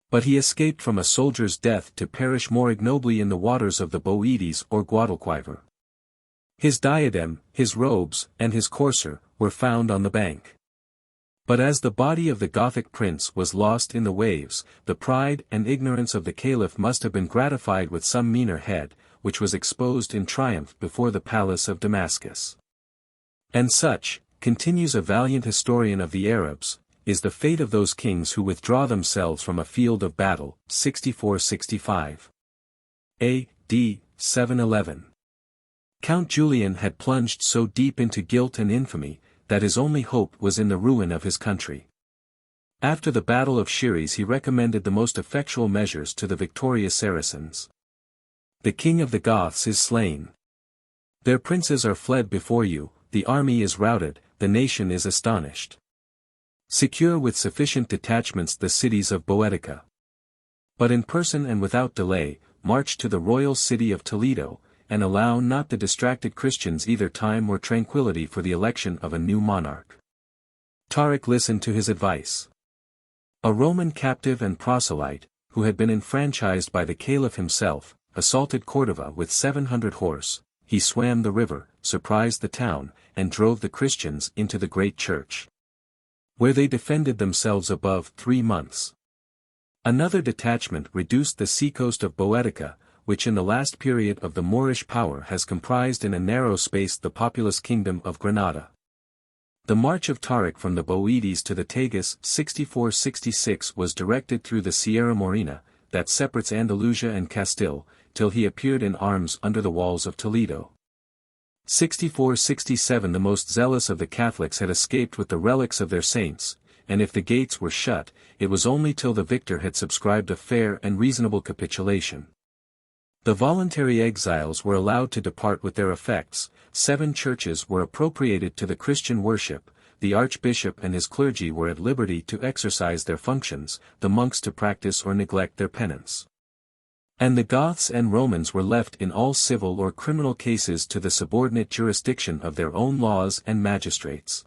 But he escaped from a soldier's death to perish more ignobly in the waters of the Boetes or Guadalquivir. His diadem, his robes, and his courser, were found on the bank. But as the body of the Gothic prince was lost in the waves, the pride and ignorance of the caliph must have been gratified with some meaner head, which was exposed in triumph before the palace of Damascus. And such, continues a valiant historian of the Arabs, is the fate of those kings who withdraw themselves from a field of battle. 6465. A.D. 711. Count Julian had plunged so deep into guilt and infamy, that his only hope was in the ruin of his country. After the Battle of Shiraz he recommended the most effectual measures to the victorious Saracens. "The king of the Goths is slain. Their princes are fled before you, the army is routed, the nation is astonished. Secure with sufficient detachments the cities of Boetica. But in person and without delay, march to the royal city of Toledo, and allow not the distracted Christians either time or tranquility for the election of a new monarch." Tariq listened to his advice. A Roman captive and proselyte, who had been enfranchised by the caliph himself, assaulted Cordova with 700 horse. he swam the river, surprised the town, and drove the Christians into the great church, where they defended themselves above 3 months. Another detachment reduced the seacoast of Boeotia, which in the last period of the Moorish power has comprised in a narrow space the populous kingdom of Granada. The march of Tariq from the Boeotis to the Tagus 6466 was directed through the Sierra Morena, that separates Andalusia and Castile, till he appeared in arms under the walls of Toledo. 6467 The most zealous of the Catholics had escaped with the relics of their saints, and if the gates were shut, it was only till the victor had subscribed a fair and reasonable capitulation. The voluntary exiles were allowed to depart with their effects, 7 churches were appropriated to the Christian worship, the archbishop and his clergy were at liberty to exercise their functions, the monks to practice or neglect their penance. And the Goths and Romans were left in all civil or criminal cases to the subordinate jurisdiction of their own laws and magistrates.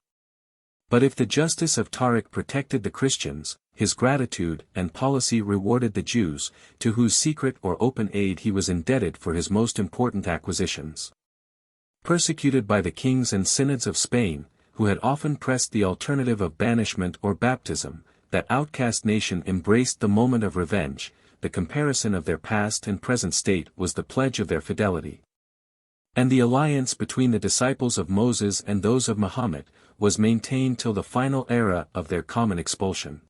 But if the justice of Tariq protected the Christians, his gratitude and policy rewarded the Jews, to whose secret or open aid he was indebted for his most important acquisitions. Persecuted by the kings and synods of Spain, who had often pressed the alternative of banishment or baptism, that outcast nation embraced the moment of revenge. The comparison of their past and present state was the pledge of their fidelity. And the alliance between the disciples of Moses and those of Muhammad was maintained till the final era of their common expulsion.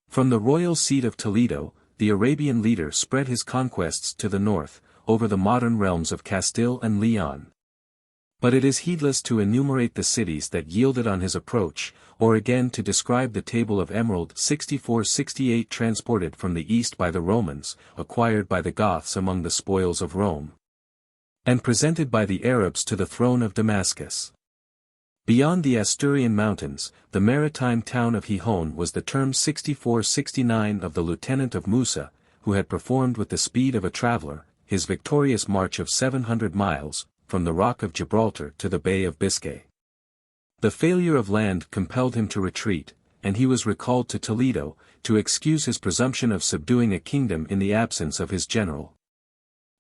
From the royal seat of Toledo, the Arabian leader spread his conquests to the north, over the modern realms of Castile and Leon. But it is heedless to enumerate the cities that yielded on his approach, or again to describe the Table of Emerald 6468 transported from the east by the Romans, acquired by the Goths among the spoils of Rome, and presented by the Arabs to the throne of Damascus. Beyond the Asturian mountains, the maritime town of Gijón was the term 6469 of the lieutenant of Musa, who had performed with the speed of a traveler, his victorious march of 700 miles, from the Rock of Gibraltar to the Bay of Biscay. The failure of land compelled him to retreat, and he was recalled to Toledo, to excuse his presumption of subduing a kingdom in the absence of his general.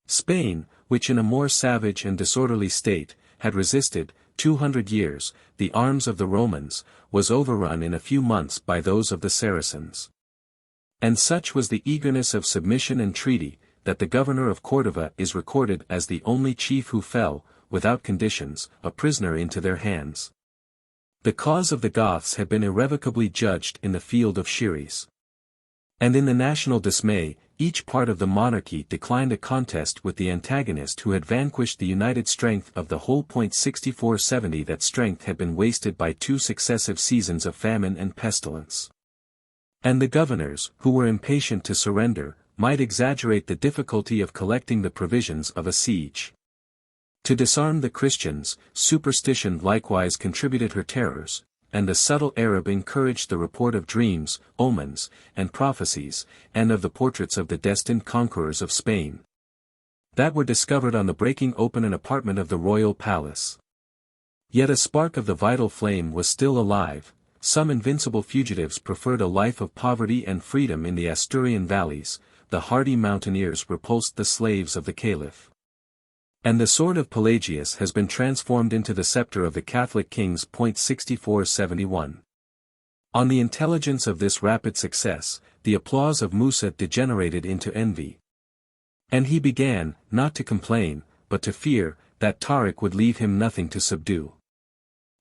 Spain, which in a more savage and disorderly state, had resisted, 200 years, the arms of the Romans, was overrun in a few months by those of the Saracens. And such was the eagerness of submission and treaty, that the governor of Cordova is recorded as the only chief who fell, without conditions, a prisoner into their hands. The cause of the Goths had been irrevocably judged in the field of Shiraz. And in the national dismay, each part of the monarchy declined a contest with the antagonist who had vanquished the united strength of the whole. 6470 That strength had been wasted by 2 successive seasons of famine and pestilence. And the governors, who were impatient to surrender, might exaggerate the difficulty of collecting the provisions of a siege. To disarm the Christians, superstition likewise contributed her terrors, and the subtle Arab encouraged the report of dreams, omens, and prophecies, and of the portraits of the destined conquerors of Spain, that were discovered on the breaking open an apartment of the royal palace. Yet a spark of the vital flame was still alive. Some invincible fugitives preferred a life of poverty and freedom in the Asturian valleys, the hardy mountaineers repulsed the slaves of the Caliph. And the sword of Pelagius has been transformed into the scepter of the Catholic kings. 6471. On the intelligence of this rapid success, the applause of Musa degenerated into envy. And he began, not to complain, but to fear, that Tariq would leave him nothing to subdue.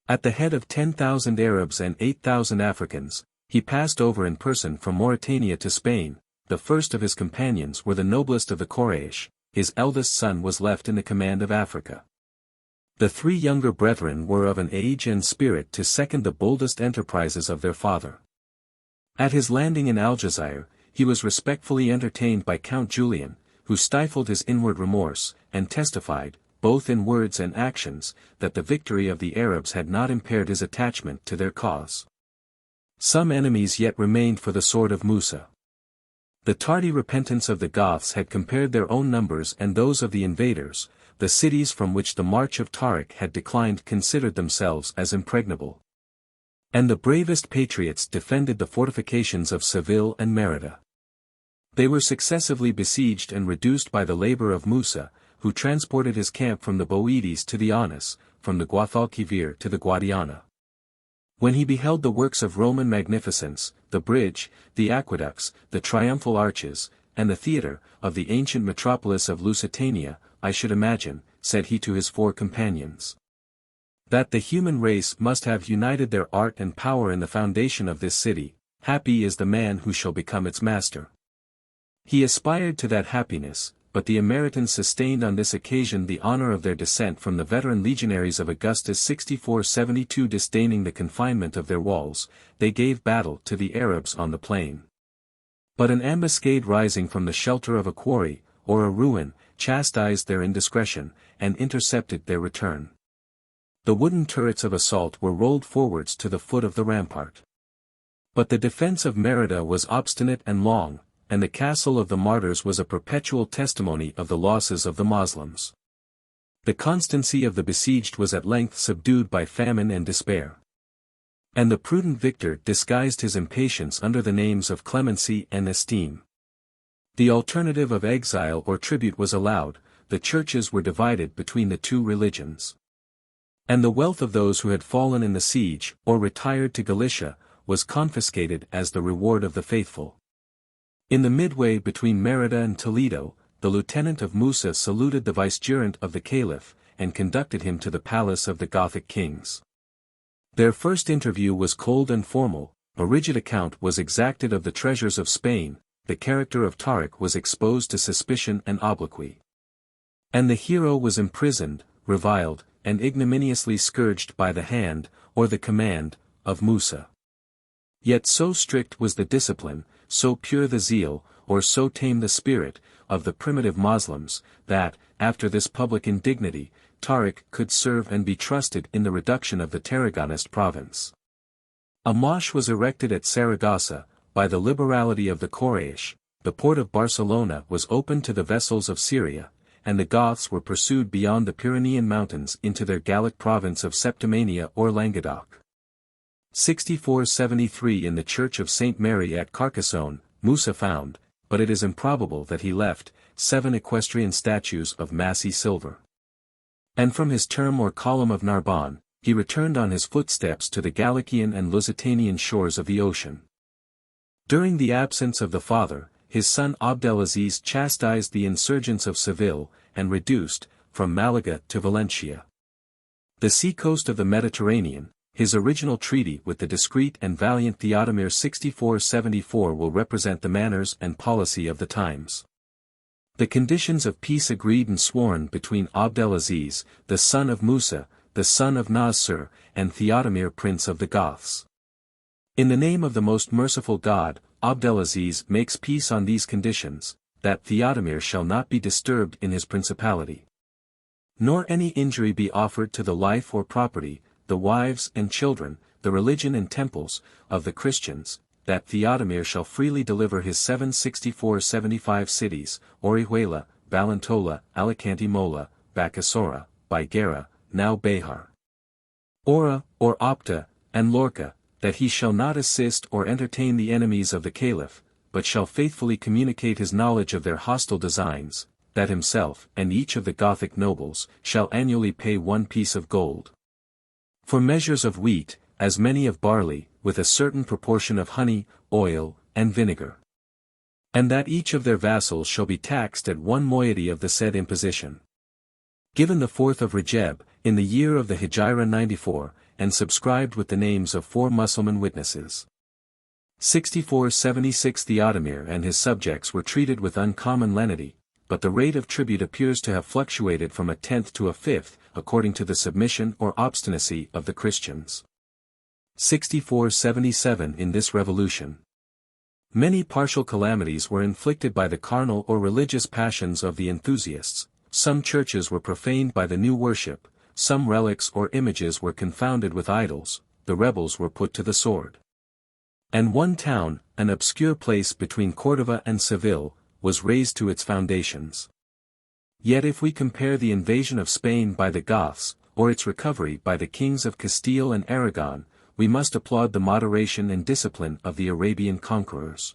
At the head of 10,000 Arabs and 8,000 Africans, he passed over in person from Mauritania to Spain. The first of his companions were the noblest of the Quraysh. His eldest son was left in the command of Africa. The 3 younger brethren were of an age and spirit to second the boldest enterprises of their father. At his landing in Algeciras, he was respectfully entertained by Count Julian, who stifled his inward remorse, and testified, both in words and actions, that the victory of the Arabs had not impaired his attachment to their cause. Some enemies yet remained for the sword of Musa. The tardy repentance of the Goths had compared their own numbers and those of the invaders. The cities from which the march of Tariq had declined considered themselves as impregnable. And the bravest patriots defended the fortifications of Seville and Merida. They were successively besieged and reduced by the labor of Musa, who transported his camp from the Boeotis to the Aunus, from the Guadalquivir to the Guadiana. When he beheld the works of Roman magnificence, the bridge, the aqueducts, the triumphal arches, and the theatre, of the ancient metropolis of Lusitania, I should imagine, said he to his 4 companions, that the human race must have united their art and power in the foundation of this city. Happy is the man who shall become its master. He aspired to that happiness, but the Emeritans sustained on this occasion the honor of their descent from the veteran legionaries of Augustus 6472. Disdaining the confinement of their walls, they gave battle to the Arabs on the plain. But an ambuscade rising from the shelter of a quarry, or a ruin, chastised their indiscretion, and intercepted their return. The wooden turrets of assault were rolled forwards to the foot of the rampart. But the defense of Merida was obstinate and long, and the castle of the martyrs was a perpetual testimony of the losses of the Moslems. The constancy of the besieged was at length subdued by famine and despair. And the prudent victor disguised his impatience under the names of clemency and esteem. The alternative of exile or tribute was allowed, the churches were divided between the 2 religions. And the wealth of those who had fallen in the siege, or retired to Galicia, was confiscated as the reward of the faithful. In the midway between Merida and Toledo, the lieutenant of Musa saluted the vicegerent of the caliph, and conducted him to the palace of the Gothic kings. Their first interview was cold and formal, a rigid account was exacted of the treasures of Spain, the character of Tariq was exposed to suspicion and obloquy. And the hero was imprisoned, reviled, and ignominiously scourged by the hand, or the command, of Musa. Yet so strict was the discipline, so pure the zeal, or so tame the spirit, of the primitive Moslems, that, after this public indignity, Tariq could serve and be trusted in the reduction of the Tarragonest province. A mosque was erected at Saragossa, by the liberality of the Quraysh, the port of Barcelona was opened to the vessels of Syria, and the Goths were pursued beyond the Pyrenean mountains into their Gallic province of Septimania or Languedoc. 6473 In the church of St. Mary at Carcassonne, Musa found, but it is improbable that he left, 7 equestrian statues of massy silver. And from his term or column of Narbonne, he returned on his footsteps to the Galician and Lusitanian shores of the ocean. During the absence of the father, his son Abdelaziz chastised the insurgents of Seville, and reduced, from Malaga to Valencia, the seacoast of the Mediterranean. His original treaty with the discreet and valiant Theodomir 6474 will represent the manners and policy of the times. The conditions of peace agreed and sworn between Abdelaziz, the son of Musa, the son of Nasr, and Theodomir prince of the Goths. In the name of the most merciful God, Abdelaziz makes peace on these conditions, that Theodomir shall not be disturbed in his principality, nor any injury be offered to the life or property, the wives and children, the religion and temples, of the Christians, that Theodomir shall freely deliver his 764-75 cities, Orihuela, Valentola, Alicante Mola, Bacasora, Baigera, now Behar, Ora, or Opta, and Lorca, that he shall not assist or entertain the enemies of the Caliph, but shall faithfully communicate his knowledge of their hostile designs, that himself, and each of the Gothic nobles, shall annually pay 1 piece of gold for measures of wheat, as many of barley, with a certain proportion of honey, oil, and vinegar. And that each of their vassals shall be taxed at 1 moiety of the said imposition. Given the 4th of Rajab, in the year of the Hijra 94, and subscribed with the names of 4 Mussulman witnesses. 6476 Theodomir and his subjects were treated with uncommon lenity, but the rate of tribute appears to have fluctuated from 1/10 to 1/5, according to the submission or obstinacy of the Christians. 6477 In this revolution, many partial calamities were inflicted by the carnal or religious passions of the enthusiasts. Some churches were profaned by the new worship, some relics or images were confounded with idols, the rebels were put to the sword. And one town, an obscure place between Cordova and Seville, was razed to its foundations. Yet if we compare the invasion of Spain by the Goths, or its recovery by the kings of Castile and Aragon, we must applaud the moderation and discipline of the Arabian conquerors.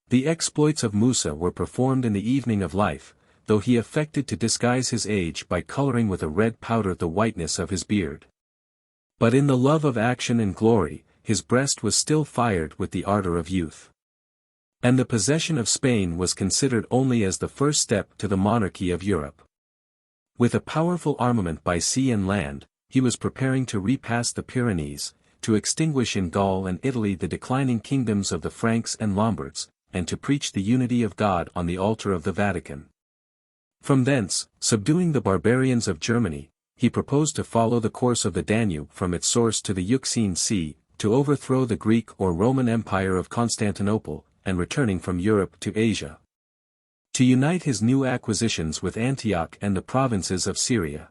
The exploits of Musa were performed in the evening of life, though he affected to disguise his age by coloring with a red powder the whiteness of his beard. But in the love of action and glory, his breast was still fired with the ardor of youth. And the possession of Spain was considered only as the first step to the monarchy of Europe. With a powerful armament by sea and land, he was preparing to repass the Pyrenees, to extinguish in Gaul and Italy the declining kingdoms of the Franks and Lombards, and to preach the unity of God on the altar of the Vatican. From thence, subduing the barbarians of Germany, he proposed to follow the course of the Danube from its source to the Euxine Sea, to overthrow the Greek or Roman Empire of Constantinople, and returning from Europe to Asia, to unite his new acquisitions with Antioch and the provinces of Syria.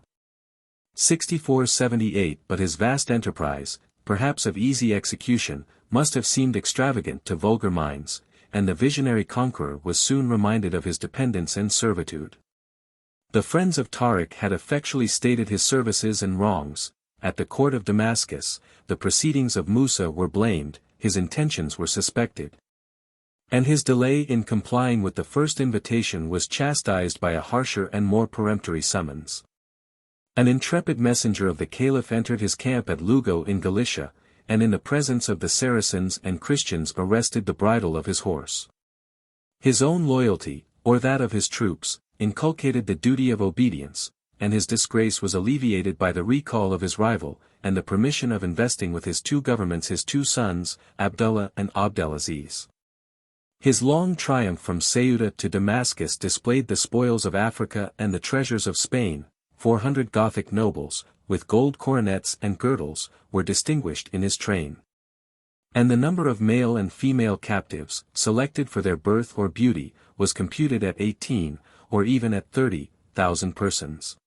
6478 But his vast enterprise, perhaps of easy execution, must have seemed extravagant to vulgar minds, and the visionary conqueror was soon reminded of his dependence and servitude. The friends of Tariq had effectually stated his services and wrongs. At the court of Damascus, the proceedings of Musa were blamed, his intentions were suspected. And his delay in complying with the first invitation was chastised by a harsher and more peremptory summons. An intrepid messenger of the Caliph entered his camp at Lugo in Galicia, and in the presence of the Saracens and Christians arrested the bridle of his horse. His own loyalty, or that of his troops, inculcated the duty of obedience, and his disgrace was alleviated by the recall of his rival, and the permission of investing with his two governments his two sons, Abdullah and Abdelaziz. His long triumph from Ceuta to Damascus displayed the spoils of Africa and the treasures of Spain. 400 Gothic nobles, with gold coronets and girdles, were distinguished in his train. And the number of male and female captives, selected for their birth or beauty, was computed at 18, or even at 30,000 persons.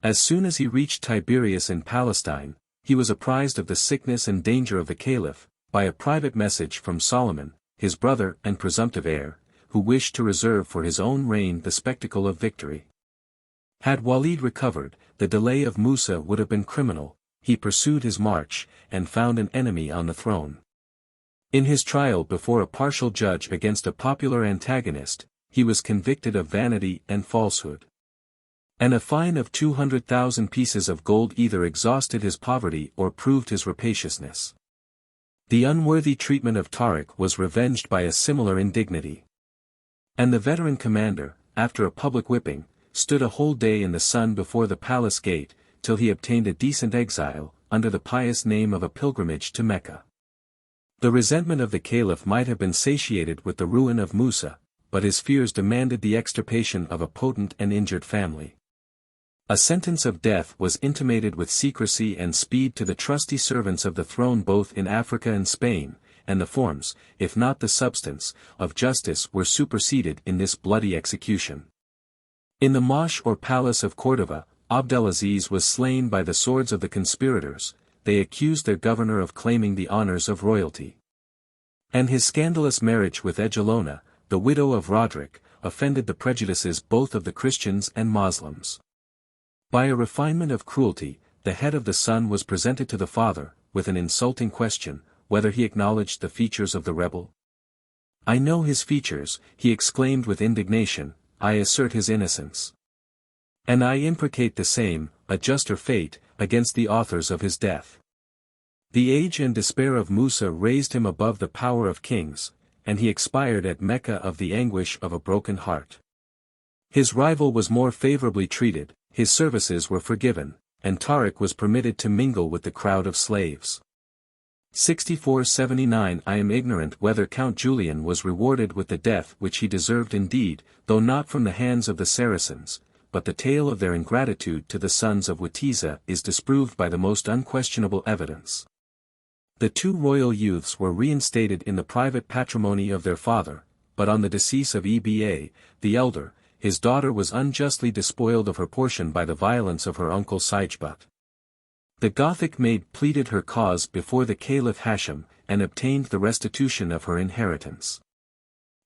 As soon as he reached Tiberias in Palestine, he was apprised of the sickness and danger of the Caliph, by a private message from Solomon, his brother and presumptive heir, who wished to reserve for his own reign the spectacle of victory. Had Walid recovered, the delay of Musa would have been criminal. He pursued his march, and found an enemy on the throne. In his trial before a partial judge against a popular antagonist, he was convicted of vanity and falsehood. And a fine of 200,000 pieces of gold either exhausted his poverty or proved his rapaciousness. The unworthy treatment of Tariq was revenged by a similar indignity. And the veteran commander, after a public whipping, stood a whole day in the sun before the palace gate, till he obtained a decent exile, under the pious name of a pilgrimage to Mecca. The resentment of the Caliph might have been satiated with the ruin of Musa, but his fears demanded the extirpation of a potent and injured family. A sentence of death was intimated with secrecy and speed to the trusty servants of the throne both in Africa and Spain, and the forms, if not the substance, of justice were superseded in this bloody execution. In the Mosh or palace of Cordova, Abdelaziz was slain by the swords of the conspirators. They accused their governor of claiming the honors of royalty. And his scandalous marriage with Egelona, the widow of Roderick, offended the prejudices both of the Christians and Moslems. By a refinement of cruelty, the head of the son was presented to the father, with an insulting question, whether he acknowledged the features of the rebel. "I know his features," he exclaimed with indignation, "I assert his innocence. And I imprecate the same, a juster fate, against the authors of his death." The age and despair of Musa raised him above the power of kings, and he expired at Mecca of the anguish of a broken heart. His rival was more favorably treated, his services were forgiven, and Tariq was permitted to mingle with the crowd of slaves. 6479 I am ignorant whether Count Julian was rewarded with the death which he deserved indeed, though not from the hands of the Saracens, but the tale of their ingratitude to the sons of Witiza is disproved by the most unquestionable evidence. The two royal youths were reinstated in the private patrimony of their father, but on the decease of Eba, the elder, his daughter was unjustly despoiled of her portion by the violence of her uncle Sijbat. The Gothic maid pleaded her cause before the Caliph Hashim, and obtained the restitution of her inheritance.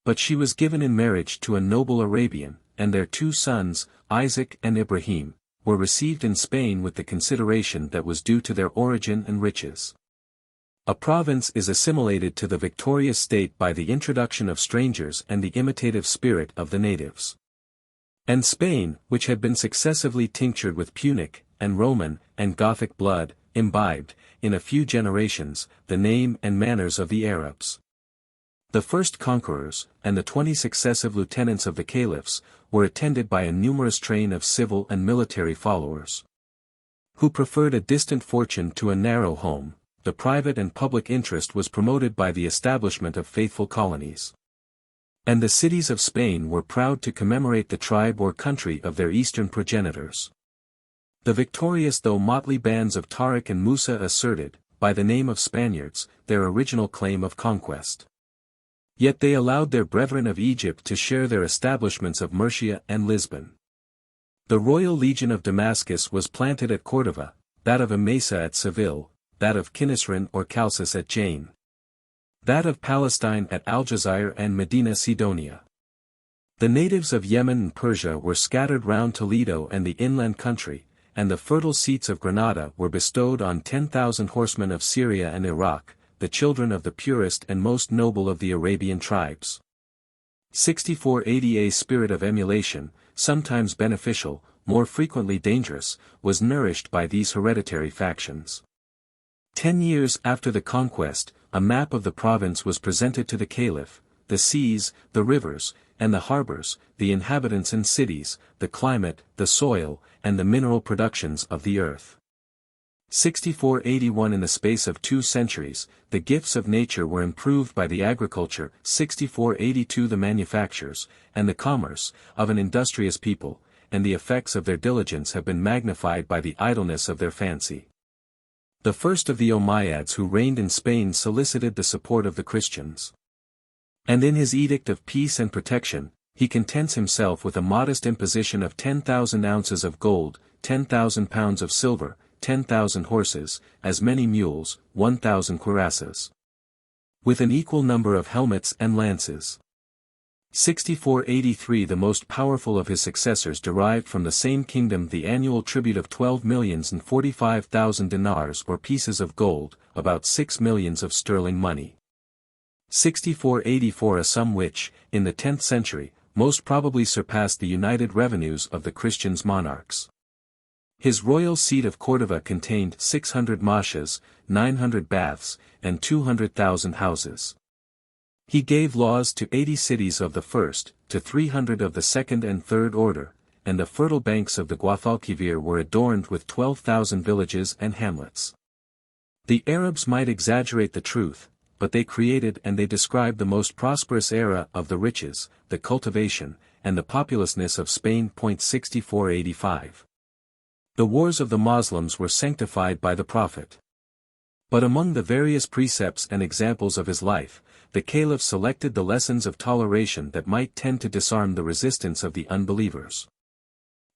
But she was given in marriage to a noble Arabian, and their two sons, Isaac and Ibrahim, were received in Spain with the consideration that was due to their origin and riches. A province is assimilated to the victorious state by the introduction of strangers and the imitative spirit of the natives. And Spain, which had been successively tinctured with Punic, and Roman, and Gothic blood, imbibed, in a few generations, the name and manners of the Arabs. The first conquerors, and the 20 successive lieutenants of the caliphs, were attended by a numerous train of civil and military followers, who preferred a distant fortune to a narrow home. The private and public interest was promoted by the establishment of faithful colonies. And the cities of Spain were proud to commemorate the tribe or country of their eastern progenitors. The victorious though motley bands of Tariq and Musa asserted, by the name of Spaniards, their original claim of conquest. Yet they allowed their brethren of Egypt to share their establishments of Murcia and Lisbon. The Royal Legion of Damascus was planted at Cordova, that of Emesa at Seville, that of Kinisrin or Chalcis at Jain, that of Palestine at Aljazair and Medina Sidonia. The natives of Yemen and Persia were scattered round Toledo and the inland country, and the fertile seats of Granada were bestowed on 10,000 horsemen of Syria and Iraq, the children of the purest and most noble of the Arabian tribes. 6480. A spirit of emulation, sometimes beneficial, more frequently dangerous, was nourished by these hereditary factions. 10 years after the conquest, a map of the province was presented to the caliph. The seas, the rivers, and the harbors, the inhabitants and cities, the climate, the soil, and the mineral productions of the earth. 6481. In the space of 2 centuries, the gifts of nature were improved by the agriculture. 6482. The manufactures, and the commerce, of an industrious people, and the effects of their diligence have been magnified by the idleness of their fancy. The first of the Umayyads who reigned in Spain solicited the support of the Christians. And in his edict of peace and protection, he contents himself with a modest imposition of 10,000 ounces of gold, 10,000 pounds of silver, 10,000 horses, as many mules, 1,000 cuirasses, with an equal number of helmets and lances. 6483. The most powerful of his successors derived from the same kingdom the annual tribute of 12,045,000 dinars or pieces of gold, about 6 millions of sterling money. 6484. A sum which, in the 10th century, most probably surpassed the united revenues of the Christian monarchs. His royal seat of Cordova contained 600 mashas, 900 baths, and 200,000 houses. He gave laws to 80 cities of the first, to 300 of the second and third order, and the fertile banks of the Guadalquivir were adorned with 12,000 villages and hamlets. The Arabs might exaggerate the truth, but they created and they described the most prosperous era of the riches, the cultivation, and the populousness of Spain. 6485. The wars of the Moslems were sanctified by the Prophet. But among the various precepts and examples of his life, the Caliph selected the lessons of toleration that might tend to disarm the resistance of the unbelievers.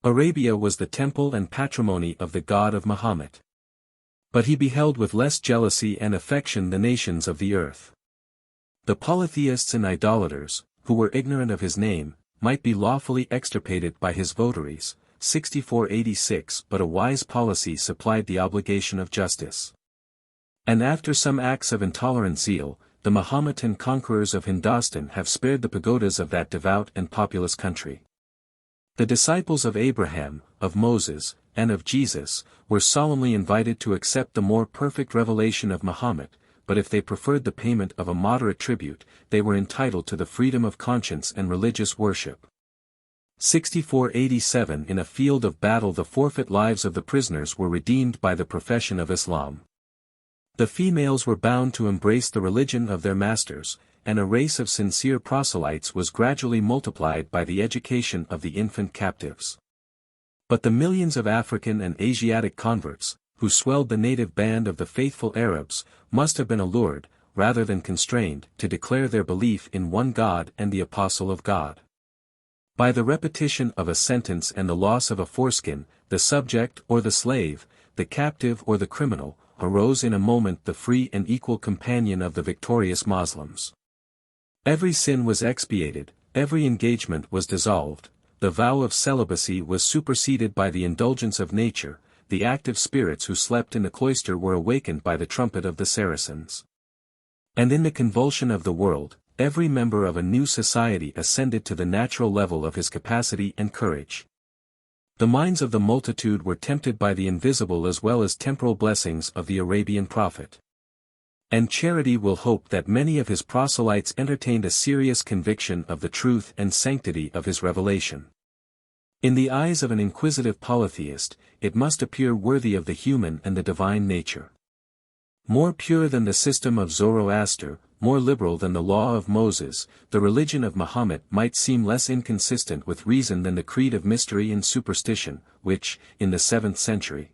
Arabia was the temple and patrimony of the God of Muhammad. But he beheld with less jealousy and affection the nations of the earth. The polytheists and idolaters, who were ignorant of his name, might be lawfully extirpated by his votaries. 6486. But a wise policy supplied the obligation of justice. And after some acts of intolerant zeal, the Mahometan conquerors of Hindostan have spared the pagodas of that devout and populous country. The disciples of Abraham, of Moses, and of Jesus, were solemnly invited to accept the more perfect revelation of Muhammad, but if they preferred the payment of a moderate tribute, they were entitled to the freedom of conscience and religious worship. 6487. In a field of battle the forfeit lives of the prisoners were redeemed by the profession of Islam. The females were bound to embrace the religion of their masters, and a race of sincere proselytes was gradually multiplied by the education of the infant captives. But the millions of African and Asiatic converts, who swelled the native band of the faithful Arabs, must have been allured, rather than constrained, to declare their belief in one God and the Apostle of God. By the repetition of a sentence and the loss of a foreskin, the subject or the slave, the captive or the criminal, arose in a moment the free and equal companion of the victorious Moslems. Every sin was expiated, every engagement was dissolved, the vow of celibacy was superseded by the indulgence of nature, the active spirits who slept in the cloister were awakened by the trumpet of the Saracens. And in the convulsion of the world, every member of a new society ascended to the natural level of his capacity and courage. The minds of the multitude were tempted by the invisible as well as temporal blessings of the Arabian prophet. And charity will hope that many of his proselytes entertained a serious conviction of the truth and sanctity of his revelation. In the eyes of an inquisitive polytheist, it must appear worthy of the human and the divine nature. More pure than the system of Zoroaster, more liberal than the law of Moses, the religion of Muhammad might seem less inconsistent with reason than the creed of mystery and superstition, which, in the 7th century,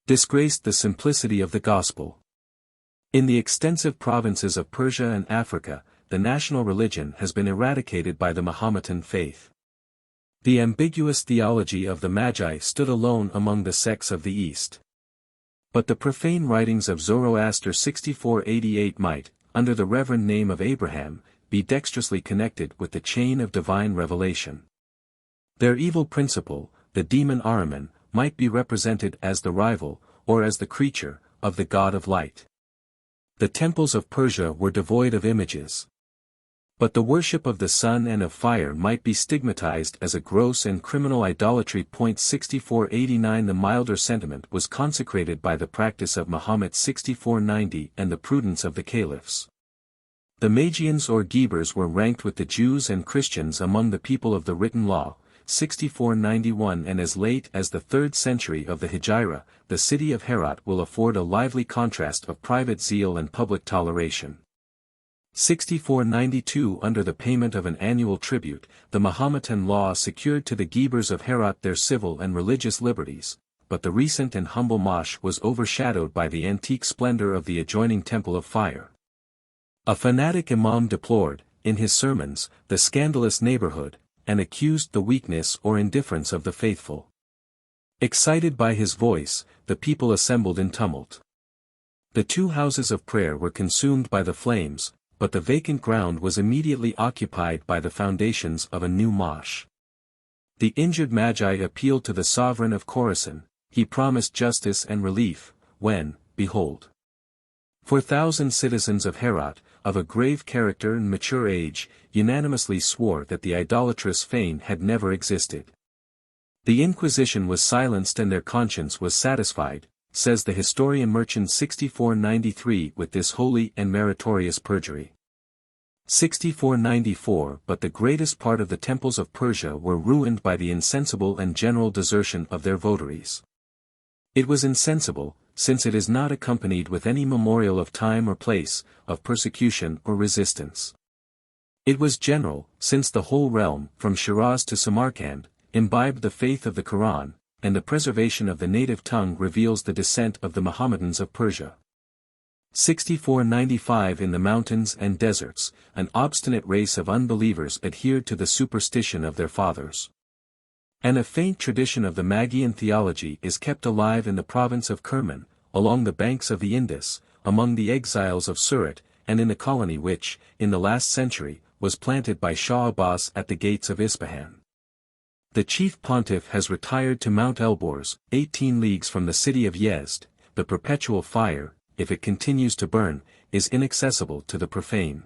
disgraced the simplicity of the gospel. In the extensive provinces of Persia and Africa, the national religion has been eradicated by the Mahometan faith. The ambiguous theology of the Magi stood alone among the sects of the East. But the profane writings of Zoroaster 6488 might, under the reverend name of Abraham, be dexterously connected with the chain of divine revelation. Their evil principle, the demon Ahriman, might be represented as the rival, or as the creature, of the god of light. The temples of Persia were devoid of images. But the worship of the sun and of fire might be stigmatized as a gross and criminal idolatry. 6489 The milder sentiment was consecrated by the practice of Muhammad 6490 and the prudence of the caliphs. The Magians or Ghebers were ranked with the Jews and Christians among the people of the written law, 6491 and as late as the 3rd century of the Hijra, the city of Herat will afford a lively contrast of private zeal and public toleration. 6492 Under the payment of an annual tribute, the Mahometan law secured to the Ghebers of Herat their civil and religious liberties, but the recent and humble mosh was overshadowed by the antique splendor of the adjoining Temple of Fire. A fanatic imam deplored, in his sermons, the scandalous neighborhood, and accused the weakness or indifference of the faithful. Excited by his voice, the people assembled in tumult. The 2 houses of prayer were consumed by the flames, but the vacant ground was immediately occupied by the foundations of a new mosh. The injured Magi appealed to the sovereign of Khorasan. He promised justice and relief, when, behold, 4,000 citizens of Herat, of a grave character and mature age, unanimously swore that the idolatrous fane had never existed. The Inquisition was silenced and their conscience was satisfied, says the historian Merchant 6493 with this holy and meritorious perjury. 6494 But the greatest part of the temples of Persia were ruined by the insensible and general desertion of their votaries. It was insensible, since it is not accompanied with any memorial of time or place, of persecution or resistance. It was general, since the whole realm, from Shiraz to Samarkand, imbibed the faith of the Quran, and the preservation of the native tongue reveals the descent of the Mohammedans of Persia. 6495 In the mountains and deserts, an obstinate race of unbelievers adhered to the superstition of their fathers. And a faint tradition of the Magian theology is kept alive in the province of Kerman, along the banks of the Indus, among the exiles of Surat, and in the colony which, in the last century, was planted by Shah Abbas at the gates of Ispahan. The chief pontiff has retired to Mount Elborz, 18 leagues from the city of Yezd. The perpetual fire, if it continues to burn, is inaccessible to the profane.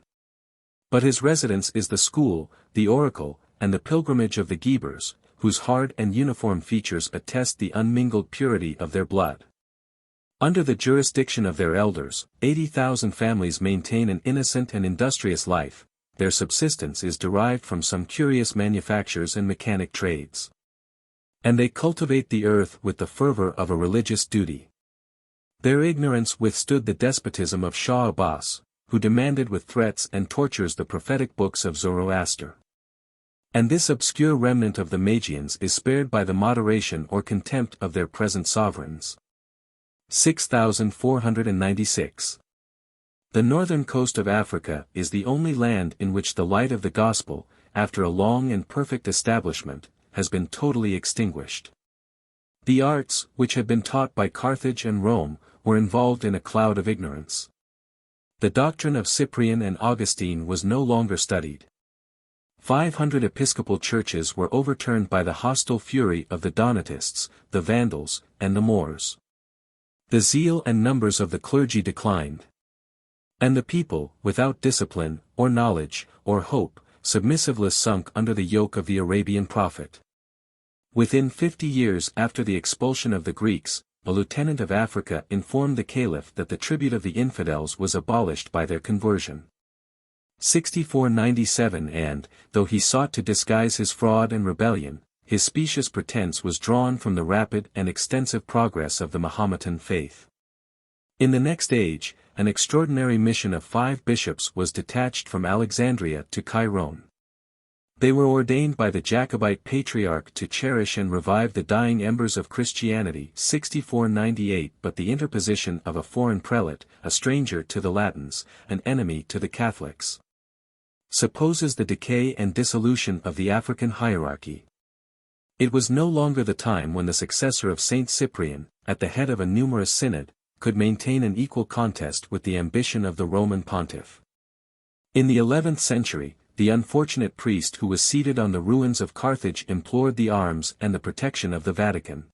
But his residence is the school, the oracle, and the pilgrimage of the Ghebers, whose hard and uniform features attest the unmingled purity of their blood. Under the jurisdiction of their elders, 80,000 families maintain an innocent and industrious life. Their subsistence is derived from some curious manufactures and mechanic trades. And they cultivate the earth with the fervor of a religious duty. Their ignorance withstood the despotism of Shah Abbas, who demanded with threats and tortures the prophetic books of Zoroaster. And this obscure remnant of the Magians is spared by the moderation or contempt of their present sovereigns. 6496. The northern coast of Africa is the only land in which the light of the gospel, after a long and perfect establishment, has been totally extinguished. The arts, which had been taught by Carthage and Rome, were involved in a cloud of ignorance. The doctrine of Cyprian and Augustine was no longer studied. 500 episcopal churches were overturned by the hostile fury of the Donatists, the Vandals, and the Moors. The zeal and numbers of the clergy declined. And the people, without discipline, or knowledge, or hope, submissively sunk under the yoke of the Arabian prophet. Within 50 years after the expulsion of the Greeks, a lieutenant of Africa informed the caliph that the tribute of the infidels was abolished by their conversion. 6497 And, though he sought to disguise his fraud and rebellion, his specious pretense was drawn from the rapid and extensive progress of the Mahometan faith. In the next age, an extraordinary mission of 5 bishops was detached from Alexandria to Cairo. They were ordained by the Jacobite patriarch to cherish and revive the dying embers of Christianity 6498 But the interposition of a foreign prelate, a stranger to the Latins, an enemy to the Catholics, supposes the decay and dissolution of the African hierarchy. It was no longer the time when the successor of Saint Cyprian, at the head of a numerous synod, could maintain an equal contest with the ambition of the Roman pontiff. In the 11th century, the unfortunate priest who was seated on the ruins of Carthage implored the arms and the protection of the Vatican.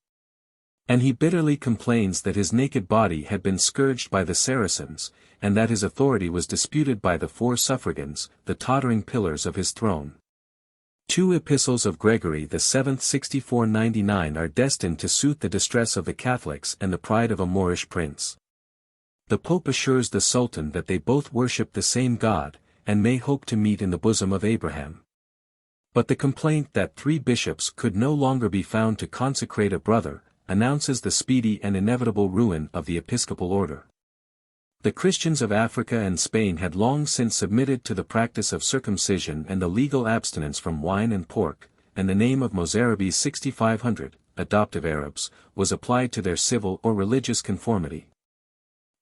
And he bitterly complains that his naked body had been scourged by the Saracens, and that his authority was disputed by the 4 suffragans, the tottering pillars of his throne. 2 epistles of Gregory VII 6499 are destined to soothe the distress of the Catholics and the pride of a Moorish prince. The Pope assures the Sultan that they both worship the same God, and may hope to meet in the bosom of Abraham. But the complaint that 3 bishops could no longer be found to consecrate a brother, announces the speedy and inevitable ruin of the episcopal order. The Christians of Africa and Spain had long since submitted to the practice of circumcision and the legal abstinence from wine and pork, and the name of Mozarabes 6500, adoptive Arabs, was applied to their civil or religious conformity.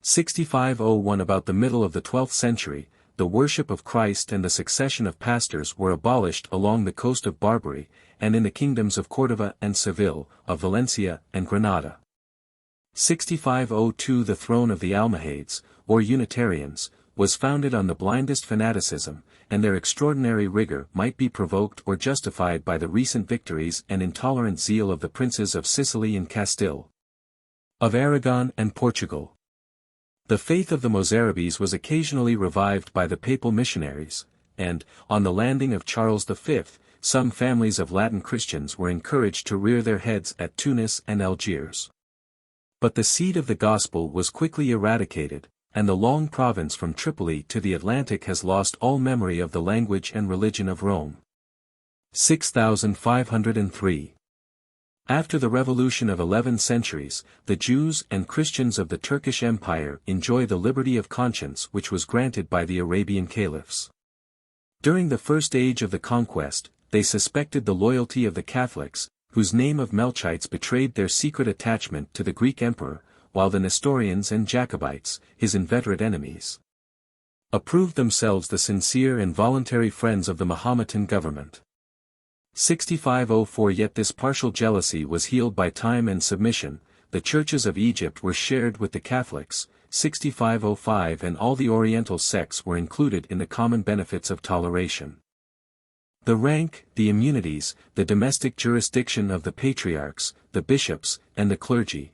6501 About the middle of the 12th century, the worship of Christ and the succession of pastors were abolished along the coast of Barbary, and in the kingdoms of Cordova and Seville, of Valencia and Granada. 6502 The throne of the Almohades, or Unitarians, was founded on the blindest fanaticism, and their extraordinary rigor might be provoked or justified by the recent victories and intolerant zeal of the princes of Sicily and Castile, of Aragon and Portugal. The faith of the Mozarabes was occasionally revived by the papal missionaries, and, on the landing of Charles V, some families of Latin Christians were encouraged to rear their heads at Tunis and Algiers. But the seed of the gospel was quickly eradicated, and the long province from Tripoli to the Atlantic has lost all memory of the language and religion of Rome. 6503 After the revolution of 11 centuries, the Jews and Christians of the Turkish Empire enjoy the liberty of conscience which was granted by the Arabian caliphs. During the first age of the conquest, they suspected the loyalty of the Catholics, whose name of Melchites betrayed their secret attachment to the Greek emperor, while the Nestorians and Jacobites, his inveterate enemies, approved themselves the sincere and voluntary friends of the Mahometan government. 6504 Yet this partial jealousy was healed by time and submission. The churches of Egypt were shared with the Catholics, 6505 and all the Oriental sects were included in the common benefits of toleration. The rank, the immunities, the domestic jurisdiction of the patriarchs, the bishops, and the clergy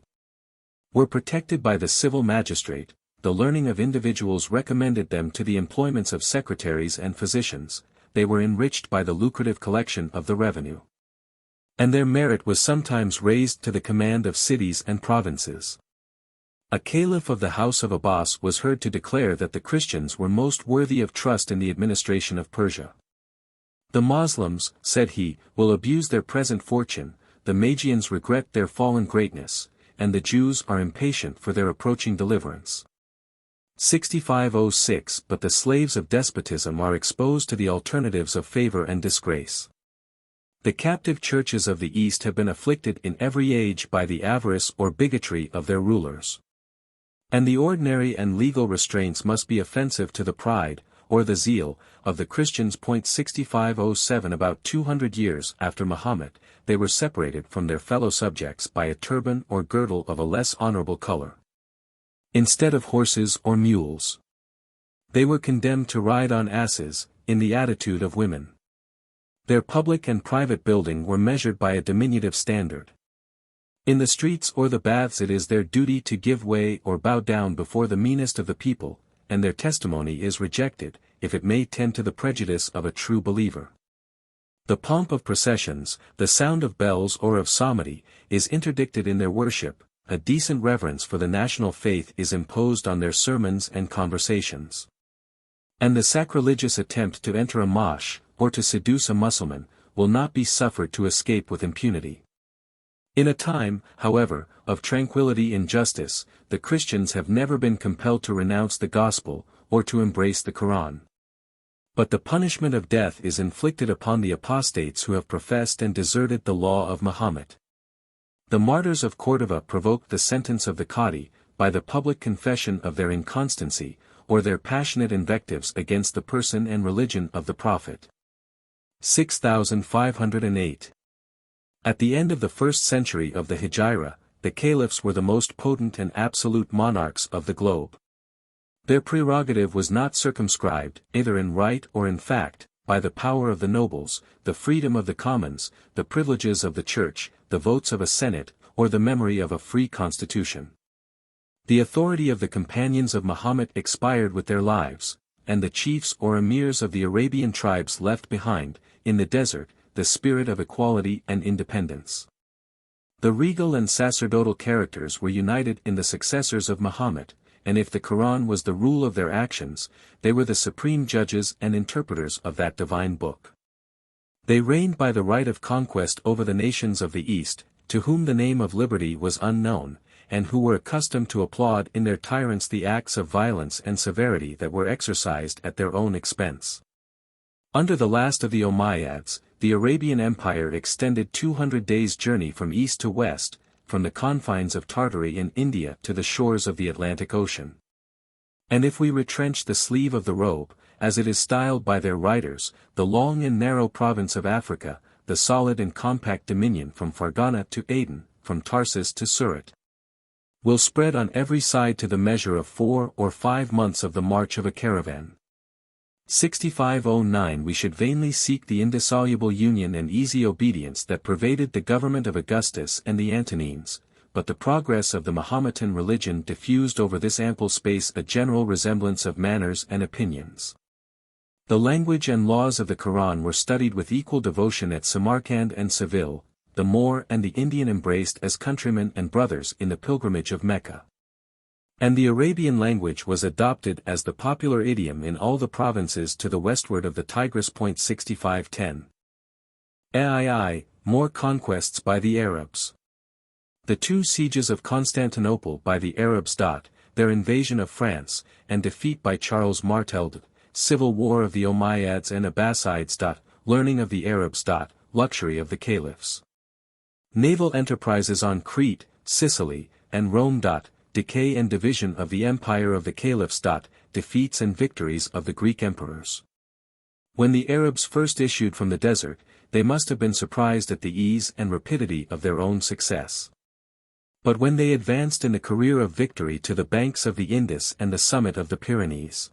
were protected by the civil magistrate. The learning of individuals recommended them to the employments of secretaries and physicians. They were enriched by the lucrative collection of the revenue, and their merit was sometimes raised to the command of cities and provinces. A caliph of the house of Abbas was heard to declare that the Christians were most worthy of trust in the administration of Persia. The Moslems, said he, will abuse their present fortune, the Magians regret their fallen greatness, and the Jews are impatient for their approaching deliverance. 6506 But the slaves of despotism are exposed to the alternatives of favor and disgrace. The captive churches of the East have been afflicted in every age by the avarice or bigotry of their rulers. And the ordinary and legal restraints must be offensive to the pride, or the zeal, of the Christians. 6507 About 200 years after Muhammad, they were separated from their fellow subjects by a turban or girdle of a less honorable color, instead of horses or mules. They were condemned to ride on asses, in the attitude of women. Their public and private building were measured by a diminutive standard. In the streets or the baths it is their duty to give way or bow down before the meanest of the people, and their testimony is rejected, if it may tend to the prejudice of a true believer. The pomp of processions, the sound of bells or of psalmody, is interdicted in their worship, a decent reverence for the national faith is imposed on their sermons and conversations. And the sacrilegious attempt to enter a mosque, or to seduce a Mussulman, will not be suffered to escape with impunity. In a time, however, of tranquility and justice, the Christians have never been compelled to renounce the gospel, or to embrace the Quran. But the punishment of death is inflicted upon the apostates who have professed and deserted the law of Muhammad. The martyrs of Cordova provoked the sentence of the Qadi, by the public confession of their inconstancy, or their passionate invectives against the person and religion of the Prophet. 6508. At the end of the 1st century of the Hijra, the caliphs were the most potent and absolute monarchs of the globe. Their prerogative was not circumscribed, either in right or in fact, by the power of the nobles, the freedom of the commons, the privileges of the church, the votes of a senate, or the memory of a free constitution. The authority of the companions of Muhammad expired with their lives, and the chiefs or emirs of the Arabian tribes left behind, in the desert, the spirit of equality and independence. The regal and sacerdotal characters were united in the successors of Muhammad, and if the Quran was the rule of their actions, they were the supreme judges and interpreters of that divine book. They reigned by the right of conquest over the nations of the East, to whom the name of liberty was unknown, and who were accustomed to applaud in their tyrants the acts of violence and severity that were exercised at their own expense. Under the last of the Umayyads, the Arabian Empire extended 200 days' journey from east to west, from the confines of Tartary in India to the shores of the Atlantic Ocean. And if we retrench the sleeve of the robe, as it is styled by their writers, the long and narrow province of Africa, the solid and compact dominion from Fargana to Aden, from Tarsus to Surat, will spread on every side to the measure of 4 or 5 months of the march of a caravan. 6509. We should vainly seek the indissoluble union and easy obedience that pervaded the government of Augustus and the Antonines, but the progress of the Mahometan religion diffused over this ample space a general resemblance of manners and opinions. The language and laws of the Quran were studied with equal devotion at Samarkand and Seville, the Moor and the Indian embraced as countrymen and brothers in the pilgrimage of Mecca. And the Arabian language was adopted as the popular idiom in all the provinces to the westward of the Tigris. 6510. LIII, more conquests by the Arabs. The 2 sieges of Constantinople by the Arabs. Their invasion of France, and defeat by Charles Martel. Civil war of the Umayyads and Abbasides. Learning of the Arabs. Luxury of the caliphs. Naval enterprises on Crete, Sicily, and Rome. Decay and division of the empire of the caliphs. Defeats and victories of the Greek emperors. When the Arabs first issued from the desert, they must have been surprised at the ease and rapidity of their own success. But when they advanced in the career of victory to the banks of the Indus and the summit of the Pyrenees,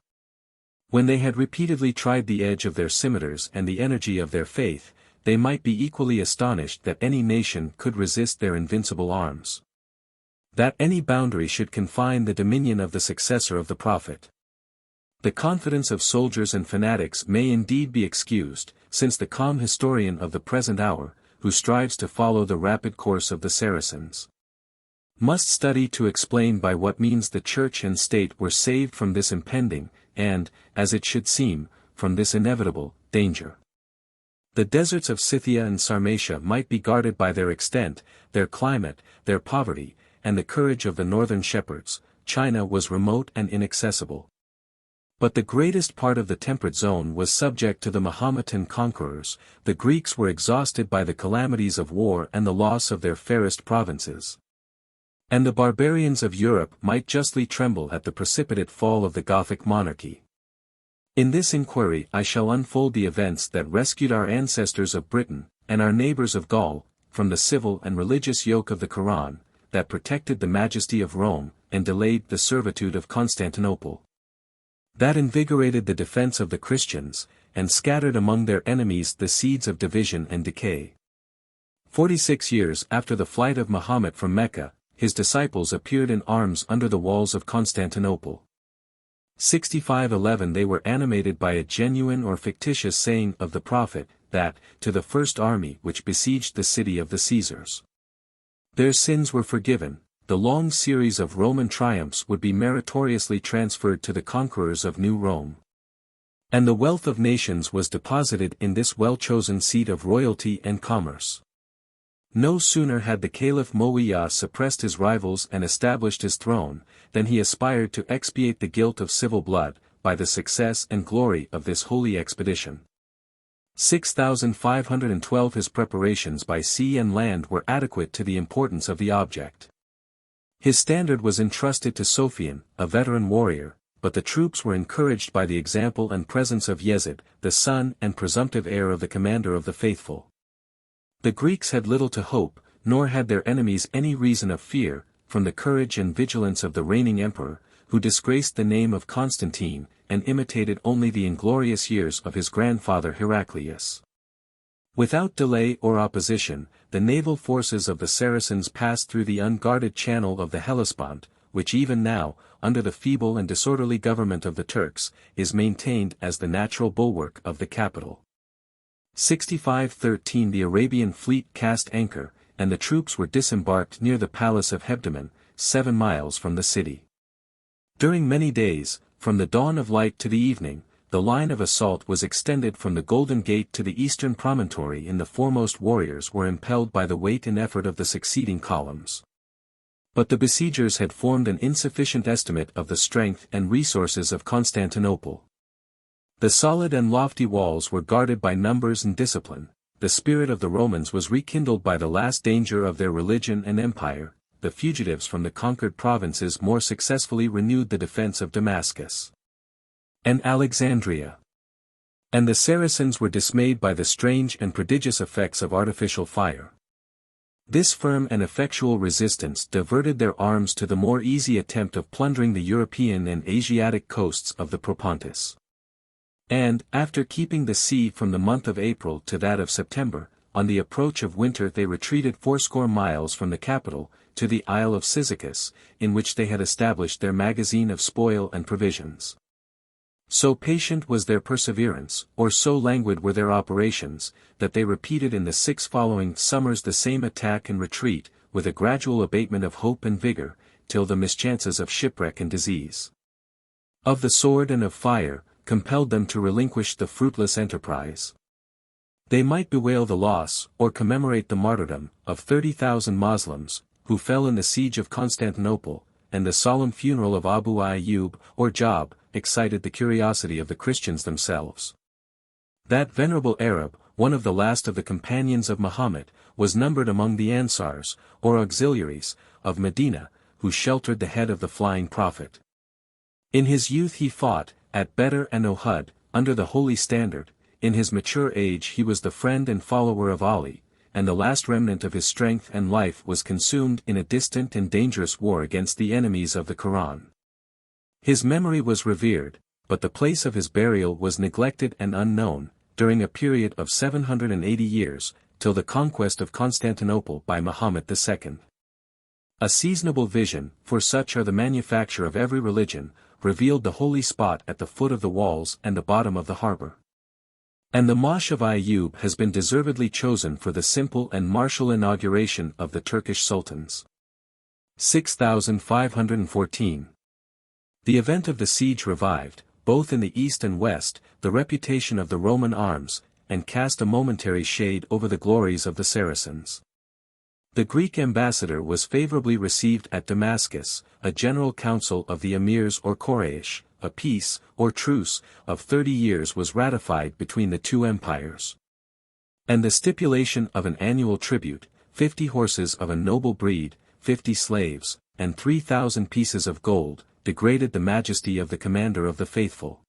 when they had repeatedly tried the edge of their scimitars and the energy of their faith, they might be equally astonished that any nation could resist their invincible arms. That any boundary should confine the dominion of the successor of the Prophet. The confidence of soldiers and fanatics may indeed be excused, since the calm historian of the present hour, who strives to follow the rapid course of the Saracens, must study to explain by what means the Church and State were saved from this impending, and, as it should seem, from this inevitable, danger. The deserts of Scythia and Sarmatia might be guarded by their extent, their climate, their poverty, and the courage of the northern shepherds. China was remote and inaccessible. But the greatest part of the temperate zone was subject to the Mahometan conquerors. The Greeks were exhausted by the calamities of war and the loss of their fairest provinces. And the barbarians of Europe might justly tremble at the precipitate fall of the Gothic monarchy. In this inquiry I shall unfold the events that rescued our ancestors of Britain, and our neighbors of Gaul, from the civil and religious yoke of the Quran, that protected the majesty of Rome, and delayed the servitude of Constantinople. That invigorated the defense of the Christians, and scattered among their enemies the seeds of division and decay. 46 years after the flight of Muhammad from Mecca, his disciples appeared in arms under the walls of Constantinople. 65:11 They were animated by a genuine or fictitious saying of the prophet, that, to the first army which besieged the city of the Caesars, their sins were forgiven, the long series of Roman triumphs would be meritoriously transferred to the conquerors of New Rome. And the wealth of nations was deposited in this well-chosen seat of royalty and commerce. No sooner had the Caliph Muawiyah suppressed his rivals and established his throne, than he aspired to expiate the guilt of civil blood, by the success and glory of this holy expedition. 6,512 His preparations by sea and land were adequate to the importance of the object. His standard was entrusted to Sophian, a veteran warrior, but the troops were encouraged by the example and presence of Yezid, the son and presumptive heir of the commander of the faithful. The Greeks had little to hope, nor had their enemies any reason of fear, from the courage and vigilance of the reigning emperor, who disgraced the name of Constantine, and imitated only the inglorious years of his grandfather Heraclius. Without delay or opposition, the naval forces of the Saracens passed through the unguarded channel of the Hellespont, which even now, under the feeble and disorderly government of the Turks, is maintained as the natural bulwark of the capital. 65:13 The Arabian fleet cast anchor, and the troops were disembarked near the palace of Hebdomon, 7 miles from the city. During many days, from the dawn of light to the evening, the line of assault was extended from the Golden Gate to the eastern promontory, and the foremost warriors were impelled by the weight and effort of the succeeding columns. But the besiegers had formed an insufficient estimate of the strength and resources of Constantinople. The solid and lofty walls were guarded by numbers and discipline, the spirit of the Romans was rekindled by the last danger of their religion and empire, the fugitives from the conquered provinces more successfully renewed the defense of Damascus and Alexandria. And the Saracens were dismayed by the strange and prodigious effects of artificial fire. This firm and effectual resistance diverted their arms to the more easy attempt of plundering the European and Asiatic coasts of the Propontis. And, after keeping the sea from the month of April to that of September, on the approach of winter they retreated 80 miles from the capital, to the Isle of Cyzicus, in which they had established their magazine of spoil and provisions. So patient was their perseverance, or so languid were their operations, that they repeated in the 6 following summers the same attack and retreat, with a gradual abatement of hope and vigor, till the mischances of shipwreck and disease, of the sword and of fire, compelled them to relinquish the fruitless enterprise. They might bewail the loss, or commemorate the martyrdom, of 30,000 Moslems, who fell in the siege of Constantinople, and the solemn funeral of Abu Ayyub, or Job, excited the curiosity of the Christians themselves. That venerable Arab, one of the last of the companions of Muhammad, was numbered among the Ansars, or auxiliaries, of Medina, who sheltered the head of the flying prophet. In his youth he fought, at Bedr and Uhud, under the holy standard. In his mature age he was the friend and follower of Ali, and the last remnant of his strength and life was consumed in a distant and dangerous war against the enemies of the Quran. His memory was revered, but the place of his burial was neglected and unknown, during a period of 780 years, till the conquest of Constantinople by Muhammad II. A seasonable vision, for such are the manufacture of every religion, revealed the holy spot at the foot of the walls and the bottom of the harbor. And the Mosque of Ayyub has been deservedly chosen for the simple and martial inauguration of the Turkish sultans. 6514. The event of the siege revived, both in the east and west, the reputation of the Roman arms, and cast a momentary shade over the glories of the Saracens. The Greek ambassador was favorably received at Damascus, a general council of the emirs or Quraysh, a peace, or truce, of 30 years was ratified between the two empires. And the stipulation of an annual tribute, 50 horses of a noble breed, 50 slaves, and 3,000 pieces of gold, degraded the majesty of the commander of the faithful.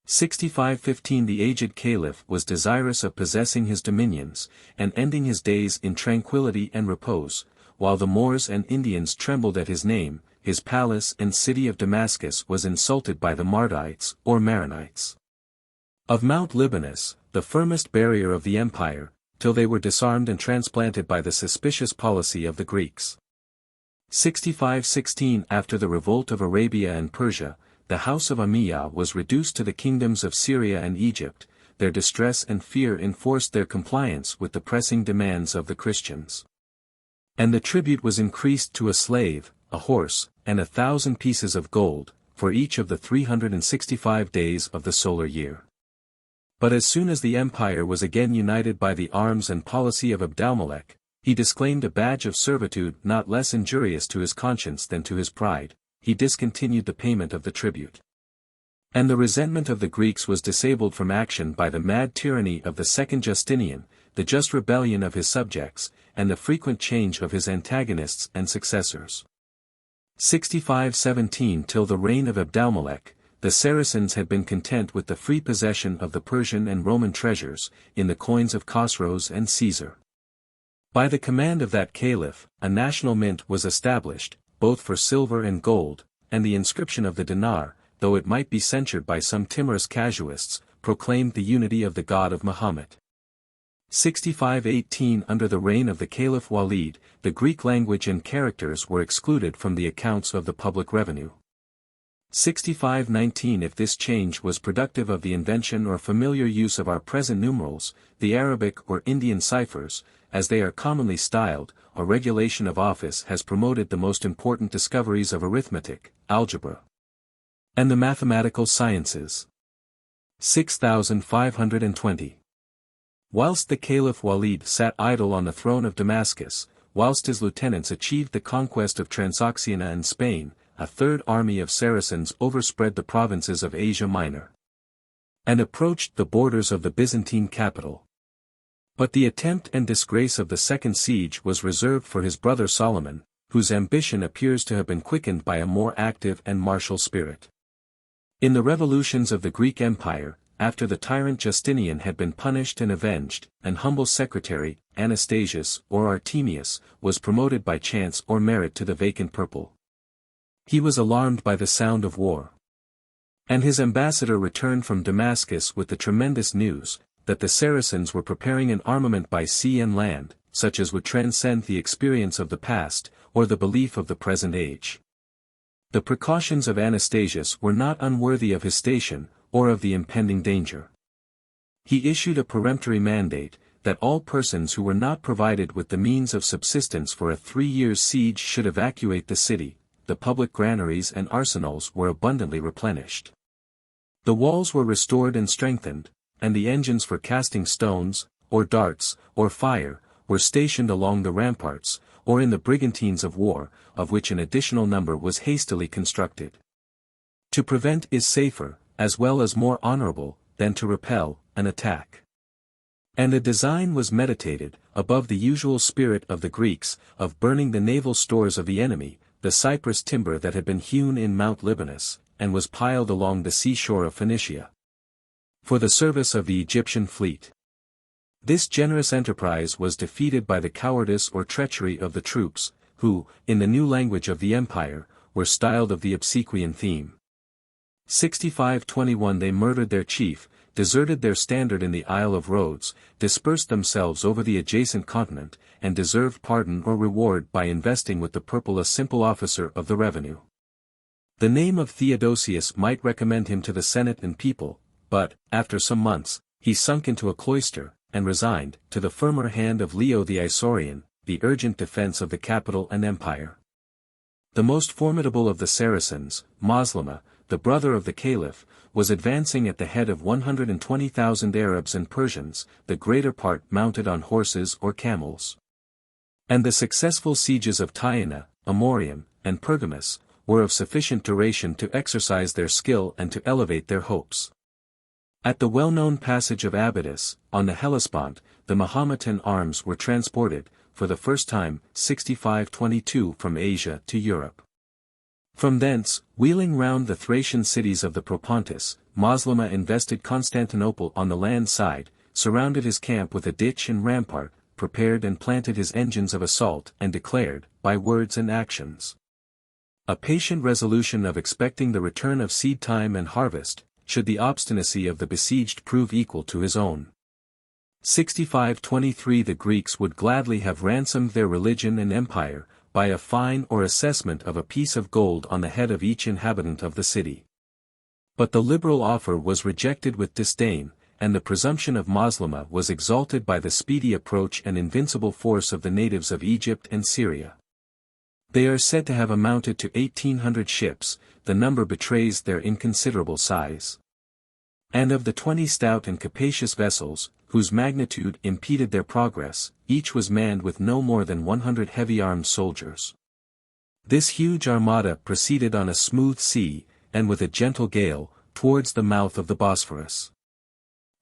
6515 The aged caliph was desirous of possessing his dominions, and ending his days in tranquility and repose, while the Moors and Indians trembled at his name. His palace and city of Damascus was insulted by the Mardites, or Maronites, of Mount Libanus, the firmest barrier of the empire, till they were disarmed and transplanted by the suspicious policy of the Greeks. 6516 After the revolt of Arabia and Persia, the house of Umayyah was reduced to the kingdoms of Syria and Egypt. Their distress and fear enforced their compliance with the pressing demands of the Christians. And the tribute was increased to a slave, a horse, and 1,000 pieces of gold, for each of the 365 days of the solar year. But as soon as the empire was again united by the arms and policy of Abdalmalek, he disclaimed a badge of servitude not less injurious to his conscience than to his pride. He discontinued the payment of the tribute. And the resentment of the Greeks was disabled from action by the mad tyranny of the second Justinian, the just rebellion of his subjects, and the frequent change of his antagonists and successors. 6517 Till the reign of Abdalmalek, the Saracens had been content with the free possession of the Persian and Roman treasures, in the coins of Khosroes and Caesar. By the command of that caliph, a national mint was established, both for silver and gold, and the inscription of the dinar, though it might be censured by some timorous casuists, proclaimed the unity of the God of Muhammad. 6518 Under the reign of the Caliph Walid, the Greek language and characters were excluded from the accounts of the public revenue. 6519 If this change was productive of the invention or familiar use of our present numerals, the Arabic or Indian ciphers, as they are commonly styled, a regulation of office has promoted the most important discoveries of arithmetic, algebra, and the mathematical sciences. 6520 Whilst the Caliph Walid sat idle on the throne of Damascus, whilst his lieutenants achieved the conquest of Transoxiana and Spain, a third army of Saracens overspread the provinces of Asia Minor and approached the borders of the Byzantine capital. But the attempt and disgrace of the second siege was reserved for his brother Solomon, whose ambition appears to have been quickened by a more active and martial spirit. In the revolutions of the Greek Empire, after the tyrant Justinian had been punished and avenged, an humble secretary, Anastasius or Artemius, was promoted by chance or merit to the vacant purple. He was alarmed by the sound of war. And his ambassador returned from Damascus with the tremendous news, that the Saracens were preparing an armament by sea and land, such as would transcend the experience of the past, or the belief of the present age. The precautions of Anastasius were not unworthy of his station, or of the impending danger. He issued a peremptory mandate, that all persons who were not provided with the means of subsistence for a 3 years' siege should evacuate the city. The public granaries and arsenals were abundantly replenished. The walls were restored and strengthened, and the engines for casting stones, or darts, or fire, were stationed along the ramparts, or in the brigantines of war, of which an additional number was hastily constructed. To prevent is safer, as well as more honorable, than to repel an attack. And a design was meditated, above the usual spirit of the Greeks, of burning the naval stores of the enemy, the cypress timber that had been hewn in Mount Libanus, and was piled along the seashore of Phoenicia, for the service of the Egyptian fleet. This generous enterprise was defeated by the cowardice or treachery of the troops, who, in the new language of the empire, were styled of the obsequian theme. 6521 They murdered their chief, deserted their standard in the Isle of Rhodes, dispersed themselves over the adjacent continent, and deserved pardon or reward by investing with the purple a simple officer of the revenue. The name of Theodosius might recommend him to the Senate and people, but, after some months, he sunk into a cloister, and resigned, to the firmer hand of Leo the Isaurian, the urgent defense of the capital and empire. The most formidable of the Saracens, Moslema, the brother of the Caliph, was advancing at the head of 120,000 Arabs and Persians, the greater part mounted on horses or camels. And the successful sieges of Tyana, Amorium, and Pergamus, were of sufficient duration to exercise their skill and to elevate their hopes. At the well-known passage of Abydos, on the Hellespont, the Mahometan arms were transported, for the first time, 6522 from Asia to Europe. From thence, wheeling round the Thracian cities of the Propontis, Moslema invested Constantinople on the land side, surrounded his camp with a ditch and rampart, prepared and planted his engines of assault, and declared, by words and actions, a patient resolution of expecting the return of seed time and harvest, should the obstinacy of the besieged prove equal to his own. 6523 The Greeks would gladly have ransomed their religion and empire, by a fine or assessment of a piece of gold on the head of each inhabitant of the city. But the liberal offer was rejected with disdain, and the presumption of Moslema was exalted by the speedy approach and invincible force of the natives of Egypt and Syria. They are said to have amounted to 1,800 ships, the number betrays their inconsiderable size. And of the 20 stout and capacious vessels, whose magnitude impeded their progress, each was manned with no more than 100 heavy-armed soldiers. This huge armada proceeded on a smooth sea, and with a gentle gale, towards the mouth of the Bosphorus.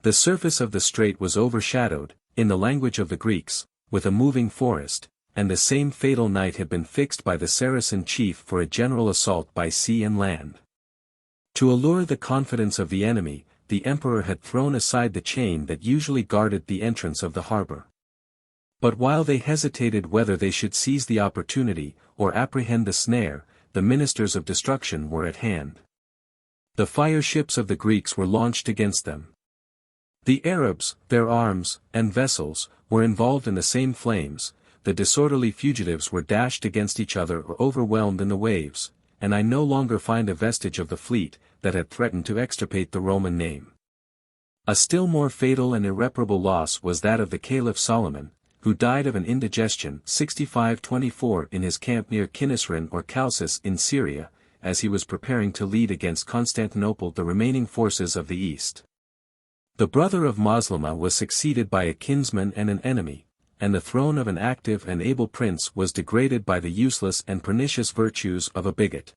The surface of the strait was overshadowed, in the language of the Greeks, with a moving forest, and the same fatal night had been fixed by the Saracen chief for a general assault by sea and land. To allure the confidence of the enemy, the emperor had thrown aside the chain that usually guarded the entrance of the harbor. But while they hesitated whether they should seize the opportunity, or apprehend the snare, the ministers of destruction were at hand. The fire ships of the Greeks were launched against them. The Arabs, their arms, and vessels, were involved in the same flames, the disorderly fugitives were dashed against each other or overwhelmed in the waves, and I no longer find a vestige of the fleet that had threatened to extirpate the Roman name. A still more fatal and irreparable loss was that of the Caliph Solomon, who died of an indigestion 6524 in his camp near Kinisrin or Chalcis in Syria, as he was preparing to lead against Constantinople the remaining forces of the East. The brother of Moslema was succeeded by a kinsman and an enemy, and the throne of an active and able prince was degraded by the useless and pernicious virtues of a bigot.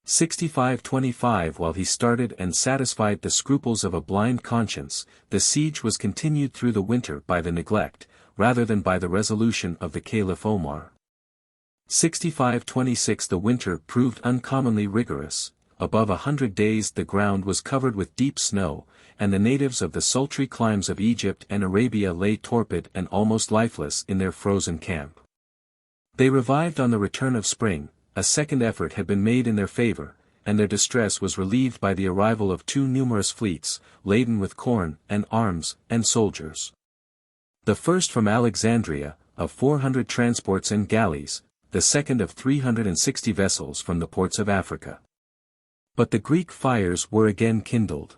6525 While he started and satisfied the scruples of a blind conscience, the siege was continued through the winter by the neglect, rather than by the resolution of the Caliph Omar. 6526 The winter proved uncommonly rigorous, above 100 days the ground was covered with deep snow, and the natives of the sultry climes of Egypt and Arabia lay torpid and almost lifeless in their frozen camp. They revived on the return of spring, a second effort had been made in their favor, and their distress was relieved by the arrival of 2 numerous fleets, laden with corn, and arms, and soldiers. The first from Alexandria, of 400 transports and galleys, the second of 360 vessels from the ports of Africa. But the Greek fires were again kindled.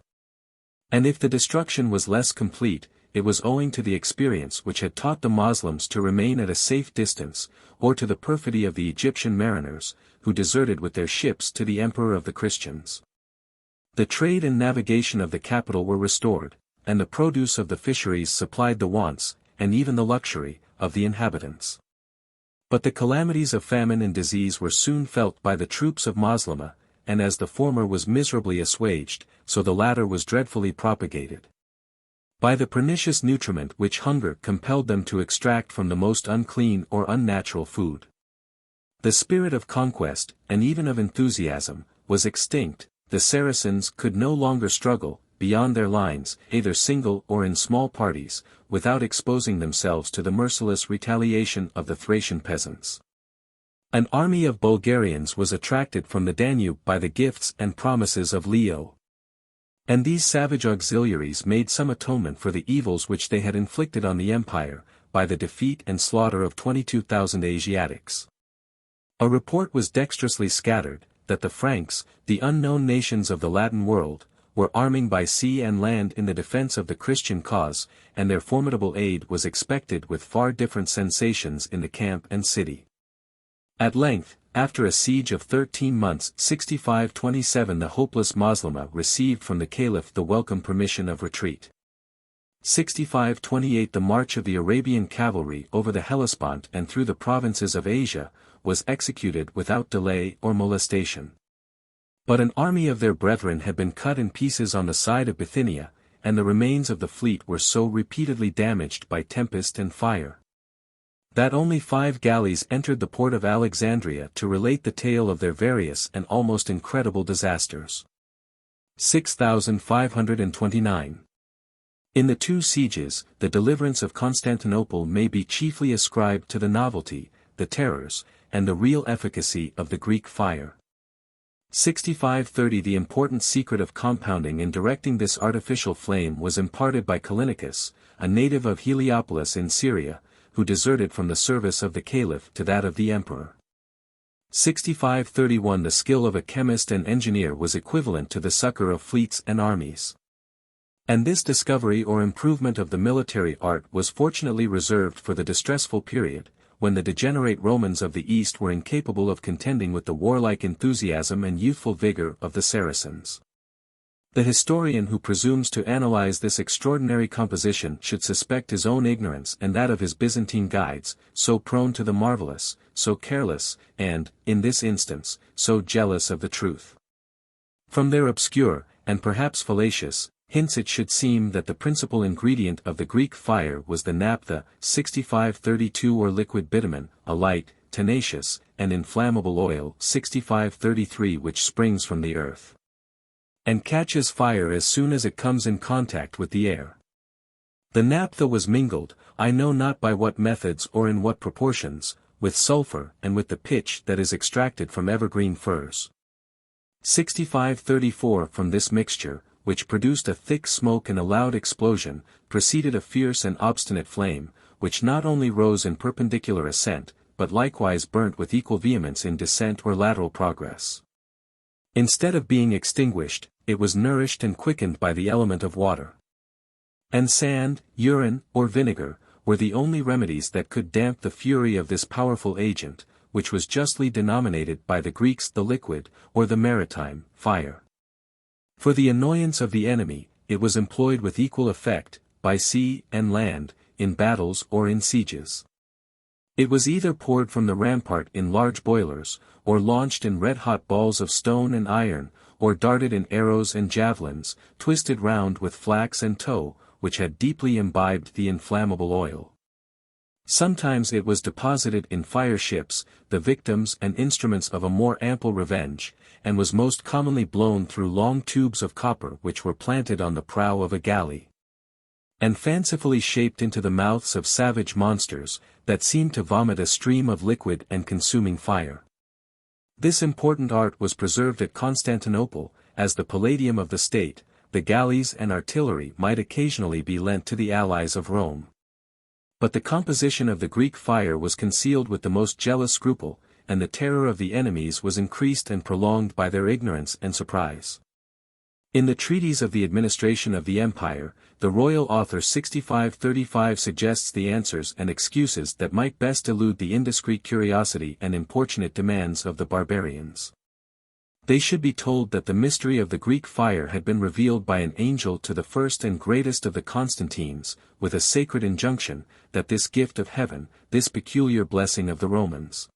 And if the destruction was less complete, it was owing to the experience which had taught the Moslems to remain at a safe distance, or to the perfidy of the Egyptian mariners, who deserted with their ships to the emperor of the Christians. The trade and navigation of the capital were restored, and the produce of the fisheries supplied the wants, and even the luxury, of the inhabitants. But the calamities of famine and disease were soon felt by the troops of Moslema, and as the former was miserably assuaged, so the latter was dreadfully propagated. By the pernicious nutriment which hunger compelled them to extract from the most unclean or unnatural food. The spirit of conquest, and even of enthusiasm, was extinct. The Saracens could no longer struggle, beyond their lines, either single or in small parties, without exposing themselves to the merciless retaliation of the Thracian peasants. An army of Bulgarians was attracted from the Danube by the gifts and promises of LIII. And these savage auxiliaries made some atonement for the evils which they had inflicted on the empire, by the defeat and slaughter of 22,000 Asiatics. A report was dexterously scattered, that the Franks, the unknown nations of the Latin world, were arming by sea and land in the defense of the Christian cause, and their formidable aid was expected with far different sensations in the camp and city. At length, after a siege of 13 months 6527 the hopeless Moslema received from the Caliph the welcome permission of retreat. 6528 The march of the Arabian cavalry over the Hellespont and through the provinces of Asia, was executed without delay or molestation. But an army of their brethren had been cut in pieces on the side of Bithynia, and the remains of the fleet were so repeatedly damaged by tempest and fire, that only 5 galleys entered the port of Alexandria to relate the tale of their various and almost incredible disasters. 6529. In the 2 sieges, the deliverance of Constantinople may be chiefly ascribed to the novelty, the terrors, and the real efficacy of the Greek fire. 6530 The important secret of compounding and directing this artificial flame was imparted by Callinicus, a native of Heliopolis in Syria, who deserted from the service of the Caliph to that of the emperor. 6531 The skill of a chemist and engineer was equivalent to the succor of fleets and armies. And this discovery or improvement of the military art was fortunately reserved for the distressful period, when the degenerate Romans of the East were incapable of contending with the warlike enthusiasm and youthful vigor of the Saracens. The historian who presumes to analyze this extraordinary composition should suspect his own ignorance and that of his Byzantine guides, so prone to the marvelous, so careless, and, in this instance, so jealous of the truth. From their obscure, and perhaps fallacious, hints it should seem that the principal ingredient of the Greek fire was the naphtha, 6532 or liquid bitumen, a light, tenacious, and inflammable oil, 6533 which springs from the earth and catches fire as soon as it comes in contact with the air. The naphtha was mingled, I know not by what methods or in what proportions, with sulfur and with the pitch that is extracted from evergreen firs. 6534 From this mixture, which produced a thick smoke and a loud explosion, proceeded a fierce and obstinate flame, which not only rose in perpendicular ascent, but likewise burnt with equal vehemence in descent or lateral progress. Instead of being extinguished, it was nourished and quickened by the element of water. And sand, urine, or vinegar, were the only remedies that could damp the fury of this powerful agent, which was justly denominated by the Greeks the liquid, or the maritime, fire. For the annoyance of the enemy, it was employed with equal effect, by sea and land, in battles or in sieges. It was either poured from the rampart in large boilers, or launched in red-hot balls of stone and iron, or darted in arrows and javelins, twisted round with flax and tow, which had deeply imbibed the inflammable oil. Sometimes it was deposited in fire ships, the victims and instruments of a more ample revenge, and was most commonly blown through long tubes of copper which were planted on the prow of a galley, and fancifully shaped into the mouths of savage monsters, that seemed to vomit a stream of liquid and consuming fire. This important art was preserved at Constantinople, as the palladium of the state. The galleys and artillery might occasionally be lent to the allies of Rome. But the composition of the Greek fire was concealed with the most jealous scruple, and the terror of the enemies was increased and prolonged by their ignorance and surprise. In the treatise of the administration of the empire, the royal author 6535 suggests the answers and excuses that might best elude the indiscreet curiosity and importunate demands of the barbarians. They should be told that the mystery of the Greek fire had been revealed by an angel to the first and greatest of the Constantines, with a sacred injunction, that this gift of heaven, this peculiar blessing of the Romans,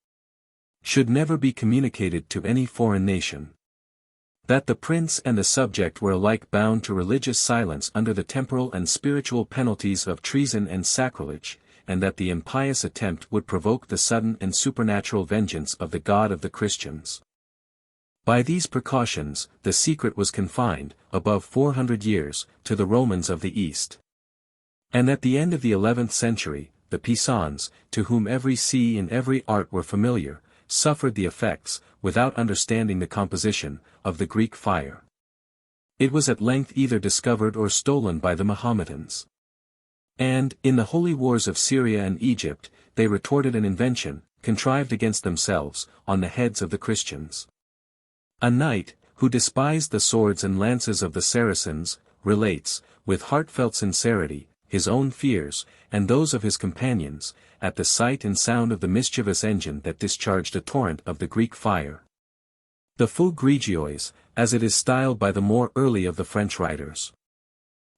should never be communicated to any foreign nation. That the prince and the subject were alike bound to religious silence under the temporal and spiritual penalties of treason and sacrilege, and that the impious attempt would provoke the sudden and supernatural vengeance of the God of the Christians. By these precautions, the secret was confined, above 400 years, to the Romans of the East. And at the end of the 11th century, the Pisans, to whom every sea and every art were familiar, suffered the effects, without understanding the composition, of the Greek fire. It was at length either discovered or stolen by the Mahometans. And, in the holy wars of Syria and Egypt, they retorted an invention, contrived against themselves, on the heads of the Christians. A knight, who despised the swords and lances of the Saracens, relates, with heartfelt sincerity, his own fears, and those of his companions, at the sight and sound of the mischievous engine that discharged a torrent of the Greek fire. The feu grigiois, as it is styled by the more early of the French writers.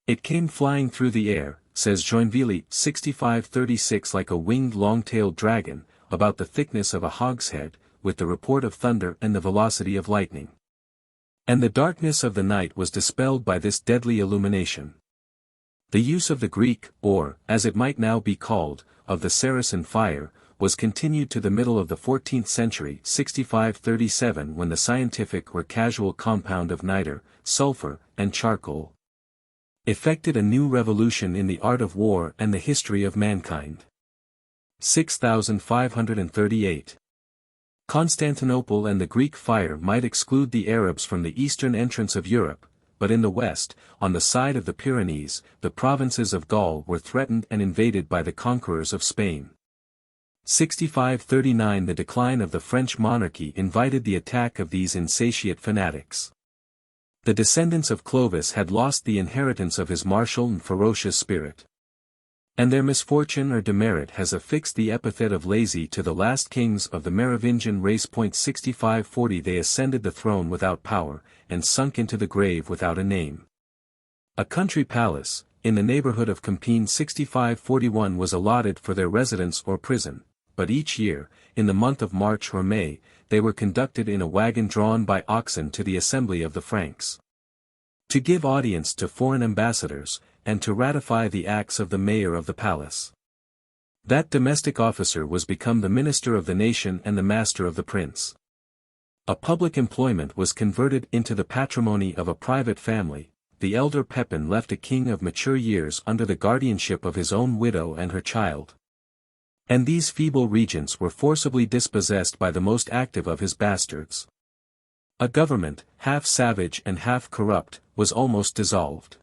It came flying through the air, says Joinville 6536, like a winged long-tailed dragon, about the thickness of a hogshead, with the report of thunder and the velocity of lightning. And the darkness of the night was dispelled by this deadly illumination. The use of the Greek, or, as it might now be called, of the Saracen fire, was continued to the middle of the 14th century 6537, when the scientific or casual compound of niter, sulfur, and charcoal effected a new revolution in the art of war and the history of mankind. 6538. Constantinople and the Greek fire might exclude the Arabs from the eastern entrance of Europe, but in the west, on the side of the Pyrenees, the provinces of Gaul were threatened and invaded by the conquerors of Spain. 6539 The decline of the French monarchy invited the attack of these insatiate fanatics. The descendants of Clovis had lost the inheritance of his martial and ferocious spirit. And their misfortune or demerit has affixed the epithet of lazy to the last kings of the Merovingian race. 6540 They ascended the throne without power, and sunk into the grave without a name. A country palace, in the neighborhood of Compiègne 6541 was allotted for their residence or prison, but each year, in the month of March or May, they were conducted in a wagon drawn by oxen to the assembly of the Franks. To give audience to foreign ambassadors, and to ratify the acts of the mayor of the palace. That domestic officer was become the minister of the nation and the master of the prince. A public employment was converted into the patrimony of a private family. The elder Pepin left a king of mature years under the guardianship of his own widow and her child. And these feeble regents were forcibly dispossessed by the most active of his bastards. A government, half savage and half corrupt, was almost dissolved.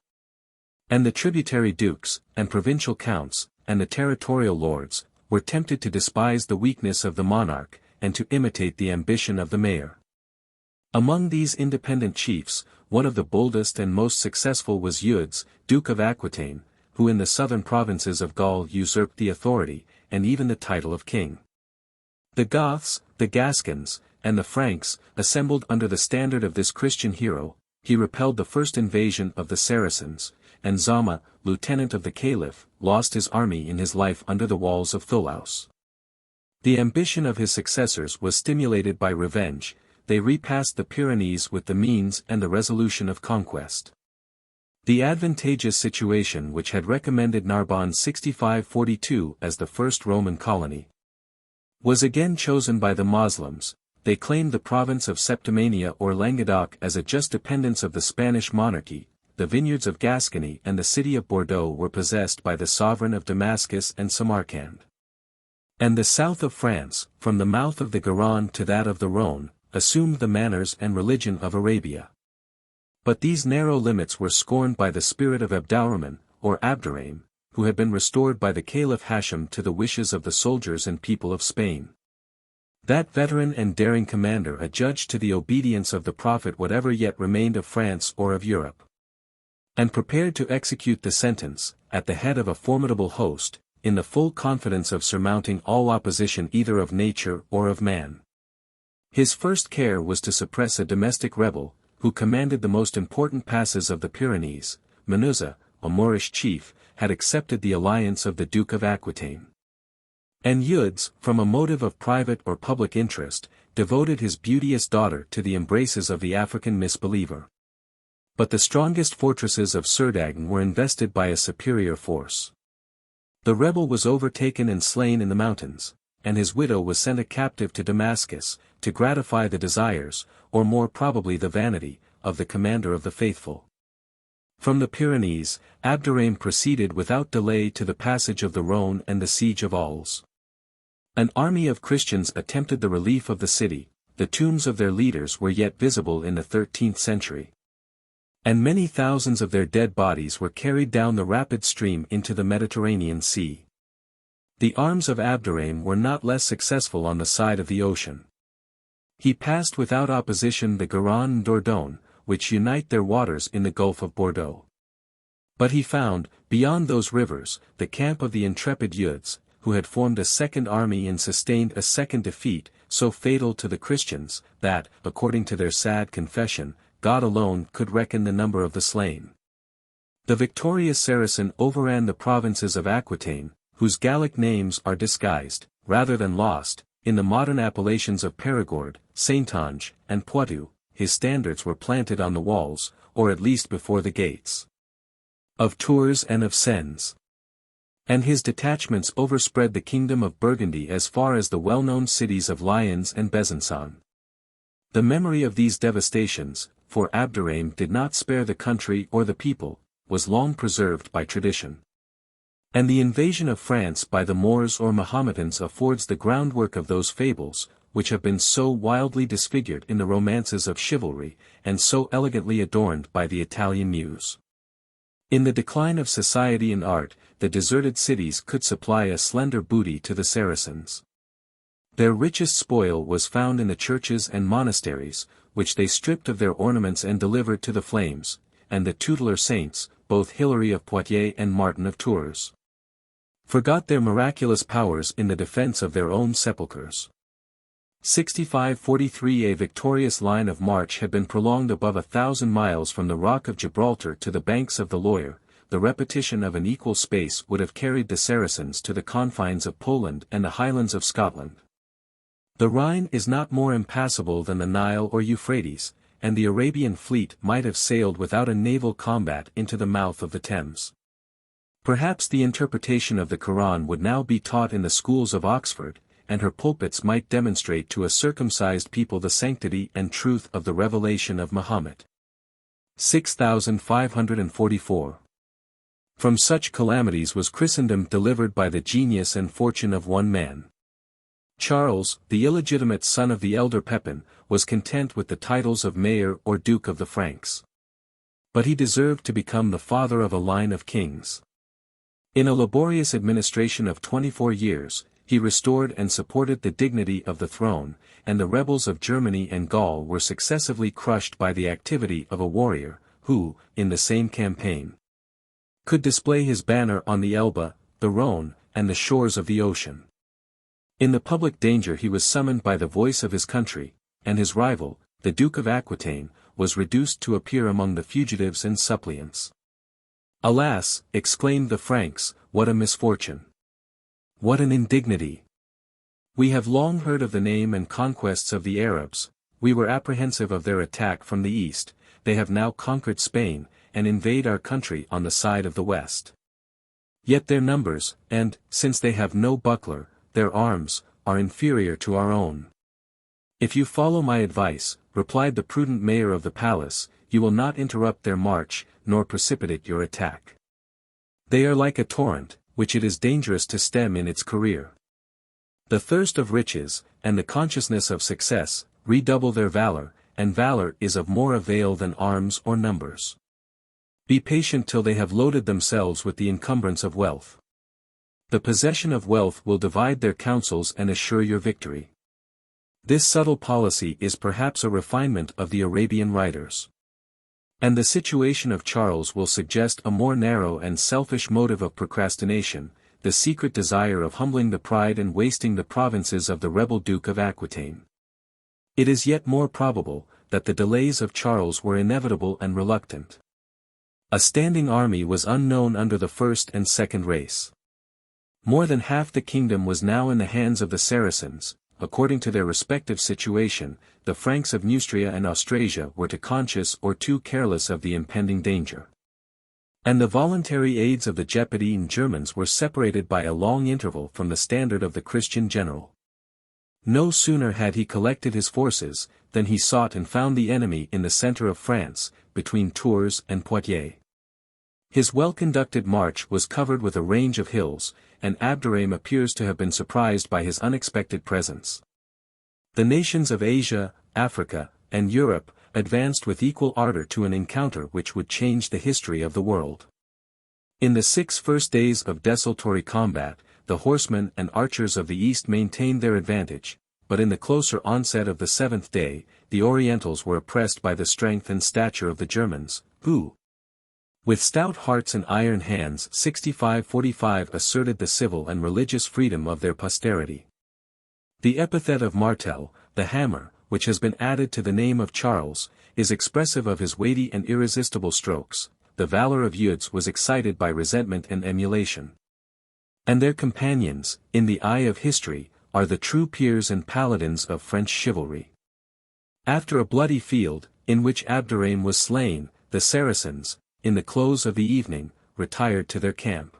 And the tributary dukes, and provincial counts, and the territorial lords, were tempted to despise the weakness of the monarch, and to imitate the ambition of the mayor. Among these independent chiefs, one of the boldest and most successful was Eudes, Duke of Aquitaine, who in the southern provinces of Gaul usurped the authority, and even the title of king. The Goths, the Gascons, and the Franks, assembled under the standard of this Christian hero. He repelled the first invasion of the Saracens, and Zama, lieutenant of the Caliph, lost his army in his life under the walls of Thulaus. The ambition of his successors was stimulated by revenge. They repassed the Pyrenees with the means and the resolution of conquest. The advantageous situation which had recommended Narbonne 6542 as the first Roman colony was again chosen by the Moslems. They claimed the province of Septimania or Languedoc as a just dependence of the Spanish monarchy. The vineyards of Gascony and the city of Bordeaux were possessed by the sovereign of Damascus and Samarcand. And the south of France, from the mouth of the Garonne to that of the Rhône, assumed the manners and religion of Arabia. But these narrow limits were scorned by the spirit of Abdalrahman, or Abderrahim, who had been restored by the Caliph Hashim to the wishes of the soldiers and people of Spain. That veteran and daring commander adjudged to the obedience of the Prophet whatever yet remained of France or of Europe, and prepared to execute the sentence, at the head of a formidable host, in the full confidence of surmounting all opposition either of nature or of man. His first care was to suppress a domestic rebel, who commanded the most important passes of the Pyrenees. Menuza, a Moorish chief, had accepted the alliance of the Duke of Aquitaine. And Eudes, from a motive of private or public interest, devoted his beauteous daughter to the embraces of the African misbeliever. But the strongest fortresses of Cerdagne were invested by a superior force. The rebel was overtaken and slain in the mountains, and his widow was sent a captive to Damascus, to gratify the desires, or more probably the vanity, of the commander of the faithful. From the Pyrenees, Abderrahim proceeded without delay to the passage of the Rhône and the siege of Arles. An army of Christians attempted the relief of the city. The tombs of their leaders were yet visible in the 13th century. And many thousands of their dead bodies were carried down the rapid stream into the Mediterranean Sea. The arms of Abderrahim were not less successful on the side of the ocean. He passed without opposition the Garonne and Dordogne, which unite their waters in the Gulf of Bordeaux. But he found, beyond those rivers, the camp of the intrepid Eudes, who had formed a second army and sustained a second defeat, so fatal to the Christians, that, according to their sad confession, God alone could reckon the number of the slain. The victorious Saracen overran the provinces of Aquitaine, whose Gallic names are disguised, rather than lost, in the modern appellations of Périgord, Saintonge, and Poitou. His standards were planted on the walls, or at least before the gates of Tours and of Sens. And his detachments overspread the kingdom of Burgundy as far as the well-known cities of Lyons and Besançon. The memory of these devastations, for Abderrahim did not spare the country or the people, was long preserved by tradition. And the invasion of France by the Moors or Mohammedans affords the groundwork of those fables, which have been so wildly disfigured in the romances of chivalry, and so elegantly adorned by the Italian muse. In the decline of society and art, the deserted cities could supply a slender booty to the Saracens. Their richest spoil was found in the churches and monasteries, which they stripped of their ornaments and delivered to the flames, and the tutelar saints, both Hilary of Poitiers and Martin of Tours, forgot their miraculous powers in the defense of their own sepulchres. 6543 A victorious line of march had been prolonged above 1,000 miles from the Rock of Gibraltar to the banks of the Loire. The repetition of an equal space would have carried the Saracens to the confines of Poland and the highlands of Scotland. The Rhine is not more impassable than the Nile or Euphrates, and the Arabian fleet might have sailed without a naval combat into the mouth of the Thames. Perhaps the interpretation of the Quran would now be taught in the schools of Oxford, and her pulpits might demonstrate to a circumcised people the sanctity and truth of the revelation of Muhammad. 6544. From such calamities was Christendom delivered by the genius and fortune of one man. Charles, the illegitimate son of the elder Pepin, was content with the titles of Mayor or Duke of the Franks. But he deserved to become the father of a line of kings. In a laborious administration of 24 years, he restored and supported the dignity of the throne, and the rebels of Germany and Gaul were successively crushed by the activity of a warrior, who, in the same campaign, could display his banner on the Elbe, the Rhone, and the shores of the ocean. In the public danger he was summoned by the voice of his country, and his rival, the Duke of Aquitaine, was reduced to appear among the fugitives and suppliants. "Alas," exclaimed the Franks, "what a misfortune! What an indignity! We have long heard of the name and conquests of the Arabs, we were apprehensive of their attack from the east, they have now conquered Spain, and invade our country on the side of the west. Yet their numbers, and, since they have no buckler, their arms, are inferior to our own. If you follow my advice," replied the prudent mayor of the palace, "you will not interrupt their march, nor precipitate your attack. They are like a torrent, which it is dangerous to stem in its career. The thirst of riches, and the consciousness of success, redouble their valor, and valor is of more avail than arms or numbers. Be patient till they have loaded themselves with the encumbrance of wealth. The possession of wealth will divide their counsels and assure your victory." This subtle policy is perhaps a refinement of the Arabian writers. And the situation of Charles will suggest a more narrow and selfish motive of procrastination, the secret desire of humbling the pride and wasting the provinces of the rebel Duke of Aquitaine. It is yet more probable, that the delays of Charles were inevitable and reluctant. A standing army was unknown under the first and second race. More than half the kingdom was now in the hands of the Saracens. According to their respective situation, the Franks of Neustria and Austrasia were too conscious or too careless of the impending danger. And the voluntary aids of the Gepidine Germans were separated by a long interval from the standard of the Christian general. No sooner had he collected his forces, than he sought and found the enemy in the center of France, between Tours and Poitiers. His well-conducted march was covered with a range of hills, and Abderrahim appears to have been surprised by his unexpected presence. The nations of Asia, Africa, and Europe, advanced with equal ardor to an encounter which would change the history of the world. In the 6 first days of desultory combat, the horsemen and archers of the east maintained their advantage, but in the closer onset of the 7th day, the Orientals were oppressed by the strength and stature of the Germans, who, with stout hearts and iron hands 6545 asserted the civil and religious freedom of their posterity. The epithet of Martel, the hammer, which has been added to the name of Charles, is expressive of his weighty and irresistible strokes. The valor of Eudes was excited by resentment and emulation. And their companions, in the eye of history, are the true peers and paladins of French chivalry. After a bloody field, in which Abderrahim was slain, the Saracens, in the close of the evening, retired to their camp.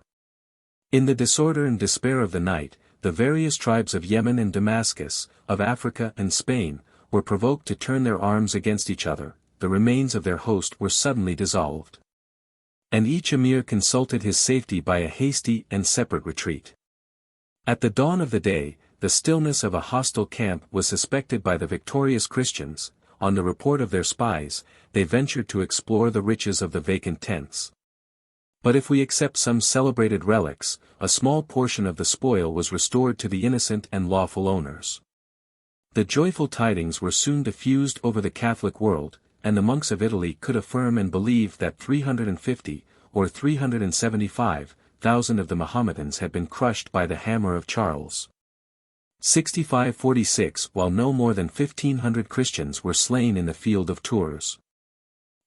In the disorder and despair of the night, the various tribes of Yemen and Damascus, of Africa and Spain, were provoked to turn their arms against each other. The remains of their host were suddenly dissolved. And each emir consulted his safety by a hasty and separate retreat. At the dawn of the day, the stillness of a hostile camp was suspected by the victorious Christians. On the report of their spies, they ventured to explore the riches of the vacant tents. But if we accept some celebrated relics, a small portion of the spoil was restored to the innocent and lawful owners. The joyful tidings were soon diffused over the Catholic world, and the monks of Italy could affirm and believe that 350, or 375,000 of the Mahometans had been crushed by the hammer of Charles. 6546 while no more than 1,500 Christians were slain in the field of Tours.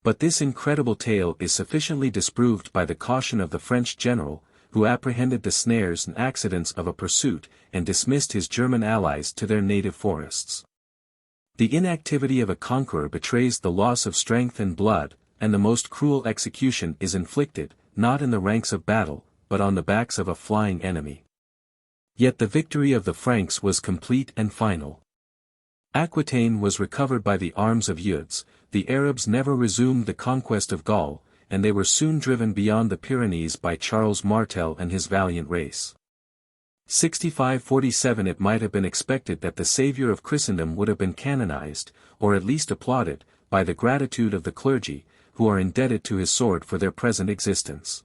But this incredible tale is sufficiently disproved by the caution of the French general, who apprehended the snares and accidents of a pursuit, and dismissed his German allies to their native forests. The inactivity of a conqueror betrays the loss of strength and blood, and the most cruel execution is inflicted, not in the ranks of battle, but on the backs of a flying enemy. Yet the victory of the Franks was complete and final. Aquitaine was recovered by the arms of Eudes, the Arabs never resumed the conquest of Gaul, and they were soon driven beyond the Pyrenees by Charles Martel and his valiant race. 6547 It might have been expected that the Saviour of Christendom would have been canonized, or at least applauded, by the gratitude of the clergy, who are indebted to his sword for their present existence.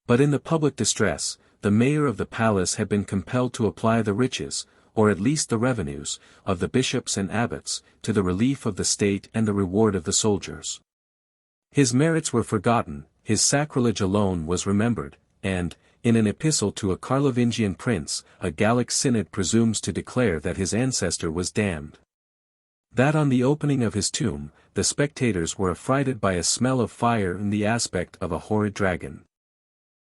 But in the public distress, the mayor of the palace had been compelled to apply the riches, or at least the revenues, of the bishops and abbots, to the relief of the state and the reward of the soldiers. His merits were forgotten, his sacrilege alone was remembered, and, in an epistle to a Carlovingian prince, a Gallic synod presumes to declare that his ancestor was damned. That on the opening of his tomb, the spectators were affrighted by a smell of fire and the aspect of a horrid dragon.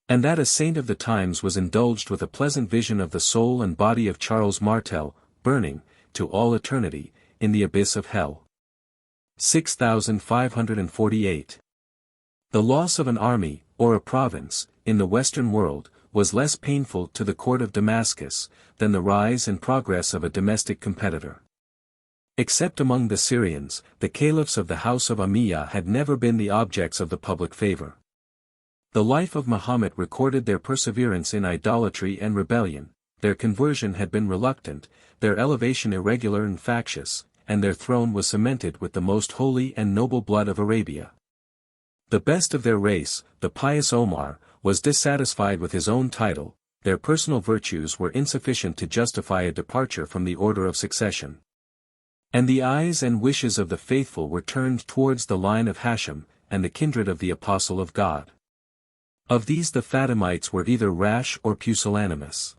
And that a saint of the times was indulged with a pleasant vision of the soul and body of Charles Martel, burning, to all eternity, in the abyss of hell. 6548. The loss of an army, or a province, in the Western world, was less painful to the court of Damascus, than the rise and progress of a domestic competitor. Except among the Syrians, the caliphs of the house of Umayyah had never been the objects of the public favor. The life of Muhammad recorded their perseverance in idolatry and rebellion, their conversion had been reluctant, their elevation irregular and factious, and their throne was cemented with the most holy and noble blood of Arabia. The best of their race, the pious Omar, was dissatisfied with his own title, their personal virtues were insufficient to justify a departure from the order of succession. And the eyes and wishes of the faithful were turned towards the line of Hashem, and the kindred of the Apostle of God. Of these the Fatimites were either rash or pusillanimous.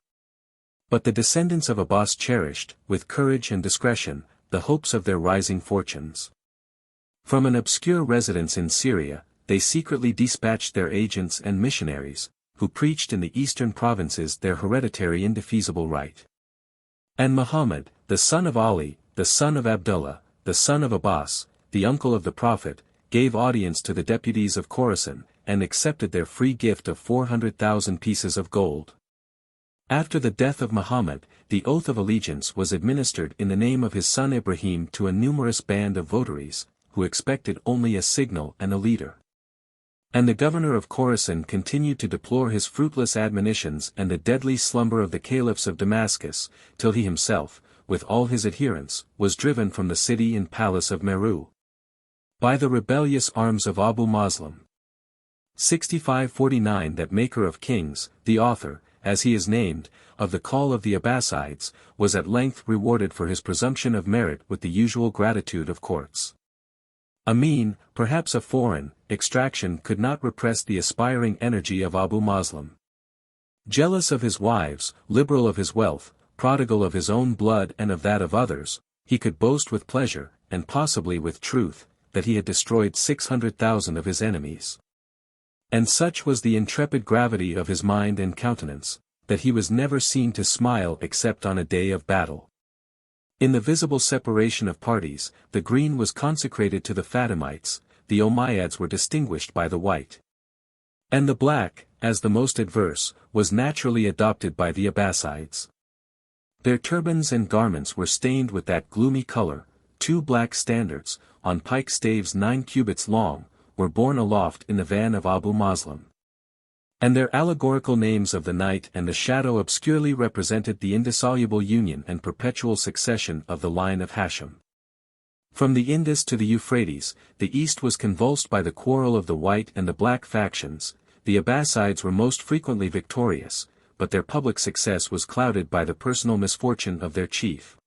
But the descendants of Abbas cherished, with courage and discretion, the hopes of their rising fortunes. From an obscure residence in Syria, they secretly dispatched their agents and missionaries, who preached in the eastern provinces their hereditary indefeasible right. And Muhammad, the son of Ali, the son of Abdullah, the son of Abbas, the uncle of the Prophet, gave audience to the deputies of Khorasan, and accepted their free gift of 400,000 pieces of gold. After the death of Muhammad, the oath of allegiance was administered in the name of his son Ibrahim to a numerous band of votaries, who expected only a signal and a leader. And the governor of Khorasan continued to deplore his fruitless admonitions and the deadly slumber of the caliphs of Damascus, till he himself, with all his adherents, was driven from the city and palace of Meru by the rebellious arms of Abu Muslim. 6549 That maker of kings, the author, as he is named, of the call of the Abbasides, was at length rewarded for his presumption of merit with the usual gratitude of courts. A mean, perhaps a foreign, extraction could not repress the aspiring energy of Abu Muslim. Jealous of his wives, liberal of his wealth, prodigal of his own blood and of that of others, he could boast with pleasure, and possibly with truth, that he had destroyed 600,000 of his enemies. And such was the intrepid gravity of his mind and countenance, that he was never seen to smile except on a day of battle. In the visible separation of parties, the green was consecrated to the Fatimites, the Umayyads were distinguished by the white. And the black, as the most adverse, was naturally adopted by the Abbasides. Their turbans and garments were stained with that gloomy color, 2 black standards, on pike staves 9 cubits long, were borne aloft in the van of Abu Muslim. And their allegorical names of the night and the shadow obscurely represented the indissoluble union and perpetual succession of the line of Hashem. From the Indus to the Euphrates, the east was convulsed by the quarrel of the white and the black factions. The Abbasides were most frequently victorious, but their public success was clouded by the personal misfortune of their chief.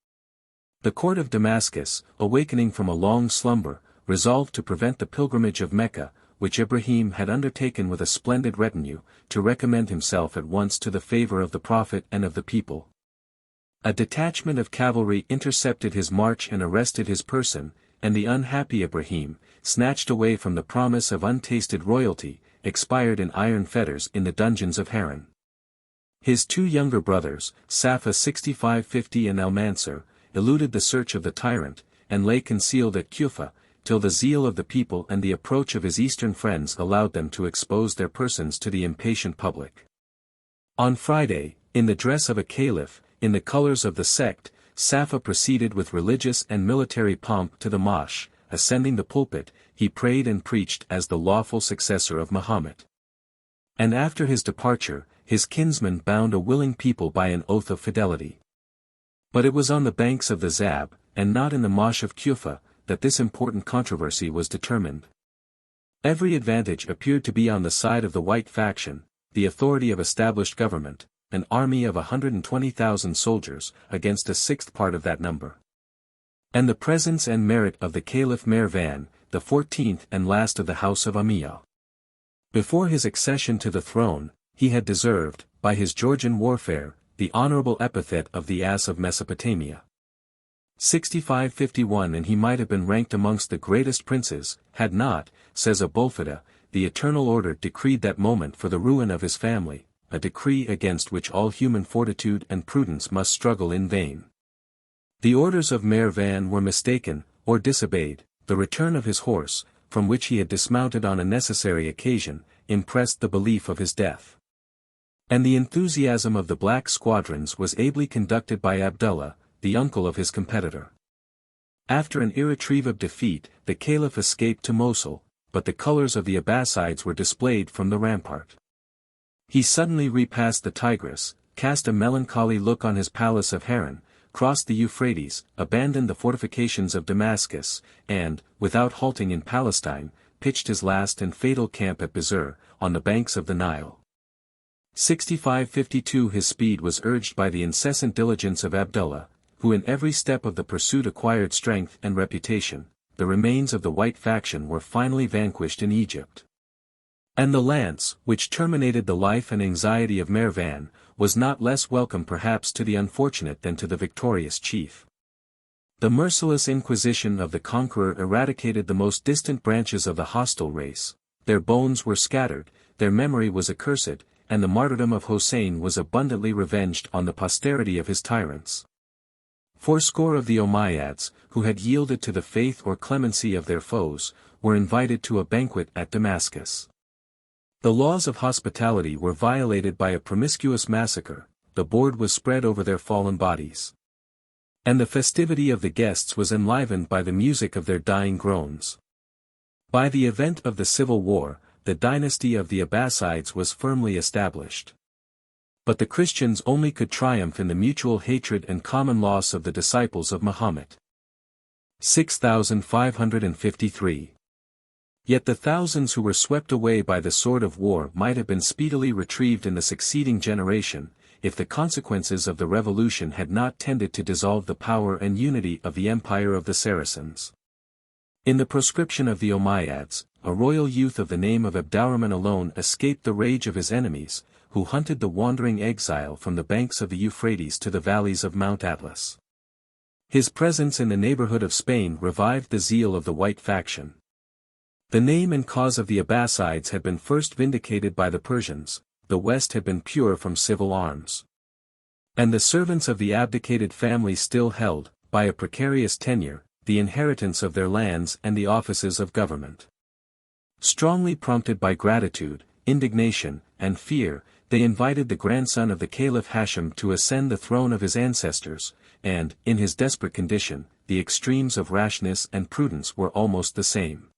The court of Damascus, awakening from a long slumber, resolved to prevent the pilgrimage of Mecca, which Ibrahim had undertaken with a splendid retinue, to recommend himself at once to the favor of the Prophet and of the people. A detachment of cavalry intercepted his march and arrested his person, and the unhappy Ibrahim, snatched away from the promise of untasted royalty, expired in iron fetters in the dungeons of Haran. His two younger brothers, Safa 6550 and Al-Mansur, eluded the search of the tyrant, and lay concealed at Kufa, till the zeal of the people and the approach of his eastern friends allowed them to expose their persons to the impatient public. On Friday, in the dress of a caliph, in the colors of the sect, Safa proceeded with religious and military pomp to the mosque. Ascending the pulpit, he prayed and preached as the lawful successor of Muhammad. And after his departure, his kinsman bound a willing people by an oath of fidelity. But it was on the banks of the Zab, and not in the mosque of Kufa, that this important controversy was determined. Every advantage appeared to be on the side of the white faction, the authority of established government, an army of 120,000 soldiers, against a sixth part of that number. And the presence and merit of the Caliph Mervan, the 14th and last of the house of Umayyah. Before his accession to the throne, he had deserved, by his Georgian warfare, the honorable epithet of the ass of Mesopotamia. 6551 and he might have been ranked amongst the greatest princes, had not, says Abulfeda, the eternal order decreed that moment for the ruin of his family, a decree against which all human fortitude and prudence must struggle in vain. The orders of Mervan were mistaken, or disobeyed. The return of his horse, from which he had dismounted on a necessary occasion, impressed the belief of his death. And the enthusiasm of the black squadrons was ably conducted by Abdullah, the uncle of his competitor. After an irretrievable defeat, the caliph escaped to Mosul, but the colors of the Abbasides were displayed from the rampart. He suddenly repassed the Tigris, cast a melancholy look on his palace of Haran, crossed the Euphrates, abandoned the fortifications of Damascus, and, without halting in Palestine, pitched his last and fatal camp at Bizur, on the banks of the Nile. 6552 His speed was urged by the incessant diligence of Abdullah, who in every step of the pursuit acquired strength and reputation. The remains of the white faction were finally vanquished in Egypt. And the lance, which terminated the life and anxiety of Mervan, was not less welcome perhaps to the unfortunate than to the victorious chief. The merciless inquisition of the conqueror eradicated the most distant branches of the hostile race, their bones were scattered, their memory was accursed, and the martyrdom of Hossein was abundantly revenged on the posterity of his tyrants. Fourscore of the Umayyads, who had yielded to the faith or clemency of their foes, were invited to a banquet at Damascus. The laws of hospitality were violated by a promiscuous massacre, the board was spread over their fallen bodies. And the festivity of the guests was enlivened by the music of their dying groans. By the event of the civil war, the dynasty of the Abbasides was firmly established. But the Christians only could triumph in the mutual hatred and common loss of the disciples of Muhammad. 6553. Yet the thousands who were swept away by the sword of war might have been speedily retrieved in the succeeding generation, if the consequences of the revolution had not tended to dissolve the power and unity of the empire of the Saracens. In the proscription of the Umayyads, a royal youth of the name of Abdurrahman alone escaped the rage of his enemies, who hunted the wandering exile from the banks of the Euphrates to the valleys of Mount Atlas. His presence in the neighborhood of Spain revived the zeal of the white faction. The name and cause of the Abbasides had been first vindicated by the Persians, the West had been pure from civil arms. And the servants of the abdicated family still held, by a precarious tenure, the inheritance of their lands and the offices of government. Strongly prompted by gratitude, indignation, and fear, they invited the grandson of the Caliph Hashim to ascend the throne of his ancestors, and, in his desperate condition, the extremes of rashness and prudence were almost the same.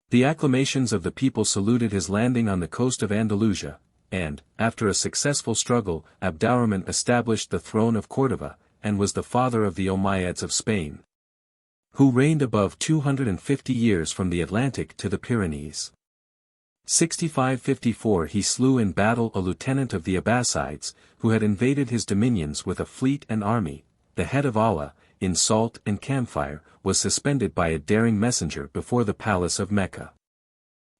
The acclamations of the people saluted his landing on the coast of Andalusia, and, after a successful struggle, Abdurrahman established the throne of Cordova, and was the father of the Umayyads of Spain, who reigned above 250 years from the Atlantic to the Pyrenees. 6554 He slew in battle a lieutenant of the Abbasides, who had invaded his dominions with a fleet and army, the head of Allah, in salt and camphire, was suspended by a daring messenger before the palace of Mecca.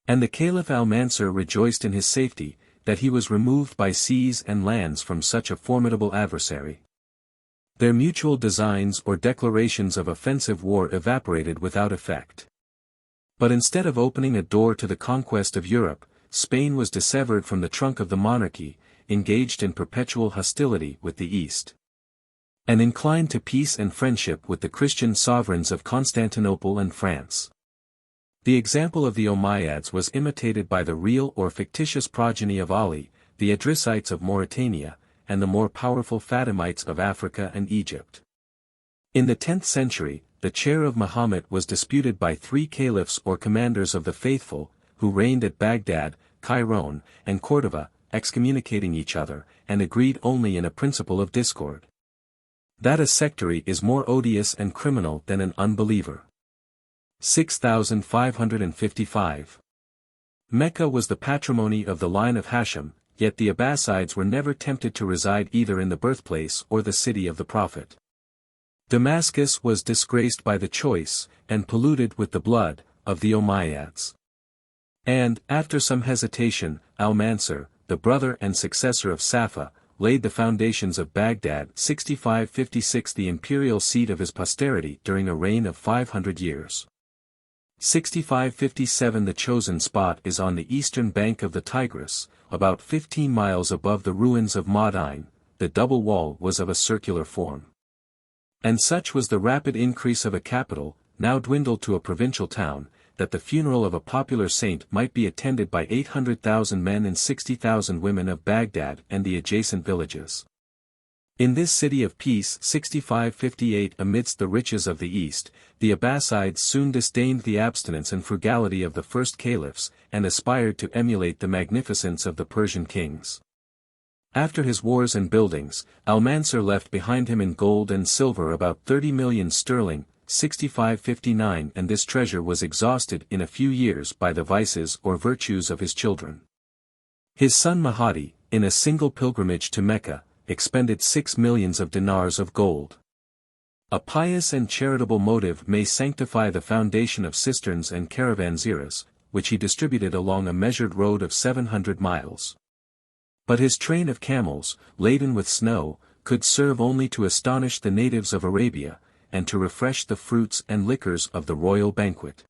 And the Caliph Al-Mansur rejoiced in his safety, that he was removed by seas and lands from such a formidable adversary. Their mutual designs or declarations of offensive war evaporated without effect. But instead of opening a door to the conquest of Europe, Spain was dissevered from the trunk of the monarchy, engaged in perpetual hostility with the East, and inclined to peace and friendship with the Christian sovereigns of Constantinople and France. The example of the Umayyads was imitated by the real or fictitious progeny of Ali, the Idrisites of Mauritania, and the more powerful Fatimites of Africa and Egypt. In the 10th century, the chair of Muhammad was disputed by 3 caliphs or commanders of the faithful, who reigned at Baghdad, Cairo, and Cordova, excommunicating each other, and agreed only in a principle of discord: that a sectary is more odious and criminal than an unbeliever. 6555. Mecca was the patrimony of the line of Hashim, yet the Abbasides were never tempted to reside either in the birthplace or the city of the Prophet. Damascus was disgraced by the choice, and polluted with the blood, of the Umayyads. And, after some hesitation, Al-Mansur, the brother and successor of Safa, laid the foundations of Baghdad 6556, the imperial seat of his posterity during a reign of 500 years. 6557. The chosen spot is on the eastern bank of the Tigris, about 15 miles above the ruins of Madain. The double wall was of a circular form. And such was the rapid increase of a capital, now dwindled to a provincial town, that the funeral of a popular saint might be attended by 800,000 men and 60,000 women of Baghdad and the adjacent villages. In this city of peace 6558, amidst the riches of the East, the Abbasides soon disdained the abstinence and frugality of the first caliphs, and aspired to emulate the magnificence of the Persian kings. After his wars and buildings, Al-Mansur left behind him in gold and silver about 30 million sterling, 6559, and this treasure was exhausted in a few years by the vices or virtues of his children. His son Mahdi, in a single pilgrimage to Mecca, expended 6 millions of dinars of gold. A pious and charitable motive may sanctify the foundation of cisterns and caravanseras, which he distributed along a measured road of 700 miles. But his train of camels, laden with snow, could serve only to astonish the natives of Arabia, and to refresh the fruits and liquors of the royal banquet.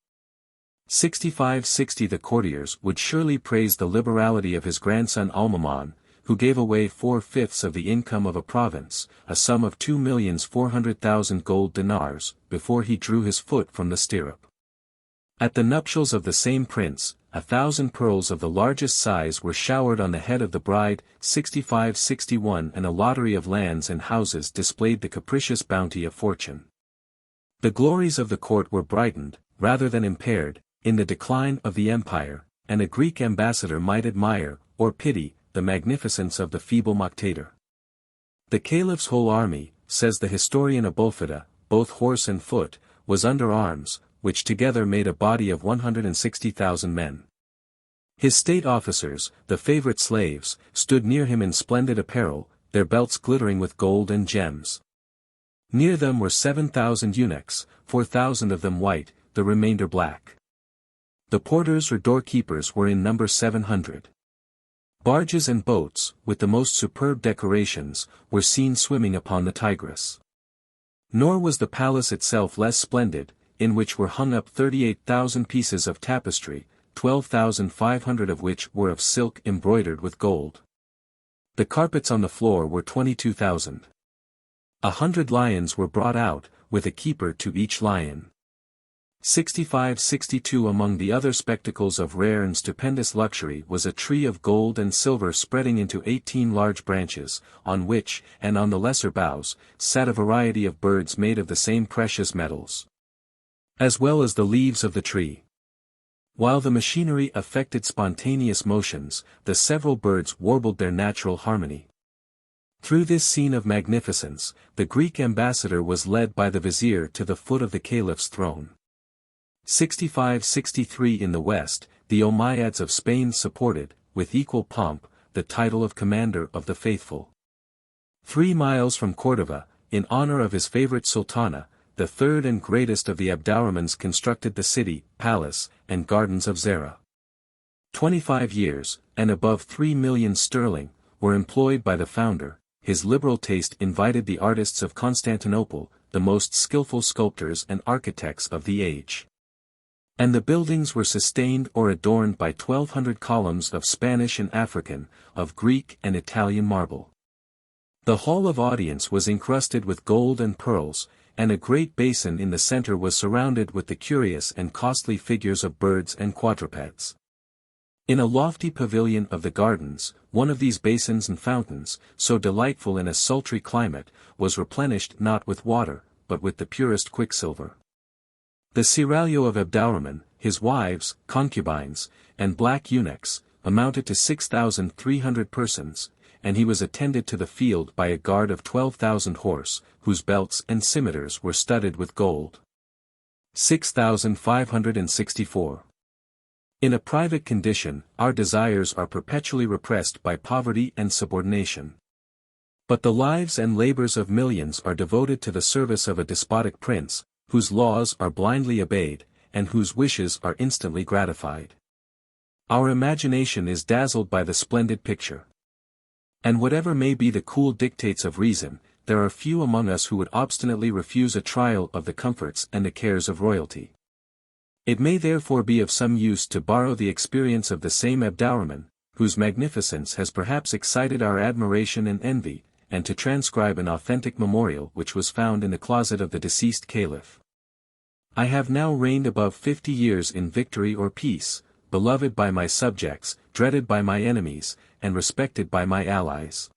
6560. The courtiers would surely praise the liberality of his grandson Al-Mamun, who gave away 4/5 of the income of a province, a sum of 2,400,000 gold dinars, before he drew his foot from the stirrup. At the nuptials of the same prince, 1,000 pearls of the largest size were showered on the head of the bride. 6561. And a lottery of lands and houses displayed the capricious bounty of fortune. The glories of the court were brightened, rather than impaired, in the decline of the empire, and a Greek ambassador might admire, or pity, the magnificence of the feeble Muqtadir. The caliph's whole army, says the historian Abulfida, both horse and foot, was under arms, which together made a body of 160,000 men. His state officers, the favorite slaves, stood near him in splendid apparel, their belts glittering with gold and gems. Near them were 7,000 eunuchs, 4,000 of them white, the remainder black. The porters or doorkeepers were in number 700. Barges and boats, with the most superb decorations, were seen swimming upon the Tigris. Nor was the palace itself less splendid, in which were hung up 38,000 pieces of tapestry, 12,500 of which were of silk embroidered with gold. The carpets on the floor were 22,000. 100 lions were brought out, with a keeper to each lion. 6562. Among the other spectacles of rare and stupendous luxury was a tree of gold and silver spreading into 18 large branches, on which, and on the lesser boughs, sat a variety of birds made of the same precious metals, as well as the leaves of the tree. While the machinery affected spontaneous motions, the several birds warbled their natural harmony. Through this scene of magnificence, the Greek ambassador was led by the vizier to the foot of the caliph's throne. 6563. In the west, the Umayyads of Spain supported, with equal pomp, the title of Commander of the Faithful. 3 miles from Cordova, in honor of his favorite sultana, the third and greatest of the Abdurrahmans, constructed the city, palace, and gardens of Zara. 25 years, and above 3 million sterling, were employed by the founder. His liberal taste invited the artists of Constantinople, the most skillful sculptors and architects of the age. And the buildings were sustained or adorned by 1,200 columns of Spanish and African, of Greek and Italian marble. The hall of audience was encrusted with gold and pearls, and a great basin in the center was surrounded with the curious and costly figures of birds and quadrupeds. In a lofty pavilion of the gardens, one of these basins and fountains, so delightful in a sultry climate, was replenished not with water, but with the purest quicksilver. The seraglio of Abdurrahman, his wives, concubines, and black eunuchs, amounted to 6,300 persons, and he was attended to the field by a guard of 12,000 horse, whose belts and scimitars were studded with gold. 6,564. In a private condition, our desires are perpetually repressed by poverty and subordination. But the lives and labors of millions are devoted to the service of a despotic prince, whose laws are blindly obeyed, and whose wishes are instantly gratified. Our imagination is dazzled by the splendid picture. And whatever may be the cool dictates of reason, there are few among us who would obstinately refuse a trial of the comforts and the cares of royalty. It may therefore be of some use to borrow the experience of the same Abdurrahman, whose magnificence has perhaps excited our admiration and envy, and to transcribe an authentic memorial which was found in the closet of the deceased caliph. I have now reigned above 50 years in victory or peace, beloved by my subjects, dreaded by my enemies, and respected by my allies.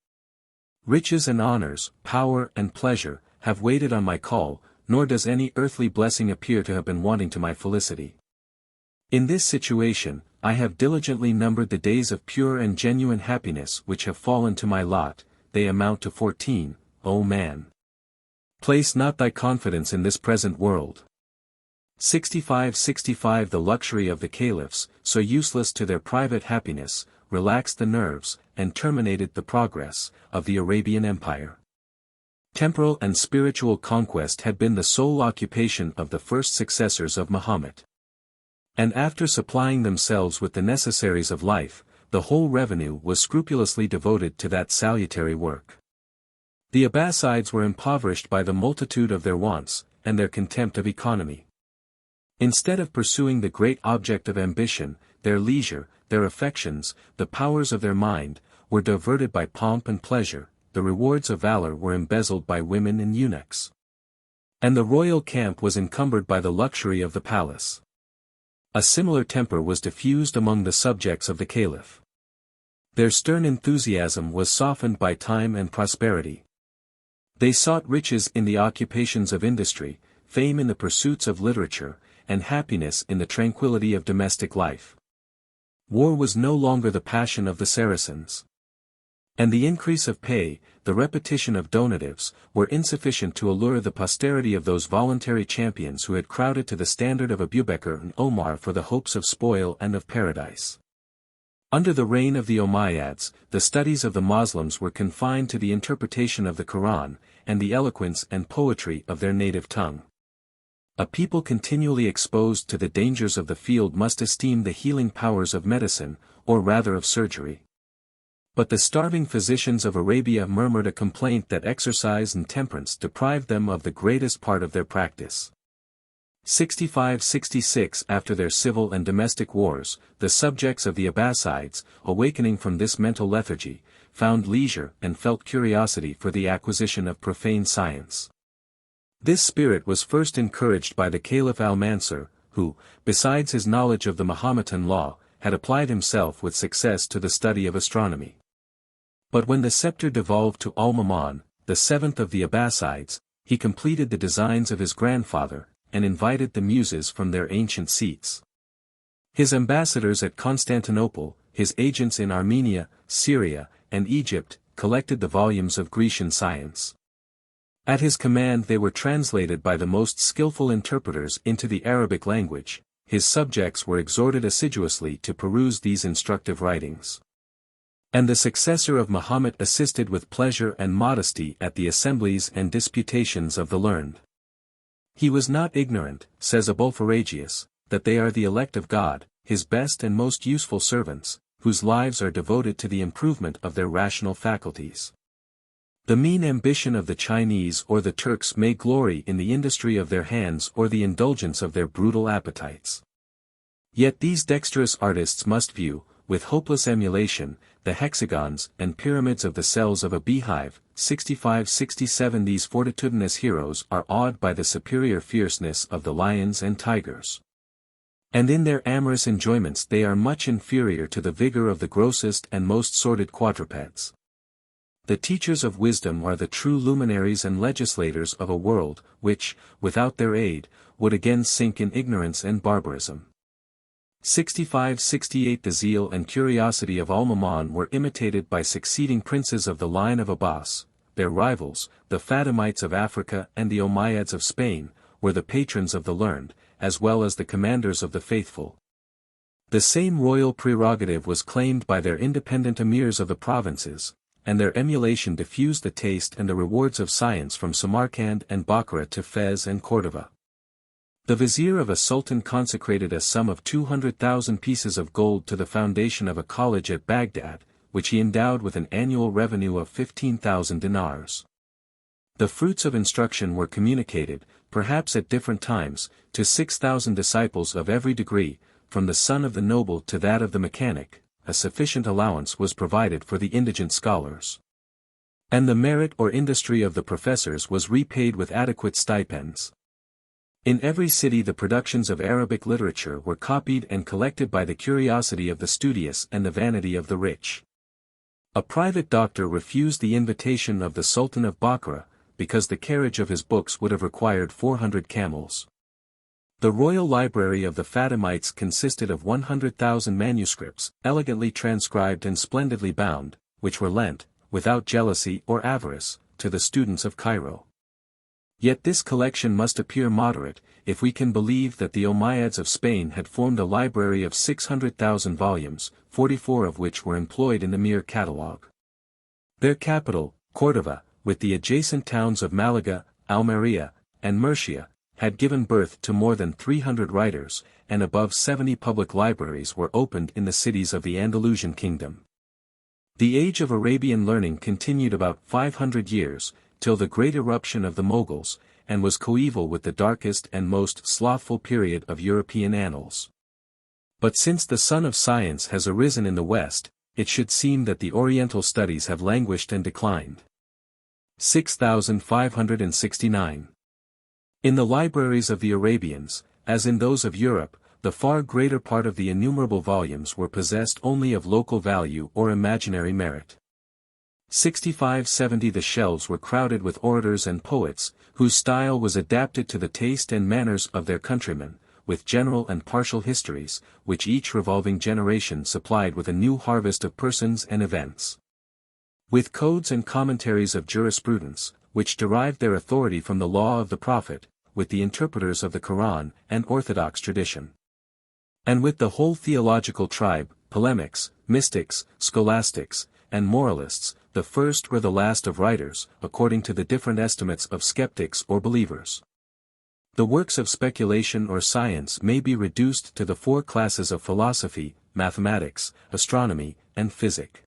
Riches and honors, power and pleasure, have waited on my call, nor does any earthly blessing appear to have been wanting to my felicity. In this situation, I have diligently numbered the days of pure and genuine happiness which have fallen to my lot. They amount to 14, O man. Place not thy confidence in this present world. 65. The luxury of the caliphs, so useless to their private happiness, relaxed the nerves, and terminated the progress, of the Arabian Empire. Temporal and spiritual conquest had been the sole occupation of the first successors of Muhammad. And after supplying themselves with the necessaries of life, the whole revenue was scrupulously devoted to that salutary work. The Abbasides were impoverished by the multitude of their wants, and their contempt of economy. Instead of pursuing the great object of ambition, their leisure, their affections, the powers of their mind, were diverted by pomp and pleasure. The rewards of valor were embezzled by women and eunuchs. And the royal camp was encumbered by the luxury of the palace. A similar temper was diffused among the subjects of the caliph. Their stern enthusiasm was softened by time and prosperity. They sought riches in the occupations of industry, fame in the pursuits of literature, and happiness in the tranquility of domestic life. War was no longer the passion of the Saracens. And the increase of pay, the repetition of donatives, were insufficient to allure the posterity of those voluntary champions who had crowded to the standard of Abubekr and Omar for the hopes of spoil and of paradise. Under the reign of the Umayyads, the studies of the Moslems were confined to the interpretation of the Quran, and the eloquence and poetry of their native tongue. A people continually exposed to the dangers of the field must esteem the healing powers of medicine, or rather of surgery. But the starving physicians of Arabia murmured a complaint that exercise and temperance deprived them of the greatest part of their practice. 65. After their civil and domestic wars, the subjects of the Abbasides, awakening from this mental lethargy, found leisure and felt curiosity for the acquisition of profane science. This spirit was first encouraged by the Caliph al-Mansur, who, besides his knowledge of the Mahometan law, had applied himself with success to the study of astronomy. But when the scepter devolved to al-Mamun, the seventh of the Abbasides, he completed the designs of his grandfather, and invited the muses from their ancient seats. His ambassadors at Constantinople, his agents in Armenia, Syria, and Egypt, collected the volumes of Grecian science. At his command they were translated by the most skillful interpreters into the Arabic language. His subjects were exhorted assiduously to peruse these instructive writings. And the successor of Mahomet assisted with pleasure and modesty at the assemblies and disputations of the learned. He was not ignorant, says Abulpharagius, that they are the elect of God, his best and most useful servants, whose lives are devoted to the improvement of their rational faculties. The mean ambition of the Chinese or the Turks may glory in the industry of their hands or the indulgence of their brutal appetites. Yet these dexterous artists must view, with hopeless emulation, the hexagons and pyramids of the cells of a beehive. 65-67 These fortitudinous heroes are awed by the superior fierceness of the lions and tigers. And in their amorous enjoyments they are much inferior to the vigor of the grossest and most sordid quadrupeds. The teachers of wisdom are the true luminaries and legislators of a world, which, without their aid, would again sink in ignorance and barbarism. 65-68 The zeal and curiosity of Al-Mamun were imitated by succeeding princes of the line of Abbas. Their rivals, the Fatimites of Africa and the Umayyads of Spain, were the patrons of the learned, as well as the commanders of the faithful. The same royal prerogative was claimed by their independent emirs of the provinces, and their emulation diffused the taste and the rewards of science from Samarkand and Bokhara to Fez and Cordova. The vizier of a sultan consecrated a sum of 200,000 pieces of gold to the foundation of a college at Baghdad, which he endowed with an annual revenue of 15,000 dinars. The fruits of instruction were communicated, perhaps at different times, to 6,000 disciples of every degree, from the son of the noble to that of the mechanic. A sufficient allowance was provided for the indigent scholars. And the merit or industry of the professors was repaid with adequate stipends. In every city the productions of Arabic literature were copied and collected by the curiosity of the studious and the vanity of the rich. A private doctor refused the invitation of the Sultan of Bokhara, because the carriage of his books would have required 400 camels. The royal library of the Fatimites consisted of 100,000 manuscripts, elegantly transcribed and splendidly bound, which were lent, without jealousy or avarice, to the students of Cairo. Yet this collection must appear moderate, if we can believe that the Umayyads of Spain had formed a library of 600,000 volumes, 44 of which were employed in the mere catalogue. Their capital, Cordova, with the adjacent towns of Malaga, Almeria, and Murcia, had given birth to more than 300 writers, and above 70 public libraries were opened in the cities of the Andalusian kingdom. The age of Arabian learning continued about 500 years, till the great eruption of the Moguls, and was coeval with the darkest and most slothful period of European annals. But since the sun of science has arisen in the West, it should seem that the Oriental studies have languished and declined. 6569. In the libraries of the Arabians, as in those of Europe, the far greater part of the innumerable volumes were possessed only of local value or imaginary merit. 6570 The shelves were crowded with orators and poets, whose style was adapted to the taste and manners of their countrymen, with general and partial histories, which each revolving generation supplied with a new harvest of persons and events. With codes and commentaries of jurisprudence, which derived their authority from the law of the Prophet, with the interpreters of the Quran and orthodox tradition. And with the whole theological tribe, polemics, mystics, scholastics, and moralists, the first or the last of writers, according to the different estimates of skeptics or believers. The works of speculation or science may be reduced to the four classes of philosophy, mathematics, astronomy, and physic.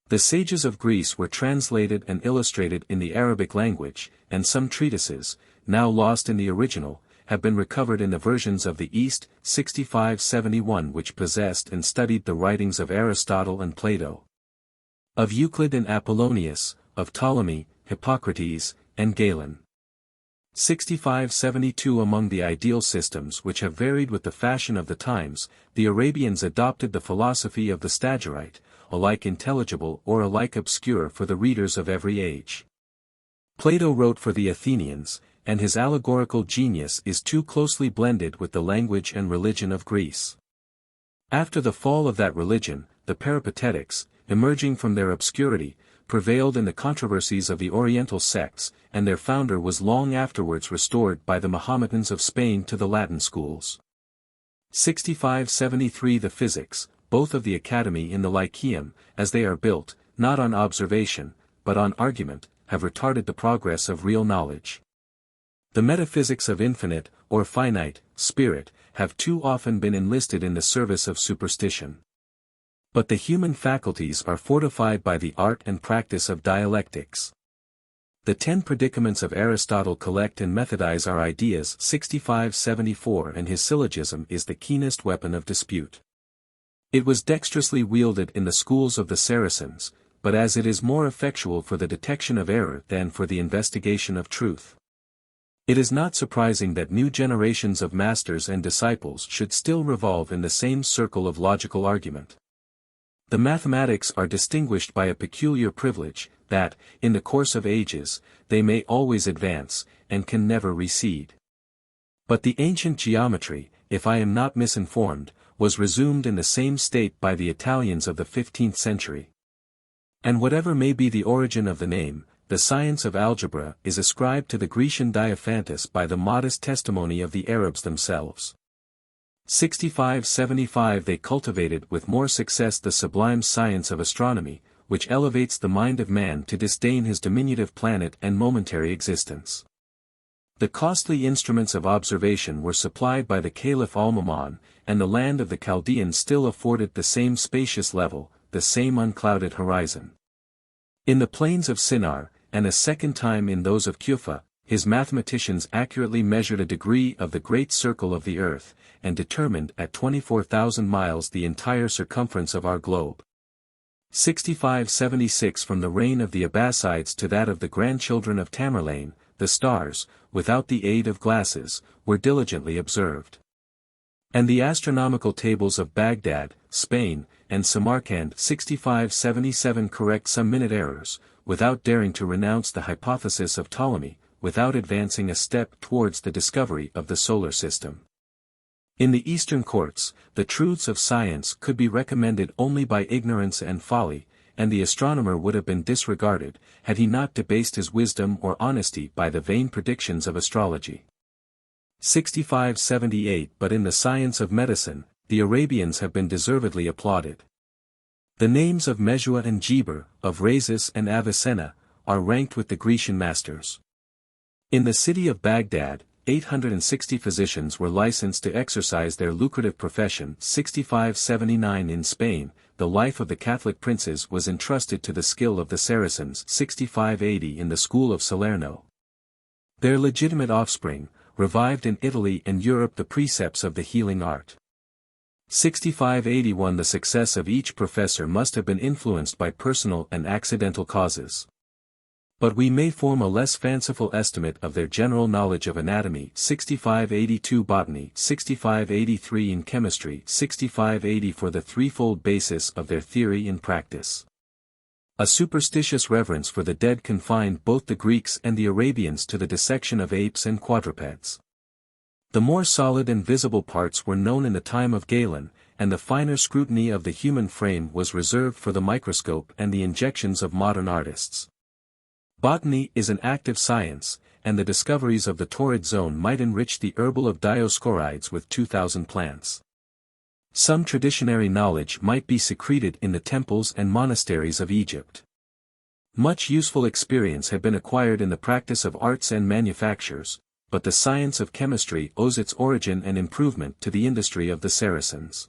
The sages of Greece were translated and illustrated in the Arabic language, and some treatises, now lost in the original, have been recovered in the versions of the East. 6571 which possessed and studied the writings of Aristotle and Plato, of Euclid and Apollonius, of Ptolemy, Hippocrates, and Galen. 6572 Among the ideal systems which have varied with the fashion of the times, the Arabians adopted the philosophy of the Stagirite, alike intelligible or alike obscure for the readers of every age. Plato wrote for the Athenians, and his allegorical genius is too closely blended with the language and religion of Greece. After the fall of that religion, the Peripatetics, emerging from their obscurity, prevailed in the controversies of the Oriental sects, and their founder was long afterwards restored by the Mahometans of Spain to the Latin schools. 6573 The physics, both of the Academy in the Lyceum, as they are built, not on observation, but on argument, have retarded the progress of real knowledge. The metaphysics of infinite, or finite, spirit, have too often been enlisted in the service of superstition. But the human faculties are fortified by the art and practice of dialectics. The 10 predicaments of Aristotle collect and methodize our ideas 6574, and his syllogism is the keenest weapon of dispute. It was dexterously wielded in the schools of the Saracens, but as it is more effectual for the detection of error than for the investigation of truth. It is not surprising that new generations of masters and disciples should still revolve in the same circle of logical argument. The mathematics are distinguished by a peculiar privilege, that, in the course of ages, they may always advance, and can never recede. But the ancient geometry, if I am not misinformed, was resumed in the same state by the Italians of the 15th century. And whatever may be the origin of the name, the science of algebra is ascribed to the Grecian Diophantus by the modest testimony of the Arabs themselves. 6575 They cultivated with more success the sublime science of astronomy, which elevates the mind of man to disdain his diminutive planet and momentary existence. The costly instruments of observation were supplied by the Caliph Al-Mamun, and the land of the Chaldeans still afforded the same spacious level, the same unclouded horizon. In the plains of Sinar, and a second time in those of Kufa, his mathematicians accurately measured a degree of the great circle of the earth, and determined at 24,000 miles the entire circumference of our globe. 6576 From the reign of the Abbasides to that of the grandchildren of Tamerlane, the stars, without the aid of glasses, were diligently observed. And the astronomical tables of Baghdad, Spain, and Samarkand 6577 correct some minute errors, without daring to renounce the hypothesis of Ptolemy, without advancing a step towards the discovery of the solar system. In the Eastern courts, the truths of science could be recommended only by ignorance and folly, and the astronomer would have been disregarded, had he not debased his wisdom or honesty by the vain predictions of astrology. 6578 But in the science of medicine, the Arabians have been deservedly applauded. The names of Mesua and Geber, of Rhasis and Avicenna, are ranked with the Grecian masters. In the city of Baghdad, 860 physicians were licensed to exercise their lucrative profession. 6579 In Spain, the life of the Catholic princes was entrusted to the skill of the Saracens. 6580 In the school of Salerno, their legitimate offspring, revived in Italy and Europe the precepts of the healing art. 6581 The success of each professor must have been influenced by personal and accidental causes. But we may form a less fanciful estimate of their general knowledge of anatomy. 6582 Botany, 6583 In chemistry, 6580 For the threefold basis of their theory and practice. A superstitious reverence for the dead confined both the Greeks and the Arabians to the dissection of apes and quadrupeds. The more solid and visible parts were known in the time of Galen, and the finer scrutiny of the human frame was reserved for the microscope and the injections of modern artists. Botany is an active science, and the discoveries of the torrid zone might enrich the herbal of Dioscorides with 2,000 plants. Some traditionary knowledge might be secreted in the temples and monasteries of Egypt. Much useful experience had been acquired in the practice of arts and manufactures, but the science of chemistry owes its origin and improvement to the industry of the Saracens.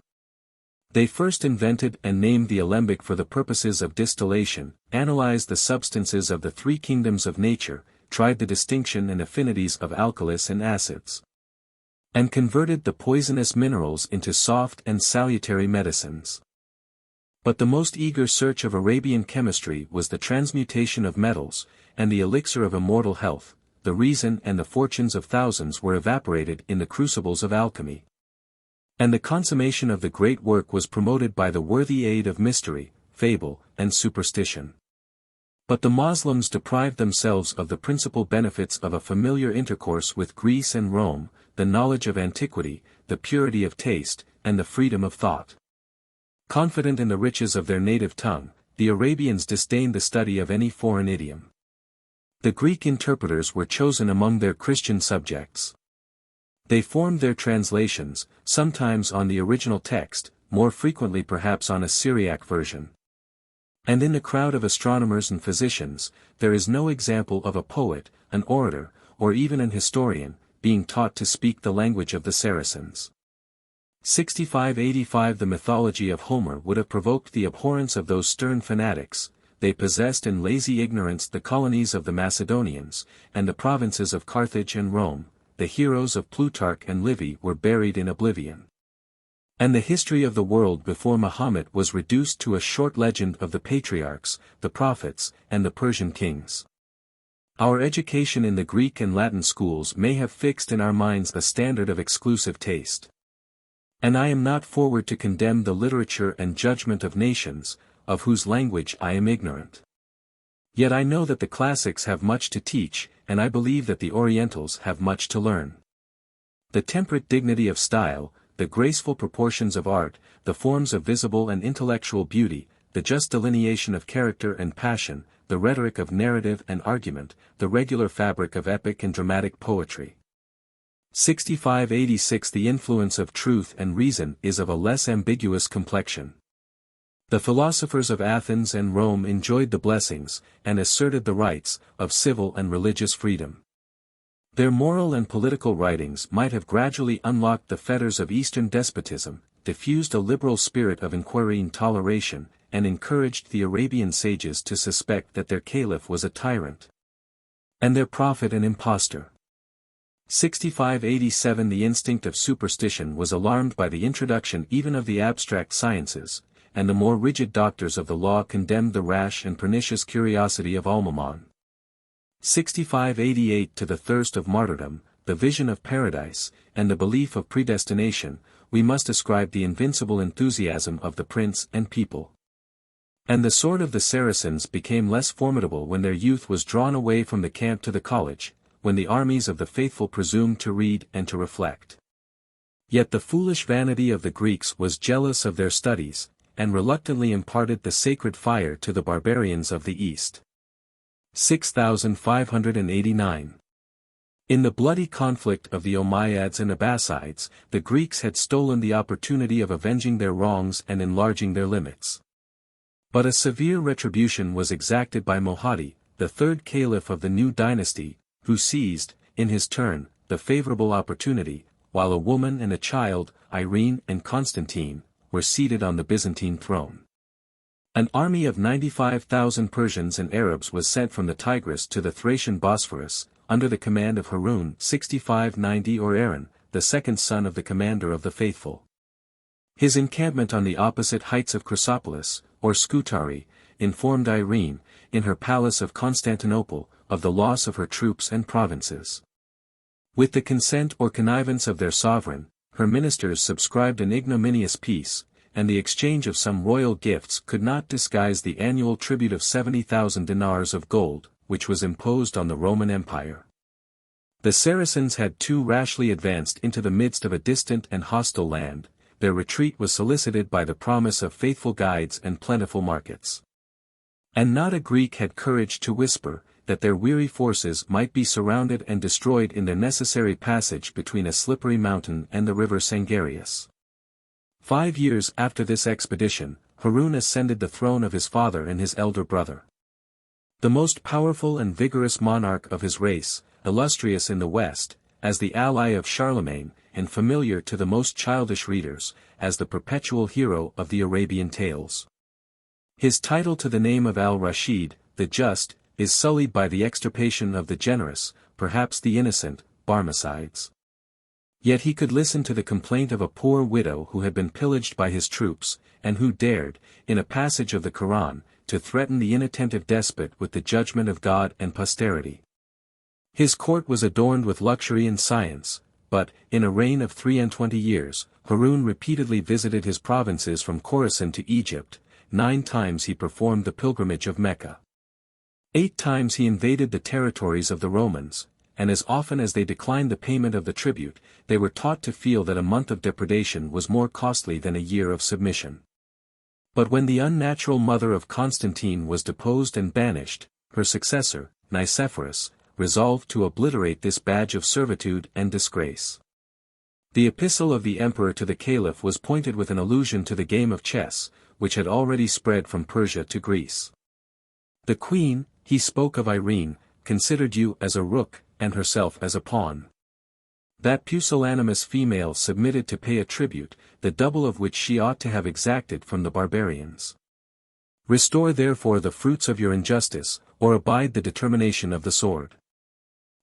They first invented and named the alembic for the purposes of distillation, analyzed the substances of the three kingdoms of nature, tried the distinction and affinities of alkalis and acids, and converted the poisonous minerals into soft and salutary medicines. But the most eager search of Arabian chemistry was the transmutation of metals, and the elixir of immortal health. The reason and the fortunes of thousands were evaporated in the crucibles of alchemy. And the consummation of the great work was promoted by the worthy aid of mystery, fable, and superstition. But the Moslems deprived themselves of the principal benefits of a familiar intercourse with Greece and Rome, the knowledge of antiquity, the purity of taste, and the freedom of thought. Confident in the riches of their native tongue, the Arabians disdained the study of any foreign idiom. The Greek interpreters were chosen among their Christian subjects. They formed their translations, sometimes on the original text, more frequently perhaps on a Syriac version. And in the crowd of astronomers and physicians, there is no example of a poet, an orator, or even an historian, being taught to speak the language of the Saracens. 6585 The mythology of Homer would have provoked the abhorrence of those stern fanatics. They possessed in lazy ignorance the colonies of the Macedonians, and the provinces of Carthage and Rome. The heroes of Plutarch and Livy were buried in oblivion. And the history of the world before Muhammad was reduced to a short legend of the patriarchs, the prophets, and the Persian kings. Our education in the Greek and Latin schools may have fixed in our minds a standard of exclusive taste. And I am not forward to condemn the literature and judgment of nations, of whose language I am ignorant. Yet I know that the classics have much to teach, and I believe that the Orientals have much to learn. The temperate dignity of style, the graceful proportions of art, the forms of visible and intellectual beauty, the just delineation of character and passion, the rhetoric of narrative and argument, the regular fabric of epic and dramatic poetry. 6586 The influence of truth and reason is of a less ambiguous complexion. The philosophers of Athens and Rome enjoyed the blessings, and asserted the rights, of civil and religious freedom. Their moral and political writings might have gradually unlocked the fetters of Eastern despotism, diffused a liberal spirit of inquiry and toleration, and encouraged the Arabian sages to suspect that their caliph was a tyrant, and their prophet an impostor. 6587 The instinct of superstition was alarmed by the introduction even of the abstract sciences, and the more rigid doctors of the law condemned the rash and pernicious curiosity of Almamon. 6588 To the thirst of martyrdom, the vision of paradise, and the belief of predestination, we must ascribe the invincible enthusiasm of the prince and people. And the sword of the Saracens became less formidable when their youth was drawn away from the camp to the college, when the armies of the faithful presumed to read and to reflect. Yet the foolish vanity of the Greeks was jealous of their studies, and reluctantly imparted the sacred fire to the barbarians of the East. 6589 In the bloody conflict of the Umayyads and Abbasides, the Greeks had stolen the opportunity of avenging their wrongs and enlarging their limits. But a severe retribution was exacted by Mohadi, the third caliph of the new dynasty, who seized, in his turn, the favorable opportunity, while a woman and a child, Irene and Constantine, were seated on the Byzantine throne. An army of 95,000 Persians and Arabs was sent from the Tigris to the Thracian Bosphorus, under the command of Harun 6590 or Aaron, the second son of the commander of the faithful. His encampment on the opposite heights of Chrysopolis, or Scutari, informed Irene, in her palace of Constantinople, of the loss of her troops and provinces. With the consent or connivance of their sovereign, her ministers subscribed an ignominious peace, and the exchange of some royal gifts could not disguise the annual tribute of 70,000 dinars of gold, which was imposed on the Roman Empire. The Saracens had too rashly advanced into the midst of a distant and hostile land. Their retreat was solicited by the promise of faithful guides and plentiful markets. And not a Greek had courage to whisper, that their weary forces might be surrounded and destroyed in their necessary passage between a slippery mountain and the river Sangarius. 5 years after this expedition, Harun ascended the throne of his father and his elder brother. The most powerful and vigorous monarch of his race, illustrious in the West, as the ally of Charlemagne, and familiar to the most childish readers, as the perpetual hero of the Arabian tales. His title to the name of al-Rashid, the Just, is sullied by the extirpation of the generous, perhaps the innocent, Barmecides. Yet he could listen to the complaint of a poor widow who had been pillaged by his troops, and who dared, in a passage of the Quran, to threaten the inattentive despot with the judgment of God and posterity. His court was adorned with luxury and science, but, in a reign of 23 years, Harun repeatedly visited his provinces from Khorasan to Egypt. 9 times he performed the pilgrimage of Mecca. 8 times he invaded the territories of the Romans, and as often as they declined the payment of the tribute, they were taught to feel that a month of depredation was more costly than a year of submission. But when the unnatural mother of Constantine was deposed and banished, her successor, Nicephorus, resolved to obliterate this badge of servitude and disgrace. The epistle of the emperor to the caliph was pointed with an allusion to the game of chess, which had already spread from Persia to Greece. The queen, he spoke of Irene, considered you as a rook, and herself as a pawn. That pusillanimous female submitted to pay a tribute, the double of which she ought to have exacted from the barbarians. Restore therefore the fruits of your injustice, or abide the determination of the sword.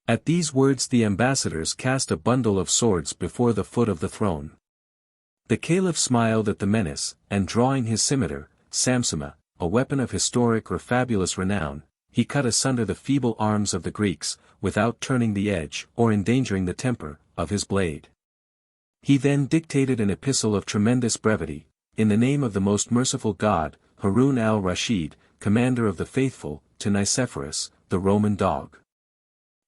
At these words the ambassadors cast a bundle of swords before the foot of the throne. The caliph smiled at the menace, and drawing his scimitar, Samsuma, a weapon of historic or fabulous renown, he cut asunder the feeble arms of the Greeks, without turning the edge, or endangering the temper, of his blade. He then dictated an epistle of tremendous brevity, in the name of the most merciful God, Harun al-Rashid, commander of the faithful, to Nicephorus, the Roman dog.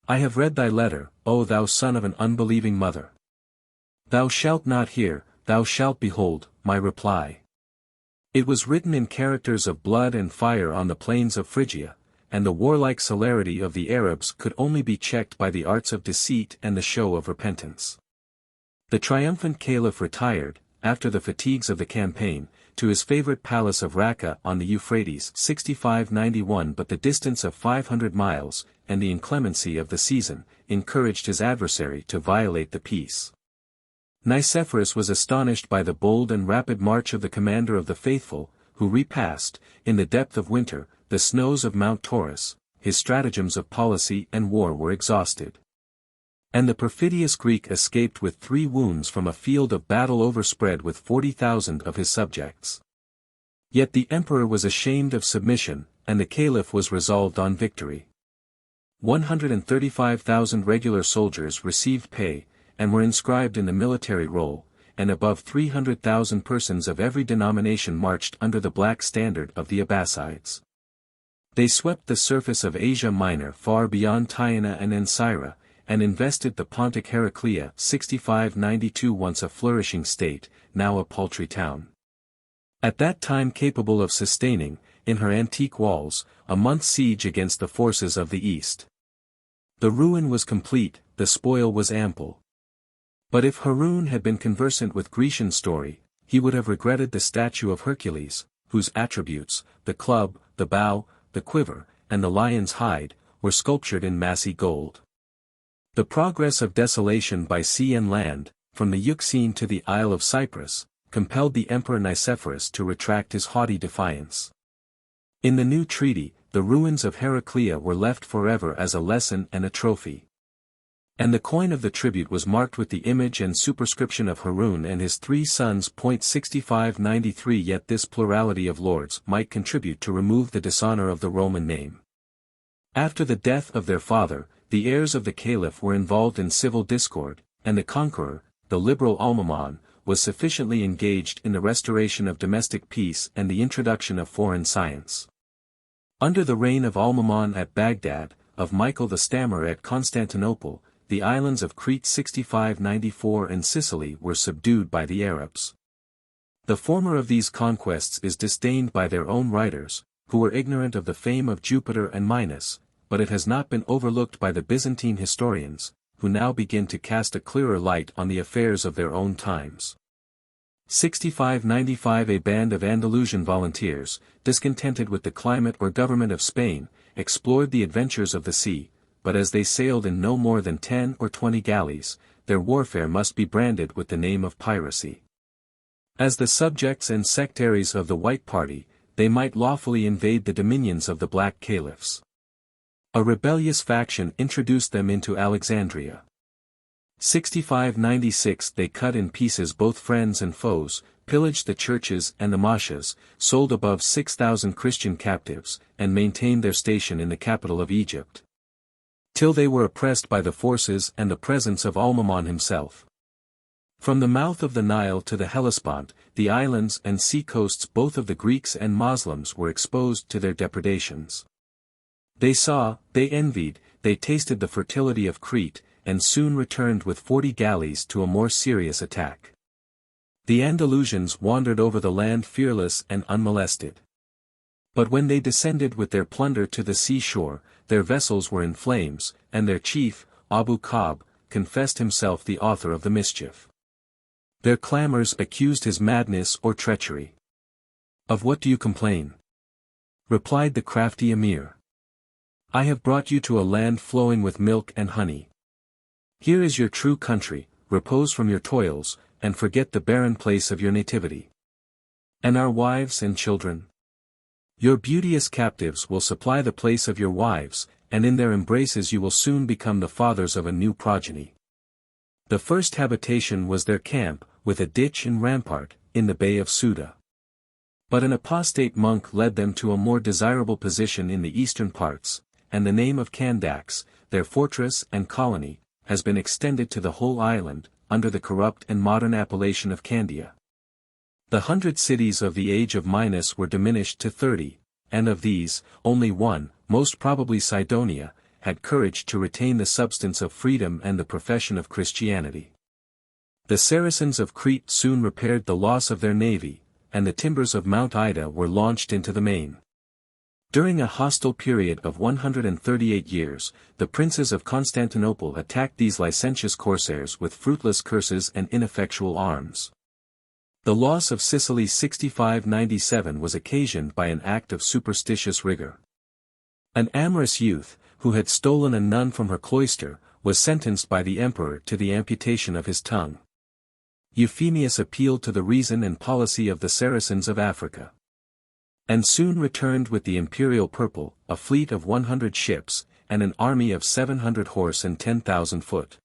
I have read thy letter, O thou son of an unbelieving mother. Thou shalt not hear, thou shalt behold, my reply. It was written in characters of blood and fire on the plains of Phrygia, and the warlike celerity of the Arabs could only be checked by the arts of deceit and the show of repentance. The triumphant caliph retired, after the fatigues of the campaign, to his favorite palace of Raqqa on the Euphrates 6591, but the distance of 500 miles, and the inclemency of the season, encouraged his adversary to violate the peace. Nicephorus was astonished by the bold and rapid march of the commander of the faithful, who repassed, in the depth of winter, the snows of Mount Taurus. His stratagems of policy and war were exhausted. And the perfidious Greek escaped with 3 wounds from a field of battle overspread with 40,000 of his subjects. Yet the emperor was ashamed of submission, and the caliph was resolved on victory. 135,000 regular soldiers received pay, and were inscribed in the military roll, and above 300,000 persons of every denomination marched under the black standard of the Abbasides. They swept the surface of Asia Minor far beyond Tyana and Ancyra, and invested the Pontic Heraclea 6592, once a flourishing state, now a paltry town. At that time capable of sustaining, in her antique walls, a month's siege against the forces of the East. The ruin was complete, the spoil was ample. But if Harun had been conversant with Grecian story, he would have regretted the statue of Hercules, whose attributes, the club, the bow, the quiver, and the lion's hide, were sculptured in massy gold. The progress of desolation by sea and land, from the Euxine to the Isle of Cyprus, compelled the Emperor Nicephorus to retract his haughty defiance. In the new treaty, the ruins of Heraclea were left forever as a lesson and a trophy. And the coin of the tribute was marked with the image and superscription of Harun and his 3 sons. 6593 Yet this plurality of lords might contribute to remove the dishonor of the Roman name. After the death of their father, the heirs of the caliph were involved in civil discord, and the conqueror, the liberal Almamon, was sufficiently engaged in the restoration of domestic peace and the introduction of foreign science. Under the reign of Almamon at Baghdad, of Michael the Stammerer at Constantinople, the islands of Crete 6594 and Sicily were subdued by the Arabs. The former of these conquests is disdained by their own writers, who were ignorant of the fame of Jupiter and Minos, but it has not been overlooked by the Byzantine historians, who now begin to cast a clearer light on the affairs of their own times. 6595 A band of Andalusian volunteers, discontented with the climate or government of Spain, explored the adventures of the sea, but as they sailed in no more than 10 or 20 galleys, their warfare must be branded with the name of piracy. As the subjects and sectaries of the White Party, they might lawfully invade the dominions of the Black Caliphs. A rebellious faction introduced them into Alexandria. 6596 They cut in pieces both friends and foes, pillaged the churches and the mosques, sold above 6,000 Christian captives, and maintained their station in the capital of Egypt, till they were oppressed by the forces and the presence of Almamon himself. From the mouth of the Nile to the Hellespont, the islands and sea coasts both of the Greeks and Moslems were exposed to their depredations. They saw, they envied, they tasted the fertility of Crete, and soon returned with 40 galleys to a more serious attack. The Andalusians wandered over the land fearless and unmolested. But when they descended with their plunder to the seashore, their vessels were in flames, and their chief, Abu Kab, confessed himself the author of the mischief. Their clamors accused his madness or treachery. "Of what do you complain?" replied the crafty emir. "I have brought you to a land flowing with milk and honey. Here is your true country, repose from your toils, and forget the barren place of your nativity. And our wives and children? Your beauteous captives will supply the place of your wives, and in their embraces you will soon become the fathers of a new progeny." The first habitation was their camp, with a ditch and rampart, in the Bay of Suda. But an apostate monk led them to a more desirable position in the eastern parts, and the name of Kandax, their fortress and colony, has been extended to the whole island, under the corrupt and modern appellation of Candia. The 100 cities of the age of Minos were diminished to 30, and of these, only one, most probably Cydonia, had courage to retain the substance of freedom and the profession of Christianity. The Saracens of Crete soon repaired the loss of their navy, and the timbers of Mount Ida were launched into the main. During a hostile period of 138 years, the princes of Constantinople attacked these licentious corsairs with fruitless curses and ineffectual arms. The loss of Sicily 6597 was occasioned by an act of superstitious rigor. An amorous youth, who had stolen a nun from her cloister, was sentenced by the emperor to the amputation of his tongue. Euphemius appealed to the reason and policy of the Saracens of Africa. And soon returned with the imperial purple, a fleet of 100 ships, and an army of 700 horse and 10,000 foot.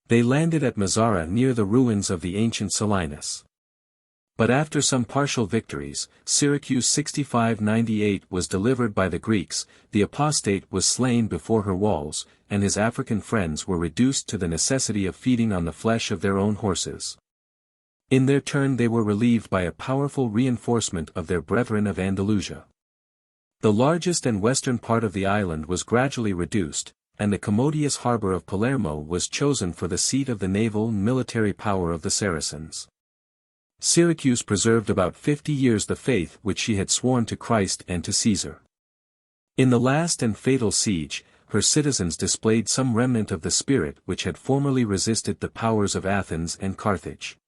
They landed at Mazara near the ruins of the ancient Selinus. But after some partial victories, Syracuse 6598 was delivered by the Greeks, the apostate was slain before her walls, and his African friends were reduced to the necessity of feeding on the flesh of their own horses. In their turn they were relieved by a powerful reinforcement of their brethren of Andalusia. The largest and western part of the island was gradually reduced, and the commodious harbor of Palermo was chosen for the seat of the naval and military power of the Saracens. Syracuse preserved about 50 years the faith which she had sworn to Christ and to Caesar. In the last and fatal siege, her citizens displayed some remnant of the spirit which had formerly resisted the powers of Athens and Carthage.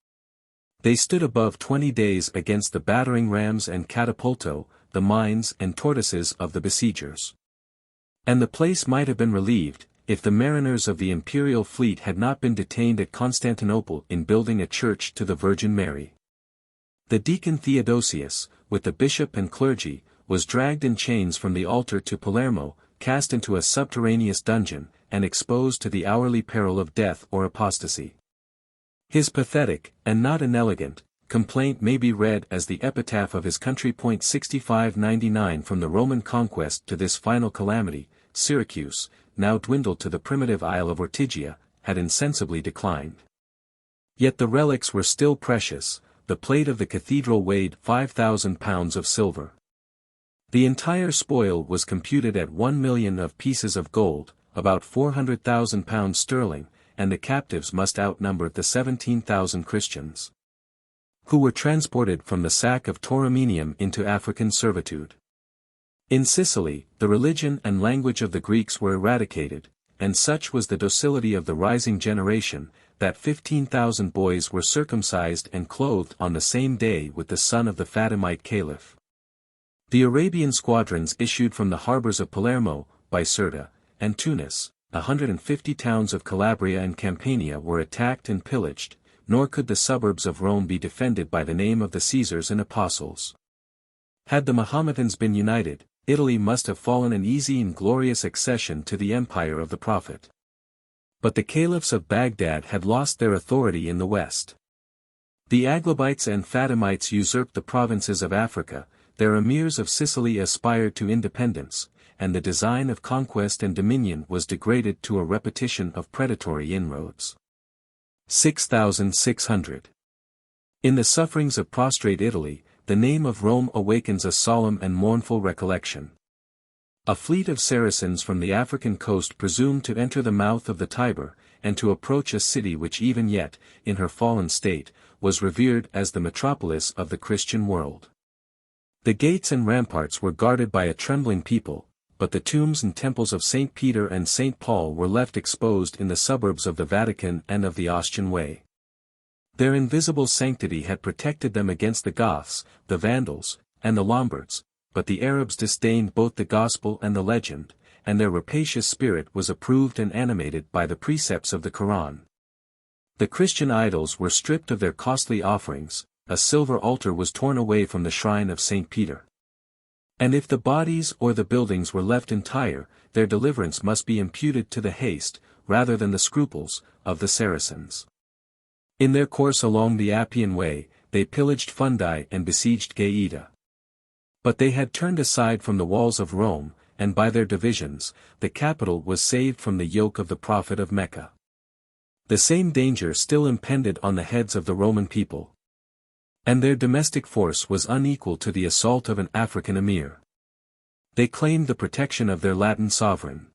They stood above 20 days against the battering rams and catapulto, the mines and tortoises of the besiegers. And the place might have been relieved, if the mariners of the imperial fleet had not been detained at Constantinople in building a church to the Virgin Mary. The deacon Theodosius, with the bishop and clergy, was dragged in chains from the altar to Palermo, cast into a subterraneous dungeon, and exposed to the hourly peril of death or apostasy. His pathetic, and not inelegant, complaint may be read as the epitaph of his country. 6599 From the Roman conquest to this final calamity, Syracuse, now dwindled to the primitive isle of Ortygia, had insensibly declined. Yet the relics were still precious. The plate of the cathedral weighed 5,000 pounds of silver. The entire spoil was computed at 1,000,000 of pieces of gold, about 400,000 pounds sterling, and the captives must outnumber the 17,000 Christians, who were transported from the sack of Tauromenium into African servitude. In Sicily, the religion and language of the Greeks were eradicated, and such was the docility of the rising generation, that 15,000 boys were circumcised and clothed on the same day with the son of the Fatimite caliph. The Arabian squadrons issued from the harbors of Palermo, Biserta, and Tunis. 150 towns of Calabria and Campania were attacked and pillaged, nor could the suburbs of Rome be defended by the name of the Caesars and Apostles. Had the Mahometans been united, Italy must have fallen an easy and glorious accession to the empire of the Prophet. But the caliphs of Baghdad had lost their authority in the west. The Aglabites and Fatimites usurped the provinces of Africa, their emirs of Sicily aspired to independence, and the design of conquest and dominion was degraded to a repetition of predatory inroads. 6600. In the sufferings of prostrate Italy, the name of Rome awakens a solemn and mournful recollection. A fleet of Saracens from the African coast presumed to enter the mouth of the Tiber, and to approach a city which even yet, in her fallen state, was revered as the metropolis of the Christian world. The gates and ramparts were guarded by a trembling people, but the tombs and temples of St. Peter and St. Paul were left exposed in the suburbs of the Vatican and of the Ostian Way. Their invisible sanctity had protected them against the Goths, the Vandals, and the Lombards, but the Arabs disdained both the gospel and the legend, and their rapacious spirit was approved and animated by the precepts of the Quran. The Christian idols were stripped of their costly offerings, a silver altar was torn away from the shrine of St. Peter. And if the bodies or the buildings were left entire, their deliverance must be imputed to the haste, rather than the scruples, of the Saracens. In their course along the Appian Way, they pillaged Fundi and besieged Gaeta. But they had turned aside from the walls of Rome, and by their divisions, the capital was saved from the yoke of the prophet of Mecca. The same danger still impended on the heads of the Roman people. And their domestic force was unequal to the assault of an African emir. They claimed the protection of their Latin sovereign.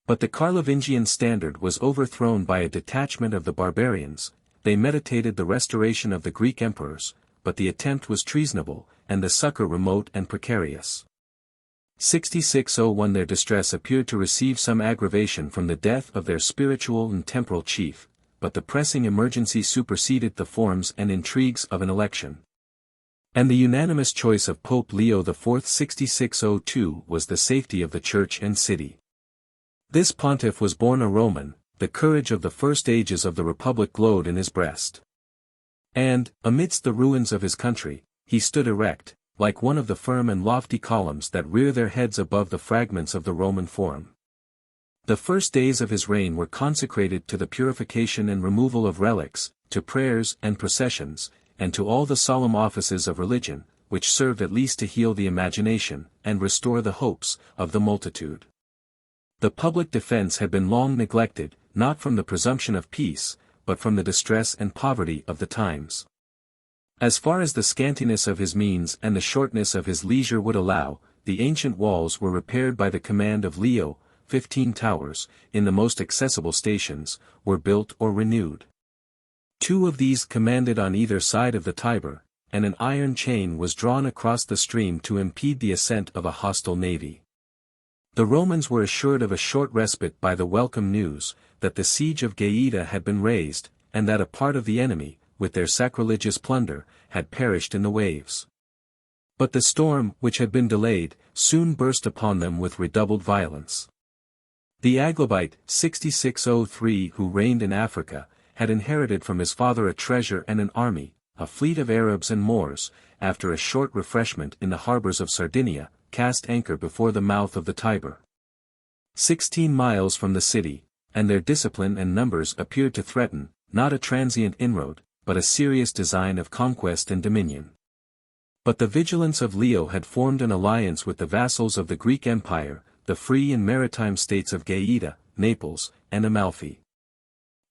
But the Carlovingian standard was overthrown by a detachment of the barbarians. They meditated the restoration of the Greek emperors, but the attempt was treasonable, and the succor remote and precarious. 6601 Their distress appeared to receive some aggravation from the death of their spiritual and temporal chief, but the pressing emergency superseded the forms and intrigues of an election. And the unanimous choice of Pope Leo IV 6602 was the safety of the church and city. This pontiff was born a Roman, the courage of the first ages of the Republic glowed in his breast. And, amidst the ruins of his country, he stood erect, like one of the firm and lofty columns that rear their heads above the fragments of the Roman Forum. The first days of his reign were consecrated to the purification and removal of relics, to prayers and processions, and to all the solemn offices of religion, which served at least to heal the imagination, and restore the hopes, of the multitude. The public defense had been long neglected, not from the presumption of peace, but from the distress and poverty of the times. As far as the scantiness of his means and the shortness of his leisure would allow, the ancient walls were repaired by the command of Leo. 15 towers, in the most accessible stations, were built or renewed. 2 of these commanded on either side of the Tiber, and an iron chain was drawn across the stream to impede the ascent of a hostile navy. The Romans were assured of a short respite by the welcome news, that the siege of Gaeta had been raised, and that a part of the enemy, with their sacrilegious plunder, had perished in the waves. But the storm, which had been delayed, soon burst upon them with redoubled violence. The Aglabite, 6603 who reigned in Africa, had inherited from his father a treasure and an army, a fleet of Arabs and Moors, after a short refreshment in the harbors of Sardinia, cast anchor before the mouth of the Tiber. 16 miles from the city, and their discipline and numbers appeared to threaten, not a transient inroad, but a serious design of conquest and dominion. But the vigilance of Leo had formed an alliance with the vassals of the Greek Empire, the free and maritime states of Gaeta, Naples, and Amalfi.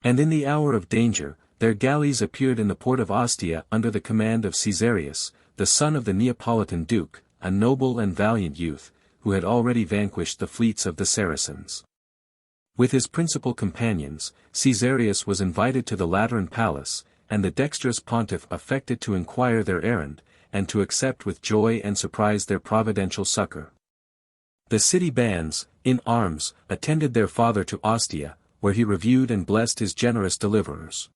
And in the hour of danger, their galleys appeared in the port of Ostia under the command of Caesarius, the son of the Neapolitan duke, a noble and valiant youth, who had already vanquished the fleets of the Saracens. With his principal companions, Caesarius was invited to the Lateran palace, and the dexterous pontiff affected to inquire their errand, and to accept with joy and surprise their providential succor. The city bands, in arms, attended their father to Ostia, where he reviewed and blessed his generous deliverers.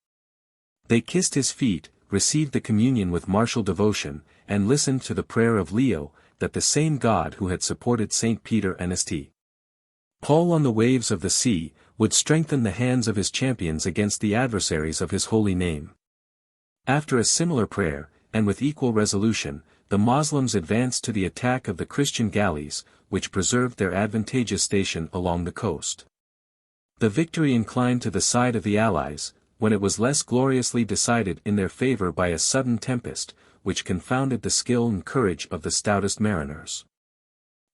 They kissed his feet, received the communion with martial devotion, and listened to the prayer of Leo, that the same God who had supported St. Peter and St. Paul on the waves of the sea, would strengthen the hands of his champions against the adversaries of his holy name. After a similar prayer, and with equal resolution, the Moslems advanced to the attack of the Christian galleys, which preserved their advantageous station along the coast. The victory inclined to the side of the Allies, when it was less gloriously decided in their favor by a sudden tempest, which confounded the skill and courage of the stoutest mariners.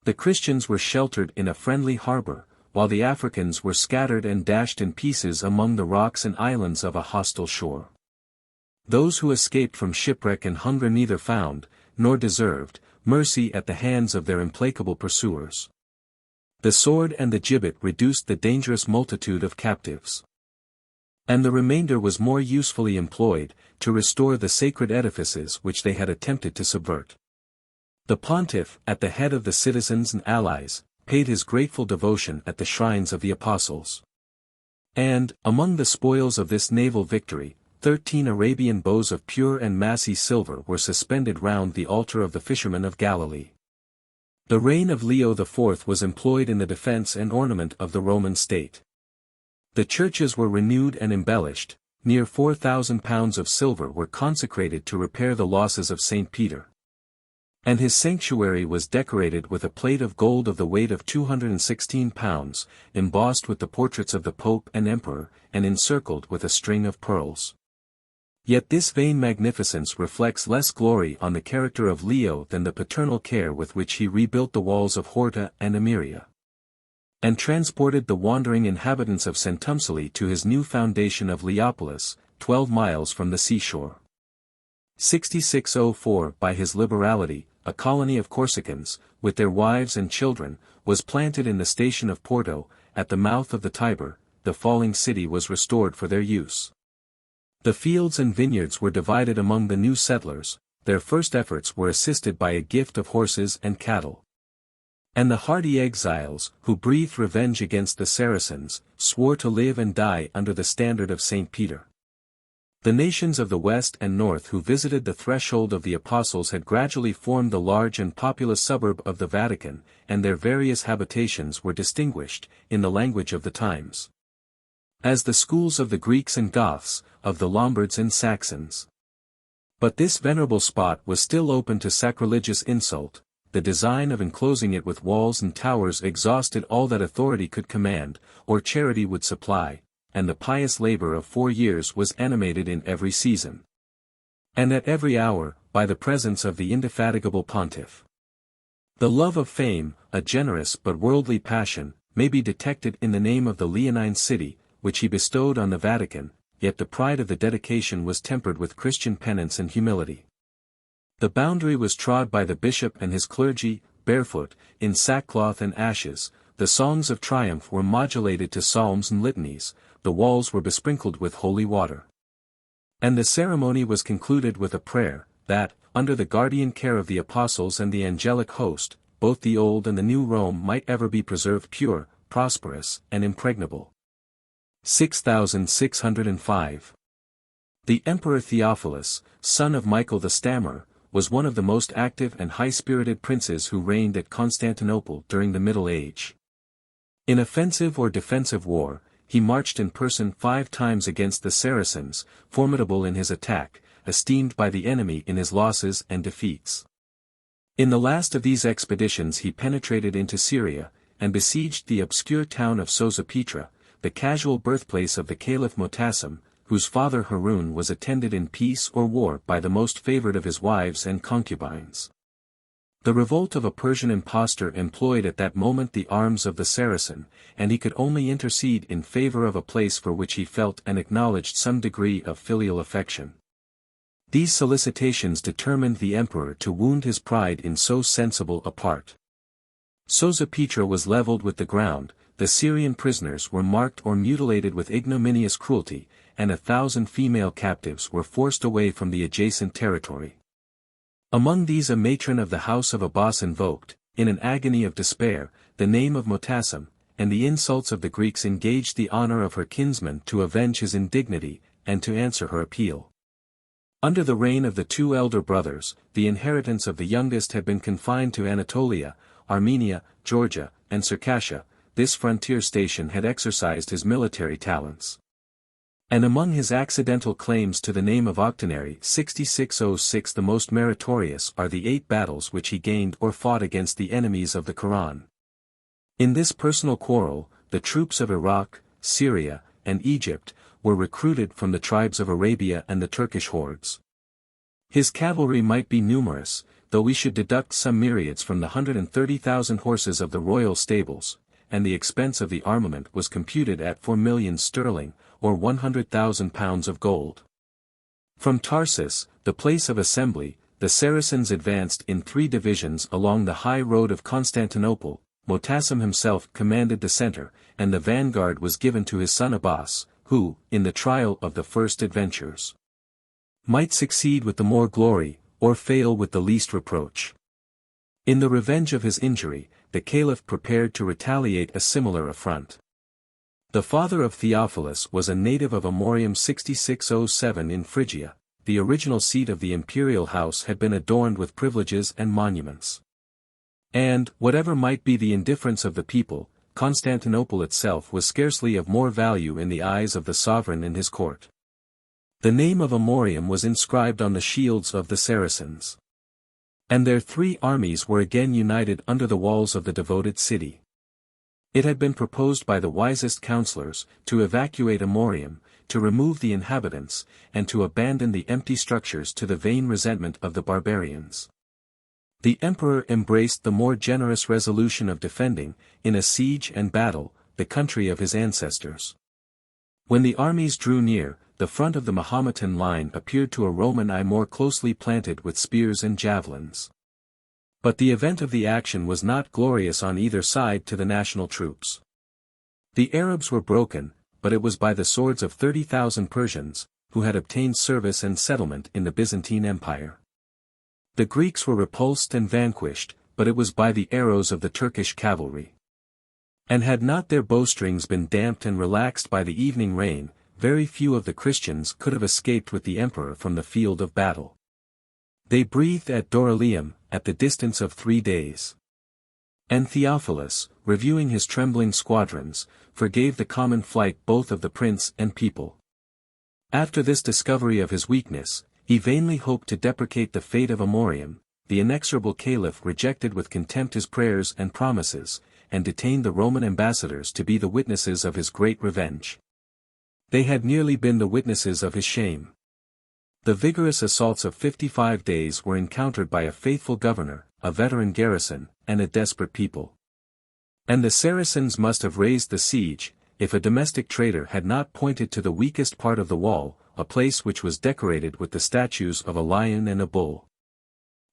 The Christians were sheltered in a friendly harbor, while the Africans were scattered and dashed in pieces among the rocks and islands of a hostile shore. Those who escaped from shipwreck and hunger neither found, nor deserved, mercy at the hands of their implacable pursuers. The sword and the gibbet reduced the dangerous multitude of captives. And the remainder was more usefully employed, to restore the sacred edifices which they had attempted to subvert. The pontiff, at the head of the citizens and allies, paid his grateful devotion at the shrines of the apostles. And, among the spoils of this naval victory, 13 Arabian bows of pure and massy silver were suspended round the altar of the fishermen of Galilee. The reign of Leo IV was employed in the defense and ornament of the Roman state. The churches were renewed and embellished, near 4,000 pounds of silver were consecrated to repair the losses of St. Peter. And his sanctuary was decorated with a plate of gold of the weight of 216 pounds, embossed with the portraits of the Pope and Emperor, and encircled with a string of pearls. Yet this vain magnificence reflects less glory on the character of Leo than the paternal care with which he rebuilt the walls of Horta and Emiria, and transported the wandering inhabitants of Centumceli to his new foundation of Leopolis, 12 miles from the seashore. 6604 By his liberality, a colony of Corsicans, with their wives and children, was planted in the station of Porto, at the mouth of the Tiber. The falling city was restored for their use. The fields and vineyards were divided among the new settlers, their first efforts were assisted by a gift of horses and cattle. And the hardy exiles, who breathed revenge against the Saracens, swore to live and die under the standard of St. Peter. The nations of the west and north who visited the threshold of the apostles had gradually formed the large and populous suburb of the Vatican, and their various habitations were distinguished, in the language of the times, as the schools of the Greeks and Goths, of the Lombards and Saxons. But this venerable spot was still open to sacrilegious insult. The design of enclosing it with walls and towers exhausted all that authority could command, or charity would supply, and the pious labor of 4 years was animated in every season, and at every hour, by the presence of the indefatigable pontiff. The love of fame, a generous but worldly passion, may be detected in the name of the Leonine city, which he bestowed on the Vatican, yet the pride of the dedication was tempered with Christian penance and humility. The boundary was trod by the bishop and his clergy, barefoot, in sackcloth and ashes. The songs of triumph were modulated to psalms and litanies, the walls were besprinkled with holy water. And the ceremony was concluded with a prayer, that, under the guardian care of the apostles and the angelic host, both the old and the new Rome might ever be preserved pure, prosperous, and impregnable. 6605. The Emperor Theophilus, son of Michael the Stammerer, was one of the most active and high-spirited princes who reigned at Constantinople during the Middle Age. In offensive or defensive war, he marched in person 5 times against the Saracens, formidable in his attack, esteemed by the enemy in his losses and defeats. In the last of these expeditions he penetrated into Syria, and besieged the obscure town of Sozopetra, the casual birthplace of the Caliph Motassem, whose father Harun was attended in peace or war by the most favored of his wives and concubines. The revolt of a Persian impostor employed at that moment the arms of the Saracen, and he could only intercede in favor of a place for which he felt and acknowledged some degree of filial affection. These solicitations determined the emperor to wound his pride in so sensible a part. Sozopetra was leveled with the ground, the Syrian prisoners were marked or mutilated with ignominious cruelty, and 1,000 female captives were forced away from the adjacent territory. Among these a matron of the house of Abbas invoked, in an agony of despair, the name of Motassem, and the insults of the Greeks engaged the honor of her kinsman to avenge his indignity, and to answer her appeal. Under the reign of the 2 elder brothers, the inheritance of the youngest had been confined to Anatolia, Armenia, Georgia, and Circassia. This frontier station had exercised his military talents. And among his accidental claims to the name of Octonary 6606 the most meritorious are the 8 battles which he gained or fought against the enemies of the Quran. In this personal quarrel, the troops of Iraq, Syria, and Egypt, were recruited from the tribes of Arabia and the Turkish hordes. His cavalry might be numerous, though we should deduct some myriads from the 130,000 horses of the royal stables, and the expense of the armament was computed at 4 millions sterling, or 100,000 pounds of gold. From Tarsus, the place of assembly, the Saracens advanced in 3 divisions along the high road of Constantinople. Motassem himself commanded the center, and the vanguard was given to his son Abbas, who, in the trial of the first adventures, might succeed with the more glory, or fail with the least reproach. In the revenge of his injury, the Caliph prepared to retaliate a similar affront. The father of Theophilus was a native of Amorium 6607 in Phrygia. The original seat of the imperial house had been adorned with privileges and monuments. And, whatever might be the indifference of the people, Constantinople itself was scarcely of more value in the eyes of the sovereign and his court. The name of Amorium was inscribed on the shields of the Saracens. And their 3 armies were again united under the walls of the devoted city. It had been proposed by the wisest counselors, to evacuate Amorium, to remove the inhabitants, and to abandon the empty structures to the vain resentment of the barbarians. The emperor embraced the more generous resolution of defending, in a siege and battle, the country of his ancestors. When the armies drew near, the front of the Mahometan line appeared to a Roman eye more closely planted with spears and javelins. But the event of the action was not glorious on either side to the national troops. The Arabs were broken, but it was by the swords of 30,000 Persians, who had obtained service and settlement in the Byzantine Empire. The Greeks were repulsed and vanquished, but it was by the arrows of the Turkish cavalry. And had not their bowstrings been damped and relaxed by the evening rain, very few of the Christians could have escaped with the emperor from the field of battle. They breathed at Dorylaeum, at the distance of 3 days. And Theophilus, reviewing his trembling squadrons, forgave the common flight both of the prince and people. After this discovery of his weakness, he vainly hoped to deprecate the fate of Amorium. The inexorable caliph rejected with contempt his prayers and promises, and detained the Roman ambassadors to be the witnesses of his great revenge. They had nearly been the witnesses of his shame. The vigorous assaults of 55 days were encountered by a faithful governor, a veteran garrison, and a desperate people. And the Saracens must have raised the siege, if a domestic traitor had not pointed to the weakest part of the wall, a place which was decorated with the statues of a lion and a bull.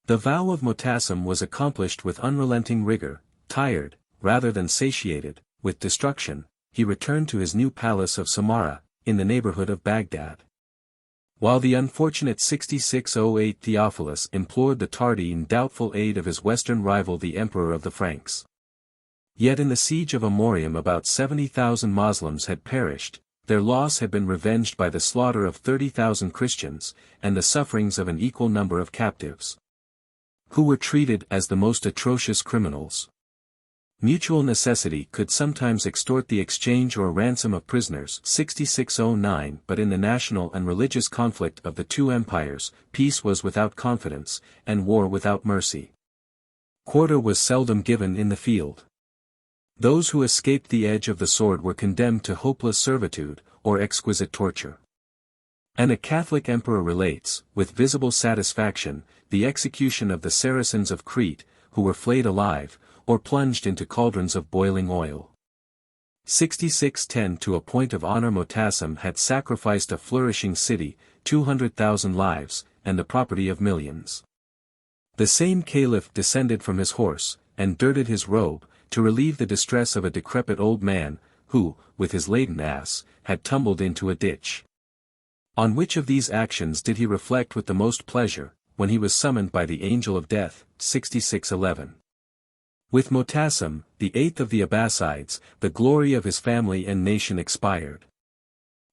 The vow of Motassem was accomplished with unrelenting rigor. Tired, rather than satiated, with destruction, he returned to his new palace of Samarra, in the neighborhood of Baghdad. While the unfortunate 6608 Theophilus implored the tardy and doubtful aid of his western rival the Emperor of the Franks. Yet in the siege of Amorium about 70,000 Moslems had perished. Their loss had been revenged by the slaughter of 30,000 Christians, and the sufferings of an equal number of captives, who were treated as the most atrocious criminals. Mutual necessity could sometimes extort the exchange or ransom of prisoners 6609, but in the national and religious conflict of the two empires, peace was without confidence, and war without mercy. Quarter was seldom given in the field. Those who escaped the edge of the sword were condemned to hopeless servitude, or exquisite torture. And a Catholic emperor relates, with visible satisfaction, the execution of the Saracens of Crete, who were flayed alive, or plunged into cauldrons of boiling oil. 6610 To a point of honor Motassem had sacrificed a flourishing city, 200,000 lives, and the property of millions. The same caliph descended from his horse, and dirted his robe, to relieve the distress of a decrepit old man, who, with his laden ass, had tumbled into a ditch. On which of these actions did he reflect with the most pleasure, when he was summoned by the angel of death, 6611. With Motassem, the eighth of the Abbasides, the glory of his family and nation expired.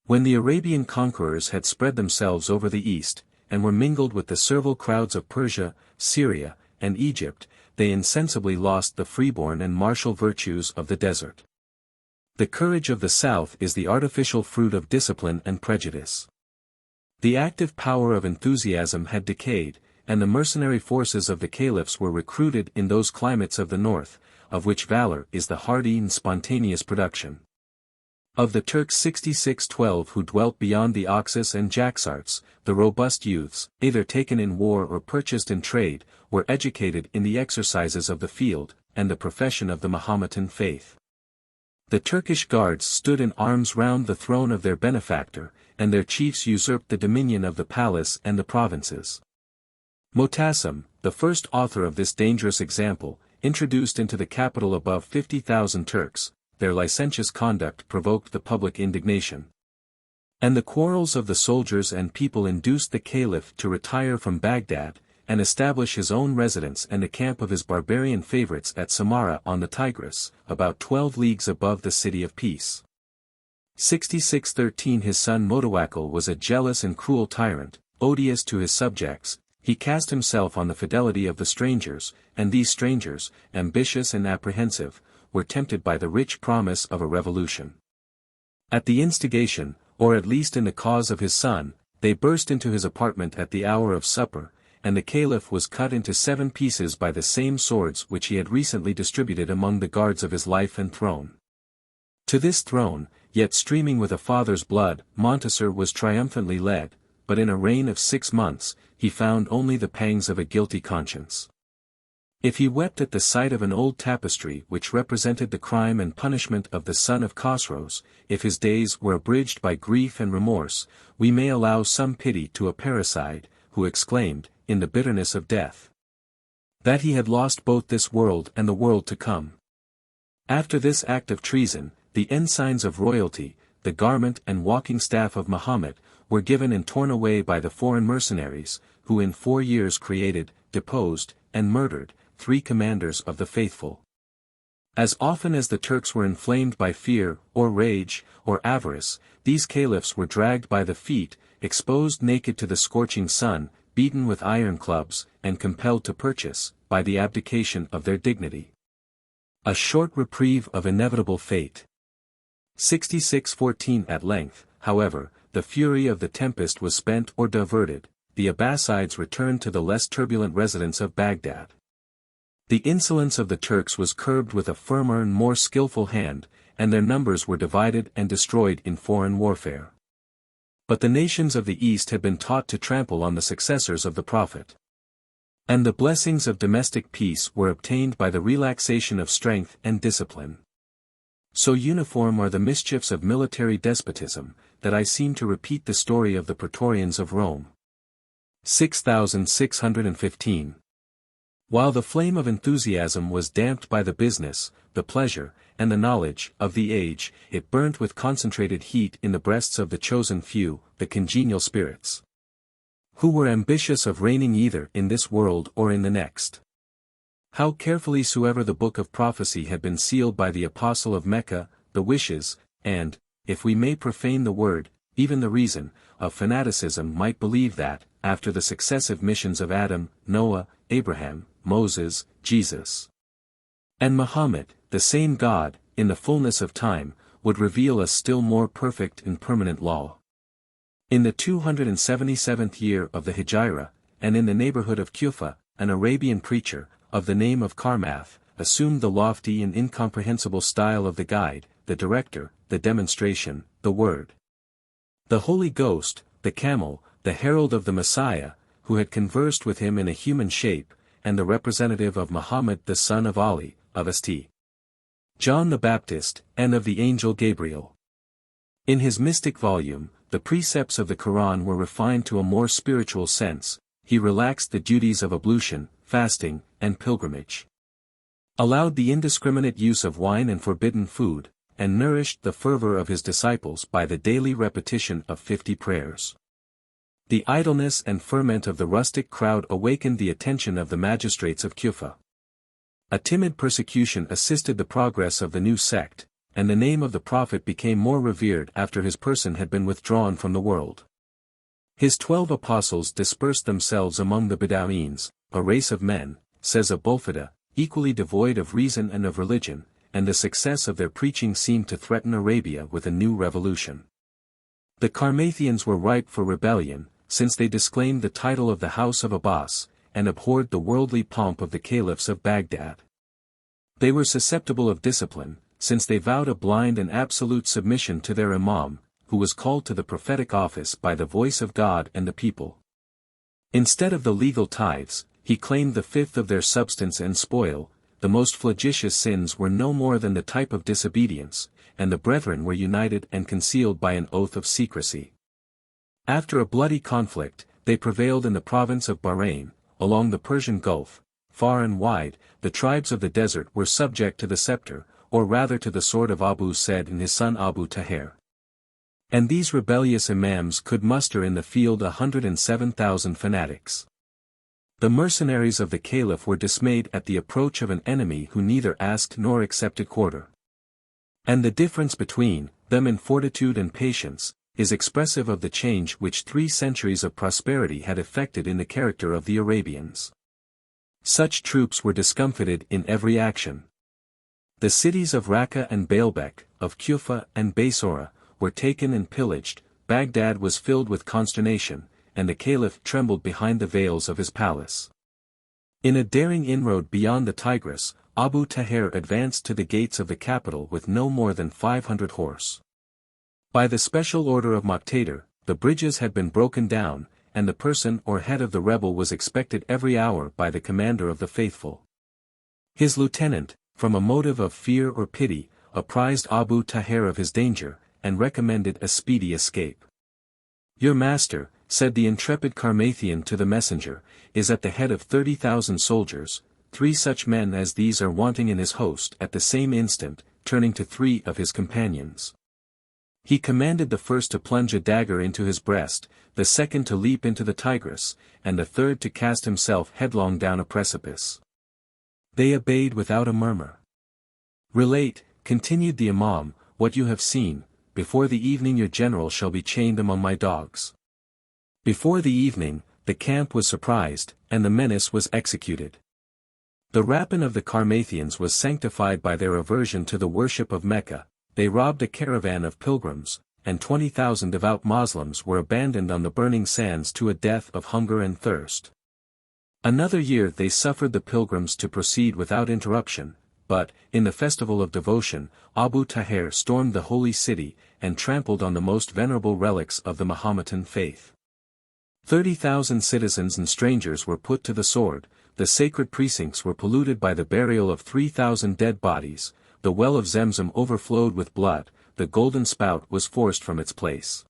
When the Arabian conquerors had spread themselves over the east, and were mingled with the servile crowds of Persia, Syria, and Egypt, they insensibly lost the freeborn and martial virtues of the desert. The courage of the south is the artificial fruit of discipline and prejudice. The active power of enthusiasm had decayed, and the mercenary forces of the caliphs were recruited in those climates of the north, of which valor is the hardy and spontaneous production. Of the Turks 6612 who dwelt beyond the Oxus and Jaxartes, the robust youths, either taken in war or purchased in trade, were educated in the exercises of the field, and the profession of the Mahometan faith. The Turkish guards stood in arms round the throne of their benefactor, and their chiefs usurped the dominion of the palace and the provinces. Motassem, the first author of this dangerous example, introduced into the capital above 50,000 Turks. Their licentious conduct provoked the public indignation. And the quarrels of the soldiers and people induced the caliph to retire from Baghdad, and establish his own residence and the camp of his barbarian favorites at Samarra on the Tigris, about 12 leagues above the city of peace. 6613 His son Motawakkil was a jealous and cruel tyrant, odious to his subjects. He cast himself on the fidelity of the strangers, and these strangers, ambitious and apprehensive, were tempted by the rich promise of a revolution. At the instigation, or at least in the cause of his son, they burst into his apartment at the hour of supper, and the caliph was cut into 7 pieces by the same swords which he had recently distributed among the guards of his life and throne. To this throne, yet streaming with a father's blood, Montasser was triumphantly led, but in a reign of 6 months, he found only the pangs of a guilty conscience. If he wept at the sight of an old tapestry which represented the crime and punishment of the son of Khosrows, if his days were abridged by grief and remorse, we may allow some pity to a parricide, who exclaimed, in the bitterness of death, that he had lost both this world and the world to come. After this act of treason, the ensigns of royalty, the garment and walking staff of Mahomet, were given and torn away by the foreign mercenaries, who in 4 years created, deposed, and murdered 3 commanders of the faithful. As often as the Turks were inflamed by fear, or rage, or avarice, these caliphs were dragged by the feet, exposed naked to the scorching sun, beaten with iron clubs, and compelled to purchase, by the abdication of their dignity, a short reprieve of inevitable fate. 6614 At length, however, the fury of the tempest was spent or diverted, the Abbasides returned to the less turbulent residence of Baghdad. The insolence of the Turks was curbed with a firmer and more skillful hand, and their numbers were divided and destroyed in foreign warfare. But the nations of the East had been taught to trample on the successors of the Prophet. And the blessings of domestic peace were obtained by the relaxation of strength and discipline. So uniform are the mischiefs of military despotism, that I seem to repeat the story of the Praetorians of Rome. 6615. While the flame of enthusiasm was damped by the business, the pleasure, and the knowledge of the age, it burnt with concentrated heat in the breasts of the chosen few, the congenial spirits, who were ambitious of reigning either in this world or in the next. How carefully soever the book of prophecy had been sealed by the apostle of Mecca, the wishes, and, if we may profane the word, even the reason, of fanaticism might believe that, after the successive missions of Adam, Noah, Abraham, Moses, Jesus, and Muhammad, the same God, in the fullness of time, would reveal a still more perfect and permanent law. In the 277th year of the Hijrah, and in the neighborhood of Kufa, an Arabian preacher, of the name of Karmath, assumed the lofty and incomprehensible style of the guide, the director, the demonstration, the word, the Holy Ghost, the camel, the herald of the Messiah, who had conversed with him in a human shape, and the representative of Muhammad the son of Ali, of St. John the Baptist, and of the angel Gabriel. In his mystic volume, the precepts of the Quran were refined to a more spiritual sense. He relaxed the duties of ablution, fasting, and pilgrimage, allowed the indiscriminate use of wine and forbidden food, and nourished the fervor of his disciples by the daily repetition of 50 prayers. The idleness and ferment of the rustic crowd awakened the attention of the magistrates of Kufa. A timid persecution assisted the progress of the new sect, and the name of the Prophet became more revered after his person had been withdrawn from the world. His 12 apostles dispersed themselves among the Bedouins, a race of men, says Abulfeda, equally devoid of reason and of religion, and the success of their preaching seemed to threaten Arabia with a new revolution. The Carmathians were ripe for rebellion, since they disclaimed the title of the House of Abbas, and abhorred the worldly pomp of the caliphs of Baghdad. They were susceptible of discipline, since they vowed a blind and absolute submission to their imam, who was called to the prophetic office by the voice of God and the people. Instead of the legal tithes, he claimed the fifth of their substance and spoil. The most flagitious sins were no more than the type of disobedience, and the brethren were united and concealed by an oath of secrecy. After a bloody conflict, they prevailed in the province of Bahrain, along the Persian Gulf. Far and wide, the tribes of the desert were subject to the scepter, or rather to the sword of Abu Said and his son Abu Tahir. And these rebellious imams could muster in the field 107,000 fanatics. The mercenaries of the caliph were dismayed at the approach of an enemy who neither asked nor accepted quarter. And the difference between them in fortitude and patience is expressive of the change which 3 centuries of prosperity had effected in the character of the Arabians. Such troops were discomfited in every action. The cities of Raqqa and Baalbek, of Kufa and Basora, were taken and pillaged. Baghdad was filled with consternation, and the caliph trembled behind the veils of his palace. In a daring inroad beyond the Tigris, Abu Tahir advanced to the gates of the capital with no more than 500 horse. By the special order of Muqtadir, the bridges had been broken down, and the person or head of the rebel was expected every hour by the commander of the faithful. His lieutenant, from a motive of fear or pity, apprised Abu Tahir of his danger, and recommended a speedy escape. "Your master," said the intrepid Carmathian to the messenger, "is at the head of 30,000 soldiers. 3 such men as these are wanting in his host." At the same instant, turning to 3 of his companions, he commanded the first to plunge a dagger into his breast, the second to leap into the Tigris, and the third to cast himself headlong down a precipice. They obeyed without a murmur. "Relate," continued the Imam, "what you have seen. Before the evening your general shall be chained among my dogs." Before the evening, the camp was surprised, and the menace was executed. The rapine of the Carmathians was sanctified by their aversion to the worship of Mecca. They robbed a caravan of pilgrims, and 20,000 devout Moslems were abandoned on the burning sands to a death of hunger and thirst. Another year they suffered the pilgrims to proceed without interruption, but, in the festival of devotion, Abu Tahir stormed the holy city, and trampled on the most venerable relics of the Mahometan faith. 30,000 citizens and strangers were put to the sword, the sacred precincts were polluted by the burial of 3,000 dead bodies, the well of Zemzem overflowed with blood, the golden spout was forced from its place.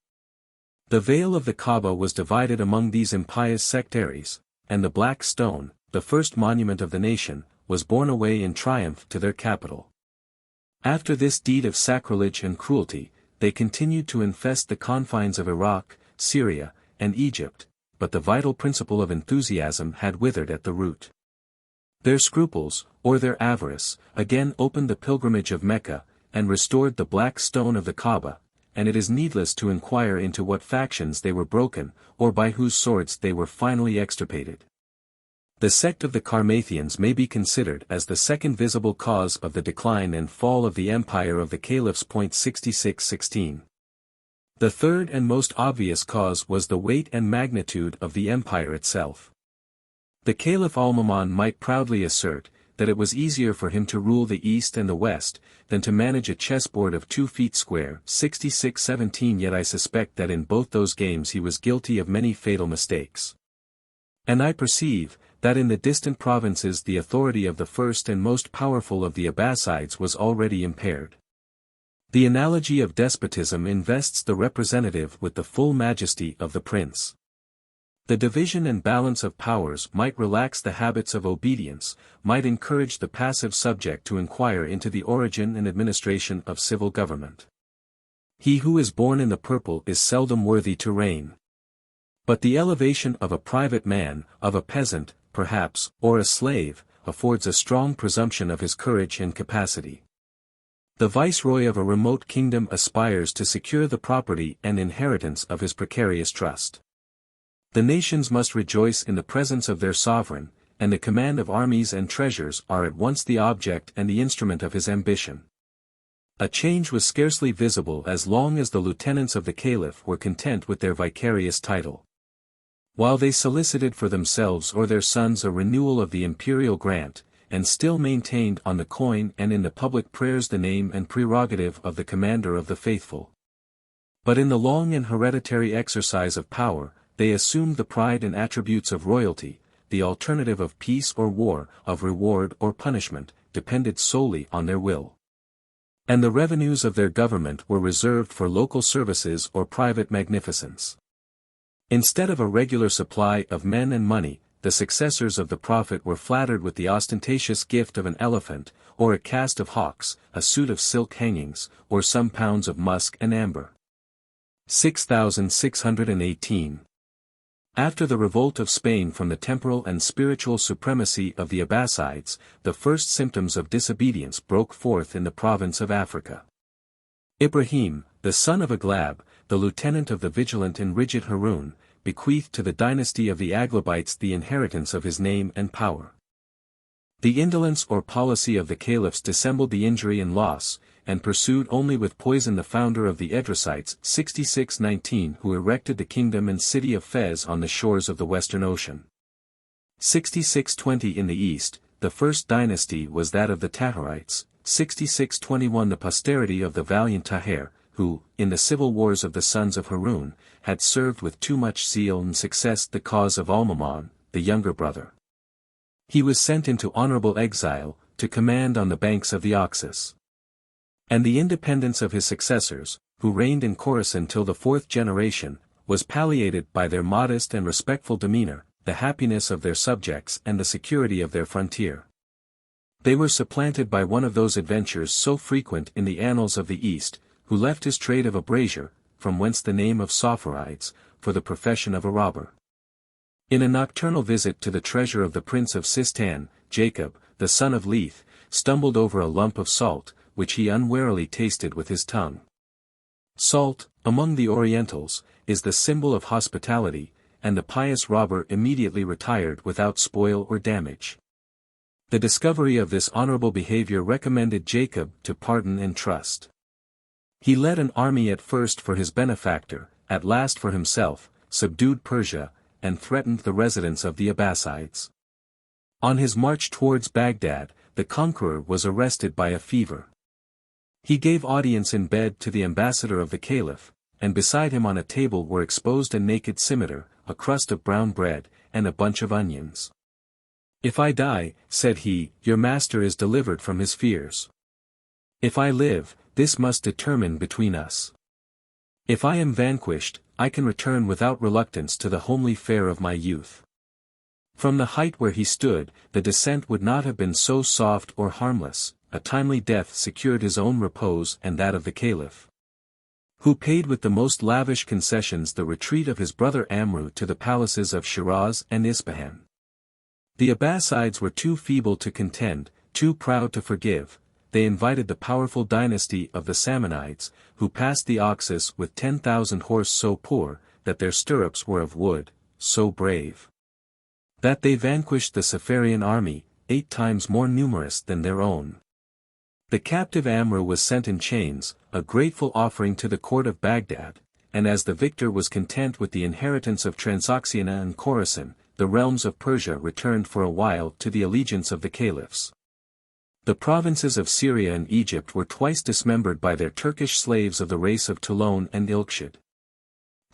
The veil of the Kaaba was divided among these impious sectaries, and the black stone, the first monument of the nation, was borne away in triumph to their capital. After this deed of sacrilege and cruelty, they continued to infest the confines of Iraq, Syria, and Egypt, but the vital principle of enthusiasm had withered at the root. Their scruples, or their avarice, again opened the pilgrimage of Mecca, and restored the black stone of the Kaaba, and it is needless to inquire into what factions they were broken, or by whose swords they were finally extirpated. The sect of the Carmathians may be considered as the second visible cause of the decline and fall of the empire of the caliphs. 66-16. The third and most obvious cause was the weight and magnitude of the empire itself. The Caliph al-Ma'mun might proudly assert that it was easier for him to rule the east and the west than to manage a chessboard of 2 feet square. 66-17. Yet I suspect that in both those games he was guilty of many fatal mistakes. And I perceive that in the distant provinces the authority of the first and most powerful of the Abbasides was already impaired. The analogy of despotism invests the representative with the full majesty of the prince. The division and balance of powers might relax the habits of obedience, might encourage the passive subject to inquire into the origin and administration of civil government. He who is born in the purple is seldom worthy to reign. But the elevation of a private man, of a peasant, perhaps, or a slave, affords a strong presumption of his courage and capacity. The viceroy of a remote kingdom aspires to secure the property and inheritance of his precarious trust. The nations must rejoice in the presence of their sovereign, and the command of armies and treasures are at once the object and the instrument of his ambition. A change was scarcely visible as long as the lieutenants of the caliph were content with their vicarious title. While they solicited for themselves or their sons a renewal of the imperial grant, and still maintained on the coin and in the public prayers the name and prerogative of the commander of the faithful. But in the long and hereditary exercise of power, they assumed the pride and attributes of royalty. The alternative of peace or war, of reward or punishment, depended solely on their will. And the revenues of their government were reserved for local services or private magnificence. Instead of a regular supply of men and money, the successors of the Prophet were flattered with the ostentatious gift of an elephant, or a cast of hawks, a suit of silk hangings, or some pounds of musk and amber. 6618. After the revolt of Spain from the temporal and spiritual supremacy of the Abbasides, the first symptoms of disobedience broke forth in the province of Africa. Ibrahim, the son of Aglab, the lieutenant of the vigilant and rigid Harun, bequeathed to the dynasty of the Aglabites the inheritance of his name and power. The indolence or policy of the caliphs dissembled the injury and loss, and pursued only with poison the founder of the Edrisites 6619 who erected the kingdom and city of Fez on the shores of the Western Ocean. 6620 in the east, the first dynasty was that of the Tahirites, 6621 the posterity of the valiant Tahir, who, in the civil wars of the sons of Harun, had served with too much zeal and success the cause of Al-Mamun, the younger brother. He was sent into honorable exile, to command on the banks of the Oxus. And the independence of his successors, who reigned in Khorasan till the fourth generation, was palliated by their modest and respectful demeanor, the happiness of their subjects and the security of their frontier. They were supplanted by one of those adventures so frequent in the annals of the East, who left his trade of a brazier, from whence the name of Sophorides, for the profession of a robber. In a nocturnal visit to the treasure of the prince of Sistan, Jacob, the son of LIII, stumbled over a lump of salt, which he unwarily tasted with his tongue. Salt, among the Orientals, is the symbol of hospitality, and the pious robber immediately retired without spoil or damage. The discovery of this honorable behavior recommended Jacob to pardon and trust. He led an army at first for his benefactor, at last for himself, subdued Persia, and threatened the residence of the Abbasides. On his march towards Baghdad, the conqueror was arrested by a fever. He gave audience in bed to the ambassador of the caliph, and beside him on a table were exposed a naked scimitar, a crust of brown bread, and a bunch of onions. "If I die," said he, "your master is delivered from his fears. If I live, this must determine between us. If I am vanquished, I can return without reluctance to the homely fare of my youth." From the height where he stood, the descent would not have been so soft or harmless. A timely death secured his own repose and that of the caliph, who paid with the most lavish concessions the retreat of his brother Amru to the palaces of Shiraz and Ispahan. The Abbasides were too feeble to contend, too proud to forgive. They invited the powerful dynasty of the Samanides, who passed the Oxus with 10,000 horse so poor, that their stirrups were of wood, so brave that they vanquished the Saffarian army, 8 times more numerous than their own. The captive Amru was sent in chains, a grateful offering to the court of Baghdad, and as the victor was content with the inheritance of Transoxiana and Khorasan, the realms of Persia returned for a while to the allegiance of the caliphs. The provinces of Syria and Egypt were twice dismembered by their Turkish slaves of the race of Toulon and Ilkshid.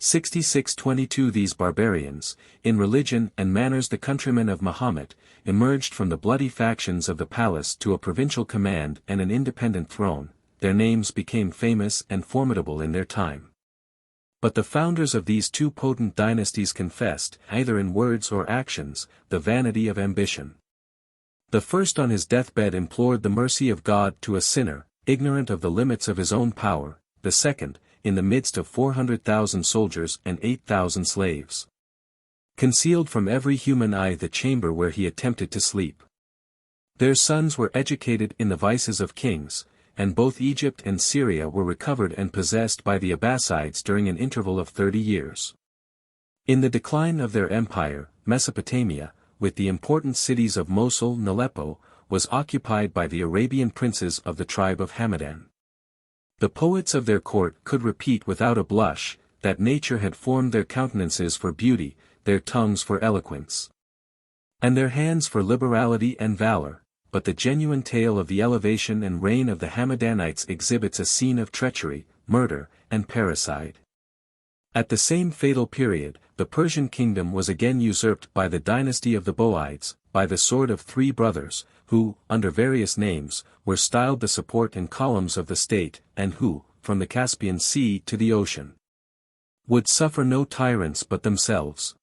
6622 These barbarians, in religion and manners the countrymen of Muhammad, emerged from the bloody factions of the palace to a provincial command and an independent throne. Their names became famous and formidable in their time. But the founders of these two potent dynasties confessed, either in words or actions, the vanity of ambition. The first on his deathbed implored the mercy of God to a sinner, ignorant of the limits of his own power. The second, in the midst of 400,000 soldiers and 8,000 slaves, concealed from every human eye the chamber where he attempted to sleep. Their sons were educated in the vices of kings, and both Egypt and Syria were recovered and possessed by the Abbasides during an interval of 30 years. In the decline of their empire, Mesopotamia, with the important cities of Mosul and Aleppo, was occupied by the Arabian princes of the tribe of Hamadan. The poets of their court could repeat without a blush, that nature had formed their countenances for beauty, their tongues for eloquence, and their hands for liberality and valor, but the genuine tale of the elevation and reign of the Hamadanites exhibits a scene of treachery, murder, and parricide. At the same fatal period, the Persian kingdom was again usurped by the dynasty of the Boides, by the sword of 3 brothers, who, under various names, were styled the support and columns of the state, and who, from the Caspian Sea to the ocean, would suffer no tyrants but themselves.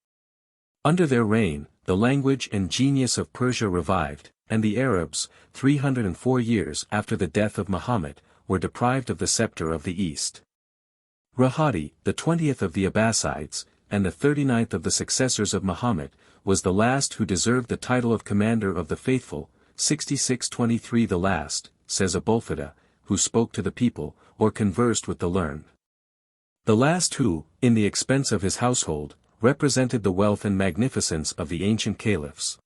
Under their reign, the language and genius of Persia revived, and the Arabs, 304 years after the death of Muhammad, were deprived of the scepter of the East. Rahadi, the 20th of the Abbasides, and the 39th of the successors of Muhammad, was the last who deserved the title of Commander of the Faithful. 6623 The last, says Abulfeda, who spoke to the people, or conversed with the learned. The last who, in the expense of his household, represented the wealth and magnificence of the ancient caliphs.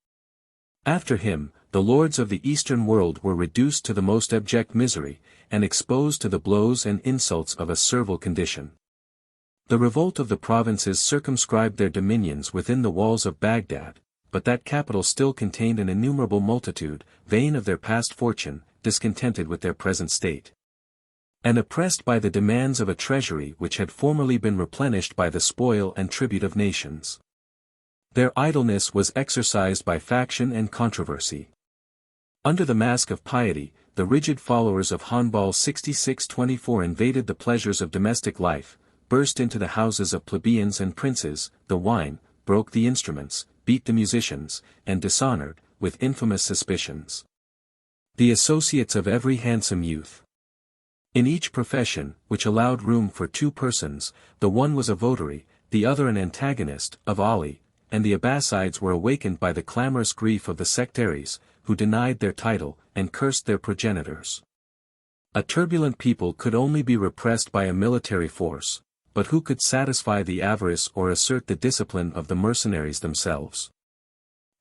After him, the lords of the Eastern world were reduced to the most abject misery, and exposed to the blows and insults of a servile condition. The revolt of the provinces circumscribed their dominions within the walls of Baghdad, but that capital still contained an innumerable multitude, vain of their past fortune, discontented with their present state, and oppressed by the demands of a treasury which had formerly been replenished by the spoil and tribute of nations. Their idleness was exercised by faction and controversy. Under the mask of piety, the rigid followers of Hanbal 6624 invaded the pleasures of domestic life, burst into the houses of plebeians and princes, the wine, broke the instruments, beat the musicians, and dishonored, with infamous suspicions, the associates of every handsome youth. In each profession, which allowed room for two persons, the one was a votary, the other an antagonist, of Ali, and the Abbasides were awakened by the clamorous grief of the sectaries, who denied their title, and cursed their progenitors. A turbulent people could only be repressed by a military force, but who could satisfy the avarice or assert the discipline of the mercenaries themselves?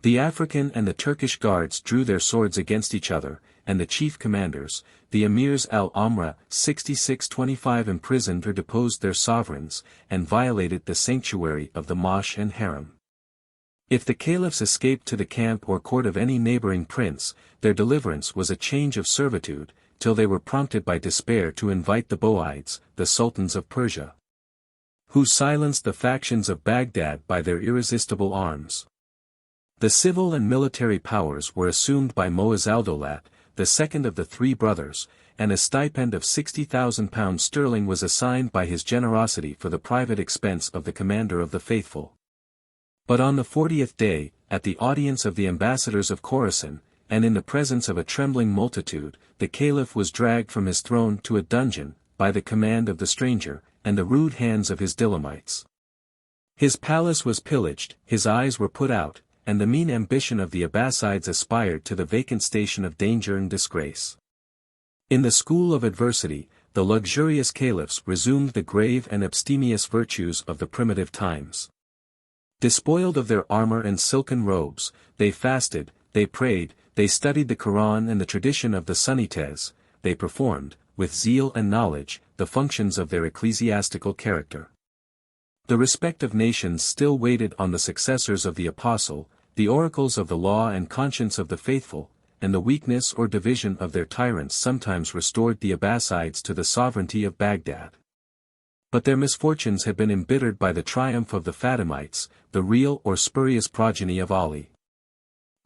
The African and the Turkish guards drew their swords against each other, and the chief commanders, the emirs al-Amra 6625 imprisoned or deposed their sovereigns, and violated the sanctuary of the Mosh and Harem. If the caliphs escaped to the camp or court of any neighboring prince, their deliverance was a change of servitude, till they were prompted by despair to invite the Boides, the sultans of Persia, who silenced the factions of Baghdad by their irresistible arms. The civil and military powers were assumed by Mu'izz al-Dawlat, the second of the three brothers, and a stipend of £60,000 was assigned by his generosity for the private expense of the commander of the faithful. But on the 40th day, at the audience of the ambassadors of Khorasan, and in the presence of a trembling multitude, the caliph was dragged from his throne to a dungeon, by the command of the stranger, and the rude hands of his Dilamites. His palace was pillaged, his eyes were put out, and the mean ambition of the Abbasides aspired to the vacant station of danger and disgrace. In the school of adversity, the luxurious caliphs resumed the grave and abstemious virtues of the primitive times. Despoiled of their armor and silken robes, they fasted, they prayed, they studied the Quran and the tradition of the Sunnites, they performed, with zeal and knowledge, the functions of their ecclesiastical character. The respect of nations still waited on the successors of the apostle, the oracles of the law and conscience of the faithful, and the weakness or division of their tyrants sometimes restored the Abbasides to the sovereignty of Baghdad. But their misfortunes had been embittered by the triumph of the Fatimites, the real or spurious progeny of Ali.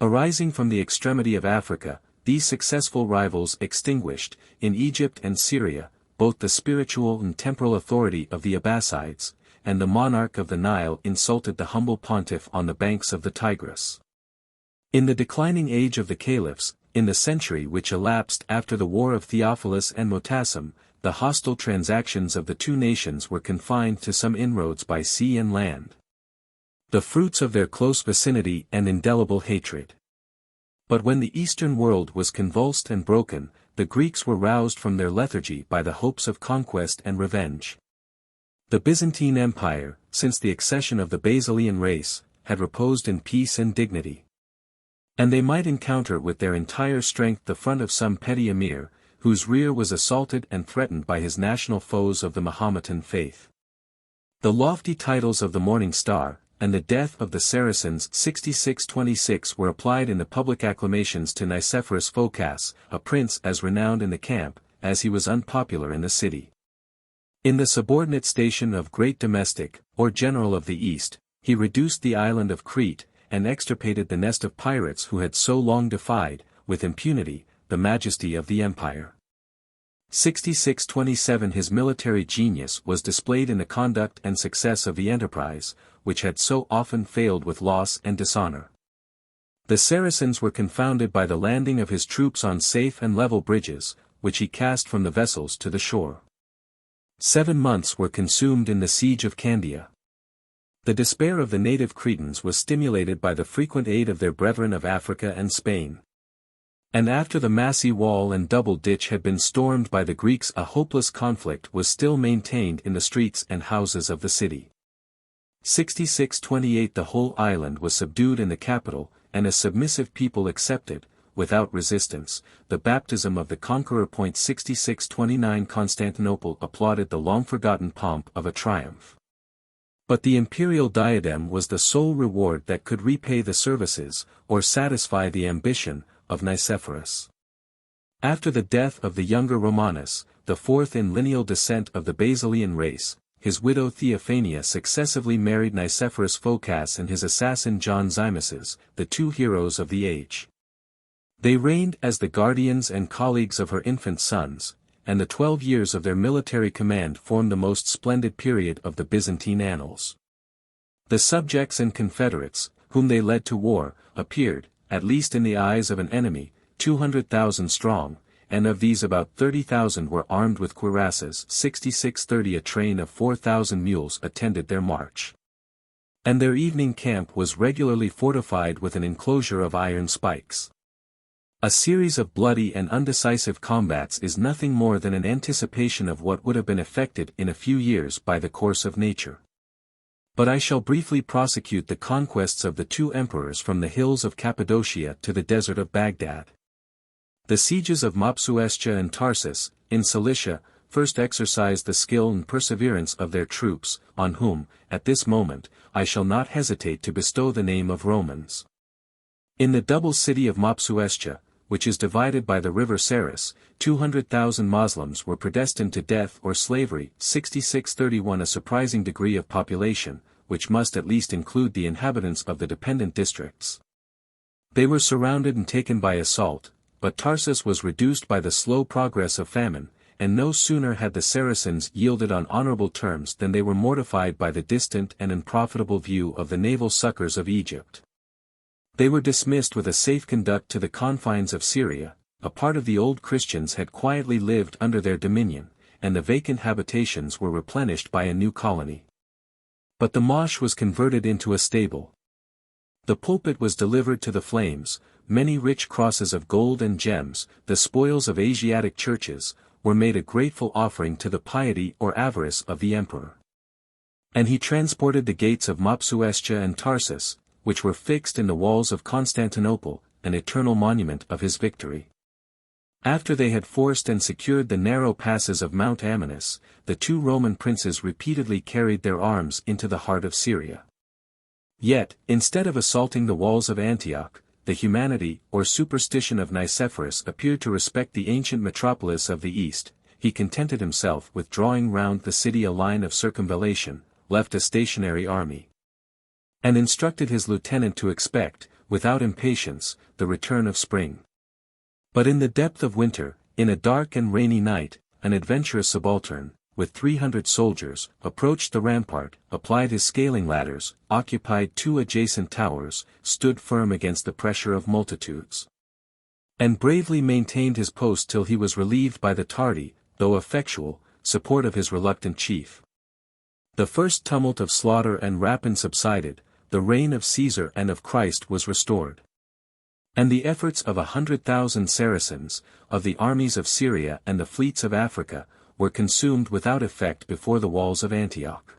Arising from the extremity of Africa, these successful rivals extinguished, in Egypt and Syria, both the spiritual and temporal authority of the Abbasides, and the monarch of the Nile insulted the humble pontiff on the banks of the Tigris. In the declining age of the caliphs, in the century which elapsed after the war of Theophilus and Motassem, the hostile transactions of the two nations were confined to some inroads by sea and land, the fruits of their close vicinity and indelible hatred. But when the Eastern world was convulsed and broken, the Greeks were roused from their lethargy by the hopes of conquest and revenge. The Byzantine Empire, since the accession of the Basilian race, had reposed in peace and dignity. And they might encounter with their entire strength the front of some petty emir, whose rear was assaulted and threatened by his national foes of the Mahometan faith. The lofty titles of the Morning Star, and the death of the Saracens 6626 were applied in the public acclamations to Nicephorus Phocas, a prince as renowned in the camp, as he was unpopular in the city. In the subordinate station of great domestic, or general of the East, he reduced the island of Crete, and extirpated the nest of pirates who had so long defied, with impunity, the majesty of the empire. 6627 His military genius was displayed in the conduct and success of the enterprise, which had so often failed with loss and dishonor. The Saracens were confounded by the landing of his troops on safe and level bridges, which he cast from the vessels to the shore. 7 months were consumed in the siege of Candia. The despair of the native Cretans was stimulated by the frequent aid of their brethren of Africa and Spain. And after the massy wall and double ditch had been stormed by the Greeks, a hopeless conflict was still maintained in the streets and houses of the city. 6628 The whole island was subdued in the capital, and a submissive people accepted, without resistance, the baptism of the conqueror. 6629 Constantinople applauded the long-forgotten pomp of a triumph. But the imperial diadem was the sole reward that could repay the services, or satisfy the ambition, of Nicephorus. After the death of the younger Romanus, the fourth in lineal descent of the Basilian race, his widow Theophania successively married Nicephorus Phocas and his assassin John Zymices, the two heroes of the age. They reigned as the guardians and colleagues of her infant sons, and the 12 years of their military command formed the most splendid period of the Byzantine annals. The subjects and confederates, whom they led to war, appeared, at least in the eyes of an enemy, 200,000 strong, and of these about 30,000 were armed with cuirasses. 6630 A train of 4,000 mules attended their march. And their evening camp was regularly fortified with an enclosure of iron spikes. A series of bloody and undecisive combats is nothing more than an anticipation of what would have been effected in a few years by the course of nature. But I shall briefly prosecute the conquests of the two emperors from the hills of Cappadocia to the desert of Baghdad. The sieges of Mopsuestia and Tarsus, in Cilicia, first exercised the skill and perseverance of their troops, on whom, at this moment, I shall not hesitate to bestow the name of Romans. In the double city of Mopsuestia, which is divided by the river Saris, 200,000 Moslems were predestined to death or slavery. 6631 A surprising degree of population, which must at least include the inhabitants of the dependent districts. They were surrounded and taken by assault, but Tarsus was reduced by the slow progress of famine, and no sooner had the Saracens yielded on honorable terms than they were mortified by the distant and unprofitable view of the naval succors of Egypt. They were dismissed with a safe conduct to the confines of Syria. A part of the old Christians had quietly lived under their dominion, and the vacant habitations were replenished by a new colony. But the mosh was converted into a stable. The pulpit was delivered to the flames, many rich crosses of gold and gems, the spoils of Asiatic churches, were made a grateful offering to the piety or avarice of the emperor. And he transported the gates of Mopsuestia and Tarsus, which were fixed in the walls of Constantinople, an eternal monument of his victory. After they had forced and secured the narrow passes of Mount Amanus, the two Roman princes repeatedly carried their arms into the heart of Syria. Yet, instead of assaulting the walls of Antioch, the humanity or superstition of Nicephorus appeared to respect the ancient metropolis of the East. He contented himself with drawing round the city a line of circumvallation, left a stationary army, and instructed his lieutenant to expect, without impatience, the return of spring. But in the depth of winter, in a dark and rainy night, an adventurous subaltern, with 300 soldiers, approached the rampart, applied his scaling ladders, occupied two adjacent towers, stood firm against the pressure of multitudes, and bravely maintained his post till he was relieved by the tardy, though effectual, support of his reluctant chief. The first tumult of slaughter and rapine subsided, the reign of Caesar and of Christ was restored. And the efforts of 100,000 Saracens, of the armies of Syria and the fleets of Africa, were consumed without effect before the walls of Antioch.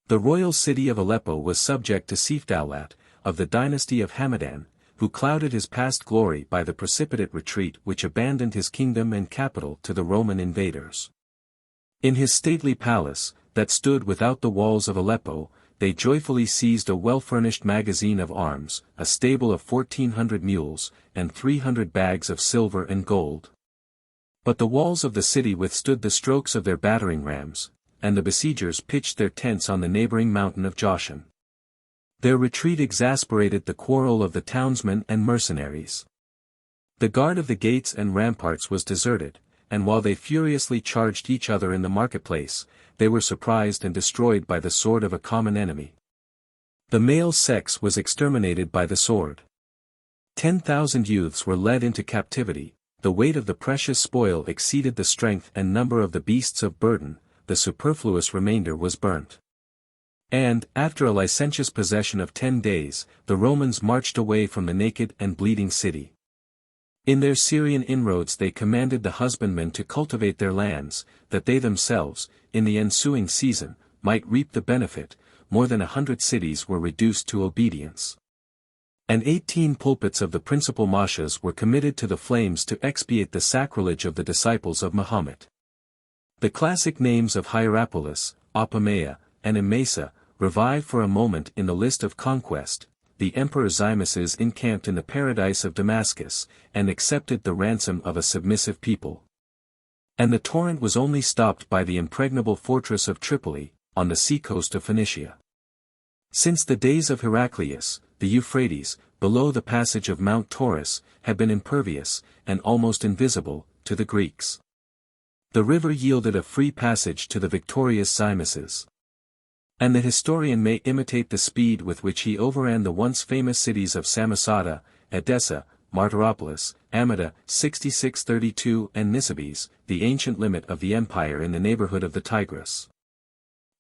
The royal city of Aleppo was subject to Sefdowlat, of the dynasty of Hamadan, who clouded his past glory by the precipitate retreat which abandoned his kingdom and capital to the Roman invaders. In his stately palace, that stood without the walls of Aleppo, they joyfully seized a well-furnished magazine of arms, a stable of 1,400 mules, and 300 bags of silver and gold. But the walls of the city withstood the strokes of their battering rams, and the besiegers pitched their tents on the neighboring mountain of Joshan. Their retreat exasperated the quarrel of the townsmen and mercenaries. The guard of the gates and ramparts was deserted, and while they furiously charged each other in the marketplace, they were surprised and destroyed by the sword of a common enemy. The male sex was exterminated by the sword. 10,000 youths were led into captivity, the weight of the precious spoil exceeded the strength and number of the beasts of burden, the superfluous remainder was burnt. And, after a licentious possession of 10 days, the Romans marched away from the naked and bleeding city. In their Syrian inroads they commanded the husbandmen to cultivate their lands, that they themselves, in the ensuing season, might reap the benefit. More than 100 cities were reduced to obedience. And 18 pulpits of the principal moshas were committed to the flames to expiate the sacrilege of the disciples of Mahomet. The classic names of Hierapolis, Apamea, and Emesa, revive for a moment in the list of conquest. The Emperor Ximeses encamped in the paradise of Damascus, and accepted the ransom of a submissive people. And the torrent was only stopped by the impregnable fortress of Tripoli, on the seacoast of Phoenicia. Since the days of Heraclius, the Euphrates, below the passage of Mount Taurus, had been impervious, and almost invisible, to the Greeks. The river yielded a free passage to the victorious Ximeses. And the historian may imitate the speed with which he overran the once famous cities of Samosata, Edessa, Martyropolis, Amida, 6632 and Nisibis, the ancient limit of the empire in the neighborhood of the Tigris.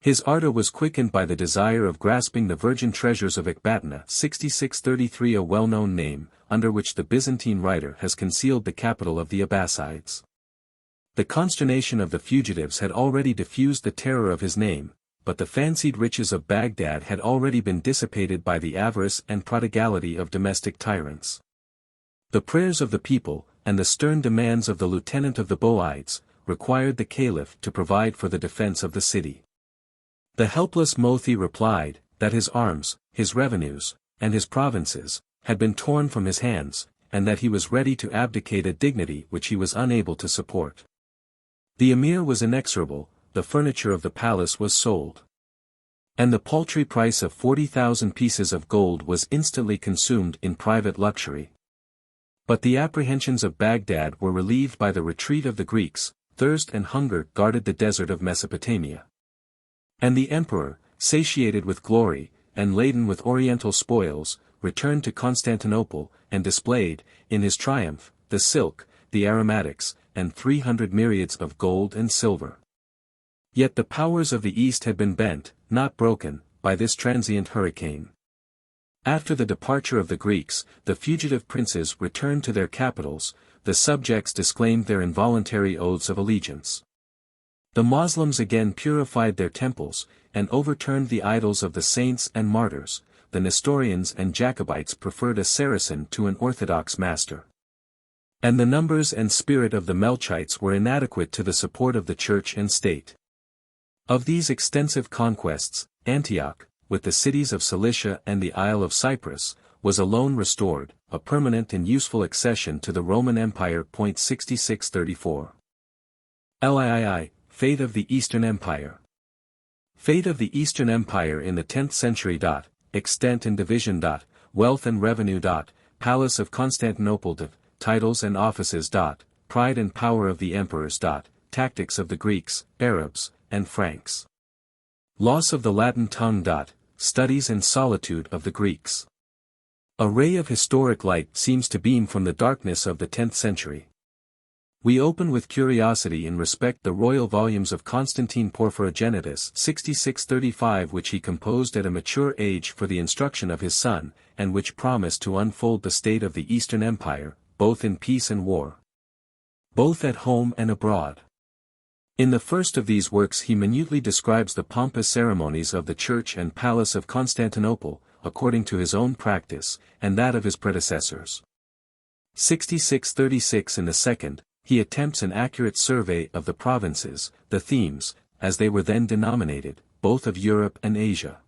His ardor was quickened by the desire of grasping the virgin treasures of Ecbatana, 6633, a well-known name, under which the Byzantine writer has concealed the capital of the Abbasides. The consternation of the fugitives had already diffused the terror of his name, but the fancied riches of Baghdad had already been dissipated by the avarice and prodigality of domestic tyrants. The prayers of the people, and the stern demands of the lieutenant of the Boides, required the caliph to provide for the defense of the city. The helpless Mothi replied, that his arms, his revenues, and his provinces, had been torn from his hands, and that he was ready to abdicate a dignity which he was unable to support. The emir was inexorable, the furniture of the palace was sold. And the paltry price of 40,000 pieces of gold was instantly consumed in private luxury. But the apprehensions of Baghdad were relieved by the retreat of the Greeks. Thirst and hunger guarded the desert of Mesopotamia. And the emperor, satiated with glory, and laden with oriental spoils, returned to Constantinople, and displayed, in his triumph, the silk, the aromatics, and 300 myriads of gold and silver. Yet the powers of the East had been bent, not broken, by this transient hurricane. After the departure of the Greeks, the fugitive princes returned to their capitals. The subjects disclaimed their involuntary oaths of allegiance. The Moslems again purified their temples, and overturned the idols of the saints and martyrs. The Nestorians and Jacobites preferred a Saracen to an orthodox master. And the numbers and spirit of the Melchites were inadequate to the support of the church and state. Of these extensive conquests, Antioch, with the cities of Cilicia and the Isle of Cyprus, was alone restored, a permanent and useful accession to the Roman Empire. 6634. LIII, Fate of the Eastern Empire. Fate of the Eastern Empire in the 10th century. Extent and division. Wealth and revenue. Palace of Constantinople. Titles and offices. Pride and power of the emperors. Tactics of the Greeks, Arabs, and Franks. Loss of the Latin tongue. Studies and solitude of the Greeks. A ray of historic light seems to beam from the darkness of the 10th century. We open with curiosity in respect the royal volumes of Constantine Porphyrogenitus 6635, which he composed at a mature age for the instruction of his son, and which promise to unfold the state of the Eastern Empire, both in peace and war, both at home and abroad. In the first of these works he minutely describes the pompous ceremonies of the church and palace of Constantinople, according to his own practice, and that of his predecessors. 6636. In the second, he attempts an accurate survey of the provinces, the themes, as they were then denominated, both of Europe and Asia.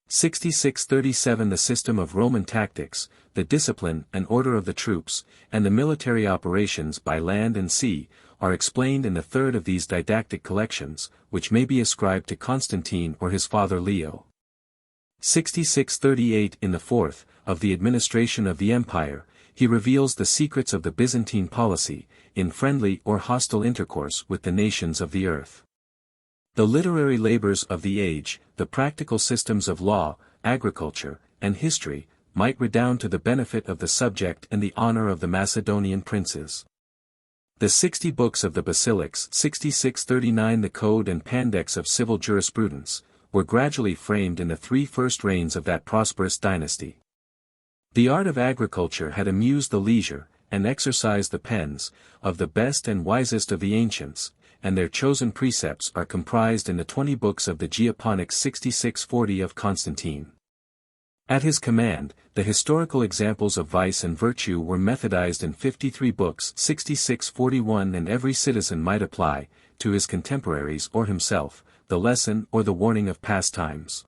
6637. The system of Roman tactics, the discipline and order of the troops, and the military operations by land and sea, are explained in the third of these didactic collections, which may be ascribed to Constantine or his father Leo. 6638. In the fourth, of the administration of the empire, he reveals the secrets of the Byzantine policy, in friendly or hostile intercourse with the nations of the earth. The literary labors of the age, the practical systems of law, agriculture, and history, might redound to the benefit of the subject and the honor of the Macedonian princes. The 60 books of the XLIX 6639, the Code and Pandex of Civil Jurisprudence, were gradually framed in the 3 first reigns of that prosperous dynasty. The art of agriculture had amused the leisure, and exercise the pens, of the best and wisest of the ancients, and their chosen precepts are comprised in the 20 books of the Geoponics 6640 of Constantine. At his command, the historical examples of vice and virtue were methodized in 53 books 6641, and every citizen might apply, to his contemporaries or himself, the lesson or the warning of past times.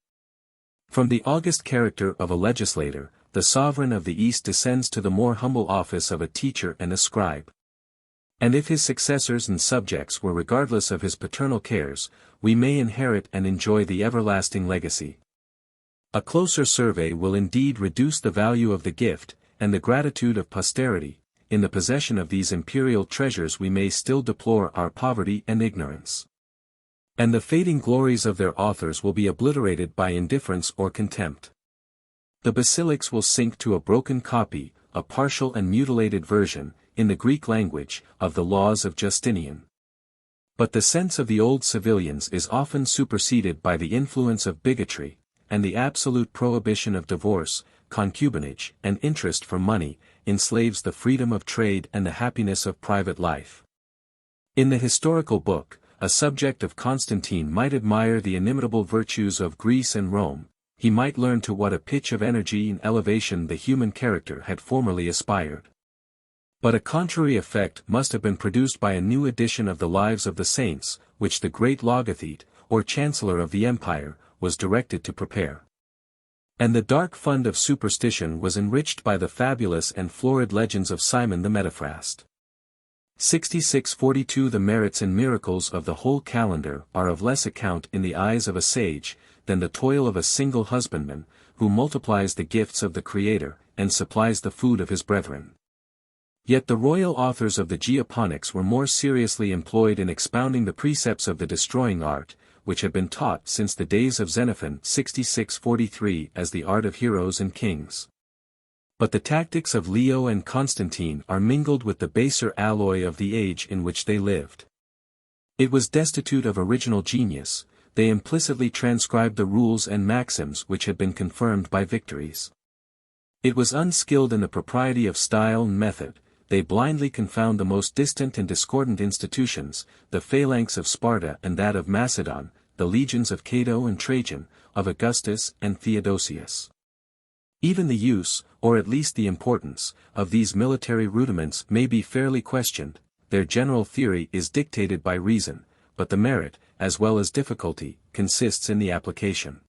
From the august character of a legislator, the sovereign of the East descends to the more humble office of a teacher and a scribe. And if his successors and subjects were regardless of his paternal cares, we may inherit and enjoy the everlasting legacy. A closer survey will indeed reduce the value of the gift, and the gratitude of posterity. In the possession of these imperial treasures we may still deplore our poverty and ignorance. And the fading glories of their authors will be obliterated by indifference or contempt. The basilics will sink to a broken copy, a partial and mutilated version, in the Greek language, of the laws of Justinian. But the sense of the old civilians is often superseded by the influence of bigotry, and the absolute prohibition of divorce, concubinage, and interest for money, enslaves the freedom of trade and the happiness of private life. In the historical book, a subject of Constantine might admire the inimitable virtues of Greece and Rome. He might learn to what a pitch of energy and elevation the human character had formerly aspired. But a contrary effect must have been produced by a new edition of the Lives of the Saints, which the great logothete, or chancellor of the empire, was directed to prepare. And the dark fund of superstition was enriched by the fabulous and florid legends of Simon the Metaphrast. 6642. The merits and miracles of the whole calendar are of less account in the eyes of a sage, than the toil of a single husbandman, who multiplies the gifts of the Creator, and supplies the food of his brethren. Yet the royal authors of the Geoponics were more seriously employed in expounding the precepts of the destroying art, which had been taught since the days of Xenophon 6643 as the art of heroes and kings. But the tactics of Leo and Constantine are mingled with the baser alloy of the age in which they lived. It was destitute of original genius. They implicitly transcribed the rules and maxims which had been confirmed by victories. It was unskilled in the propriety of style and method. They blindly confound the most distant and discordant institutions, the phalanx of Sparta and that of Macedon, the legions of Cato and Trajan, of Augustus and Theodosius. Even the use, or at least the importance, of these military rudiments may be fairly questioned. Their general theory is dictated by reason, but the merit, as well as difficulty, consists in the application.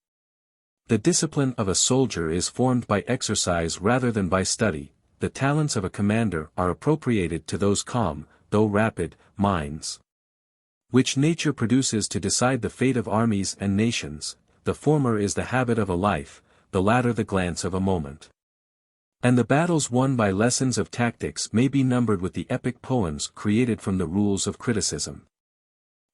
The discipline of a soldier is formed by exercise rather than by study. The talents of a commander are appropriated to those calm, though rapid, minds, which nature produces to decide the fate of armies and nations. The former is the habit of a life, the latter the glance of a moment. And the battles won by lessons of tactics may be numbered with the epic poems created from the rules of criticism.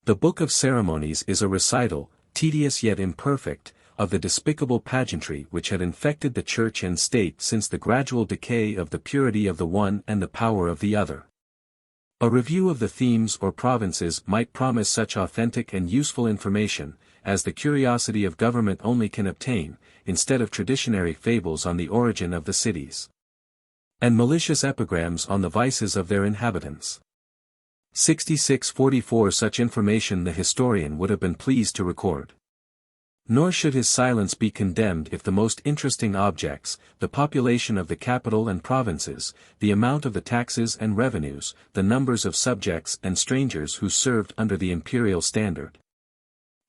The Book of Ceremonies is a recital, tedious yet imperfect, of the despicable pageantry which had infected the church and state since the gradual decay of the purity of the one and the power of the other. A review of the themes or provinces might promise such authentic and useful information, as the curiosity of government only can obtain, instead of traditionary fables on the origin of the cities, and malicious epigrams on the vices of their inhabitants. 6644. Such information the historian would have been pleased to record. Nor should his silence be condemned if the most interesting objects, the population of the capital and provinces, the amount of the taxes and revenues, the numbers of subjects and strangers who served under the imperial standard,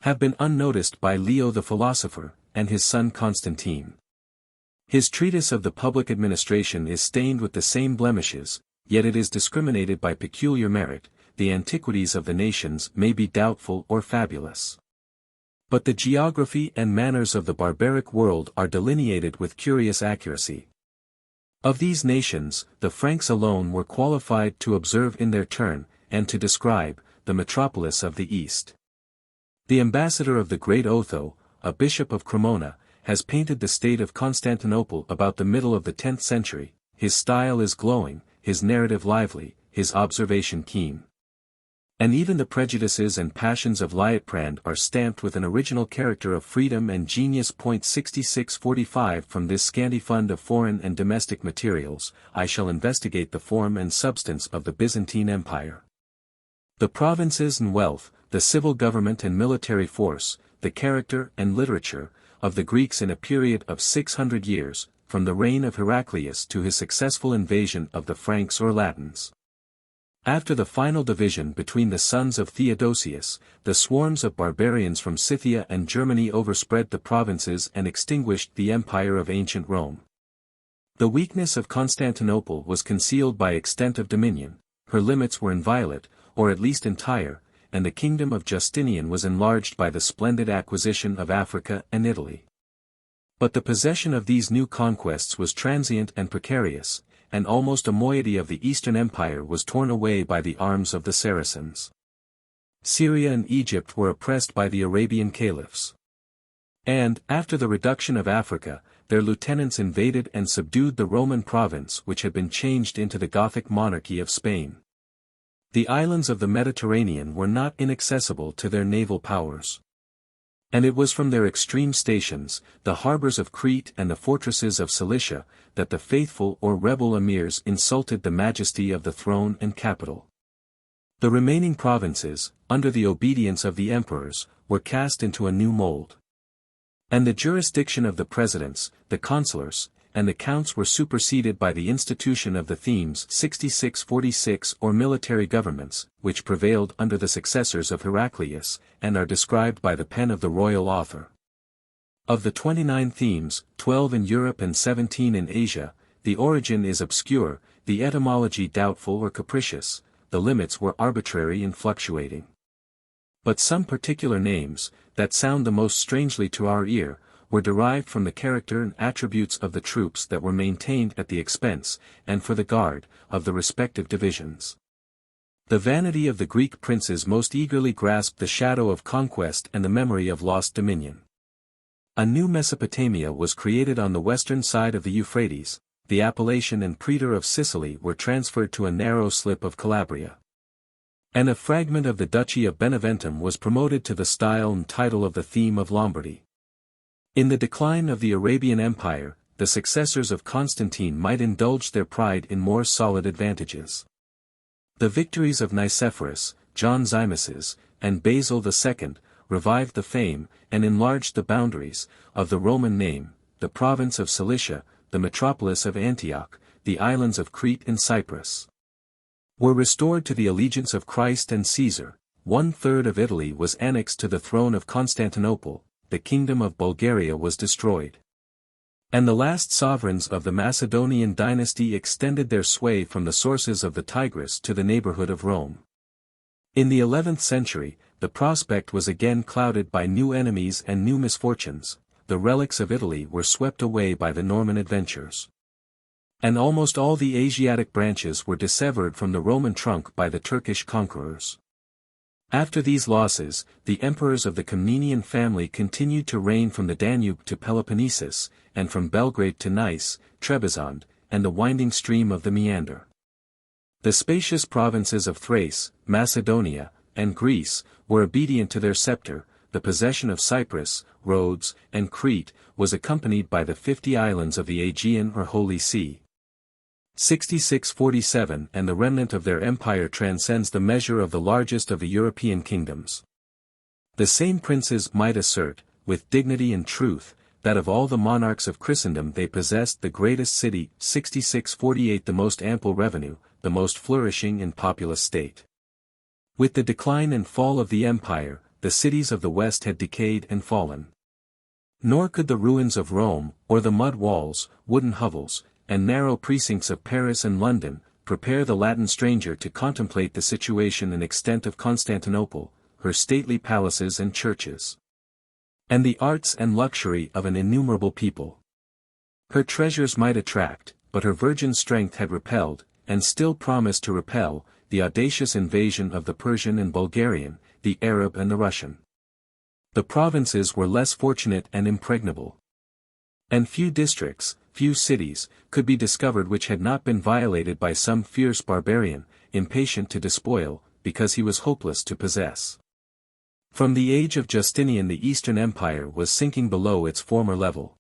have been unnoticed by Leo the philosopher, and his son Constantine. His treatise of the public administration is stained with the same blemishes, yet it is discriminated by peculiar merit. The antiquities of the nations may be doubtful or fabulous, but the geography and manners of the barbaric world are delineated with curious accuracy. Of these nations, the Franks alone were qualified to observe in their turn, and to describe, the metropolis of the East. The ambassador of the great Otho, a bishop of Cremona, has painted the state of Constantinople about the middle of the 10th century. His style is glowing, his narrative lively, his observation keen. And even the prejudices and passions of Liutprand are stamped with an original character of freedom and genius. 6645 From this scanty fund of foreign and domestic materials, I shall investigate the form and substance of the Byzantine Empire. The provinces and wealth, the civil government and military force, the character and literature, of the Greeks in a period of 600 years, from the reign of Heraclius to his successful invasion of the Franks or Latins. After the final division between the sons of Theodosius, the swarms of barbarians from Scythia and Germany overspread the provinces and extinguished the empire of ancient Rome. The weakness of Constantinople was concealed by extent of dominion, her limits were inviolate, or at least entire, and the kingdom of Justinian was enlarged by the splendid acquisition of Africa and Italy. But the possession of these new conquests was transient and precarious, and almost a moiety of the Eastern Empire was torn away by the arms of the Saracens. Syria and Egypt were oppressed by the Arabian caliphs. And, after the reduction of Africa, their lieutenants invaded and subdued the Roman province which had been changed into the Gothic monarchy of Spain. The islands of the Mediterranean were not inaccessible to their naval powers. And it was from their extreme stations, the harbors of Crete and the fortresses of Cilicia, that the faithful or rebel emirs insulted the majesty of the throne and capital. The remaining provinces, under the obedience of the emperors, were cast into a new mold. And the jurisdiction of the presidents, the consulars, and the counts were superseded by the institution of the themes 6646 or military governments, which prevailed under the successors of Heraclius, and are described by the pen of the royal author. Of the 29 themes, 12 in Europe and 17 in Asia, the origin is obscure, the etymology doubtful or capricious, the limits were arbitrary and fluctuating. But some particular names, that sound the most strangely to our ear, were derived from the character and attributes of the troops that were maintained at the expense, and for the guard, of the respective divisions. The vanity of the Greek princes most eagerly grasped the shadow of conquest and the memory of lost dominion. A new Mesopotamia was created on the western side of the Euphrates, the appellation and praetor of Sicily were transferred to a narrow slip of Calabria. And a fragment of the Duchy of Beneventum was promoted to the style and title of the theme of Lombardy. In the decline of the Arabian Empire, the successors of Constantine might indulge their pride in more solid advantages. The victories of Nicephorus, John Zimisces, and Basil II, revived the fame, and enlarged the boundaries, of the Roman name, the province of Cilicia, the metropolis of Antioch, the islands of Crete and Cyprus were restored to the allegiance of Christ and Caesar, 1/3 of Italy was annexed to the throne of Constantinople, the kingdom of Bulgaria was destroyed. And the last sovereigns of the Macedonian dynasty extended their sway from the sources of the Tigris to the neighborhood of Rome. In the 11th century, the prospect was again clouded by new enemies and new misfortunes, the relics of Italy were swept away by the Norman adventures. And almost all the Asiatic branches were dissevered from the Roman trunk by the Turkish conquerors. After these losses, the emperors of the Comnenian family continued to reign from the Danube to Peloponnesus, and from Belgrade to Nice, Trebizond, and the winding stream of the Meander. The spacious provinces of Thrace, Macedonia, and Greece, were obedient to their scepter, the possession of Cyprus, Rhodes, and Crete, was accompanied by the 50 islands of the Aegean or Holy See. 6647 and the remnant of their empire transcends the measure of the largest of the European kingdoms. The same princes might assert, with dignity and truth, that of all the monarchs of Christendom they possessed the greatest city, 6648 the most ample revenue, the most flourishing and populous state. With the decline and fall of the empire, the cities of the West had decayed and fallen. Nor could the ruins of Rome, or the mud walls, wooden hovels, and narrow precincts of Paris and London, prepare the Latin stranger to contemplate the situation and extent of Constantinople, her stately palaces and churches, and the arts and luxury of an innumerable people. Her treasures might attract, but her virgin strength had repelled, and still promised to repel, the audacious invasion of the Persian and Bulgarian, the Arab and the Russian. The provinces were less fortunate and impregnable. And few districts, few cities, could be discovered which had not been violated by some fierce barbarian, impatient to despoil, because he was hopeless to possess. From the age of Justinian the Eastern Empire was sinking below its former level.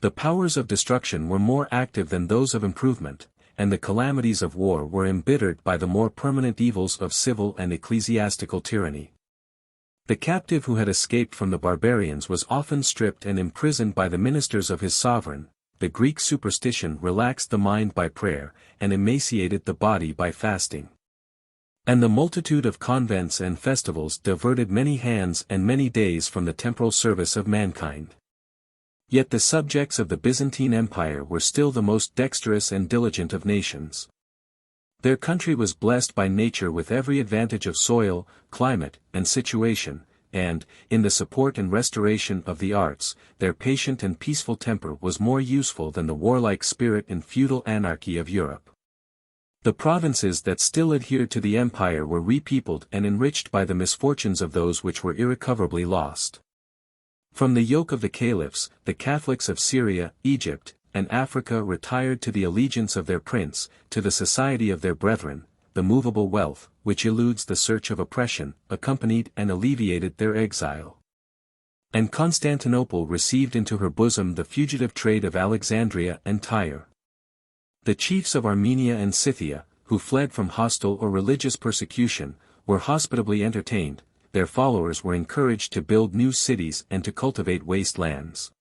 The powers of destruction were more active than those of improvement, and the calamities of war were embittered by the more permanent evils of civil and ecclesiastical tyranny. The captive who had escaped from the barbarians was often stripped and imprisoned by the ministers of his sovereign. The Greek superstition relaxed the mind by prayer, and emaciated the body by fasting. And the multitude of convents and festivals diverted many hands and many days from the temporal service of mankind. Yet the subjects of the Byzantine Empire were still the most dexterous and diligent of nations. Their country was blessed by nature with every advantage of soil, climate, and situation, and, in the support and restoration of the arts, their patient and peaceful temper was more useful than the warlike spirit and feudal anarchy of Europe. The provinces that still adhered to the empire were repeopled and enriched by the misfortunes of those which were irrecoverably lost. From the yoke of the caliphs, the Catholics of Syria, Egypt, and Africa retired to the allegiance of their prince, to the society of their brethren. The movable wealth, which eludes the search of oppression, accompanied and alleviated their exile. And Constantinople received into her bosom the fugitive trade of Alexandria and Tyre. The chiefs of Armenia and Scythia, who fled from hostile or religious persecution, were hospitably entertained. Their followers were encouraged to build new cities and to cultivate waste lands.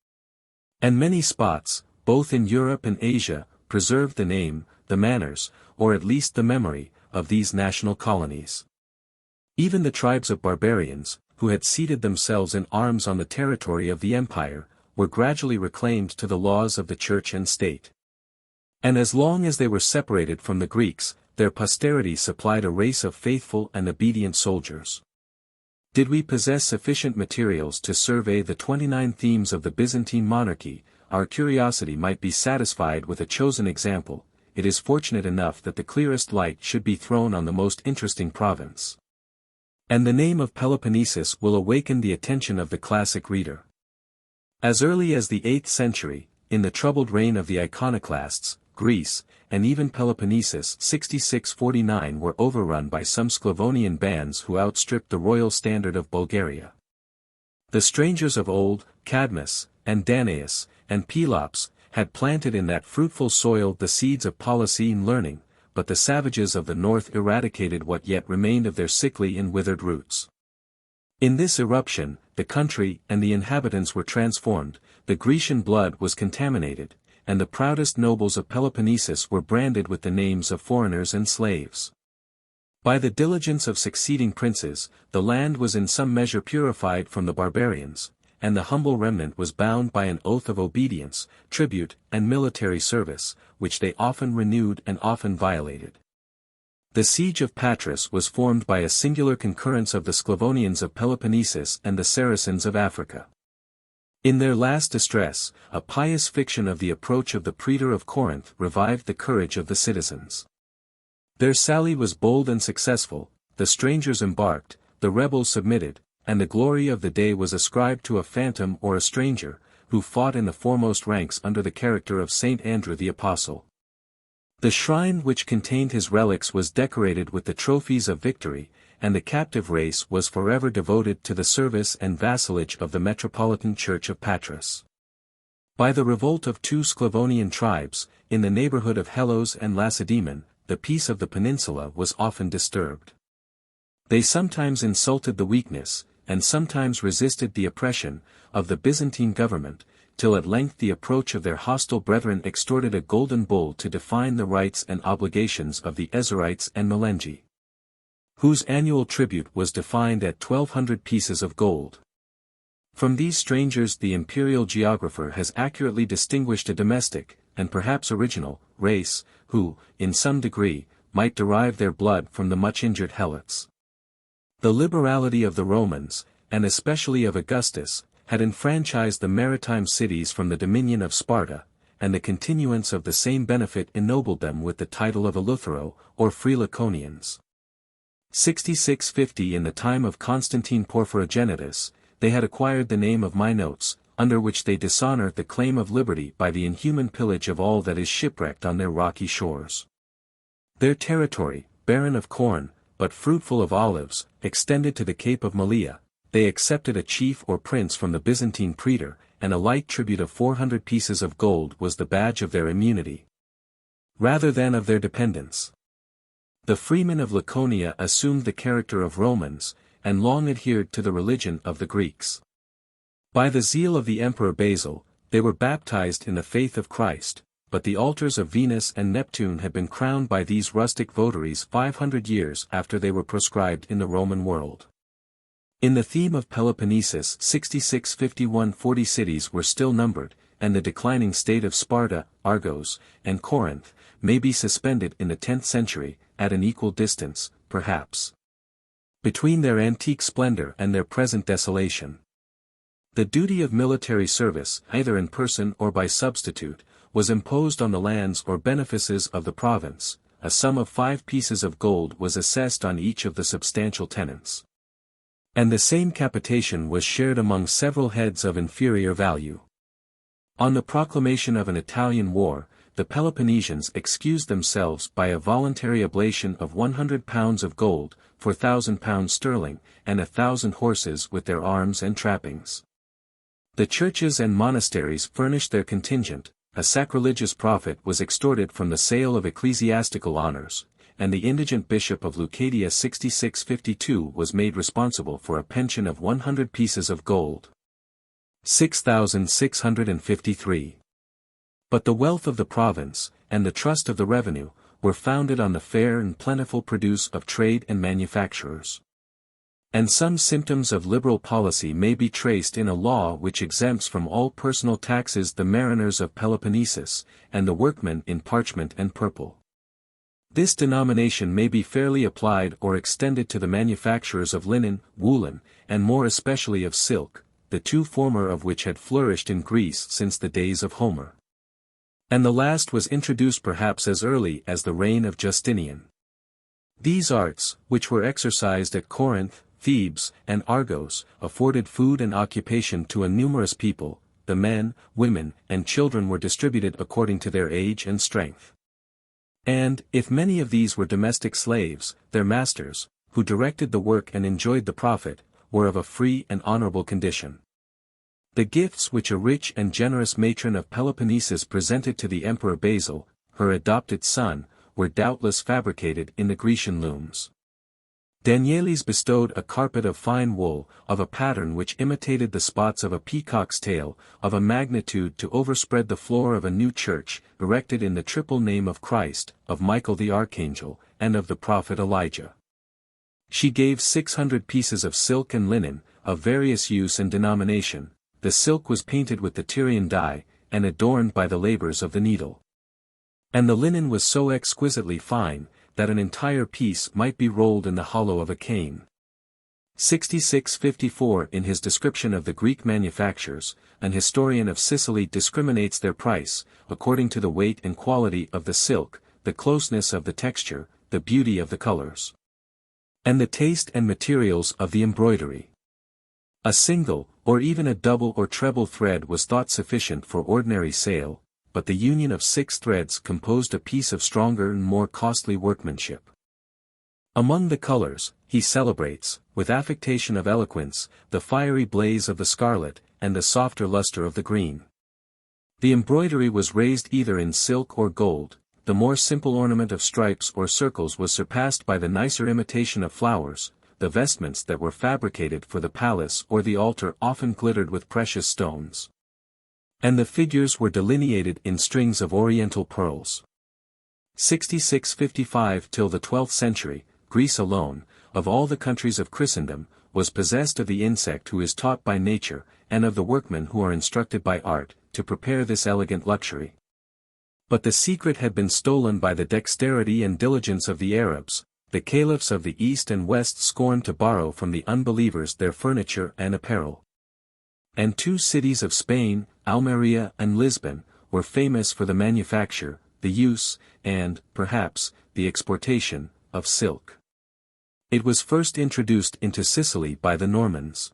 And many spots, both in Europe and Asia, preserved the name, the manners, or at least the memory, of these national colonies. Even the tribes of barbarians, who had seated themselves in arms on the territory of the empire, were gradually reclaimed to the laws of the church and state. And as long as they were separated from the Greeks, their posterity supplied a race of faithful and obedient soldiers. Did we possess sufficient materials to survey the 29 themes of the Byzantine monarchy, our curiosity might be satisfied with a chosen example. It is fortunate enough that the clearest light should be thrown on the most interesting province. And the name of Peloponnesus will awaken the attention of the classic reader. As early as the 8th century, in the troubled reign of the iconoclasts, Greece, and even Peloponnesus 6649 were overrun by some Sclavonian bands who outstripped the royal standard of Bulgaria. The strangers of old, Cadmus, and Danaus, and Pelops, had planted in that fruitful soil the seeds of policy and learning, but the savages of the north eradicated what yet remained of their sickly and withered roots. In this eruption, the country and the inhabitants were transformed, the Grecian blood was contaminated, and the proudest nobles of Peloponnesus were branded with the names of foreigners and slaves. By the diligence of succeeding princes, the land was in some measure purified from the barbarians, and the humble remnant was bound by an oath of obedience, tribute, and military service, which they often renewed and often violated. The siege of Patras was formed by a singular concurrence of the Sclavonians of Peloponnesus and the Saracens of Africa. In their last distress, a pious fiction of the approach of the Praetor of Corinth revived the courage of the citizens. Their sally was bold and successful, the strangers embarked, the rebels submitted, and the glory of the day was ascribed to a phantom or a stranger, who fought in the foremost ranks under the character of Saint Andrew the Apostle. The shrine which contained his relics was decorated with the trophies of victory, and the captive race was forever devoted to the service and vassalage of the Metropolitan Church of Patras. By the revolt of two Sclavonian tribes, in the neighborhood of Helos and Lacedaemon, the peace of the peninsula was often disturbed. They sometimes insulted the weakness, and sometimes resisted the oppression, of the Byzantine government, till at length the approach of their hostile brethren extorted a golden bull to define the rights and obligations of the Ezorites and Melengi, whose annual tribute was defined at 1,200 pieces of gold. From these strangers the imperial geographer has accurately distinguished a domestic, and perhaps original, race, who, in some degree, might derive their blood from the much-injured Helots. The liberality of the Romans, and especially of Augustus, had enfranchised the maritime cities from the dominion of Sparta, and the continuance of the same benefit ennobled them with the title of Eleuthero, or Free Laconians. 6650 In the time of Constantine Porphyrogenitus, they had acquired the name of Minotes, under which they dishonor the claim of liberty by the inhuman pillage of all that is shipwrecked on their rocky shores. Their territory, barren of corn, but fruitful of olives, extended to the Cape of Malea. They accepted a chief or prince from the Byzantine praetor, and a light tribute of 400 pieces of gold was the badge of their immunity, rather than of their dependence. The freemen of Laconia assumed the character of Romans, and long adhered to the religion of the Greeks. By the zeal of the Emperor Basil, they were baptized in the faith of Christ, but the altars of Venus and Neptune had been crowned by these rustic votaries 500 years after they were proscribed in the Roman world. In the theme of Peloponnesus 66-51-40 cities were still numbered, and the declining state of Sparta, Argos, and Corinth, may be suspended in the 10th century, at an equal distance, perhaps, between their antique splendor and their present desolation. The duty of military service, either in person or by substitute, was imposed on the lands or benefices of the province. A sum of 5 pieces of gold was assessed on each of the substantial tenants. And the same capitation was shared among several heads of inferior value. On the proclamation of an Italian war, the Peloponnesians excused themselves by a voluntary oblation of 100 pounds of gold, 4,000 pounds sterling, and 1,000 horses with their arms and trappings. The churches and monasteries furnished their contingent. A sacrilegious profit was extorted from the sale of ecclesiastical honors, and the indigent bishop of Leucadia 66-52 was made responsible for a pension of 100 pieces of gold. 6,653. But the wealth of the province, and the trust of the revenue, were founded on the fair and plentiful produce of trade and manufacturers. And some symptoms of liberal policy may be traced in a law which exempts from all personal taxes the mariners of Peloponnesus, and the workmen in parchment and purple. This denomination may be fairly applied or extended to the manufacturers of linen, woolen, and more especially of silk, the two former of which had flourished in Greece since the days of Homer. And the last was introduced perhaps as early as the reign of Justinian. These arts, which were exercised at Corinth, Thebes, and Argos, afforded food and occupation to a numerous people. The men, women, and children were distributed according to their age and strength. And, if many of these were domestic slaves, their masters, who directed the work and enjoyed the profit, were of a free and honorable condition. The gifts which a rich and generous matron of Peloponnesus presented to the Emperor Basil, her adopted son, were doubtless fabricated in the Grecian looms. Danielis bestowed a carpet of fine wool, of a pattern which imitated the spots of a peacock's tail, of a magnitude to overspread the floor of a new church, erected in the triple name of Christ, of Michael the Archangel, and of the prophet Elijah. She gave 600 pieces of silk and linen, of various use and denomination. The silk was painted with the Tyrian dye, and adorned by the labors of the needle. And the linen was so exquisitely fine, that an entire piece might be rolled in the hollow of a cane. 66-54 In his description of the Greek manufactures, an historian of Sicily discriminates their price, according to the weight and quality of the silk, the closeness of the texture, the beauty of the colors, and the taste and materials of the embroidery. A single, or even a double or treble thread was thought sufficient for ordinary sale, but the union of 6 threads composed a piece of stronger and more costly workmanship. Among the colors, he celebrates, with affectation of eloquence, the fiery blaze of the scarlet, and the softer luster of the green. The embroidery was raised either in silk or gold. The more simple ornament of stripes or circles was surpassed by the nicer imitation of flowers. The vestments that were fabricated for the palace or the altar often glittered with precious stones. And the figures were delineated in strings of oriental pearls. 66-55 Till the 12th century, Greece alone, of all the countries of Christendom, was possessed of the insect who is taught by nature, and of the workmen who are instructed by art, to prepare this elegant luxury. But the secret had been stolen by the dexterity and diligence of the Arabs. The caliphs of the East and West scorned to borrow from the unbelievers their furniture and apparel. And 2 cities of Spain, Almeria and Lisbon, were famous for the manufacture, the use, and, perhaps, the exportation, of silk. It was first introduced into Sicily by the Normans.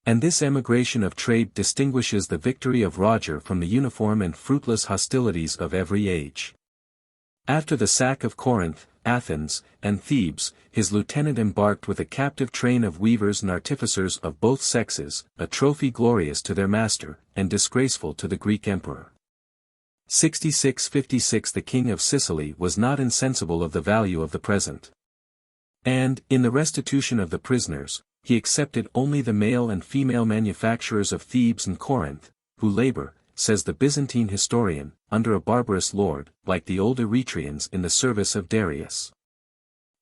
And this emigration of trade distinguishes the victory of Roger from the uniform and fruitless hostilities of every age. After the sack of Corinth, Athens, and Thebes, his lieutenant embarked with a captive train of weavers and artificers of both sexes, a trophy glorious to their master, and disgraceful to the Greek emperor. 6656 The king of Sicily was not insensible of the value of the present. And, in the restitution of the prisoners, he accepted only the male and female manufacturers of Thebes and Corinth, who labor, says the Byzantine historian, under a barbarous lord, like the old Eretrians in the service of Darius.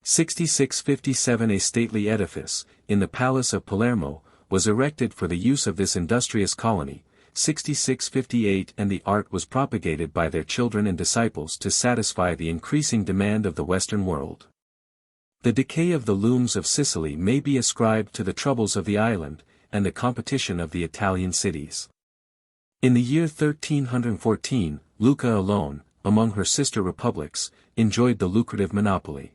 6657 A stately edifice, in the palace of Palermo, was erected for the use of this industrious colony, 6658 and the art was propagated by their children and disciples to satisfy the increasing demand of the Western world. The decay of the looms of Sicily may be ascribed to the troubles of the island, and the competition of the Italian cities. In the year 1314, Lucca alone, among her sister republics, enjoyed the lucrative monopoly.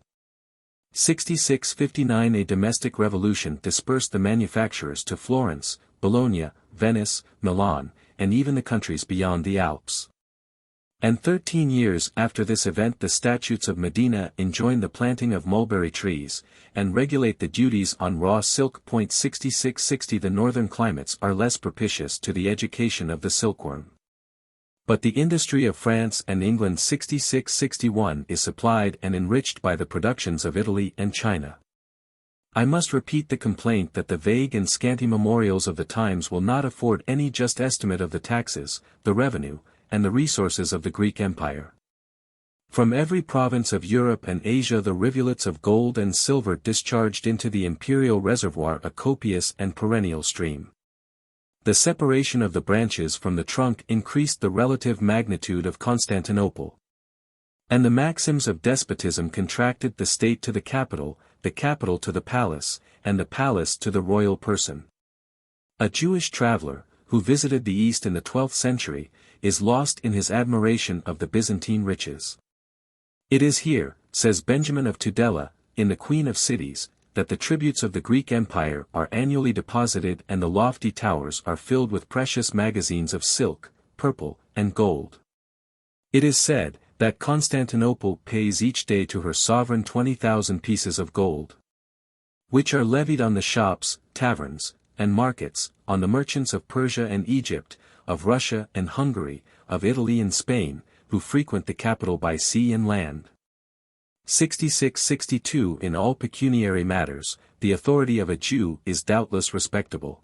6659 A domestic revolution dispersed the manufacturers to Florence, Bologna, Venice, Milan, and even the countries beyond the Alps. And 13 years after this event the statutes of Medina enjoin the planting of mulberry trees, and regulate the duties on raw silk. 6660 The northern climates are less propitious to the education of the silkworm. But the industry of France and England. 6661 is supplied and enriched by the productions of Italy and China. I must repeat the complaint that the vague and scanty memorials of the times will not afford any just estimate of the taxes, the revenue, and the resources of the Greek Empire. From every province of Europe and Asia the rivulets of gold and silver discharged into the imperial reservoir a copious and perennial stream. The separation of the branches from the trunk increased the relative magnitude of Constantinople. And the maxims of despotism contracted the state to the capital to the palace, and the palace to the royal person. A Jewish traveler, who visited the East in the 12th century, is lost in his admiration of the Byzantine riches. It is here, says Benjamin of Tudela, in the Queen of Cities, that the tributes of the Greek Empire are annually deposited and the lofty towers are filled with precious magazines of silk, purple, and gold. It is said, that Constantinople pays each day to her sovereign 20,000 pieces of gold, which are levied on the shops, taverns, and markets, on the merchants of Persia and Egypt, of Russia and Hungary, of Italy and Spain, who frequent the capital by sea and land. 6662 In all pecuniary matters, the authority of a Jew is doubtless respectable.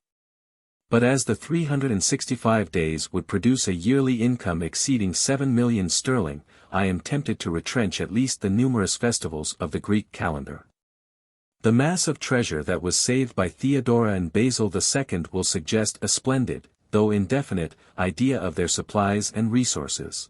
But as the 365 days would produce a yearly income exceeding 7 million sterling, I am tempted to retrench at least the numerous festivals of the Greek calendar. The mass of treasure that was saved by Theodora and Basil II will suggest a splendid, though indefinite, idea of their supplies and resources.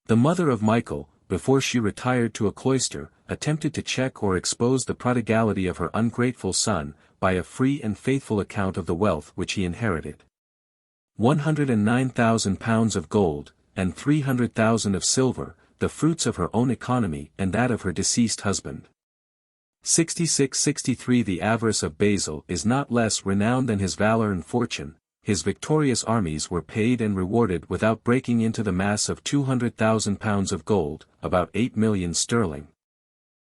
The mother of Michael, before she retired to a cloister, attempted to check or expose the prodigality of her ungrateful son, by a free and faithful account of the wealth which he inherited. 109,000 pounds of gold, and 300,000 of silver, the fruits of her own economy and that of her deceased husband. 6663 The avarice of Basil is not less renowned than his valor and fortune. His victorious armies were paid and rewarded without breaking into the mass of 200,000 pounds of gold, about 8 million sterling,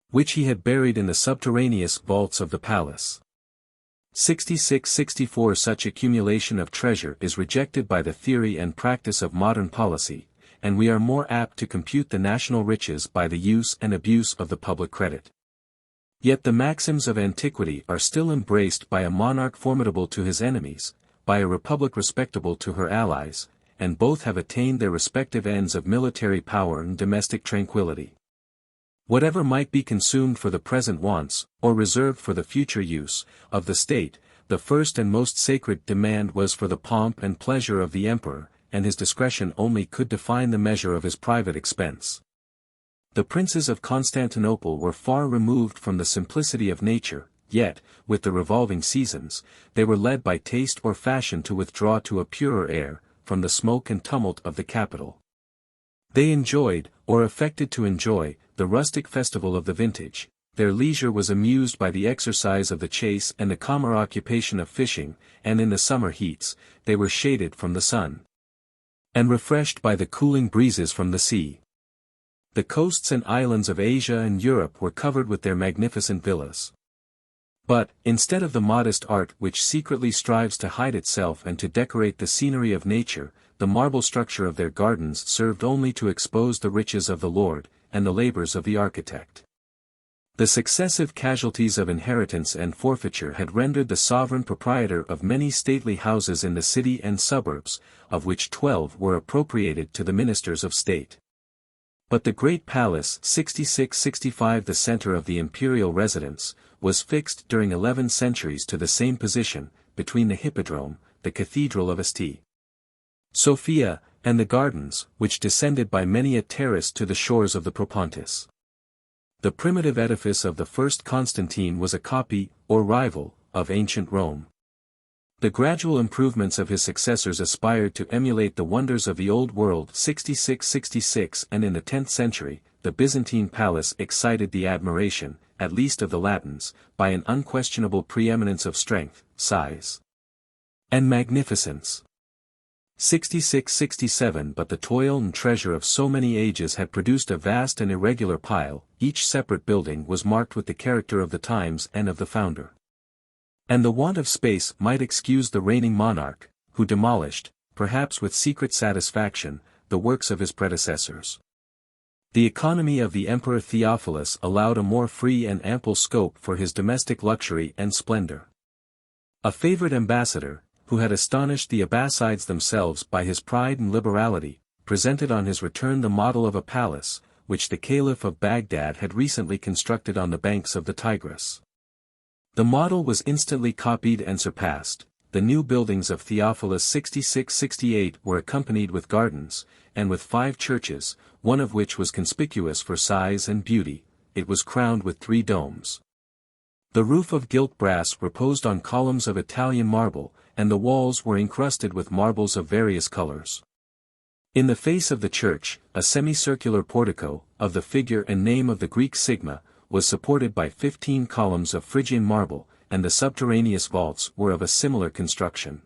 which he had buried in the subterraneous vaults of the palace. 6664 Such accumulation of treasure is rejected by the theory and practice of modern policy, and we are more apt to compute the national riches by the use and abuse of the public credit. Yet the maxims of antiquity are still embraced by a monarch formidable to his enemies, by a republic respectable to her allies, and both have attained their respective ends of military power and domestic tranquility. Whatever might be consumed for the present wants, or reserved for the future use, of the state, the first and most sacred demand was for the pomp and pleasure of the emperor, and his discretion only could define the measure of his private expense. The princes of Constantinople were far removed from the simplicity of nature, yet, with the revolving seasons, they were led by taste or fashion to withdraw to a purer air, from the smoke and tumult of the capital. They enjoyed, or affected to enjoy, the rustic festival of the vintage. Their leisure was amused by the exercise of the chase and the calmer occupation of fishing, and in the summer heats, they were shaded from the sun, and refreshed by the cooling breezes from the sea. The coasts and islands of Asia and Europe were covered with their magnificent villas. But, instead of the modest art which secretly strives to hide itself and to decorate the scenery of nature, the marble structure of their gardens served only to expose the riches of the lord, and the labors of the architect. The successive casualties of inheritance and forfeiture had rendered the sovereign proprietor of many stately houses in the city and suburbs, of which 12 were appropriated to the ministers of state. But the great palace 66-65, the center of the imperial residence, was fixed during 11 centuries to the same position, between the hippodrome, the cathedral of St. Sophia, and the gardens, which descended by many a terrace to the shores of the Propontis. The primitive edifice of the first Constantine was a copy, or rival, of ancient Rome. The gradual improvements of his successors aspired to emulate the wonders of the Old World 66-66, and in the 10th century, the Byzantine palace excited the admiration, at least of the Latins, by an unquestionable preeminence of strength, size, and magnificence. 66-67, but the toil and treasure of so many ages had produced a vast and irregular pile. Each separate building was marked with the character of the times and of the founder. And the want of space might excuse the reigning monarch, who demolished, perhaps with secret satisfaction, the works of his predecessors. The economy of the Emperor Theophilus allowed a more free and ample scope for his domestic luxury and splendor. A favorite ambassador, who had astonished the Abbasides themselves by his pride and liberality, presented on his return the model of a palace, which the Caliph of Baghdad had recently constructed on the banks of the Tigris. The model was instantly copied and surpassed. The new buildings of Theophilus 66-68 were accompanied with gardens, and with 5 churches, one of which was conspicuous for size and beauty. It was crowned with 3 domes. The roof of gilt brass reposed on columns of Italian marble, and the walls were encrusted with marbles of various colors. In the face of the church, a semicircular portico, of the figure and name of the Greek sigma, was supported by 15 columns of Phrygian marble, and the subterraneous vaults were of a similar construction.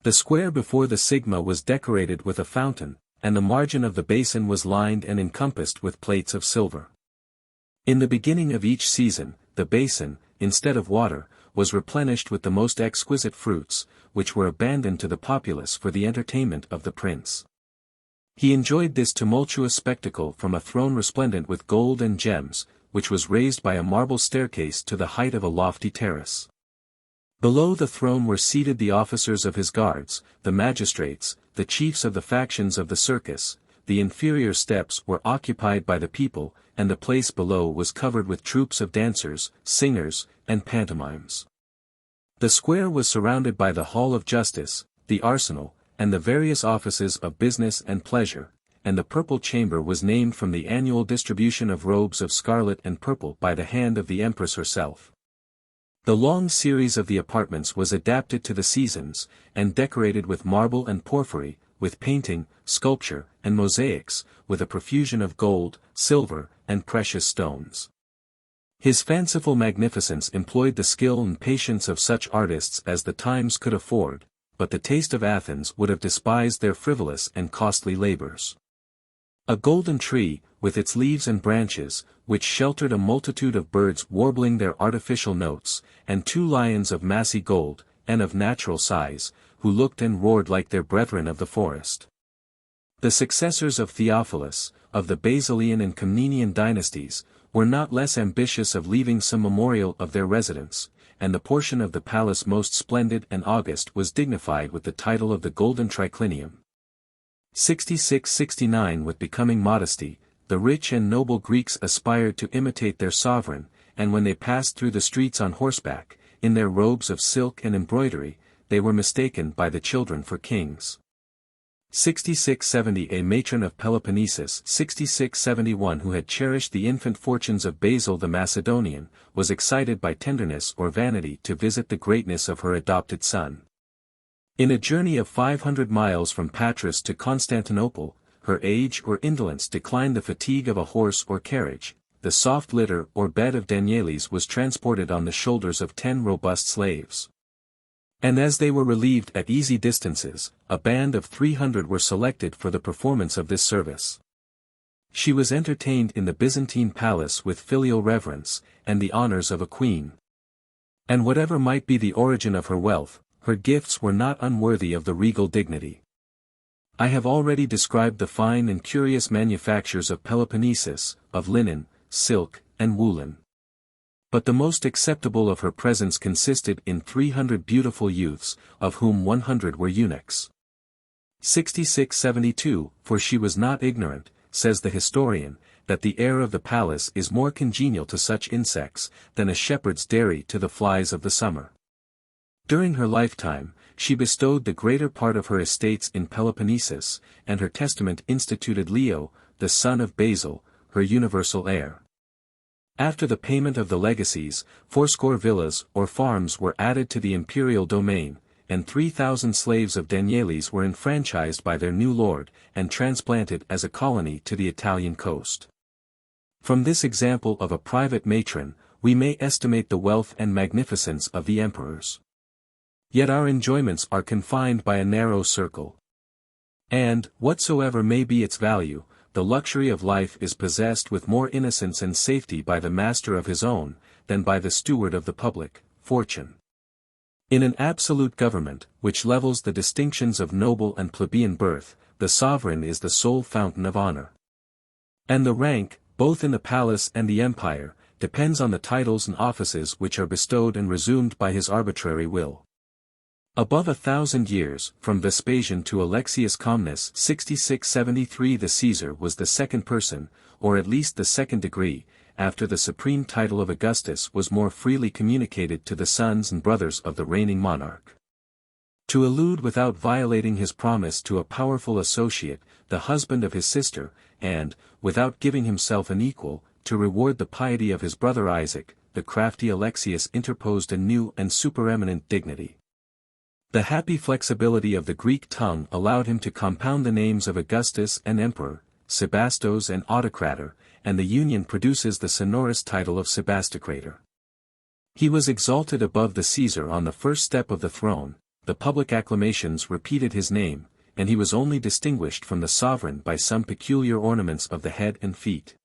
The square before the sigma was decorated with a fountain, and the margin of the basin was lined and encompassed with plates of silver. In the beginning of each season, the basin, instead of water, was replenished with the most exquisite fruits, which were abandoned to the populace for the entertainment of the prince. He enjoyed this tumultuous spectacle from a throne resplendent with gold and gems, which was raised by a marble staircase to the height of a lofty terrace. Below the throne were seated the officers of his guards, the magistrates, the chiefs of the factions of the circus. The inferior steps were occupied by the people, and the place below was covered with troops of dancers, singers, and pantomimes. The square was surrounded by the Hall of Justice, the Arsenal, and the various offices of business and pleasure, and the Purple Chamber was named from the annual distribution of robes of scarlet and purple by the hand of the Empress herself. The long series of the apartments was adapted to the seasons, and decorated with marble and porphyry, with painting, sculpture, and mosaics, with a profusion of gold, silver, and precious stones. His fanciful magnificence employed the skill and patience of such artists as the times could afford, but the taste of Athens would have despised their frivolous and costly labors. A golden tree, with its leaves and branches, which sheltered a multitude of birds warbling their artificial notes, and 2 lions of massy gold, and of natural size, who looked and roared like their brethren of the forest. The successors of Theophilus, of the Basilian and Comnenian dynasties, were not less ambitious of leaving some memorial of their residence, and the portion of the palace most splendid and august was dignified with the title of the Golden Triclinium. 66-69. With becoming modesty, the rich and noble Greeks aspired to imitate their sovereign, and when they passed through the streets on horseback, in their robes of silk and embroidery, they were mistaken by the children for kings. 66-70. A matron of Peloponnesus 66-71 who had cherished the infant fortunes of Basil the Macedonian, was excited by tenderness or vanity to visit the greatness of her adopted son. In a journey of 500 miles from Patras to Constantinople, her age or indolence declined the fatigue of a horse or carriage. The soft litter or bed of Danielis was transported on the shoulders of 10 robust slaves. And as they were relieved at easy distances, a band of 300 were selected for the performance of this service. She was entertained in the Byzantine palace with filial reverence, and the honors of a queen. And whatever might be the origin of her wealth, her gifts were not unworthy of the regal dignity. I have already described the fine and curious manufactures of Peloponnesus, of linen, silk, and woolen. But the most acceptable of her presents consisted in 300 beautiful youths, of whom 100 were eunuchs. 6672, for she was not ignorant, says the historian, that the air of the palace is more congenial to such insects, than a shepherd's dairy to the flies of the summer. During her lifetime, she bestowed the greater part of her estates in Peloponnesus, and her testament instituted Leo, the son of Basil, her universal heir. After the payment of the legacies, 80 villas or farms were added to the imperial domain, and 3,000 slaves of Danieli's were enfranchised by their new lord, and transplanted as a colony to the Italian coast. From this example of a private matron, we may estimate the wealth and magnificence of the emperors. Yet our enjoyments are confined by a narrow circle. And, whatsoever may be its value, the luxury of life is possessed with more innocence and safety by the master of his own, than by the steward of the public, fortune. In an absolute government, which levels the distinctions of noble and plebeian birth, the sovereign is the sole fountain of honor. And the rank, both in the palace and the empire, depends on the titles and offices which are bestowed and resumed by his arbitrary will. Above 1,000 years, from Vespasian to Alexius Comnenus 6673, the Caesar was the second person, or at least the second degree, after the supreme title of Augustus was more freely communicated to the sons and brothers of the reigning monarch. To elude without violating his promise to a powerful associate, the husband of his sister, and, without giving himself an equal, to reward the piety of his brother Isaac, the crafty Alexius interposed a new and supereminent dignity. The happy flexibility of the Greek tongue allowed him to compound the names of Augustus and Emperor, Sebastos and Autocrator, and the union produces the sonorous title of Sebastocrator. He was exalted above the Caesar on the first step of the throne, the public acclamations repeated his name, and he was only distinguished from the sovereign by some peculiar ornaments of the head and feet.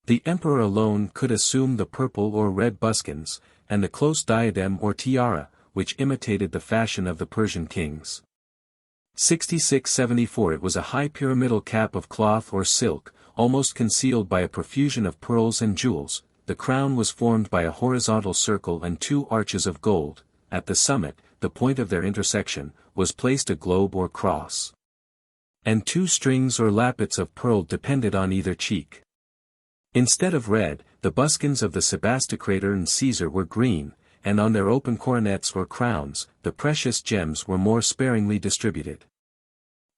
The emperor alone could assume the purple or red buskins, and the close diadem or tiara, which imitated the fashion of the Persian kings. 6674 It was a high pyramidal cap of cloth or silk, almost concealed by a profusion of pearls and jewels. The crown was formed by a horizontal circle and 2 arches of gold. At the summit, the point of their intersection, was placed a globe or cross. And 2 strings or lappets of pearl depended on either cheek. Instead of red, the buskins of the Sebastocrator and Caesar were green, and on their open coronets or crowns, the precious gems were more sparingly distributed.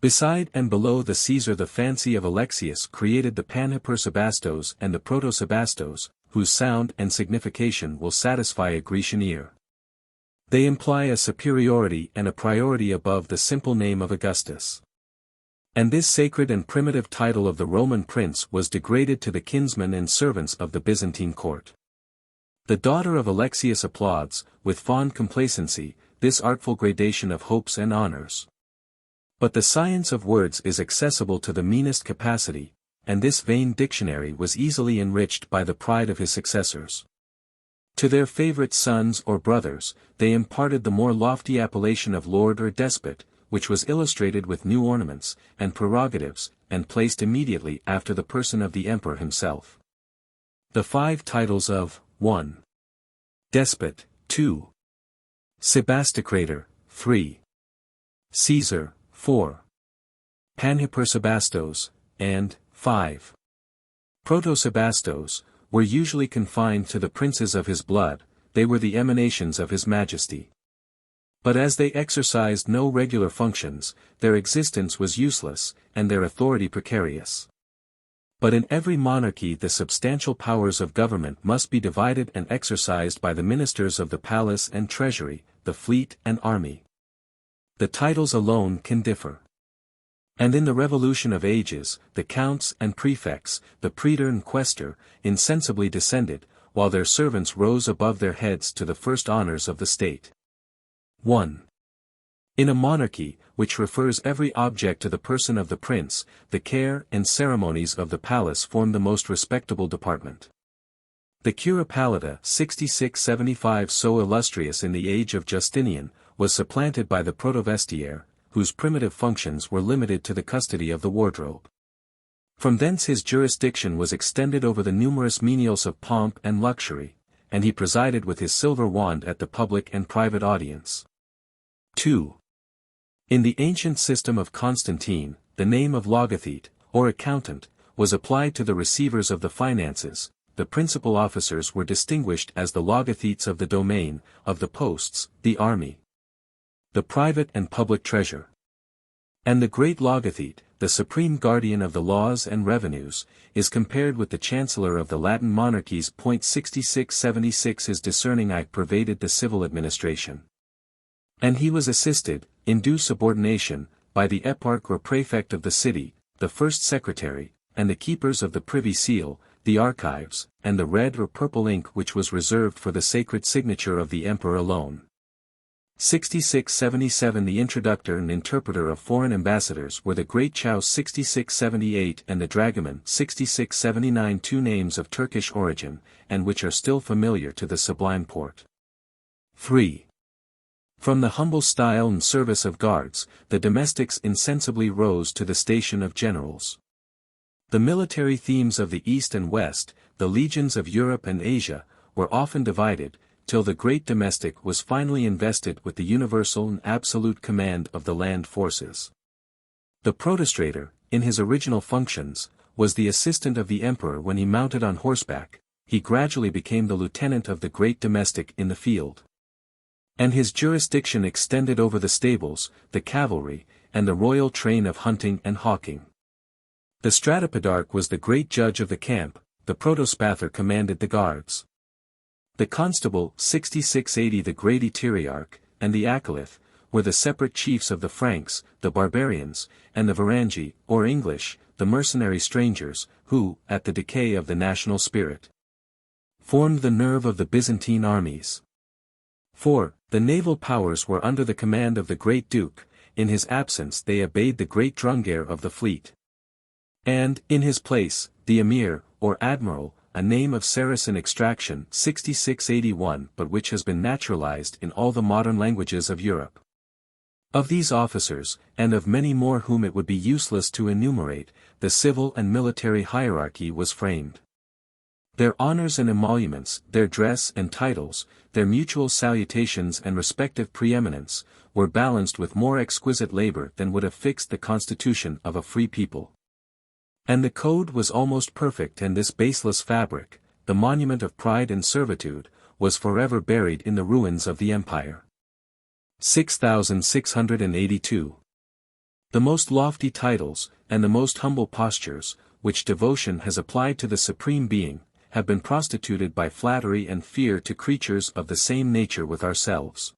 Beside and below the Caesar, the fancy of Alexius created the Panhypersebastos and the Protosebastos, whose sound and signification will satisfy a Grecian ear. They imply a superiority and a priority above the simple name of Augustus. And this sacred and primitive title of the Roman prince was degraded to the kinsmen and servants of the Byzantine court. The daughter of Alexius applauds, with fond complacency, this artful gradation of hopes and honors. But the science of words is accessible to the meanest capacity, and this vain dictionary was easily enriched by the pride of his successors. To their favorite sons or brothers, they imparted the more lofty appellation of lord or despot, which was illustrated with new ornaments, and prerogatives, and placed immediately after the person of the emperor himself. The 5 titles of 1. Despot, 2. Sebastocrator, 3. Caesar, 4. Panhypersebastos, and 5. Protosebastos, were usually confined to the princes of his blood. They were the emanations of his majesty. But as they exercised no regular functions, their existence was useless, and their authority precarious. But in every monarchy the substantial powers of government must be divided and exercised by the ministers of the palace and treasury, the fleet and army. The titles alone can differ. And in the revolution of ages, the counts and prefects, the praetor and quaestor, insensibly descended, while their servants rose above their heads to the first honors of the state. 1. In a monarchy, which refers every object to the person of the prince, the care and ceremonies of the palace form the most respectable department. The cura pallida 6675, so illustrious in the age of Justinian, was supplanted by the protovestiaire, whose primitive functions were limited to the custody of the wardrobe. From thence his jurisdiction was extended over the numerous menials of pomp and luxury, and he presided with his silver wand at the public and private audience. 2. In the ancient system of Constantine, the name of logothete, or accountant, was applied to the receivers of the finances. The principal officers were distinguished as the logothetes of the domain, of the posts, the army, the private and public treasure. And the great logothete, the supreme guardian of the laws and revenues, is compared with the chancellor of the Latin monarchies. 6676 His discerning eye pervaded the civil administration. And he was assisted, in due subordination, by the eparch or prefect of the city, the first secretary, and the keepers of the privy seal, the archives, and the red or purple ink which was reserved for the sacred signature of the emperor alone. 6677 The introductor and interpreter of foreign ambassadors were the great Chow 6678 and the dragoman 6679, two names of Turkish origin, and which are still familiar to the Sublime Porte. 3. From the humble style and service of guards, the domestics insensibly rose to the station of generals. The military themes of the East and West, the legions of Europe and Asia, were often divided, till the great domestic was finally invested with the universal and absolute command of the land forces. The protostrator, in his original functions, was the assistant of the emperor when he mounted on horseback. He gradually became the lieutenant of the great domestic in the field. And his jurisdiction extended over the stables, the cavalry, and the royal train of hunting and hawking. The stratopodarch was the great judge of the camp, the protospather commanded the guards. The constable 6680, the great eteriarch, and the acolyth, were the separate chiefs of the Franks, the barbarians, and the Varangi, or English, the mercenary strangers, who, at the decay of the national spirit, formed the nerve of the Byzantine armies. 4. The naval powers were under the command of the great duke. In his absence they obeyed the great drungaire of the fleet. And, in his place, the emir, or admiral, a name of Saracen extraction 6681 but which has been naturalized in all the modern languages of Europe. Of these officers, and of many more whom it would be useless to enumerate, the civil and military hierarchy was framed. Their honors and emoluments, their dress and titles, their mutual salutations and respective preeminence, were balanced with more exquisite labor than would have fixed the constitution of a free people. And the code was almost perfect, and this baseless fabric, the monument of pride and servitude, was forever buried in the ruins of the empire. 6682. The most lofty titles, and the most humble postures, which devotion has applied to the Supreme Being, have been prostituted by flattery and fear to creatures of the same nature with ourselves.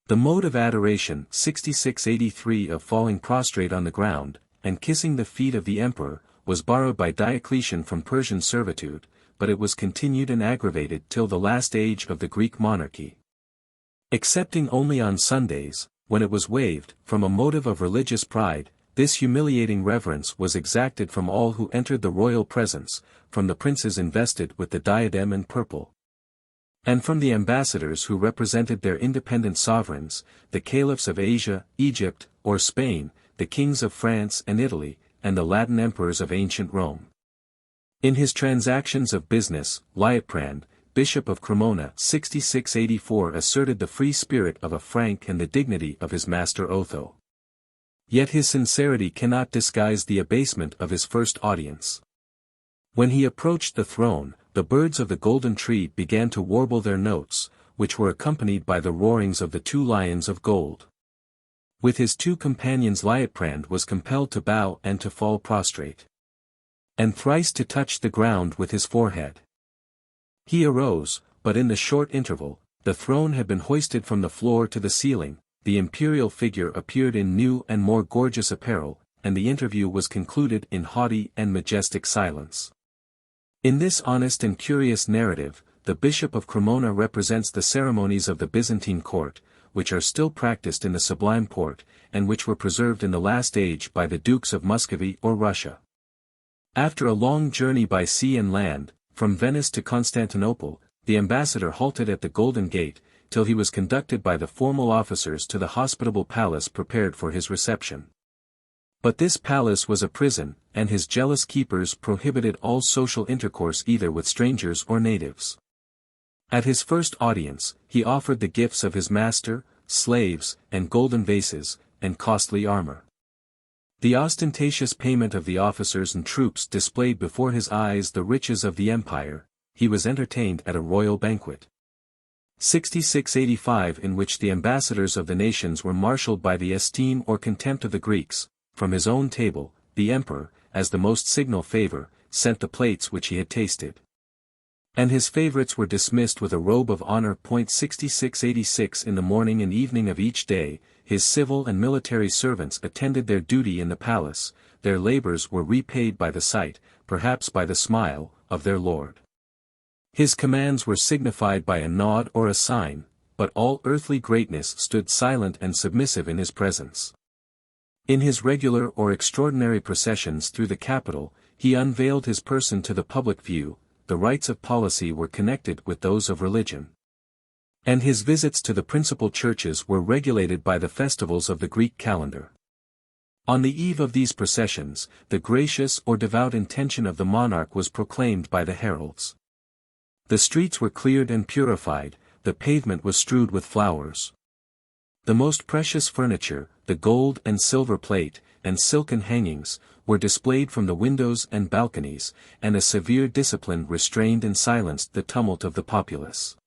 The mode of adoration 6683 of falling prostrate on the ground, and kissing the feet of the emperor, was borrowed by Diocletian from Persian servitude, but it was continued and aggravated till the last age of the Greek monarchy. Excepting only on Sundays, when it was waived, from a motive of religious pride, this humiliating reverence was exacted from all who entered the royal presence, from the princes invested with the diadem and purple, and from the ambassadors who represented their independent sovereigns, the caliphs of Asia, Egypt, or Spain, the kings of France and Italy, and the Latin emperors of ancient Rome. In his Transactions of Business, Liutprand, Bishop of Cremona 6684 asserted the free spirit of a Frank and the dignity of his master Otho. Yet his sincerity cannot disguise the abasement of his first audience. When he approached the throne, the birds of the golden tree began to warble their notes, which were accompanied by the roarings of the two lions of gold. With his two companions Liutprand was compelled to bow and to fall prostrate, and thrice to touch the ground with his forehead. He arose, but in the short interval, the throne had been hoisted from the floor to the ceiling, the imperial figure appeared in new and more gorgeous apparel, and the interview was concluded in haughty and majestic silence. In this honest and curious narrative, the Bishop of Cremona represents the ceremonies of the Byzantine court, which are still practiced in the Sublime Porte, and which were preserved in the last age by the Dukes of Muscovy or Russia. After a long journey by sea and land, from Venice to Constantinople, the ambassador halted at the Golden Gate, till he was conducted by the formal officers to the hospitable palace prepared for his reception. But this palace was a prison, and his jealous keepers prohibited all social intercourse either with strangers or natives. At his first audience, he offered the gifts of his master, slaves, and golden vases, and costly armor. The ostentatious payment of the officers and troops displayed before his eyes the riches of the empire. He was entertained at a royal banquet. 6685 in which the ambassadors of the nations were marshalled by the esteem or contempt of the Greeks. From his own table, the emperor, as the most signal favor, sent the plates which he had tasted. And his favorites were dismissed with a robe of honor. 6686 in the morning and evening of each day, his civil and military servants attended their duty in the palace, their labors were repaid by the sight, perhaps by the smile, of their lord. His commands were signified by a nod or a sign, but all earthly greatness stood silent and submissive in his presence. In his regular or extraordinary processions through the capital, he unveiled his person to the public view. The rites of policy were connected with those of religion. And his visits to the principal churches were regulated by the festivals of the Greek calendar. On the eve of these processions, the gracious or devout intention of the monarch was proclaimed by the heralds. The streets were cleared and purified, the pavement was strewed with flowers. The most precious furniture, the gold and silver plate, and silken hangings, were displayed from the windows and balconies, and a severe discipline restrained and silenced the tumult of the populace.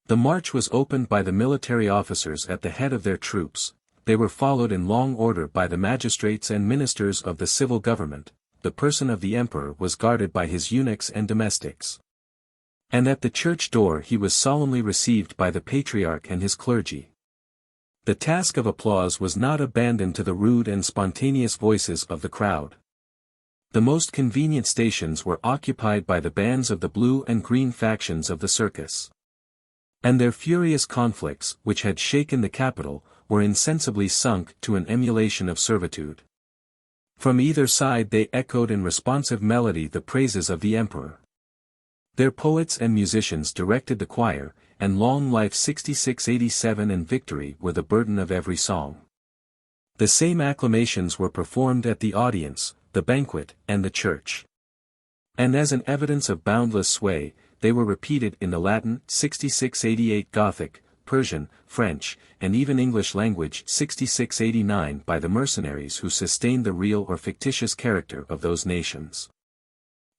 The march was opened by the military officers at the head of their troops, they were followed in long order by the magistrates and ministers of the civil government, the person of the emperor was guarded by his eunuchs and domestics. And at the church door he was solemnly received by the patriarch and his clergy. The task of applause was not abandoned to the rude and spontaneous voices of the crowd. The most convenient stations were occupied by the bands of the blue and green factions of the circus. And their furious conflicts, which had shaken the capital, were insensibly sunk to an emulation of servitude. From either side they echoed in responsive melody the praises of the emperor. Their poets and musicians directed the choir, and long life 6687 and victory were the burden of every song. The same acclamations were performed at the audience, the banquet, and the church. And as an evidence of boundless sway, they were repeated in the Latin 6688 Gothic, Persian, French, and even English language 6689 by the mercenaries who sustained the real or fictitious character of those nations.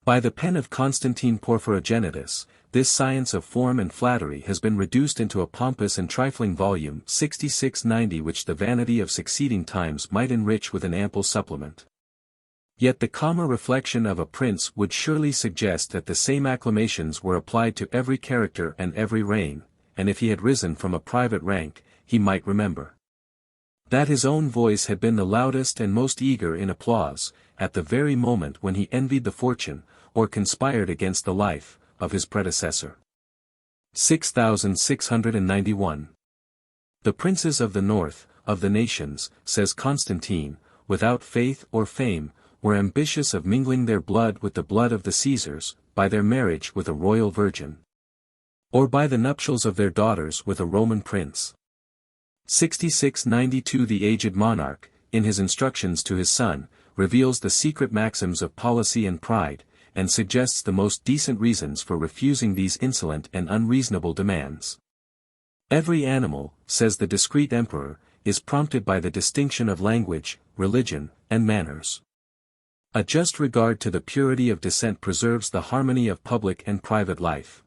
By the pen of Constantine Porphyrogenitus, this science of form and flattery has been reduced into a pompous and trifling volume 6690 which the vanity of succeeding times might enrich with an ample supplement. Yet the calmer reflection of a prince would surely suggest that the same acclamations were applied to every character and every reign, and if he had risen from a private rank, he might remember that his own voice had been the loudest and most eager in applause, at the very moment when he envied the fortune, or conspired against the life, of his predecessor. 6691. The princes of the north, of the nations, says Constantine, without faith or fame, were ambitious of mingling their blood with the blood of the Caesars, by their marriage with a royal virgin, or by the nuptials of their daughters with a Roman prince. 6692. The aged monarch, in his instructions to his son, reveals the secret maxims of policy and pride, and suggests the most decent reasons for refusing these insolent and unreasonable demands. Every animal, says the discreet emperor, is prompted by the distinction of language, religion, and manners. A just regard to the purity of descent preserves the harmony of public and private life.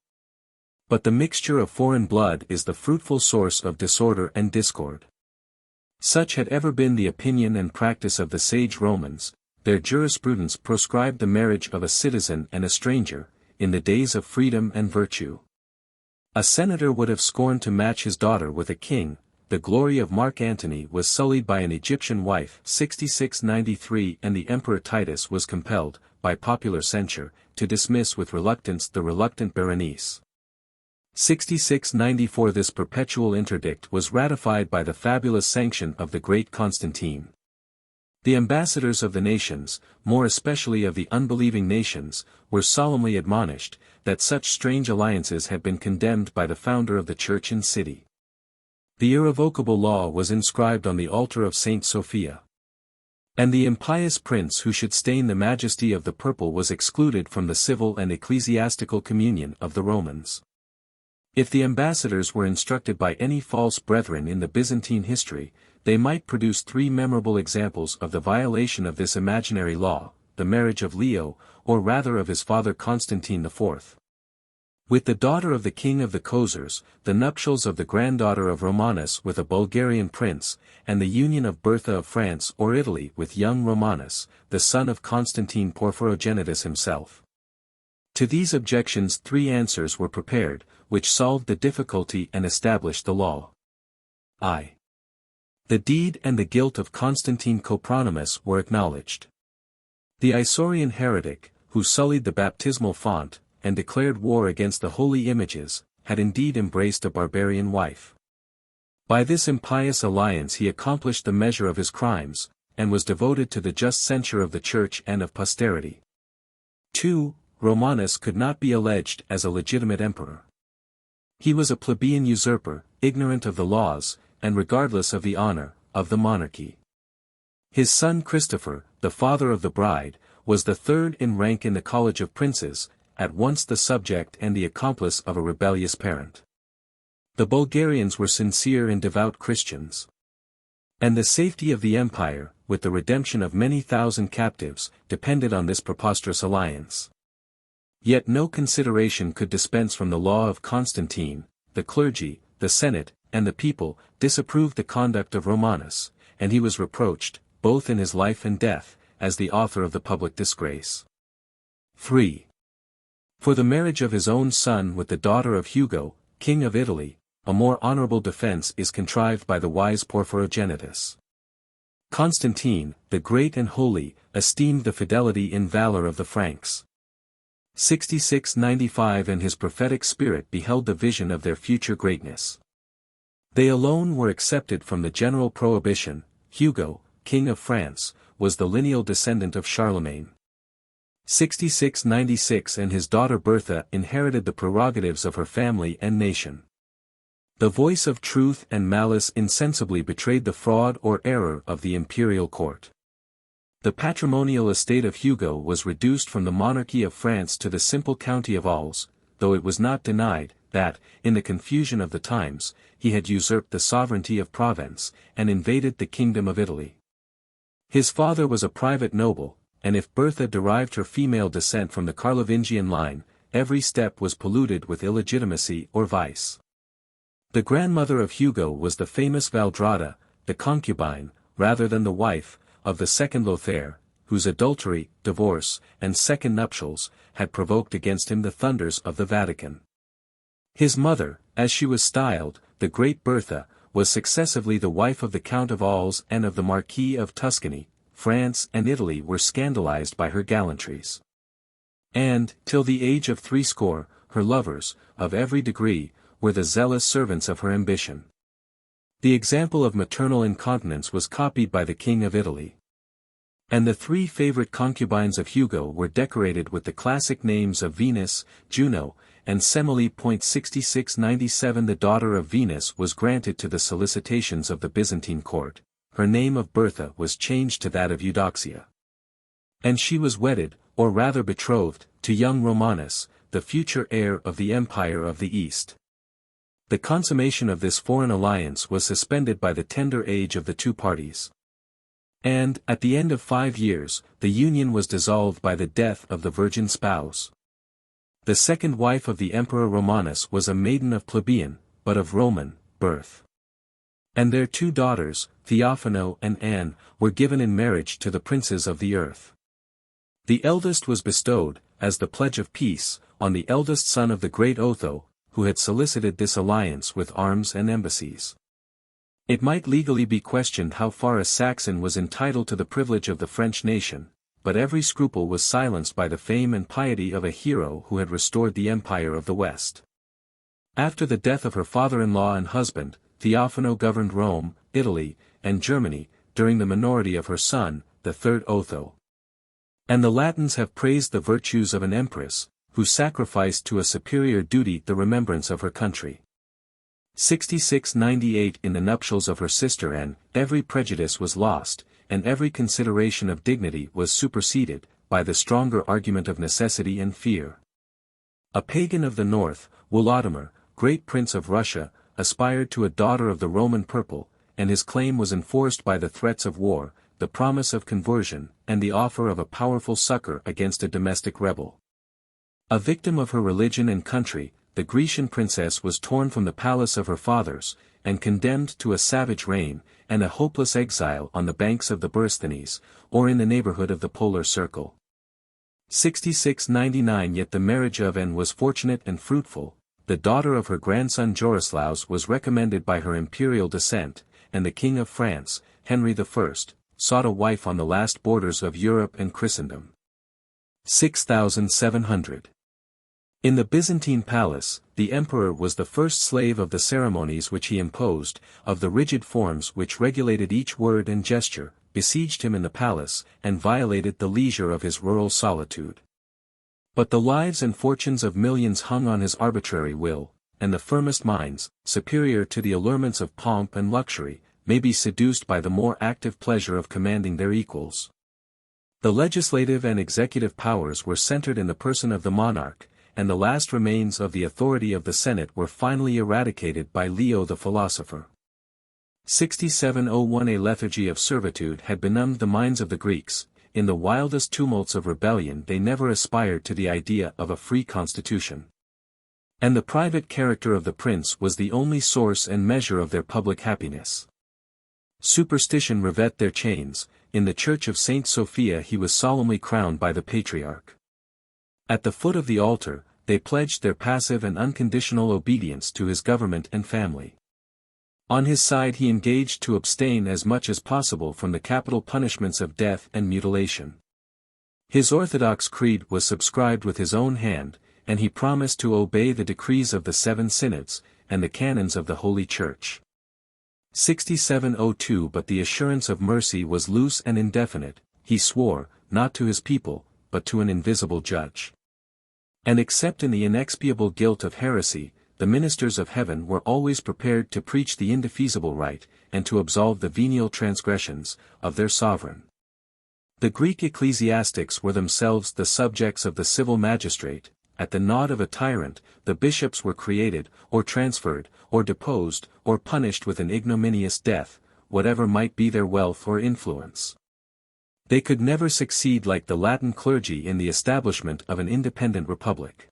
But the mixture of foreign blood is the fruitful source of disorder and discord. Such had ever been the opinion and practice of the sage Romans. Their jurisprudence proscribed the marriage of a citizen and a stranger, in the days of freedom and virtue. A senator would have scorned to match his daughter with a king. The glory of Mark Antony was sullied by an Egyptian wife 6693 and the Emperor Titus was compelled, by popular censure, to dismiss with reluctance the reluctant Berenice. 6694. This perpetual interdict was ratified by the fabulous sanction of the great Constantine. The ambassadors of the nations, more especially of the unbelieving nations, were solemnly admonished, that such strange alliances had been condemned by the founder of the church and city. The irrevocable law was inscribed on the altar of Saint Sophia. And the impious prince who should stain the majesty of the purple was excluded from the civil and ecclesiastical communion of the Romans. If the ambassadors were instructed by any false brethren in the Byzantine history, they might produce three memorable examples of the violation of this imaginary law: the marriage of Leo, or rather of his father Constantine IV, with the daughter of the king of the Khosars, the nuptials of the granddaughter of Romanus with a Bulgarian prince, and the union of Bertha of France or Italy with young Romanus, the son of Constantine Porphyrogenitus himself. To these objections three answers were prepared, which solved the difficulty and established the law. I. The deed and the guilt of Constantine Copronymus were acknowledged. The Isaurian heretic, who sullied the baptismal font, and declared war against the holy images, had indeed embraced a barbarian wife. By this impious alliance he accomplished the measure of his crimes, and was devoted to the just censure of the Church and of posterity. 2. Romanus could not be alleged as a legitimate emperor. He was a plebeian usurper, ignorant of the laws, and regardless of the honor, of the monarchy. His son Christopher, the father of the bride, was the third in rank in the college of princes, at once the subject and the accomplice of a rebellious parent. The Bulgarians were sincere and devout Christians. And the safety of the empire, with the redemption of many thousand captives, depended on this preposterous alliance. Yet no consideration could dispense from the law of Constantine. The clergy, the senate, and the people, disapproved the conduct of Romanus, and he was reproached, both in his life and death, as the author of the public disgrace. 3. For the marriage of his own son with the daughter of Hugo, king of Italy, a more honorable defense is contrived by the wise Porphyrogenitus. Constantine, the great and holy, esteemed the fidelity in valor of the Franks. 6695. And his prophetic spirit beheld the vision of their future greatness. They alone were excepted from the general prohibition. Hugo, king of France, was the lineal descendant of Charlemagne. 6696. And his daughter Bertha inherited the prerogatives of her family and nation. The voice of truth and malice insensibly betrayed the fraud or error of the imperial court. The patrimonial estate of Hugo was reduced from the monarchy of France to the simple county of Alls, though it was not denied that, in the confusion of the times, he had usurped the sovereignty of Provence, and invaded the kingdom of Italy. His father was a private noble, and if Bertha derived her female descent from the Carlovingian line, every step was polluted with illegitimacy or vice. The grandmother of Hugo was the famous Valdrada, the concubine, rather than the wife, of the second Lothair, whose adultery, divorce, and second nuptials, had provoked against him the thunders of the Vatican. His mother, as she was styled, the great Bertha, was successively the wife of the Count of Alls and of the Marquis of Tuscany. France and Italy were scandalized by her gallantries. And, till the age of 80, her lovers, of every degree, were the zealous servants of her ambition. The example of maternal incontinence was copied by the King of Italy. And the three favorite concubines of Hugo were decorated with the classic names of Venus, Juno, and Semele. 6697. The daughter of Venus was granted to the solicitations of the Byzantine court. Her name of Bertha was changed to that of Eudoxia. And she was wedded, or rather betrothed, to young Romanus, the future heir of the Empire of the East. The consummation of this foreign alliance was suspended by the tender age of the two parties. And, at the end of 5 years, the union was dissolved by the death of the virgin spouse. The second wife of the Emperor Romanus was a maiden of plebeian, but of Roman, birth. And their 2 daughters, Theophano and Anne, were given in marriage to the princes of the earth. The eldest was bestowed, as the pledge of peace, on the eldest son of the great Otho, who had solicited this alliance with arms and embassies. It might legally be questioned how far a Saxon was entitled to the privilege of the French nation, but every scruple was silenced by the fame and piety of a hero who had restored the empire of the West. After the death of her father-in-law and husband, Theophano governed Rome, Italy, and Germany, during the minority of her son, the third Otho. And the Latins have praised the virtues of an empress, who sacrificed to a superior duty the remembrance of her country. 6698 In the nuptials of her sister Anne, every prejudice was lost, and every consideration of dignity was superseded, by the stronger argument of necessity and fear. A pagan of the north, Wolodomir, great prince of Russia, aspired to a daughter of the Roman purple, and his claim was enforced by the threats of war, the promise of conversion, and the offer of a powerful succor against a domestic rebel. A victim of her religion and country, the Grecian princess was torn from the palace of her fathers, and condemned to a savage reign, and a hopeless exile on the banks of the Borysthenes, or in the neighborhood of the polar circle. 6699 Yet the marriage of Anne was fortunate and fruitful, the daughter of her grandson Jorislaus was recommended by her imperial descent, and the King of France, Henry I, sought a wife on the last borders of Europe and Christendom. 6700 In the Byzantine palace, the emperor was the first slave of the ceremonies which he imposed, of the rigid forms which regulated each word and gesture, besieged him in the palace, and violated the leisure of his rural solitude. But the lives and fortunes of millions hung on his arbitrary will, and the firmest minds, superior to the allurements of pomp and luxury, may be seduced by the more active pleasure of commanding their equals. The legislative and executive powers were centered in the person of the monarch, and the last remains of the authority of the Senate were finally eradicated by Leo the philosopher. 6701 A lethargy of servitude had benumbed the minds of the Greeks. In the wildest tumults of rebellion they never aspired to the idea of a free constitution. And the private character of the prince was the only source and measure of their public happiness. Superstition revet their chains. In the church of Saint Sophia he was solemnly crowned by the patriarch. At the foot of the altar, they pledged their passive and unconditional obedience to his government and family. On his side he engaged to abstain as much as possible from the capital punishments of death and mutilation. His orthodox creed was subscribed with his own hand, and he promised to obey the decrees of the 7 synods, and the canons of the Holy Church. 6702 But the assurance of mercy was loose and indefinite. He swore, not to his people, but to an invisible judge. And except in the inexpiable guilt of heresy, the ministers of heaven were always prepared to preach the indefeasible right, and to absolve the venial transgressions, of their sovereign. The Greek ecclesiastics were themselves the subjects of the civil magistrate. At the nod of a tyrant, the bishops were created, or transferred, or deposed, or punished with an ignominious death, whatever might be their wealth or influence. They could never succeed like the Latin clergy in the establishment of an independent republic.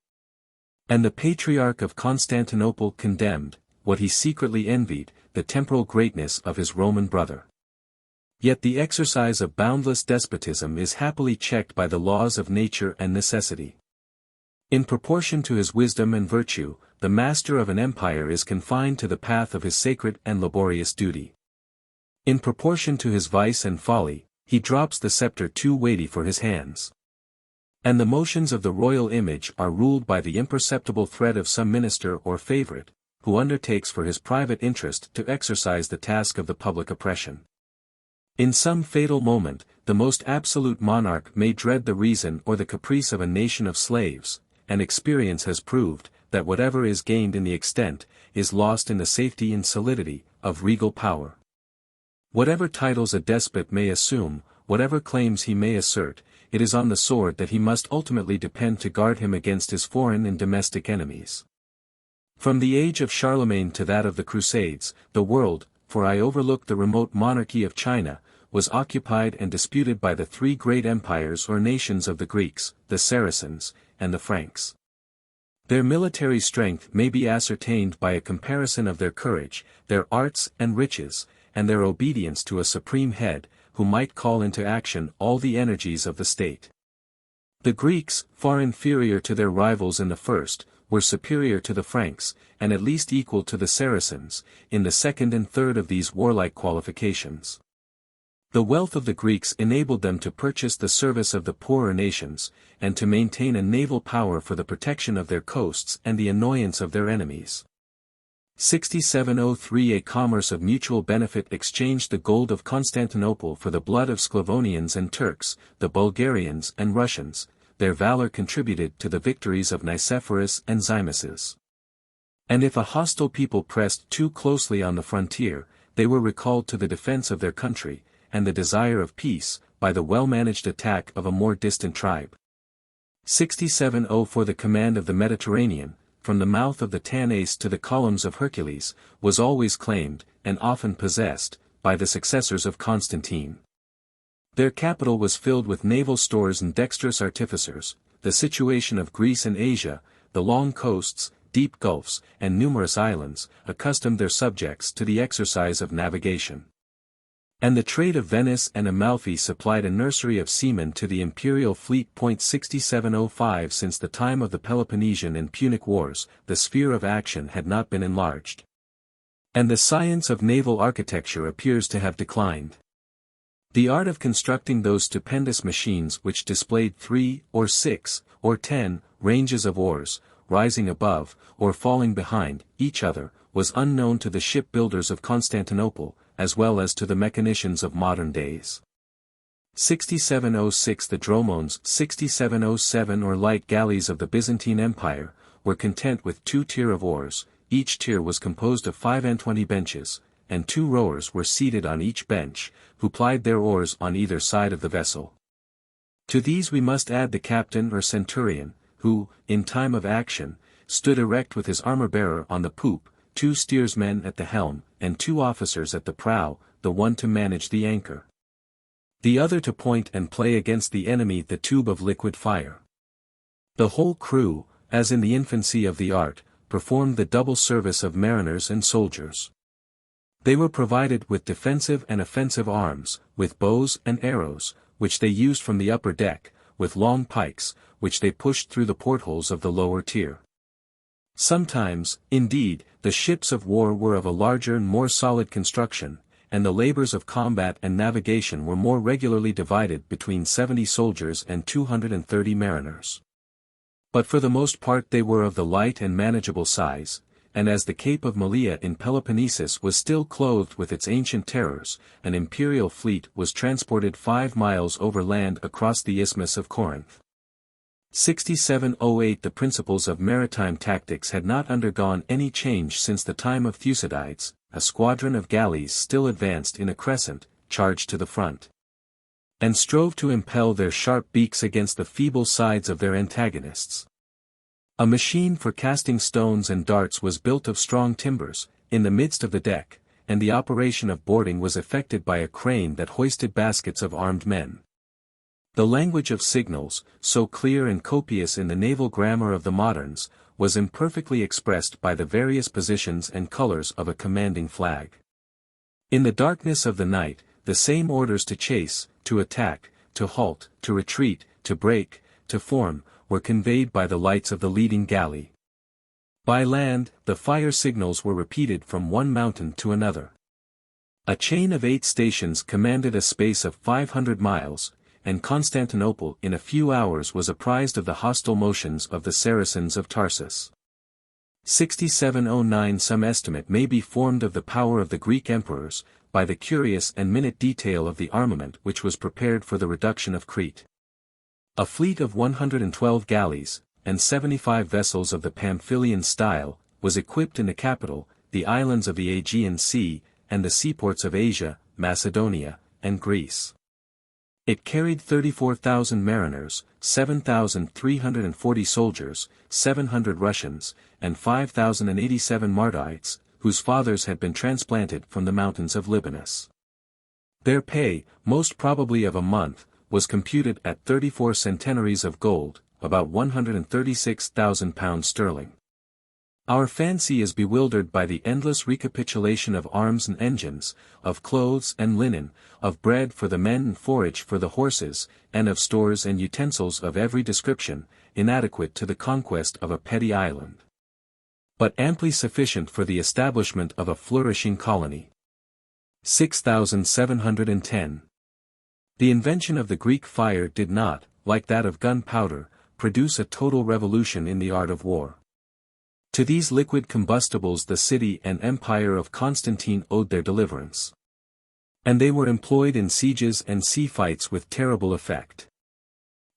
And the Patriarch of Constantinople condemned, what he secretly envied, the temporal greatness of his Roman brother. Yet the exercise of boundless despotism is happily checked by the laws of nature and necessity. In proportion to his wisdom and virtue, the master of an empire is confined to the path of his sacred and laborious duty. In proportion to his vice and folly, he drops the scepter too weighty for his hands. And the motions of the royal image are ruled by the imperceptible thread of some minister or favorite, who undertakes for his private interest to exercise the task of the public oppression. In some fatal moment, the most absolute monarch may dread the reason or the caprice of a nation of slaves, and experience has proved, that whatever is gained in the extent, is lost in the safety and solidity, of regal power. Whatever titles a despot may assume, whatever claims he may assert, it is on the sword that he must ultimately depend to guard him against his foreign and domestic enemies. From the age of Charlemagne to that of the Crusades, the world, for I overlook the remote monarchy of China, was occupied and disputed by the 3 great empires or nations of the Greeks, the Saracens, and the Franks. Their military strength may be ascertained by a comparison of their courage, their arts and riches, and their obedience to a supreme head, who might call into action all the energies of the state. The Greeks, far inferior to their rivals in the first, were superior to the Franks, and at least equal to the Saracens, in the second and third of these warlike qualifications. The wealth of the Greeks enabled them to purchase the service of the poorer nations, and to maintain a naval power for the protection of their coasts and the annoyance of their enemies. 6703 A commerce of mutual benefit exchanged the gold of Constantinople for the blood of Sclavonians and Turks, the Bulgarians and Russians. Their valor contributed to the victories of Nicephorus and Zymices. And if a hostile people pressed too closely on the frontier, they were recalled to the defense of their country, and the desire of peace, by the well-managed attack of a more distant tribe. 67 For the command of the Mediterranean, from the mouth of the Tanais to the columns of Hercules, was always claimed, and often possessed, by the successors of Constantine. Their capital was filled with naval stores and dexterous artificers. The situation of Greece and Asia, the long coasts, deep gulfs, and numerous islands, accustomed their subjects to the exercise of navigation. And the trade of Venice and Amalfi supplied a nursery of seamen to the imperial fleet. 6705 Since the time of the Peloponnesian and Punic Wars, the sphere of action had not been enlarged. And the science of naval architecture appears to have declined. The art of constructing those stupendous machines which displayed 3, or 6, or 10, ranges of oars, rising above, or falling behind, each other, was unknown to the shipbuilders of Constantinople, as well as to the mechanicians of modern days. 6706 The dromones 6707 or light galleys of the Byzantine Empire, were content with 2 tiers of oars. Each tier was composed of 25 benches, and 2 rowers were seated on each bench, who plied their oars on either side of the vessel. To these we must add the captain or centurion, who, in time of action, stood erect with his armor-bearer on the poop, 2 steersmen at the helm, and 2 officers at the prow, the one to manage the anchor, the other to point and play against the enemy the tube of liquid fire. The whole crew, as in the infancy of the art, performed the double service of mariners and soldiers. They were provided with defensive and offensive arms, with bows and arrows, which they used from the upper deck, with long pikes, which they pushed through the portholes of the lower tier. Sometimes, indeed, the ships of war were of a larger and more solid construction, and the labors of combat and navigation were more regularly divided between 70 soldiers and 230 mariners. But for the most part they were of the light and manageable size, and as the Cape of Malea in Peloponnesus was still clothed with its ancient terrors, an imperial fleet was transported 5 miles overland across the Isthmus of Corinth. 6708 The principles of maritime tactics had not undergone any change since the time of Thucydides. A squadron of galleys still advanced in a crescent, charged to the front, and strove to impel their sharp beaks against the feeble sides of their antagonists. A machine for casting stones and darts was built of strong timbers, in the midst of the deck, and the operation of boarding was effected by a crane that hoisted baskets of armed men. The language of signals, so clear and copious in the naval grammar of the moderns, was imperfectly expressed by the various positions and colors of a commanding flag. In the darkness of the night, the same orders to chase, to attack, to halt, to retreat, to break, to form, were conveyed by the lights of the leading galley. By land, the fire signals were repeated from one mountain to another. A chain of 8 stations commanded a space of 500 miles, and Constantinople in a few hours was apprised of the hostile motions of the Saracens of Tarsus. 6709 Some estimate may be formed of the power of the Greek emperors, by the curious and minute detail of the armament which was prepared for the reduction of Crete. A fleet of 112 galleys, and 75 vessels of the Pamphylian style, was equipped in the capital, the islands of the Aegean Sea, and the seaports of Asia, Macedonia, and Greece. It carried 34,000 mariners, 7,340 soldiers, 700 Russians, and 5,087 Mardites, whose fathers had been transplanted from the mountains of Libanus. Their pay, most probably of a month, was computed at 34 centenaries of gold, about 136,000 pounds sterling. Our fancy is bewildered by the endless recapitulation of arms and engines, of clothes and linen, of bread for the men and forage for the horses, and of stores and utensils of every description, inadequate to the conquest of a petty island, but amply sufficient for the establishment of a flourishing colony. 6710. The invention of the Greek fire did not, like that of gunpowder, produce a total revolution in the art of war. To these liquid combustibles the city and empire of Constantine owed their deliverance. And they were employed in sieges and sea fights with terrible effect.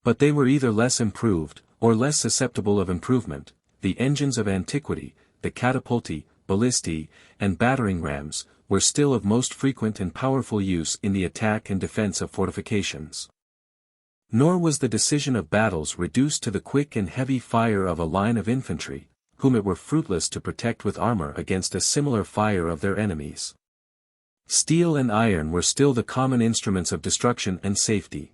But they were either less improved, or less susceptible of improvement. The engines of antiquity, the catapulti, ballistae, and battering rams, were still of most frequent and powerful use in the attack and defense of fortifications. Nor was the decision of battles reduced to the quick and heavy fire of a line of infantry, whom it were fruitless to protect with armor against a similar fire of their enemies. Steel and iron were still the common instruments of destruction and safety.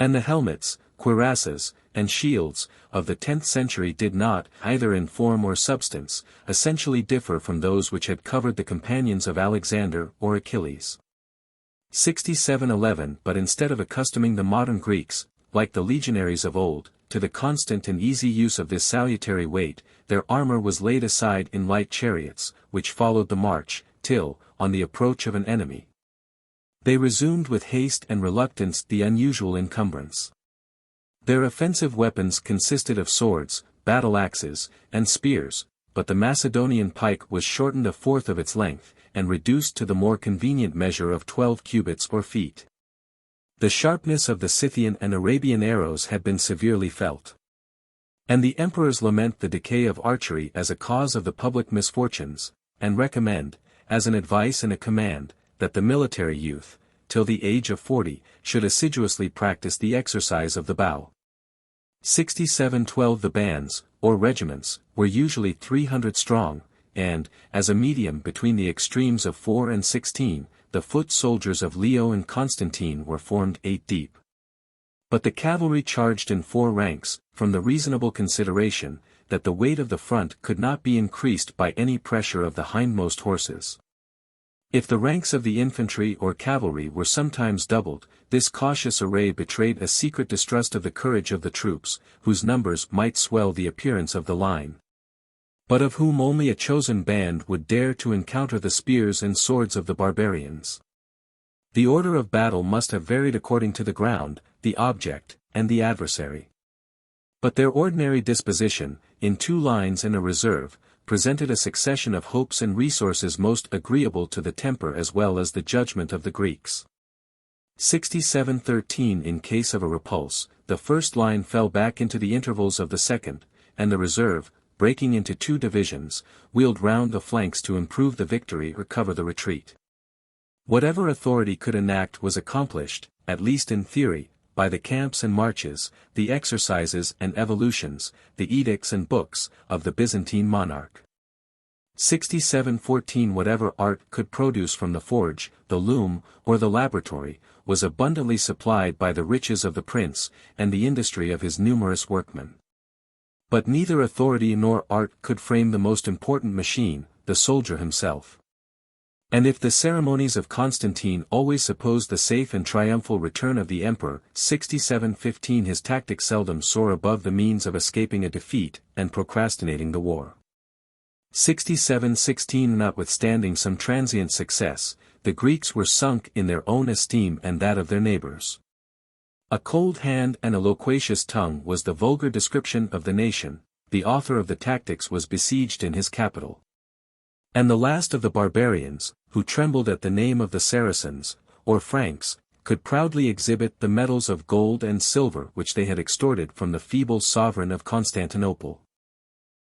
And the helmets, cuirasses, and shields, of the 10th century did not, either in form or substance, essentially differ from those which had covered the companions of Alexander or Achilles. 6711 But instead of accustoming the modern Greeks, like the legionaries of old, to the constant and easy use of this salutary weight, their armor was laid aside in light chariots, which followed the march, till, on the approach of an enemy, they resumed with haste and reluctance the unusual encumbrance. Their offensive weapons consisted of swords, battle-axes, and spears, but the Macedonian pike was shortened a fourth of its length, and reduced to the more convenient measure of 12 cubits or feet. The sharpness of the Scythian and Arabian arrows had been severely felt. And the emperors lament the decay of archery as a cause of the public misfortunes, and recommend, as an advice and a command, that the military youth, till the age of 40, should assiduously practice the exercise of the bow. 6712 The bands, or regiments, were usually 300 strong, and, as a medium between the extremes of 4 and 16, the foot soldiers of Leo and Constantine were formed 8 deep. But the cavalry charged in 4 ranks, from the reasonable consideration, that the weight of the front could not be increased by any pressure of the hindmost horses. If the ranks of the infantry or cavalry were sometimes doubled, this cautious array betrayed a secret distrust of the courage of the troops, whose numbers might swell the appearance of the line, but of whom only a chosen band would dare to encounter the spears and swords of the barbarians. The order of battle must have varied according to the ground, the object, and the adversary. But their ordinary disposition, in 2 lines and a reserve, presented a succession of hopes and resources most agreeable to the temper as well as the judgment of the Greeks. 6713 In case of a repulse, the first line fell back into the intervals of the second, and the reserve, breaking into 2 divisions, wheeled round the flanks to improve the victory or cover the retreat. Whatever authority could enact was accomplished, at least in theory, by the camps and marches, the exercises and evolutions, the edicts and books, of the Byzantine monarch. 6714 Whatever art could produce from the forge, the loom, or the laboratory, was abundantly supplied by the riches of the prince, and the industry of his numerous workmen. But neither authority nor art could frame the most important machine, the soldier himself. And if the ceremonies of Constantine always supposed the safe and triumphal return of the emperor, 6715 his tactics seldom soar above the means of escaping a defeat, and procrastinating the war. 6716 Notwithstanding some transient success, the Greeks were sunk in their own esteem and that of their neighbors. A cold hand and a loquacious tongue was the vulgar description of the nation. The author of the tactics was besieged in his capital. And the last of the barbarians, who trembled at the name of the Saracens, or Franks, could proudly exhibit the medals of gold and silver which they had extorted from the feeble sovereign of Constantinople.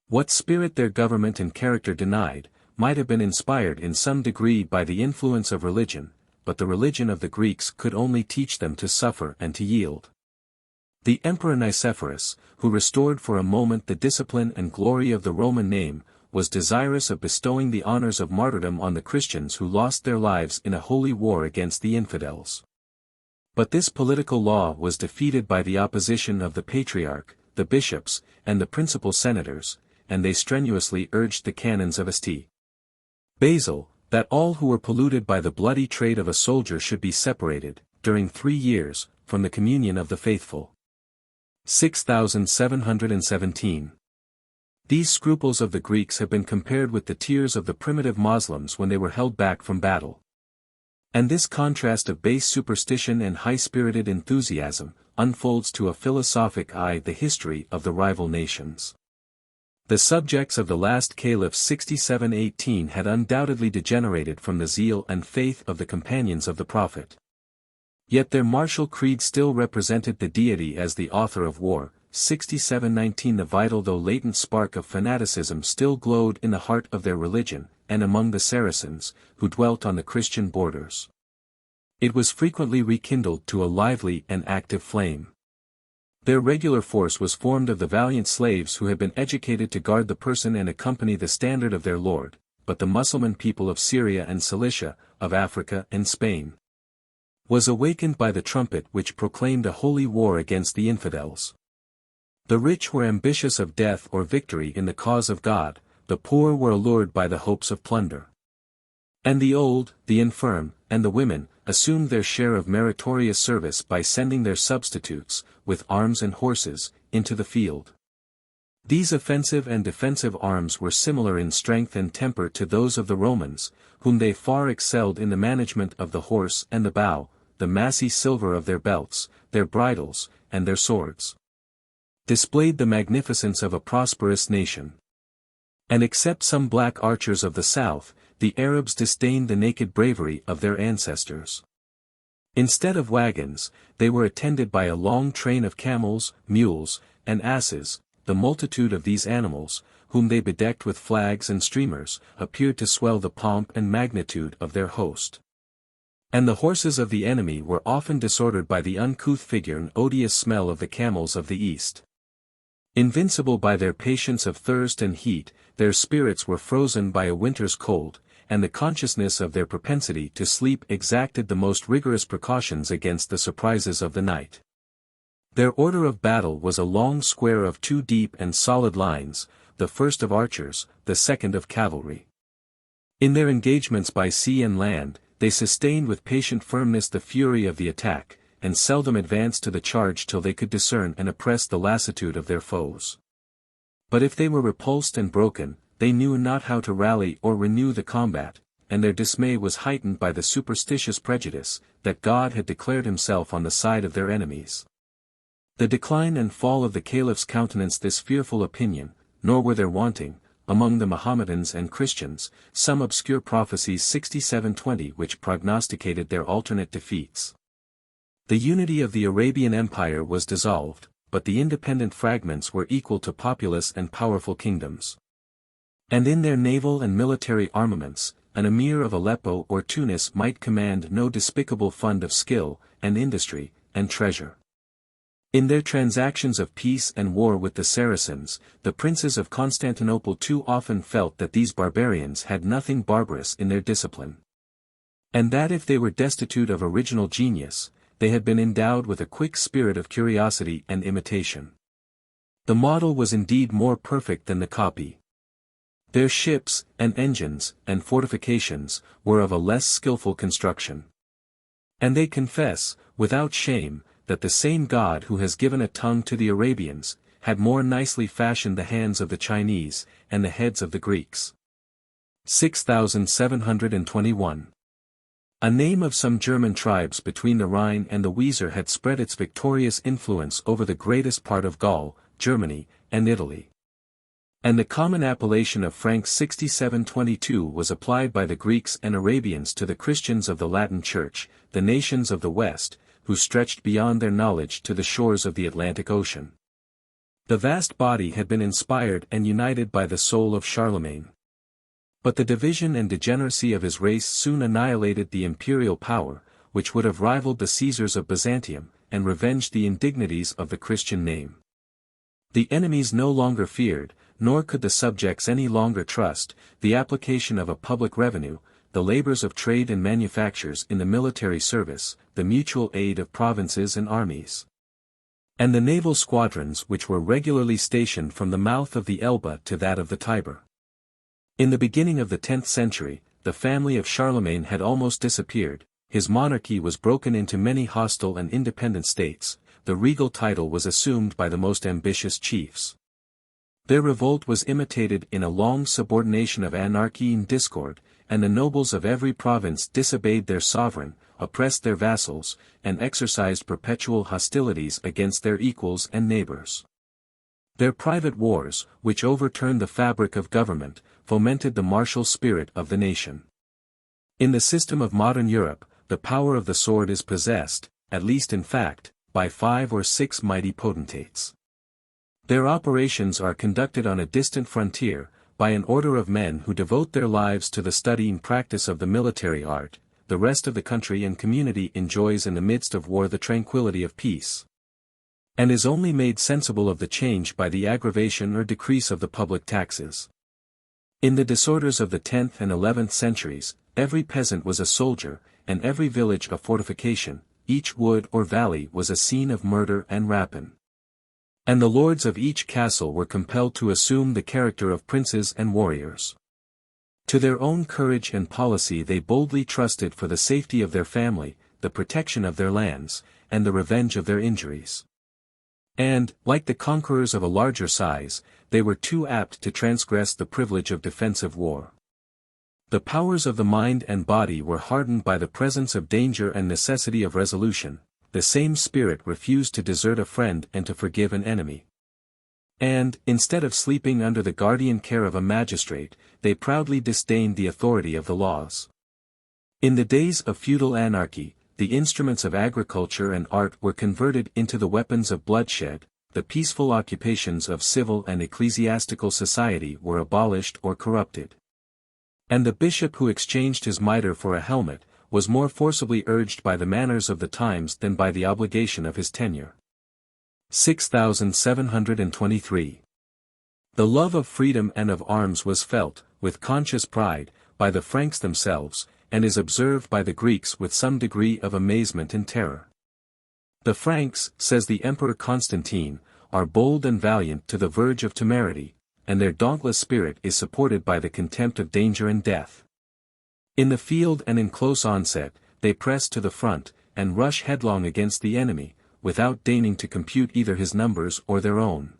What spirit their government and character denied, might have been inspired in some degree by the influence of religion, but the religion of the Greeks could only teach them to suffer and to yield. The Emperor Nicephorus, who restored for a moment the discipline and glory of the Roman name, was desirous of bestowing the honors of martyrdom on the Christians who lost their lives in a holy war against the infidels. But this political law was defeated by the opposition of the Patriarch, the bishops, and the principal senators, and they strenuously urged the canons of St. Basil, that all who were polluted by the bloody trade of a soldier should be separated, during 3 years, from the communion of the faithful. 6717. These scruples of the Greeks have been compared with the tears of the primitive Moslems when they were held back from battle. And this contrast of base superstition and high-spirited enthusiasm, unfolds to a philosophic eye the history of the rival nations. The subjects of the last Caliph 6718 had undoubtedly degenerated from the zeal and faith of the companions of the Prophet. Yet their martial creed still represented the deity as the author of war. 6719 The vital though latent spark of fanaticism still glowed in the heart of their religion, and among the Saracens, who dwelt on the Christian borders. It was frequently rekindled to a lively and active flame. Their regular force was formed of the valiant slaves who had been educated to guard the person and accompany the standard of their lord, but the Mussulman people of Syria and Cilicia, of Africa and Spain, was awakened by the trumpet which proclaimed a holy war against the infidels. The rich were ambitious of death or victory in the cause of God, the poor were allured by the hopes of plunder. And the old, the infirm, and the women, assumed their share of meritorious service by sending their substitutes, with arms and horses, into the field. These offensive and defensive arms were similar in strength and temper to those of the Romans, whom they far excelled in the management of the horse and the bow, the massy silver of their belts, their bridles, and their swords displayed the magnificence of a prosperous nation. And except some black archers of the south, the Arabs disdained the naked bravery of their ancestors. Instead of wagons, they were attended by a long train of camels, mules, and asses. The multitude of these animals, whom they bedecked with flags and streamers, appeared to swell the pomp and magnitude of their host. And the horses of the enemy were often disordered by the uncouth figure and odious smell of the camels of the east. Invincible by their patience of thirst and heat, their spirits were frozen by a winter's cold, and the consciousness of their propensity to sleep exacted the most rigorous precautions against the surprises of the night. Their order of battle was a long square of 2 deep and solid lines, the first of archers, the second of cavalry. In their engagements by sea and land, they sustained with patient firmness the fury of the attack, and seldom advanced to the charge till they could discern and oppress the lassitude of their foes. But if they were repulsed and broken, they knew not how to rally or renew the combat, and their dismay was heightened by the superstitious prejudice, that God had declared himself on the side of their enemies. The decline and fall of the caliphs countenanced this fearful opinion, nor were there wanting, among the Mohammedans and Christians, some obscure prophecies 6720 which prognosticated their alternate defeats. The unity of the Arabian Empire was dissolved, but the independent fragments were equal to populous and powerful kingdoms. And in their naval and military armaments, an emir of Aleppo or Tunis might command no despicable fund of skill, and industry, and treasure. In their transactions of peace and war with the Saracens, the princes of Constantinople too often felt that these barbarians had nothing barbarous in their discipline. And that if they were destitute of original genius, they had been endowed with a quick spirit of curiosity and imitation. The model was indeed more perfect than the copy. Their ships, and engines, and fortifications, were of a less skillful construction. And they confess, without shame, that the same God who has given a tongue to the Arabians, had more nicely fashioned the hands of the Chinese, and the heads of the Greeks. 6721. A name of some German tribes between the Rhine and the Weser had spread its victorious influence over the greatest part of Gaul, Germany, and Italy. And the common appellation of Franks 6722 was applied by the Greeks and Arabians to the Christians of the Latin Church, the nations of the West, who stretched beyond their knowledge to the shores of the Atlantic Ocean. The vast body had been inspired and united by the soul of Charlemagne. But the division and degeneracy of his race soon annihilated the imperial power, which would have rivaled the Caesars of Byzantium, and revenged the indignities of the Christian name. The enemies no longer feared, nor could the subjects any longer trust, the application of a public revenue, the labors of trade and manufactures in the military service, the mutual aid of provinces and armies, and the naval squadrons which were regularly stationed from the mouth of the Elbe to that of the Tiber. In the beginning of the 10th century, the family of Charlemagne had almost disappeared, his monarchy was broken into many hostile and independent states, the regal title was assumed by the most ambitious chiefs. Their revolt was imitated in a long subordination of anarchy and discord, and the nobles of every province disobeyed their sovereign, oppressed their vassals, and exercised perpetual hostilities against their equals and neighbors. Their private wars, which overturned the fabric of government, fomented the martial spirit of the nation. In the system of modern Europe, the power of the sword is possessed, at least in fact, by 5 or 6 mighty potentates. Their operations are conducted on a distant frontier, by an order of men who devote their lives to the study and practice of the military art. The rest of the country and community enjoys in the midst of war the tranquility of peace, and is only made sensible of the change by the aggravation or decrease of the public taxes. In the disorders of the 10th and 11th centuries, every peasant was a soldier, and every village a fortification, each wood or valley was a scene of murder and rapine. And the lords of each castle were compelled to assume the character of princes and warriors. To their own courage and policy they boldly trusted for the safety of their family, the protection of their lands, and the revenge of their injuries. And, like the conquerors of a larger size, they were too apt to transgress the privilege of defensive war. The powers of the mind and body were hardened by the presence of danger and necessity of resolution. The same spirit refused to desert a friend and to forgive an enemy. And, instead of sleeping under the guardian care of a magistrate, they proudly disdained the authority of the laws. In the days of feudal anarchy, the instruments of agriculture and art were converted into the weapons of bloodshed, the peaceful occupations of civil and ecclesiastical society were abolished or corrupted. And the bishop who exchanged his mitre for a helmet, was more forcibly urged by the manners of the times than by the obligation of his tenure. 6723. The love of freedom and of arms was felt, with conscious pride, by the Franks themselves, and is observed by the Greeks with some degree of amazement and terror. The Franks, says the Emperor Constantine, are bold and valiant to the verge of temerity, and their dauntless spirit is supported by the contempt of danger and death. In the field and in close onset, they press to the front, and rush headlong against the enemy, without deigning to compute either his numbers or their own.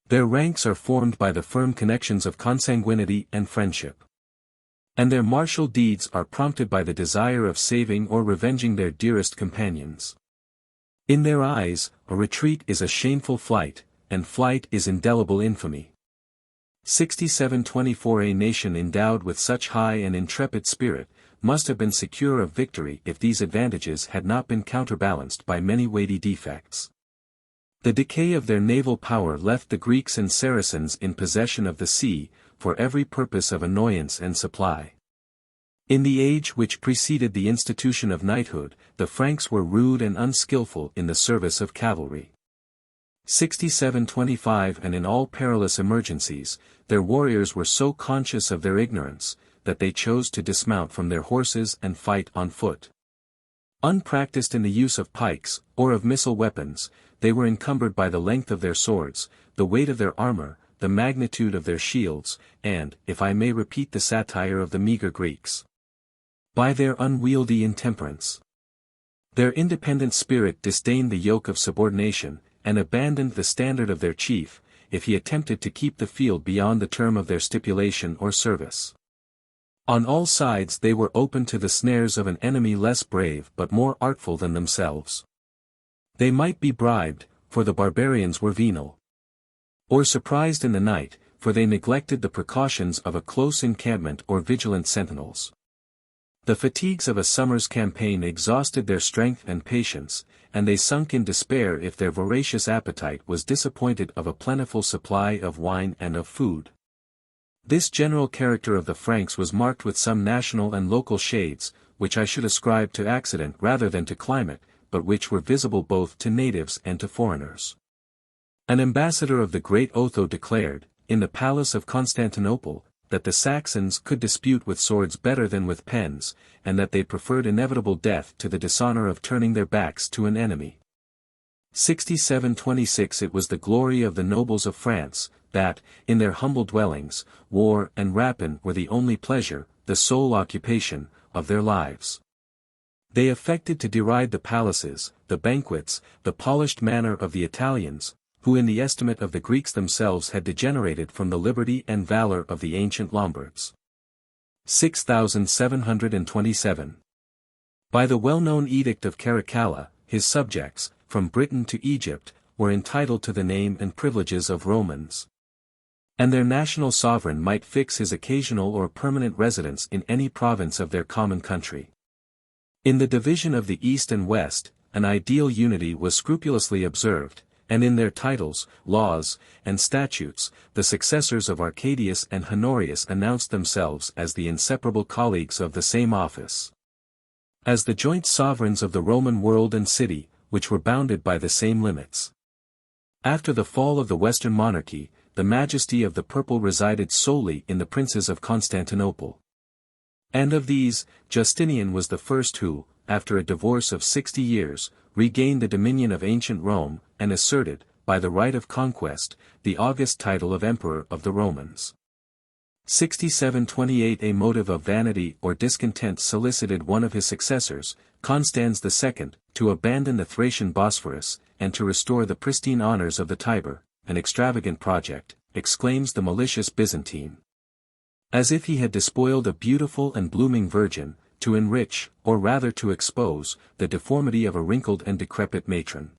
Their ranks are formed by the firm connections of consanguinity and friendship. And their martial deeds are prompted by the desire of saving or revenging their dearest companions. In their eyes, a retreat is a shameful flight, and flight is indelible infamy. 6724. A nation endowed with such high and intrepid spirit, must have been secure of victory if these advantages had not been counterbalanced by many weighty defects. The decay of their naval power left the Greeks and Saracens in possession of the sea, for every purpose of annoyance and supply. In the age which preceded the institution of knighthood, the Franks were rude and unskilful in the service of cavalry. 6725. And in all perilous emergencies, their warriors were so conscious of their ignorance, that they chose to dismount from their horses and fight on foot. Unpracticed in the use of pikes, or of missile weapons, they were encumbered by the length of their swords, the weight of their armor, the magnitude of their shields, and, if I may repeat the satire of the meager Greeks, by their unwieldy intemperance. Their independent spirit disdained the yoke of subordination, and abandoned the standard of their chief, if he attempted to keep the field beyond the term of their stipulation or service. On all sides they were open to the snares of an enemy less brave but more artful than themselves. They might be bribed, for the barbarians were venal. Or surprised in the night, for they neglected the precautions of a close encampment or vigilant sentinels. The fatigues of a summer's campaign exhausted their strength and patience, and they sunk in despair if their voracious appetite was disappointed of a plentiful supply of wine and of food. This general character of the Franks was marked with some national and local shades, which I should ascribe to accident rather than to climate, but which were visible both to natives and to foreigners. An ambassador of the great Otho declared, in the palace of Constantinople, that the Saxons could dispute with swords better than with pens, and that they preferred inevitable death to the dishonor of turning their backs to an enemy. 6726. It was the glory of the nobles of France, that, in their humble dwellings, war and rapine were the only pleasure, the sole occupation, of their lives. They affected to deride the palaces, the banquets, the polished manner of the Italians, who in the estimate of the Greeks themselves had degenerated from the liberty and valor of the ancient Lombards. 6727. By the well-known edict of Caracalla, his subjects, from Britain to Egypt, were entitled to the name and privileges of Romans. And their national sovereign might fix his occasional or permanent residence in any province of their common country. In the division of the East and West, an ideal unity was scrupulously observed, and in their titles, laws, and statutes, the successors of Arcadius and Honorius announced themselves as the inseparable colleagues of the same office. As the joint sovereigns of the Roman world and city, which were bounded by the same limits. After the fall of the Western monarchy, the majesty of the purple resided solely in the princes of Constantinople. And of these, Justinian was the first who, after a divorce of 60 years, regained the dominion of ancient Rome, and asserted, by the right of conquest, the august title of Emperor of the Romans. 6728 A motive of vanity or discontent solicited one of his successors, Constans II, to abandon the Thracian Bosphorus, and to restore the pristine honors of the Tiber, an extravagant project, exclaims the malicious Byzantine. As if he had despoiled a beautiful and blooming virgin, to enrich, or rather to expose, the deformity of a wrinkled and decrepit matron.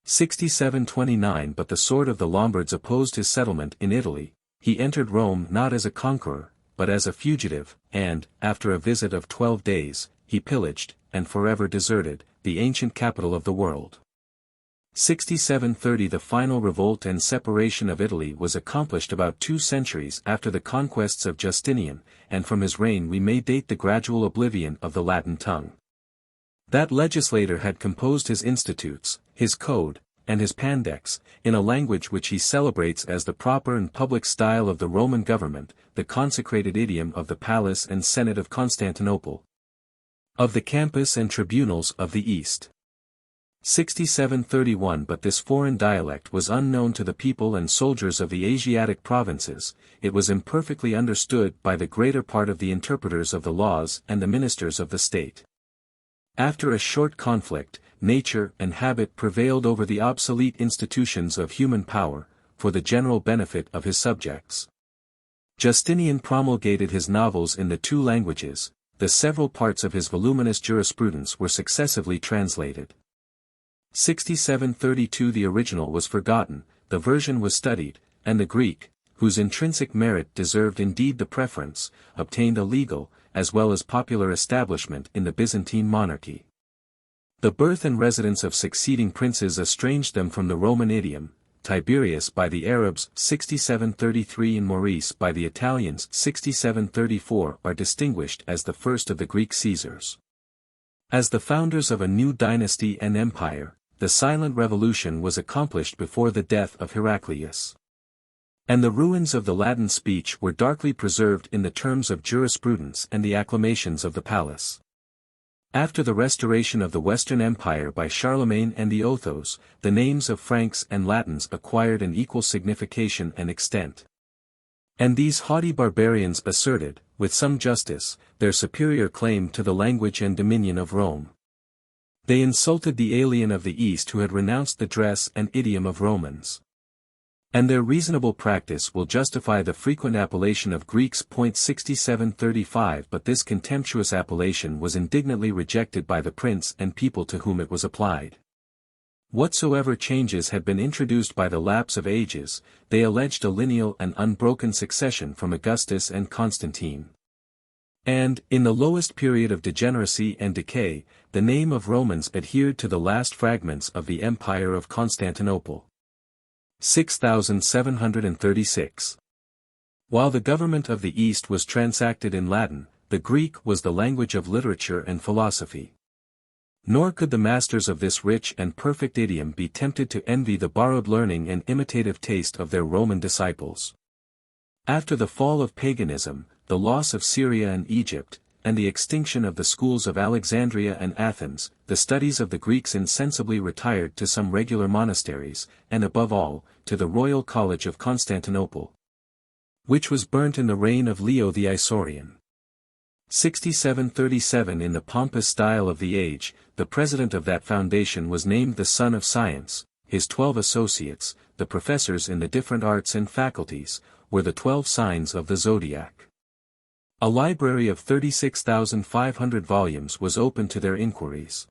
6729 But the sword of the Lombards opposed his settlement in Italy. He entered Rome not as a conqueror, but as a fugitive, and, after a visit of 12 days, he pillaged, and forever deserted, the ancient capital of the world. 6730 The final revolt and separation of Italy was accomplished about 2 centuries after the conquests of Justinian, and from his reign we may date the gradual oblivion of the Latin tongue. That legislator had composed his institutes, his code, and his Pandex, in a language which he celebrates as the proper and public style of the Roman government, the consecrated idiom of the palace and senate of Constantinople, of the campus and tribunals of the East. 6731 But this foreign dialect was unknown to the people and soldiers of the Asiatic provinces, it was imperfectly understood by the greater part of the interpreters of the laws and the ministers of the state. After a short conflict, nature and habit prevailed over the obsolete institutions of human power, for the general benefit of his subjects. Justinian promulgated his novels in the 2 languages, the several parts of his voluminous jurisprudence were successively translated. 6732 The original was forgotten, the version was studied, and the Greek, whose intrinsic merit deserved indeed the preference, obtained a legal, as well as popular establishment in the Byzantine monarchy. The birth and residence of succeeding princes estranged them from the Roman idiom, Tiberius by the Arabs 6733 and Maurice by the Italians 6734 are distinguished as the first of the Greek Caesars. As the founders of a new dynasty and empire, the silent revolution was accomplished before the death of Heraclius. And the ruins of the Latin speech were darkly preserved in the terms of jurisprudence and the acclamations of the palace. After the restoration of the Western Empire by Charlemagne and the Othos, the names of Franks and Latins acquired an equal signification and extent. And these haughty barbarians asserted, with some justice, their superior claim to the language and dominion of Rome. They insulted the alien of the East who had renounced the dress and idiom of Romans. And their reasonable practice will justify the frequent appellation of Greeks. 6735 But this contemptuous appellation was indignantly rejected by the prince and people to whom it was applied. Whatsoever changes had been introduced by the lapse of ages, they alleged a lineal and unbroken succession from Augustus and Constantine. And, in the lowest period of degeneracy and decay, the name of Romans adhered to the last fragments of the Empire of Constantinople. 6736. While the government of the East was transacted in Latin, the Greek was the language of literature and philosophy. Nor could the masters of this rich and perfect idiom be tempted to envy the borrowed learning and imitative taste of their Roman disciples. After the fall of paganism, the loss of Syria and Egypt, and the extinction of the schools of Alexandria and Athens, the studies of the Greeks insensibly retired to some regular monasteries, and above all, to the Royal College of Constantinople, which was burnt in the reign of Leo the Isaurian. 6737 In the pompous style of the age, the president of that foundation was named the Son of Science, his 12 associates, the professors in the different arts and faculties, were the 12 signs of the zodiac. A library of 36,500 volumes was open to their inquiries.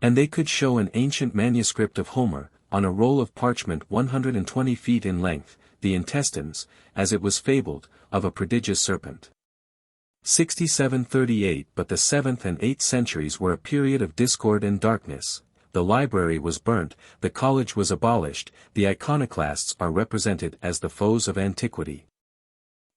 And they could show an ancient manuscript of Homer, on a roll of parchment 120 feet in length, the intestines, as it was fabled, of a prodigious serpent. 6738 But the 7th and 8th centuries were a period of discord and darkness. The library was burnt, the college was abolished, the iconoclasts are represented as the foes of antiquity.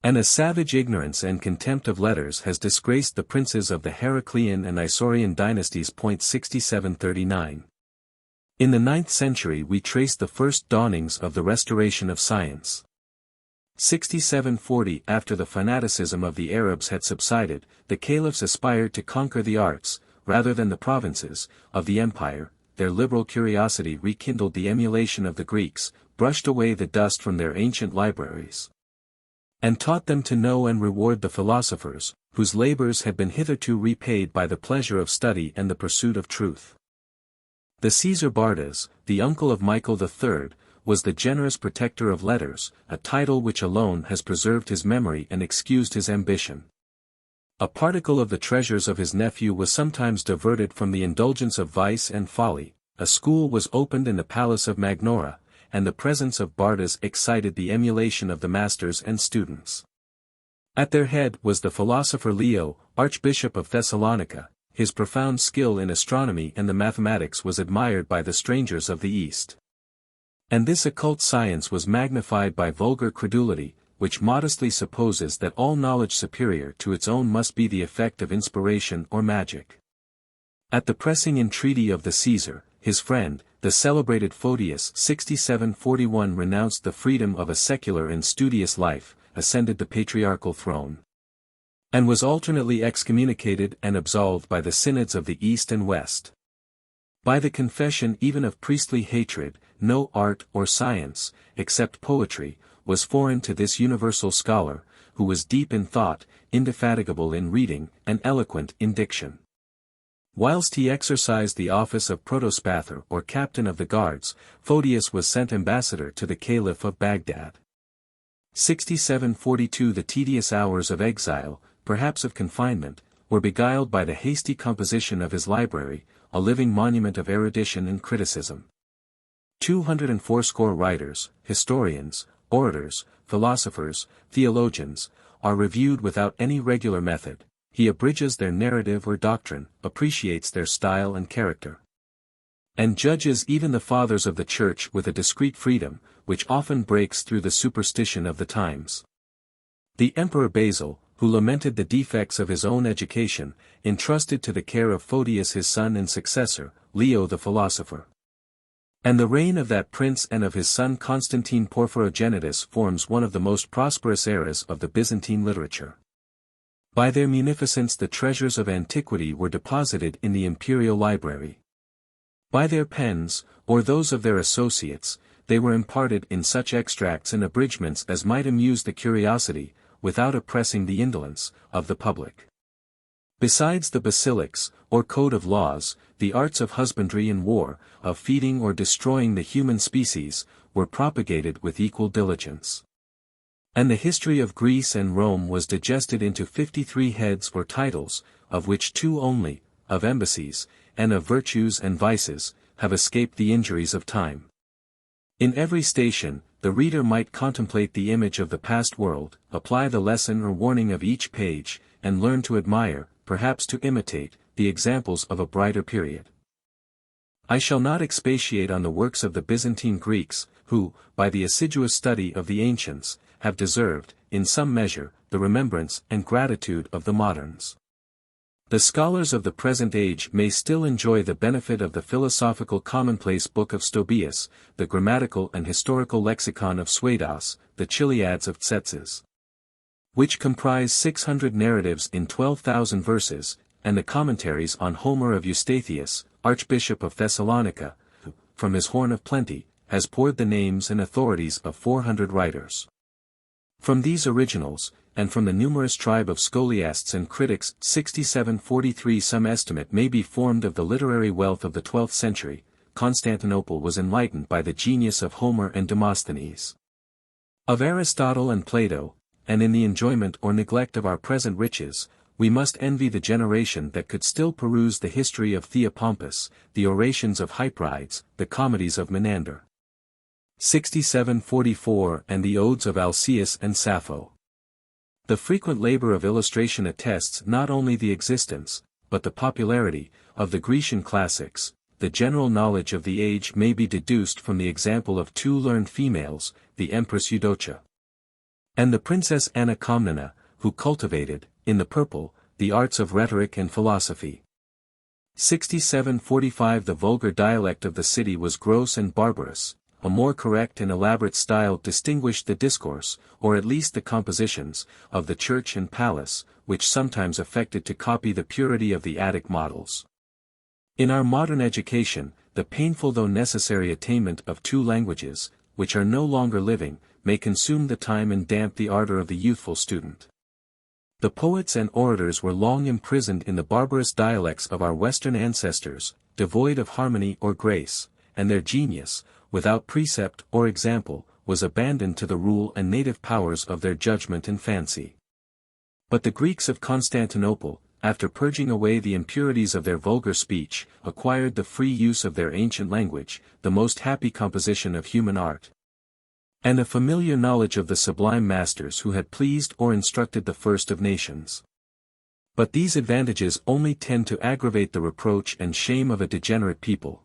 And a savage ignorance and contempt of letters has disgraced the princes of the Heraclean and Isaurian dynasties. 6739. In the 9th century we trace the first dawnings of the restoration of science. 6740 After the fanaticism of the Arabs had subsided, the caliphs aspired to conquer the arts, rather than the provinces, of the empire. Their liberal curiosity rekindled the emulation of the Greeks, brushed away the dust from their ancient libraries, and taught them to know and reward the philosophers, whose labors had been hitherto repaid by the pleasure of study and the pursuit of truth. The Caesar Bardas, the uncle of Michael III, was the generous protector of letters, a title which alone has preserved his memory and excused his ambition. A particle of the treasures of his nephew was sometimes diverted from the indulgence of vice and folly. A school was opened in the palace of Magnora, and the presence of Bardas excited the emulation of the masters and students. At their head was the philosopher Leo, Archbishop of Thessalonica. His profound skill in astronomy and the mathematics was admired by the strangers of the East. And this occult science was magnified by vulgar credulity, which modestly supposes that all knowledge superior to its own must be the effect of inspiration or magic. At the pressing entreaty of the Caesar, his friend, the celebrated Photius 6741 renounced the freedom of a secular and studious life, ascended the patriarchal throne, and was alternately excommunicated and absolved by the synods of the East and West. By the confession even of priestly hatred, no art or science, except poetry, was foreign to this universal scholar, who was deep in thought, indefatigable in reading, and eloquent in diction. Whilst he exercised the office of protospathor or captain of the guards, Photius was sent ambassador to the Caliph of Baghdad. 6742 The tedious hours of exile, perhaps of confinement, were beguiled by the hasty composition of his library, a living monument of erudition and criticism. 240 writers, historians, orators, philosophers, theologians, are reviewed without any regular method. He abridges their narrative or doctrine, appreciates their style and character, and judges even the fathers of the Church with a discreet freedom, which often breaks through the superstition of the times. The Emperor Basil, who lamented the defects of his own education, entrusted to the care of Photius his son and successor, Leo the philosopher. And the reign of that prince and of his son Constantine Porphyrogenitus forms one of the most prosperous eras of the Byzantine literature. By their munificence the treasures of antiquity were deposited in the imperial library. By their pens, or those of their associates, they were imparted in such extracts and abridgments as might amuse the curiosity, without oppressing the indolence, of the public. Besides the XLIX, or code of laws, the arts of husbandry and war, of feeding or destroying the human species, were propagated with equal diligence. And the history of Greece and Rome was digested into 53 heads or titles, of which 2 only, of embassies, and of virtues and vices, have escaped the injuries of time. In every station, the reader might contemplate the image of the past world, apply the lesson or warning of each page, and learn to admire, perhaps to imitate, the examples of a brighter period. I shall not expatiate on the works of the Byzantine Greeks, who, by the assiduous study of the ancients, have deserved, in some measure, the remembrance and gratitude of the moderns. The scholars of the present age may still enjoy the benefit of the philosophical commonplace book of Stobaeus, the grammatical and historical lexicon of Suidas, the Chiliads of Tzetzes, which comprise 600 narratives in 12,000 verses, and the commentaries on Homer of Eustathius, Archbishop of Thessalonica, who, from his horn of plenty, has poured the names and authorities of 400 writers. From these originals, and from the numerous tribe of scholiasts and critics, 6743 some estimate may be formed of the literary wealth of the 12th century. Constantinople was enlightened by the genius of Homer and Demosthenes, of Aristotle and Plato, and in the enjoyment or neglect of our present riches, we must envy the generation that could still peruse the history of Theopompus, the orations of Hyperides, the comedies of Menander. 6744 and the odes of Alcaeus and Sappho. The frequent labor of illustration attests not only the existence, but the popularity, of the Grecian classics. The general knowledge of the age may be deduced from the example of two learned females, the Empress Eudocia and the Princess Anna Komnena, who cultivated, in the purple, the arts of rhetoric and philosophy. 6745 The vulgar dialect of the city was gross and barbarous, a more correct and elaborate style distinguished the discourse, or at least the compositions, of the church and palace, which sometimes affected to copy the purity of the Attic models. In our modern education, the painful though necessary attainment of two languages, which are no longer living, may consume the time and damp the ardor of the youthful student. The poets and orators were long imprisoned in the barbarous dialects of our Western ancestors, devoid of harmony or grace, and their genius, without precept or example, was abandoned to the rule and native powers of their judgment and fancy. But the Greeks of Constantinople, after purging away the impurities of their vulgar speech, acquired the free use of their ancient language, the most happy composition of human art, and a familiar knowledge of the sublime masters who had pleased or instructed the first of nations. But these advantages only tend to aggravate the reproach and shame of a degenerate people.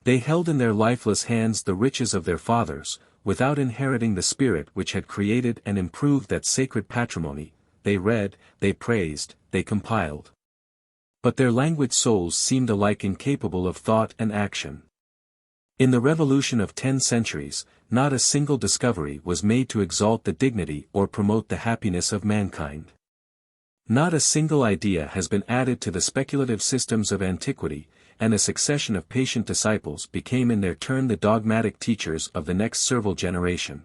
They held in their lifeless hands the riches of their fathers, without inheriting the spirit which had created and improved that sacred patrimony. They read, they praised, they compiled. But their languid souls seemed alike incapable of thought and action. In the revolution of 10 centuries, not a single discovery was made to exalt the dignity or promote the happiness of mankind. Not a single idea has been added to the speculative systems of antiquity, and a succession of patient disciples became in their turn the dogmatic teachers of the next servile generation.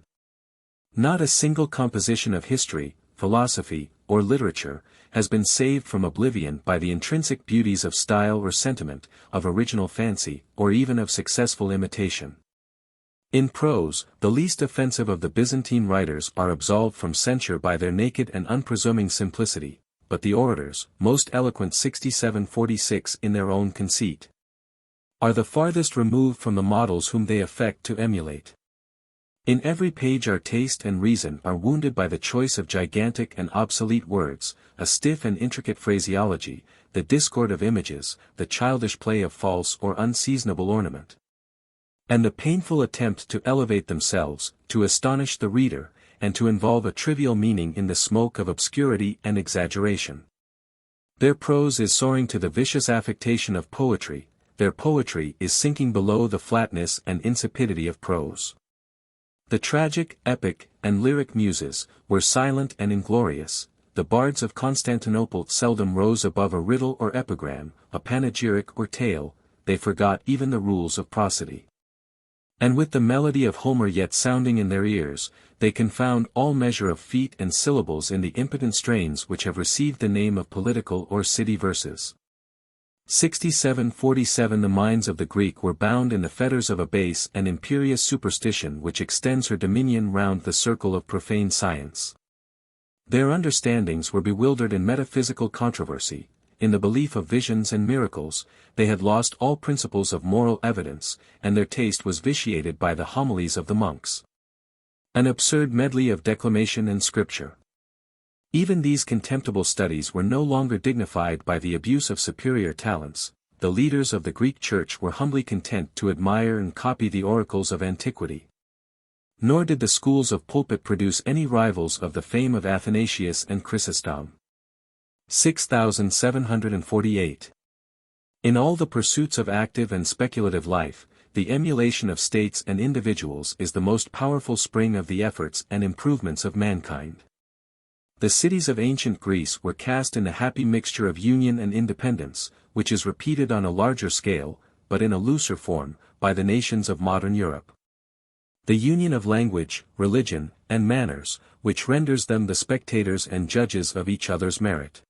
Not a single composition of history, philosophy, or literature, has been saved from oblivion by the intrinsic beauties of style or sentiment, of original fancy, or even of successful imitation. In prose, the least offensive of the Byzantine writers are absolved from censure by their naked and unpresuming simplicity, but the orators, most eloquent 6746 in their own conceit, are the farthest removed from the models whom they affect to emulate. In every page our taste and reason are wounded by the choice of gigantic and obsolete words, a stiff and intricate phraseology, the discord of images, the childish play of false or unseasonable ornament, and the painful attempt to elevate themselves, to astonish the reader, and to involve a trivial meaning in the smoke of obscurity and exaggeration. Their prose is soaring to the vicious affectation of poetry, their poetry is sinking below the flatness and insipidity of prose. The tragic, epic, and lyric muses were silent and inglorious. The bards of Constantinople seldom rose above a riddle or epigram, a panegyric or tale. They forgot even the rules of prosody. And with the melody of Homer yet sounding in their ears, they confound all measure of feet and syllables in the impotent strains which have received the name of political or city verses. 6747 The minds of the Greek were bound in the fetters of a base and imperious superstition which extends her dominion round the circle of profane science. Their understandings were bewildered in metaphysical controversy, in the belief of visions and miracles. They had lost all principles of moral evidence, and their taste was vitiated by the homilies of the monks. An absurd medley of declamation and scripture. Even these contemptible studies were no longer dignified by the abuse of superior talents. The leaders of the Greek Church were humbly content to admire and copy the oracles of antiquity. Nor did the schools of pulpit produce any rivals of the fame of Athanasius and Chrysostom. 6748. In all the pursuits of active and speculative life, the emulation of states and individuals is the most powerful spring of the efforts and improvements of mankind. The cities of ancient Greece were cast in the happy mixture of union and independence, which is repeated on a larger scale, but in a looser form, by the nations of modern Europe. The union of language, religion, and manners, which renders them the spectators and judges of each other's merit.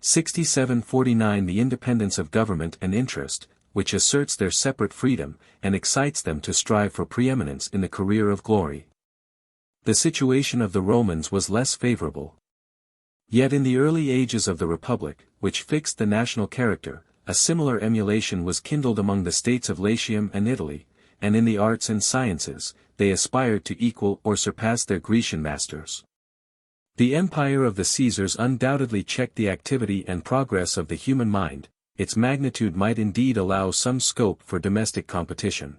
6749 The independence of government and interest, which asserts their separate freedom, and excites them to strive for preeminence in the career of glory. The situation of the Romans was less favorable. Yet in the early ages of the Republic, which fixed the national character, a similar emulation was kindled among the states of Latium and Italy, and in the arts and sciences, they aspired to equal or surpass their Grecian masters. The empire of the Caesars undoubtedly checked the activity and progress of the human mind. Its magnitude might indeed allow some scope for domestic competition.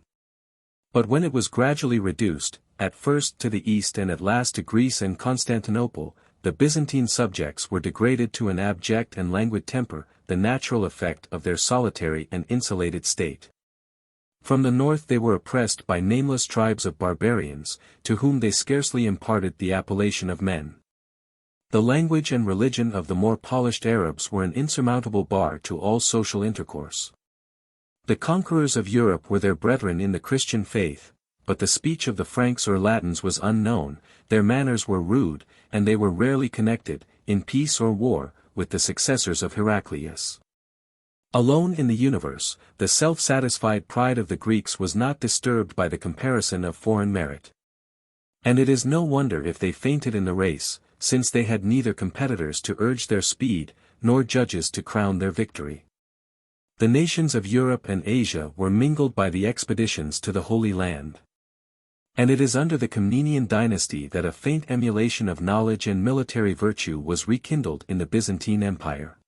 But when it was gradually reduced, at first to the east and at last to Greece and Constantinople, the Byzantine subjects were degraded to an abject and languid temper, the natural effect of their solitary and insulated state. From the north they were oppressed by nameless tribes of barbarians, to whom they scarcely imparted the appellation of men. The language and religion of the more polished Arabs were an insurmountable bar to all social intercourse. The conquerors of Europe were their brethren in the Christian faith, but the speech of the Franks or Latins was unknown, their manners were rude, and they were rarely connected, in peace or war, with the successors of Heraclius. Alone in the universe, the self-satisfied pride of the Greeks was not disturbed by the comparison of foreign merit. And it is no wonder if they fainted in the race, since they had neither competitors to urge their speed, nor judges to crown their victory. The nations of Europe and Asia were mingled by the expeditions to the Holy Land. And it is under the Comnenian dynasty that a faint emulation of knowledge and military virtue was rekindled in the Byzantine Empire.